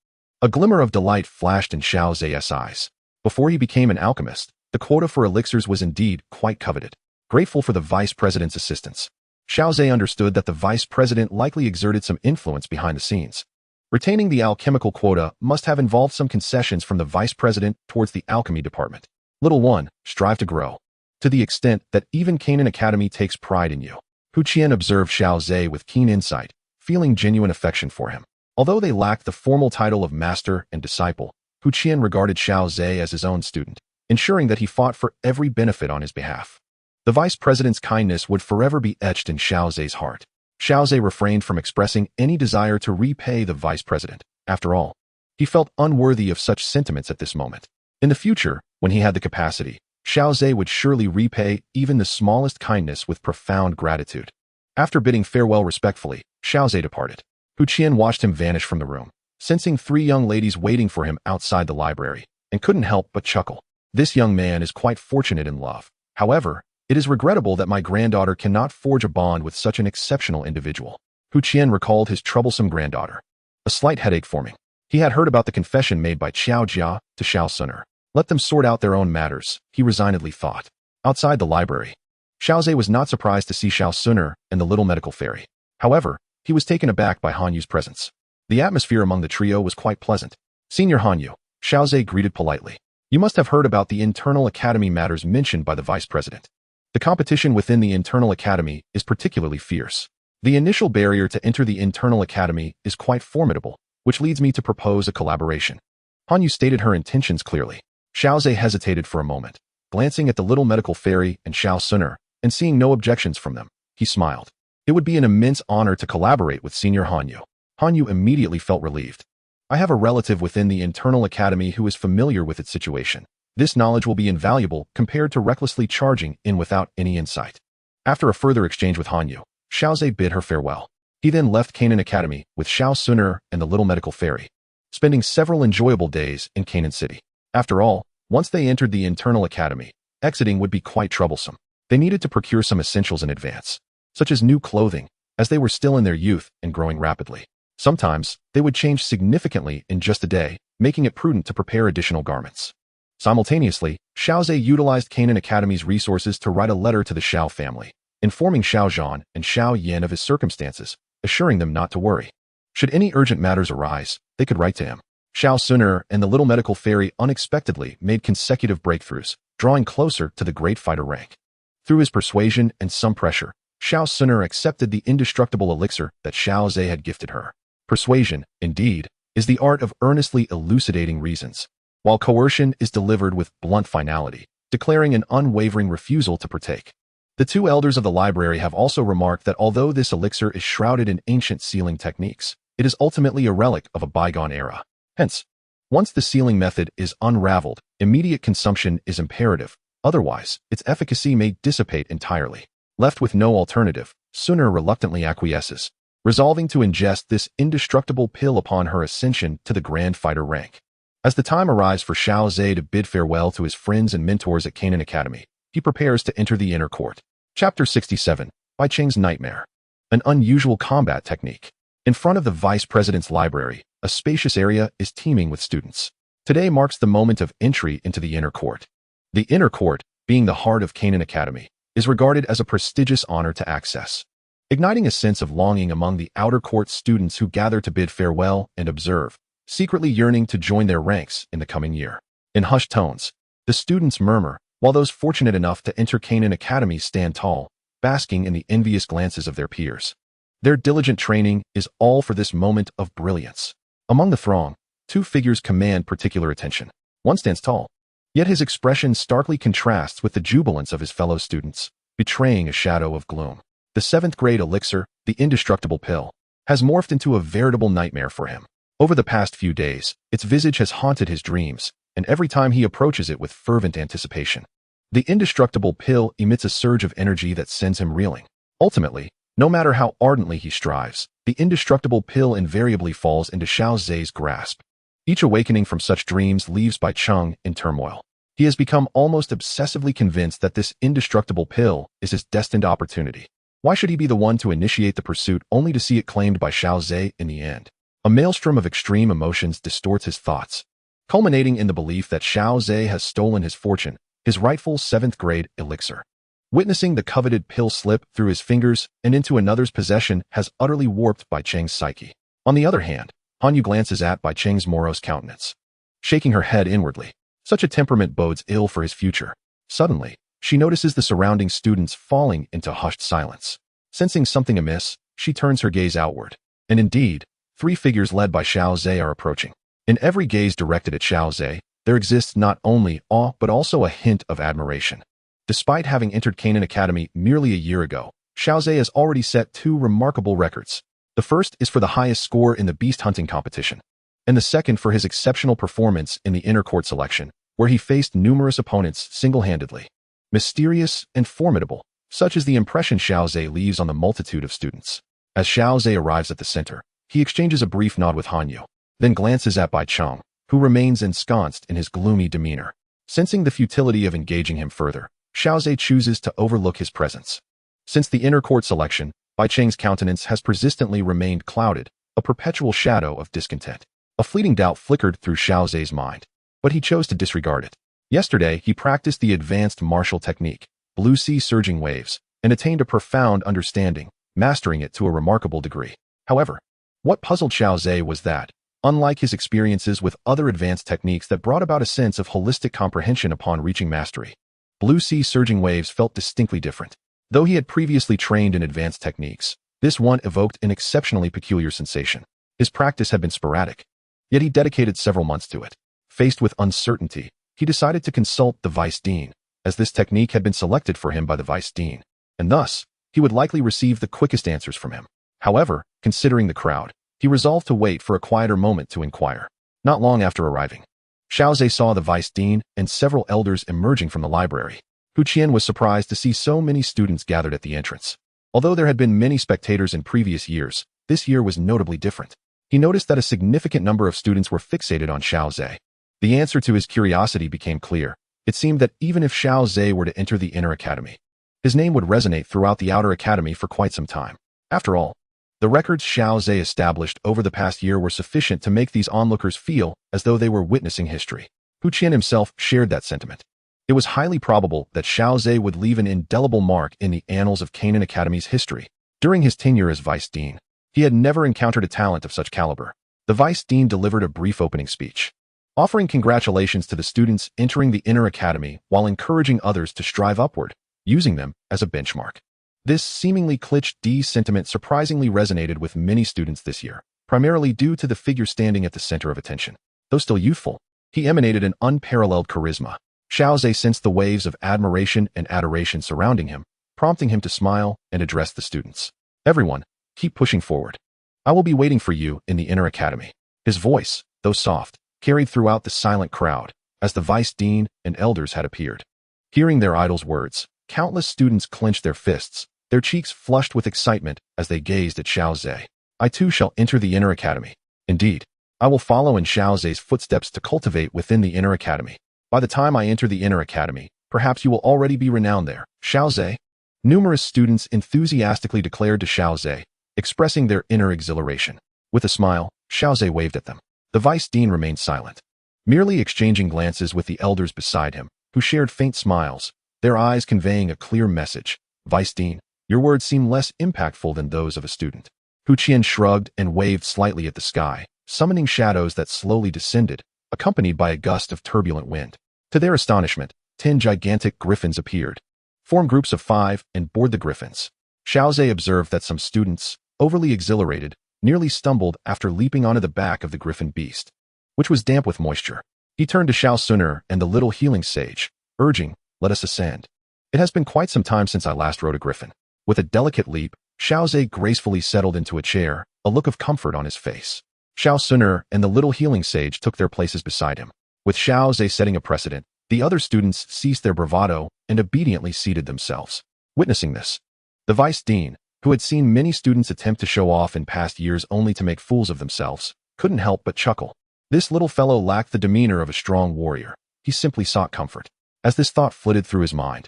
[SPEAKER 1] A glimmer of delight flashed in Xiao's eyes. Before he became an alchemist, the quota for elixirs was indeed quite coveted. Grateful for the vice president's assistance, Xiao understood that the vice president likely exerted some influence behind the scenes. Retaining the alchemical quota must have involved some concessions from the vice president towards the alchemy department. "Little one, strive to grow, to the extent that even Canaan Academy takes pride in you." Hu Qian observed Xiao with keen insight, feeling genuine affection for him. Although they lacked the formal title of master and disciple, Hu Qian regarded Xiao Zhe as his own student, ensuring that he fought for every benefit on his behalf. The vice president's kindness would forever be etched in Xiao Zhe's heart. Xiao Zhe refrained from expressing any desire to repay the vice president. After all, he felt unworthy of such sentiments at this moment. In the future, when he had the capacity, Xiao Zhe would surely repay even the smallest kindness with profound gratitude. After bidding farewell respectfully, Xiao Zhe departed. Hu Qian watched him vanish from the room, sensing 3 young ladies waiting for him outside the library, and couldn't help but chuckle. This young man is quite fortunate in love. However, it is regrettable that my granddaughter cannot forge a bond with such an exceptional individual. Hu Qian recalled his troublesome granddaughter. A slight headache forming. He had heard about the confession made by Xiao Jia to Xiao Xun'er. Let them sort out their own matters, he resignedly thought. Outside the library, Xiao Zhe was not surprised to see Xiao Xun'er and the little medical fairy. However, he was taken aback by Han Yu's presence. The atmosphere among the trio was quite pleasant. Senior Han Yu, Xiao Zhe greeted politely. You must have heard about the internal academy matters mentioned by the vice president. The competition within the internal academy is particularly fierce. The initial barrier to enter the internal academy is quite formidable, which leads me to propose a collaboration. Han Yu stated her intentions clearly. Xiao Zhe hesitated for a moment, glancing at the little medical fairy and Xiao Xun'er, and seeing no objections from them, he smiled. It would be an immense honor to collaborate with Senior Han Yu. Han Yu immediately felt relieved. I have a relative within the internal academy who is familiar with its situation. This knowledge will be invaluable compared to recklessly charging in without any insight. After a further exchange with Han Yu, Xiao Zhe bid her farewell. He then left Canaan Academy with Xiao Xun'er and the little medical fairy, spending several enjoyable days in Canaan City. After all, once they entered the internal academy, exiting would be quite troublesome. They needed to procure some essentials in advance, such as new clothing, as they were still in their youth and growing rapidly. Sometimes, they would change significantly in just a day, making it prudent to prepare additional garments. Simultaneously, Xiao Zhe utilized Canaan Academy's resources to write a letter to the Xiao family, informing Xiao Zhan and Xiao Yin of his circumstances, assuring them not to worry. Should any urgent matters arise, they could write to him. Xiao Xun'er and the little medical fairy unexpectedly made consecutive breakthroughs, drawing closer to the great fighter rank. Through his persuasion and some pressure, Xiao Xun'er accepted the indestructible elixir that Xiao Zhe had gifted her. Persuasion, indeed, is the art of earnestly elucidating reasons, while coercion is delivered with blunt finality, declaring an unwavering refusal to partake. The 2 elders of the library have also remarked that although this elixir is shrouded in ancient sealing techniques, it is ultimately a relic of a bygone era. Hence, once the sealing method is unraveled, immediate consumption is imperative, otherwise, its efficacy may dissipate entirely. Left with no alternative, Xun'er reluctantly acquiesces, resolving to ingest this indestructible pill upon her ascension to the grand fighter rank. As the time arrives for Xiao Zhe to bid farewell to his friends and mentors at Canaan Academy, he prepares to enter the inner court. Chapter 67, Bai Cheng's Nightmare. An unusual combat technique. In front of the vice president's library, a spacious area is teeming with students. Today marks the moment of entry into the inner court. The inner court, being the heart of Canaan Academy, is regarded as a prestigious honor to access, igniting a sense of longing among the outer court students who gather to bid farewell and observe, secretly yearning to join their ranks in the coming year. In hushed tones, the students murmur, while those fortunate enough to enter Canaan Academy stand tall, basking in the envious glances of their peers. Their diligent training is all for this moment of brilliance. Among the throng, 2 figures command particular attention. One stands tall, yet his expression starkly contrasts with the jubilance of his fellow students, betraying a shadow of gloom. The 7th grade elixir, the indestructible pill, has morphed into a veritable nightmare for him. Over the past few days, its visage has haunted his dreams, and every time he approaches it with fervent anticipation. The indestructible pill emits a surge of energy that sends him reeling. Ultimately, no matter how ardently he strives, the indestructible pill invariably falls into Xiao Zhe's grasp. Each awakening from such dreams leaves Bai Cheng in turmoil. He has become almost obsessively convinced that this indestructible pill is his destined opportunity. Why should he be the one to initiate the pursuit only to see it claimed by Xiao Zhe in the end? A maelstrom of extreme emotions distorts his thoughts, culminating in the belief that Xiao Zhe has stolen his fortune, his rightful 7th grade elixir. Witnessing the coveted pill slip through his fingers and into another's possession has utterly warped Bai Cheng's psyche. On the other hand, Han Yu glances at Bai Cheng's morose countenance, shaking her head inwardly. Such a temperament bodes ill for his future. Suddenly, she notices the surrounding students falling into hushed silence. Sensing something amiss, she turns her gaze outward. And indeed, three figures led by Xiao Zhe are approaching. In every gaze directed at Xiao Zhe, there exists not only awe but also a hint of admiration. Despite having entered Canaan Academy merely a year ago, Xiao Zhe has already set two remarkable records. The first is for the highest score in the beast hunting competition, and the second for his exceptional performance in the inner court selection, where he faced numerous opponents single-handedly. Mysterious and formidable, such is the impression Xiao Zhe leaves on the multitude of students. As Xiao Zhe arrives at the center, he exchanges a brief nod with Han Yu, then glances at Bai Cheng, who remains ensconced in his gloomy demeanor. Sensing the futility of engaging him further, Xiao Zhe chooses to overlook his presence. Since the inner court selection, Bai Cheng's countenance has persistently remained clouded, a perpetual shadow of discontent. A fleeting doubt flickered through Xiao Zhe's mind, but he chose to disregard it. Yesterday, he practiced the advanced martial technique, blue sea surging waves, and attained a profound understanding, mastering it to a remarkable degree. However, what puzzled Xiao Zhe was that, unlike his experiences with other advanced techniques that brought about a sense of holistic comprehension upon reaching mastery, blue sea surging waves felt distinctly different. Though he had previously trained in advanced techniques, this one evoked an exceptionally peculiar sensation. His practice had been sporadic, yet he dedicated several months to it. Faced with uncertainty, he decided to consult the vice dean, as this technique had been selected for him by the vice dean, and thus, he would likely receive the quickest answers from him. However, considering the crowd, he resolved to wait for a quieter moment to inquire. Not long after arriving, Xiao Zhe saw the vice dean and several elders emerging from the library. Hu Qian was surprised to see so many students gathered at the entrance. Although there had been many spectators in previous years, this year was notably different. He noticed that a significant number of students were fixated on Xiao Zhe. The answer to his curiosity became clear. It seemed that even if Xiao Zhe were to enter the inner academy, his name would resonate throughout the outer academy for quite some time. After all, the records Xiao Zhe established over the past year were sufficient to make these onlookers feel as though they were witnessing history. Hu Qian himself shared that sentiment. It was highly probable that Xiao Zhe would leave an indelible mark in the annals of Canaan Academy's history. During his tenure as vice dean, he had never encountered a talent of such caliber. The vice dean delivered a brief opening speech, offering congratulations to the students entering the inner academy while encouraging others to strive upward, using them as a benchmark. This seemingly cliché sentiment surprisingly resonated with many students this year, primarily due to the figure standing at the center of attention. Though still youthful, he emanated an unparalleled charisma. Xiao Zhe sensed the waves of admiration and adoration surrounding him, prompting him to smile and address the students. Everyone, keep pushing forward. I will be waiting for you in the inner academy. His voice, though soft, carried throughout the silent crowd, as the vice dean and elders had appeared. Hearing their idol's words, countless students clenched their fists, their cheeks flushed with excitement as they gazed at Xiao Zhe. I too shall enter the inner academy. Indeed, I will follow in Xiao Zhe's footsteps to cultivate within the inner academy. By the time I enter the inner academy, perhaps you will already be renowned there. Xiao Zhe. Numerous students enthusiastically declared to Xiao Zhe, expressing their inner exhilaration. With a smile, Xiao Zhe waved at them. The vice dean remained silent, merely exchanging glances with the elders beside him, who shared faint smiles, their eyes conveying a clear message. Vice dean, your words seem less impactful than those of a student. Hu Qian shrugged and waved slightly at the sky, summoning shadows that slowly descended, accompanied by a gust of turbulent wind. To their astonishment, 10 gigantic griffins appeared. Form groups of 5 and board the griffins. Xiao Zhe observed that some students, overly exhilarated, nearly stumbled after leaping onto the back of the griffin beast, which was damp with moisture. He turned to Xiao Xun'er and the little healing sage, urging, let us ascend. It has been quite some time since I last rode a griffin. With a delicate leap, Xiao Zhe gracefully settled into a chair, a look of comfort on his face. Xiao Xun'er and the little healing sage took their places beside him. With Xiao Zhe setting a precedent, the other students ceased their bravado and obediently seated themselves. Witnessing this, the vice dean, who had seen many students attempt to show off in past years only to make fools of themselves, couldn't help but chuckle. This little fellow lacked the demeanor of a strong warrior. He simply sought comfort. As this thought flitted through his mind,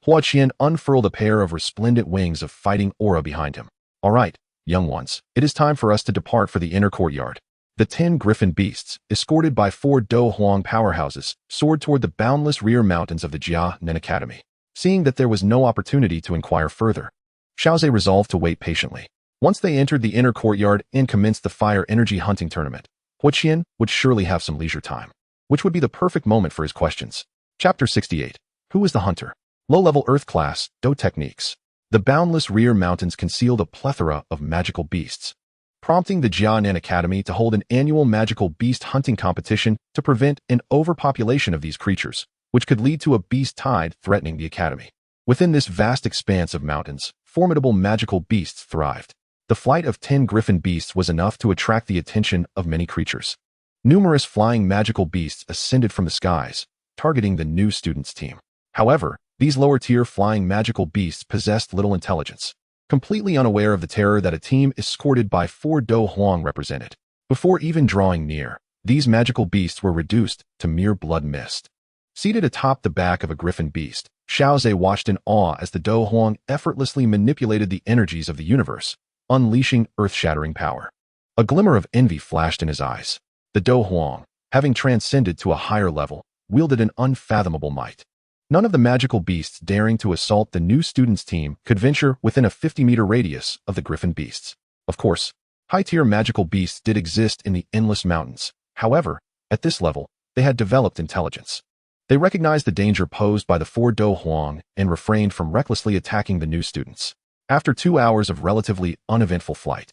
[SPEAKER 1] Hua Qian unfurled a pair of resplendent wings of fighting aura behind him. All right, young ones, it is time for us to depart for the inner courtyard. The 10 griffin beasts, escorted by 4 Do Huang powerhouses, soared toward the boundless rear mountains of the Jianan Academy. Seeing that there was no opportunity to inquire further, Xiao Zhe resolved to wait patiently. Once they entered the inner courtyard and commenced the fire energy hunting tournament, Hua Qian would surely have some leisure time, which would be the perfect moment for his questions. Chapter 68. Who is the hunter? Low-level Earth class, Do techniques. The boundless rear mountains concealed a plethora of magical beasts. prompting the Jianan Academy to hold an annual magical beast hunting competition to prevent an overpopulation of these creatures, which could lead to a beast tide threatening the academy. Within this vast expanse of mountains, formidable magical beasts thrived. The flight of 10 griffin beasts was enough to attract the attention of many creatures. Numerous flying magical beasts ascended from the skies, targeting the new students' team. However, these lower-tier flying magical beasts possessed little intelligence, completely unaware of the terror that a team escorted by 4 Do Huang represented. Before even drawing near, these magical beasts were reduced to mere blood mist. Seated atop the back of a griffin beast, Xiao Zhe watched in awe as the Do Huang effortlessly manipulated the energies of the universe, unleashing earth-shattering power. A glimmer of envy flashed in his eyes. The Do Huang, having transcended to a higher level, wielded an unfathomable might. None of the magical beasts daring to assault the new students' team could venture within a 50-meter radius of the griffin beasts. Of course, high-tier magical beasts did exist in the endless mountains. However, at this level, they had developed intelligence. They recognized the danger posed by the 4 Do Huang and refrained from recklessly attacking the new students. After 2 hours of relatively uneventful flight,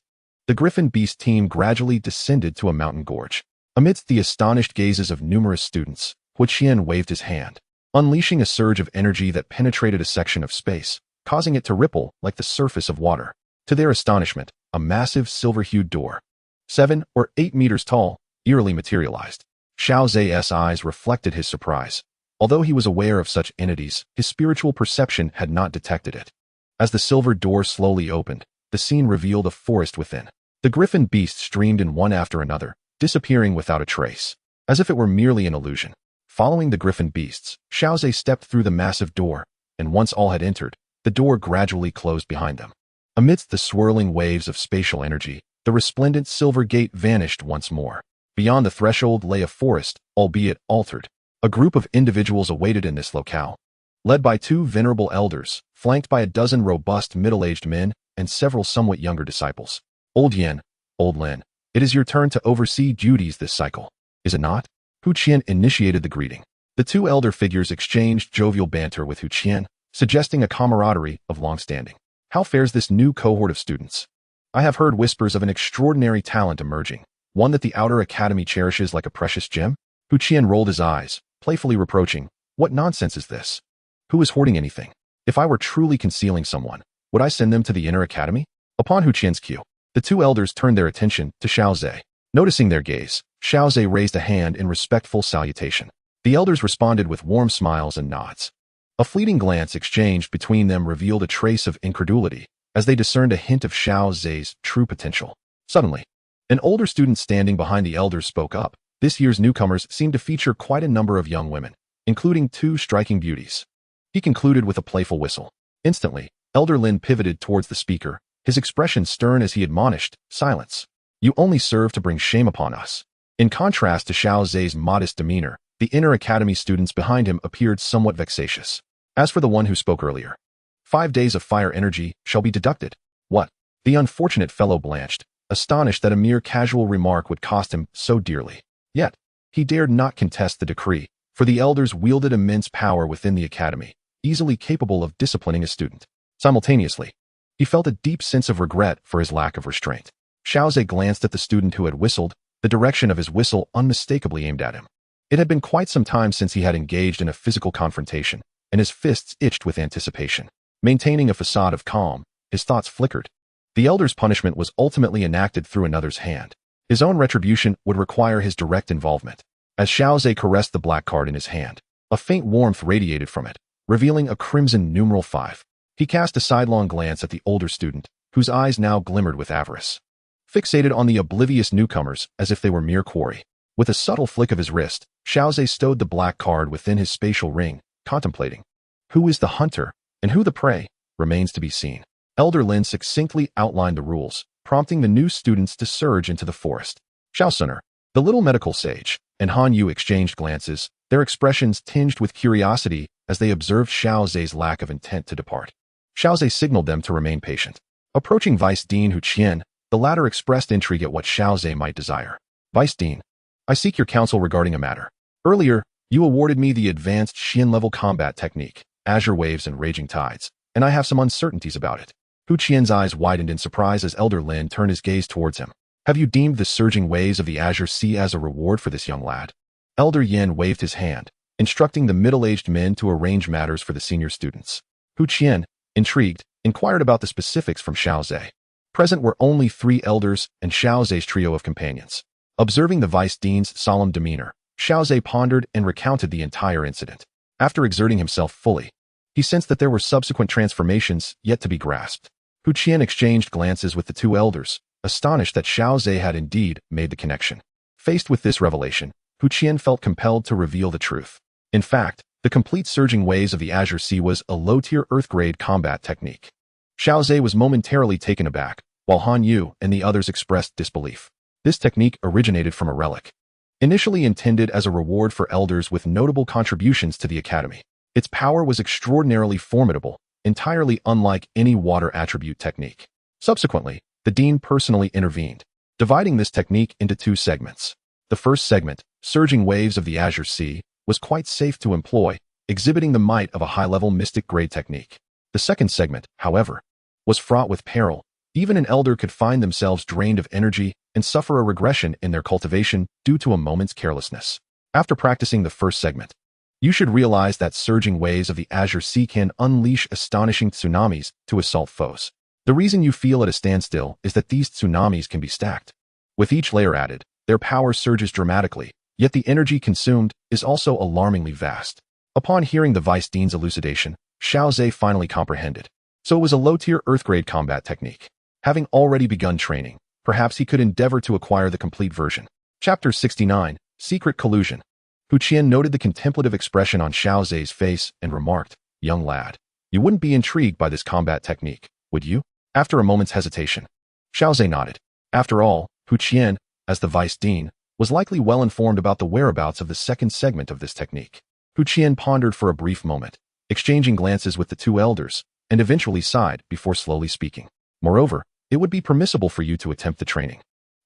[SPEAKER 1] the griffin beast team gradually descended to a mountain gorge. Amidst the astonished gazes of numerous students, Hu Qian waved his hand, unleashing a surge of energy that penetrated a section of space, causing it to ripple like the surface of water. To their astonishment, a massive silver-hued door, 7 or 8 meters tall, eerily materialized. Xiao Zhe's eyes reflected his surprise. Although he was aware of such entities, his spiritual perception had not detected it. As the silver door slowly opened, the scene revealed a forest within. The griffin beasts streamed in one after another, disappearing without a trace, as if it were merely an illusion. Following the griffin beasts, Xiao Zhe stepped through the massive door, and once all had entered, the door gradually closed behind them. Amidst the swirling waves of spatial energy, the resplendent silver gate vanished once more. Beyond the threshold lay a forest, albeit altered. A group of individuals awaited in this locale, led by 2 venerable elders, flanked by a dozen robust middle-aged men and several somewhat younger disciples. Old Yen, Old Lin, it is your turn to oversee duties this cycle, is it not? Hu Qian initiated the greeting. The 2 elder figures exchanged jovial banter with Hu Qian, suggesting a camaraderie of long standing. How fares this new cohort of students? I have heard whispers of an extraordinary talent emerging, one that the outer academy cherishes like a precious gem? Hu Qian rolled his eyes, playfully reproaching, what nonsense is this? Who is hoarding anything? If I were truly concealing someone, would I send them to the inner academy? Upon Hu Qian's cue, the 2 elders turned their attention to Xiao Zhe. Noticing their gaze, Xiao Zhe raised a hand in respectful salutation. The elders responded with warm smiles and nods. A fleeting glance exchanged between them revealed a trace of incredulity, as they discerned a hint of Xiao Zhe's true potential. Suddenly, an older student standing behind the elders spoke up. This year's newcomers seemed to feature quite a number of young women, including 2 striking beauties. He concluded with a playful whistle. Instantly, Elder Lin pivoted towards the speaker, his expression stern as he admonished, silence. You only serve to bring shame upon us. In contrast to Xiao Zhe's modest demeanor, the inner academy students behind him appeared somewhat vexatious. As for the one who spoke earlier, 5 days of fire energy shall be deducted. What? The unfortunate fellow blanched, astonished that a mere casual remark would cost him so dearly. Yet, he dared not contest the decree, for the elders wielded immense power within the academy, easily capable of disciplining a student. Simultaneously, he felt a deep sense of regret for his lack of restraint. Xiao Zhe glanced at the student who had whistled, the direction of his whistle unmistakably aimed at him. It had been quite some time since he had engaged in a physical confrontation, and his fists itched with anticipation. Maintaining a facade of calm, his thoughts flickered. The elder's punishment was ultimately enacted through another's hand. His own retribution would require his direct involvement. As Xiao Zhe caressed the black card in his hand, a faint warmth radiated from it, revealing a crimson numeral 5. He cast a sidelong glance at the older student, whose eyes now glimmered with avarice. Fixated on the oblivious newcomers as if they were mere quarry. With a subtle flick of his wrist, Xiao Zhe stowed the black card within his spatial ring, contemplating. Who is the hunter, and who the prey, remains to be seen. Elder Lin succinctly outlined the rules, prompting the new students to surge into the forest. Xiao Xun'er, the little medical sage, and Han Yu exchanged glances, their expressions tinged with curiosity as they observed Xiao Zhe's lack of intent to depart. Xiao Zhe signaled them to remain patient. Approaching Vice Dean Hu Qian, the latter expressed intrigue at what Xiao Zhe might desire. Vice Dean, I seek your counsel regarding a matter. Earlier, you awarded me the advanced Xian-level combat technique, Azure Waves and Raging Tides, and I have some uncertainties about it. Hu Qian's eyes widened in surprise as Elder Lin turned his gaze towards him. Have you deemed the surging waves of the Azure Sea as a reward for this young lad? Elder Yin waved his hand, instructing the middle-aged men to arrange matters for the senior students. Hu Qian, intrigued, inquired about the specifics from Xiao Zhe. Present were only 3 elders and Xiao Zhe's trio of companions. Observing the vice dean's solemn demeanor, Xiao Zhe pondered and recounted the entire incident. After exerting himself fully, he sensed that there were subsequent transformations yet to be grasped. Hu Qian exchanged glances with the 2 elders, astonished that Xiao Zhe had indeed made the connection. Faced with this revelation, Hu Qian felt compelled to reveal the truth. In fact, the complete surging waves of the Azure Sea was a low-tier Earth-grade combat technique. Xiao Zhe was momentarily taken aback, while Han Yu and the others expressed disbelief. This technique originated from a relic. Initially intended as a reward for elders with notable contributions to the academy, its power was extraordinarily formidable, entirely unlike any water attribute technique. Subsequently, the dean personally intervened, dividing this technique into 2 segments. The first segment, Surging Waves of the Azure Sea, was quite safe to employ, exhibiting the might of a high-level mystic-grade technique. The second segment, however, was fraught with peril. Even an elder could find themselves drained of energy and suffer a regression in their cultivation due to a moment's carelessness. After practicing the first segment, you should realize that surging waves of the Azure Sea can unleash astonishing tsunamis to assault foes. The reason you feel at a standstill is that these tsunamis can be stacked. With each layer added, their power surges dramatically, yet the energy consumed is also alarmingly vast. Upon hearing the Vice Dean's elucidation, Xiao Zhe finally comprehended. So it was a low-tier Earth-grade combat technique. Having already begun training, perhaps he could endeavor to acquire the complete version. Chapter 69, Secret Collusion. Hu Qian noted the contemplative expression on Xiao Zhe's face and remarked, "Young lad, you wouldn't be intrigued by this combat technique, would you?" After a moment's hesitation, Xiao Zhe nodded. After all, Hu Qian, as the Vice Dean, was likely well informed about the whereabouts of the second segment of this technique. Hu Qian pondered for a brief moment, exchanging glances with the 2 elders, and eventually sighed before slowly speaking. Moreover, it would be permissible for you to attempt the training,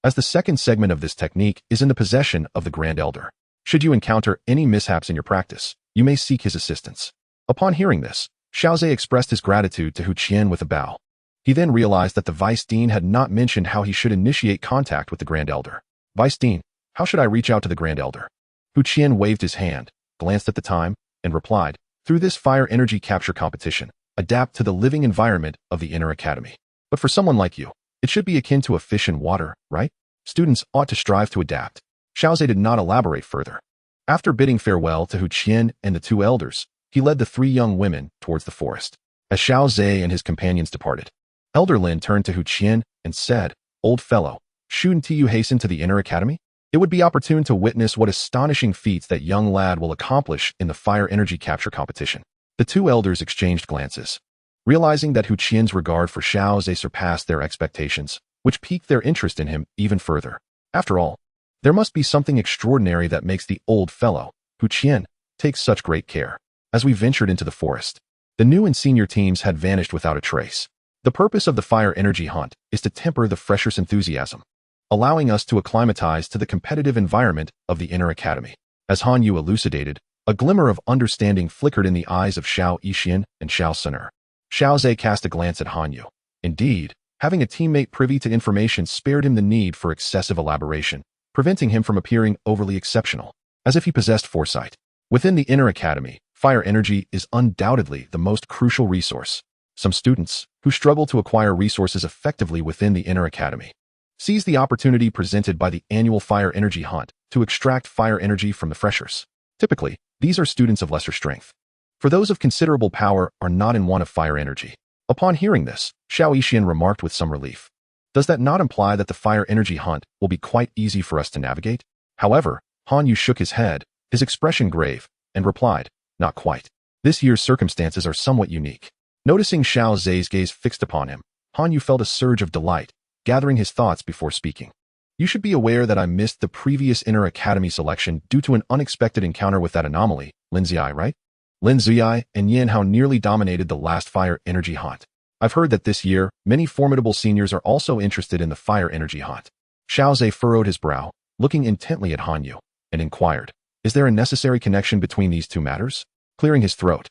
[SPEAKER 1] as the second segment of this technique is in the possession of the Grand Elder. Should you encounter any mishaps in your practice, you may seek his assistance. Upon hearing this, Xiao Zhe expressed his gratitude to Hu Qian with a bow. He then realized that the Vice Dean had not mentioned how he should initiate contact with the Grand Elder. "Vice Dean, how should I reach out to the Grand Elder?" Hu Qian waved his hand, glanced at the time, and replied, "Through this fire energy capture competition, adapt to the living environment of the Inner Academy. But for someone like you, it should be akin to a fish in water, right? Students ought to strive to adapt." Xiao Zhe did not elaborate further. After bidding farewell to Hu Qian and the 2 elders, he led the 3 young women towards the forest. As Xiao Zhe and his companions departed, Elder Lin turned to Hu Qian and said, "Old fellow, shouldn't you hasten to the Inner Academy? It would be opportune to witness what astonishing feats that young lad will accomplish in the fire energy capture competition." The 2 elders exchanged glances, realizing that Hu Qian's regard for Xiao Zhe surpassed their expectations, which piqued their interest in him even further. After all, there must be something extraordinary that makes the old fellow, Hu Qian, take such great care. As we ventured into the forest, the new and senior teams had vanished without a trace. The purpose of the fire energy hunt is to temper the freshers' enthusiasm, allowing us to acclimatize to the competitive environment of the Inner Academy. As Han Yu elucidated, a glimmer of understanding flickered in the eyes of Xiao Xun'er and Xiao Xun'er. Xiao Zhe cast a glance at Han Yu. Indeed, having a teammate privy to information spared him the need for excessive elaboration, preventing him from appearing overly exceptional, as if he possessed foresight. Within the Inner Academy, fire energy is undoubtedly the most crucial resource. Some students, who struggle to acquire resources effectively within the Inner Academy, seize the opportunity presented by the annual fire energy hunt to extract fire energy from the freshers. Typically, these are students of lesser strength. For those of considerable power are not in want of fire energy. Upon hearing this, Xiao Xun'er remarked with some relief. Does that not imply that the fire energy hunt will be quite easy for us to navigate? However, Han Yu shook his head, his expression grave, and replied, "Not quite. This year's circumstances are somewhat unique." Noticing Xiao Zhe's gaze fixed upon him, Han Yu felt a surge of delight, gathering his thoughts before speaking. "You should be aware that I missed the previous Inner Academy selection due to an unexpected encounter with that anomaly, Lin Ziyai, right? Lin Ziyai and Yin Hao nearly dominated the last fire energy hunt. I've heard that this year, many formidable seniors are also interested in the fire energy hunt." Xiao Zhe furrowed his brow, looking intently at Han Yu, and inquired, "Is there a necessary connection between these 2 matters?" Clearing his throat,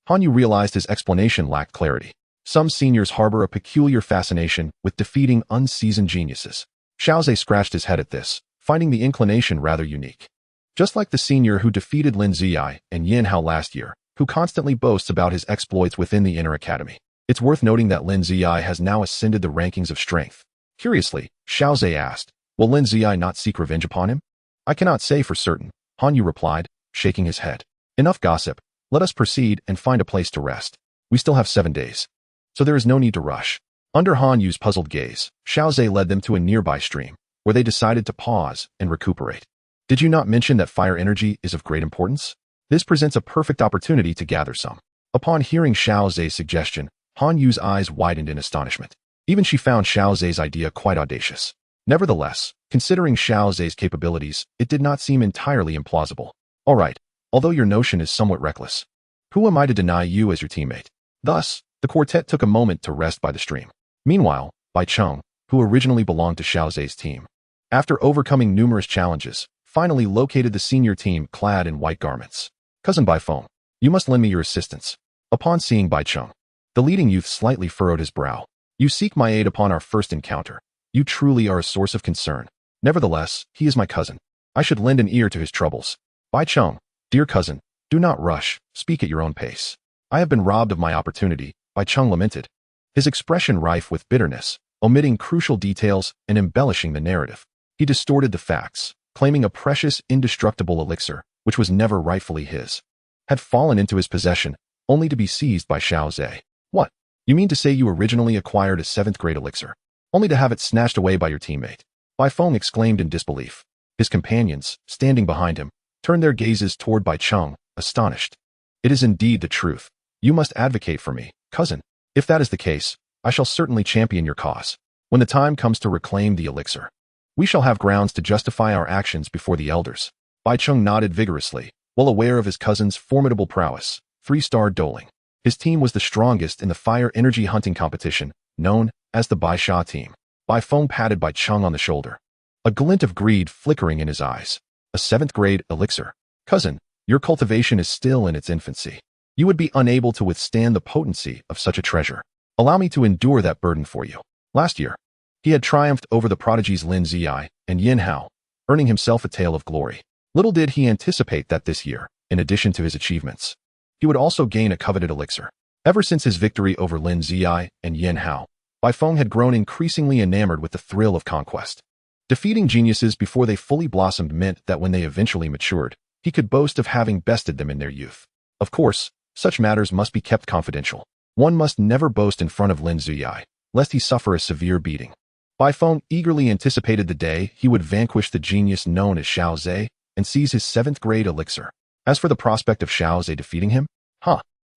[SPEAKER 1] Han Yu realized his explanation lacked clarity. Some seniors harbor a peculiar fascination with defeating unseasoned geniuses. Xiaozhe scratched his head at this, finding the inclination rather unique. Just like the senior who defeated Lin Ziyai and Yin Hao last year, who constantly boasts about his exploits within the inner academy. It's worth noting that Lin Ziyai has now ascended the rankings of strength. Curiously, Xiaozhe asked, will Lin Ziyai not seek revenge upon him? I cannot say for certain, Han Yu replied, shaking his head. Enough gossip. Let us proceed and find a place to rest. We still have 7 days. So there is no need to rush. Under Han Yu's puzzled gaze, Xiaozhe led them to a nearby stream, where they decided to pause and recuperate. Did you not mention that fire energy is of great importance? This presents a perfect opportunity to gather some. Upon hearing Xiaozhe's suggestion, Han Yu's eyes widened in astonishment. Even she found Xiaozhe's idea quite audacious. Nevertheless, considering Xiaozhe's capabilities, it did not seem entirely implausible. All right, although your notion is somewhat reckless. Who am I to deny you as your teammate? Thus, the quartet took a moment to rest by the stream. Meanwhile, Bai Cheng, who originally belonged to Xiaozhe's team, after overcoming numerous challenges, finally located the senior team clad in white garments. Cousin Bai Feng, you must lend me your assistance. Upon seeing Bai Cheng, the leading youth slightly furrowed his brow. You seek my aid upon our first encounter. You truly are a source of concern. Nevertheless, he is my cousin. I should lend an ear to his troubles. Bai Cheng, dear cousin, do not rush, speak at your own pace. I have been robbed of my opportunity, Bai Cheng lamented, his expression rife with bitterness, omitting crucial details and embellishing the narrative. He distorted the facts, claiming a precious, indestructible elixir, which was never rightfully his, had fallen into his possession, only to be seized by Xiaozhe. What? You mean to say you originally acquired a 7th grade elixir, only to have it snatched away by your teammate? Bai Feng exclaimed in disbelief. His companions, standing behind him, turned their gazes toward Bai Cheng, astonished. It is indeed the truth. You must advocate for me, cousin. If that is the case, I shall certainly champion your cause. When the time comes to reclaim the elixir, we shall have grounds to justify our actions before the elders. Bai Cheng nodded vigorously, well aware of his cousin's formidable prowess. 3-star doling. His team was the strongest in the fire energy hunting competition, known as the Bai Sha team. Bai Feng patted Bai Cheng on the shoulder, a glint of greed flickering in his eyes. A 7th grade elixir. Cousin, your cultivation is still in its infancy. You would be unable to withstand the potency of such a treasure. Allow me to endure that burden for you. Last year, he had triumphed over the prodigies Lin Ziyai and Yin Hao, earning himself a tale of glory. Little did he anticipate that this year, in addition to his achievements, he would also gain a coveted elixir. Ever since his victory over Lin Ziyai and Yin Hao, Bai Feng had grown increasingly enamored with the thrill of conquest. Defeating geniuses before they fully blossomed meant that when they eventually matured, he could boast of having bested them in their youth. Of course, such matters must be kept confidential. One must never boast in front of Lin Ziyai, lest he suffer a severe beating. Bai Feng eagerly anticipated the day he would vanquish the genius known as Xiaozhe and seize his 7th grade elixir. As for the prospect of Xiaozhe defeating him,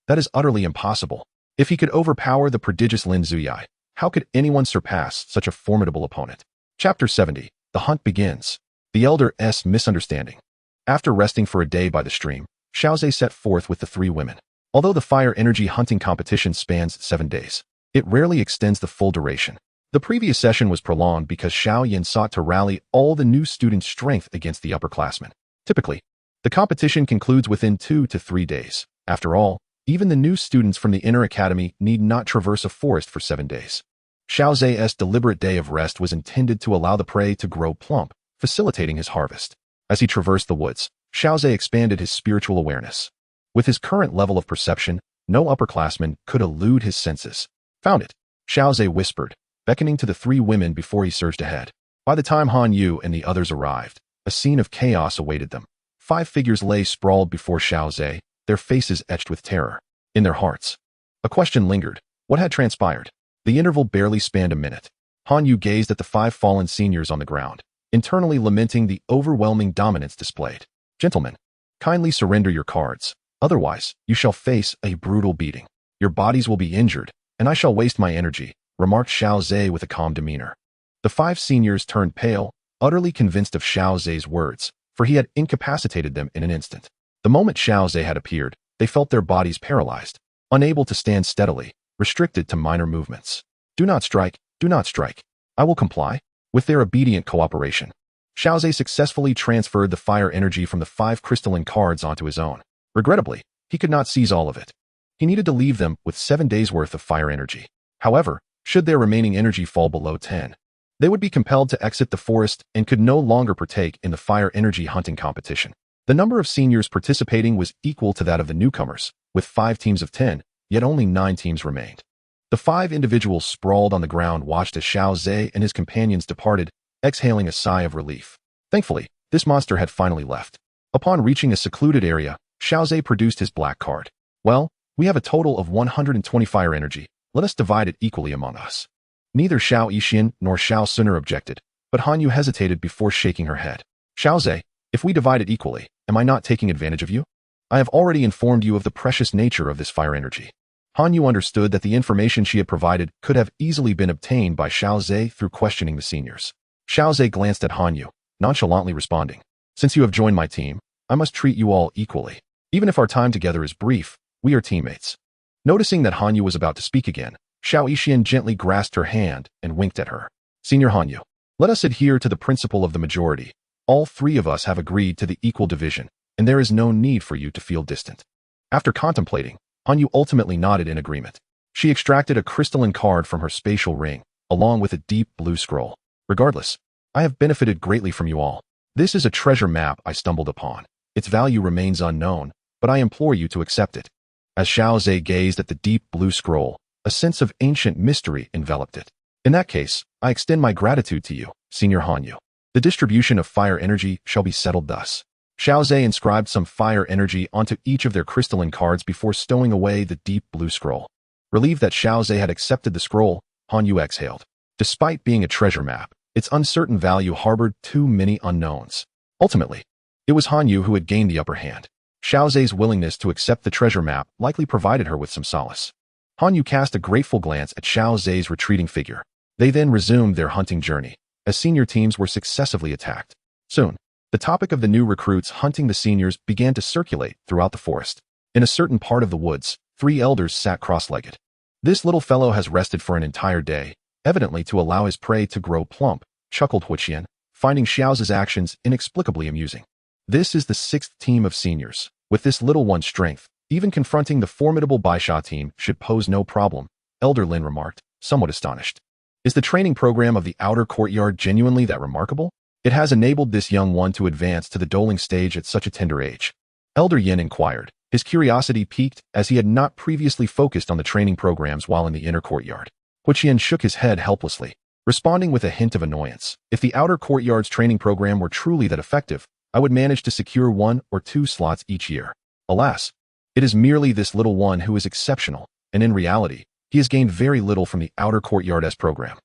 [SPEAKER 1] that is utterly impossible. If he could overpower the prodigious Lin Ziyai, how could anyone surpass such a formidable opponent? Chapter 70. The hunt begins. The elder's misunderstanding. After resting for a day by the stream, Xiaozhe set forth with the 3 women. Although the fire energy hunting competition spans 7 days, it rarely extends the full duration. The previous session was prolonged because Xiao Yan sought to rally all the new students' strength against the upperclassmen. Typically, the competition concludes within 2 to 3 days. After all, even the new students from the inner academy need not traverse a forest for 7 days. Xiaozhe's deliberate day of rest was intended to allow the prey to grow plump, facilitating his harvest. As he traversed the woods, Xiaozhe expanded his spiritual awareness. With his current level of perception, no upperclassman could elude his senses. Found it, Xiaozhe whispered, beckoning to the 3 women before he surged ahead. By the time Han Yu and the others arrived, a scene of chaos awaited them. 5 figures lay sprawled before Xiaozhe, their faces etched with terror. In their hearts, a question lingered. What had transpired? The interval barely spanned a minute. Han Yu gazed at the 5 fallen seniors on the ground, internally lamenting the overwhelming dominance displayed. Gentlemen, kindly surrender your cards. Otherwise, you shall face a brutal beating. Your bodies will be injured, and I shall waste my energy, remarked Xiaozhe with a calm demeanor. The 5 seniors turned pale, utterly convinced of Xiaozhe's words, for he had incapacitated them in an instant. The moment Xiaozhe had appeared, they felt their bodies paralyzed, unable to stand steadily, restricted to minor movements. Do not strike, do not strike. I will comply. With their obedient cooperation, Xiaozhe successfully transferred the fire energy from the 5 crystalline cards onto his own. Regrettably, he could not seize all of it. He needed to leave them with 7 days' worth of fire energy. However, should their remaining energy fall below 10, They would be compelled to exit the forest and could no longer partake in the fire energy hunting competition. The number of seniors participating was equal to that of the newcomers, with 5 teams of 10, yet only 9 teams remained. The 5 individuals sprawled on the ground watched as Xiao Zhe and his companions departed, exhaling a sigh of relief. Thankfully, this monster had finally left. Upon reaching a secluded area, Xiao Zhe produced his black card. Well, we have a total of 120 fire energy. Let us divide it equally among us. Neither Xiao Xun'er nor Xiao Xun'er objected, but Han Yu hesitated before shaking her head. Xiao Zhe, if we divide it equally, am I not taking advantage of you? I have already informed you of the precious nature of this fire energy. Han Yu understood that the information she had provided could have easily been obtained by Xiao Zhe through questioning the seniors. Xiao Zhe glanced at Han Yu, nonchalantly responding, "Since you have joined my team, I must treat you all equally. Even if our time together is brief, we are teammates." Noticing that Han Yu was about to speak again, Xiao Xun'er gently grasped her hand and winked at her. "Senior Han Yu, let us adhere to the principle of the majority. All 3 of us have agreed to the equal division, and there is no need for you to feel distant." After contemplating, Han Yu ultimately nodded in agreement. She extracted a crystalline card from her spatial ring, along with a deep blue scroll. "Regardless, I have benefited greatly from you all. This is a treasure map I stumbled upon. Its value remains unknown, but I implore you to accept it." As Xiao Zhe gazed at the deep blue scroll, a sense of ancient mystery enveloped it. "In that case, I extend my gratitude to you, Senior Han Yu. The distribution of fire energy shall be settled thus." Xiao Zhe inscribed some fire energy onto each of their crystalline cards before stowing away the deep blue scroll. Relieved that Xiao Zhe had accepted the scroll, Han Yu exhaled. Despite being a treasure map, its uncertain value harbored too many unknowns. Ultimately, it was Han Yu who had gained the upper hand. Xiao Zhe's willingness to accept the treasure map likely provided her with some solace. Han Yu cast a grateful glance at Xiao Zhe's retreating figure. They then resumed their hunting journey, as senior teams were successively attacked. Soon, the topic of the new recruits hunting the seniors began to circulate throughout the forest. In a certain part of the woods, 3 elders sat cross-legged. "This little fellow has rested for an entire day, evidently to allow his prey to grow plump," chuckled Huqian, finding Xiao's actions inexplicably amusing. "This is the 6th team of seniors. With this little one's strength, even confronting the formidable Baisha team should pose no problem," Elder Lin remarked, somewhat astonished. "Is the training program of the outer courtyard genuinely that remarkable? It has enabled this young one to advance to the doling stage at such a tender age." Elder Yin inquired, his curiosity piqued as he had not previously focused on the training programs while in the inner courtyard. Huqian shook his head helplessly, responding with a hint of annoyance. "If the outer courtyard's training program were truly that effective, I would manage to secure 1 or 2 slots each year. Alas, it is merely this little one who is exceptional, and in reality, he has gained very little from the outer courtyard's program."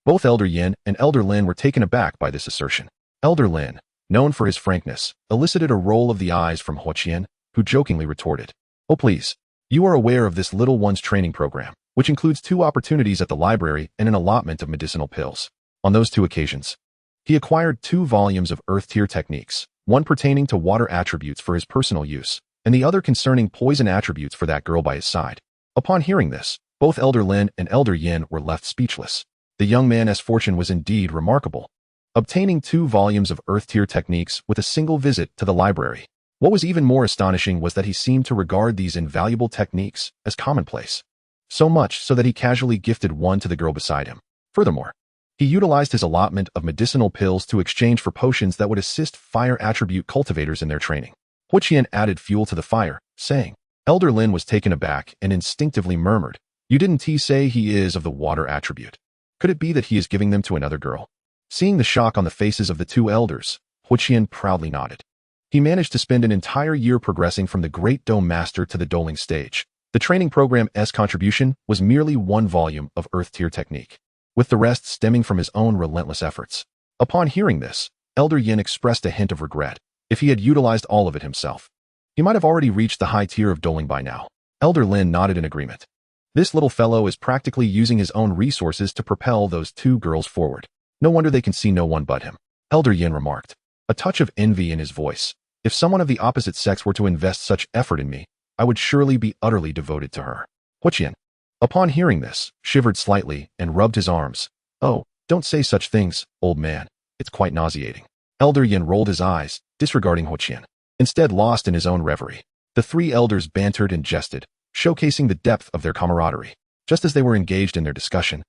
[SPEAKER 1] Both Elder Yin and Elder Lin were taken aback by this assertion. Elder Lin, known for his frankness, elicited a roll of the eyes from Huqian, who jokingly retorted, "Oh please, you are aware of this little one's training program, which includes 2 opportunities at the library and an allotment of medicinal pills. On those 2 occasions, he acquired 2 volumes of Earth-tier techniques, one pertaining to water attributes for his personal use, and the other concerning poison attributes for that girl by his side." Upon hearing this, both Elder Lin and Elder Yin were left speechless. The young man's fortune was indeed remarkable. Obtaining 2 volumes of Earth-tier techniques with a single visit to the library. What was even more astonishing was that he seemed to regard these invaluable techniques as commonplace. So much so that he casually gifted one to the girl beside him. Furthermore, he utilized his allotment of medicinal pills to exchange for potions that would assist fire attribute cultivators in their training. Huqian added fuel to the fire, saying, Elder Lin was taken aback and instinctively murmured, "You didn't say he is of the water attribute. Could it be that he is giving them to another girl?" Seeing the shock on the faces of the 2 elders, Huqian proudly nodded. He managed to spend an entire year progressing from the Great Dome Master to the doling stage. The training program's contribution was merely 1 volume of Earth-tier technique, with the rest stemming from his own relentless efforts. Upon hearing this, Elder Yin expressed a hint of regret. If he had utilized all of it himself, he might have already reached the high tier of doling by now. Elder Lin nodded in agreement. This little fellow is practically using his own resources to propel those 2 girls forward. No wonder they can see no one but him, Elder Yin remarked, a touch of envy in his voice. If someone of the opposite sex were to invest such effort in me, I would surely be utterly devoted to her. Huqian, upon hearing this, shivered slightly and rubbed his arms. "Oh, don't say such things, old man. It's quite nauseating." Elder Yin rolled his eyes, disregarding Huqian, instead lost in his own reverie. The 3 elders bantered and jested, showcasing the depth of their camaraderie. Just as they were engaged in their discussion,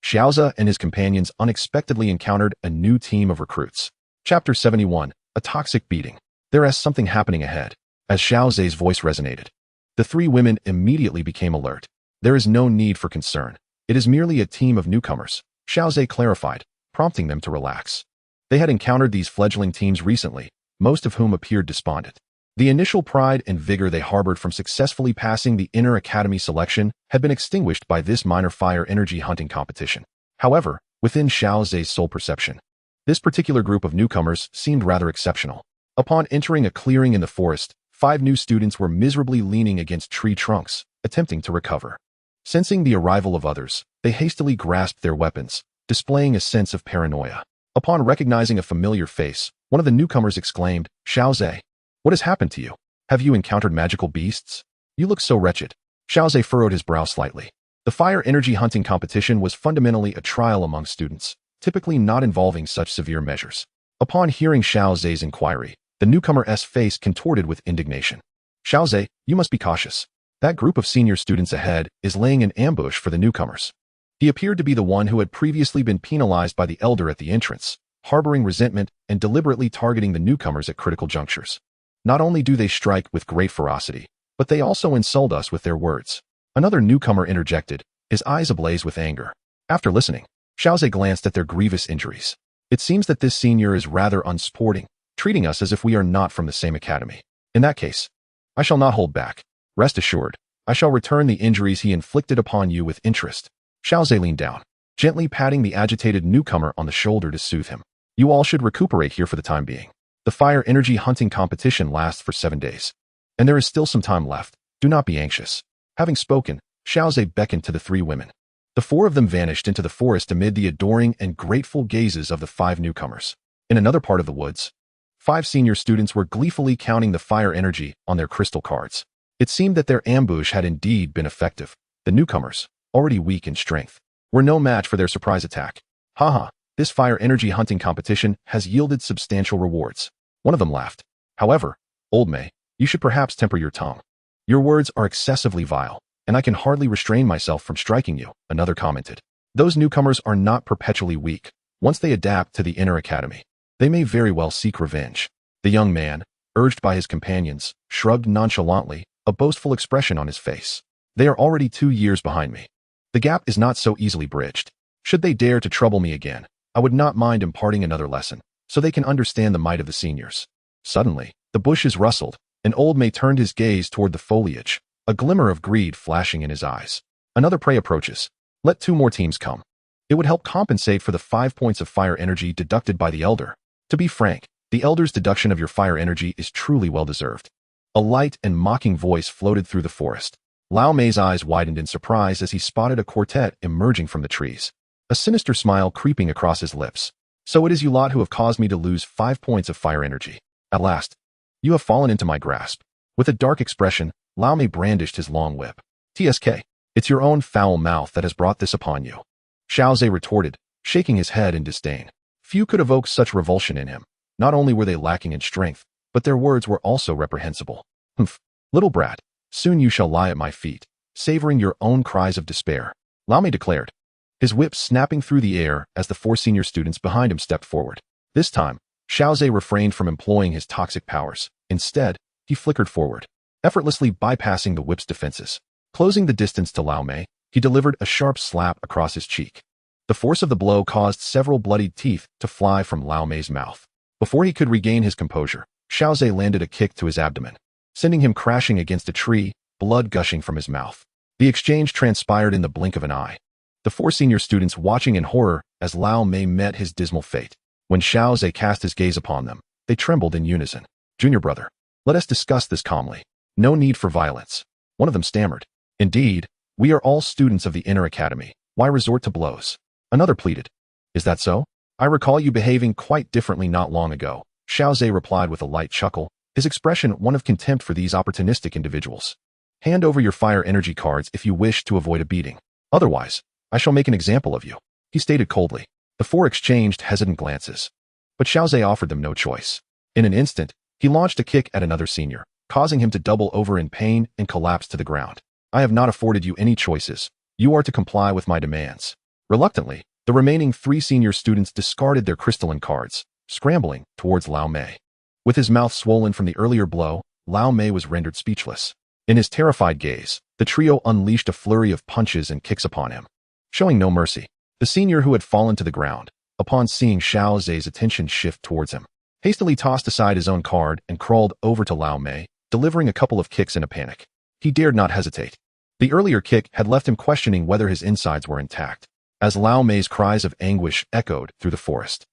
[SPEAKER 1] Xiaoza and his companions unexpectedly encountered a new team of recruits. Chapter 71. A Toxic Beating. There is something happening ahead. As Xiao Zhe's voice resonated, the three women immediately became alert. There is no need for concern. It is merely a team of newcomers, Xiao Zhe clarified, prompting them to relax. They had encountered these fledgling teams recently, most of whom appeared despondent. The initial pride and vigor they harbored from successfully passing the inner academy selection had been extinguished by this minor fire energy hunting competition. However, within Xiao Zhe's soul perception, this particular group of newcomers seemed rather exceptional. Upon entering a clearing in the forest, 5 new students were miserably leaning against tree trunks, attempting to recover. Sensing the arrival of others, they hastily grasped their weapons, displaying a sense of paranoia. Upon recognizing a familiar face, one of the newcomers exclaimed, "Xiao Zhe, what has happened to you? Have you encountered magical beasts? You look so wretched." Xiao Zhe furrowed his brow slightly. The fire energy hunting competition was fundamentally a trial among students, typically not involving such severe measures. Upon hearing Xiao Zhe's inquiry, the newcomer's face contorted with indignation. "Xiao Zhe, you must be cautious. That group of senior students ahead is laying an ambush for the newcomers." He appeared to be the one who had previously been penalized by the elder at the entrance, harboring resentment and deliberately targeting the newcomers at critical junctures. Not only do they strike with great ferocity, but they also insult us with their words. Another newcomer interjected, his eyes ablaze with anger. After listening, Xiao Zhe glanced at their grievous injuries. It seems that this senior is rather unsporting, treating us as if we are not from the same academy. In that case, I shall not hold back. Rest assured, I shall return the injuries he inflicted upon you with interest. Xiao Zhe leaned down, gently patting the agitated newcomer on the shoulder to soothe him. You all should recuperate here for the time being. The fire energy hunting competition lasts for 7 days. And there is still some time left. Do not be anxious. Having spoken, Xiao Zhe beckoned to the 3 women. The 4 of them vanished into the forest amid the adoring and grateful gazes of the 5 newcomers. In another part of the woods, 5 senior students were gleefully counting the fire energy on their crystal cards. It seemed that their ambush had indeed been effective. The newcomers, already weak in strength, were no match for their surprise attack. Haha, this fire energy hunting competition has yielded substantial rewards. One of them laughed. However, Old May, you should perhaps temper your tongue. Your words are excessively vile, and I can hardly restrain myself from striking you, another commented. Those newcomers are not perpetually weak. Once they adapt to the inner academy, they may very well seek revenge. The young man, urged by his companions, shrugged nonchalantly, a boastful expression on his face. They are already 2 years behind me. The gap is not so easily bridged. Should they dare to trouble me again, I would not mind imparting another lesson, so they can understand the might of the seniors. Suddenly, the bushes rustled, and Old May turned his gaze toward the foliage, a glimmer of greed flashing in his eyes. Another prey approaches. Let 2 more teams come. It would help compensate for the 5 points of fire energy deducted by the elder. To be frank, the elder's deduction of your fire energy is truly well-deserved. A light and mocking voice floated through the forest. Lao Mei's eyes widened in surprise as he spotted a quartet emerging from the trees. A sinister smile creeping across his lips. So it is you lot who have caused me to lose 5 points of fire energy. At last, you have fallen into my grasp. With a dark expression, Lao Mei brandished his long whip. TSK, it's your own foul mouth that has brought this upon you. Xiao Zhe retorted, shaking his head in disdain. Few could evoke such revulsion in him. Not only were they lacking in strength, but their words were also reprehensible. Humph, little brat, soon you shall lie at my feet, savoring your own cries of despair, Lao Mei declared, his whip snapping through the air as the 4 senior students behind him stepped forward. This time, Xiao Zhe refrained from employing his toxic powers. Instead, he flickered forward, effortlessly bypassing the whip's defenses. Closing the distance to Lao Mei, he delivered a sharp slap across his cheek. The force of the blow caused several bloodied teeth to fly from Lao Mei's mouth. Before he could regain his composure, Xiao Zhe landed a kick to his abdomen, sending him crashing against a tree, blood gushing from his mouth. The exchange transpired in the blink of an eye. The 4 senior students watching in horror as Lao Mei met his dismal fate. When Xiao Zhe cast his gaze upon them, they trembled in unison. Junior brother, let us discuss this calmly. No need for violence. One of them stammered. Indeed, we are all students of the inner academy. Why resort to blows? Another pleaded. Is that so? I recall you behaving quite differently not long ago. Xiao Zhe replied with a light chuckle, his expression one of contempt for these opportunistic individuals. Hand over your fire energy cards if you wish to avoid a beating. Otherwise, I shall make an example of you, he stated coldly. The 4 exchanged hesitant glances, but Xiao Zhe offered them no choice. In an instant, he launched a kick at another senior, causing him to double over in pain and collapse to the ground. I have not afforded you any choices. You are to comply with my demands. Reluctantly, the remaining 3 senior students discarded their crystalline cards, scrambling towards Lao Mei. With his mouth swollen from the earlier blow, Lao Mei was rendered speechless. In his terrified gaze, the trio unleashed a flurry of punches and kicks upon him. Showing no mercy, the senior who had fallen to the ground, upon seeing Xiao Zhe's attention shift towards him, hastily tossed aside his own card and crawled over to Lao Mei, delivering a couple of kicks in a panic. He dared not hesitate. The earlier kick had left him questioning whether his insides were intact, as Lao Mei's cries of anguish echoed through the forest.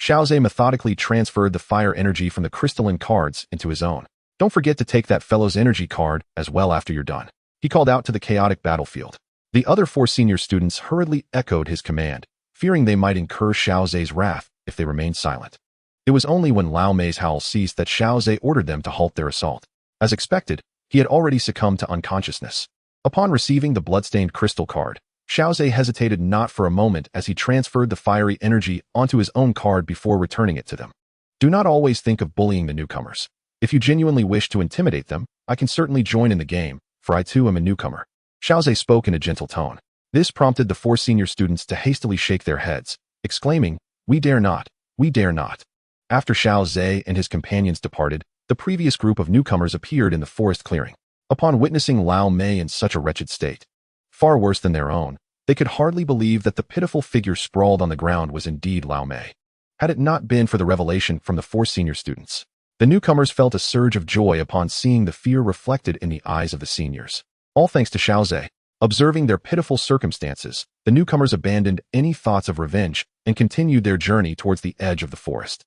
[SPEAKER 1] Xiao Zhe methodically transferred the fire energy from the crystalline cards into his own. Don't forget to take that fellow's energy card as well after you're done, he called out to the chaotic battlefield. The other 4 senior students hurriedly echoed his command, fearing they might incur Xiao Zhe's wrath if they remained silent. It was only when Lao Mei's howl ceased that Xiao Zhe ordered them to halt their assault. As expected, he had already succumbed to unconsciousness. Upon receiving the bloodstained crystal card, Xiao Zhe hesitated not for a moment as he transferred the fiery energy onto his own card before returning it to them. Do not always think of bullying the newcomers. If you genuinely wish to intimidate them, I can certainly join in the game, for I too am a newcomer. Xiao Zhe spoke in a gentle tone. This prompted the 4 senior students to hastily shake their heads, exclaiming, "We dare not, we dare not." After Xiao Zhe and his companions departed, the previous group of newcomers appeared in the forest clearing. Upon witnessing Lao Mei in such a wretched state, far worse than their own, they could hardly believe that the pitiful figure sprawled on the ground was indeed Lao Mei. Had it not been for the revelation from the 4 senior students, the newcomers felt a surge of joy upon seeing the fear reflected in the eyes of the seniors. All thanks to Xiao Zhe. Observing their pitiful circumstances, the newcomers abandoned any thoughts of revenge and continued their journey towards the edge of the forest.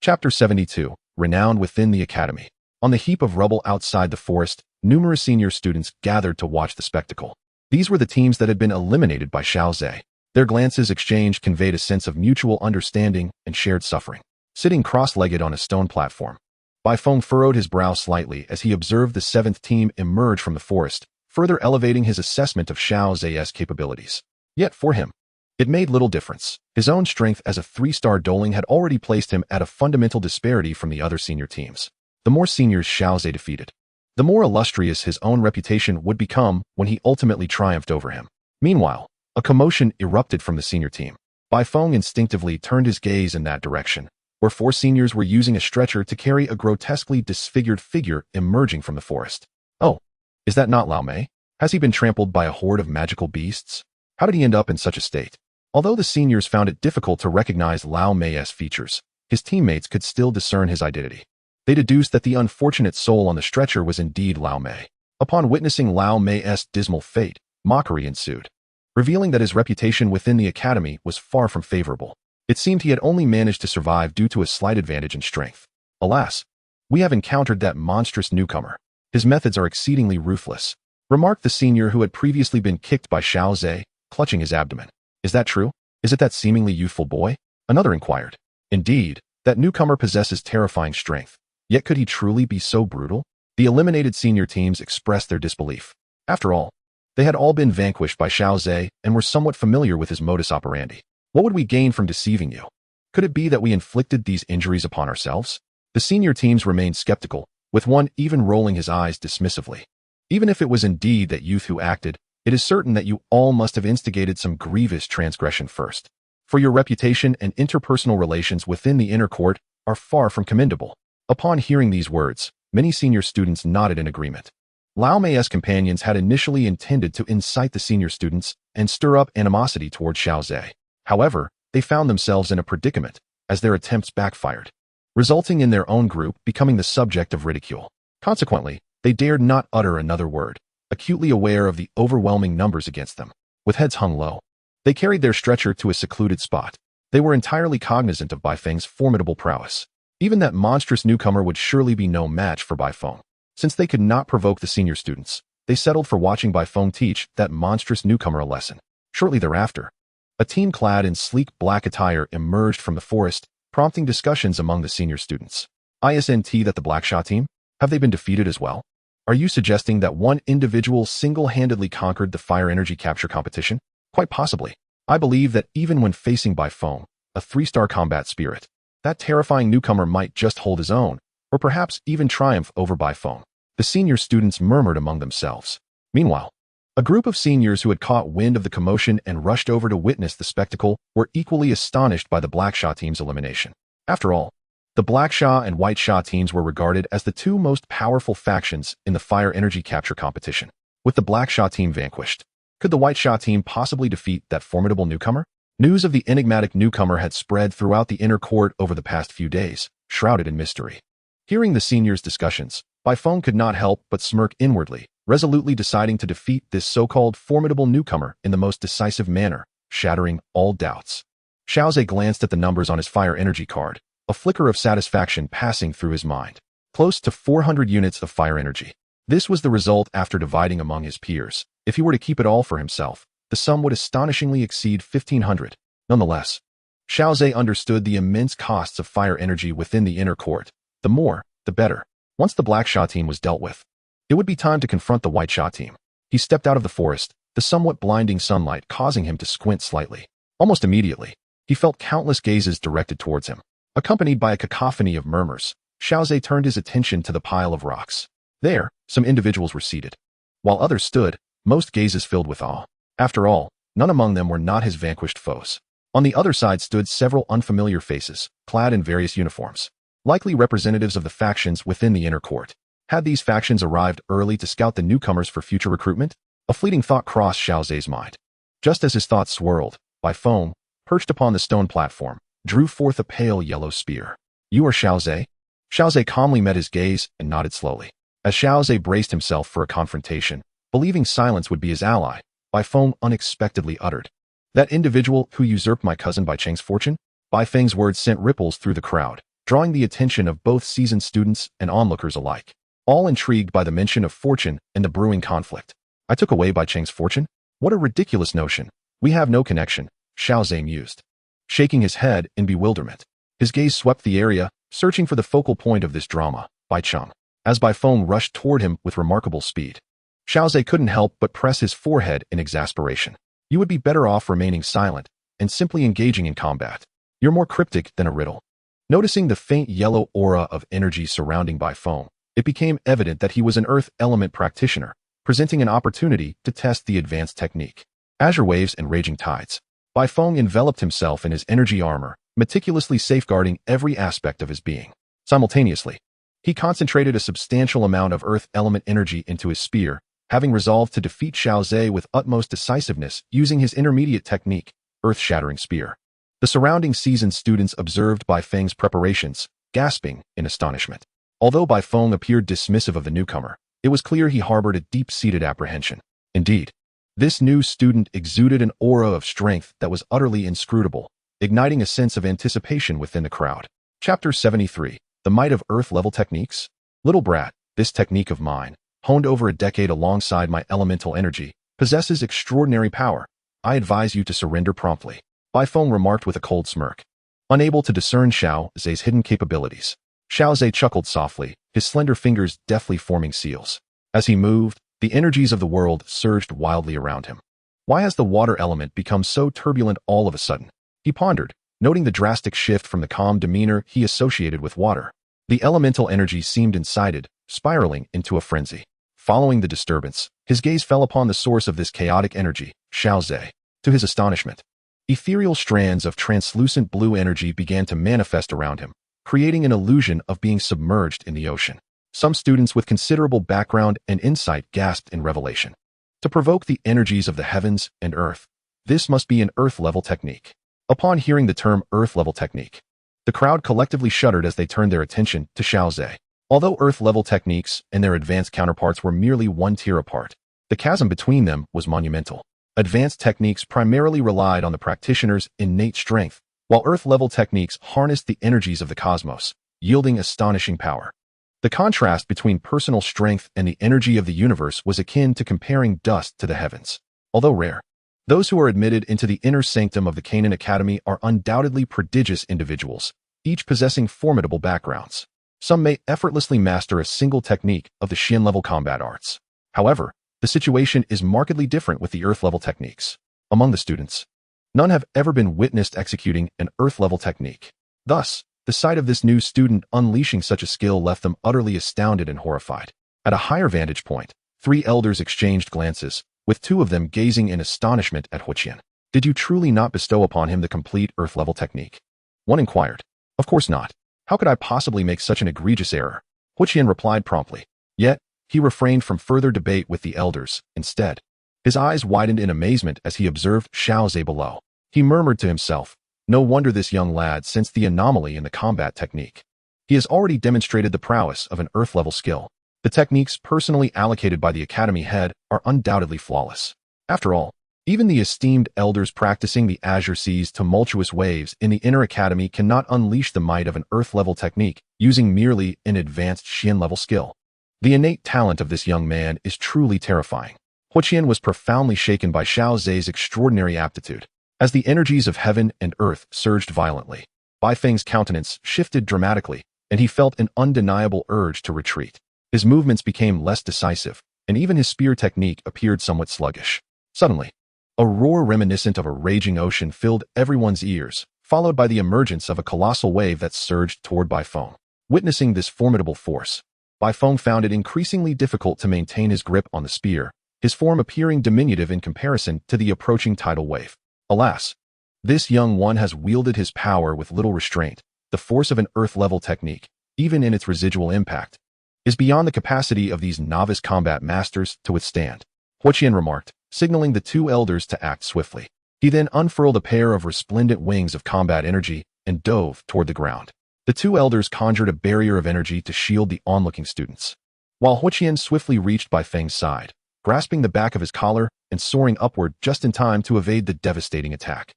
[SPEAKER 1] Chapter 72. Renowned within the academy. On the heap of rubble outside the forest, numerous senior students gathered to watch the spectacle. These were the teams that had been eliminated by Xiao Zhe. Their glances exchanged conveyed a sense of mutual understanding and shared suffering. Sitting cross-legged on a stone platform, Bai Feng furrowed his brow slightly as he observed the 7th team emerge from the forest, further elevating his assessment of Xiao Zhe's capabilities. Yet for him, it made little difference. His own strength as a 3-star doling had already placed him at a fundamental disparity from the other senior teams. The more seniors Xiao Zhe defeated, the more illustrious his own reputation would become when he ultimately triumphed over him. Meanwhile, a commotion erupted from the senior team. Bai Feng instinctively turned his gaze in that direction, where 4 seniors were using a stretcher to carry a grotesquely disfigured figure emerging from the forest. Oh, is that not Lao Mei? Has he been trampled by a horde of magical beasts? How did he end up in such a state? Although the seniors found it difficult to recognize Lao Mei's features, his teammates could still discern his identity. They deduced that the unfortunate soul on the stretcher was indeed Lao Mei. Upon witnessing Lao Mei's dismal fate, mockery ensued, revealing that his reputation within the academy was far from favorable. It seemed he had only managed to survive due to a slight advantage in strength. Alas, we have encountered that monstrous newcomer. His methods are exceedingly ruthless, remarked the senior who had previously been kicked by Xiao Zhe, clutching his abdomen. Is that true? Is it that seemingly youthful boy? Another inquired. Indeed, that newcomer possesses terrifying strength. Yet could he truly be so brutal? The eliminated senior teams expressed their disbelief. After all, they had all been vanquished by Xiao Zhe and were somewhat familiar with his modus operandi. What would we gain from deceiving you? Could it be that we inflicted these injuries upon ourselves? The senior teams remained skeptical, with one even rolling his eyes dismissively. Even if it was indeed that youth who acted, it is certain that you all must have instigated some grievous transgression first. For your reputation and interpersonal relations within the inner court are far from commendable. Upon hearing these words, many senior students nodded in agreement. Lao Mei's companions had initially intended to incite the senior students and stir up animosity toward Xiao Zhe. However, they found themselves in a predicament, as their attempts backfired, resulting in their own group becoming the subject of ridicule. Consequently, they dared not utter another word, acutely aware of the overwhelming numbers against them. With heads hung low, they carried their stretcher to a secluded spot. They were entirely cognizant of Bai Feng's formidable prowess. Even that monstrous newcomer would surely be no match for Bai Feng. Since they could not provoke the senior students, they settled for watching Bai Feng teach that monstrous newcomer a lesson. Shortly thereafter, a team clad in sleek black attire emerged from the forest, prompting discussions among the senior students. Isn't that the Blackshaw team? Have they been defeated as well? Are you suggesting that one individual single-handedly conquered the fire energy capture competition? Quite possibly. I believe that even when facing Bai Feng, a 3-star combat spirit, that terrifying newcomer might just hold his own, or perhaps even triumph over Bai Feng. The senior students murmured among themselves. Meanwhile, A group of seniors who had caught wind of the commotion and rushed over to witness the spectacle were equally astonished by the Black Xia team's elimination. After all, the Black Xia and White Xia teams were regarded as the two most powerful factions in the fire energy capture competition. With the Black Xia team vanquished, could the White Xia team possibly defeat that formidable newcomer? News of the enigmatic newcomer had spread throughout the inner court over the past few days, shrouded in mystery. Hearing the seniors' discussions, Baifeng could not help but smirk inwardly, resolutely deciding to defeat this so-called formidable newcomer in the most decisive manner, shattering all doubts. Xiao glanced at the numbers on his fire energy card, a flicker of satisfaction passing through his mind. Close to 400 units of fire energy. This was the result after dividing among his peers. If he were to keep it all for himself, the sum would astonishingly exceed 1,500. Nonetheless, Xiao understood the immense costs of fire energy within the inner court. The more, the better. Once the Black Xia team was dealt with, it would be time to confront the White Xia team. He stepped out of the forest, the somewhat blinding sunlight causing him to squint slightly. Almost immediately, he felt countless gazes directed towards him. Accompanied by a cacophony of murmurs, Xiao turned his attention to the pile of rocks. There, some individuals were seated, while others stood, most gazes filled with awe. After all, none among them were not his vanquished foes. On the other side stood several unfamiliar faces, clad in various uniforms, likely representatives of the factions within the inner court. Had these factions arrived early to scout the newcomers for future recruitment? A fleeting thought crossed Xiao mind. Just as his thoughts swirled, Baifeng, perched upon the stone platform, drew forth a pale yellow spear. You are Xiao? Xiao calmly met his gaze and nodded slowly. As Xiao braced himself for a confrontation, believing silence would be his ally, Baifeng unexpectedly uttered, "That individual who usurped my cousin Bai Cheng's fortune?" Baifeng's words sent ripples through the crowd, drawing the attention of both seasoned students and onlookers alike, all intrigued by the mention of fortune and the brewing conflict. I took away Bai Cheng's fortune? What a ridiculous notion. We have no connection, Xiao mused, shaking his head in bewilderment. His gaze swept the area, searching for the focal point of this drama, Bai Cheng, as Baifeng rushed toward him with remarkable speed. Xiao couldn't help but press his forehead in exasperation. You would be better off remaining silent and simply engaging in combat. You're more cryptic than a riddle. Noticing the faint yellow aura of energy surrounding Baifeng, it became evident that he was an earth element practitioner, presenting an opportunity to test the advanced technique. Azure waves and raging tides. Baifeng enveloped himself in his energy armor, meticulously safeguarding every aspect of his being. Simultaneously, he concentrated a substantial amount of earth element energy into his spear, having resolved to defeat Xiao with utmost decisiveness using his intermediate technique, earth-shattering spear. The surrounding seasoned students observed Baifeng's preparations, gasping in astonishment. Although Baifeng appeared dismissive of the newcomer, it was clear he harbored a deep-seated apprehension. Indeed, this new student exuded an aura of strength that was utterly inscrutable, igniting a sense of anticipation within the crowd. Chapter 73. The Might of Earth-Level Techniques? Little brat, this technique of mine, honed over a decade alongside my elemental energy, possesses extraordinary power. I advise you to surrender promptly, Baifeng remarked with a cold smirk. Unable to discern Xiao's hidden capabilities, Xiao chuckled softly, his slender fingers deftly forming seals. As he moved, the energies of the world surged wildly around him. Why has the water element become so turbulent all of a sudden? He pondered, noting the drastic shift from the calm demeanor he associated with water. The elemental energy seemed incited, spiraling into a frenzy. Following the disturbance, his gaze fell upon the source of this chaotic energy, Xiao. To his astonishment, ethereal strands of translucent blue energy began to manifest around him, creating an illusion of being submerged in the ocean. Some students with considerable background and insight gasped in revelation. To provoke the energies of the heavens and earth, this must be an earth-level technique. Upon hearing the term earth-level technique, the crowd collectively shuddered as they turned their attention to Xiao. Although earth-level techniques and their advanced counterparts were merely one tier apart, the chasm between them was monumental. Advanced techniques primarily relied on the practitioner's innate strength, while earth-level techniques harnessed the energies of the cosmos, yielding astonishing power. The contrast between personal strength and the energy of the universe was akin to comparing dust to the heavens. Although rare, those who are admitted into the inner sanctum of the Canaan Academy are undoubtedly prodigious individuals, each possessing formidable backgrounds. Some may effortlessly master a single technique of the Xian-level combat arts. However, the situation is markedly different with the earth-level techniques. Among the students, none have ever been witnessed executing an earth-level technique. Thus, the sight of this new student unleashing such a skill left them utterly astounded and horrified. At a higher vantage point, three elders exchanged glances, with two of them gazing in astonishment at Huqian. Did you truly not bestow upon him the complete Earth-level technique? One inquired. Of course not. How could I possibly make such an egregious error? Huqian replied promptly. Yet, he refrained from further debate with the elders. Instead, his eyes widened in amazement as he observed Xiao below. He murmured to himself, no wonder this young lad sensed the anomaly in the combat technique. He has already demonstrated the prowess of an Earth-level skill. The techniques personally allocated by the Academy head are undoubtedly flawless. After all, even the esteemed elders practicing the Azure Sea's tumultuous waves in the Inner Academy cannot unleash the might of an Earth-level technique using merely an advanced Xian-level skill. The innate talent of this young man is truly terrifying. Huqian was profoundly shaken by Xiao Zhe's extraordinary aptitude. As the energies of heaven and earth surged violently, Bai Feng's countenance shifted dramatically, and he felt an undeniable urge to retreat. His movements became less decisive, and even his spear technique appeared somewhat sluggish. Suddenly, a roar reminiscent of a raging ocean filled everyone's ears, followed by the emergence of a colossal wave that surged toward Bai Feng. Witnessing this formidable force, Bai Feng found it increasingly difficult to maintain his grip on the spear, his form appearing diminutive in comparison to the approaching tidal wave. Alas, this young one has wielded his power with little restraint. The force of an Earth-level technique, even in its residual impact, is beyond the capacity of these novice combat masters to withstand, Huqian remarked, signaling the two elders to act swiftly. He then unfurled a pair of resplendent wings of combat energy and dove toward the ground. The two elders conjured a barrier of energy to shield the onlooking students, while Huqian swiftly reached Bai Feng's side, grasping the back of his collar and soaring upward just in time to evade the devastating attack.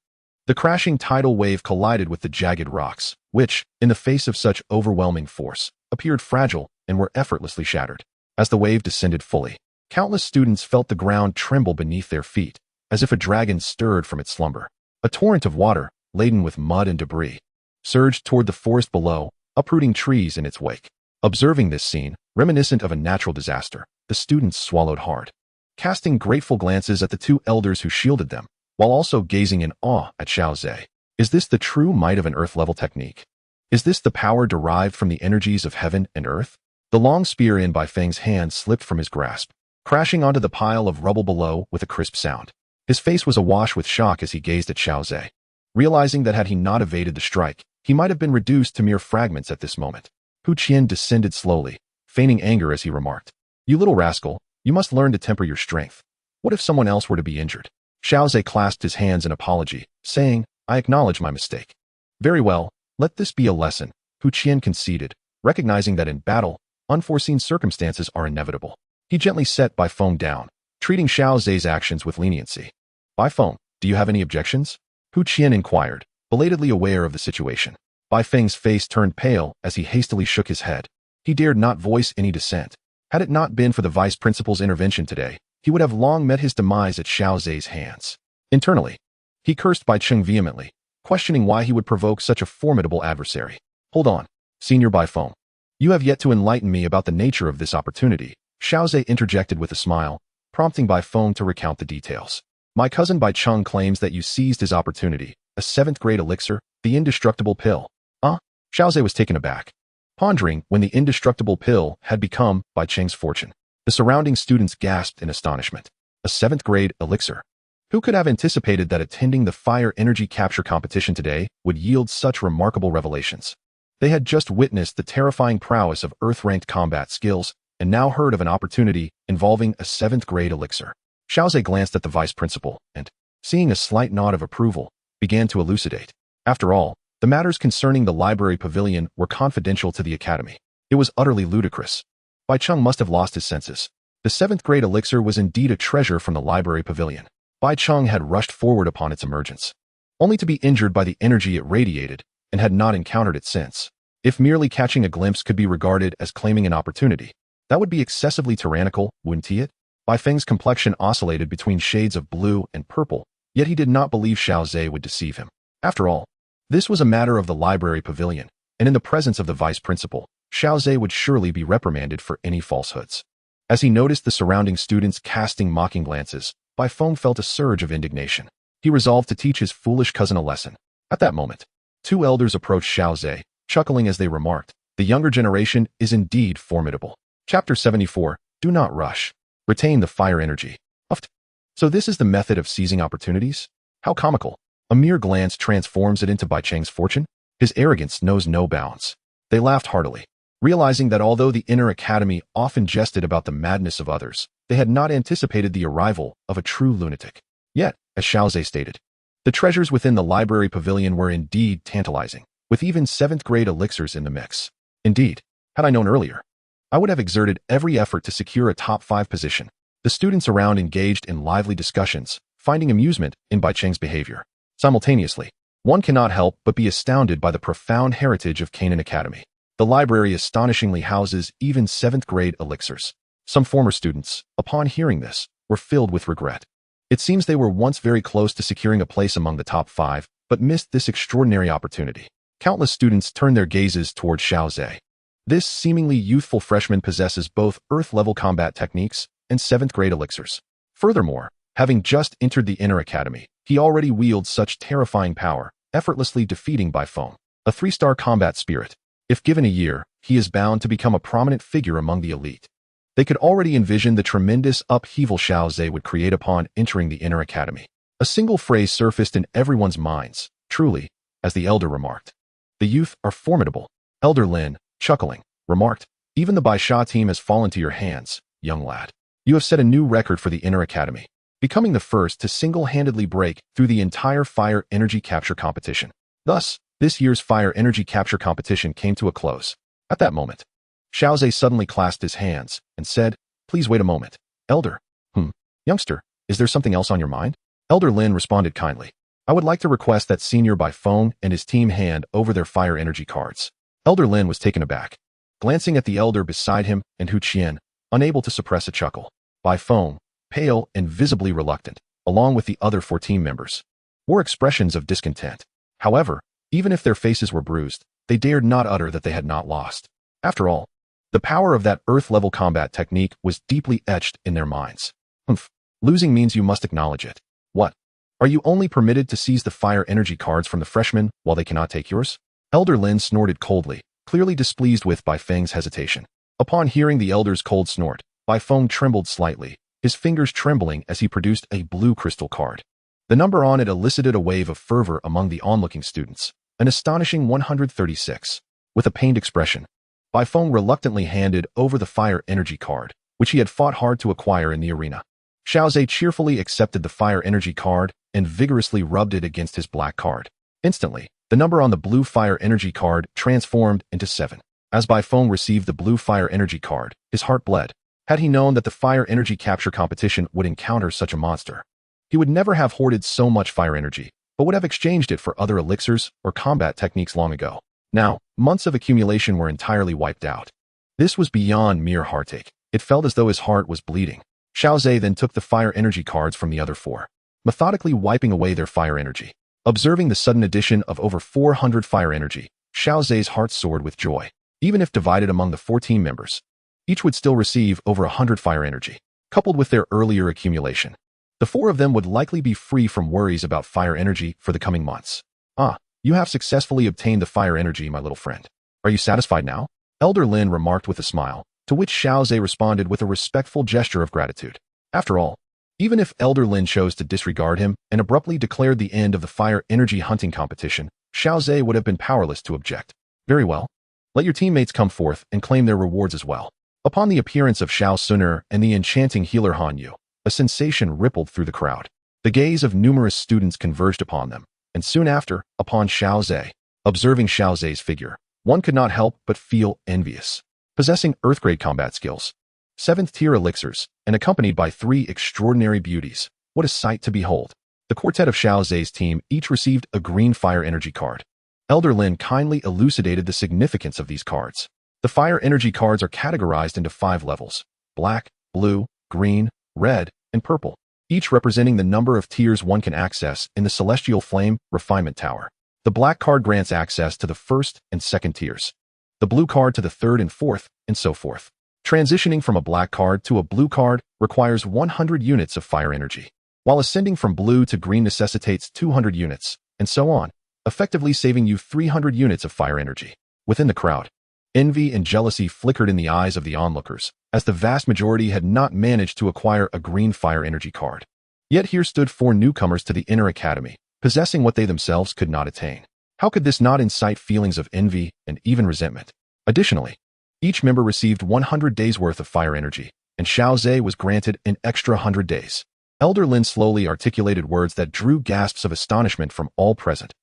[SPEAKER 1] The crashing tidal wave collided with the jagged rocks, which, in the face of such overwhelming force, appeared fragile and were effortlessly shattered. As the wave descended fully, countless students felt the ground tremble beneath their feet, as if a dragon stirred from its slumber. A torrent of water, laden with mud and debris, surged toward the forest below, uprooting trees in its wake. Observing this scene, reminiscent of a natural disaster, the students swallowed hard, casting grateful glances at the two elders who shielded them, while also gazing in awe at Xiao Zhe. Is this the true might of an Earth-level technique? Is this the power derived from the energies of heaven and earth? The long spear in Bai Feng's hand slipped from his grasp, crashing onto the pile of rubble below with a crisp sound. His face was awash with shock as he gazed at Xiao Zhe, realizing that had he not evaded the strike, he might have been reduced to mere fragments at this moment. Huqian descended slowly, feigning anger as he remarked, "You little rascal, you must learn to temper your strength. What if someone else were to be injured?" Xiao Zhe clasped his hands in apology, saying, "I acknowledge my mistake." "Very well, let this be a lesson," Huqian conceded, recognizing that in battle, unforeseen circumstances are inevitable. He gently set Bai Feng down, treating Xiao Zhe's actions with leniency. "Bai Feng, do you have any objections?" Huqian inquired, belatedly aware of the situation. Bai Feng's face turned pale as he hastily shook his head. He dared not voice any dissent. Had it not been for the vice principal's intervention today, he would have long met his demise at Xiao Zhe's hands. Internally, he cursed Bai Cheng vehemently, questioning why he would provoke such a formidable adversary. "Hold on, Senior Bai Feng. You have yet to enlighten me about the nature of this opportunity," Xiao Zhe interjected with a smile, prompting Bai Feng to recount the details. "My cousin Bai Cheng claims that you seized his opportunity, a 7th-grade elixir, the indestructible pill." Xiao Zhe was taken aback, pondering when the indestructible pill had become Bai Cheng's fortune. The surrounding students gasped in astonishment. A 7th-grade elixir? Who could have anticipated that attending the fire energy capture competition today would yield such remarkable revelations? They had just witnessed the terrifying prowess of Earth-ranked combat skills and now heard of an opportunity involving a 7th-grade elixir. Xiao Zhe glanced at the vice principal and, seeing a slight nod of approval, began to elucidate. After all, the matters concerning the library pavilion were confidential to the Academy. It was utterly ludicrous. Bai Cheng must have lost his senses. The 7th-grade elixir was indeed a treasure from the library pavilion. Bai Cheng had rushed forward upon its emergence, only to be injured by the energy it radiated, and had not encountered it since. If merely catching a glimpse could be regarded as claiming an opportunity, that would be excessively tyrannical, wouldn't it? Bai Feng's complexion oscillated between shades of blue and purple, yet he did not believe Xiao Zhe would deceive him. After all, this was a matter of the library pavilion, and in the presence of the vice principal, Xiao Zhe would surely be reprimanded for any falsehoods. As he noticed the surrounding students casting mocking glances, Bai Feng felt a surge of indignation. He resolved to teach his foolish cousin a lesson. At that moment, two elders approached Xiao Zhe, chuckling as they remarked, "The younger generation is indeed formidable." Chapter 74, Do Not Rush. Retain the fire energy. So this is the method of seizing opportunities? How comical. A mere glance transforms it into Bai Cheng's fortune? His arrogance knows no bounds. They laughed heartily, realizing that although the inner academy often jested about the madness of others, they had not anticipated the arrival of a true lunatic. Yet, as Xiao Zhe stated, the treasures within the library pavilion were indeed tantalizing, with even 7th-grade elixirs in the mix. Indeed, had I known earlier, I would have exerted every effort to secure a top 5 position. The students around engaged in lively discussions, finding amusement in Bai Cheng's behavior. Simultaneously, one cannot help but be astounded by the profound heritage of Canaan Academy. The library astonishingly houses even 7th-grade elixirs. Some former students, upon hearing this, were filled with regret. It seems they were once very close to securing a place among the top 5, but missed this extraordinary opportunity. Countless students turned their gazes toward Xiao Zhe. This seemingly youthful freshman possesses both Earth-level combat techniques and 7th-grade elixirs. Furthermore, having just entered the inner academy, he already wields such terrifying power, effortlessly defeating Bai Feng, a 3-star combat spirit. If given a year, he is bound to become a prominent figure among the elite. They could already envision the tremendous upheaval Xiao Zhe would create upon entering the inner academy. A single phrase surfaced in everyone's minds. Truly, as the elder remarked, the youth are formidable. Elder Lin, chuckling, remarked, even the Bai Sha team has fallen to your hands, young lad. You have set a new record for the inner academy, becoming the first to single-handedly break through the entire fire energy capture competition. Thus, this year's fire energy capture competition came to a close. At that moment, Xiao Zhe suddenly clasped his hands and said, "Please wait a moment. Elder." Youngster, is there something else on your mind?" Elder Lin responded kindly. "I would like to request that Senior Bai Feng and his team hand over their fire energy cards." Elder Lin was taken aback, glancing at the elder beside him and Hu Qian, unable to suppress a chuckle. Bai Feng, pale and visibly reluctant, along with the other 4 team members, wore expressions of discontent. However, even if their faces were bruised, they dared not utter that they had not lost. After all, the power of that Earth-level combat technique was deeply etched in their minds. Losing means you must acknowledge it. What? Are you only permitted to seize the fire energy cards from the freshmen while they cannot take yours? Elder Lin snorted coldly, clearly displeased with Bai Feng's hesitation. Upon hearing the elder's cold snort, Bai Feng trembled slightly, his fingers trembling as he produced a blue crystal card. The number on it elicited a wave of fervor among the onlooking students, an astonishing 136. With a pained expression, Bai Feng reluctantly handed over the fire energy card, which he had fought hard to acquire in the arena. Xiao Zhe cheerfully accepted the fire energy card and vigorously rubbed it against his black card. Instantly, the number on the blue fire energy card transformed into 7. As Bai Feng received the blue fire energy card, his heart bled. Had he known that the fire energy capture competition would encounter such a monster, he would never have hoarded so much fire energy, but would have exchanged it for other elixirs or combat techniques long ago. Now, months of accumulation were entirely wiped out. This was beyond mere heartache. It felt as though his heart was bleeding. Xiao Zhe then took the fire energy cards from the other 4, methodically wiping away their fire energy. Observing the sudden addition of over 400 fire energy, Xiao Zhe's heart soared with joy. Even if divided among the 4 team members, each would still receive over 100 fire energy. Coupled with their earlier accumulation, the 4 of them would likely be free from worries about fire energy for the coming months. You have successfully obtained the fire energy, my little friend. Are you satisfied now? Elder Lin remarked with a smile, to which Xiao Zhe responded with a respectful gesture of gratitude. After all, even if Elder Lin chose to disregard him and abruptly declared the end of the fire energy hunting competition, Xiao Zhe would have been powerless to object. Very well. Let your teammates come forth and claim their rewards as well. Upon the appearance of Xiao Xun'er and the enchanting healer Han Yu, a sensation rippled through the crowd. The gaze of numerous students converged upon them, and soon after, upon Xiao Zhe. Observing Xiao Zhe's figure, one could not help but feel envious. Possessing Earth-grade combat skills, 7th-tier elixirs, and accompanied by 3 extraordinary beauties, what a sight to behold. The quartet of Xiao Zhe's team each received a green fire energy card. Elder Lin kindly elucidated the significance of these cards. The fire energy cards are categorized into 5 levels: black, blue, green, red, and purple, each representing the number of tiers one can access in the Celestial Flame Refinement Tower. The black card grants access to the 1st and 2nd tiers, the blue card to the 3rd and 4th, and so forth. Transitioning from a black card to a blue card requires 100 units of fire energy, while ascending from blue to green necessitates 200 units, and so on, effectively saving you 300 units of fire energy. Within the crowd, envy and jealousy flickered in the eyes of the onlookers, as the vast majority had not managed to acquire a green fire energy card. Yet here stood four newcomers to the inner academy, possessing what they themselves could not attain. How could this not incite feelings of envy and even resentment? Additionally, each member received 100 days' worth of fire energy, and Xiao Zhe was granted an extra 100 days. Elder Lin slowly articulated words that drew gasps of astonishment from all present.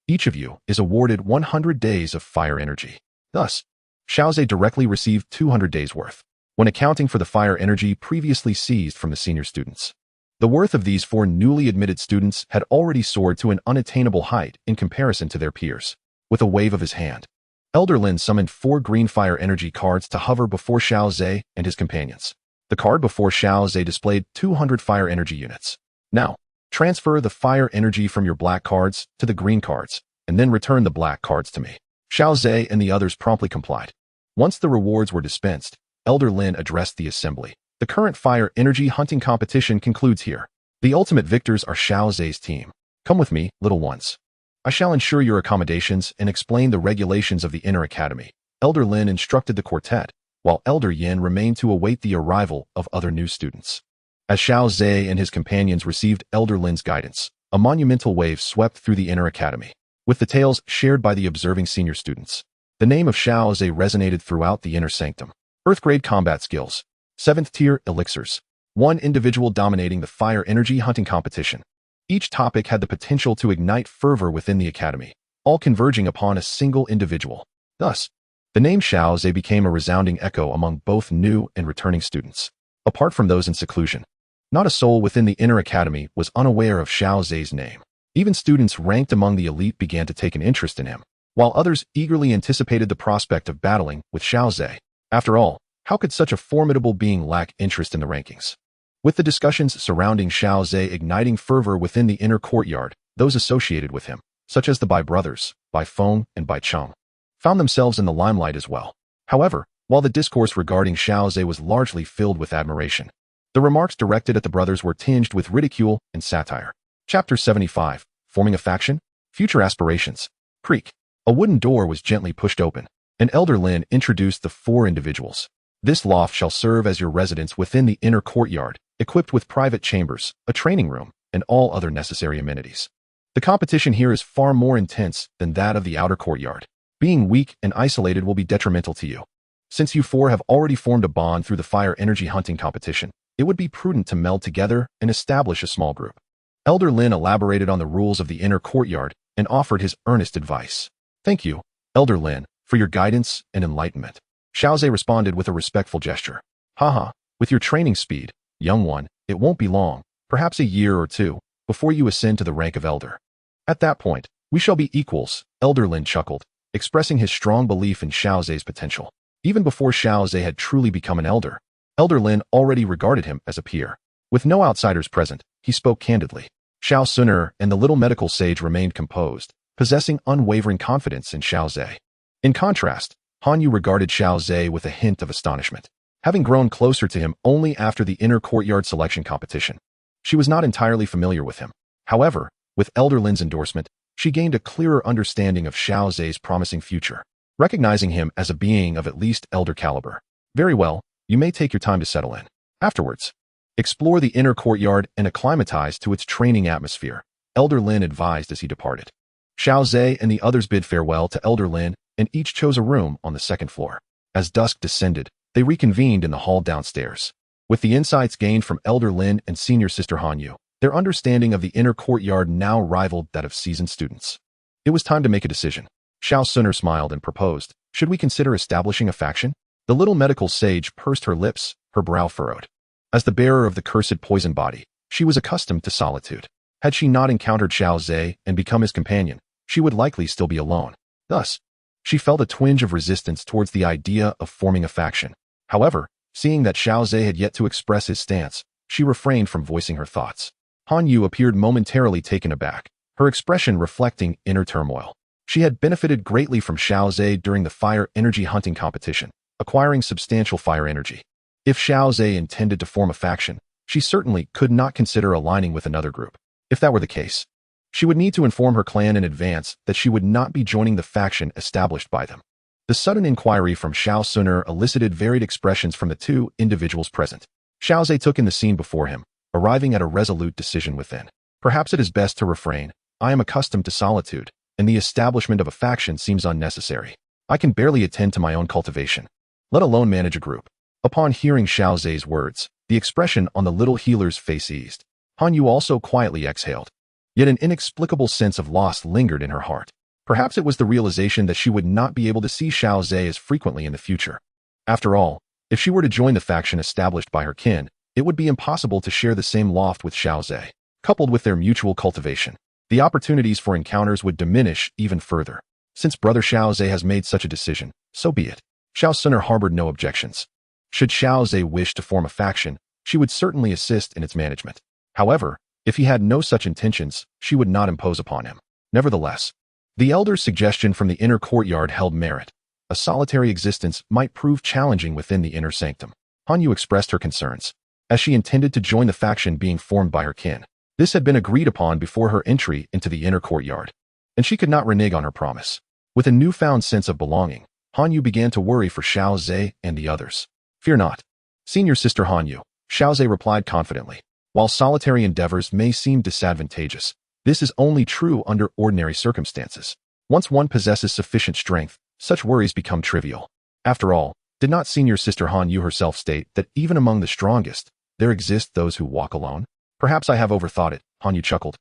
[SPEAKER 1] Each of you is awarded 100 days of fire energy. Thus, Xiao Zhe directly received 200 days' worth, when accounting for the fire energy previously seized from the senior students. The worth of these four newly admitted students had already soared to an unattainable height in comparison to their peers. With a wave of his hand, Elder Lin summoned four green fire energy cards to hover before Xiao Zhe and his companions. The card before Xiao Zhe displayed 200 fire energy units. Now, transfer the fire energy from your black cards to the green cards, and then return the black cards to me. Xiao Zhe and the others promptly complied. Once the rewards were dispensed, Elder Lin addressed the assembly. The current fire energy hunting competition concludes here. The ultimate victors are Xiao Zhe's team. Come with me, little ones. I shall ensure your accommodations and explain the regulations of the inner academy. Elder Lin instructed the quartet, while Elder Yin remained to await the arrival of other new students. As Xiao Zhe and his companions received Elder Lin's guidance, a monumental wave swept through the inner academy, with the tales shared by the observing senior students. The name of Xiao Zhe resonated throughout the inner sanctum. Earth-grade combat skills, 7th tier elixirs, one individual dominating the fire energy hunting competition. Each topic had the potential to ignite fervor within the academy, all converging upon a single individual. Thus, the name Xiao Zhe became a resounding echo among both new and returning students. Apart from those in seclusion, not a soul within the inner academy was unaware of Xiao Zhe's name. Even students ranked among the elite began to take an interest in him, while others eagerly anticipated the prospect of battling with Xiao Zhe. After all, how could such a formidable being lack interest in the rankings? With the discussions surrounding Xiao Zhe igniting fervor within the inner courtyard, those associated with him, such as the Bai brothers, Bai Feng and Bai Cheng, found themselves in the limelight as well. However, while the discourse regarding Xiao Zhe was largely filled with admiration, the remarks directed at the brothers were tinged with ridicule and satire. Chapter 75, Forming a Faction? Future Aspirations. Creak. A wooden door was gently pushed open, and Elder Lin introduced the four individuals. This loft shall serve as your residence within the inner courtyard, equipped with private chambers, a training room, and all other necessary amenities. The competition here is far more intense than that of the outer courtyard. Being weak and isolated will be detrimental to you. Since you four have already formed a bond through the fire energy hunting competition, it would be prudent to meld together and establish a small group. Elder Lin elaborated on the rules of the inner courtyard and offered his earnest advice. Thank you, Elder Lin, for your guidance and enlightenment. Xiao Zhe responded with a respectful gesture. Haha, with your training speed, young one, it won't be long, perhaps a year or two, before you ascend to the rank of elder. At that point, we shall be equals, Elder Lin chuckled, expressing his strong belief in Xiao Zhe's potential. Even before Xiao Zhe had truly become an elder, Elder Lin already regarded him as a peer. With no outsiders present, he spoke candidly. Xiao Xun'er and the little medical sage remained composed, possessing unwavering confidence in Xiao Zhe. In contrast, Han Yu regarded Xiao Zhe with a hint of astonishment, having grown closer to him only after the inner courtyard selection competition. She was not entirely familiar with him. However, with Elder Lin's endorsement, she gained a clearer understanding of Xiao Zhe's promising future, recognizing him as a being of at least elder caliber. Very well, you may take your time to settle in. Afterwards, explore the inner courtyard and acclimatize to its training atmosphere, Elder Lin advised as he departed. Xiao Zhe and the others bid farewell to Elder Lin and each chose a room on the second floor. As dusk descended, they reconvened in the hall downstairs. With the insights gained from Elder Lin and senior sister Han Yu, their understanding of the inner courtyard now rivaled that of seasoned students. It was time to make a decision. Xiao Xun'er smiled and proposed, should we consider establishing a faction? The little medical sage pursed her lips, her brow furrowed. As the bearer of the cursed poison body, she was accustomed to solitude. Had she not encountered Xiao Zhe and become his companion, she would likely still be alone. Thus, she felt a twinge of resistance towards the idea of forming a faction. However, seeing that Xiao Zhe had yet to express his stance, she refrained from voicing her thoughts. Han Yu appeared momentarily taken aback, her expression reflecting inner turmoil. She had benefited greatly from Xiao Zhe during the fire energy hunting competition, acquiring substantial fire energy. If Xiao Zhe intended to form a faction, she certainly could not consider aligning with another group. If that were the case, she would need to inform her clan in advance that she would not be joining the faction established by them. The sudden inquiry from Xiao Xun'er elicited varied expressions from the two individuals present. Xiao Zhe took in the scene before him, arriving at a resolute decision within. Perhaps it is best to refrain. I am accustomed to solitude, and the establishment of a faction seems unnecessary. I can barely attend to my own cultivation, let alone manage a group. Upon hearing Xiao Zhe's words, the expression on the little healer's face eased. Han Yu also quietly exhaled. Yet an inexplicable sense of loss lingered in her heart. Perhaps it was the realization that she would not be able to see Xiao Zhe as frequently in the future. After all, if she were to join the faction established by her kin, it would be impossible to share the same loft with Xiao Zhe. Coupled with their mutual cultivation, the opportunities for encounters would diminish even further. Since Brother Xiao Zhe has made such a decision, so be it. Xiao Xun'er harbored no objections. Should Xiao Zhe wish to form a faction, she would certainly assist in its management. However, if he had no such intentions, she would not impose upon him. Nevertheless, the elder's suggestion from the inner courtyard held merit. A solitary existence might prove challenging within the inner sanctum. Han Yu expressed her concerns, as she intended to join the faction being formed by her kin. This had been agreed upon before her entry into the inner courtyard, and she could not renege on her promise. With a newfound sense of belonging, Han Yu began to worry for Xiao Zhe and the others. Fear not, senior sister Han Yu, Xiao Zhe replied confidently. While solitary endeavors may seem disadvantageous, this is only true under ordinary circumstances. Once one possesses sufficient strength, such worries become trivial. After all, did not senior sister Han Yu herself state that even among the strongest, there exist those who walk alone? Perhaps I have overthought it, Han Yu chuckled.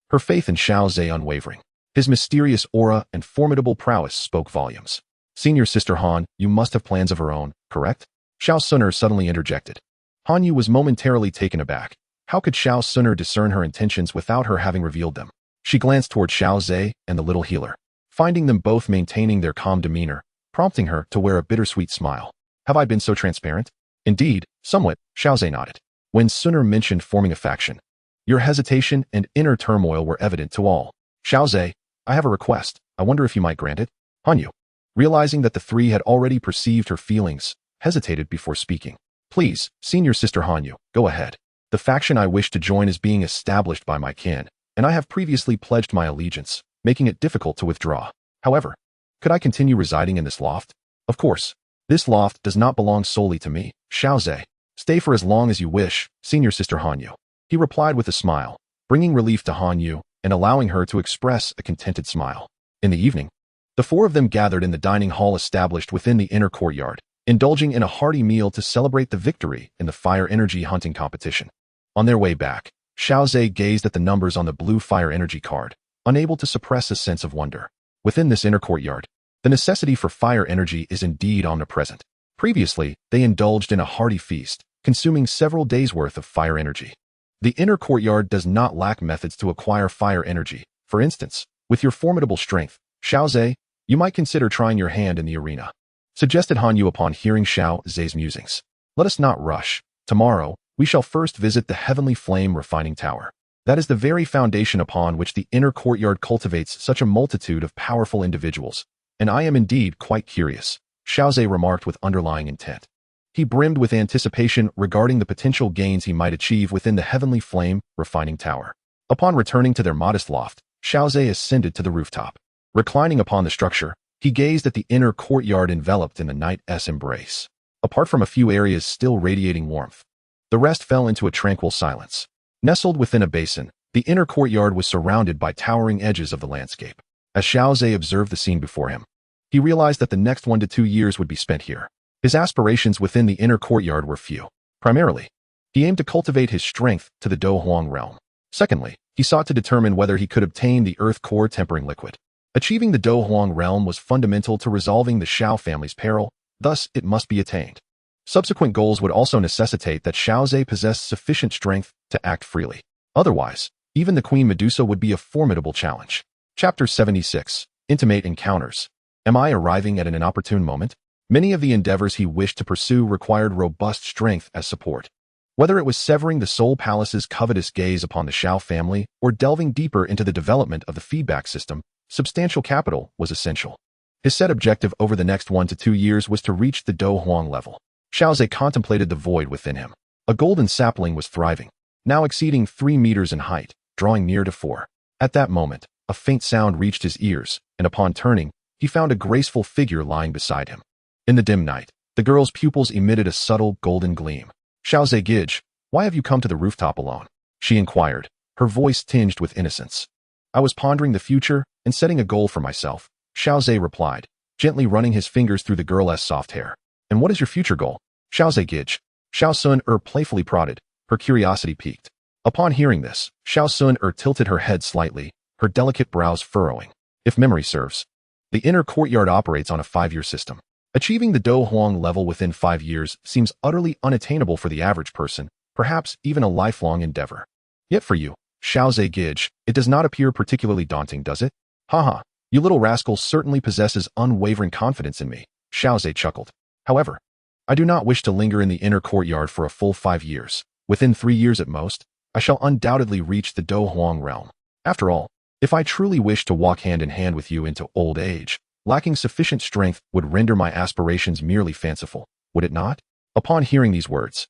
[SPEAKER 1] Her faith in Xiao Zhe unwavering. His mysterious aura and formidable prowess spoke volumes. Senior sister Han, you must have plans of her own, correct? Xiao Xun'er suddenly interjected. Han Yu was momentarily taken aback. How could Xiao Xun'er discern her intentions without her having revealed them? She glanced toward Xiao Zhe and the little healer, finding them both maintaining their calm demeanor, prompting her to wear a bittersweet smile. Have I been so transparent? Indeed, somewhat, Xiao Zhe nodded. When Xun'er mentioned forming a faction, your hesitation and inner turmoil were evident to all. Xiao Zhe, I have a request. I wonder if you might grant it? Han Yu, realizing that the three had already perceived her feelings, hesitated before speaking. Please, senior sister Han Yu, go ahead. The faction I wish to join is being established by my kin, and I have previously pledged my allegiance, making it difficult to withdraw. However, could I continue residing in this loft? Of course. This loft does not belong solely to me, Xiao Zhe. Stay for as long as you wish, senior sister Han Yu. He replied with a smile, bringing relief to Han Yu and allowing her to express a contented smile. In the evening, the four of them gathered in the dining hall established within the inner courtyard, indulging in a hearty meal to celebrate the victory in the fire energy hunting competition. On their way back, Xiao Zhe gazed at the numbers on the blue fire energy card, unable to suppress a sense of wonder. Within this inner courtyard, the necessity for fire energy is indeed omnipresent. Previously, they indulged in a hearty feast, consuming several days' worth of fire energy. The inner courtyard does not lack methods to acquire fire energy. For instance, with your formidable strength, Xiao Zhe, you might consider trying your hand in the arena, suggested Han Yu upon hearing Xiao Zhe's musings. Let us not rush. Tomorrow, we shall first visit the Heavenly Flame Refining Tower. That is the very foundation upon which the inner courtyard cultivates such a multitude of powerful individuals, and I am indeed quite curious, Xiao Zhe remarked with underlying intent. He brimmed with anticipation regarding the potential gains he might achieve within the Heavenly Flame Refining Tower. Upon returning to their modest loft, Xiao Zhe ascended to the rooftop. Reclining upon the structure, he gazed at the inner courtyard enveloped in the night's embrace. Apart from a few areas still radiating warmth, the rest fell into a tranquil silence. Nestled within a basin, the inner courtyard was surrounded by towering edges of the landscape. As Xiao Zhe observed the scene before him, he realized that the next 1 to 2 years would be spent here. His aspirations within the inner courtyard were few. Primarily, he aimed to cultivate his strength to the Do Huang realm. Secondly, he sought to determine whether he could obtain the earth core tempering liquid. Achieving the Do Huang realm was fundamental to resolving the Xiao family's peril, thus it must be attained. Subsequent goals would also necessitate that Xiao Zhe possess sufficient strength to act freely. Otherwise, even the Queen Medusa would be a formidable challenge. Chapter 76. Intimate Encounters. Am I arriving at an inopportune moment? Many of the endeavors he wished to pursue required robust strength as support. Whether it was severing the Soul Palace's covetous gaze upon the Xiao family or delving deeper into the development of the feedback system, substantial capital was essential. His set objective over the next 1 to 2 years was to reach the Do Huang level. Xiao Zhe contemplated the void within him. A golden sapling was thriving, now exceeding 3 meters in height, drawing near to 4. At that moment, a faint sound reached his ears, and upon turning, he found a graceful figure lying beside him. In the dim night, the girl's pupils emitted a subtle golden gleam. Xiao Zhe Gij, Why have you come to the rooftop alone? She inquired, her voice tinged with innocence. I was pondering the future and setting a goal for myself, Xiao replied, gently running his fingers through the girl's soft hair. And what is your future goal? Xiao Gij. Xiao Xun'er playfully prodded, her curiosity piqued. Upon hearing this, Xiao Xun'er tilted her head slightly, her delicate brows furrowing. If memory serves, the inner courtyard operates on a 5-year system. Achieving the Do Huang level within 5 years seems utterly unattainable for the average person, perhaps even a lifelong endeavor. Yet for you, Xiao Gij, it does not appear particularly daunting, does it? Haha, you little rascal certainly possesses unwavering confidence in me, Xiao chuckled. However, I do not wish to linger in the inner courtyard for a full 5 years. Within 3 years at most, I shall undoubtedly reach the Do Huang realm. After all, if I truly wish to walk hand in hand with you into old age, lacking sufficient strength would render my aspirations merely fanciful, would it not? Upon hearing these words,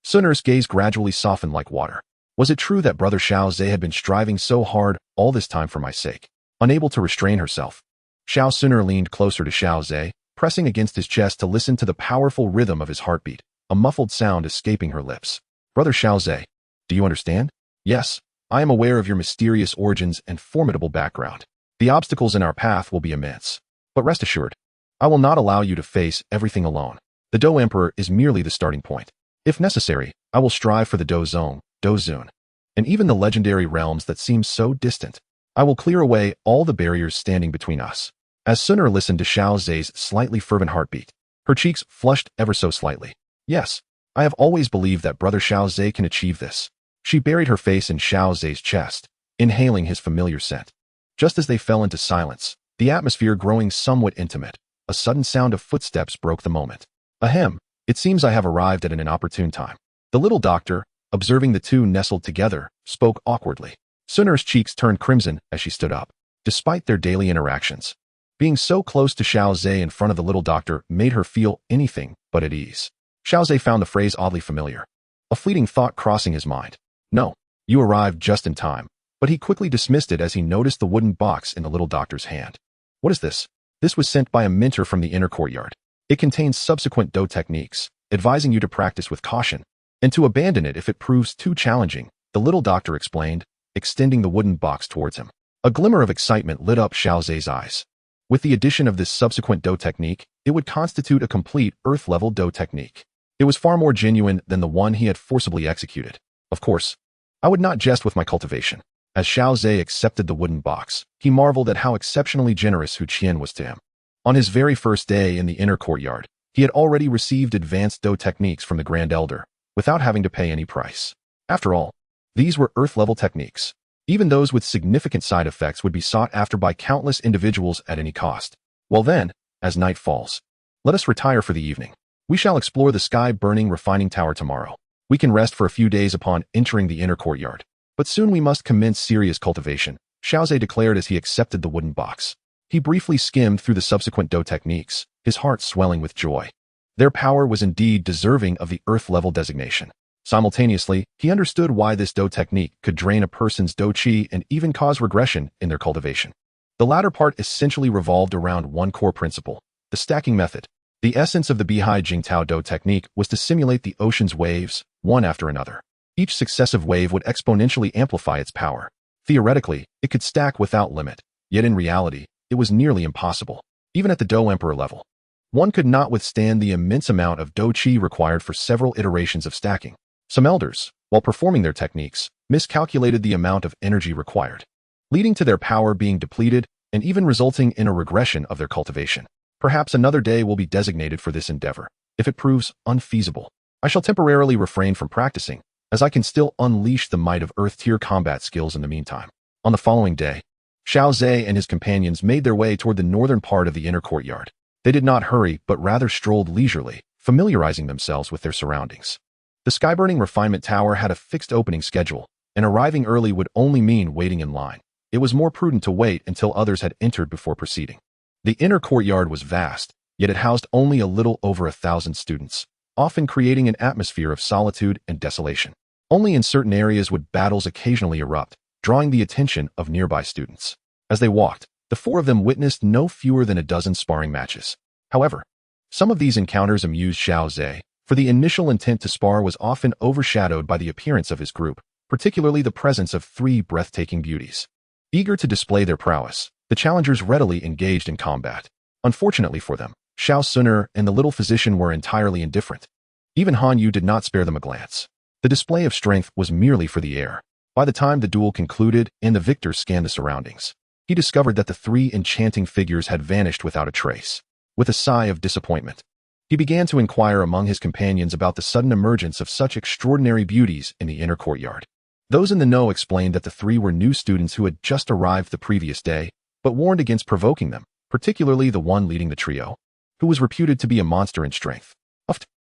[SPEAKER 1] Xun'er's gaze gradually softened like water. Was it true that brother Xiao had been striving so hard all this time for my sake? Unable to restrain herself, Xiao Xun'er leaned closer to Xiao, pressing against his chest to listen to the powerful rhythm of his heartbeat, a muffled sound escaping her lips. Brother Xiao, do you understand? Yes, I am aware of your mysterious origins and formidable background. The obstacles in our path will be immense. But rest assured, I will not allow you to face everything alone. The Do Emperor is merely the starting point. If necessary, I will strive for the Do Zone, Do Zun, and even the legendary realms that seem so distant. I will clear away all the barriers standing between us. As Xun'er listened to Xiao's slightly fervent heartbeat, her cheeks flushed ever so slightly. Yes, I have always believed that brother Xiao can achieve this. She buried her face in Xiao's chest, inhaling his familiar scent. Just as they fell into silence, the atmosphere growing somewhat intimate, a sudden sound of footsteps broke the moment. Ahem, it seems I have arrived at an inopportune time. The little doctor, observing the two nestled together, spoke awkwardly. Xun'er's cheeks turned crimson as she stood up. Despite their daily interactions, being so close to Xiao in front of the little doctor made her feel anything but at ease. Xiao found the phrase oddly familiar, a fleeting thought crossing his mind. No, you arrived just in time, but he quickly dismissed it as he noticed the wooden box in the little doctor's hand. What is this? This was sent by a mentor from the inner courtyard. It contains subsequent Do techniques, advising you to practice with caution, and to abandon it if it proves too challenging, the little doctor explained, extending the wooden box towards him. A glimmer of excitement lit up Xiao's eyes. With the addition of this subsequent Do technique, it would constitute a complete Earth-level Do technique. It was far more genuine than the one he had forcibly executed. Of course, I would not jest with my cultivation. As Xiao accepted the wooden box, he marveled at how exceptionally generous Hu Qian was to him. On his very first day in the inner courtyard, he had already received advanced Do techniques from the Grand Elder, without having to pay any price. After all, these were Earth-level techniques. Even those with significant side effects would be sought after by countless individuals at any cost. Well then, as night falls, let us retire for the evening. We shall explore the sky-burning refining tower tomorrow. We can rest for a few days upon entering the inner courtyard. But soon we must commence serious cultivation, Xiao declared as he accepted the wooden box. He briefly skimmed through the subsequent Do techniques, his heart swelling with joy. Their power was indeed deserving of the Earth-level designation. Simultaneously, he understood why this Do technique could drain a person's Do Qi and even cause regression in their cultivation. The latter part essentially revolved around one core principle, the stacking method. The essence of the Bihai Jingtao Do technique was to simulate the ocean's waves, one after another. Each successive wave would exponentially amplify its power. Theoretically, it could stack without limit, yet in reality, it was nearly impossible. Even at the Do Emperor level, one could not withstand the immense amount of Do Qi required for several iterations of stacking. Some elders, while performing their techniques, miscalculated the amount of energy required, leading to their power being depleted and even resulting in a regression of their cultivation. Perhaps another day will be designated for this endeavor. If it proves unfeasible, I shall temporarily refrain from practicing, as I can still unleash the might of Earth-tier combat skills in the meantime. On the following day, Xiao and his companions made their way toward the northern part of the inner courtyard. They did not hurry, but rather strolled leisurely, familiarizing themselves with their surroundings. The sky-burning refinement tower had a fixed opening schedule, and arriving early would only mean waiting in line. It was more prudent to wait until others had entered before proceeding. The inner courtyard was vast, yet it housed only a little over 1,000 students, often creating an atmosphere of solitude and desolation. Only in certain areas would battles occasionally erupt, drawing the attention of nearby students. As they walked, the four of them witnessed no fewer than a dozen sparring matches. However, some of these encounters amused Xiao, for the initial intent to spar was often overshadowed by the appearance of his group, particularly the presence of 3 breathtaking beauties. Eager to display their prowess, the challengers readily engaged in combat. Unfortunately for them, Xiao Xun'er and the little physician were entirely indifferent. Even Han Yu did not spare them a glance. The display of strength was merely for the air. By the time the duel concluded and the victor scanned the surroundings, he discovered that the 3 enchanting figures had vanished without a trace. With a sigh of disappointment, he began to inquire among his companions about the sudden emergence of such extraordinary beauties in the inner courtyard. Those in the know explained that the 3 were new students who had just arrived the previous day, but warned against provoking them, particularly the one leading the trio, who was reputed to be a monster in strength.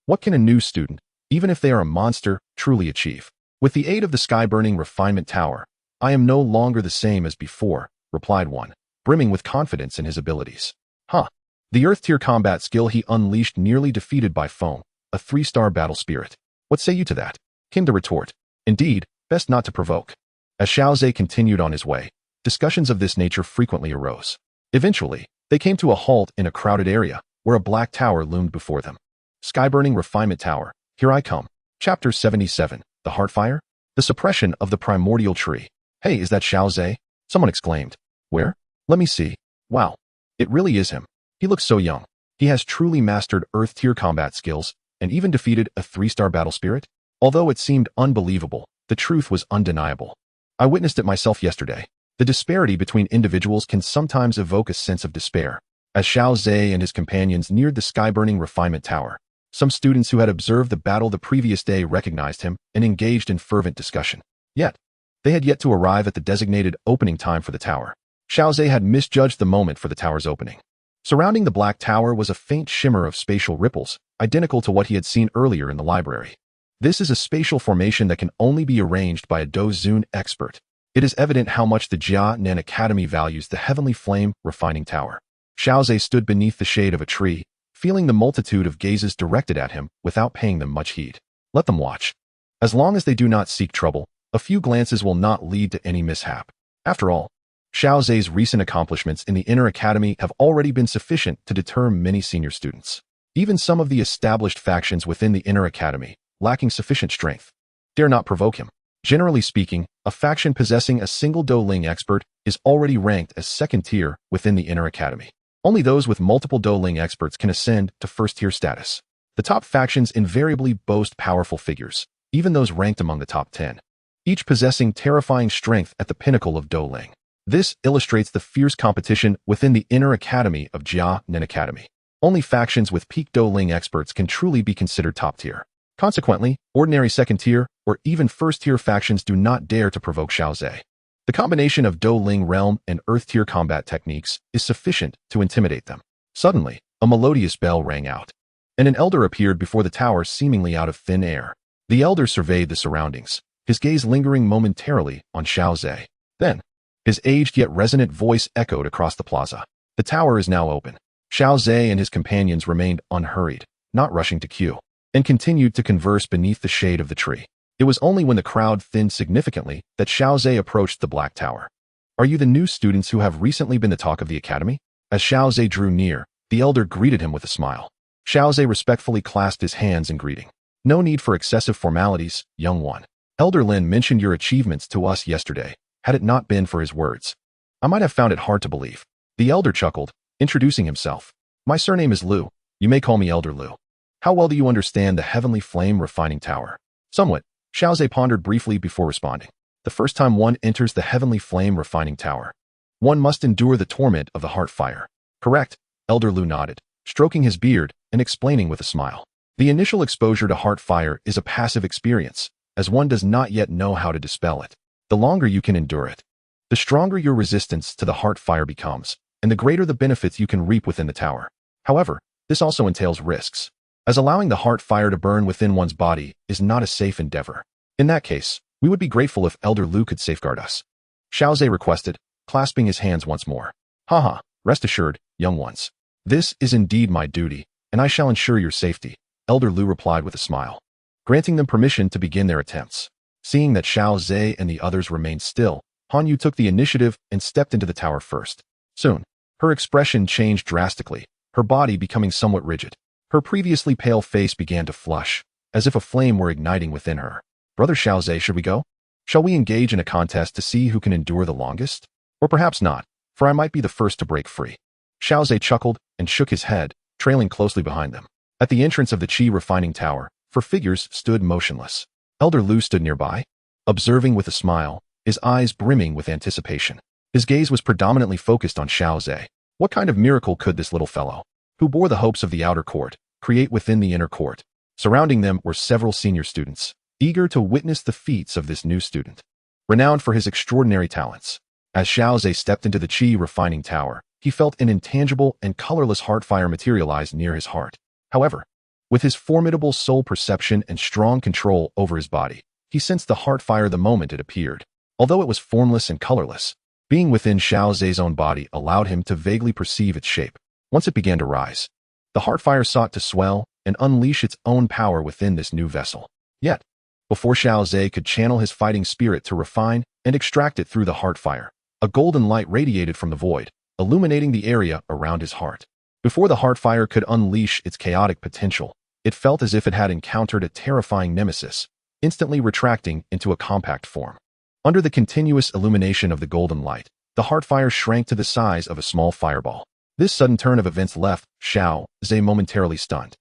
[SPEAKER 1] What can a new student, even if they are a monster, truly achieve? With the aid of the sky-burning refinement tower, I am no longer the same as before, replied one, brimming with confidence in his abilities. The Earth-tier combat skill he unleashed nearly defeated by foam, a 3-star battle spirit. What say you to that? Came the retort. Indeed, best not to provoke. As Xiao Zhe continued on his way, discussions of this nature frequently arose. Eventually, they came to a halt in a crowded area, where a black tower loomed before them. Sky-burning refinement tower, here I come. Chapter 77, The Heartfire? The suppression of the primordial tree. Hey, is that Xiao Zhe? Someone exclaimed. Where? Let me see. Wow. It really is him. He looks so young. He has truly mastered Earth-tier combat skills, and even defeated a 3-star battle spirit? Although it seemed unbelievable, the truth was undeniable. I witnessed it myself yesterday. The disparity between individuals can sometimes evoke a sense of despair. As Xiao Zhe and his companions neared the sky-burning refinement tower, some students who had observed the battle the previous day recognized him and engaged in fervent discussion. Yet, they had yet to arrive at the designated opening time for the tower. Xiao Zhe had misjudged the moment for the tower's opening. Surrounding the black tower was a faint shimmer of spatial ripples, identical to what he had seen earlier in the library. This is a spatial formation that can only be arranged by a Dozun expert. It is evident how much the Jianan Academy values the heavenly flame refining tower. Xiao Zhe stood beneath the shade of a tree, feeling the multitude of gazes directed at him without paying them much heed. Let them watch. As long as they do not seek trouble, a few glances will not lead to any mishap. After all, Xiao Zhe's recent accomplishments in the inner academy have already been sufficient to deter many senior students. Even some of the established factions within the inner academy, lacking sufficient strength, dare not provoke him. Generally speaking, a faction possessing a single Douling expert is already ranked as second tier within the inner academy. Only those with multiple Douling experts can ascend to first-tier status. The top factions invariably boast powerful figures, even those ranked among the top 10, each possessing terrifying strength at the pinnacle of Douling. This illustrates the fierce competition within the inner academy of Jianan Academy. Only factions with peak Douling experts can truly be considered top-tier. Consequently, ordinary second-tier or even first-tier factions do not dare to provoke Xiao Zhe. The combination of Douling realm and Earth-tier combat techniques is sufficient to intimidate them. Suddenly, a melodious bell rang out, and an elder appeared before the tower seemingly out of thin air. The elder surveyed the surroundings, his gaze lingering momentarily on Xiao Zhe. Then, his aged yet resonant voice echoed across the plaza. The tower is now open. Xiao Zhe and his companions remained unhurried, not rushing to queue, and continued to converse beneath the shade of the tree. It was only when the crowd thinned significantly that Xiao Zhe approached the black tower. Are you the new students who have recently been the talk of the academy? As Xiao Zhe drew near, the elder greeted him with a smile. Xiao Zhe respectfully clasped his hands in greeting. No need for excessive formalities, young one. Elder Lin mentioned your achievements to us yesterday. Had it not been for his words, I might have found it hard to believe. The elder chuckled, introducing himself. My surname is Liu. You may call me Elder Liu. How well do you understand the heavenly flame refining tower? Somewhat. Xiao Zhe pondered briefly before responding. The first time one enters the heavenly flame refining tower, one must endure the torment of the heart fire. Correct, Elder Liu nodded, stroking his beard and explaining with a smile. The initial exposure to heart fire is a passive experience, as one does not yet know how to dispel it. The longer you can endure it, the stronger your resistance to the heart fire becomes, and the greater the benefits you can reap within the tower. However, this also entails risks, as allowing the heart fire to burn within one's body is not a safe endeavor. In that case, we would be grateful if Elder Liu could safeguard us, Xiao Zhe requested, clasping his hands once more. Haha, rest assured, young ones. This is indeed my duty, and I shall ensure your safety, Elder Liu replied with a smile, granting them permission to begin their attempts. Seeing that Xiao Zhe and the others remained still, Han Yu took the initiative and stepped into the tower first. Soon, her expression changed drastically, her body becoming somewhat rigid. Her previously pale face began to flush, as if a flame were igniting within her. "Brother Xiaoze, should we go? Shall we engage in a contest to see who can endure the longest? Or perhaps not, for I might be the first to break free." Xiaoze chuckled and shook his head, trailing closely behind them. At the entrance of the Qi refining tower, 4 figures stood motionless. Elder Lu stood nearby, observing with a smile, his eyes brimming with anticipation. His gaze was predominantly focused on Xiaoze. What kind of miracle could this little fellow, who bore the hopes of the outer court, create within the inner court? Surrounding them were several senior students, eager to witness the feats of this new student, renowned for his extraordinary talents. As Xiaoze stepped into the Qi refining tower, he felt an intangible and colorless heart fire materialize near his heart. However, with his formidable soul perception and strong control over his body, he sensed the heart fire the moment it appeared. Although it was formless and colorless, being within Xiaoze's own body allowed him to vaguely perceive its shape. Once it began to rise, the heart fire sought to swell and unleash its own power within this new vessel. Yet, before Xiaoze could channel his fighting spirit to refine and extract it through the heart fire, a golden light radiated from the void, illuminating the area around his heart. Before the heart fire could unleash its chaotic potential, it felt as if it had encountered a terrifying nemesis, instantly retracting into a compact form. Under the continuous illumination of the golden light, the heart fire shrank to the size of a small fireball. This sudden turn of events left Xiaoze momentarily stunned.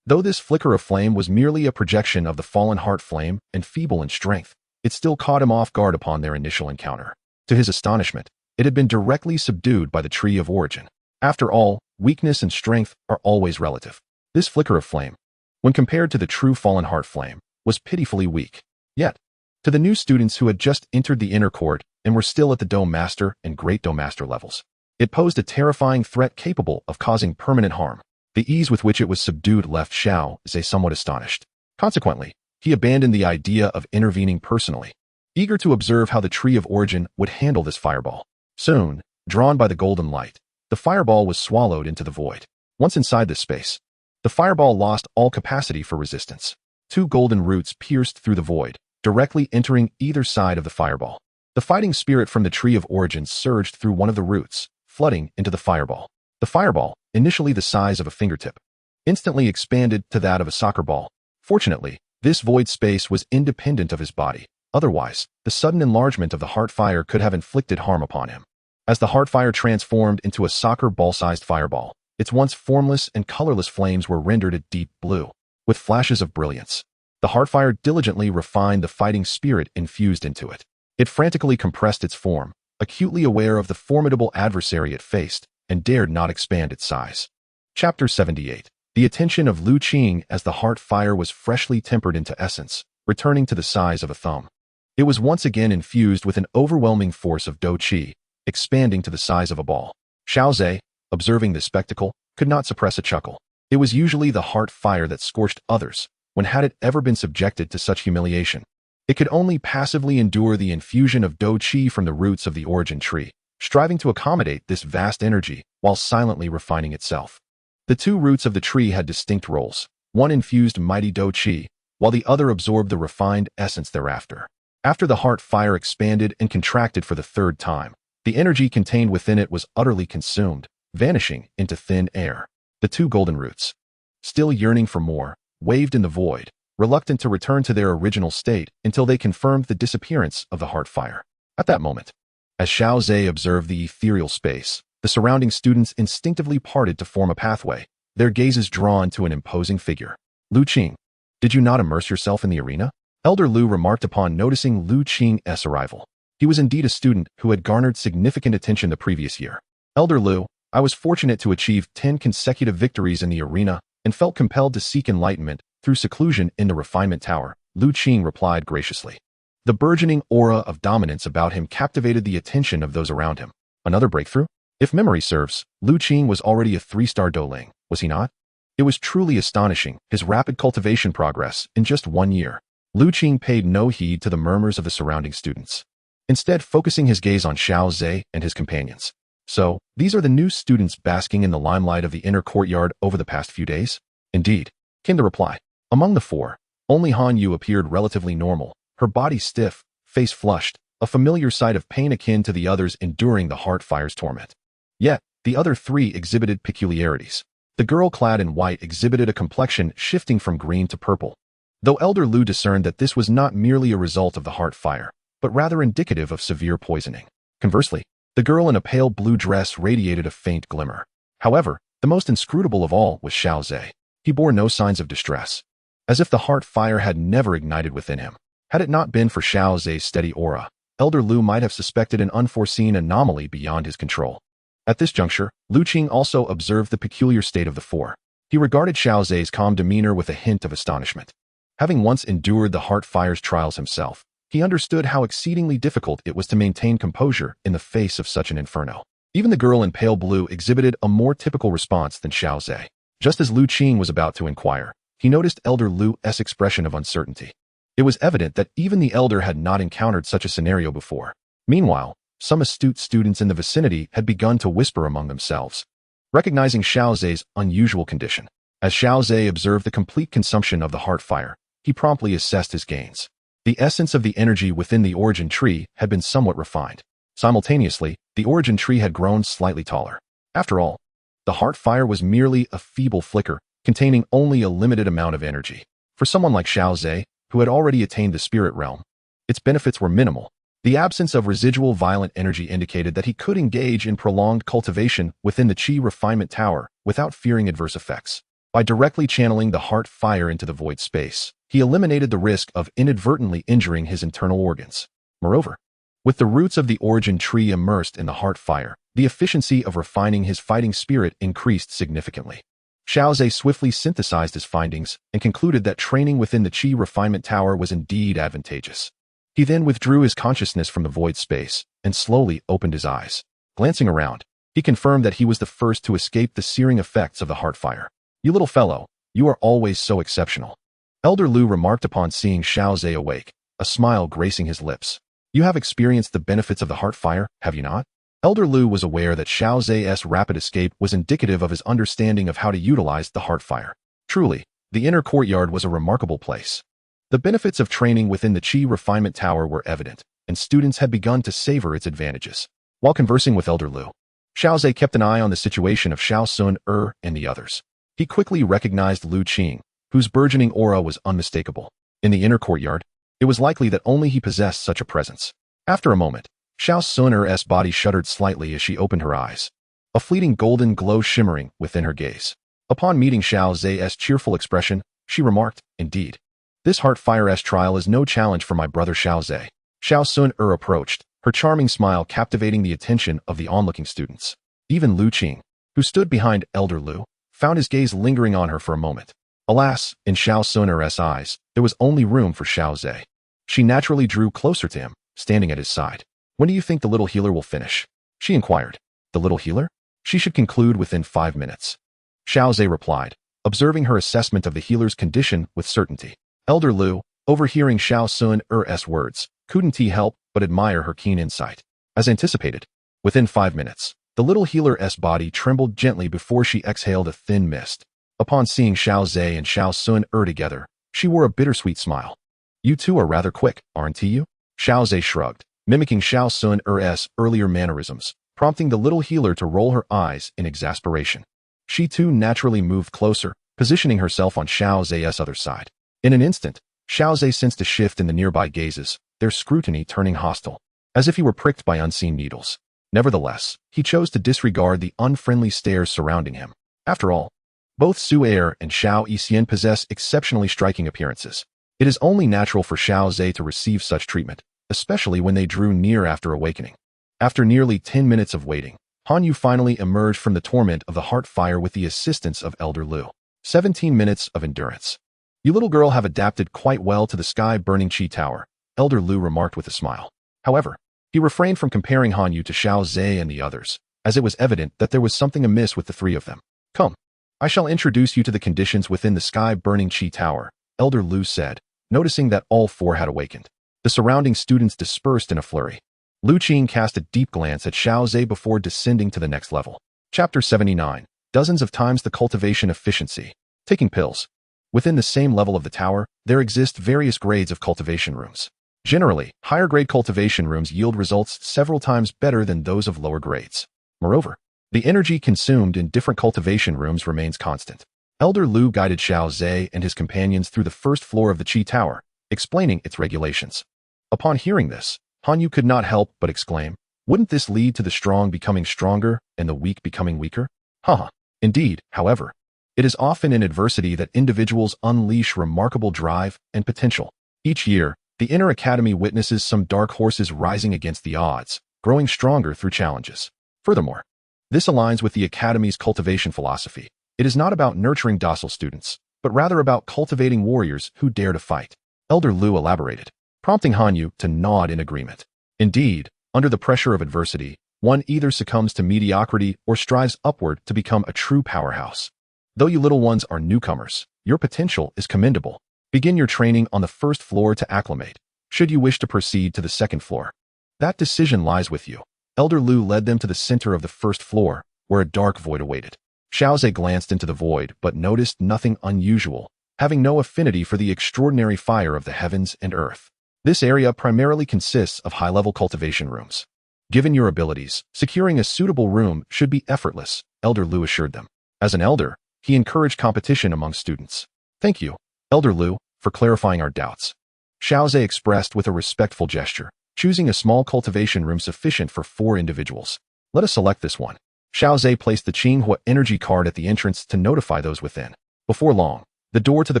[SPEAKER 1] Though this flicker of flame was merely a projection of the fallen heart flame and feeble in strength, it still caught him off guard upon their initial encounter. To his astonishment, it had been directly subdued by the tree of origin. After all, weakness and strength are always relative. This flicker of flame, when compared to the true fallen heart flame, was pitifully weak. Yet, to the new students who had just entered the inner court and were still at the Dome Master and Great Dome Master levels, it posed a terrifying threat capable of causing permanent harm. The ease with which it was subdued left Xiaoze somewhat astonished. Consequently, he abandoned the idea of intervening personally, eager to observe how the tree of origin would handle this fireball. Soon, drawn by the golden light, the fireball was swallowed into the void. Once inside this space, the fireball lost all capacity for resistance. 2 golden roots pierced through the void, directly entering either side of the fireball. The fighting spirit from the tree of origin surged through one of the roots, flooding into the fireball. The fireball, initially the size of a fingertip, instantly expanded to that of a soccer ball. Fortunately, this void space was independent of his body. Otherwise, the sudden enlargement of the heart fire could have inflicted harm upon him. As the heart fire transformed into a soccer ball-sized fireball, its once formless and colorless flames were rendered a deep blue, with flashes of brilliance. The heart fire diligently refined the fighting spirit infused into it. It frantically compressed its form, acutely aware of the formidable adversary it faced, and dared not expand its size. Chapter 78. The attention of Lu Qing as the heart fire was freshly tempered into essence, returning to the size of a thumb. It was once again infused with an overwhelming force of Do Qi, expanding to the size of a ball. Xiaoze, observing this spectacle, could not suppress a chuckle. It was usually the heart fire that scorched others, when had it ever been subjected to such humiliation. It could only passively endure the infusion of Do Qi from the roots of the origin tree, striving to accommodate this vast energy while silently refining itself. The 2 roots of the tree had distinct roles. One infused mighty Do Qi, while the other absorbed the refined essence thereafter. After the heart fire expanded and contracted for the 3rd time, the energy contained within it was utterly consumed, vanishing into thin air. The 2 golden roots, still yearning for more, waved in the void, reluctant to return to their original state until they confirmed the disappearance of the heart fire. At that moment, as Xiaoze observed the ethereal space, the surrounding students instinctively parted to form a pathway, their gazes drawn to an imposing figure. "Lu Qing, did you not immerse yourself in the arena?" Elder Lu remarked upon noticing Lu Qing's arrival. He was indeed a student who had garnered significant attention the previous year. "Elder Lu, I was fortunate to achieve 10 consecutive victories in the arena and felt compelled to seek enlightenment through seclusion in the refinement tower," Lu Qing replied graciously. The burgeoning aura of dominance about him captivated the attention of those around him. Another breakthrough? If memory serves, Lu Qing was already a 3-star Doling, was he not? It was truly astonishing, his rapid cultivation progress in just 1 year. Lu Qing paid no heed to the murmurs of the surrounding students, instead focusing his gaze on Xiaoze and his companions. "So, these are the new students basking in the limelight of the inner courtyard over the past few days?" "Indeed," came the reply. Among the 4, only Han Yu appeared relatively normal, her body stiff, face flushed, a familiar sight of pain akin to the others enduring the heart fire's torment. Yet, the other 3 exhibited peculiarities. The girl clad in white exhibited a complexion shifting from green to purple, though Elder Lu discerned that this was not merely a result of the heart fire, but rather indicative of severe poisoning. Conversely, the girl in a pale blue dress radiated a faint glimmer. However, the most inscrutable of all was Xiao Zhe. He bore no signs of distress, as if the heart fire had never ignited within him. Had it not been for Xiao Zhe's steady aura, Elder Lu might have suspected an unforeseen anomaly beyond his control. At this juncture, Lu Qing also observed the peculiar state of the four. He regarded Xiao Zhe's calm demeanor with a hint of astonishment. Having once endured the heart fire's trials himself, he understood how exceedingly difficult it was to maintain composure in the face of such an inferno. Even the girl in pale blue exhibited a more typical response than Xiao Zhe. Just as Lu Qing was about to inquire, he noticed Elder Lu's expression of uncertainty. It was evident that even the elder had not encountered such a scenario before. Meanwhile, some astute students in the vicinity had begun to whisper among themselves, recognizing Xiao Zhe's unusual condition. As Xiao Zhe observed the complete consumption of the heart fire, he promptly assessed his gains. The essence of the energy within the origin tree had been somewhat refined. Simultaneously, the origin tree had grown slightly taller. After all, the heart fire was merely a feeble flicker, containing only a limited amount of energy. For someone like Xiao Zhe, who had already attained the spirit realm, its benefits were minimal. The absence of residual violent energy indicated that he could engage in prolonged cultivation within the Qi refinement tower without fearing adverse effects. By directly channeling the heart fire into the void space, he eliminated the risk of inadvertently injuring his internal organs. Moreover, with the roots of the origin tree immersed in the heart fire, the efficiency of refining his fighting spirit increased significantly. Xiao Zhe swiftly synthesized his findings and concluded that training within the Qi refinement tower was indeed advantageous. He then withdrew his consciousness from the void space and slowly opened his eyes. Glancing around, he confirmed that he was the first to escape the searing effects of the heart fire. "You little fellow, you are always so exceptional," Elder Lu remarked upon seeing Xiao Zhe awake, a smile gracing his lips. "You have experienced the benefits of the heart fire, have you not?" Elder Lu was aware that Xiao Zhe's rapid escape was indicative of his understanding of how to utilize the heart fire. Truly, the inner courtyard was a remarkable place. The benefits of training within the Qi refinement tower were evident, and students had begun to savor its advantages. While conversing with Elder Lu, Xiao Zhe kept an eye on the situation of Xiao Xun'er and the others. He quickly recognized Lu Qing, whose burgeoning aura was unmistakable. In the inner courtyard, it was likely that only he possessed such a presence. After a moment, Xiao Xun'er's body shuddered slightly as she opened her eyes, a fleeting golden glow shimmering within her gaze. Upon meeting Xiao Zhe's cheerful expression, she remarked, "Indeed, this heart fire's trial is no challenge for my brother Xiao Zhe." Xiao Xun'er approached, her charming smile captivating the attention of the onlooking students. Even Lu Qing, who stood behind Elder Lu, found his gaze lingering on her for a moment. Alas, in Xiao Xun'er's eyes, there was only room for Xiao Zhe. She naturally drew closer to him, standing at his side. "When do you think the little healer will finish?" she inquired. "The little healer? She should conclude within 5 minutes." Xiao Zhe replied, observing her assessment of the healer's condition with certainty. Elder Lu, overhearing Xiao Xun'er's words, couldn't he help but admire her keen insight. As anticipated, within 5 minutes, the little healer's body trembled gently before she exhaled a thin mist. Upon seeing Xiao Zhe and Xiao Xun'er together, she wore a bittersweet smile. "You two are rather quick, aren't you?" Xiao Zhe shrugged, mimicking Xiao Xun'er's earlier mannerisms, prompting the little healer to roll her eyes in exasperation. She too naturally moved closer, positioning herself on Xiao Zhe's other side. In an instant, Xiao Zhe sensed a shift in the nearby gazes, their scrutiny turning hostile, as if he were pricked by unseen needles. Nevertheless, he chose to disregard the unfriendly stares surrounding him. After all, both Su Er and Xiao Yixian possess exceptionally striking appearances. It is only natural for Xiao Zhe to receive such treatment, especially when they drew near after awakening. After nearly 10 minutes of waiting, Han Yu finally emerged from the torment of the heart fire with the assistance of Elder Lu. 17 minutes of endurance. "You little girl have adapted quite well to the sky-burning Qi Tower," Elder Lu remarked with a smile. However, he refrained from comparing Han Yu to Xiao Zhe and the others, as it was evident that there was something amiss with the three of them. "Come, I shall introduce you to the conditions within the sky-burning Qi Tower," Elder Lu said, noticing that all four had awakened. The surrounding students dispersed in a flurry. Lu Qing cast a deep glance at Xiao Zhe before descending to the next level. Chapter 79. Dozens of times the cultivation efficiency. Taking pills. Within the same level of the tower, there exist various grades of cultivation rooms. Generally, higher-grade cultivation rooms yield results several times better than those of lower grades. Moreover, The energy consumed in different cultivation rooms remains constant. Elder Lu guided Xiao Zhe and his companions through the first floor of the Qi Tower, explaining its regulations. Upon hearing this, Han Yu could not help but exclaim, "Wouldn't this lead to the strong becoming stronger and the weak becoming weaker?" Haha. Indeed, however, it is often in adversity that individuals unleash remarkable drive and potential. Each year, the Inner Academy witnesses some dark horses rising against the odds, growing stronger through challenges. Furthermore, this aligns with the Academy's cultivation philosophy. It is not about nurturing docile students, but rather about cultivating warriors who dare to fight. Elder Lu elaborated, prompting Han Yu to nod in agreement. Indeed, under the pressure of adversity, one either succumbs to mediocrity or strives upward to become a true powerhouse. Though you little ones are newcomers, your potential is commendable. Begin your training on the first floor to acclimate, should you wish to proceed to the second floor. That decision lies with you. Elder Lu led them to the center of the first floor, where a dark void awaited. Xiao Zhe glanced into the void but noticed nothing unusual, having no affinity for the extraordinary fire of the heavens and earth. This area primarily consists of high-level cultivation rooms. Given your abilities, securing a suitable room should be effortless, Elder Lu assured them. As an elder, he encouraged competition among students. Thank you, Elder Lu, for clarifying our doubts. Xiao Zhe expressed with a respectful gesture, choosing a small cultivation room sufficient for 4 individuals. Let us select this one. Xiao Zhe placed the Qinghua energy card at the entrance to notify those within. Before long, the door to the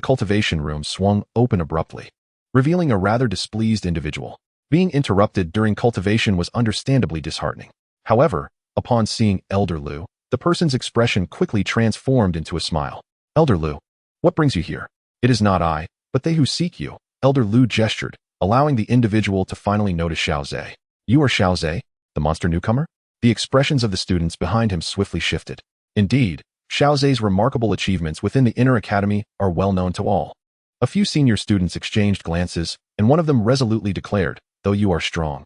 [SPEAKER 1] cultivation room swung open abruptly, revealing a rather displeased individual. Being interrupted during cultivation was understandably disheartening. However, upon seeing Elder Lu, the person's expression quickly transformed into a smile. Elder Lu, what brings you here? It is not I, but they who seek you. Elder Lu gestured, allowing the individual to finally notice Xiao Zhe. You are Xiao Zhe, the monster newcomer? The expressions of the students behind him swiftly shifted. Indeed, Xiao Zhe's remarkable achievements within the Inner Academy are well known to all. A few senior students exchanged glances, and one of them resolutely declared, "Though you are strong,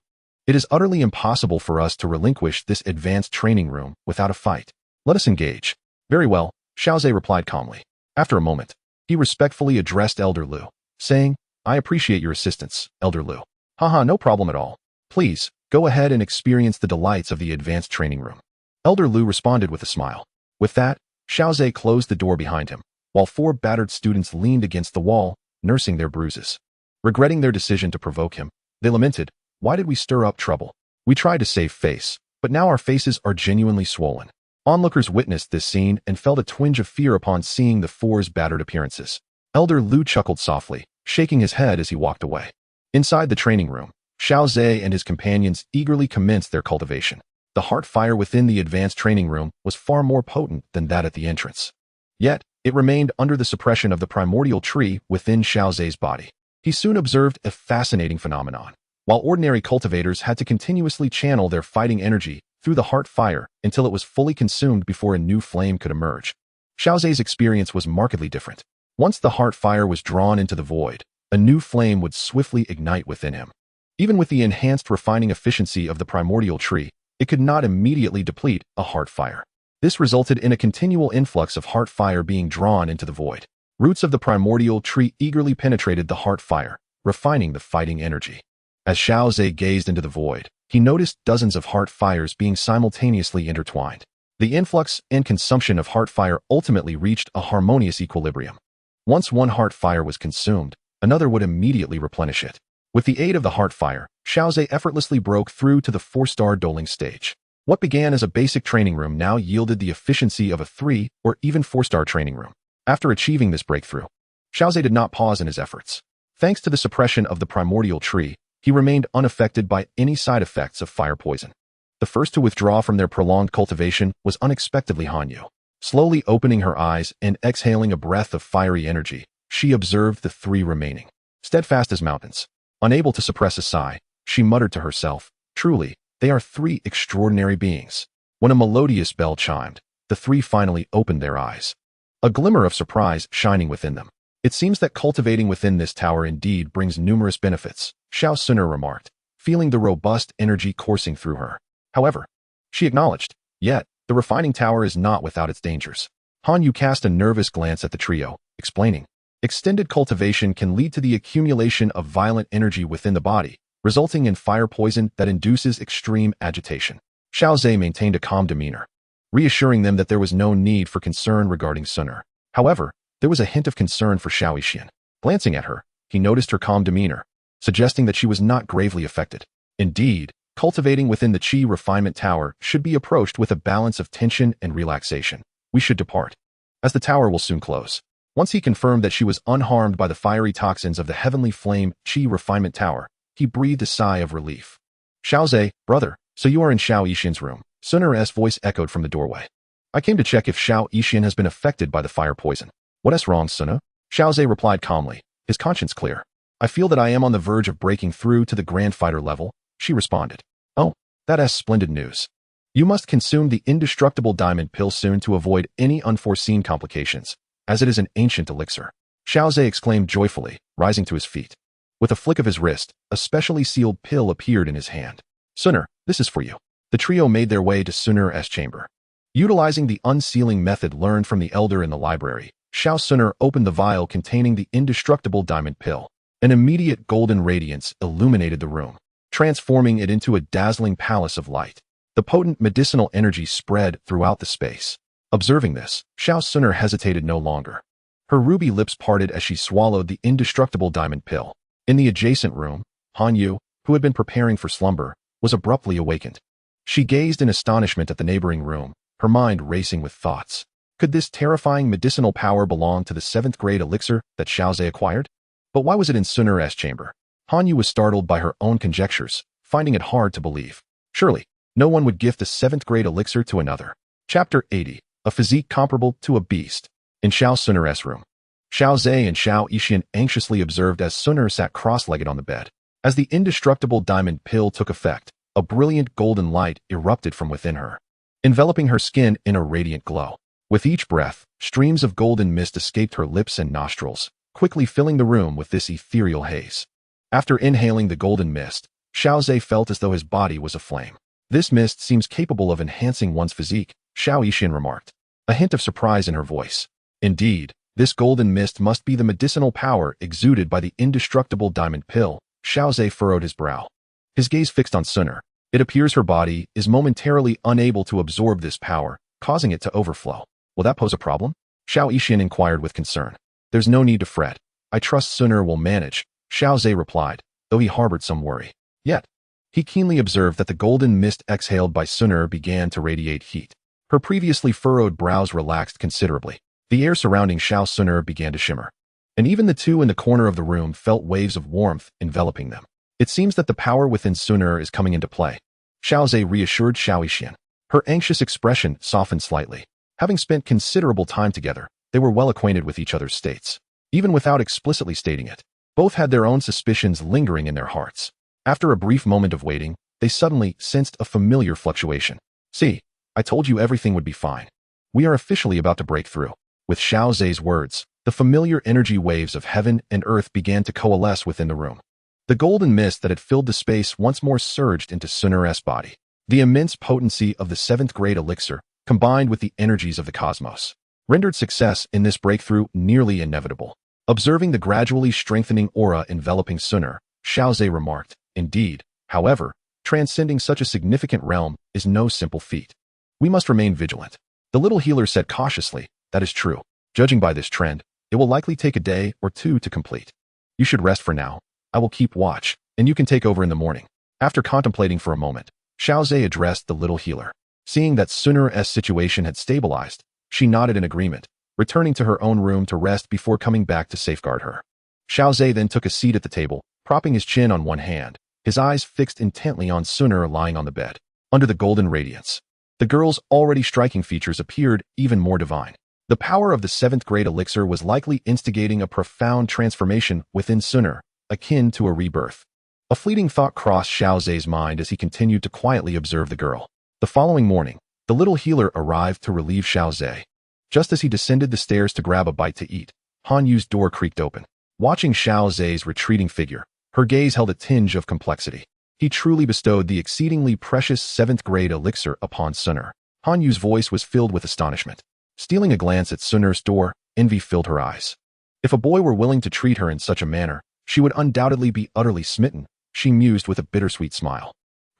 [SPEAKER 1] it is utterly impossible for us to relinquish this advanced training room without a fight. Let us engage." "Very well," Xiao Zhe replied calmly. After a moment, he respectfully addressed Elder Lu, saying, "I appreciate your assistance, Elder Lu." "Haha, no problem at all. Please, go ahead and experience the delights of the advanced training room." Elder Lu responded with a smile. With that, Xiao Zhe closed the door behind him, while 4 battered students leaned against the wall, nursing their bruises. Regretting their decision to provoke him, they lamented, "Why did we stir up trouble? We tried to save face, but now our faces are genuinely swollen." Onlookers witnessed this scene and felt a twinge of fear upon seeing the 4's battered appearances. Elder Lu chuckled softly, shaking his head as he walked away. Inside the training room, Xiao Zhe and his companions eagerly commenced their cultivation. The heart fire within the advanced training room was far more potent than that at the entrance. Yet, it remained under the suppression of the primordial tree within Xiao Zhe's body. He soon observed a fascinating phenomenon. While ordinary cultivators had to continuously channel their fighting energy through the heart fire until it was fully consumed before a new flame could emerge, Xiao Zhe's experience was markedly different. Once the heart fire was drawn into the void, a new flame would swiftly ignite within him. Even with the enhanced refining efficiency of the primordial tree, it could not immediately deplete a heart fire. This resulted in a continual influx of heart fire being drawn into the void. Roots of the primordial tree eagerly penetrated the heart fire, refining the fighting energy. As Xiao Zhe gazed into the void, he noticed dozens of heart fires being simultaneously intertwined. The influx and consumption of heart fire ultimately reached a harmonious equilibrium. Once one heart fire was consumed, another would immediately replenish it. With the aid of the heart fire, Xiao Zhe effortlessly broke through to the 4-star doling stage. What began as a basic training room now yielded the efficiency of a 3 or even 4-star training room. After achieving this breakthrough, Xiao Zhe did not pause in his efforts. Thanks to the suppression of the primordial tree, he remained unaffected by any side effects of fire poison. The first to withdraw from their prolonged cultivation was unexpectedly Han Yu. Slowly opening her eyes and exhaling a breath of fiery energy, she observed the 3 remaining. Steadfast as mountains. Unable to suppress a sigh, she muttered to herself, "Truly, they are 3 extraordinary beings." When a melodious bell chimed, the 3 finally opened their eyes, a glimmer of surprise shining within them. "It seems that cultivating within this tower indeed brings numerous benefits," Xiao Xun'er remarked, feeling the robust energy coursing through her. However, she acknowledged, "Yet, the refining tower is not without its dangers." Han Yu cast a nervous glance at the trio, explaining, "Extended cultivation can lead to the accumulation of violent energy within the body, resulting in fire poison that induces extreme agitation." Xiao Zhe maintained a calm demeanor. reassuring them that there was no need for concern regarding Xun'er. However, there was a hint of concern for Xiao Xun'er. Glancing at her, he noticed her calm demeanor, suggesting that she was not gravely affected. Indeed, cultivating within the Qi refinement tower should be approached with a balance of tension and relaxation. We should depart, as the tower will soon close. Once he confirmed that she was unharmed by the fiery toxins of the heavenly flame Qi refinement tower, he breathed a sigh of relief. Xiaoze, brother, so you are in Xiao Yixin's room. Xun'er's voice echoed from the doorway. I came to check if Xiao Yixin has been affected by the fire poison. What is wrong, Xun'er? Xiaoze replied calmly, his conscience clear. I feel that I am on the verge of breaking through to the Grand Fighter level, she responded. Oh, that is splendid news. You must consume the indestructible diamond pill soon to avoid any unforeseen complications, as it is an ancient elixir. Xiaoze exclaimed joyfully, rising to his feet. With a flick of his wrist, a specially sealed pill appeared in his hand. Xun'er, this is for you. The trio made their way to Xun'er's chamber. Utilizing the unsealing method learned from the elder in the library, Xiao Xun'er opened the vial containing the indestructible diamond pill. An immediate golden radiance illuminated the room, transforming it into a dazzling palace of light. The potent medicinal energy spread throughout the space. Observing this, Xiao Xun'er hesitated no longer. Her ruby lips parted as she swallowed the indestructible diamond pill. In the adjacent room, Han Yu, who had been preparing for slumber, was abruptly awakened. She gazed in astonishment at the neighboring room, her mind racing with thoughts. Could this terrifying medicinal power belong to the 7th grade elixir that Xiaoze acquired? But why was it in Xun'er's chamber? Han Yu was startled by her own conjectures, finding it hard to believe. Surely, no one would gift the 7th grade elixir to another. Chapter 80. A physique comparable to a beast. In Xiao Xun'er's room, Xiaoze and Xiao Yixin anxiously observed as Xun'er sat cross-legged on the bed. As the indestructible diamond pill took effect, a brilliant golden light erupted from within her, enveloping her skin in a radiant glow. With each breath, streams of golden mist escaped her lips and nostrils, quickly filling the room with this ethereal haze. After inhaling the golden mist, Xiaoze felt as though his body was aflame. This mist seems capable of enhancing one's physique, Xiao Yixin remarked, a hint of surprise in her voice. Indeed, this golden mist must be the medicinal power exuded by the indestructible diamond pill. Xiaoze furrowed his brow. His gaze fixed on Xun'er. It appears her body is momentarily unable to absorb this power, causing it to overflow. Will that pose a problem? Xiao Yixin inquired with concern. There's no need to fret. I trust Xun'er will manage, Xiaoze replied, though he harbored some worry. Yet, he keenly observed that the golden mist exhaled by Xun'er began to radiate heat. Her previously furrowed brows relaxed considerably. The air surrounding Xiao Xun'er began to shimmer, and even the two in the corner of the room felt waves of warmth enveloping them. It seems that the power within Xun'er is coming into play, Xiaoze reassured Xiao Yixin. Her anxious expression softened slightly. Having spent considerable time together, they were well acquainted with each other's states. Even without explicitly stating it, both had their own suspicions lingering in their hearts. After a brief moment of waiting, they suddenly sensed a familiar fluctuation. See, I told you everything would be fine. We are officially about to break through. With Xiaoze's words, the familiar energy waves of heaven and earth began to coalesce within the room. The golden mist that had filled the space once more surged into Xun'er's body. The immense potency of the 7th grade elixir, combined with the energies of the cosmos, rendered success in this breakthrough nearly inevitable. Observing the gradually strengthening aura enveloping Xun'er, Xiaoze remarked, indeed, however, transcending such a significant realm is no simple feat. We must remain vigilant. The little healer said cautiously, that is true. Judging by this trend, it will likely take a day or two to complete. You should rest for now. I will keep watch, and you can take over in the morning. After contemplating for a moment, Xiaoze addressed the little healer. Seeing that Xun'er's situation had stabilized, she nodded in agreement, returning to her own room to rest before coming back to safeguard her. Xiaoze then took a seat at the table, propping his chin on one hand, his eyes fixed intently on Xun'er lying on the bed. Under the golden radiance, the girl's already striking features appeared even more divine. The power of the 7th grade elixir was likely instigating a profound transformation within Xun'er, akin to a rebirth. A fleeting thought crossed Xiaoze's mind as he continued to quietly observe the girl. The following morning, the little healer arrived to relieve Xiaoze. Just as he descended the stairs to grab a bite to eat, Han Yu's door creaked open. Watching Xiaoze's retreating figure, her gaze held a tinge of complexity. He truly bestowed the exceedingly precious 7th grade elixir upon Xun'er. Han Yu's voice was filled with astonishment. Stealing a glance at Xun'er's door, envy filled her eyes. If a boy were willing to treat her in such a manner, she would undoubtedly be utterly smitten, she mused with a bittersweet smile.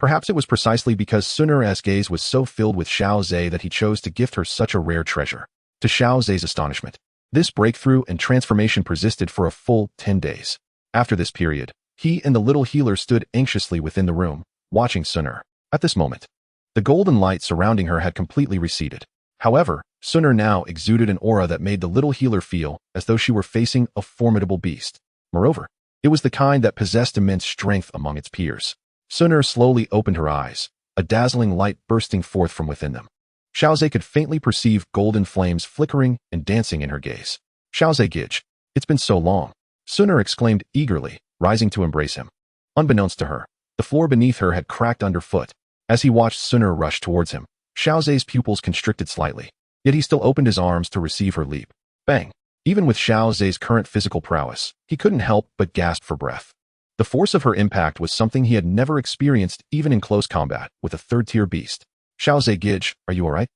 [SPEAKER 1] Perhaps it was precisely because Xun'er's gaze was so filled with Xiao Zhe that he chose to gift her such a rare treasure. To Xiao Zhe's astonishment, this breakthrough and transformation persisted for a full 10 days. After this period, he and the little healer stood anxiously within the room, watching Xun'er. At this moment, the golden light surrounding her had completely receded. However, Xun'er now exuded an aura that made the little healer feel as though she were facing a formidable beast. Moreover, it was the kind that possessed immense strength among its peers. Xun'er slowly opened her eyes, a dazzling light bursting forth from within them. Xiao Zhe could faintly perceive golden flames flickering and dancing in her gaze. Xiao Zhe Gij, it's been so long, Xun'er exclaimed eagerly, rising to embrace him. Unbeknownst to her, the floor beneath her had cracked underfoot. As he watched Xun'er rush towards him, Xiao Zhe's pupils constricted slightly, yet he still opened his arms to receive her leap. Bang! Even with Xiao Zhe's current physical prowess, he couldn't help but gasp for breath. The force of her impact was something he had never experienced even in close combat with a third-tier beast. Xiao Zhe Gij, are you alright?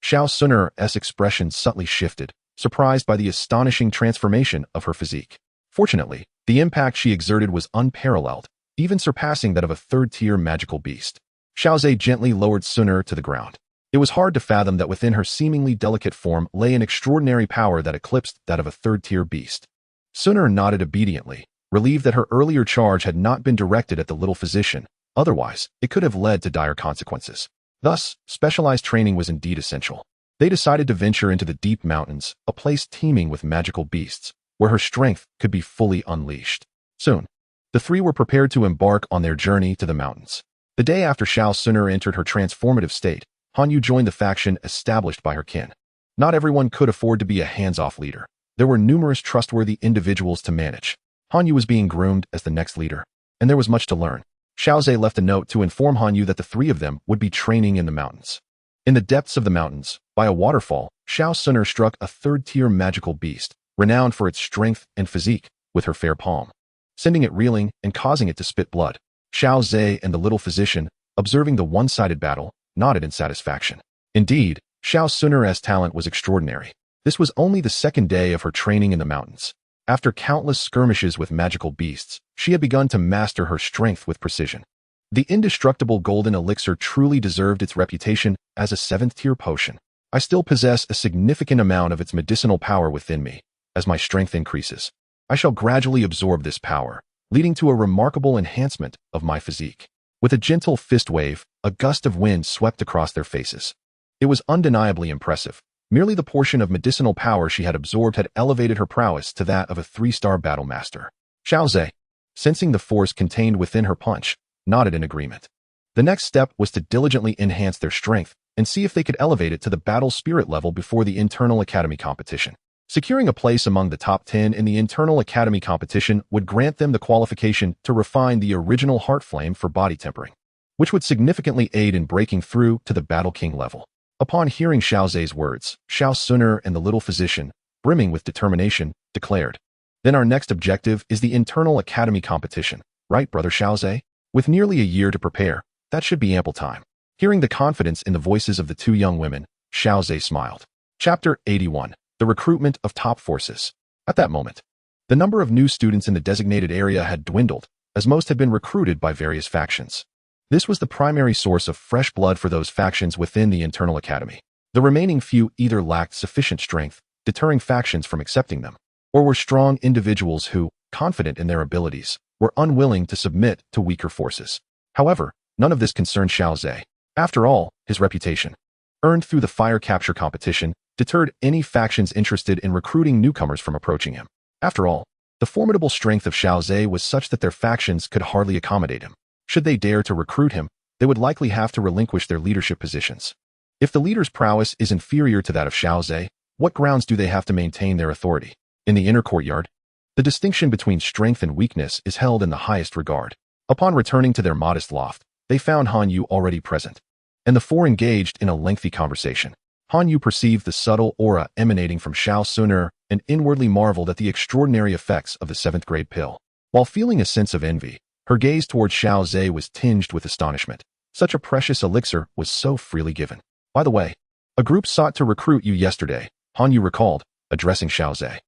[SPEAKER 1] Xiao Xun'er's expression subtly shifted, surprised by the astonishing transformation of her physique. Fortunately, the impact she exerted was unparalleled, even surpassing that of a third-tier magical beast. Xiao Zhe gently lowered Xun'er to the ground. It was hard to fathom that within her seemingly delicate form lay an extraordinary power that eclipsed that of a third-tier beast. Xun'er nodded obediently, relieved that her earlier charge had not been directed at the little physician, otherwise it could have led to dire consequences. Thus, specialized training was indeed essential. They decided to venture into the deep mountains, a place teeming with magical beasts, where her strength could be fully unleashed. Soon, the three were prepared to embark on their journey to the mountains. The day after Xiao Xun'er entered her transformative state, Han Yu joined the faction established by her kin. Not everyone could afford to be a hands-off leader. There were numerous trustworthy individuals to manage. Han Yu was being groomed as the next leader, and there was much to learn. Xiao Zhe left a note to inform Han Yu that the three of them would be training in the mountains. In the depths of the mountains, by a waterfall, Xiao Xun'er struck a third-tier magical beast, renowned for its strength and physique, with her fair palm, sending it reeling and causing it to spit blood. Xiao Zhe and the little physician, observing the one-sided battle, nodded in satisfaction. Indeed, Xiao Xun'er's talent was extraordinary. This was only the second day of her training in the mountains. After countless skirmishes with magical beasts, she had begun to master her strength with precision. The indestructible golden elixir truly deserved its reputation as a 7th-tier potion. I still possess a significant amount of its medicinal power within me. As my strength increases, I shall gradually absorb this power, leading to a remarkable enhancement of my physique. With a gentle fist wave, a gust of wind swept across their faces. It was undeniably impressive. Merely the portion of medicinal power she had absorbed had elevated her prowess to that of a 3-star battle master. Xiao Zhe, sensing the force contained within her punch, nodded in agreement. The next step was to diligently enhance their strength and see if they could elevate it to the battle spirit level before the internal academy competition. Securing a place among the top 10 in the internal academy competition would grant them the qualification to refine the original heart flame for body tempering, which would significantly aid in breaking through to the battle king level. Upon hearing Xiao Zhe's words, Xiao Xun'er and the little physician, brimming with determination, declared, "Then our next objective is the internal academy competition, right, brother Xiao Zhe? With nearly a year to prepare, that should be ample time." Hearing the confidence in the voices of the two young women, Xiao Zhe smiled. Chapter 81. The Recruitment of Top Forces. At that moment, the number of new students in the designated area had dwindled, as most had been recruited by various factions. This was the primary source of fresh blood for those factions within the internal academy. The remaining few either lacked sufficient strength, deterring factions from accepting them, or were strong individuals who, confident in their abilities, were unwilling to submit to weaker forces. However, none of this concerned Xiao Zhe. After all, his reputation, earned through the fire capture competition, deterred any factions interested in recruiting newcomers from approaching him. After all, the formidable strength of Xiao Zhe was such that their factions could hardly accommodate him. Should they dare to recruit him, they would likely have to relinquish their leadership positions. If the leader's prowess is inferior to that of Xiao Zhe, what grounds do they have to maintain their authority? In the inner courtyard, the distinction between strength and weakness is held in the highest regard. Upon returning to their modest loft, they found Han Yu already present, and the four engaged in a lengthy conversation. Han Yu perceived the subtle aura emanating from Xiao Xun'er and inwardly marveled at the extraordinary effects of the 7th-grade pill. While feeling a sense of envy, her gaze toward Xiao Zhe was tinged with astonishment. Such a precious elixir was so freely given. By the way, a group sought to recruit you yesterday, Han Yu recalled, addressing Xiao Zhe.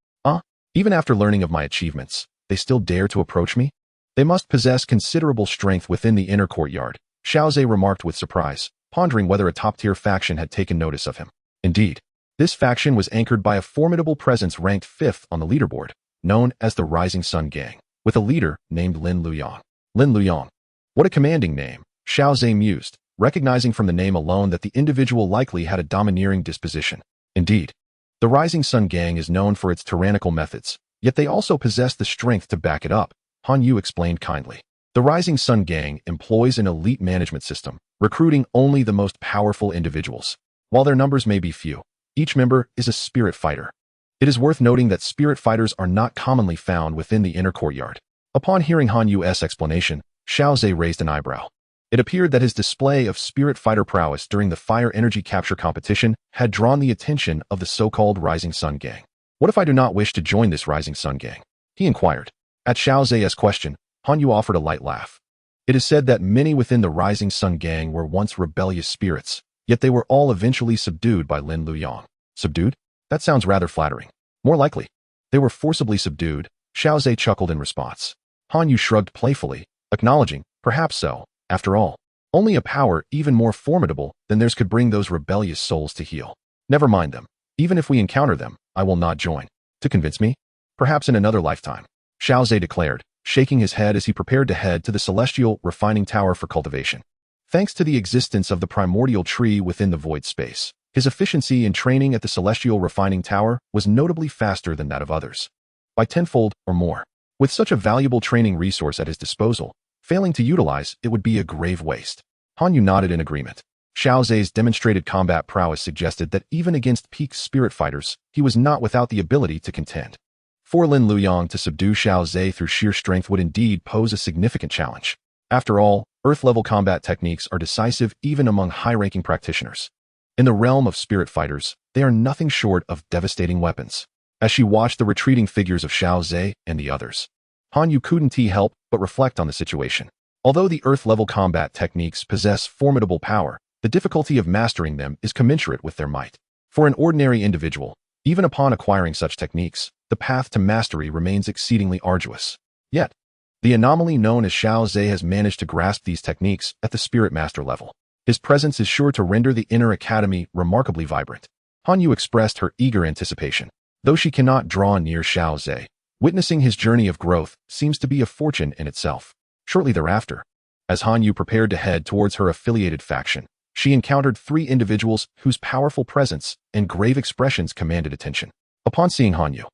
[SPEAKER 1] Even after learning of my achievements, they still dare to approach me? They must possess considerable strength within the inner courtyard, Xiao Zhe remarked with surprise, pondering whether a top-tier faction had taken notice of him. Indeed, this faction was anchored by a formidable presence ranked 5th on the leaderboard, known as the Rising Sun Gang, with a leader named Lin Luyang. Lin Luyang. What a commanding name, Xiao Zhe mused, recognizing from the name alone that the individual likely had a domineering disposition. Indeed, the Rising Sun Gang is known for its tyrannical methods, yet they also possess the strength to back it up, Han Yu explained kindly. The Rising Sun Gang employs an elite management system, recruiting only the most powerful individuals. While their numbers may be few, each member is a spirit fighter. It is worth noting that spirit fighters are not commonly found within the inner courtyard. Upon hearing Han Yu's explanation, Xiao Zhe raised an eyebrow. It appeared that his display of spirit fighter prowess during the fire energy capture competition had drawn the attention of the so-called Rising Sun Gang. What if I do not wish to join this Rising Sun Gang? He inquired. At Xiao Zhe's question, Han Yu offered a light laugh. It is said that many within the Rising Sun Gang were once rebellious spirits, yet they were all eventually subdued by Lin Luyang. Subdued? That sounds rather flattering. More likely, they were forcibly subdued. Xiao Zhe chuckled in response. Han Yu shrugged playfully, acknowledging, perhaps so. After all, only a power even more formidable than theirs could bring those rebellious souls to heel. Never mind them. Even if we encounter them, I will not join. To convince me? Perhaps in another lifetime, Xiao Zhe declared, shaking his head as he prepared to head to the celestial refining tower for cultivation. Thanks to the existence of the primordial tree within the void space, his efficiency in training at the celestial refining tower was notably faster than that of others. By tenfold or more. With such a valuable training resource at his disposal, failing to utilize it would be a grave waste. Han Yu nodded in agreement. Xiao Zhe's demonstrated combat prowess suggested that even against peak spirit fighters, he was not without the ability to contend. For Lin Luyang to subdue Xiao Zhe through sheer strength would indeed pose a significant challenge. After all, Earth-level combat techniques are decisive even among high-ranking practitioners. In the realm of spirit fighters, they are nothing short of devastating weapons. As she watched the retreating figures of Xiao Zhe and the others, Han Yu couldn't help but reflect on the situation. Although the Earth-level combat techniques possess formidable power, the difficulty of mastering them is commensurate with their might. For an ordinary individual, even upon acquiring such techniques, the path to mastery remains exceedingly arduous. Yet, the anomaly known as Xiao Zhe has managed to grasp these techniques at the Spirit Master level. His presence is sure to render the inner academy remarkably vibrant. Han Yu expressed her eager anticipation. Though she cannot draw near Xiao Zhe, witnessing his journey of growth seems to be a fortune in itself. Shortly thereafter, as Han Yu prepared to head towards her affiliated faction, she encountered 3 individuals whose powerful presence and grave expressions commanded attention. Upon seeing Han Yu,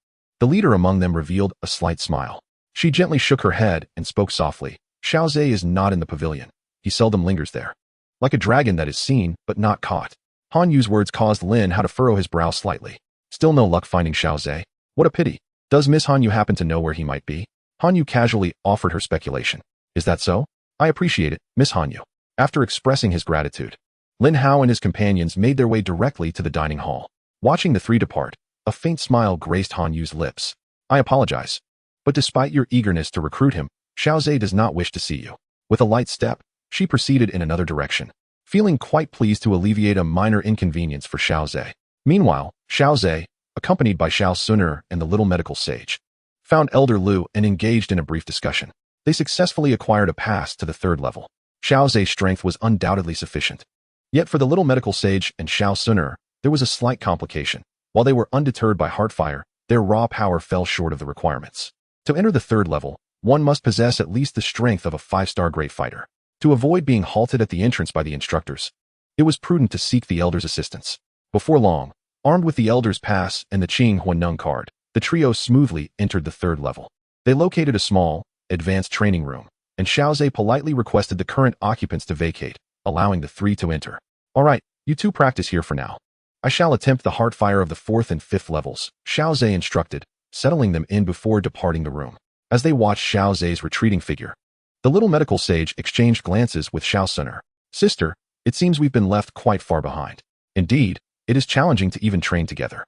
[SPEAKER 1] the leader among them revealed a slight smile. She gently shook her head and spoke softly. Xiao Zhe is not in the pavilion. He seldom lingers there. Like a dragon that is seen, but not caught. Han Yu's words caused Lin Hao to furrow his brow slightly. Still no luck finding Xiao Zhe. What a pity. Does Miss Han Yu happen to know where he might be? Han Yu casually offered her speculation. Is that so? I appreciate it, Miss Han Yu. After expressing his gratitude, Lin Hao and his companions made their way directly to the dining hall. Watching the 3 depart, a faint smile graced Han Yu's lips. I apologize. But despite your eagerness to recruit him, Xiao Zhe does not wish to see you. With a light step, she proceeded in another direction, feeling quite pleased to alleviate a minor inconvenience for Xiao Zhe. Meanwhile, Xiao Zhe, accompanied by Xiao Xun'er and the little medical sage, found Elder Lu and engaged in a brief discussion. They successfully acquired a pass to the 3rd level. Xiao Zhe's strength was undoubtedly sufficient. Yet for the little medical sage and Xiao Xun'er, there was a slight complication. While they were undeterred by heartfire, their raw power fell short of the requirements. To enter the 3rd level, one must possess at least the strength of a 5-star great fighter. To avoid being halted at the entrance by the instructors, it was prudent to seek the Elder's assistance. Before long, armed with the Elder's pass and the Qing Huanneng card, the trio smoothly entered the 3rd level. They located a small, advanced training room, and Xiao Zhe politely requested the current occupants to vacate, allowing the 3 to enter. All right, you 2 practice here for now. I shall attempt the heartfire of the 4th and 5th levels, Xiao Zhe instructed, settling them in before departing the room. As they watched Xiao Zhe's retreating figure, the little medical sage exchanged glances with Xiao Xun'er. Sister, it seems we've been left quite far behind. Indeed, it is challenging to even train together.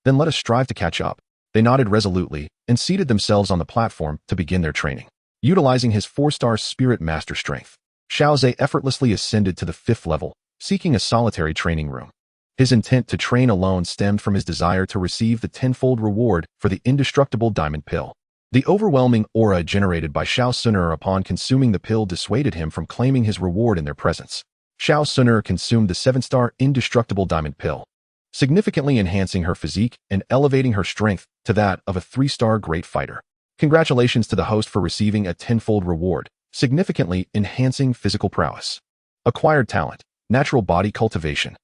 [SPEAKER 1] Then let us strive to catch up. They nodded resolutely and seated themselves on the platform to begin their training. Utilizing his 4-star Spirit Master strength, Xiao Zhe effortlessly ascended to the 5th level, seeking a solitary training room. His intent to train alone stemmed from his desire to receive the tenfold reward for the indestructible diamond pill. The overwhelming aura generated by Xiao Xun'er upon consuming the pill dissuaded him from claiming his reward in their presence. Xiao Xun'er consumed the 7-star indestructible diamond pill, significantly enhancing her physique and elevating her strength to that of a 3-star great fighter. Congratulations to the host for receiving a tenfold reward, significantly enhancing physical prowess. Acquired talent, natural body cultivation.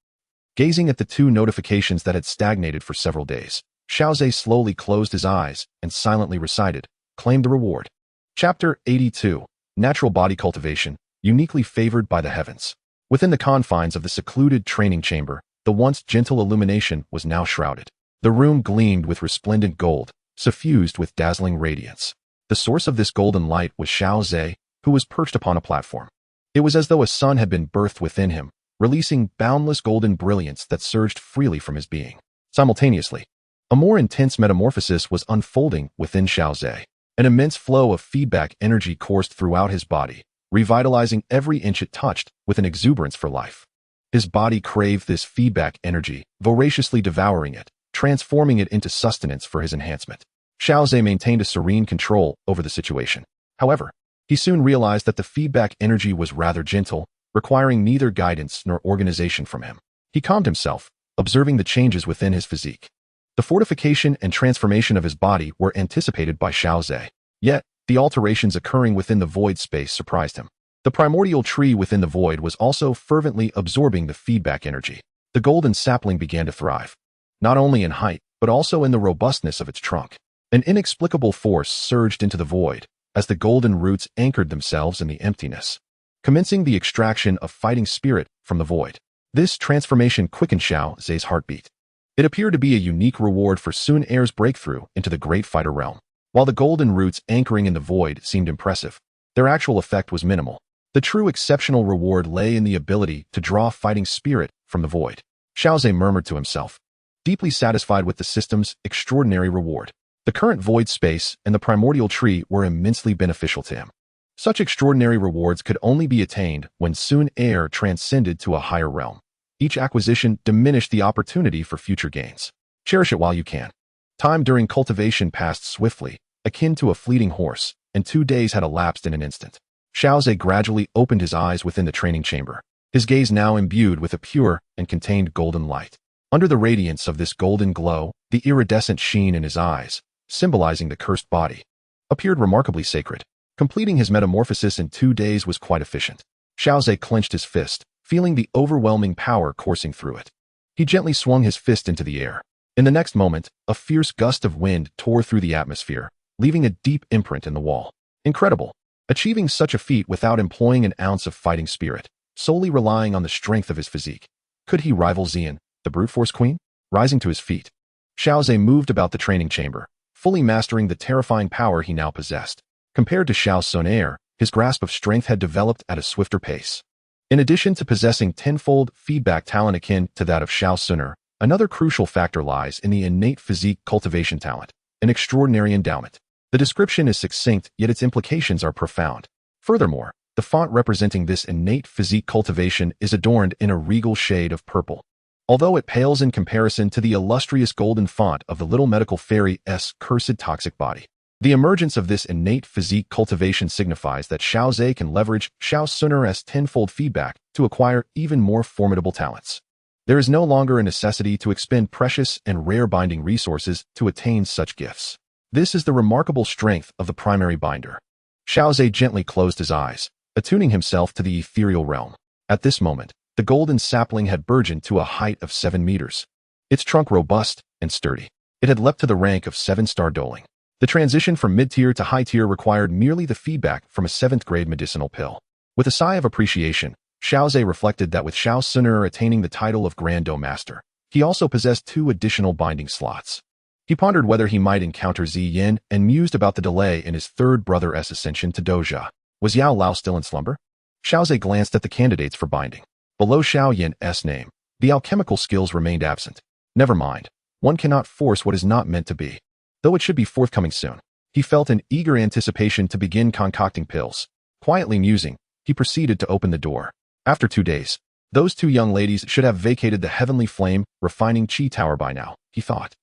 [SPEAKER 1] Gazing at the 2 notifications that had stagnated for several days, Xiao slowly closed his eyes and silently recited, claimed the reward. Chapter 82, Natural Body Cultivation, Uniquely Favored by the Heavens. Within the confines of the secluded training chamber, the once gentle illumination was now shrouded. The room gleamed with resplendent gold, suffused with dazzling radiance. The source of this golden light was Xiao, who was perched upon a platform. It was as though a sun had been birthed within him, releasing boundless golden brilliance that surged freely from his being. Simultaneously, a more intense metamorphosis was unfolding within Xiao. An immense flow of feedback energy coursed throughout his body, revitalizing every inch it touched with an exuberance for life. His body craved this feedback energy, voraciously devouring it, transforming it into sustenance for his enhancement. Xiao maintained a serene control over the situation. However, he soon realized that the feedback energy was rather gentle, requiring neither guidance nor organization from him. He calmed himself, observing the changes within his physique. The fortification and transformation of his body were anticipated by Xiao. Yet, the alterations occurring within the void space surprised him. The primordial tree within the void was also fervently absorbing the feedback energy. The golden sapling began to thrive, not only in height, but also in the robustness of its trunk. An inexplicable force surged into the void, as the golden roots anchored themselves in the emptiness, commencing the extraction of fighting spirit from the void. This transformation quickened Xiao's heartbeat. It appeared to be a unique reward for Xun'er's breakthrough into the great fighter realm. While the golden roots anchoring in the void seemed impressive, their actual effect was minimal. The true exceptional reward lay in the ability to draw fighting spirit from the void. Xiao murmured to himself, deeply satisfied with the system's extraordinary reward. The current void space and the primordial tree were immensely beneficial to him. Such extraordinary rewards could only be attained when Xun'er transcended to a higher realm. Each acquisition diminished the opportunity for future gains. Cherish it while you can. Time during cultivation passed swiftly, akin to a fleeting horse, and 2 days had elapsed in an instant. Xiao gradually opened his eyes within the training chamber, his gaze now imbued with a pure and contained golden light. Under the radiance of this golden glow, the iridescent sheen in his eyes, symbolizing the cursed body, appeared remarkably sacred. Completing his metamorphosis in 2 days was quite efficient. Xiao clenched his fist, feeling the overwhelming power coursing through it. He gently swung his fist into the air. In the next moment, a fierce gust of wind tore through the atmosphere, leaving a deep imprint in the wall. Incredible! Achieving such a feat without employing an ounce of fighting spirit, solely relying on the strength of his physique. Could he rival Xian, the brute force queen? Rising to his feet, Xiao moved about the training chamber, fully mastering the terrifying power he now possessed. Compared to Xiao Xun'er, his grasp of strength had developed at a swifter pace. In addition to possessing tenfold feedback talent akin to that of Xiao Xun'er, another crucial factor lies in the innate physique cultivation talent, an extraordinary endowment. The description is succinct, yet its implications are profound. Furthermore, the font representing this innate physique cultivation is adorned in a regal shade of purple. Although it pales in comparison to the illustrious golden font of the little medical fairy's cursed toxic body. The emergence of this innate physique cultivation signifies that Xiao can leverage Xiao Xun'er's tenfold feedback to acquire even more formidable talents. There is no longer a necessity to expend precious and rare binding resources to attain such gifts. This is the remarkable strength of the primary binder. Xiao gently closed his eyes, attuning himself to the ethereal realm. At this moment, the golden sapling had burgeoned to a height of 7 meters. Its trunk robust and sturdy. It had leapt to the rank of 7-star doling. The transition from mid-tier to high-tier required merely the feedback from a 7th-grade medicinal pill. With a sigh of appreciation, Xiao reflected that with Xiao Xun'er attaining the title of Grand Do Master, he also possessed 2 additional binding slots. He pondered whether he might encounter Ziyin and mused about the delay in his third brother's ascension to Doja. Was Yao Lao still in slumber? Xiao glanced at the candidates for binding. Below Xiao Yin's name, the alchemical skills remained absent. Never mind. One cannot force what is not meant to be. Though it should be forthcoming soon. He felt an eager anticipation to begin concocting pills. Quietly musing, he proceeded to open the door. After 2 days, those 2 young ladies should have vacated the heavenly flame refining chi tower by now, he thought.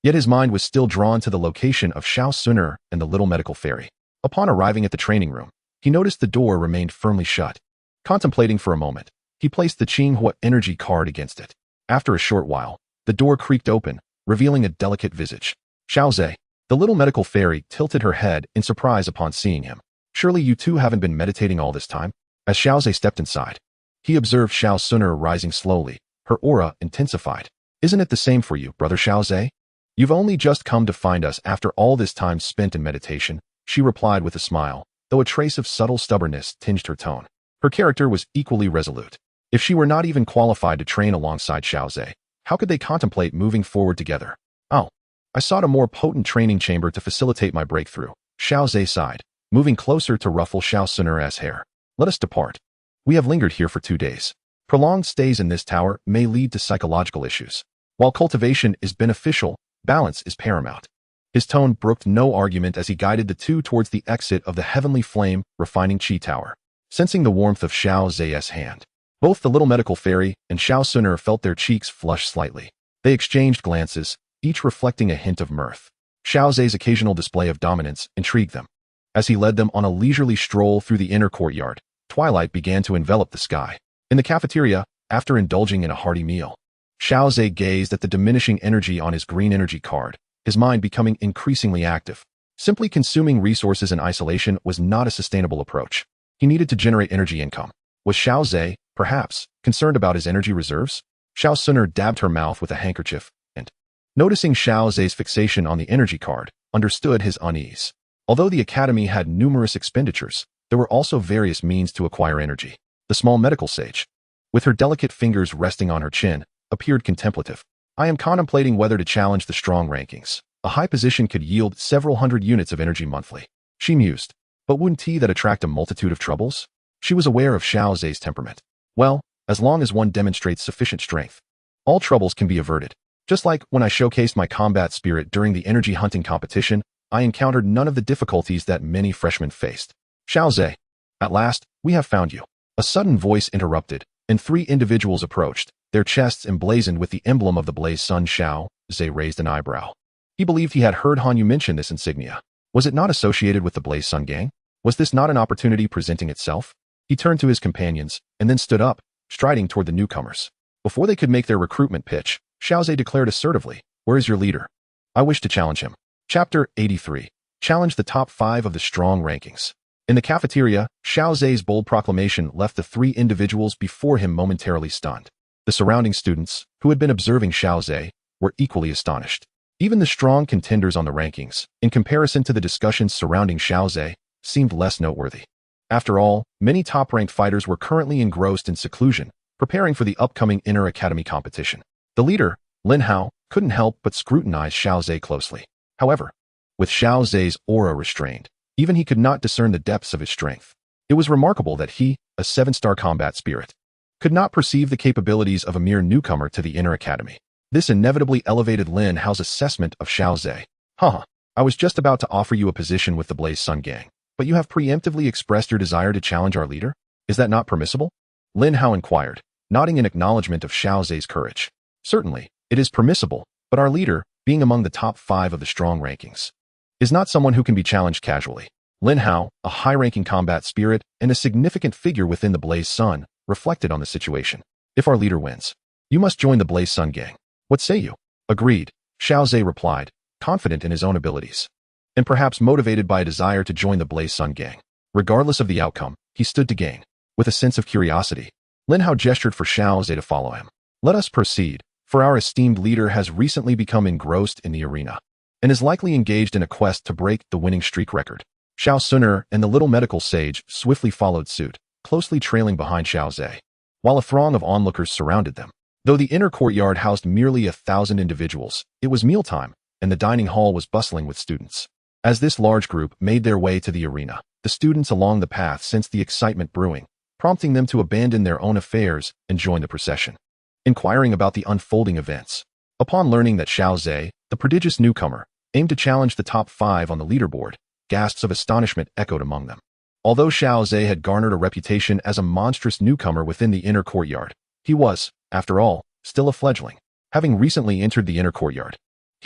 [SPEAKER 1] Yet his mind was still drawn to the location of Xiao Xun'er and the little medical fairy. Upon arriving at the training room, he noticed the door remained firmly shut. Contemplating for a moment, he placed the Qinghua energy card against it. After a short while, the door creaked open, revealing a delicate visage. Xiao Zhe, the little medical fairy, tilted her head in surprise upon seeing him. Surely you two haven't been meditating all this time? As Xiao Zhe stepped inside, he observed Xiao Xun'er rising slowly, her aura intensified. Isn't it the same for you, brother Xiao Zhe? You've only just come to find us after all this time spent in meditation, she replied with a smile, though a trace of subtle stubbornness tinged her tone. Her character was equally resolute. If she were not even qualified to train alongside Xiao Zhe, how could they contemplate moving forward together? Oh, I sought a more potent training chamber to facilitate my breakthrough, Xiao Zhe sighed, moving closer to ruffle Xiao Xun'er's hair. Let us depart. We have lingered here for 2 days. Prolonged stays in this tower may lead to psychological issues. While cultivation is beneficial, balance is paramount. His tone brooked no argument as he guided the two towards the exit of the heavenly flame refining Qi Tower. Sensing the warmth of Xiao Zhe's hand, both the little medical fairy and Xiao Xun'er felt their cheeks flush slightly. They exchanged glances, each reflecting a hint of mirth. Xiao Zhe's occasional display of dominance intrigued them. As he led them on a leisurely stroll through the inner courtyard, twilight began to envelop the sky. In the cafeteria, after indulging in a hearty meal, Xiao Zhe gazed at the diminishing energy on his green energy card, his mind becoming increasingly active. Simply consuming resources in isolation was not a sustainable approach. He needed to generate energy income. Was Xiao Zhe, perhaps, concerned about his energy reserves? Xiao Xun'er dabbed her mouth with a handkerchief, and, noticing Xiao Zhe's fixation on the energy card, understood his unease. Although the academy had numerous expenditures, there were also various means to acquire energy. The small medical sage, with her delicate fingers resting on her chin, appeared contemplative. I am contemplating whether to challenge the strong rankings. A high position could yield several hundred units of energy monthly. She mused. But wouldn't that attract a multitude of troubles? She was aware of Xiao Zhe's temperament. Well, as long as one demonstrates sufficient strength, all troubles can be averted. Just like when I showcased my combat spirit during the energy hunting competition, I encountered none of the difficulties that many freshmen faced. Xiao Zhe, at last, we have found you. A sudden voice interrupted, and 3 individuals approached, their chests emblazoned with the emblem of the Blaze Sun. Xiao Zhe raised an eyebrow. He believed he had heard Hanyu mention this insignia. Was it not associated with the Blaze Sun gang? Was this not an opportunity presenting itself? He turned to his companions, and then stood up, striding toward the newcomers. Before they could make their recruitment pitch, Xiao Zhe declared assertively, "Where is your leader? I wish to challenge him." Chapter 83. Challenge the top 5 of the strong rankings. In the cafeteria, Xiao Zhe's bold proclamation left the 3 individuals before him momentarily stunned. The surrounding students, who had been observing Xiao Zhe, were equally astonished. Even the strong contenders on the rankings, in comparison to the discussions surrounding Xiao Zhe, seemed less noteworthy. After all, many top-ranked fighters were currently engrossed in seclusion, preparing for the upcoming inter-academy competition. The leader, Lin Hao, couldn't help but scrutinize Xiao Zhe closely. However, with Xiao Zhe's aura restrained, even he could not discern the depths of his strength. It was remarkable that he, a 7-star combat spirit, could not perceive the capabilities of a mere newcomer to the inner academy. This inevitably elevated Lin Hao's assessment of Xiao Zhe. I was just about to offer you a position with the Blaze Sun gang, but you have preemptively expressed your desire to challenge our leader? Is that not permissible? Lin Hao inquired, nodding in acknowledgement of Xiao Zhe's courage. Certainly, it is permissible, but our leader, being among the top 5 of the strong rankings, is not someone who can be challenged casually. Lin Hao, a high-ranking combat spirit and a significant figure within the Blaze Sun, reflected on the situation. If our leader wins, you must join the Blaze Sun gang. What say you? Agreed, Xiao Zhe replied, confident in his own abilities, and perhaps motivated by a desire to join the Blaze Sun gang. Regardless of the outcome, he stood to gain. With a sense of curiosity, Lin Hao gestured for Xiao Zhe to follow him. Let us proceed, for our esteemed leader has recently become engrossed in the arena, and is likely engaged in a quest to break the winning streak record. Xiao Xun'er and the little medical sage swiftly followed suit, closely trailing behind Xiao Zhe, while a throng of onlookers surrounded them. Though the inner courtyard housed merely 1,000 individuals, it was mealtime, and the dining hall was bustling with students. As this large group made their way to the arena, the students along the path sensed the excitement brewing, prompting them to abandon their own affairs and join the procession. Inquiring about the unfolding events, upon learning that Xiao Zhe, the prodigious newcomer, aimed to challenge the top 5 on the leaderboard, gasps of astonishment echoed among them. Although Xiao Zhe had garnered a reputation as a monstrous newcomer within the inner courtyard, he was, after all, still a fledgling, having recently entered the inner courtyard.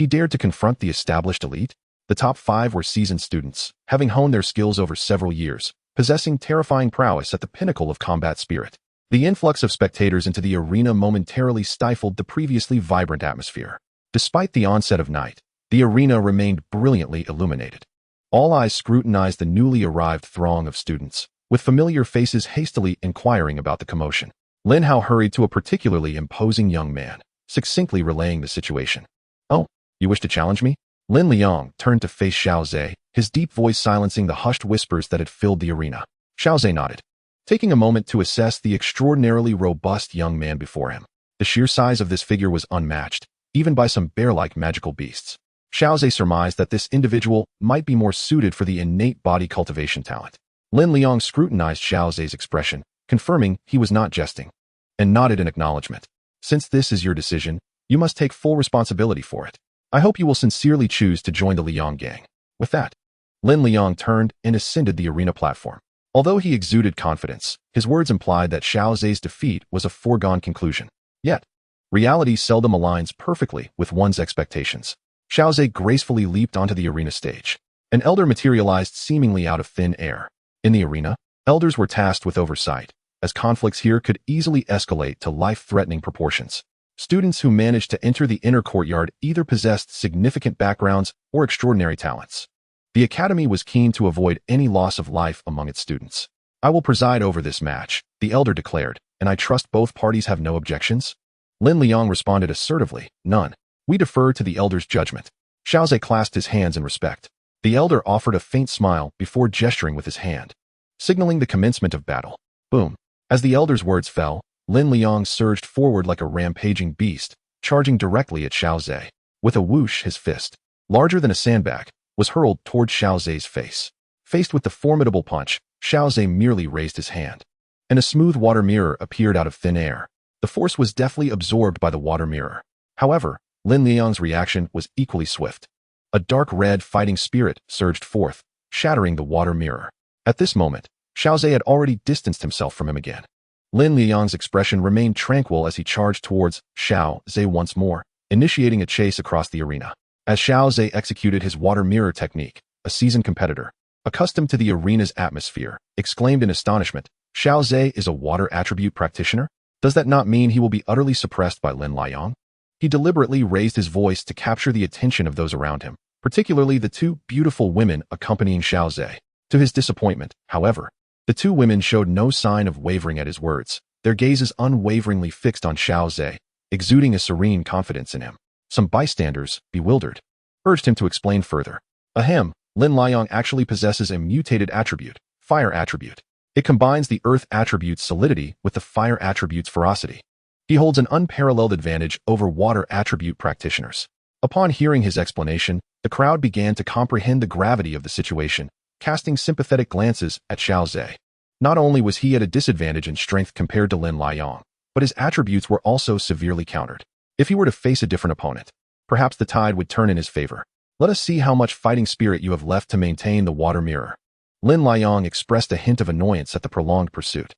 [SPEAKER 1] He dared to confront the established elite? The top 5 were seasoned students, having honed their skills over several years, possessing terrifying prowess at the pinnacle of combat spirit. The influx of spectators into the arena momentarily stifled the previously vibrant atmosphere. Despite the onset of night, the arena remained brilliantly illuminated. All eyes scrutinized the newly arrived throng of students, with familiar faces hastily inquiring about the commotion. Lin Hao hurried to a particularly imposing young man, succinctly relaying the situation. "Oh, you wish to challenge me?" Lin Liang turned to face Xiao Zhe, his deep voice silencing the hushed whispers that had filled the arena. Xiao Zhe nodded, taking a moment to assess the extraordinarily robust young man before him. The sheer size of this figure was unmatched, even by some bear-like magical beasts. Xiao Zhe surmised that this individual might be more suited for the innate body cultivation talent. Lin Liang scrutinized Xiao Zhe's expression, confirming he was not jesting, and nodded in acknowledgement. "Since this is your decision, you must take full responsibility for it. I hope you will sincerely choose to join the Liang gang." With that, Lin Liang turned and ascended the arena platform. Although he exuded confidence, his words implied that Xiao Zhe's defeat was a foregone conclusion. Yet, reality seldom aligns perfectly with one's expectations. Xiao Zhe gracefully leaped onto the arena stage. An elder materialized seemingly out of thin air. In the arena, elders were tasked with oversight, as conflicts here could easily escalate to life-threatening proportions. Students who managed to enter the inner courtyard either possessed significant backgrounds or extraordinary talents. The academy was keen to avoid any loss of life among its students. "I will preside over this match," the elder declared, "and I trust both parties have no objections?" Lin Liang responded assertively, "None. We defer to the elder's judgment." Xiao Zhe clasped his hands in respect. The elder offered a faint smile before gesturing with his hand, signaling the commencement of battle. Boom. As the elder's words fell, Lin Liang surged forward like a rampaging beast, charging directly at Xiao Zhe. With a whoosh, his fist, larger than a sandbag, was hurled toward Xiao Zhe's face. Faced with the formidable punch, Xiao Zhe merely raised his hand, and a smooth water mirror appeared out of thin air. The force was deftly absorbed by the water mirror. However, Lin Liang's reaction was equally swift. A dark red fighting spirit surged forth, shattering the water mirror. At this moment, Xiao Zhe had already distanced himself from him again. Lin Liang's expression remained tranquil as he charged towards Xiao Zhe once more, initiating a chase across the arena. As Xiao Zhe executed his water mirror technique, a seasoned competitor, accustomed to the arena's atmosphere, exclaimed in astonishment, "Xiao Zhe is a water attribute practitioner? Does that not mean he will be utterly suppressed by Lin Liang?" He deliberately raised his voice to capture the attention of those around him, particularly the 2 beautiful women accompanying Xiao Zhe. To his disappointment, however, the 2 women showed no sign of wavering at his words, their gazes unwaveringly fixed on Xiao Zhe, exuding a serene confidence in him. Some bystanders, bewildered, urged him to explain further. Ahem, Lin Liang actually possesses a mutated attribute, fire attribute. It combines the earth attribute's solidity with the fire attribute's ferocity. He holds an unparalleled advantage over water attribute practitioners. Upon hearing his explanation, the crowd began to comprehend the gravity of the situation, casting sympathetic glances at Xiao Zhe. Not only was he at a disadvantage in strength compared to Lin Liang, but his attributes were also severely countered. If he were to face a different opponent, perhaps the tide would turn in his favor. "Let us see how much fighting spirit you have left to maintain the water mirror." Lin Liang expressed a hint of annoyance at the prolonged pursuit.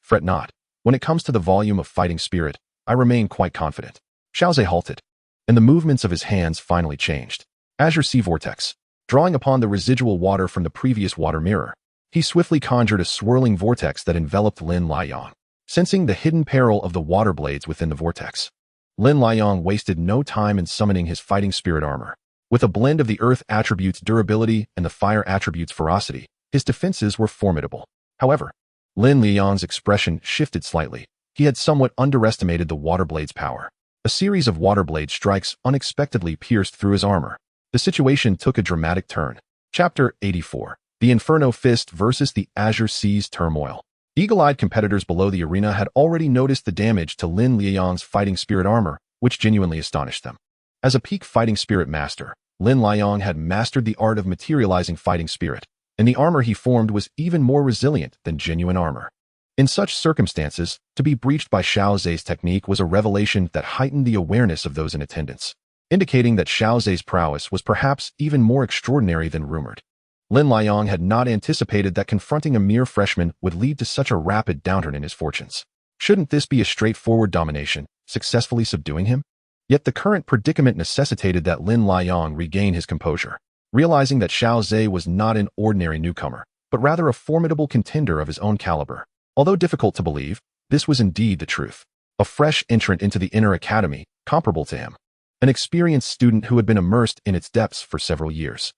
[SPEAKER 1] Fret not. When it comes to the volume of fighting spirit, I remain quite confident." Xiao Zhe halted, and the movements of his hands finally changed. Azure Sea Vortex. Drawing upon the residual water from the previous water mirror, he swiftly conjured a swirling vortex that enveloped Lin Liang. Sensing the hidden peril of the water blades within the vortex, Lin Liang wasted no time in summoning his fighting spirit armor. With a blend of the earth attribute's durability and the fire attribute's ferocity, his defenses were formidable. However, Lin Liang's expression shifted slightly. He had somewhat underestimated the water blade's power. A series of water blade strikes unexpectedly pierced through his armor. The situation took a dramatic turn. Chapter 84. The Inferno Fist versus the Azure Sea's Turmoil. Eagle-eyed competitors below the arena had already noticed the damage to Lin Liang's fighting spirit armor, which genuinely astonished them. As a peak fighting spirit master, Lin Liang had mastered the art of materializing fighting spirit, and the armor he formed was even more resilient than genuine armor. In such circumstances, to be breached by Xiao Zhe's technique was a revelation that heightened the awareness of those in attendance, indicating that Xiao Zhe's prowess was perhaps even more extraordinary than rumored. Lin Liang had not anticipated that confronting a mere freshman would lead to such a rapid downturn in his fortunes. Shouldn't this be a straightforward domination, successfully subduing him? Yet the current predicament necessitated that Lin Liang regain his composure, realizing that Xiao Zhe was not an ordinary newcomer, but rather a formidable contender of his own caliber. Although difficult to believe, this was indeed the truth. A fresh entrant into the inner academy, comparable to him. An experienced student who had been immersed in its depths for several years.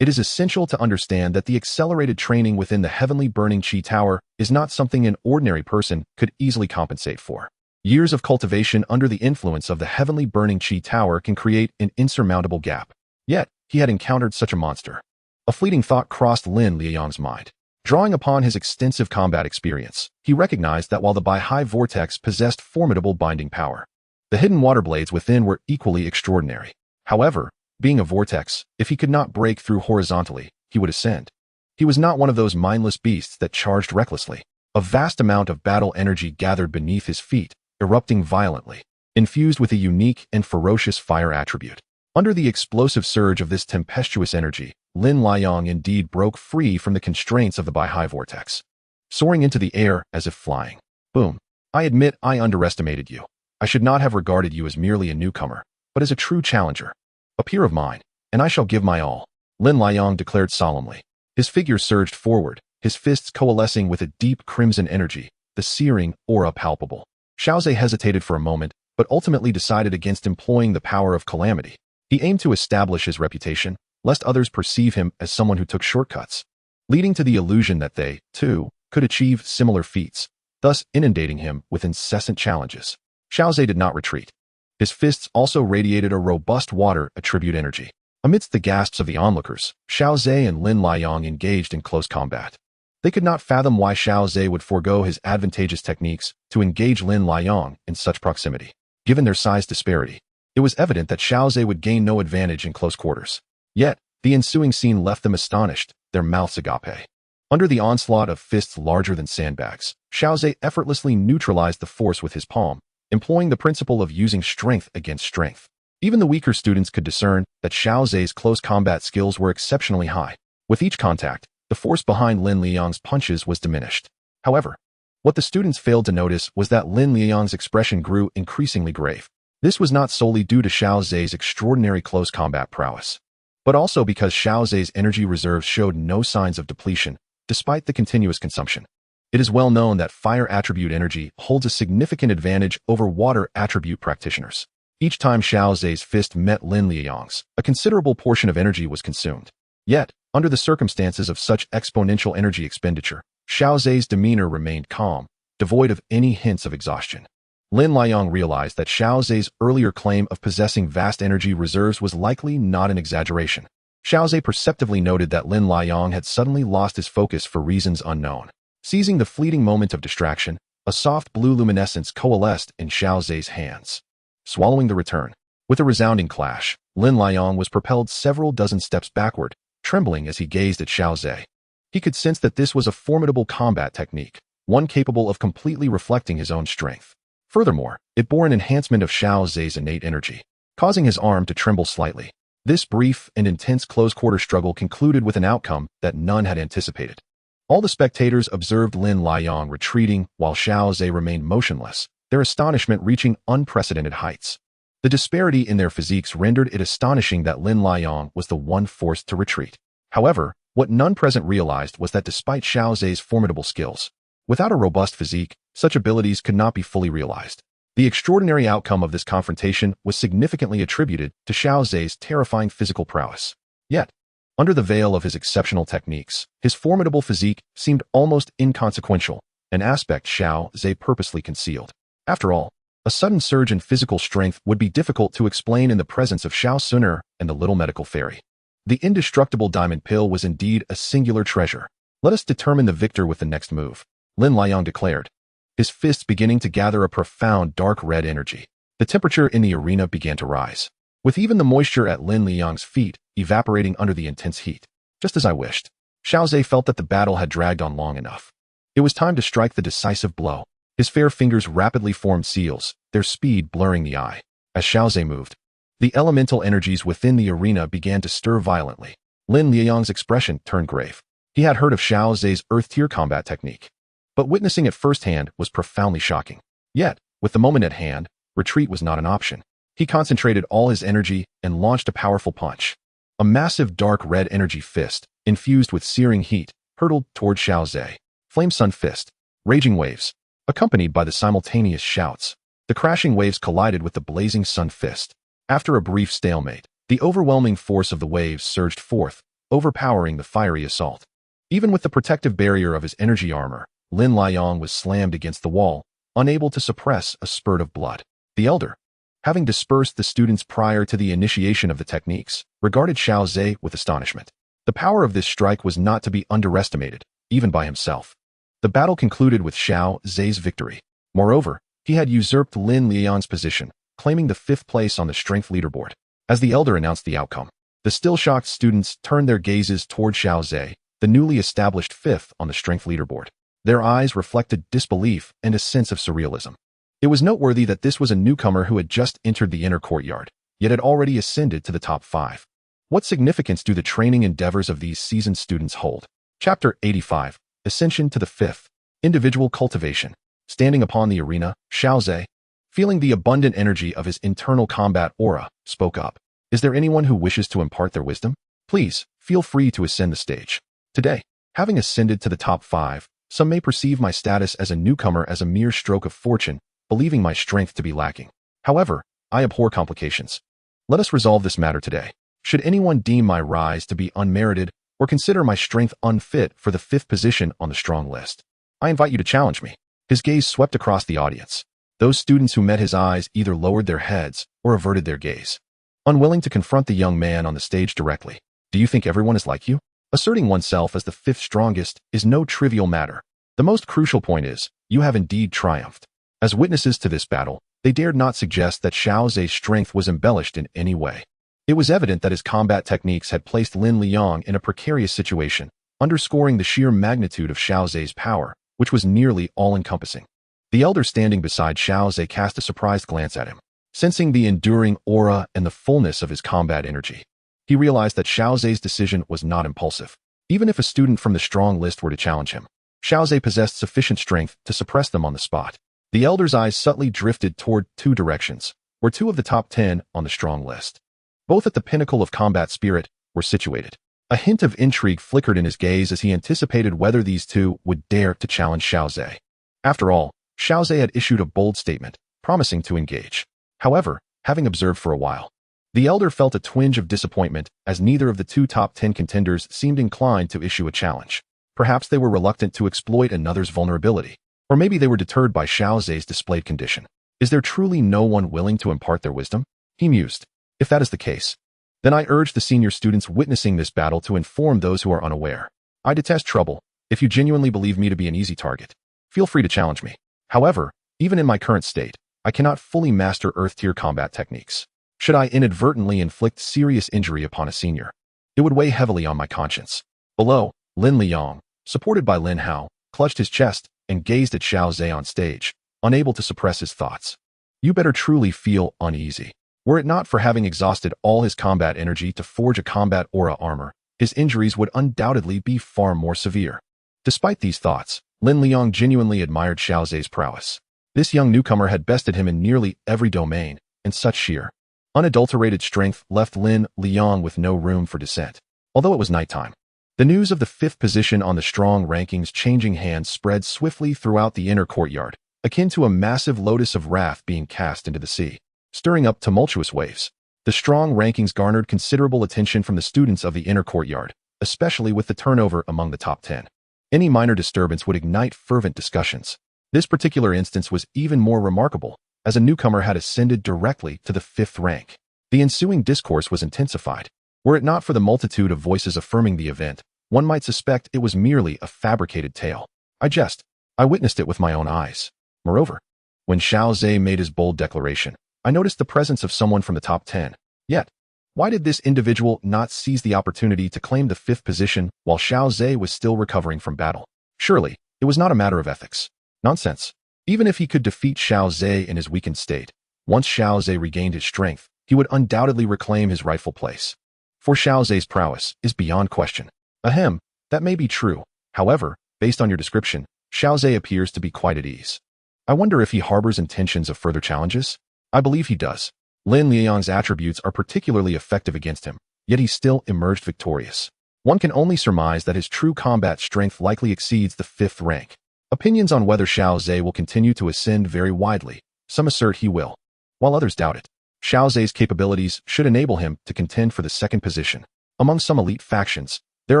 [SPEAKER 1] It is essential to understand that the accelerated training within the heavenly burning Qi Tower is not something an ordinary person could easily compensate for. Years of cultivation under the influence of the heavenly burning Qi Tower can create an insurmountable gap. Yet, he had encountered such a monster. A fleeting thought crossed Lin Liang's mind. Drawing upon his extensive combat experience, he recognized that while the Baihai Vortex possessed formidable binding power, the hidden water blades within were equally extraordinary. However, being a vortex, if he could not break through horizontally, he would ascend. He was not one of those mindless beasts that charged recklessly. A vast amount of battle energy gathered beneath his feet, erupting violently, infused with a unique and ferocious fire attribute. Under the explosive surge of this tempestuous energy, Lin Liang indeed broke free from the constraints of the Baihai Vortex, soaring into the air as if flying. Boom. I admit I underestimated you. I should not have regarded you as merely a newcomer, but as a true challenger. A peer of mine, and I shall give my all, Lin Liang declared solemnly. His figure surged forward, his fists coalescing with a deep crimson energy, the searing aura palpable. Xiao Zhe hesitated for a moment, but ultimately decided against employing the power of calamity. He aimed to establish his reputation, lest others perceive him as someone who took shortcuts, leading to the illusion that they, too, could achieve similar feats, thus inundating him with incessant challenges. Xiao Zhe did not retreat. His fists also radiated a robust water attribute energy. Amidst the gasps of the onlookers, Xiao Zhe and Lin Liang engaged in close combat. They could not fathom why Xiao Zhe would forego his advantageous techniques to engage Lin Liang in such proximity. Given their size disparity, it was evident that Xiao Zhe would gain no advantage in close quarters. Yet, the ensuing scene left them astonished, their mouths agape. Under the onslaught of fists larger than sandbags, Xiao Zhe effortlessly neutralized the force with his palm, employing the principle of using strength against strength. Even the weaker students could discern that Xiao Zhe's close combat skills were exceptionally high. With each contact, the force behind Lin Liang's punches was diminished. However, what the students failed to notice was that Lin Liang's expression grew increasingly grave. This was not solely due to Xiao Zhe's extraordinary close combat prowess, but also because Xiao Zhe's energy reserves showed no signs of depletion, despite the continuous consumption. It is well known that fire attribute energy holds a significant advantage over water attribute practitioners. Each time Xiao Zhe's fist met Lin Liang's, a considerable portion of energy was consumed. Yet, under the circumstances of such exponential energy expenditure, Xiao Zhe's demeanor remained calm, devoid of any hints of exhaustion. Lin Liang realized that Xiao Zhe's earlier claim of possessing vast energy reserves was likely not an exaggeration. Xiao Zhe perceptively noted that Lin Liang had suddenly lost his focus for reasons unknown. Seizing the fleeting moment of distraction, a soft blue luminescence coalesced in Xiao Zhe's hands, swallowing the return. With a resounding clash, Lin Liang was propelled several dozen steps backward, trembling as he gazed at Xiao Zhe. He could sense that this was a formidable combat technique, one capable of completely reflecting his own strength. Furthermore, it bore an enhancement of Xiao Zhe's innate energy, causing his arm to tremble slightly. This brief and intense close-quarter struggle concluded with an outcome that none had anticipated. All the spectators observed Lin Liang retreating while Xiao Zhe remained motionless, their astonishment reaching unprecedented heights. The disparity in their physiques rendered it astonishing that Lin Liang was the one forced to retreat. However, what none present realized was that despite Xiao Zhe's formidable skills, without a robust physique, such abilities could not be fully realized. The extraordinary outcome of this confrontation was significantly attributed to Xiao Zhe's terrifying physical prowess. Yet, under the veil of his exceptional techniques, his formidable physique seemed almost inconsequential, an aspect Xiao Zhe purposely concealed. After all, a sudden surge in physical strength would be difficult to explain in the presence of Xiao Xun'er and the little medical fairy. The indestructible diamond pill was indeed a singular treasure. Let us determine the victor with the next move, Lin Liang declared, his fists beginning to gather a profound dark red energy. The temperature in the arena began to rise, with even the moisture at Lin Liang's feet evaporating under the intense heat. Just as I wished, Xiao Zhe felt that the battle had dragged on long enough. It was time to strike the decisive blow. His fair fingers rapidly formed seals, their speed blurring the eye. As Xiao Zhe moved, the elemental energies within the arena began to stir violently. Lin Liang's expression turned grave. He had heard of Xiao Zhe's earth-tier combat technique, but witnessing it firsthand was profoundly shocking. Yet, with the moment at hand, retreat was not an option. He concentrated all his energy and launched a powerful punch. A massive dark red energy fist, infused with searing heat, hurtled toward Xiao Zhe. Flame Sun Fist. Raging waves. Accompanied by the simultaneous shouts, the crashing waves collided with the blazing Sun Fist. After a brief stalemate, the overwhelming force of the waves surged forth, overpowering the fiery assault. Even with the protective barrier of his energy armor, Lin Liang was slammed against the wall, unable to suppress a spurt of blood. The elder, having dispersed the students prior to the initiation of the techniques, regarded Xiao Zhe with astonishment. The power of this strike was not to be underestimated, even by himself. The battle concluded with Xiao Zhe's victory. Moreover, he had usurped Lin Liang's position, claiming the 5th place on the strength leaderboard. As the elder announced the outcome, the still shocked students turned their gazes toward Xiao Zhe, the newly established 5th on the strength leaderboard. Their eyes reflected disbelief and a sense of surrealism. It was noteworthy that this was a newcomer who had just entered the inner courtyard, yet had already ascended to the top 5. What significance do the training endeavors of these seasoned students hold? Chapter 85. Ascension to the 5th. Individual cultivation. Standing upon the arena, Xiao Zhe, feeling the abundant energy of his internal combat aura, spoke up. Is there anyone who wishes to impart their wisdom? Please, feel free to ascend the stage. Today, having ascended to the top 5, some may perceive my status as a newcomer as a mere stroke of fortune, believing my strength to be lacking. However, I abhor complications. Let us resolve this matter today. Should anyone deem my rise to be unmerited or consider my strength unfit for the 5th position on the strong list, I invite you to challenge me. His gaze swept across the audience. Those students who met his eyes either lowered their heads or averted their gaze, unwilling to confront the young man on the stage directly. Do you think everyone is like you? Asserting oneself as the 5th strongest is no trivial matter. The most crucial point is, you have indeed triumphed. As witnesses to this battle, they dared not suggest that Xiao Zhe's strength was embellished in any way. It was evident that his combat techniques had placed Lin Liang in a precarious situation, underscoring the sheer magnitude of Xiao Zhe's power, which was nearly all-encompassing. The elder standing beside Xiao Zhe cast a surprised glance at him, sensing the enduring aura and the fullness of his combat energy. He realized that Xiao Zhe's decision was not impulsive. Even if a student from the strong list were to challenge him, Xiao Zhe possessed sufficient strength to suppress them on the spot. The elder's eyes subtly drifted toward 2 directions, where 2 of the top 10 on the strong list, both at the pinnacle of combat spirit, were situated. A hint of intrigue flickered in his gaze as he anticipated whether these 2 would dare to challenge Xiao Zhe. After all, Xiao Zhe had issued a bold statement, promising to engage. However, having observed for a while, the elder felt a twinge of disappointment as neither of the 2 top 10 contenders seemed inclined to issue a challenge. Perhaps they were reluctant to exploit another's vulnerability, or maybe they were deterred by Xiao Zhe's displayed condition. Is there truly no one willing to impart their wisdom? He mused. If that is the case, then I urge the senior students witnessing this battle to inform those who are unaware. I detest trouble. If you genuinely believe me to be an easy target, feel free to challenge me. However, even in my current state, I cannot fully master Earth-tier combat techniques. Should I inadvertently inflict serious injury upon a senior, it would weigh heavily on my conscience. Below, Lin Liang, supported by Lin Hao, clutched his chest and gazed at Xiao Zhe on stage, unable to suppress his thoughts. You better truly feel uneasy. Were it not for having exhausted all his combat energy to forge a combat aura armor, his injuries would undoubtedly be far more severe. Despite these thoughts, Lin Liang genuinely admired Xiao Zhe's prowess. This young newcomer had bested him in nearly every domain, and such sheer, unadulterated strength left Lin Liang with no room for dissent. Although it was nighttime, the news of the 5th position on the strong rankings changing hands spread swiftly throughout the inner courtyard, akin to a massive lotus of wrath being cast into the sea, stirring up tumultuous waves. The strong rankings garnered considerable attention from the students of the inner courtyard, especially with the turnover among the top 10. Any minor disturbance would ignite fervent discussions. This particular instance was even more remarkable, as a newcomer had ascended directly to the 5th rank. The ensuing discourse was intensified. Were it not for the multitude of voices affirming the event, one might suspect it was merely a fabricated tale. I witnessed it with my own eyes. Moreover, when Xiao Zhe made his bold declaration, I noticed the presence of someone from the top 10. Yet, why did this individual not seize the opportunity to claim the 5th position while Xiao Zhe was still recovering from battle? Surely, it was not a matter of ethics. Nonsense. Even if he could defeat Xiao Zhe in his weakened state, once Xiao Zhe regained his strength, he would undoubtedly reclaim his rightful place. For Xiao Zhe's prowess is beyond question. Ahem, that may be true. However, based on your description, Xiao Zhe appears to be quite at ease. I wonder if he harbors intentions of further challenges? I believe he does. Lin Liang's attributes are particularly effective against him, yet he still emerged victorious. One can only surmise that his true combat strength likely exceeds the 5th rank. Opinions on whether Xiao Zhe will continue to ascend vary widely. Some assert he will, while others doubt it. Xiao Zhe's capabilities should enable him to contend for the 2nd position. Among some elite factions, there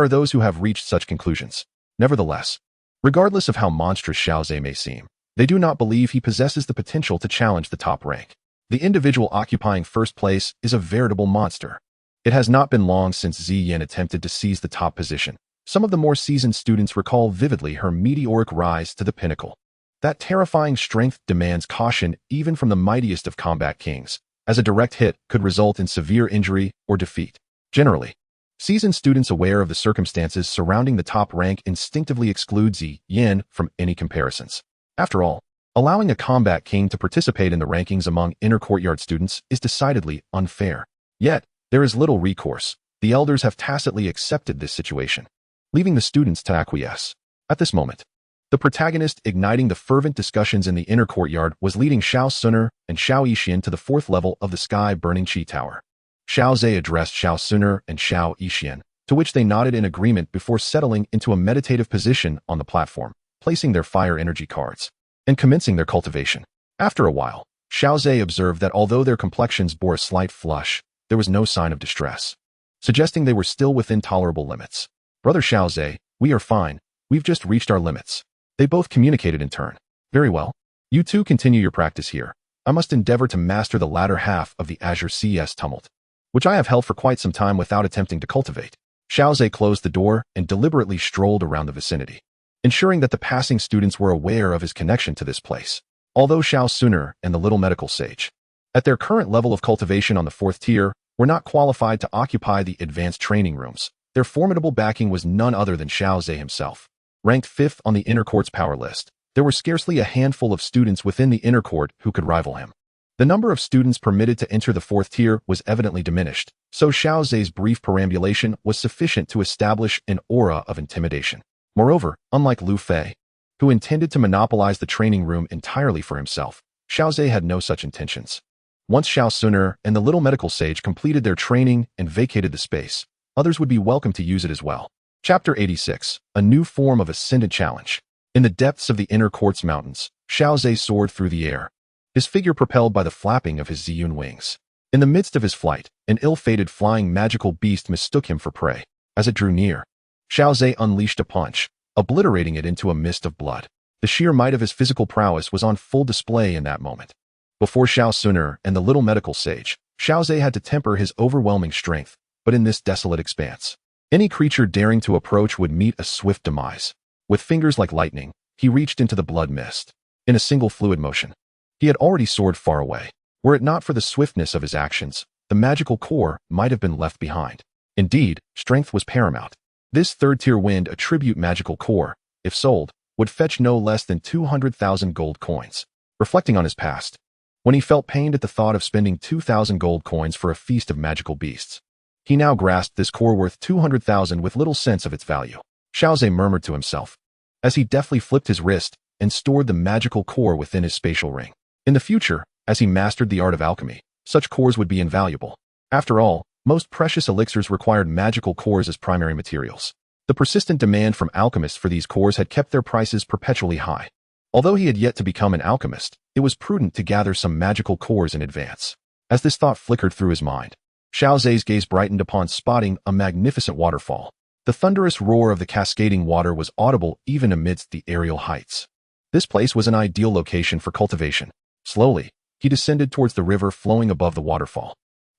[SPEAKER 1] are those who have reached such conclusions. Nevertheless, regardless of how monstrous Xiao Zhe may seem, they do not believe he possesses the potential to challenge the top rank. The individual occupying 1st place is a veritable monster. It has not been long since Ziyin attempted to seize the top position. Some of the more seasoned students recall vividly her meteoric rise to the pinnacle. That terrifying strength demands caution even from the mightiest of combat kings, as a direct hit could result in severe injury or defeat. Generally, seasoned students aware of the circumstances surrounding the top rank instinctively exclude Ziyin from any comparisons. After all, allowing a combat king to participate in the rankings among inner courtyard students is decidedly unfair. Yet, there is little recourse. The elders have tacitly accepted this situation, leaving the students to acquiesce. At this moment, the protagonist igniting the fervent discussions in the inner courtyard was leading Xiao Xun'er and Xiao Yixian to the 4th level of the sky-burning Qi Tower. Xiao Zhe addressed Xiao Xun'er and Xiao Yixian, to which they nodded in agreement before settling into a meditative position on the platform, placing their fire energy cards, and commencing their cultivation. After a while, Xiao Zhe observed that although their complexions bore a slight flush, there was no sign of distress, suggesting they were still within tolerable limits. Brother Xiao Zhe, we are fine. We've just reached our limits. They both communicated in turn. Very well. You two continue your practice here. I must endeavor to master the latter half of the Azure CS tumult, which I have held for quite some time without attempting to cultivate. Xiao Zhe closed the door and deliberately strolled around the vicinity, ensuring that the passing students were aware of his connection to this place. Although Xiao Xun'er and the little medical sage, at their current level of cultivation on the 4th tier, were not qualified to occupy the advanced training rooms, their formidable backing was none other than Xiao Zhe himself. Ranked 5th on the inner court's power list, there were scarcely a handful of students within the inner court who could rival him. The number of students permitted to enter the 4th tier was evidently diminished, so Xiao Zhe's brief perambulation was sufficient to establish an aura of intimidation. Moreover, unlike Lu Fei, who intended to monopolize the training room entirely for himself, Xiao Zhe had no such intentions. Once Xiao Xun'er and the little medical sage completed their training and vacated the space, others would be welcome to use it as well. Chapter 86, a new form of ascendant challenge. In the depths of the inner court's mountains, Xiao Zhe soared through the air, his figure propelled by the flapping of his Ziyun wings. In the midst of his flight, an ill-fated flying magical beast mistook him for prey. As it drew near, Xiao Zhe unleashed a punch, obliterating it into a mist of blood. The sheer might of his physical prowess was on full display in that moment. Before Xiao Xun'er and the little medical sage, Xiao Zhe had to temper his overwhelming strength, but in this desolate expanse, any creature daring to approach would meet a swift demise. With fingers like lightning, he reached into the blood mist. In a single fluid motion, he had already soared far away. Were it not for the swiftness of his actions, the magical core might have been left behind. Indeed, strength was paramount. This 3rd-tier wind attribute magical core, if sold, would fetch no less than 200,000 gold coins. Reflecting on his past, when he felt pained at the thought of spending 2,000 gold coins for a feast of magical beasts, he now grasped this core worth 200,000 with little sense of its value. Xiao Zhe murmured to himself, as he deftly flipped his wrist and stored the magical core within his spatial ring. In the future, as he mastered the art of alchemy, such cores would be invaluable. After all, most precious elixirs required magical cores as primary materials. The persistent demand from alchemists for these cores had kept their prices perpetually high. Although he had yet to become an alchemist, it was prudent to gather some magical cores in advance. As this thought flickered through his mind, Xiao Zhe's gaze brightened upon spotting a magnificent waterfall. The thunderous roar of the cascading water was audible even amidst the aerial heights. This place was an ideal location for cultivation. Slowly, he descended towards the river flowing above the waterfall.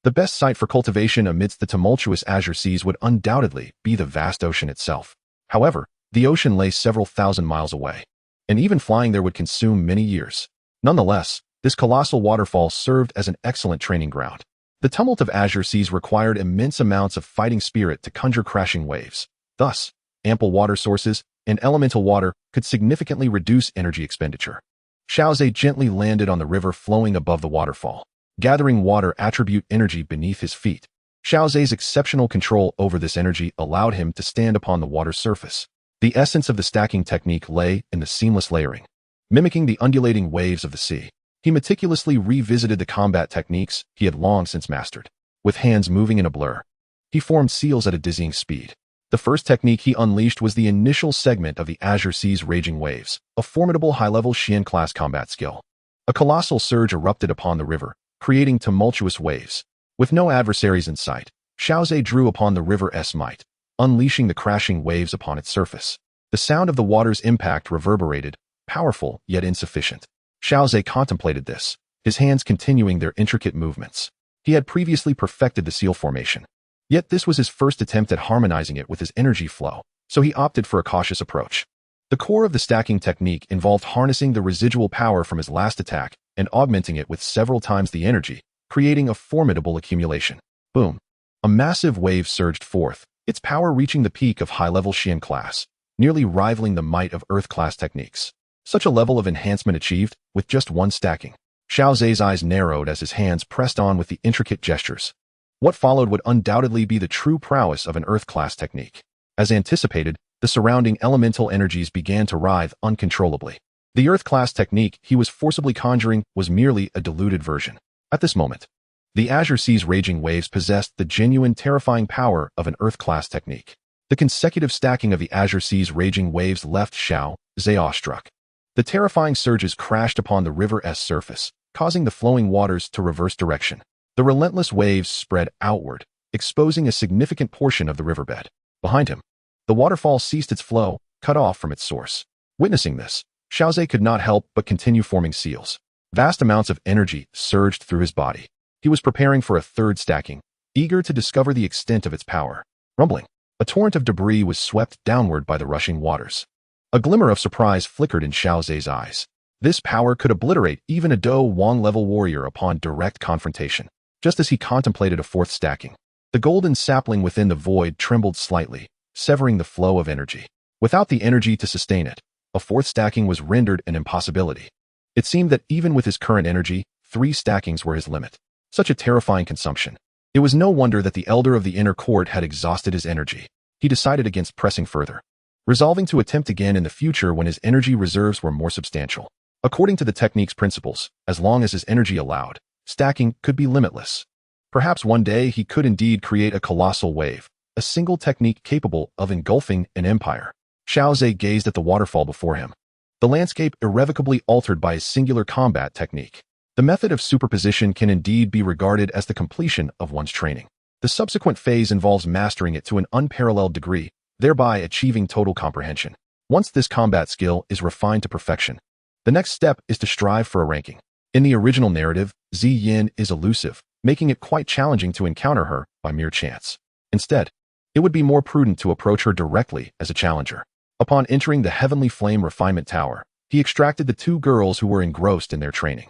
[SPEAKER 1] The best site for cultivation amidst the tumultuous azure seas would undoubtedly be the vast ocean itself. However, the ocean lay several thousand miles away, and even flying there would consume many years. Nonetheless, this colossal waterfall served as an excellent training ground. The tumult of azure seas required immense amounts of fighting spirit to conjure crashing waves. Thus, ample water sources and elemental water could significantly reduce energy expenditure. Xiao Zhe gently landed on the river flowing above the waterfall, gathering water attribute energy beneath his feet. Xiao Zhe's exceptional control over this energy allowed him to stand upon the water's surface. The essence of the stacking technique lay in the seamless layering, mimicking the undulating waves of the sea. He meticulously revisited the combat techniques he had long since mastered. With hands moving in a blur, he formed seals at a dizzying speed. The first technique he unleashed was the initial segment of the Azure Sea's Raging Waves, a formidable high-level Xian-class combat skill. A colossal surge erupted upon the river, creating tumultuous waves. With no adversaries in sight, Xiao drew upon the river's might, unleashing the crashing waves upon its surface. The sound of the water's impact reverberated, powerful yet insufficient. Xiao contemplated this, his hands continuing their intricate movements. He had previously perfected the seal formation. Yet this was his first attempt at harmonizing it with his energy flow, so he opted for a cautious approach. The core of the stacking technique involved harnessing the residual power from his last attack and augmenting it with several times the energy, creating a formidable accumulation. Boom! A massive wave surged forth, its power reaching the peak of high-level Xian class, nearly rivaling the might of Earth-class techniques. Such a level of enhancement achieved with just one stacking. Xiao eyes narrowed as his hands pressed on with the intricate gestures. What followed would undoubtedly be the true prowess of an Earth-class technique. As anticipated, the surrounding elemental energies began to writhe uncontrollably. The Earth-class technique he was forcibly conjuring was merely a diluted version. At this moment, the Azure Sea's Raging Waves possessed the genuine terrifying power of an Earth-class technique. The consecutive stacking of the Azure Sea's Raging Waves left Xiao awestruck. The terrifying surges crashed upon the river's surface, causing the flowing waters to reverse direction. The relentless waves spread outward, exposing a significant portion of the riverbed. Behind him, the waterfall ceased its flow, cut off from its source. Witnessing this, Xiao could not help but continue forming seals. Vast amounts of energy surged through his body. He was preparing for a third stacking, eager to discover the extent of its power. Rumbling, a torrent of debris was swept downward by the rushing waters. A glimmer of surprise flickered in Xiao's eyes. This power could obliterate even a Do Wang-level warrior upon direct confrontation. Just as he contemplated a fourth stacking, the golden sapling within the void trembled slightly, severing the flow of energy. Without the energy to sustain it, a fourth stacking was rendered an impossibility. It seemed that even with his current energy, 3 stackings were his limit. Such a terrifying consumption. It was no wonder that the elder of the inner court had exhausted his energy. He decided against pressing further, resolving to attempt again in the future when his energy reserves were more substantial. According to the technique's principles, as long as his energy allowed, stacking could be limitless. Perhaps one day he could indeed create a colossal wave, a single technique capable of engulfing an empire. Xiao gazed at the waterfall before him, the landscape irrevocably altered by his singular combat technique. The method of superposition can indeed be regarded as the completion of one's training. The subsequent phase involves mastering it to an unparalleled degree, thereby achieving total comprehension. Once this combat skill is refined to perfection, the next step is to strive for a ranking. In the original narrative, Ziyin is elusive, making it quite challenging to encounter her by mere chance. Instead, it would be more prudent to approach her directly as a challenger. Upon entering the Heavenly Flame Refinement Tower, he extracted the 2 girls who were engrossed in their training.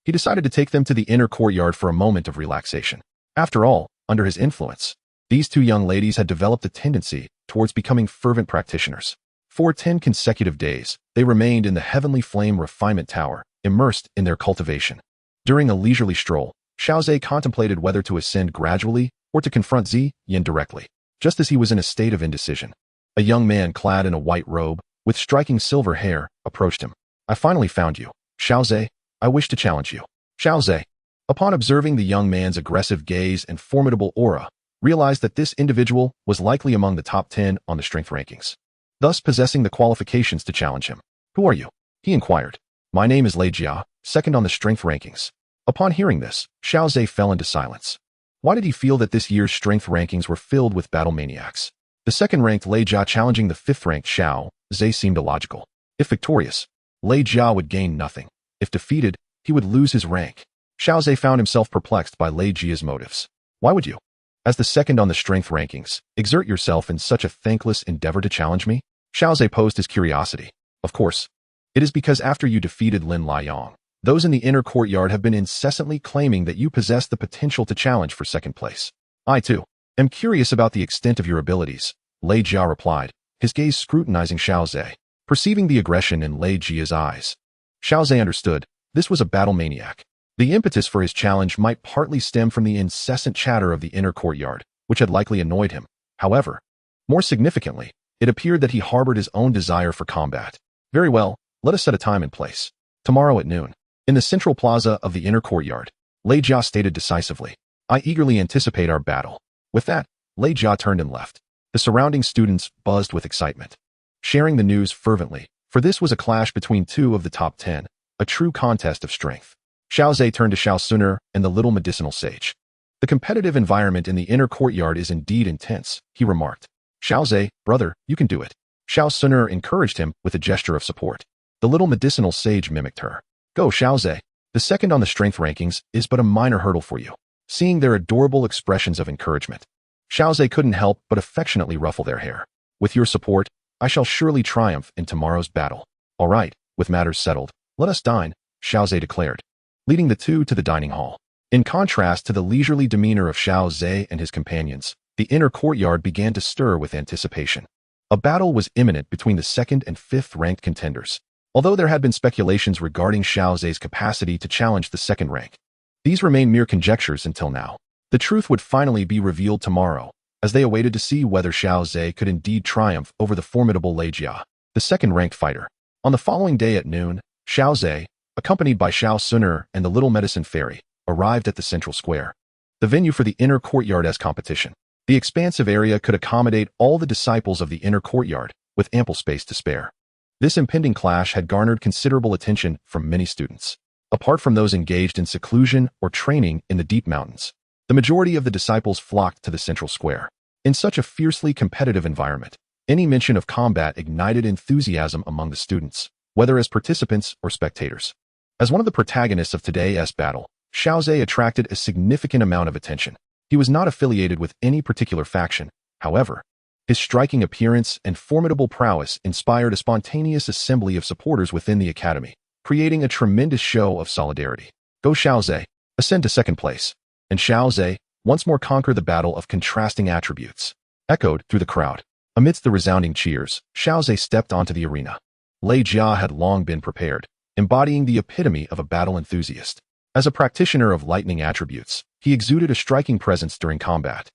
[SPEAKER 1] He decided to take them to the inner courtyard for a moment of relaxation. After all, under his influence, these 2 young ladies had developed a tendency towards becoming fervent practitioners. For 10 consecutive days, they remained in the Heavenly Flame Refinement Tower, immersed in their cultivation. During a leisurely stroll, Xiao contemplated whether to ascend gradually or to confront Ziyin directly. Just as he was in a state of indecision, a young man clad in a white robe, with striking silver hair, approached him. "I finally found you, Xiao. I wish to challenge you." Xiao, upon observing the young man's aggressive gaze and formidable aura, realized that this individual was likely among the top 10 on the strength rankings, thus possessing the qualifications to challenge him. "Who are you?" he inquired. "My name is Lei Jia, second on the strength rankings." Upon hearing this, Xiao fell into silence. Why did he feel that this year's strength rankings were filled with battle maniacs? The second-ranked Lei Jia challenging the 5th-ranked Xiao seemed illogical. If victorious, Lei Jia would gain nothing. If defeated, he would lose his rank. Xiao found himself perplexed by Lei Jia's motives. Why would you, as the second on the strength rankings, exert yourself in such a thankless endeavor to challenge me? Xiao posed his curiosity. Of course, it is because after you defeated Lin Liang, those in the inner courtyard have been incessantly claiming that you possess the potential to challenge for second place. I, too, am curious about the extent of your abilities, Lei Jia replied, his gaze scrutinizing Xiao. Perceiving the aggression in Lei Jia's eyes, Xiao understood this was a battle maniac. The impetus for his challenge might partly stem from the incessant chatter of the inner courtyard, which had likely annoyed him. However, more significantly, it appeared that he harbored his own desire for combat. Very well, let us set a time and place. Tomorrow at noon. In the central plaza of the inner courtyard, Lei Jia stated decisively, "I eagerly anticipate our battle." With that, Lei Jia turned and left. The surrounding students buzzed with excitement, sharing the news fervently, for this was a clash between two of the top 10, a true contest of strength. Xiao Zhe turned to Xiao Xun'er and the little medicinal sage. "The competitive environment in the inner courtyard is indeed intense," he remarked. "Xiao Zhe, brother, you can do it." Xiao Xun'er encouraged him with a gesture of support. The little medicinal sage mimicked her. "Go, Xiao Zhe. The second on the strength rankings is but a minor hurdle for you." Seeing their adorable expressions of encouragement, Xiao Zhe couldn't help but affectionately ruffle their hair. "With your support, I shall surely triumph in tomorrow's battle." "All right, with matters settled, let us dine," Xiao Zhe declared, leading the two to the dining hall. In contrast to the leisurely demeanor of Xiao Zhe and his companions, the inner courtyard began to stir with anticipation. A battle was imminent between the second and fifth ranked contenders. Although there had been speculations regarding Xiao Zhe's capacity to challenge the second rank, these remained mere conjectures until now. The truth would finally be revealed tomorrow, as they awaited to see whether Xiao Zhe could indeed triumph over the formidable Lei Jia, the second-ranked fighter. On the following day at noon, Xiao Zhe, accompanied by Xiao Xun'er and the Little Medicine Fairy, arrived at the central square, the venue for the inner courtyard-esque competition. The expansive area could accommodate all the disciples of the inner courtyard, with ample space to spare. This impending clash had garnered considerable attention from many students. Apart from those engaged in seclusion or training in the deep mountains, the majority of the disciples flocked to the central square. In such a fiercely competitive environment, any mention of combat ignited enthusiasm among the students, whether as participants or spectators. As one of the protagonists of today's battle, Xiao Zhe attracted a significant amount of attention. He was not affiliated with any particular faction, however. His striking appearance and formidable prowess inspired a spontaneous assembly of supporters within the academy, creating a tremendous show of solidarity. "Go Xiao Zhe, ascend to second place," and Xiao Zhe once more conquer the battle of contrasting attributes, echoed through the crowd. Amidst the resounding cheers, Xiao Zhe stepped onto the arena. Lei Jia had long been prepared, embodying the epitome of a battle enthusiast. As a practitioner of lightning attributes, he exuded a striking presence during combat,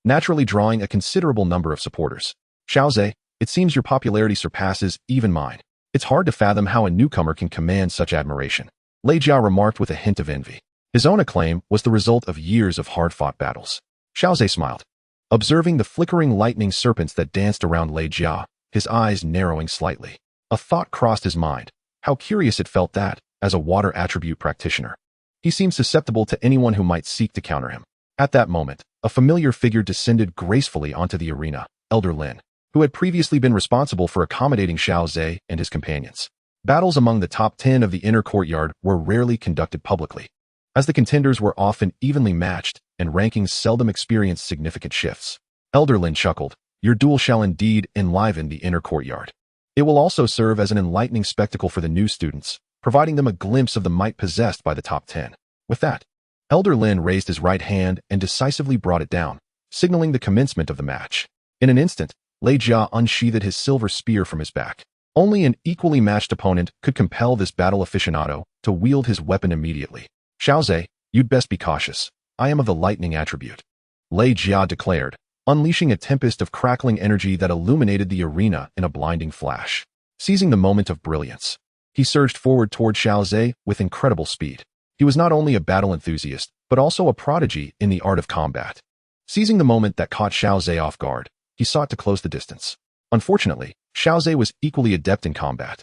[SPEAKER 1] naturally drawing a considerable number of supporters. "Xiao Zhe, it seems your popularity surpasses even mine. It's hard to fathom how a newcomer can command such admiration," Lei Jia remarked with a hint of envy. His own acclaim was the result of years of hard-fought battles. Xiao Zhe smiled, observing the flickering lightning serpents that danced around Lei Jia, his eyes narrowing slightly. A thought crossed his mind. How curious it felt that, as a water attribute practitioner, he seemed susceptible to anyone who might seek to counter him. At that moment, a familiar figure descended gracefully onto the arena, Elder Lin, who had previously been responsible for accommodating Xiao Zhe and his companions. Battles among the top 10 of the inner courtyard were rarely conducted publicly, as the contenders were often evenly matched and rankings seldom experienced significant shifts. Elder Lin chuckled, "Your duel shall indeed enliven the inner courtyard. It will also serve as an enlightening spectacle for the new students, providing them a glimpse of the might possessed by the top 10. With that, Elder Lin raised his right hand and decisively brought it down, signaling the commencement of the match. In an instant, Lei Jia unsheathed his silver spear from his back. Only an equally matched opponent could compel this battle aficionado to wield his weapon immediately. "Xiao Zhe, you'd best be cautious. I am of the lightning attribute," Lei Jia declared, unleashing a tempest of crackling energy that illuminated the arena in a blinding flash. Seizing the moment of brilliance, he surged forward toward Xiao Zhe with incredible speed. He was not only a battle enthusiast, but also a prodigy in the art of combat. Seizing the moment that caught Xiao Zhe off guard, he sought to close the distance. Unfortunately, Xiao Zhe was equally adept in combat.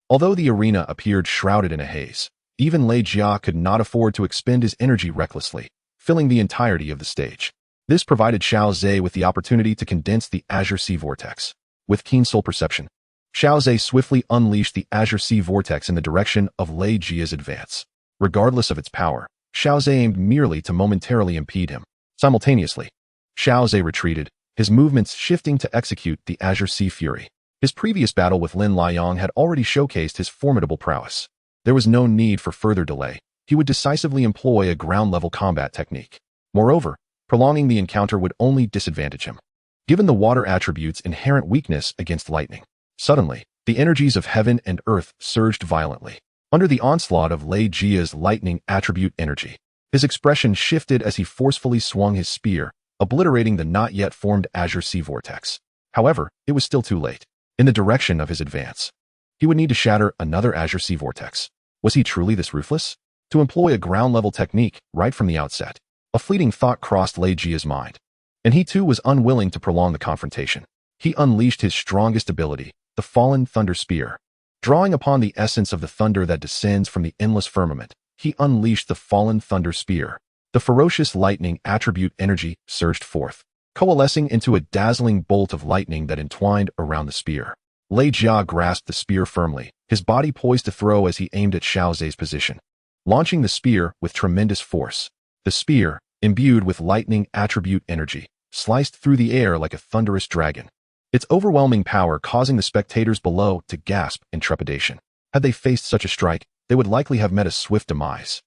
[SPEAKER 1] Although the arena appeared shrouded in a haze, even Lei Jia could not afford to expend his energy recklessly, filling the entirety of the stage. This provided Xiao Zhe with the opportunity to condense the Azure Sea Vortex. With keen soul perception, Xiao Zhe swiftly unleashed the Azure Sea Vortex in the direction of Lei Jia's advance. Regardless of its power, Xiao Zhe aimed merely to momentarily impede him. Simultaneously, Xiao Zhe retreated, his movements shifting to execute the Azure Sea Fury. His previous battle with Lin Liang had already showcased his formidable prowess. There was no need for further delay. He would decisively employ a ground-level combat technique. Moreover, prolonging the encounter would only disadvantage him, given the water attribute's inherent weakness against lightning. Suddenly, the energies of heaven and earth surged violently. Under the onslaught of Lei Jia's lightning attribute energy, his expression shifted as he forcefully swung his spear, obliterating the not yet formed Azure Sea Vortex. However, it was still too late. In the direction of his advance, he would need to shatter another Azure Sea Vortex. Was he truly this ruthless? To employ a ground-level technique right from the outset? A fleeting thought crossed Lei Jia's mind, and he too was unwilling to prolong the confrontation. He unleashed his strongest ability, the Fallen Thunder Spear. Drawing upon the essence of the thunder that descends from the endless firmament, he unleashed the Fallen Thunder Spear. The ferocious lightning attribute energy surged forth, coalescing into a dazzling bolt of lightning that entwined around the spear. Lei Jia grasped the spear firmly, his body poised to throw as he aimed at Xiao Zhe's position, launching the spear with tremendous force. The spear, imbued with lightning attribute energy, sliced through the air like a thunderous dragon, its overwhelming power causing the spectators below to gasp in trepidation. Had they faced such a strike, they would likely have met a swift demise.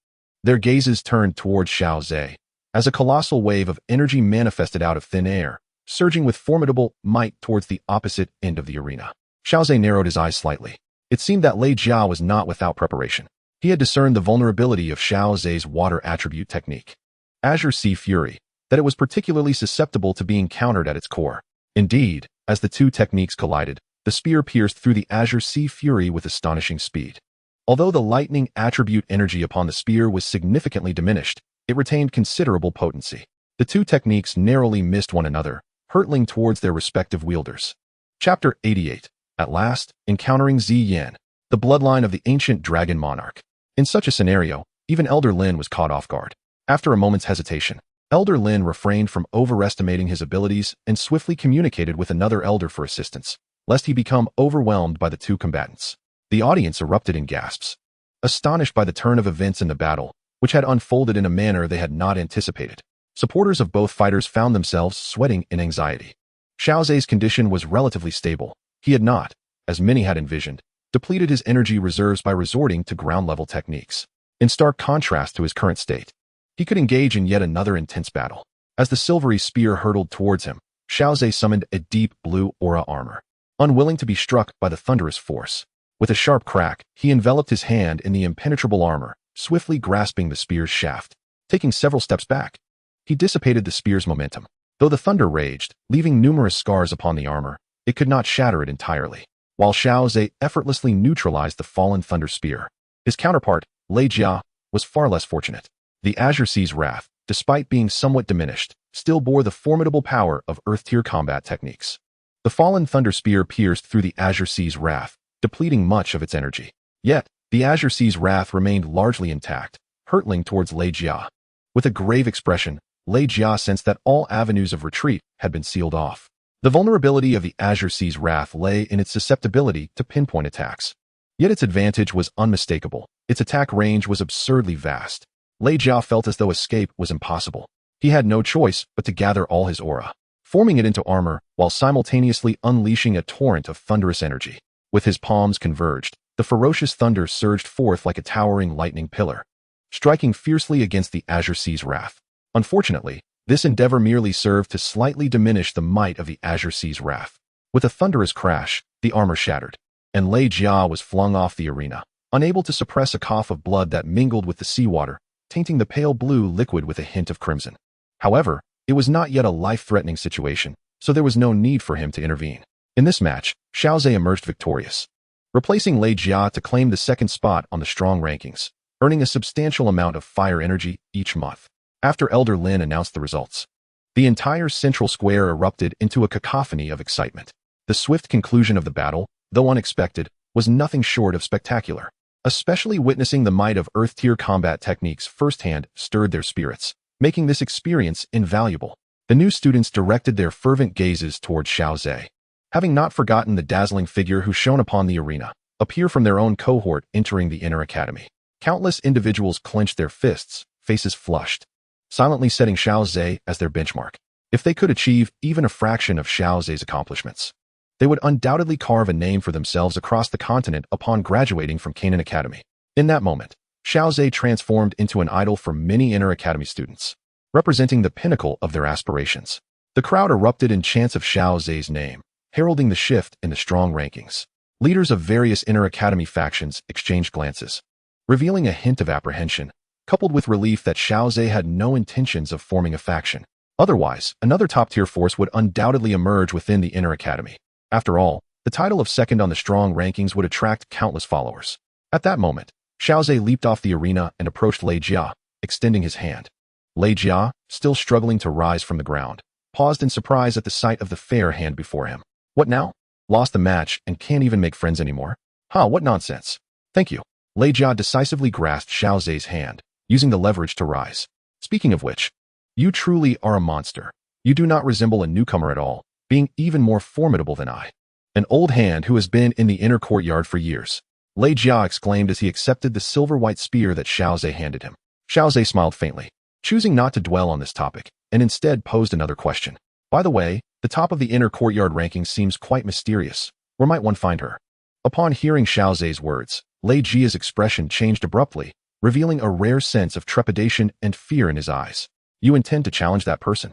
[SPEAKER 1] Their gazes turned towards Xiao Zhe, as a colossal wave of energy manifested out of thin air, surging with formidable might towards the opposite end of the arena. Xiao Zhe narrowed his eyes slightly. It seemed that Lei Jia was not without preparation. He had discerned the vulnerability of Xiao Zhe's water attribute technique, Azure Sea Fury, that it was particularly susceptible to being countered at its core. Indeed, as the two techniques collided, the spear pierced through the Azure Sea Fury with astonishing speed. Although the lightning attribute energy upon the spear was significantly diminished, it retained considerable potency. The two techniques narrowly missed one another, hurtling towards their respective wielders. Chapter 88. At last, encountering Zi Yan, the bloodline of the ancient dragon monarch. In such a scenario, even Elder Lin was caught off guard. After a moment's hesitation, Elder Lin refrained from overestimating his abilities and swiftly communicated with another elder for assistance, lest he become overwhelmed by the two combatants. The audience erupted in gasps, astonished by the turn of events in the battle, which had unfolded in a manner they had not anticipated. Supporters of both fighters found themselves sweating in anxiety. Xiao Zhe's condition was relatively stable. He had not, as many had envisioned, depleted his energy reserves by resorting to ground-level techniques. In stark contrast to his current state, he could engage in yet another intense battle. As the silvery spear hurtled towards him, Xiao Zhe summoned a deep blue aura armor, unwilling to be struck by the thunderous force. With a sharp crack, he enveloped his hand in the impenetrable armor, swiftly grasping the spear's shaft. Taking several steps back, he dissipated the spear's momentum. Though the thunder raged, leaving numerous scars upon the armor, it could not shatter it entirely. While Xiao Zhe effortlessly neutralized the fallen thunder spear, his counterpart, Lei Jia, was far less fortunate. The Azure Sea's wrath, despite being somewhat diminished, still bore the formidable power of Earth-tier combat techniques. The fallen thunder spear pierced through the Azure Sea's wrath, depleting much of its energy. Yet, the Azure Sea's wrath remained largely intact, hurtling towards Lei Jia. With a grave expression, Lei Jia sensed that all avenues of retreat had been sealed off. The vulnerability of the Azure Sea's wrath lay in its susceptibility to pinpoint attacks. Yet its advantage was unmistakable. Its attack range was absurdly vast. Lei Jia felt as though escape was impossible. He had no choice but to gather all his aura, forming it into armor while simultaneously unleashing a torrent of thunderous energy. With his palms converged, the ferocious thunder surged forth like a towering lightning pillar, striking fiercely against the Azure Sea's wrath. Unfortunately, this endeavor merely served to slightly diminish the might of the Azure Sea's wrath. With a thunderous crash, the armor shattered, and Lei Jia was flung off the arena, unable to suppress a cough of blood that mingled with the seawater, tainting the pale blue liquid with a hint of crimson. However, it was not yet a life-threatening situation, so there was no need for him to intervene. In this match, Xiao Zhe emerged victorious, replacing Lei Jia to claim the second spot on the strong rankings, earning a substantial amount of fire energy each month. After Elder Lin announced the results, the entire central square erupted into a cacophony of excitement. The swift conclusion of the battle, though unexpected, was nothing short of spectacular. Especially witnessing the might of Earth-tier combat techniques firsthand stirred their spirits, making this experience invaluable. The new students directed their fervent gazes towards Xiao Zhe, having not forgotten the dazzling figure who shone upon the arena, appear from their own cohort entering the inner academy. Countless individuals clenched their fists, faces flushed, silently setting Xiao Zhe as their benchmark. If they could achieve even a fraction of Xiao Zhe's accomplishments, they would undoubtedly carve a name for themselves across the continent upon graduating from Canaan Academy. In that moment, Xiao Zhe transformed into an idol for many inner academy students, representing the pinnacle of their aspirations. The crowd erupted in chants of Xiao Zhe's name, heralding the shift in the strong rankings. Leaders of various inner academy factions exchanged glances, revealing a hint of apprehension, coupled with relief that Xiao Zhe had no intentions of forming a faction. Otherwise, another top-tier force would undoubtedly emerge within the inner academy. After all, the title of second on the strong rankings would attract countless followers. At that moment, Xiao leaped off the arena and approached Lei Jia, extending his hand. Lei Jia, still struggling to rise from the ground, paused in surprise at the sight of the fair hand before him. What now? Lost the match and can't even make friends anymore? Huh, what nonsense. Thank you. Lei Jia decisively grasped Xiao hand, using the leverage to rise. Speaking of which, you truly are a monster. You do not resemble a newcomer at all, being even more formidable than I. An old hand who has been in the inner courtyard for years. Lei Jia exclaimed as he accepted the silver-white spear that Xiao handed him. Xiao smiled faintly, choosing not to dwell on this topic, and instead posed another question. By the way, the top of the inner courtyard ranking seems quite mysterious. Where might one find her? Upon hearing Xiao words, Lei Jia's expression changed abruptly, revealing a rare sense of trepidation and fear in his eyes. You intend to challenge that person?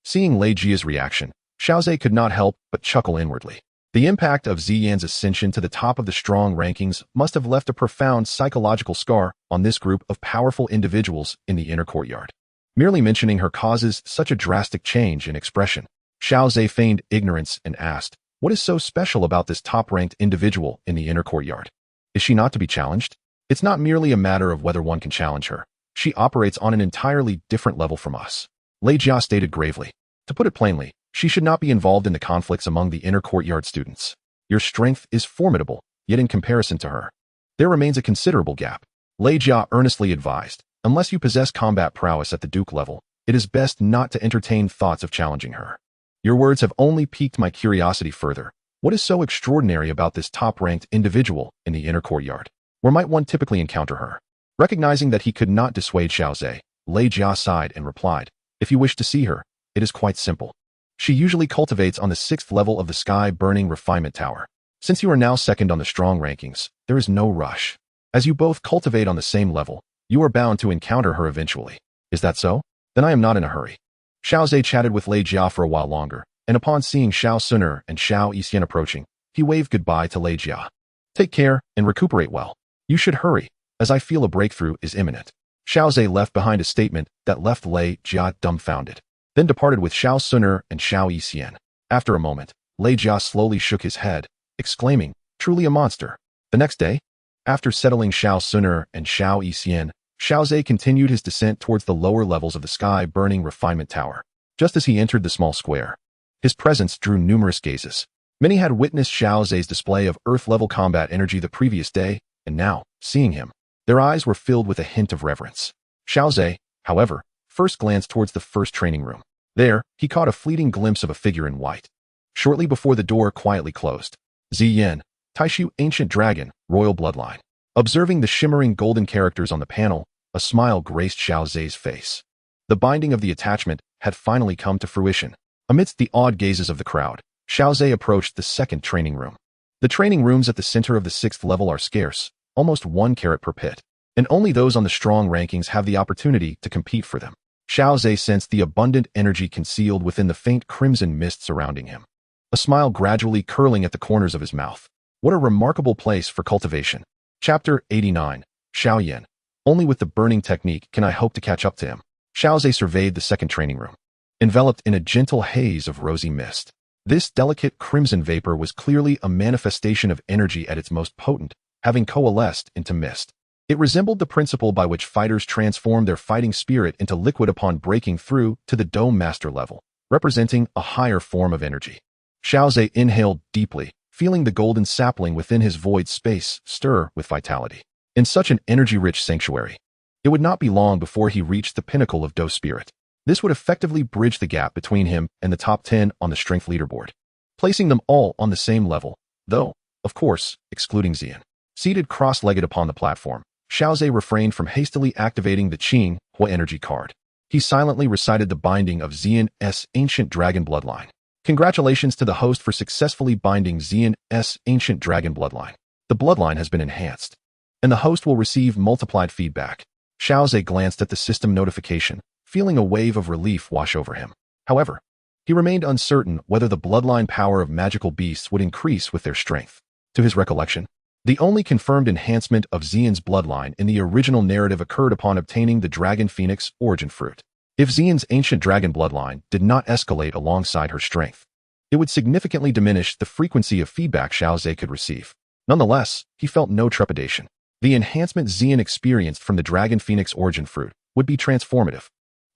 [SPEAKER 1] Seeing Lei Jia's reaction, Xiao could not help but chuckle inwardly. The impact of Ziyan's ascension to the top of the strong rankings must have left a profound psychological scar on this group of powerful individuals in the inner courtyard. Merely mentioning her causes such a drastic change in expression. Xiao feigned ignorance and asked, what is so special about this top-ranked individual in the inner courtyard? Is she not to be challenged? It's not merely a matter of whether one can challenge her. She operates on an entirely different level from us. Lei Jia stated gravely. To put it plainly, she should not be involved in the conflicts among the inner courtyard students. Your strength is formidable, yet in comparison to her, there remains a considerable gap. Lei Jia earnestly advised, unless you possess combat prowess at the Duke level, it is best not to entertain thoughts of challenging her. Your words have only piqued my curiosity further. What is so extraordinary about this top-ranked individual in the inner courtyard? Where might one typically encounter her? Recognizing that he could not dissuade Xiao, Lei Jia sighed and replied, if you wish to see her, it is quite simple. She usually cultivates on the 6th level of the sky-burning refinement tower. Since you are now second on the strong rankings, there is no rush. As you both cultivate on the same level, you are bound to encounter her eventually. Is that so? Then I am not in a hurry. Xiao chatted with Lei Jia for a while longer, and upon seeing Xiao Xun'er and Xiao Xun'er approaching, he waved goodbye to Lei Jia. Take care and recuperate well. You should hurry, as I feel a breakthrough is imminent. Xiao left behind a statement that left Lei Jia dumbfounded, then departed with Xiao Xun'er and Xiao Xun'er. After a moment, Lei Jia slowly shook his head, exclaiming, truly a monster. The next day, after settling Xiao Xun'er and Xiao Xun'er, Xiao continued his descent towards the lower levels of the sky-burning refinement tower. Just as he entered the small square, his presence drew numerous gazes. Many had witnessed Xiao's display of Earth-level combat energy the previous day, and now, seeing him, their eyes were filled with a hint of reverence. Xiao, however, first glanced towards the first training room. There, he caught a fleeting glimpse of a figure in white. Shortly before the door quietly closed, Ziyan, Taishu Ancient Dragon, Royal Bloodline. Observing the shimmering golden characters on the panel, a smile graced Xiao's face. The binding of the attachment had finally come to fruition. Amidst the awed gazes of the crowd, Xiao approached the second training room. The training rooms at the center of the 6th level are scarce, almost 1 carat per pit, and only those on the strong rankings have the opportunity to compete for them. Xiao sensed the abundant energy concealed within the faint crimson mist surrounding him. A smile gradually curling at the corners of his mouth. What a remarkable place for cultivation. Chapter 89, Xiao Yan. Only with the burning technique can I hope to catch up to him. Xiao surveyed the second training room. Enveloped in a gentle haze of rosy mist, this delicate crimson vapor was clearly a manifestation of energy at its most potent, having coalesced into mist. It resembled the principle by which fighters transform their fighting spirit into liquid upon breaking through to the Dome Master level, representing a higher form of energy. Xiao inhaled deeply, feeling the golden sapling within his void space stir with vitality. In such an energy-rich sanctuary, it would not be long before he reached the pinnacle of Do Spirit. This would effectively bridge the gap between him and the top 10 on the strength leaderboard, placing them all on the same level, though, of course, excluding Ziyan. Seated cross-legged upon the platform, Xiao refrained from hastily activating the Qing Hua energy card. He silently recited the binding of Ziyan's ancient dragon bloodline. Congratulations to the host for successfully binding Ziyan's ancient dragon bloodline. The bloodline has been enhanced, and the host will receive multiplied feedback. Xiao glanced at the system notification, feeling a wave of relief wash over him. However, he remained uncertain whether the bloodline power of magical beasts would increase with their strength. To his recollection, the only confirmed enhancement of Ziyan's bloodline in the original narrative occurred upon obtaining the Dragon Phoenix origin fruit. If Ziyan's ancient dragon bloodline did not escalate alongside her strength, it would significantly diminish the frequency of feedback Xiao could receive. Nonetheless, he felt no trepidation. The enhancement Xian experienced from the Dragon Phoenix Origin Fruit would be transformative.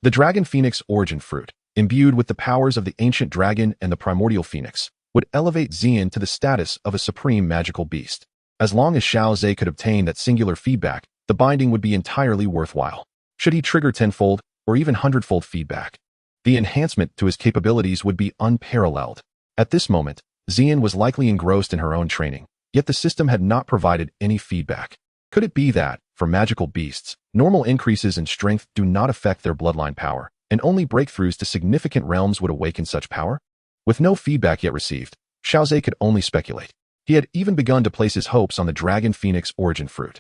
[SPEAKER 1] The Dragon Phoenix Origin Fruit, imbued with the powers of the Ancient Dragon and the Primordial Phoenix, would elevate Xian to the status of a supreme magical beast. As long as Xiao Zhe could obtain that singular feedback, the binding would be entirely worthwhile. Should he trigger tenfold or even hundredfold feedback, the enhancement to his capabilities would be unparalleled. At this moment, Xian was likely engrossed in her own training, yet the system had not provided any feedback. Could it be that, for magical beasts, normal increases in strength do not affect their bloodline power, and only breakthroughs to significant realms would awaken such power? With no feedback yet received, Xiao Zhe could only speculate. He had even begun to place his hopes on the Dragon Phoenix Origin Fruit.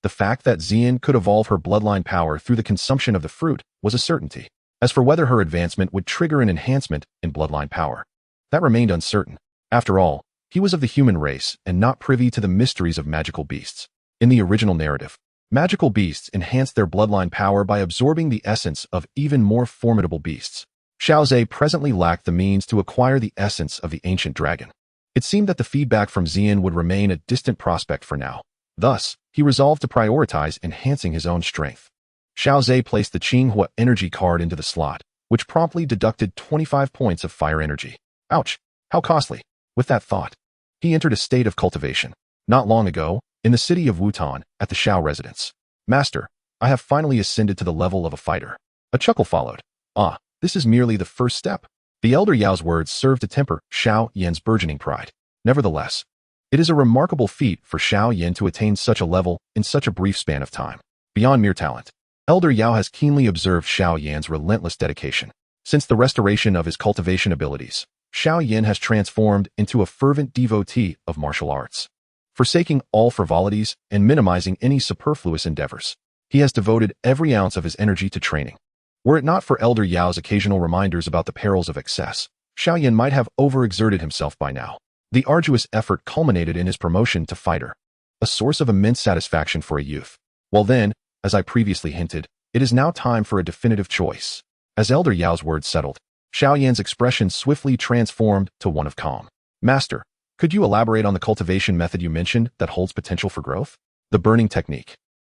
[SPEAKER 1] The fact that Xian could evolve her bloodline power through the consumption of the fruit was a certainty. As for whether her advancement would trigger an enhancement in bloodline power, that remained uncertain. After all, he was of the human race and not privy to the mysteries of magical beasts. In the original narrative, magical beasts enhanced their bloodline power by absorbing the essence of even more formidable beasts. Xiao Zhe presently lacked the means to acquire the essence of the ancient dragon. It seemed that the feedback from Xian would remain a distant prospect for now. Thus, he resolved to prioritize enhancing his own strength. Xiao Zhe placed the Qinghua energy card into the slot, which promptly deducted 25 points of fire energy. Ouch! How costly! With that thought, he entered a state of cultivation. Not long ago, in the city of Wutan, at the Xiao residence. Master, I have finally ascended to the level of a fighter. A chuckle followed. Ah, this is merely the first step. The elder Yao's words served to temper Xiao Yan's burgeoning pride. Nevertheless, it is a remarkable feat for Xiao Yan to attain such a level in such a brief span of time. Beyond mere talent, Elder Yao has keenly observed Xiao Yan's relentless dedication. Since the restoration of his cultivation abilities, Xiao Yan has transformed into a fervent devotee of martial arts. Forsaking all frivolities and minimizing any superfluous endeavors, he has devoted every ounce of his energy to training. Were it not for Elder Yao's occasional reminders about the perils of excess, Xiao Yan might have overexerted himself by now. The arduous effort culminated in his promotion to fighter, a source of immense satisfaction for a youth. Well then, as I previously hinted, it is now time for a definitive choice. As Elder Yao's words settled, Xiao Yan's expression swiftly transformed to one of calm. Master, could you elaborate on the cultivation method you mentioned that holds potential for growth? The burning technique,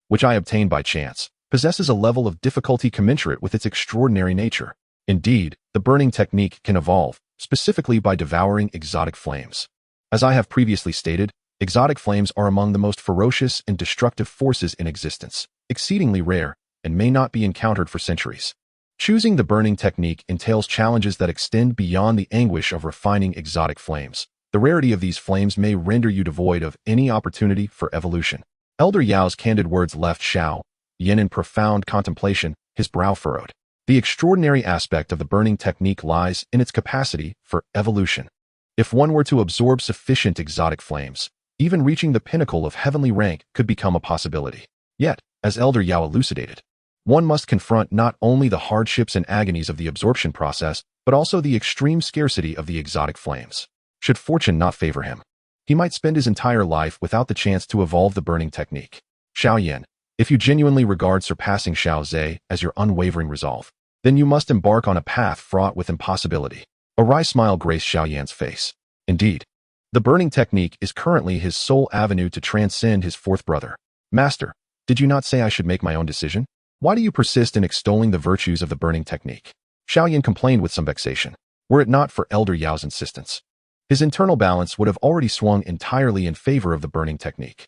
[SPEAKER 1] which I obtained by chance, possesses a level of difficulty commensurate with its extraordinary nature. Indeed, the burning technique can evolve, specifically by devouring exotic flames. As I have previously stated, exotic flames are among the most ferocious and destructive forces in existence, exceedingly rare, and may not be encountered for centuries. Choosing the burning technique entails challenges that extend beyond the anguish of refining exotic flames. The rarity of these flames may render you devoid of any opportunity for evolution. Elder Yao's candid words left Xiao Yan in profound contemplation, his brow furrowed. The extraordinary aspect of the burning technique lies in its capacity for evolution. If one were to absorb sufficient exotic flames, even reaching the pinnacle of heavenly rank could become a possibility. Yet, as Elder Yao elucidated, one must confront not only the hardships and agonies of the absorption process, but also the extreme scarcity of the exotic flames. Should fortune not favor him, he might spend his entire life without the chance to evolve the burning technique. Xiao Yan, if you genuinely regard surpassing Xiao Zhe as your unwavering resolve, then you must embark on a path fraught with impossibility. A wry smile graced Xiao Yan's face. Indeed, the burning technique is currently his sole avenue to transcend his fourth brother. Master, did you not say I should make my own decision? Why do you persist in extolling the virtues of the burning technique? Xiao Yan complained with some vexation. Were it not for Elder Yao's insistence, his internal balance would have already swung entirely in favor of the burning technique.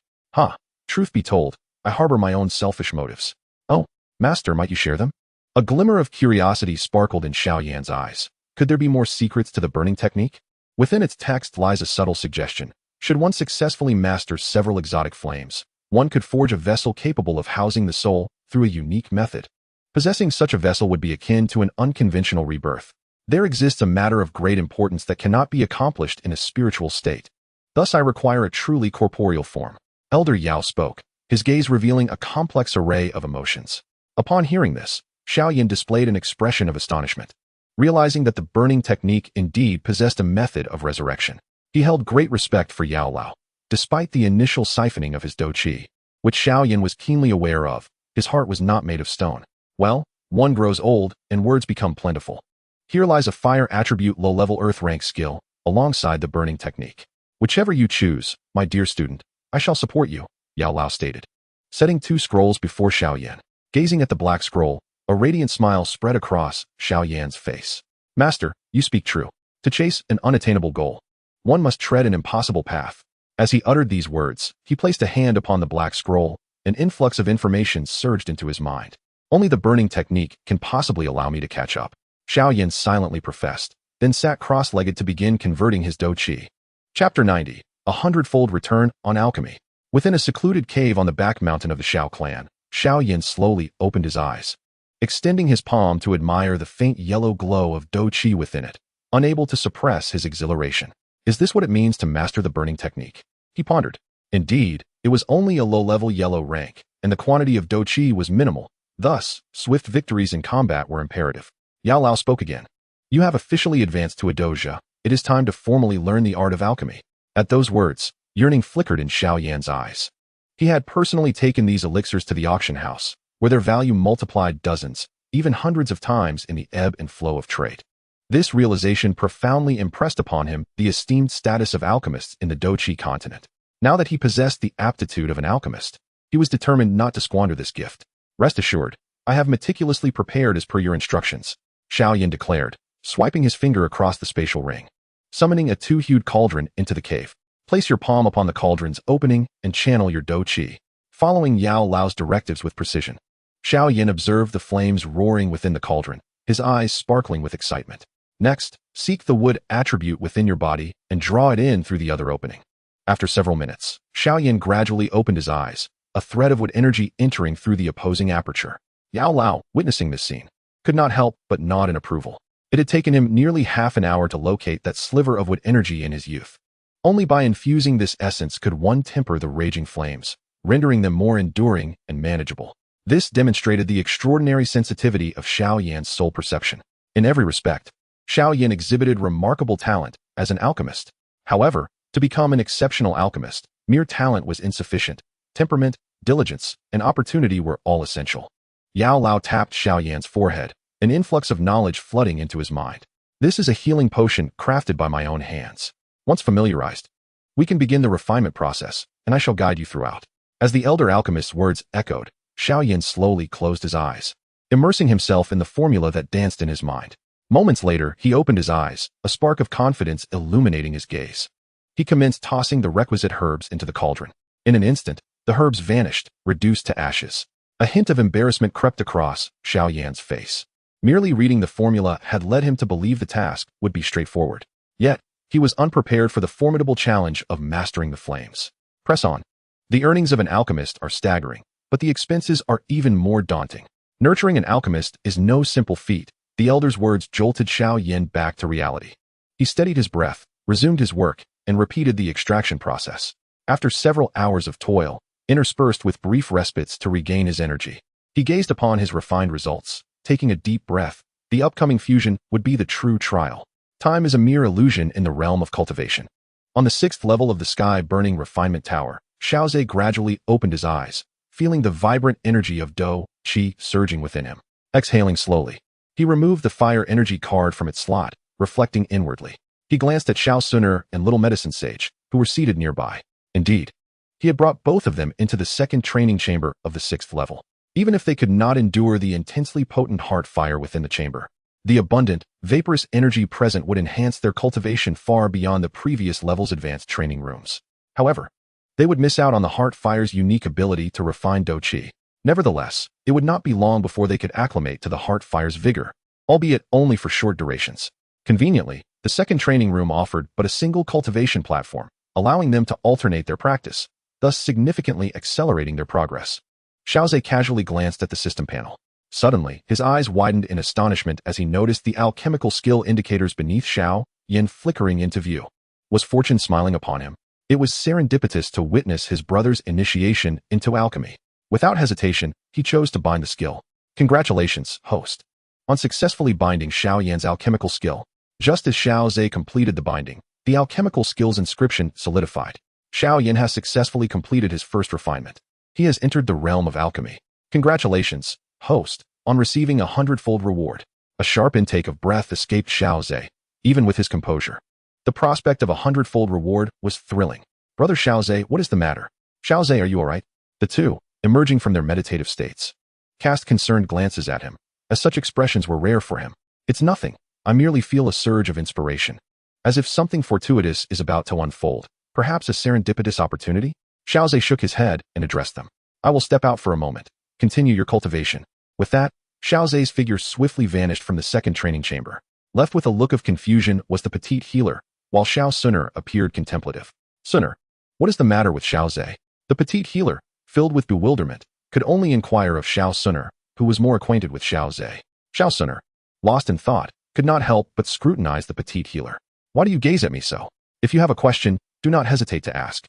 [SPEAKER 1] Truth be told, I harbor my own selfish motives. Oh, Master, might you share them? A glimmer of curiosity sparkled in Xiao Yan's eyes. Could there be more secrets to the burning technique? Within its text lies a subtle suggestion. Should one successfully master several exotic flames, one could forge a vessel capable of housing the soul through a unique method. Possessing such a vessel would be akin to an unconventional rebirth. There exists a matter of great importance that cannot be accomplished in a spiritual state. Thus I require a truly corporeal form. Elder Yao spoke, his gaze revealing a complex array of emotions. Upon hearing this, Xiao Yan displayed an expression of astonishment. Realizing that the burning technique indeed possessed a method of resurrection, he held great respect for Yao Lao. Despite the initial siphoning of his do qi, which Xiao Yan was keenly aware of, his heart was not made of stone. Well, one grows old, and words become plentiful. Here lies a fire attribute low-level earth rank skill, alongside the burning technique. Whichever you choose, my dear student, I shall support you, Yao Lao stated. setting 2 scrolls before Xiao Yan. Gazing at the black scroll, a radiant smile spread across Xiao Yan's face. Master, you speak true. To chase an unattainable goal, one must tread an impossible path. As he uttered these words, he placed a hand upon the black scroll. An influx of information surged into his mind. Only the burning technique can possibly allow me to catch up. Xiao Yan silently professed, then sat cross-legged to begin converting his Do Qi. Chapter 90. A Hundredfold Return on Alchemy. Within a secluded cave on the back mountain of the Xiao clan, Xiao Yan slowly opened his eyes, extending his palm to admire the faint yellow glow of Do Qi within it, unable to suppress his exhilaration. Is this what it means to master the burning technique? He pondered. Indeed, it was only a low-level yellow rank, and the quantity of Do Qi was minimal. Thus, swift victories in combat were imperative. Yao Lao spoke again. You have officially advanced to a doja. It is time to formally learn the art of alchemy. At those words, yearning flickered in Xiao Yan's eyes. He had personally taken these elixirs to the auction house, where their value multiplied dozens, even hundreds of times in the ebb and flow of trade. This realization profoundly impressed upon him the esteemed status of alchemists in the Do Qi continent. Now that he possessed the aptitude of an alchemist, he was determined not to squander this gift. Rest assured, I have meticulously prepared as per your instructions, Xiao Yan declared, swiping his finger across the spatial ring. Summoning a 2-hued cauldron into the cave. Place your palm upon the cauldron's opening and channel your Do Qi, following Yao Lao's directives with precision. Xiao Yan observed the flames roaring within the cauldron, his eyes sparkling with excitement. Next, seek the wood attribute within your body and draw it in through the other opening. After several minutes, Xiao Yan gradually opened his eyes, a thread of wood energy entering through the opposing aperture. Yao Lao, witnessing this scene, could not help but nod in approval. It had taken him nearly half an hour to locate that sliver of wood energy in his youth. Only by infusing this essence could one temper the raging flames, rendering them more enduring and manageable. This demonstrated the extraordinary sensitivity of Xiao Yan's soul perception. In every respect, Xiao Yan exhibited remarkable talent as an alchemist. However, to become an exceptional alchemist, mere talent was insufficient. Temperament, diligence, and opportunity were all essential. Yao Lao tapped Xiao Yan's forehead, an influx of knowledge flooding into his mind. This is a healing potion crafted by my own hands. Once familiarized, we can begin the refinement process, and I shall guide you throughout. As the elder alchemist's words echoed, Xiao Yan slowly closed his eyes, immersing himself in the formula that danced in his mind. Moments later, he opened his eyes, a spark of confidence illuminating his gaze. He commenced tossing the requisite herbs into the cauldron. In an instant, the herbs vanished, reduced to ashes. A hint of embarrassment crept across Xiao Yan's face. Merely reading the formula had led him to believe the task would be straightforward. Yet, he was unprepared for the formidable challenge of mastering the flames. Press on. The earnings of an alchemist are staggering, but the expenses are even more daunting. Nurturing an alchemist is no simple feat. The elder's words jolted Xiao Yan back to reality. He steadied his breath, resumed his work, and repeated the extraction process. After several hours of toil, interspersed with brief respites to regain his energy, he gazed upon his refined results, taking a deep breath. The upcoming fusion would be the true trial. Time is a mere illusion in the realm of cultivation. On the 6th level of the sky-burning refinement tower, Xiao Zhe gradually opened his eyes, feeling the vibrant energy of Do Qi surging within him. Exhaling slowly, he removed the fire energy card from its slot, reflecting inwardly. He glanced at Xiao Xun'er and Little Medicine Sage, who were seated nearby. Indeed, he had brought both of them into the second training chamber of the 6th level. Even if they could not endure the intensely potent heart fire within the chamber, the abundant, vaporous energy present would enhance their cultivation far beyond the previous level's advanced training rooms. However, they would miss out on the heart fire's unique ability to refine Do Qi. Nevertheless, it would not be long before they could acclimate to the heart fire's vigor, albeit only for short durations. Conveniently, the second training room offered but a single cultivation platform, allowing them to alternate their practice, thus significantly accelerating their progress. Xiao Zhe casually glanced at the system panel. Suddenly, his eyes widened in astonishment as he noticed the alchemical skill indicators beneath Xiao Yan flickering into view. Was fortune smiling upon him? It was serendipitous to witness his brother's initiation into alchemy. Without hesitation, he chose to bind the skill. Congratulations, host, on successfully binding Xiao Yan's alchemical skill. Just as Xiao Zhe completed the binding, the alchemical skill's inscription solidified. Xiao Yan has successfully completed his first refinement. He has entered the realm of alchemy. Congratulations, host, on receiving a 100-fold reward. A sharp intake of breath escaped Xiao Zhe, even with his composure. The prospect of a 100-fold reward was thrilling. Brother Xiao Zhe, what is the matter? Xiao Zhe, are you alright? The two, emerging from their meditative states. Cast concerned glances at him, as such expressions were rare for him. It's nothing. I merely feel a surge of inspiration. As if something fortuitous is about to unfold, perhaps a serendipitous opportunity? Xiao shook his head and addressed them. I will step out for a moment. Continue your cultivation. With that, Xiao figure swiftly vanished from the second training chamber. Left with a look of confusion was the petite healer, while Xiao Xun'er appeared contemplative. Xun'er, what is the matter with Xiao? The petite healer, filled with bewilderment, could only inquire of Xiao Xun'er, who was more acquainted with Xiao. Xiao Xun'er, lost in thought, could not help but scrutinize the petite healer. Why do you gaze at me so? If you have a question, do not hesitate to ask.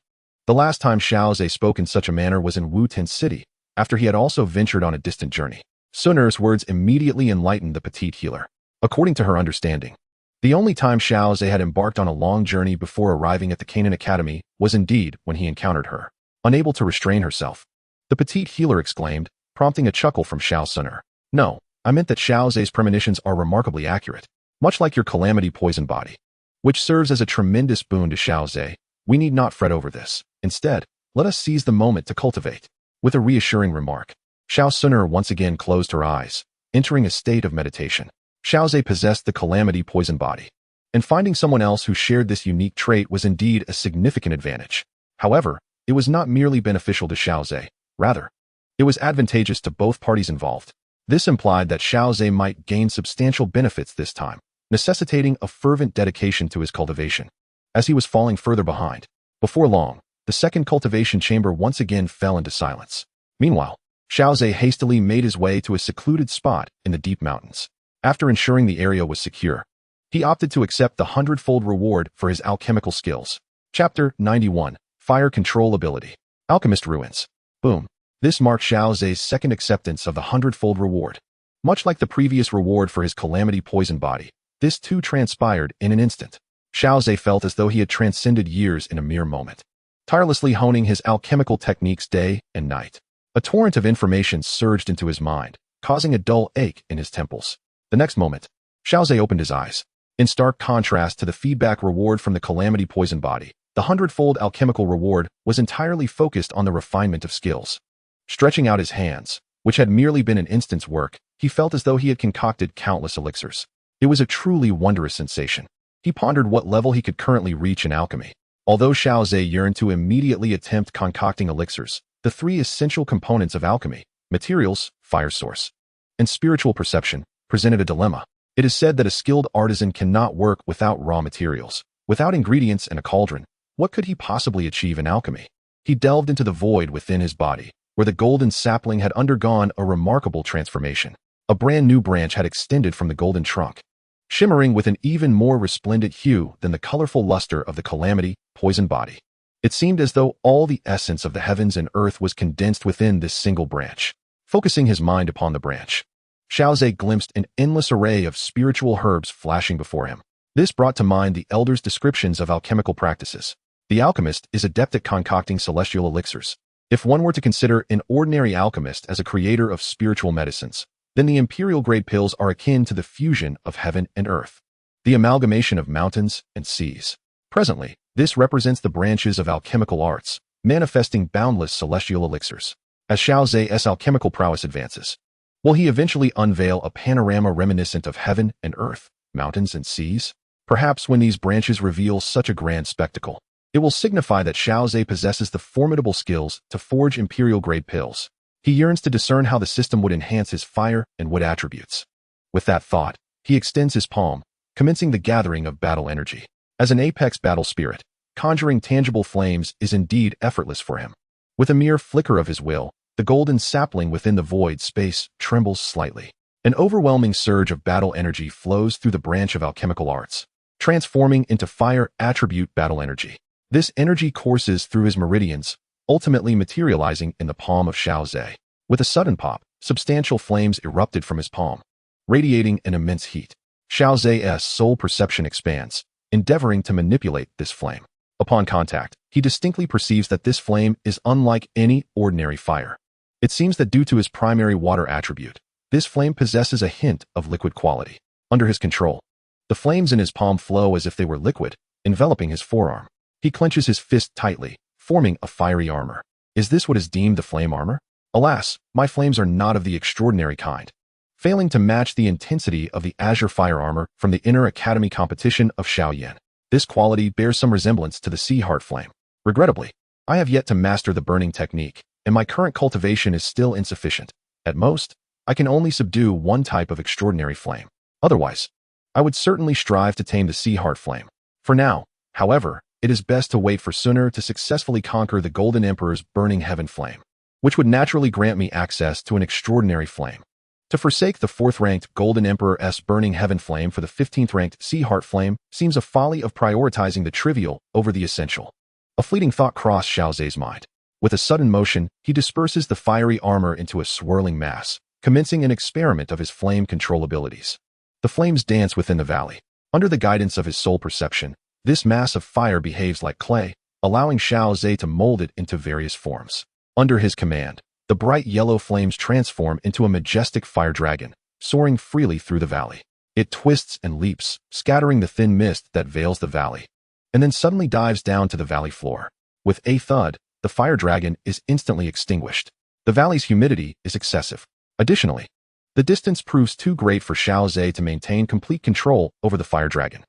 [SPEAKER 1] The last time Xiao spoke in such a manner was in Wu Tin City, after he had also ventured on a distant journey. Xun'er's words immediately enlightened the petite healer. According to her understanding, the only time Xiao had embarked on a long journey before arriving at the Canaan Academy was indeed when he encountered her. Unable to restrain herself, the petite healer exclaimed, prompting a chuckle from Xiao Xun'er. No, I meant that Xiao's premonitions are remarkably accurate, much like your calamity poison body, which serves as a tremendous boon to Xiao. We need not fret over this. Instead, let us seize the moment to cultivate. With a reassuring remark, Xiao Xun'er once again closed her eyes, entering a state of meditation. Xiao possessed the calamity poison body, and finding someone else who shared this unique trait was indeed a significant advantage. However, it was not merely beneficial to Xiao. Rather, it was advantageous to both parties involved. This implied that Xiao might gain substantial benefits this time, necessitating a fervent dedication to his cultivation. As he was falling further behind, before long, the second cultivation chamber once again fell into silence. Meanwhile, Xiao hastily made his way to a secluded spot in the deep mountains. After ensuring the area was secure, he opted to accept the 100-fold reward for his alchemical skills. Chapter 91, Fire Control Ability. Alchemist Ruins. Boom. This marked Xiao's second acceptance of the 100-fold reward. Much like the previous reward for his calamity poison body, this too transpired in an instant. Xiao felt as though he had transcended years in a mere moment, tirelessly honing his alchemical techniques day and night. A torrent of information surged into his mind, causing a dull ache in his temples. The next moment, Xiao opened his eyes. In stark contrast to the feedback reward from the calamity poison body, the 100-fold alchemical reward was entirely focused on the refinement of skills. Stretching out his hands, which had merely been an instant's work, he felt as though he had concocted countless elixirs. It was a truly wondrous sensation. He pondered what level he could currently reach in alchemy. Although Xiao yearned to immediately attempt concocting elixirs, the three essential components of alchemy, materials, fire source, and spiritual perception, presented a dilemma. It is said that a skilled artisan cannot work without raw materials. Without ingredients and a cauldron, what could he possibly achieve in alchemy? He delved into the void within his body, where the golden sapling had undergone a remarkable transformation. A brand new branch had extended from the golden trunk, shimmering with an even more resplendent hue than the colorful luster of the calamity poison body. It seemed as though all the essence of the heavens and earth was condensed within this single branch. Focusing his mind upon the branch, Xiao glimpsed an endless array of spiritual herbs flashing before him. This brought to mind the elders' descriptions of alchemical practices. The alchemist is adept at concocting celestial elixirs. If one were to consider an ordinary alchemist as a creator of spiritual medicines, then the imperial-grade pills are akin to the fusion of heaven and earth, the amalgamation of mountains and seas. Presently, this represents the branches of alchemical arts, manifesting boundless celestial elixirs. As Xiao's alchemical prowess advances, will he eventually unveil a panorama reminiscent of heaven and earth, mountains and seas? Perhaps when these branches reveal such a grand spectacle, it will signify that Xiao possesses the formidable skills to forge imperial-grade pills. He yearns to discern how the system would enhance his fire and wood attributes. With that thought, he extends his palm, commencing the gathering of battle energy. As an apex battle spirit, conjuring tangible flames is indeed effortless for him. With a mere flicker of his will, the golden sapling within the void space trembles slightly. An overwhelming surge of battle energy flows through the branch of alchemical arts, transforming into fire attribute battle energy. This energy courses through his meridians, ultimately materializing in the palm of Xiao. With a sudden pop, substantial flames erupted from his palm, radiating an immense heat. Xiao's soul perception expands, endeavoring to manipulate this flame. Upon contact, he distinctly perceives that this flame is unlike any ordinary fire. It seems that due to his primary water attribute, this flame possesses a hint of liquid quality. Under his control, the flames in his palm flow as if they were liquid, enveloping his forearm. He clenches his fist tightly, forming a fiery armor. Is this what is deemed the flame armor? Alas, my flames are not of the extraordinary kind, failing to match the intensity of the azure fire armor from the inner academy competition of Xiao Yan. This quality bears some resemblance to the sea heart flame. Regrettably, I have yet to master the burning technique, and my current cultivation is still insufficient. At most, I can only subdue one type of extraordinary flame. Otherwise, I would certainly strive to tame the sea heart flame. For now, however, it is best to wait for Xun'er to successfully conquer the Golden Emperor's burning heaven flame, which would naturally grant me access to an extraordinary flame. To forsake the 4th-ranked Golden Emperor's burning heaven flame for the 15th-ranked sea heart flame seems a folly of prioritizing the trivial over the essential. A fleeting thought crossed Xiao Zhe's mind. With a sudden motion, he disperses the fiery armor into a swirling mass, commencing an experiment of his flame control abilities. The flames dance within the valley. Under the guidance of his soul perception, this mass of fire behaves like clay, allowing Xiao Zhe to mold it into various forms. Under his command, the bright yellow flames transform into a majestic fire dragon, soaring freely through the valley. It twists and leaps, scattering the thin mist that veils the valley, and then suddenly dives down to the valley floor. With a thud, the fire dragon is instantly extinguished. The valley's humidity is excessive. Additionally, the distance proves too great for Xiao Zhe to maintain complete control over the fire dragon.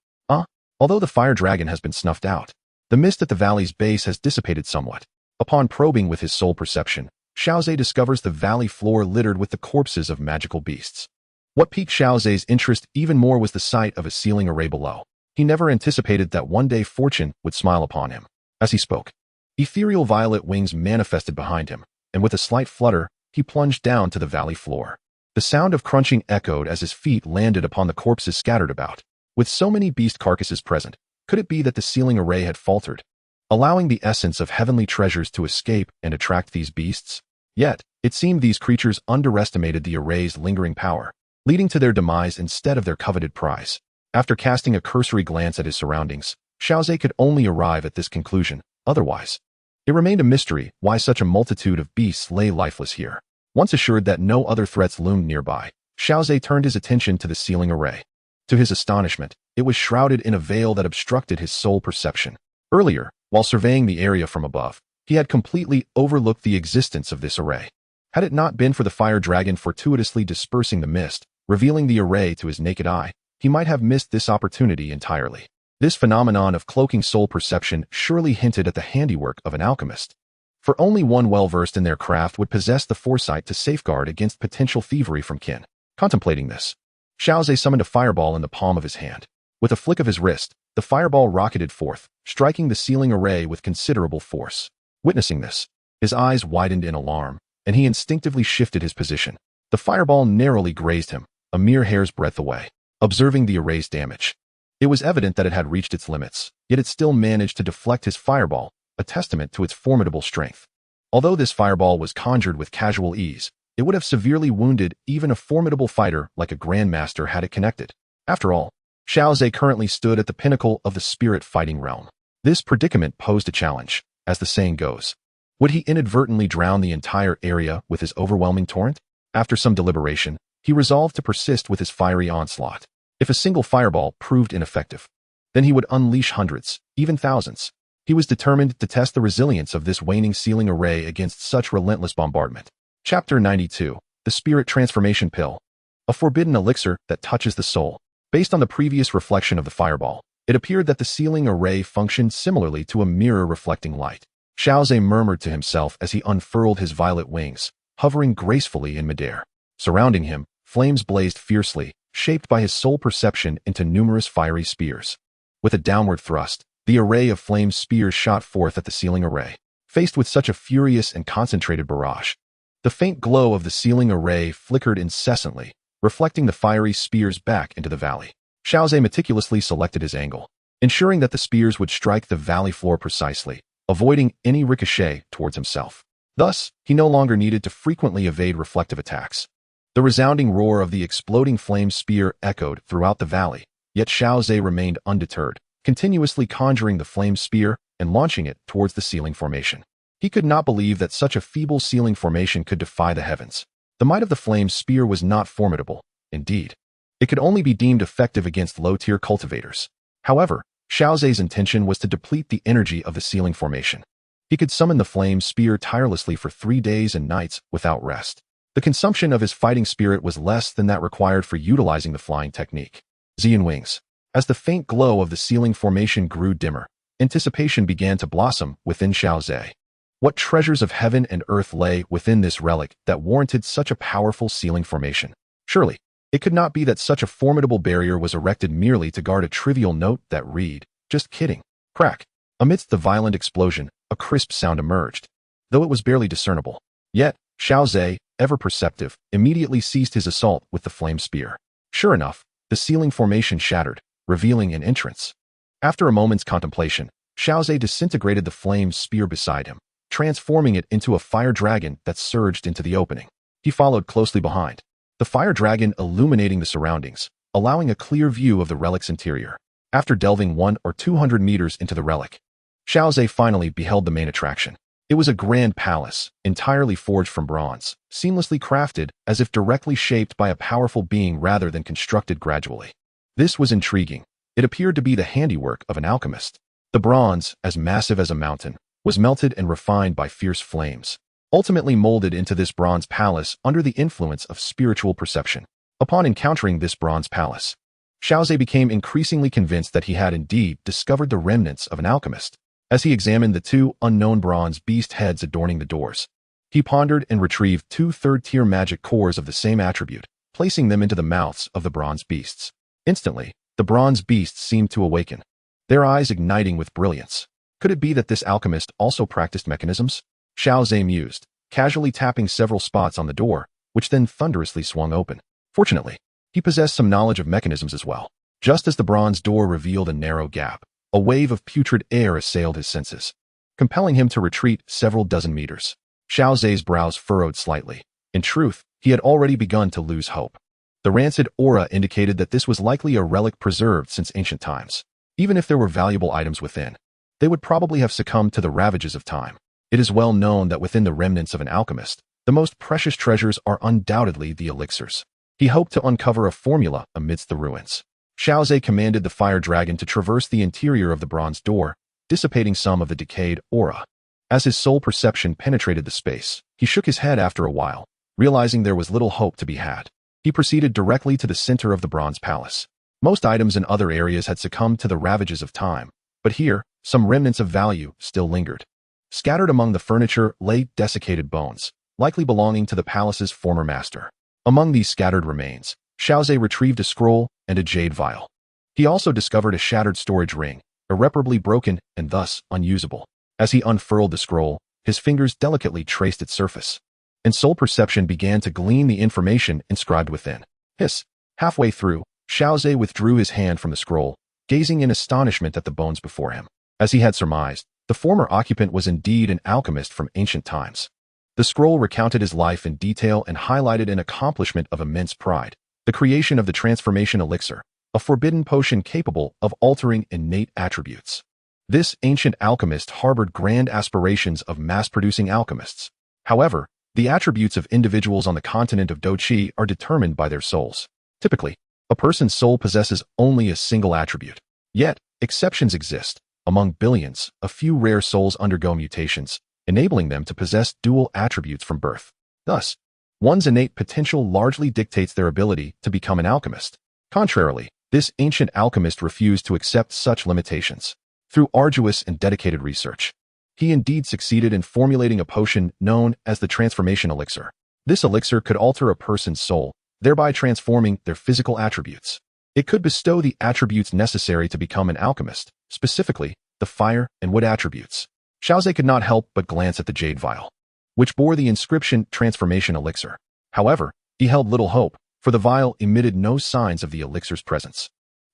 [SPEAKER 1] Although the fire dragon has been snuffed out, the mist at the valley's base has dissipated somewhat. Upon probing with his soul perception, Xiao Zhe discovers the valley floor littered with the corpses of magical beasts. What piqued Xiao Zhe's interest even more was the sight of a ceiling array below. He never anticipated that one day fortune would smile upon him. As he spoke, ethereal violet wings manifested behind him, and with a slight flutter, he plunged down to the valley floor. The sound of crunching echoed as his feet landed upon the corpses scattered about. With so many beast carcasses present, could it be that the ceiling array had faltered, allowing the essence of heavenly treasures to escape and attract these beasts? Yet, it seemed these creatures underestimated the array's lingering power, leading to their demise instead of their coveted prize. After casting a cursory glance at his surroundings, Xiao Zhe could only arrive at this conclusion. Otherwise, it remained a mystery why such a multitude of beasts lay lifeless here. Once assured that no other threats loomed nearby, Xiao Zhe turned his attention to the ceiling array. To his astonishment, it was shrouded in a veil that obstructed his soul perception. Earlier, while surveying the area from above, he had completely overlooked the existence of this array. Had it not been for the fire dragon fortuitously dispersing the mist, revealing the array to his naked eye, he might have missed this opportunity entirely. This phenomenon of cloaking soul perception surely hinted at the handiwork of an alchemist. For only one well-versed in their craft would possess the foresight to safeguard against potential thievery from kin. Contemplating this, Xiao Zhe summoned a fireball in the palm of his hand. With a flick of his wrist, the fireball rocketed forth, striking the ceiling array with considerable force. Witnessing this, his eyes widened in alarm, and he instinctively shifted his position. The fireball narrowly grazed him, a mere hair's breadth away. Observing the array's damage, it was evident that it had reached its limits, yet it still managed to deflect his fireball, a testament to its formidable strength. Although this fireball was conjured with casual ease, it would have severely wounded even a formidable fighter like a grandmaster had it connected. After all, Xiao Zhe currently stood at the pinnacle of the spirit fighting realm. This predicament posed a challenge, as the saying goes. Would he inadvertently drown the entire area with his overwhelming torrent? After some deliberation, he resolved to persist with his fiery onslaught. If a single fireball proved ineffective, then he would unleash hundreds, even thousands. He was determined to test the resilience of this waning ceiling array against such relentless bombardment. Chapter 92. The Spirit Transformation Pill. A forbidden elixir that touches the soul. Based on the previous reflection of the fireball, it appeared that the ceiling array functioned similarly to a mirror reflecting light. Xiao Zhe murmured to himself as he unfurled his violet wings, hovering gracefully in midair. Surrounding him, flames blazed fiercely, shaped by his soul perception into numerous fiery spears. With a downward thrust, the array of flame spears shot forth at the ceiling array. Faced with such a furious and concentrated barrage, the faint glow of the ceiling array flickered incessantly, reflecting the fiery spears back into the valley. Xiao Zhe meticulously selected his angle, ensuring that the spears would strike the valley floor precisely, avoiding any ricochet towards himself. Thus, he no longer needed to frequently evade reflective attacks. The resounding roar of the exploding flame spear echoed throughout the valley, yet Xiao Zhe remained undeterred, continuously conjuring the flame spear and launching it towards the ceiling formation. He could not believe that such a feeble ceiling formation could defy the heavens. The might of the flame spear was not formidable. Indeed, it could only be deemed effective against low-tier cultivators. However, Xiao Zhe's intention was to deplete the energy of the ceiling formation. He could summon the flame spear tirelessly for 3 days and nights without rest. The consumption of his fighting spirit was less than that required for utilizing the flying technique. Xian wings. As the faint glow of the ceiling formation grew dimmer, anticipation began to blossom within Xiao Zhe. What treasures of heaven and earth lay within this relic that warranted such a powerful ceiling formation? Surely, it could not be that such a formidable barrier was erected merely to guard a trivial note that read, "Just kidding." Crack. Amidst the violent explosion, a crisp sound emerged, though it was barely discernible. Yet, Xiao Zhe, ever perceptive, immediately ceased his assault with the flame spear. Sure enough, the ceiling formation shattered, revealing an entrance. After a moment's contemplation, Xiao Zhe disintegrated the flame spear beside him, transforming it into a fire dragon that surged into the opening. He followed closely behind, the fire dragon illuminating the surroundings, allowing a clear view of the relic's interior. After delving 100 or 200 meters into the relic, Xiao Zhe finally beheld the main attraction. It was a grand palace, entirely forged from bronze, seamlessly crafted as if directly shaped by a powerful being rather than constructed gradually. This was intriguing. It appeared to be the handiwork of an alchemist. The bronze, as massive as a mountain, was melted and refined by fierce flames, ultimately molded into this bronze palace under the influence of spiritual perception. Upon encountering this bronze palace, Xiao Zhe became increasingly convinced that he had indeed discovered the remnants of an alchemist. As he examined the 2 unknown bronze beast heads adorning the doors, he pondered and retrieved 2 third-tier magic cores of the same attribute, placing them into the mouths of the bronze beasts. Instantly, the bronze beasts seemed to awaken, their eyes igniting with brilliance. Could it be that this alchemist also practiced mechanisms? Xiao Zhe mused, casually tapping several spots on the door, which then thunderously swung open. Fortunately, he possessed some knowledge of mechanisms as well. Just as the bronze door revealed a narrow gap, a wave of putrid air assailed his senses, compelling him to retreat several dozen meters. Xiao Zhe's brows furrowed slightly. In truth, he had already begun to lose hope. The rancid aura indicated that this was likely a relic preserved since ancient times. Even if there were valuable items within, they would probably have succumbed to the ravages of time. It is well known that within the remnants of an alchemist, the most precious treasures are undoubtedly the elixirs. He hoped to uncover a formula amidst the ruins. Xiao Zhe commanded the fire dragon to traverse the interior of the bronze door, dissipating some of the decayed aura. As his soul perception penetrated the space, he shook his head after a while, realizing there was little hope to be had. He proceeded directly to the center of the bronze palace. Most items in other areas had succumbed to the ravages of time, but here, some remnants of value still lingered. Scattered among the furniture lay desiccated bones, likely belonging to the palace's former master. Among these scattered remains, Xiao Zhe retrieved a scroll and a jade vial. He also discovered a shattered storage ring, irreparably broken and thus unusable. As he unfurled the scroll, his fingers delicately traced its surface, and soul perception began to glean the information inscribed within. Hiss! Halfway through, Xiao Zhe withdrew his hand from the scroll, gazing in astonishment at the bones before him. As he had surmised, the former occupant was indeed an alchemist from ancient times. The scroll recounted his life in detail and highlighted an accomplishment of immense pride: the creation of the transformation elixir, a forbidden potion capable of altering innate attributes. This ancient alchemist harbored grand aspirations of mass-producing alchemists. However, the attributes of individuals on the continent of Doqi are determined by their souls. Typically, a person's soul possesses only a single attribute. Yet, exceptions exist. Among billions, a few rare souls undergo mutations, enabling them to possess dual attributes from birth. Thus, one's innate potential largely dictates their ability to become an alchemist. Contrarily, this ancient alchemist refused to accept such limitations. Through arduous and dedicated research, he indeed succeeded in formulating a potion known as the transformation elixir. This elixir could alter a person's soul, thereby transforming their physical attributes. It could bestow the attributes necessary to become an alchemist, specifically, the fire and wood attributes. Xiao Zhe could not help but glance at the jade vial, which bore the inscription Transformation Elixir. However, he held little hope, for the vial emitted no signs of the elixir's presence.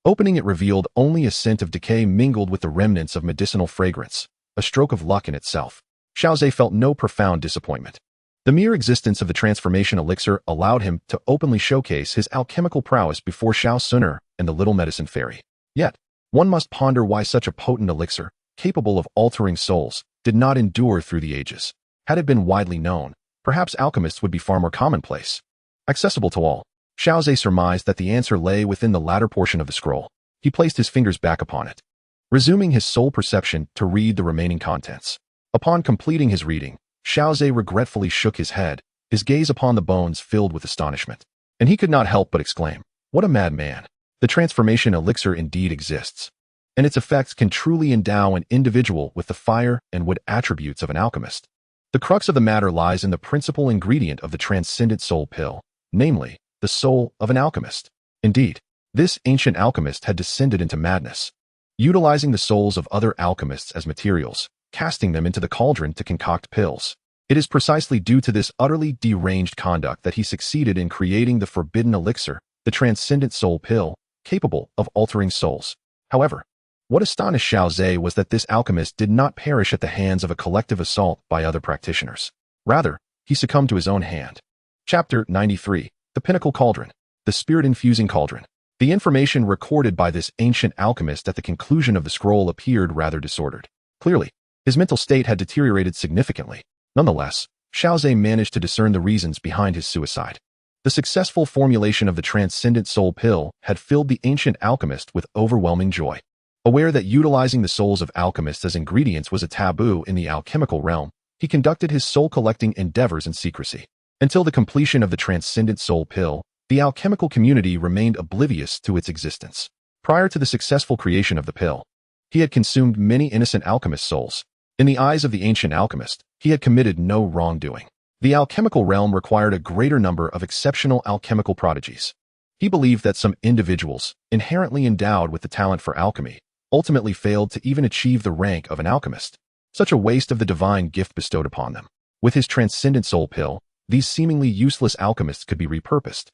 [SPEAKER 1] Opening it revealed only a scent of decay mingled with the remnants of medicinal fragrance, a stroke of luck in itself. Xiao Zhe felt no profound disappointment. The mere existence of the transformation elixir allowed him to openly showcase his alchemical prowess before Xiao Xun'er and the little medicine fairy. Yet, one must ponder why such a potent elixir, capable of altering souls, did not endure through the ages. Had it been widely known, perhaps alchemists would be far more commonplace, accessible to all. Xiao Zhe surmised that the answer lay within the latter portion of the scroll. He placed his fingers back upon it, resuming his soul perception to read the remaining contents. Upon completing his reading, Xiao Zhe regretfully shook his head, his gaze upon the bones filled with astonishment. And he could not help but exclaim, "What a madman! The transformation elixir indeed exists, and its effects can truly endow an individual with the fire and wood attributes of an alchemist." The crux of the matter lies in the principal ingredient of the transcendent soul pill, namely, the soul of an alchemist. Indeed, this ancient alchemist had descended into madness, utilizing the souls of other alchemists as materials, casting them into the cauldron to concoct pills. It is precisely due to this utterly deranged conduct that he succeeded in creating the forbidden elixir, the transcendent soul pill, capable of altering souls. However, what astonished Xiao Zhe was that this alchemist did not perish at the hands of a collective assault by other practitioners. Rather, he succumbed to his own hand. Chapter 93. The Pinnacle Cauldron. The Spirit-Infusing Cauldron. The information recorded by this ancient alchemist at the conclusion of the scroll appeared rather disordered. Clearly, his mental state had deteriorated significantly. Nonetheless, Xiao Zhe managed to discern the reasons behind his suicide. The successful formulation of the transcendent soul pill had filled the ancient alchemist with overwhelming joy. Aware that utilizing the souls of alchemists as ingredients was a taboo in the alchemical realm, he conducted his soul-collecting endeavors in secrecy. Until the completion of the transcendent soul pill, the alchemical community remained oblivious to its existence. Prior to the successful creation of the pill, he had consumed many innocent alchemist souls. In the eyes of the ancient alchemist, he had committed no wrongdoing. The alchemical realm required a greater number of exceptional alchemical prodigies. He believed that some individuals, inherently endowed with the talent for alchemy, ultimately failed to even achieve the rank of an alchemist. Such a waste of the divine gift bestowed upon them. With his transcendent soul pill, these seemingly useless alchemists could be repurposed,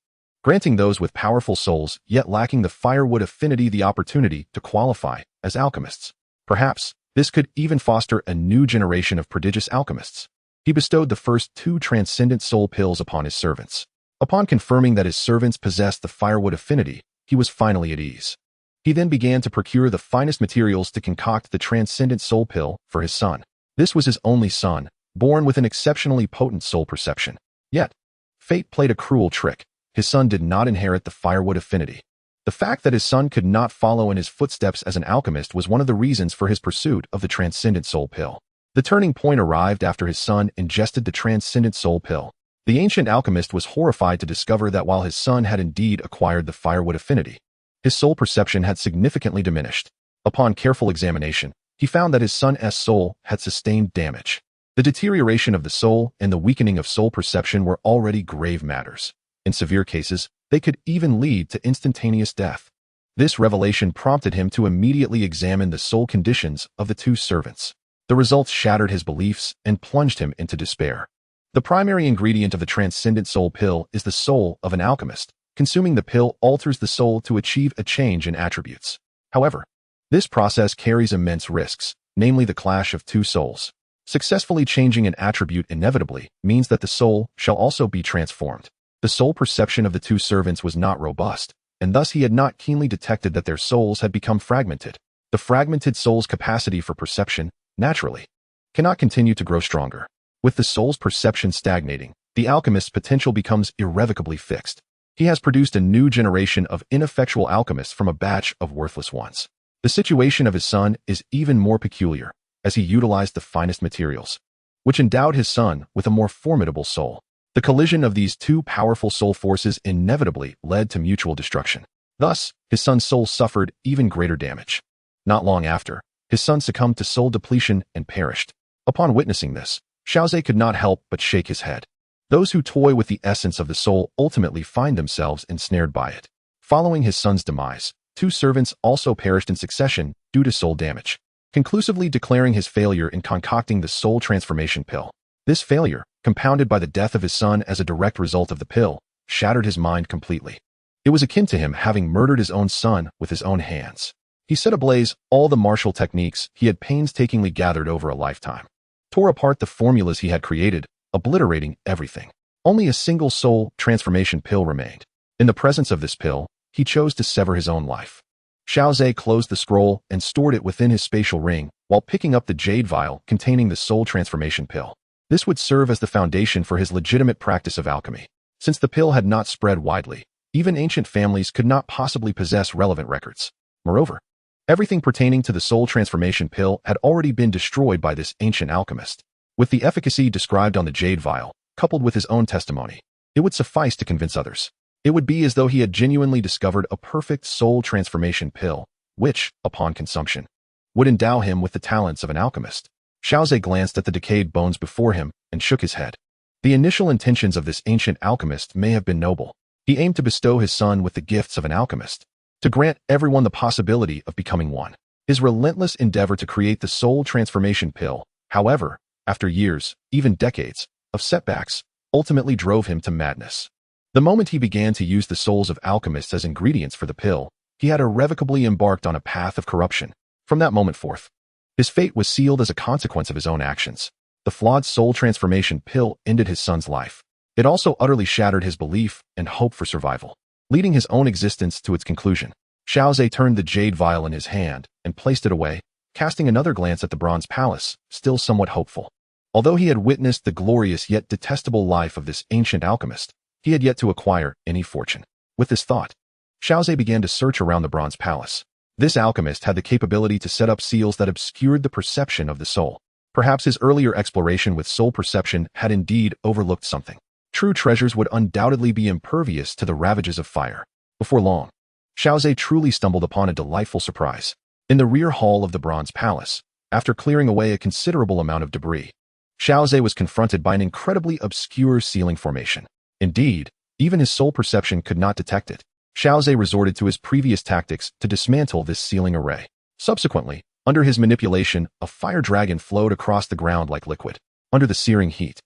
[SPEAKER 1] granting those with powerful souls yet lacking the firewood affinity the opportunity to qualify as alchemists. Perhaps, this could even foster a new generation of prodigious alchemists. He bestowed the first 2 transcendent soul pills upon his servants. Upon confirming that his servants possessed the firewood affinity, he was finally at ease. He then began to procure the finest materials to concoct the transcendent soul pill for his son. This was his only son, born with an exceptionally potent soul perception. Yet, fate played a cruel trick. His son did not inherit the firewood affinity. The fact that his son could not follow in his footsteps as an alchemist was one of the reasons for his pursuit of the transcendent soul pill. The turning point arrived after his son ingested the transcendent soul pill. The ancient alchemist was horrified to discover that while his son had indeed acquired the firewood affinity, his soul perception had significantly diminished. Upon careful examination, he found that his son's soul had sustained damage. The deterioration of the soul and the weakening of soul perception were already grave matters. In severe cases, they could even lead to instantaneous death. This revelation prompted him to immediately examine the soul conditions of the 2 servants. The results shattered his beliefs and plunged him into despair. The primary ingredient of the transcendent soul pill is the soul of an alchemist. Consuming the pill alters the soul to achieve a change in attributes. However, this process carries immense risks, namely the clash of 2 souls. Successfully changing an attribute inevitably means that the soul shall also be transformed. The soul perception of the 2 servants was not robust, and thus he had not keenly detected that their souls had become fragmented. The fragmented soul's capacity for perception, naturally, cannot continue to grow stronger. With the soul's perception stagnating, the alchemist's potential becomes irrevocably fixed. He has produced a new generation of ineffectual alchemists from a batch of worthless ones. The situation of his son is even more peculiar, as he utilized the finest materials, which endowed his son with a more formidable soul. The collision of these 2 powerful soul forces inevitably led to mutual destruction. Thus, his son's soul suffered even greater damage. Not long after, his son succumbed to soul depletion and perished. Upon witnessing this, Xiao Zhe could not help but shake his head. Those who toy with the essence of the soul ultimately find themselves ensnared by it. Following his son's demise, 2 servants also perished in succession due to soul damage, conclusively declaring his failure in concocting the soul transformation pill. This failure, compounded by the death of his son as a direct result of the pill, shattered his mind completely. It was akin to him having murdered his own son with his own hands. He set ablaze all the martial techniques he had painstakingly gathered over a lifetime, tore apart the formulas he had created, obliterating everything. Only a single soul transformation pill remained. In the presence of this pill, he chose to sever his own life. Xiao Zhe closed the scroll and stored it within his spatial ring while picking up the jade vial containing the soul transformation pill. This would serve as the foundation for his legitimate practice of alchemy. Since the pill had not spread widely, even ancient families could not possibly possess relevant records. Moreover, Everything pertaining to the soul transformation pill had already been destroyed by this ancient alchemist. With the efficacy described on the jade vial, coupled with his own testimony, it would suffice to convince others. It would be as though he had genuinely discovered a perfect soul transformation pill, which, upon consumption, would endow him with the talents of an alchemist. Xiao Xun'er glanced at the decayed bones before him and shook his head. The initial intentions of this ancient alchemist may have been noble. He aimed to bestow his son with the gifts of an alchemist, to grant everyone the possibility of becoming one. His relentless endeavor to create the soul transformation pill, however, after years, even decades, of setbacks, ultimately drove him to madness. The moment he began to use the souls of alchemists as ingredients for the pill, he had irrevocably embarked on a path of corruption. From that moment forth, his fate was sealed as a consequence of his own actions. The flawed soul transformation pill ended his son's life. It also utterly shattered his belief and hope for survival, leading his own existence to its conclusion. Xiao Xun'er turned the jade vial in his hand and placed it away, casting another glance at the bronze palace, still somewhat hopeful. Although he had witnessed the glorious yet detestable life of this ancient alchemist, he had yet to acquire any fortune. With this thought, Xiao Xun'er began to search around the bronze palace. This alchemist had the capability to set up seals that obscured the perception of the soul. Perhaps his earlier exploration with soul perception had indeed overlooked something. True treasures would undoubtedly be impervious to the ravages of fire. Before long, Xiao Xun'er truly stumbled upon a delightful surprise. In the rear hall of the bronze palace, after clearing away a considerable amount of debris, Xiao Xun'er was confronted by an incredibly obscure ceiling formation. Indeed, even his soul perception could not detect it. Xiao Xun'er resorted to his previous tactics to dismantle this ceiling array. Subsequently, under his manipulation, a fire dragon flowed across the ground like liquid. Under the searing heat,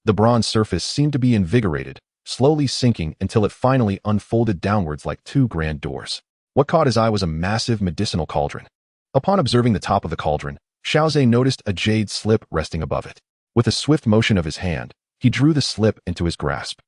[SPEAKER 1] the bronze surface seemed to be invigorated, slowly sinking until it finally unfolded downwards like two grand doors. What caught his eye was a massive medicinal cauldron. Upon observing the top of the cauldron, Xiao Xun'er noticed a jade slip resting above it. With a swift motion of his hand, he drew the slip into his grasp.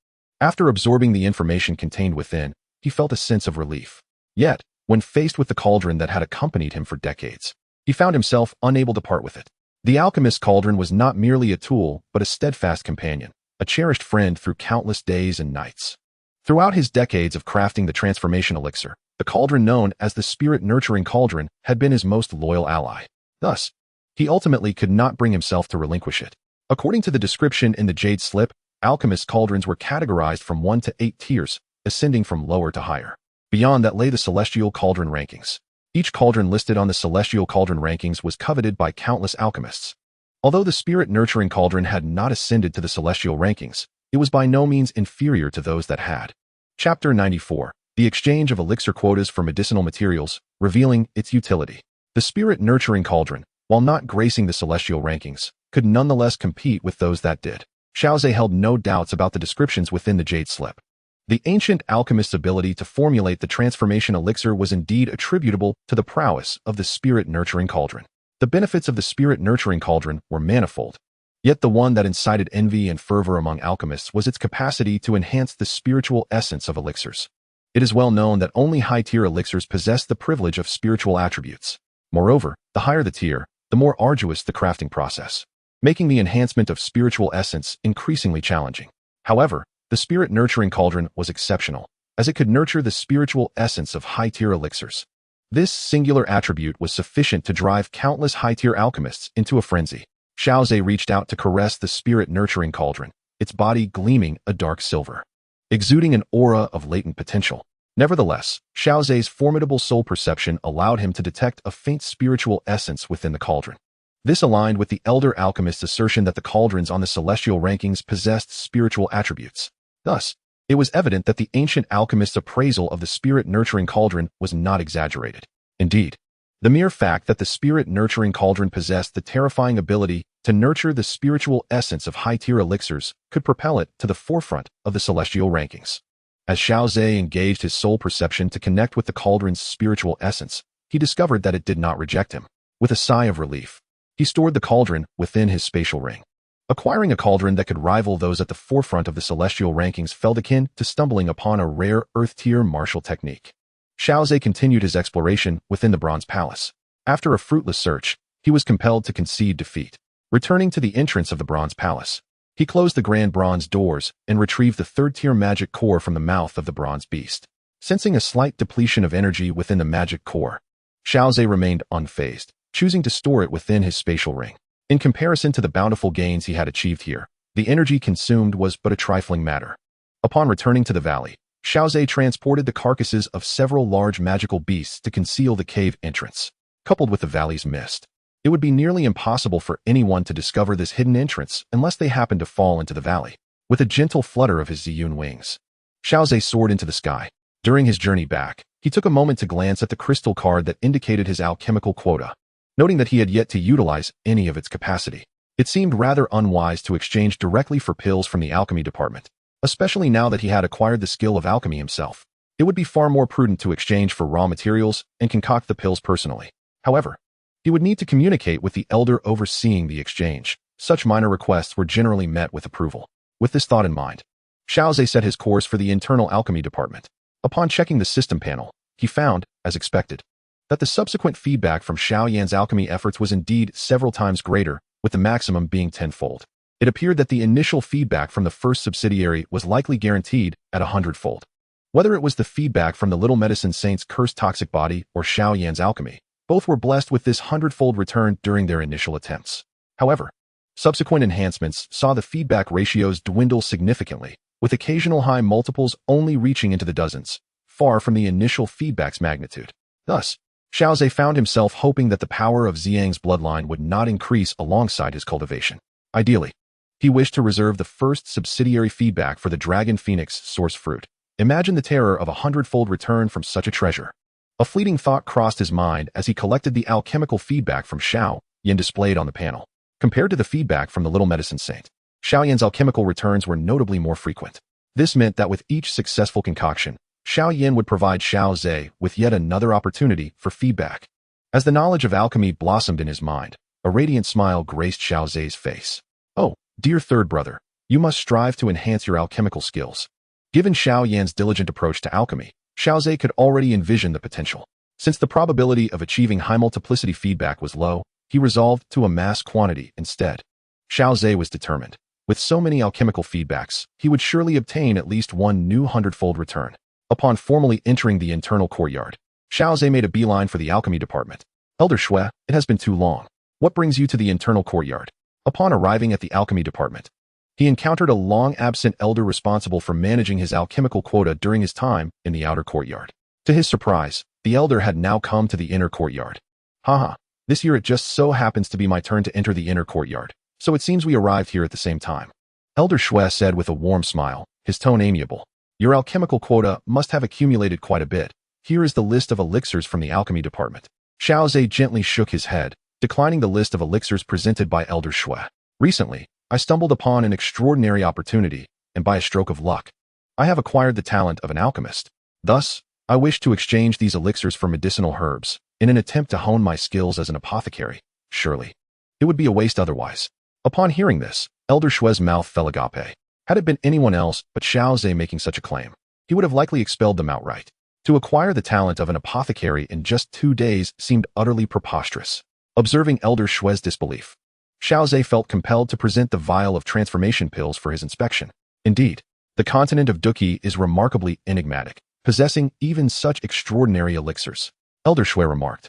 [SPEAKER 1] After absorbing the information contained within, he felt a sense of relief. Yet, when faced with the cauldron that had accompanied him for decades, he found himself unable to part with it. The alchemist's cauldron was not merely a tool, but a steadfast companion, a cherished friend through countless days and nights. Throughout his decades of crafting the transformation elixir, the cauldron known as the spirit-nurturing cauldron had been his most loyal ally. Thus, he ultimately could not bring himself to relinquish it. According to the description in the jade slip, alchemist cauldrons were categorized from 1 to 8 tiers, ascending from lower to higher. Beyond that lay the celestial cauldron rankings. Each cauldron listed on the celestial cauldron rankings was coveted by countless alchemists. Although the spirit-nurturing cauldron had not ascended to the celestial rankings, it was by no means inferior to those that had. Chapter 94. The exchange of elixir quotas for medicinal materials, revealing its utility. The spirit-nurturing cauldron, while not gracing the celestial rankings, could nonetheless compete with those that did. Xiao Xun'er held no doubts about the descriptions within the jade slip. The ancient alchemist's ability to formulate the transformation elixir was indeed attributable to the prowess of the spirit-nurturing cauldron. The benefits of the spirit-nurturing cauldron were manifold, yet the one that incited envy and fervor among alchemists was its capacity to enhance the spiritual essence of elixirs. It is well known that only high-tier elixirs possess the privilege of spiritual attributes. Moreover, the higher the tier, the more arduous the crafting process, making the enhancement of spiritual essence increasingly challenging. However, the spirit-nurturing cauldron was exceptional, as it could nurture the spiritual essence of high-tier elixirs. This singular attribute was sufficient to drive countless high-tier alchemists into a frenzy. Xiao Xun'er reached out to caress the spirit-nurturing cauldron, its body gleaming a dark silver, exuding an aura of latent potential. Nevertheless, Xiao Zhe's formidable soul perception allowed him to detect a faint spiritual essence within the cauldron. This aligned with the elder alchemist's assertion that the cauldrons on the celestial rankings possessed spiritual attributes. Thus, it was evident that the ancient alchemist's appraisal of the spirit-nurturing cauldron was not exaggerated. Indeed, the mere fact that the spirit-nurturing cauldron possessed the terrifying ability to nurture the spiritual essence of high-tier elixirs could propel it to the forefront of the celestial rankings. As Xiao Xun'er engaged his soul perception to connect with the cauldron's spiritual essence, he discovered that it did not reject him. With a sigh of relief, he stored the cauldron within his spatial ring. Acquiring a cauldron that could rival those at the forefront of the celestial rankings felt akin to stumbling upon a rare earth-tier martial technique. Xiao Xun'er continued his exploration within the bronze palace. After a fruitless search, he was compelled to concede defeat. Returning to the entrance of the bronze palace, he closed the grand bronze doors and retrieved the third-tier magic core from the mouth of the bronze beast. Sensing a slight depletion of energy within the magic core, Xiao Zhe remained unfazed, choosing to store it within his spatial ring. In comparison to the bountiful gains he had achieved here, the energy consumed was but a trifling matter. Upon returning to the valley, Xiao Zhe transported the carcasses of several large magical beasts to conceal the cave entrance. Coupled with the valley's mist, it would be nearly impossible for anyone to discover this hidden entrance unless they happened to fall into the valley. With a gentle flutter of his Ziyun wings, Xiao Zhe soared into the sky. During his journey back, he took a moment to glance at the crystal card that indicated his alchemical quota. Noting that he had yet to utilize any of its capacity, it seemed rather unwise to exchange directly for pills from the alchemy department, especially now that he had acquired the skill of alchemy himself. It would be far more prudent to exchange for raw materials and concoct the pills personally. However, he would need to communicate with the elder overseeing the exchange. Such minor requests were generally met with approval. With this thought in mind, Xiao Zhe set his course for the internal alchemy department. Upon checking the system panel, he found, as expected, that the subsequent feedback from Xiao Yan's alchemy efforts was indeed several times greater, with the maximum being tenfold. It appeared that the initial feedback from the first subsidiary was likely guaranteed at 100-fold. Whether it was the feedback from the Little Medicine Saint's cursed toxic body or Xiao Yan's alchemy, both were blessed with this 100-fold return during their initial attempts. However, subsequent enhancements saw the feedback ratios dwindle significantly, with occasional high multiples only reaching into the dozens, far from the initial feedback's magnitude. Thus, Xiao Zhe found himself hoping that the power of Ziyang's bloodline would not increase alongside his cultivation. Ideally, he wished to reserve the first subsidiary feedback for the Dragon Phoenix source fruit. Imagine the terror of a 100-fold return from such a treasure. A fleeting thought crossed his mind as he collected the alchemical feedback from Xiao Yan displayed on the panel. Compared to the feedback from the Little Medicine Saint, Xiao Yan's alchemical returns were notably more frequent. This meant that with each successful concoction, Xiao Yan would provide Xiao Zhe with yet another opportunity for feedback. As the knowledge of alchemy blossomed in his mind, a radiant smile graced Xiao Zhe's face. Oh, dear third brother, you must strive to enhance your alchemical skills. Given Xiao Yan's diligent approach to alchemy, Xiao Zhe could already envision the potential. Since the probability of achieving high multiplicity feedback was low, he resolved to amass quantity instead. Xiao Zhe was determined. With so many alchemical feedbacks, he would surely obtain at least one new 100-fold return. Upon formally entering the internal courtyard, Xiao Zhe made a beeline for the alchemy department. Elder Xue, it has been too long. What brings you to the internal courtyard? Upon arriving at the alchemy department, he encountered a long-absent elder responsible for managing his alchemical quota during his time in the outer courtyard. To his surprise, the elder had now come to the inner courtyard. Haha, this year it just so happens to be my turn to enter the inner courtyard, so it seems we arrived here at the same time. Elder Xue said with a warm smile, his tone amiable. Your alchemical quota must have accumulated quite a bit. Here is the list of elixirs from the alchemy department. Xiao Zhe gently shook his head, declining the list of elixirs presented by Elder Xue. Recently, I stumbled upon an extraordinary opportunity, and by a stroke of luck, I have acquired the talent of an alchemist. Thus, I wish to exchange these elixirs for medicinal herbs, in an attempt to hone my skills as an apothecary. Surely, it would be a waste otherwise. Upon hearing this, Elder Xue's mouth fell agape. Had it been anyone else but Xiao Zhe making such a claim, he would have likely expelled them outright. To acquire the talent of an apothecary in just 2 days seemed utterly preposterous. Observing Elder Xue's disbelief, Xiao Zhe felt compelled to present the vial of transformation pills for his inspection. Indeed, the continent of Duqi is remarkably enigmatic, possessing even such extraordinary elixirs. Elder Xue remarked,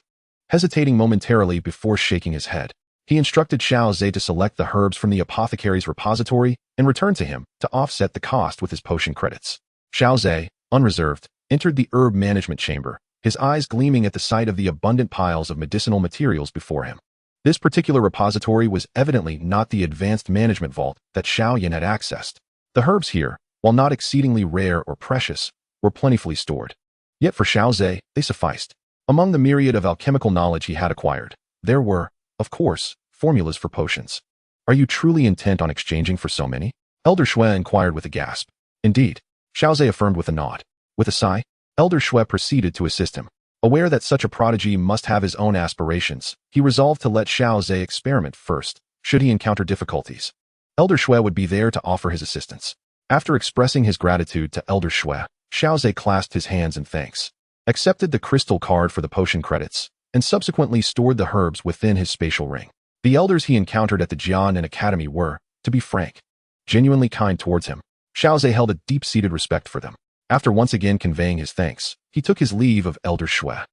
[SPEAKER 1] hesitating momentarily before shaking his head. He instructed Xiao Zhe to select the herbs from the apothecary's repository and return to him to offset the cost with his potion credits. Xiao Zhe, unreserved, entered the herb management chamber, his eyes gleaming at the sight of the abundant piles of medicinal materials before him. This particular repository was evidently not the advanced management vault that Xiao Yan had accessed. The herbs here, while not exceedingly rare or precious, were plentifully stored. Yet for Xiao Zhe, they sufficed. Among the myriad of alchemical knowledge he had acquired, there were, of course, formulas for potions. Are you truly intent on exchanging for so many? Elder Xue inquired with a gasp. Indeed, Xiao Zhe affirmed with a nod. With a sigh, Elder Xue proceeded to assist him. Aware that such a prodigy must have his own aspirations, he resolved to let Xiao Zhe experiment first, should he encounter difficulties. Elder Xue would be there to offer his assistance. After expressing his gratitude to Elder Xue, Xiao Zhe clasped his hands in thanks, accepted the crystal card for the potion credits, and subsequently stored the herbs within his spatial ring. The elders he encountered at the Jian Academy were, to be frank, genuinely kind towards him. Xiao Zhe held a deep-seated respect for them. After once again conveying his thanks, he took his leave of Elder Xue.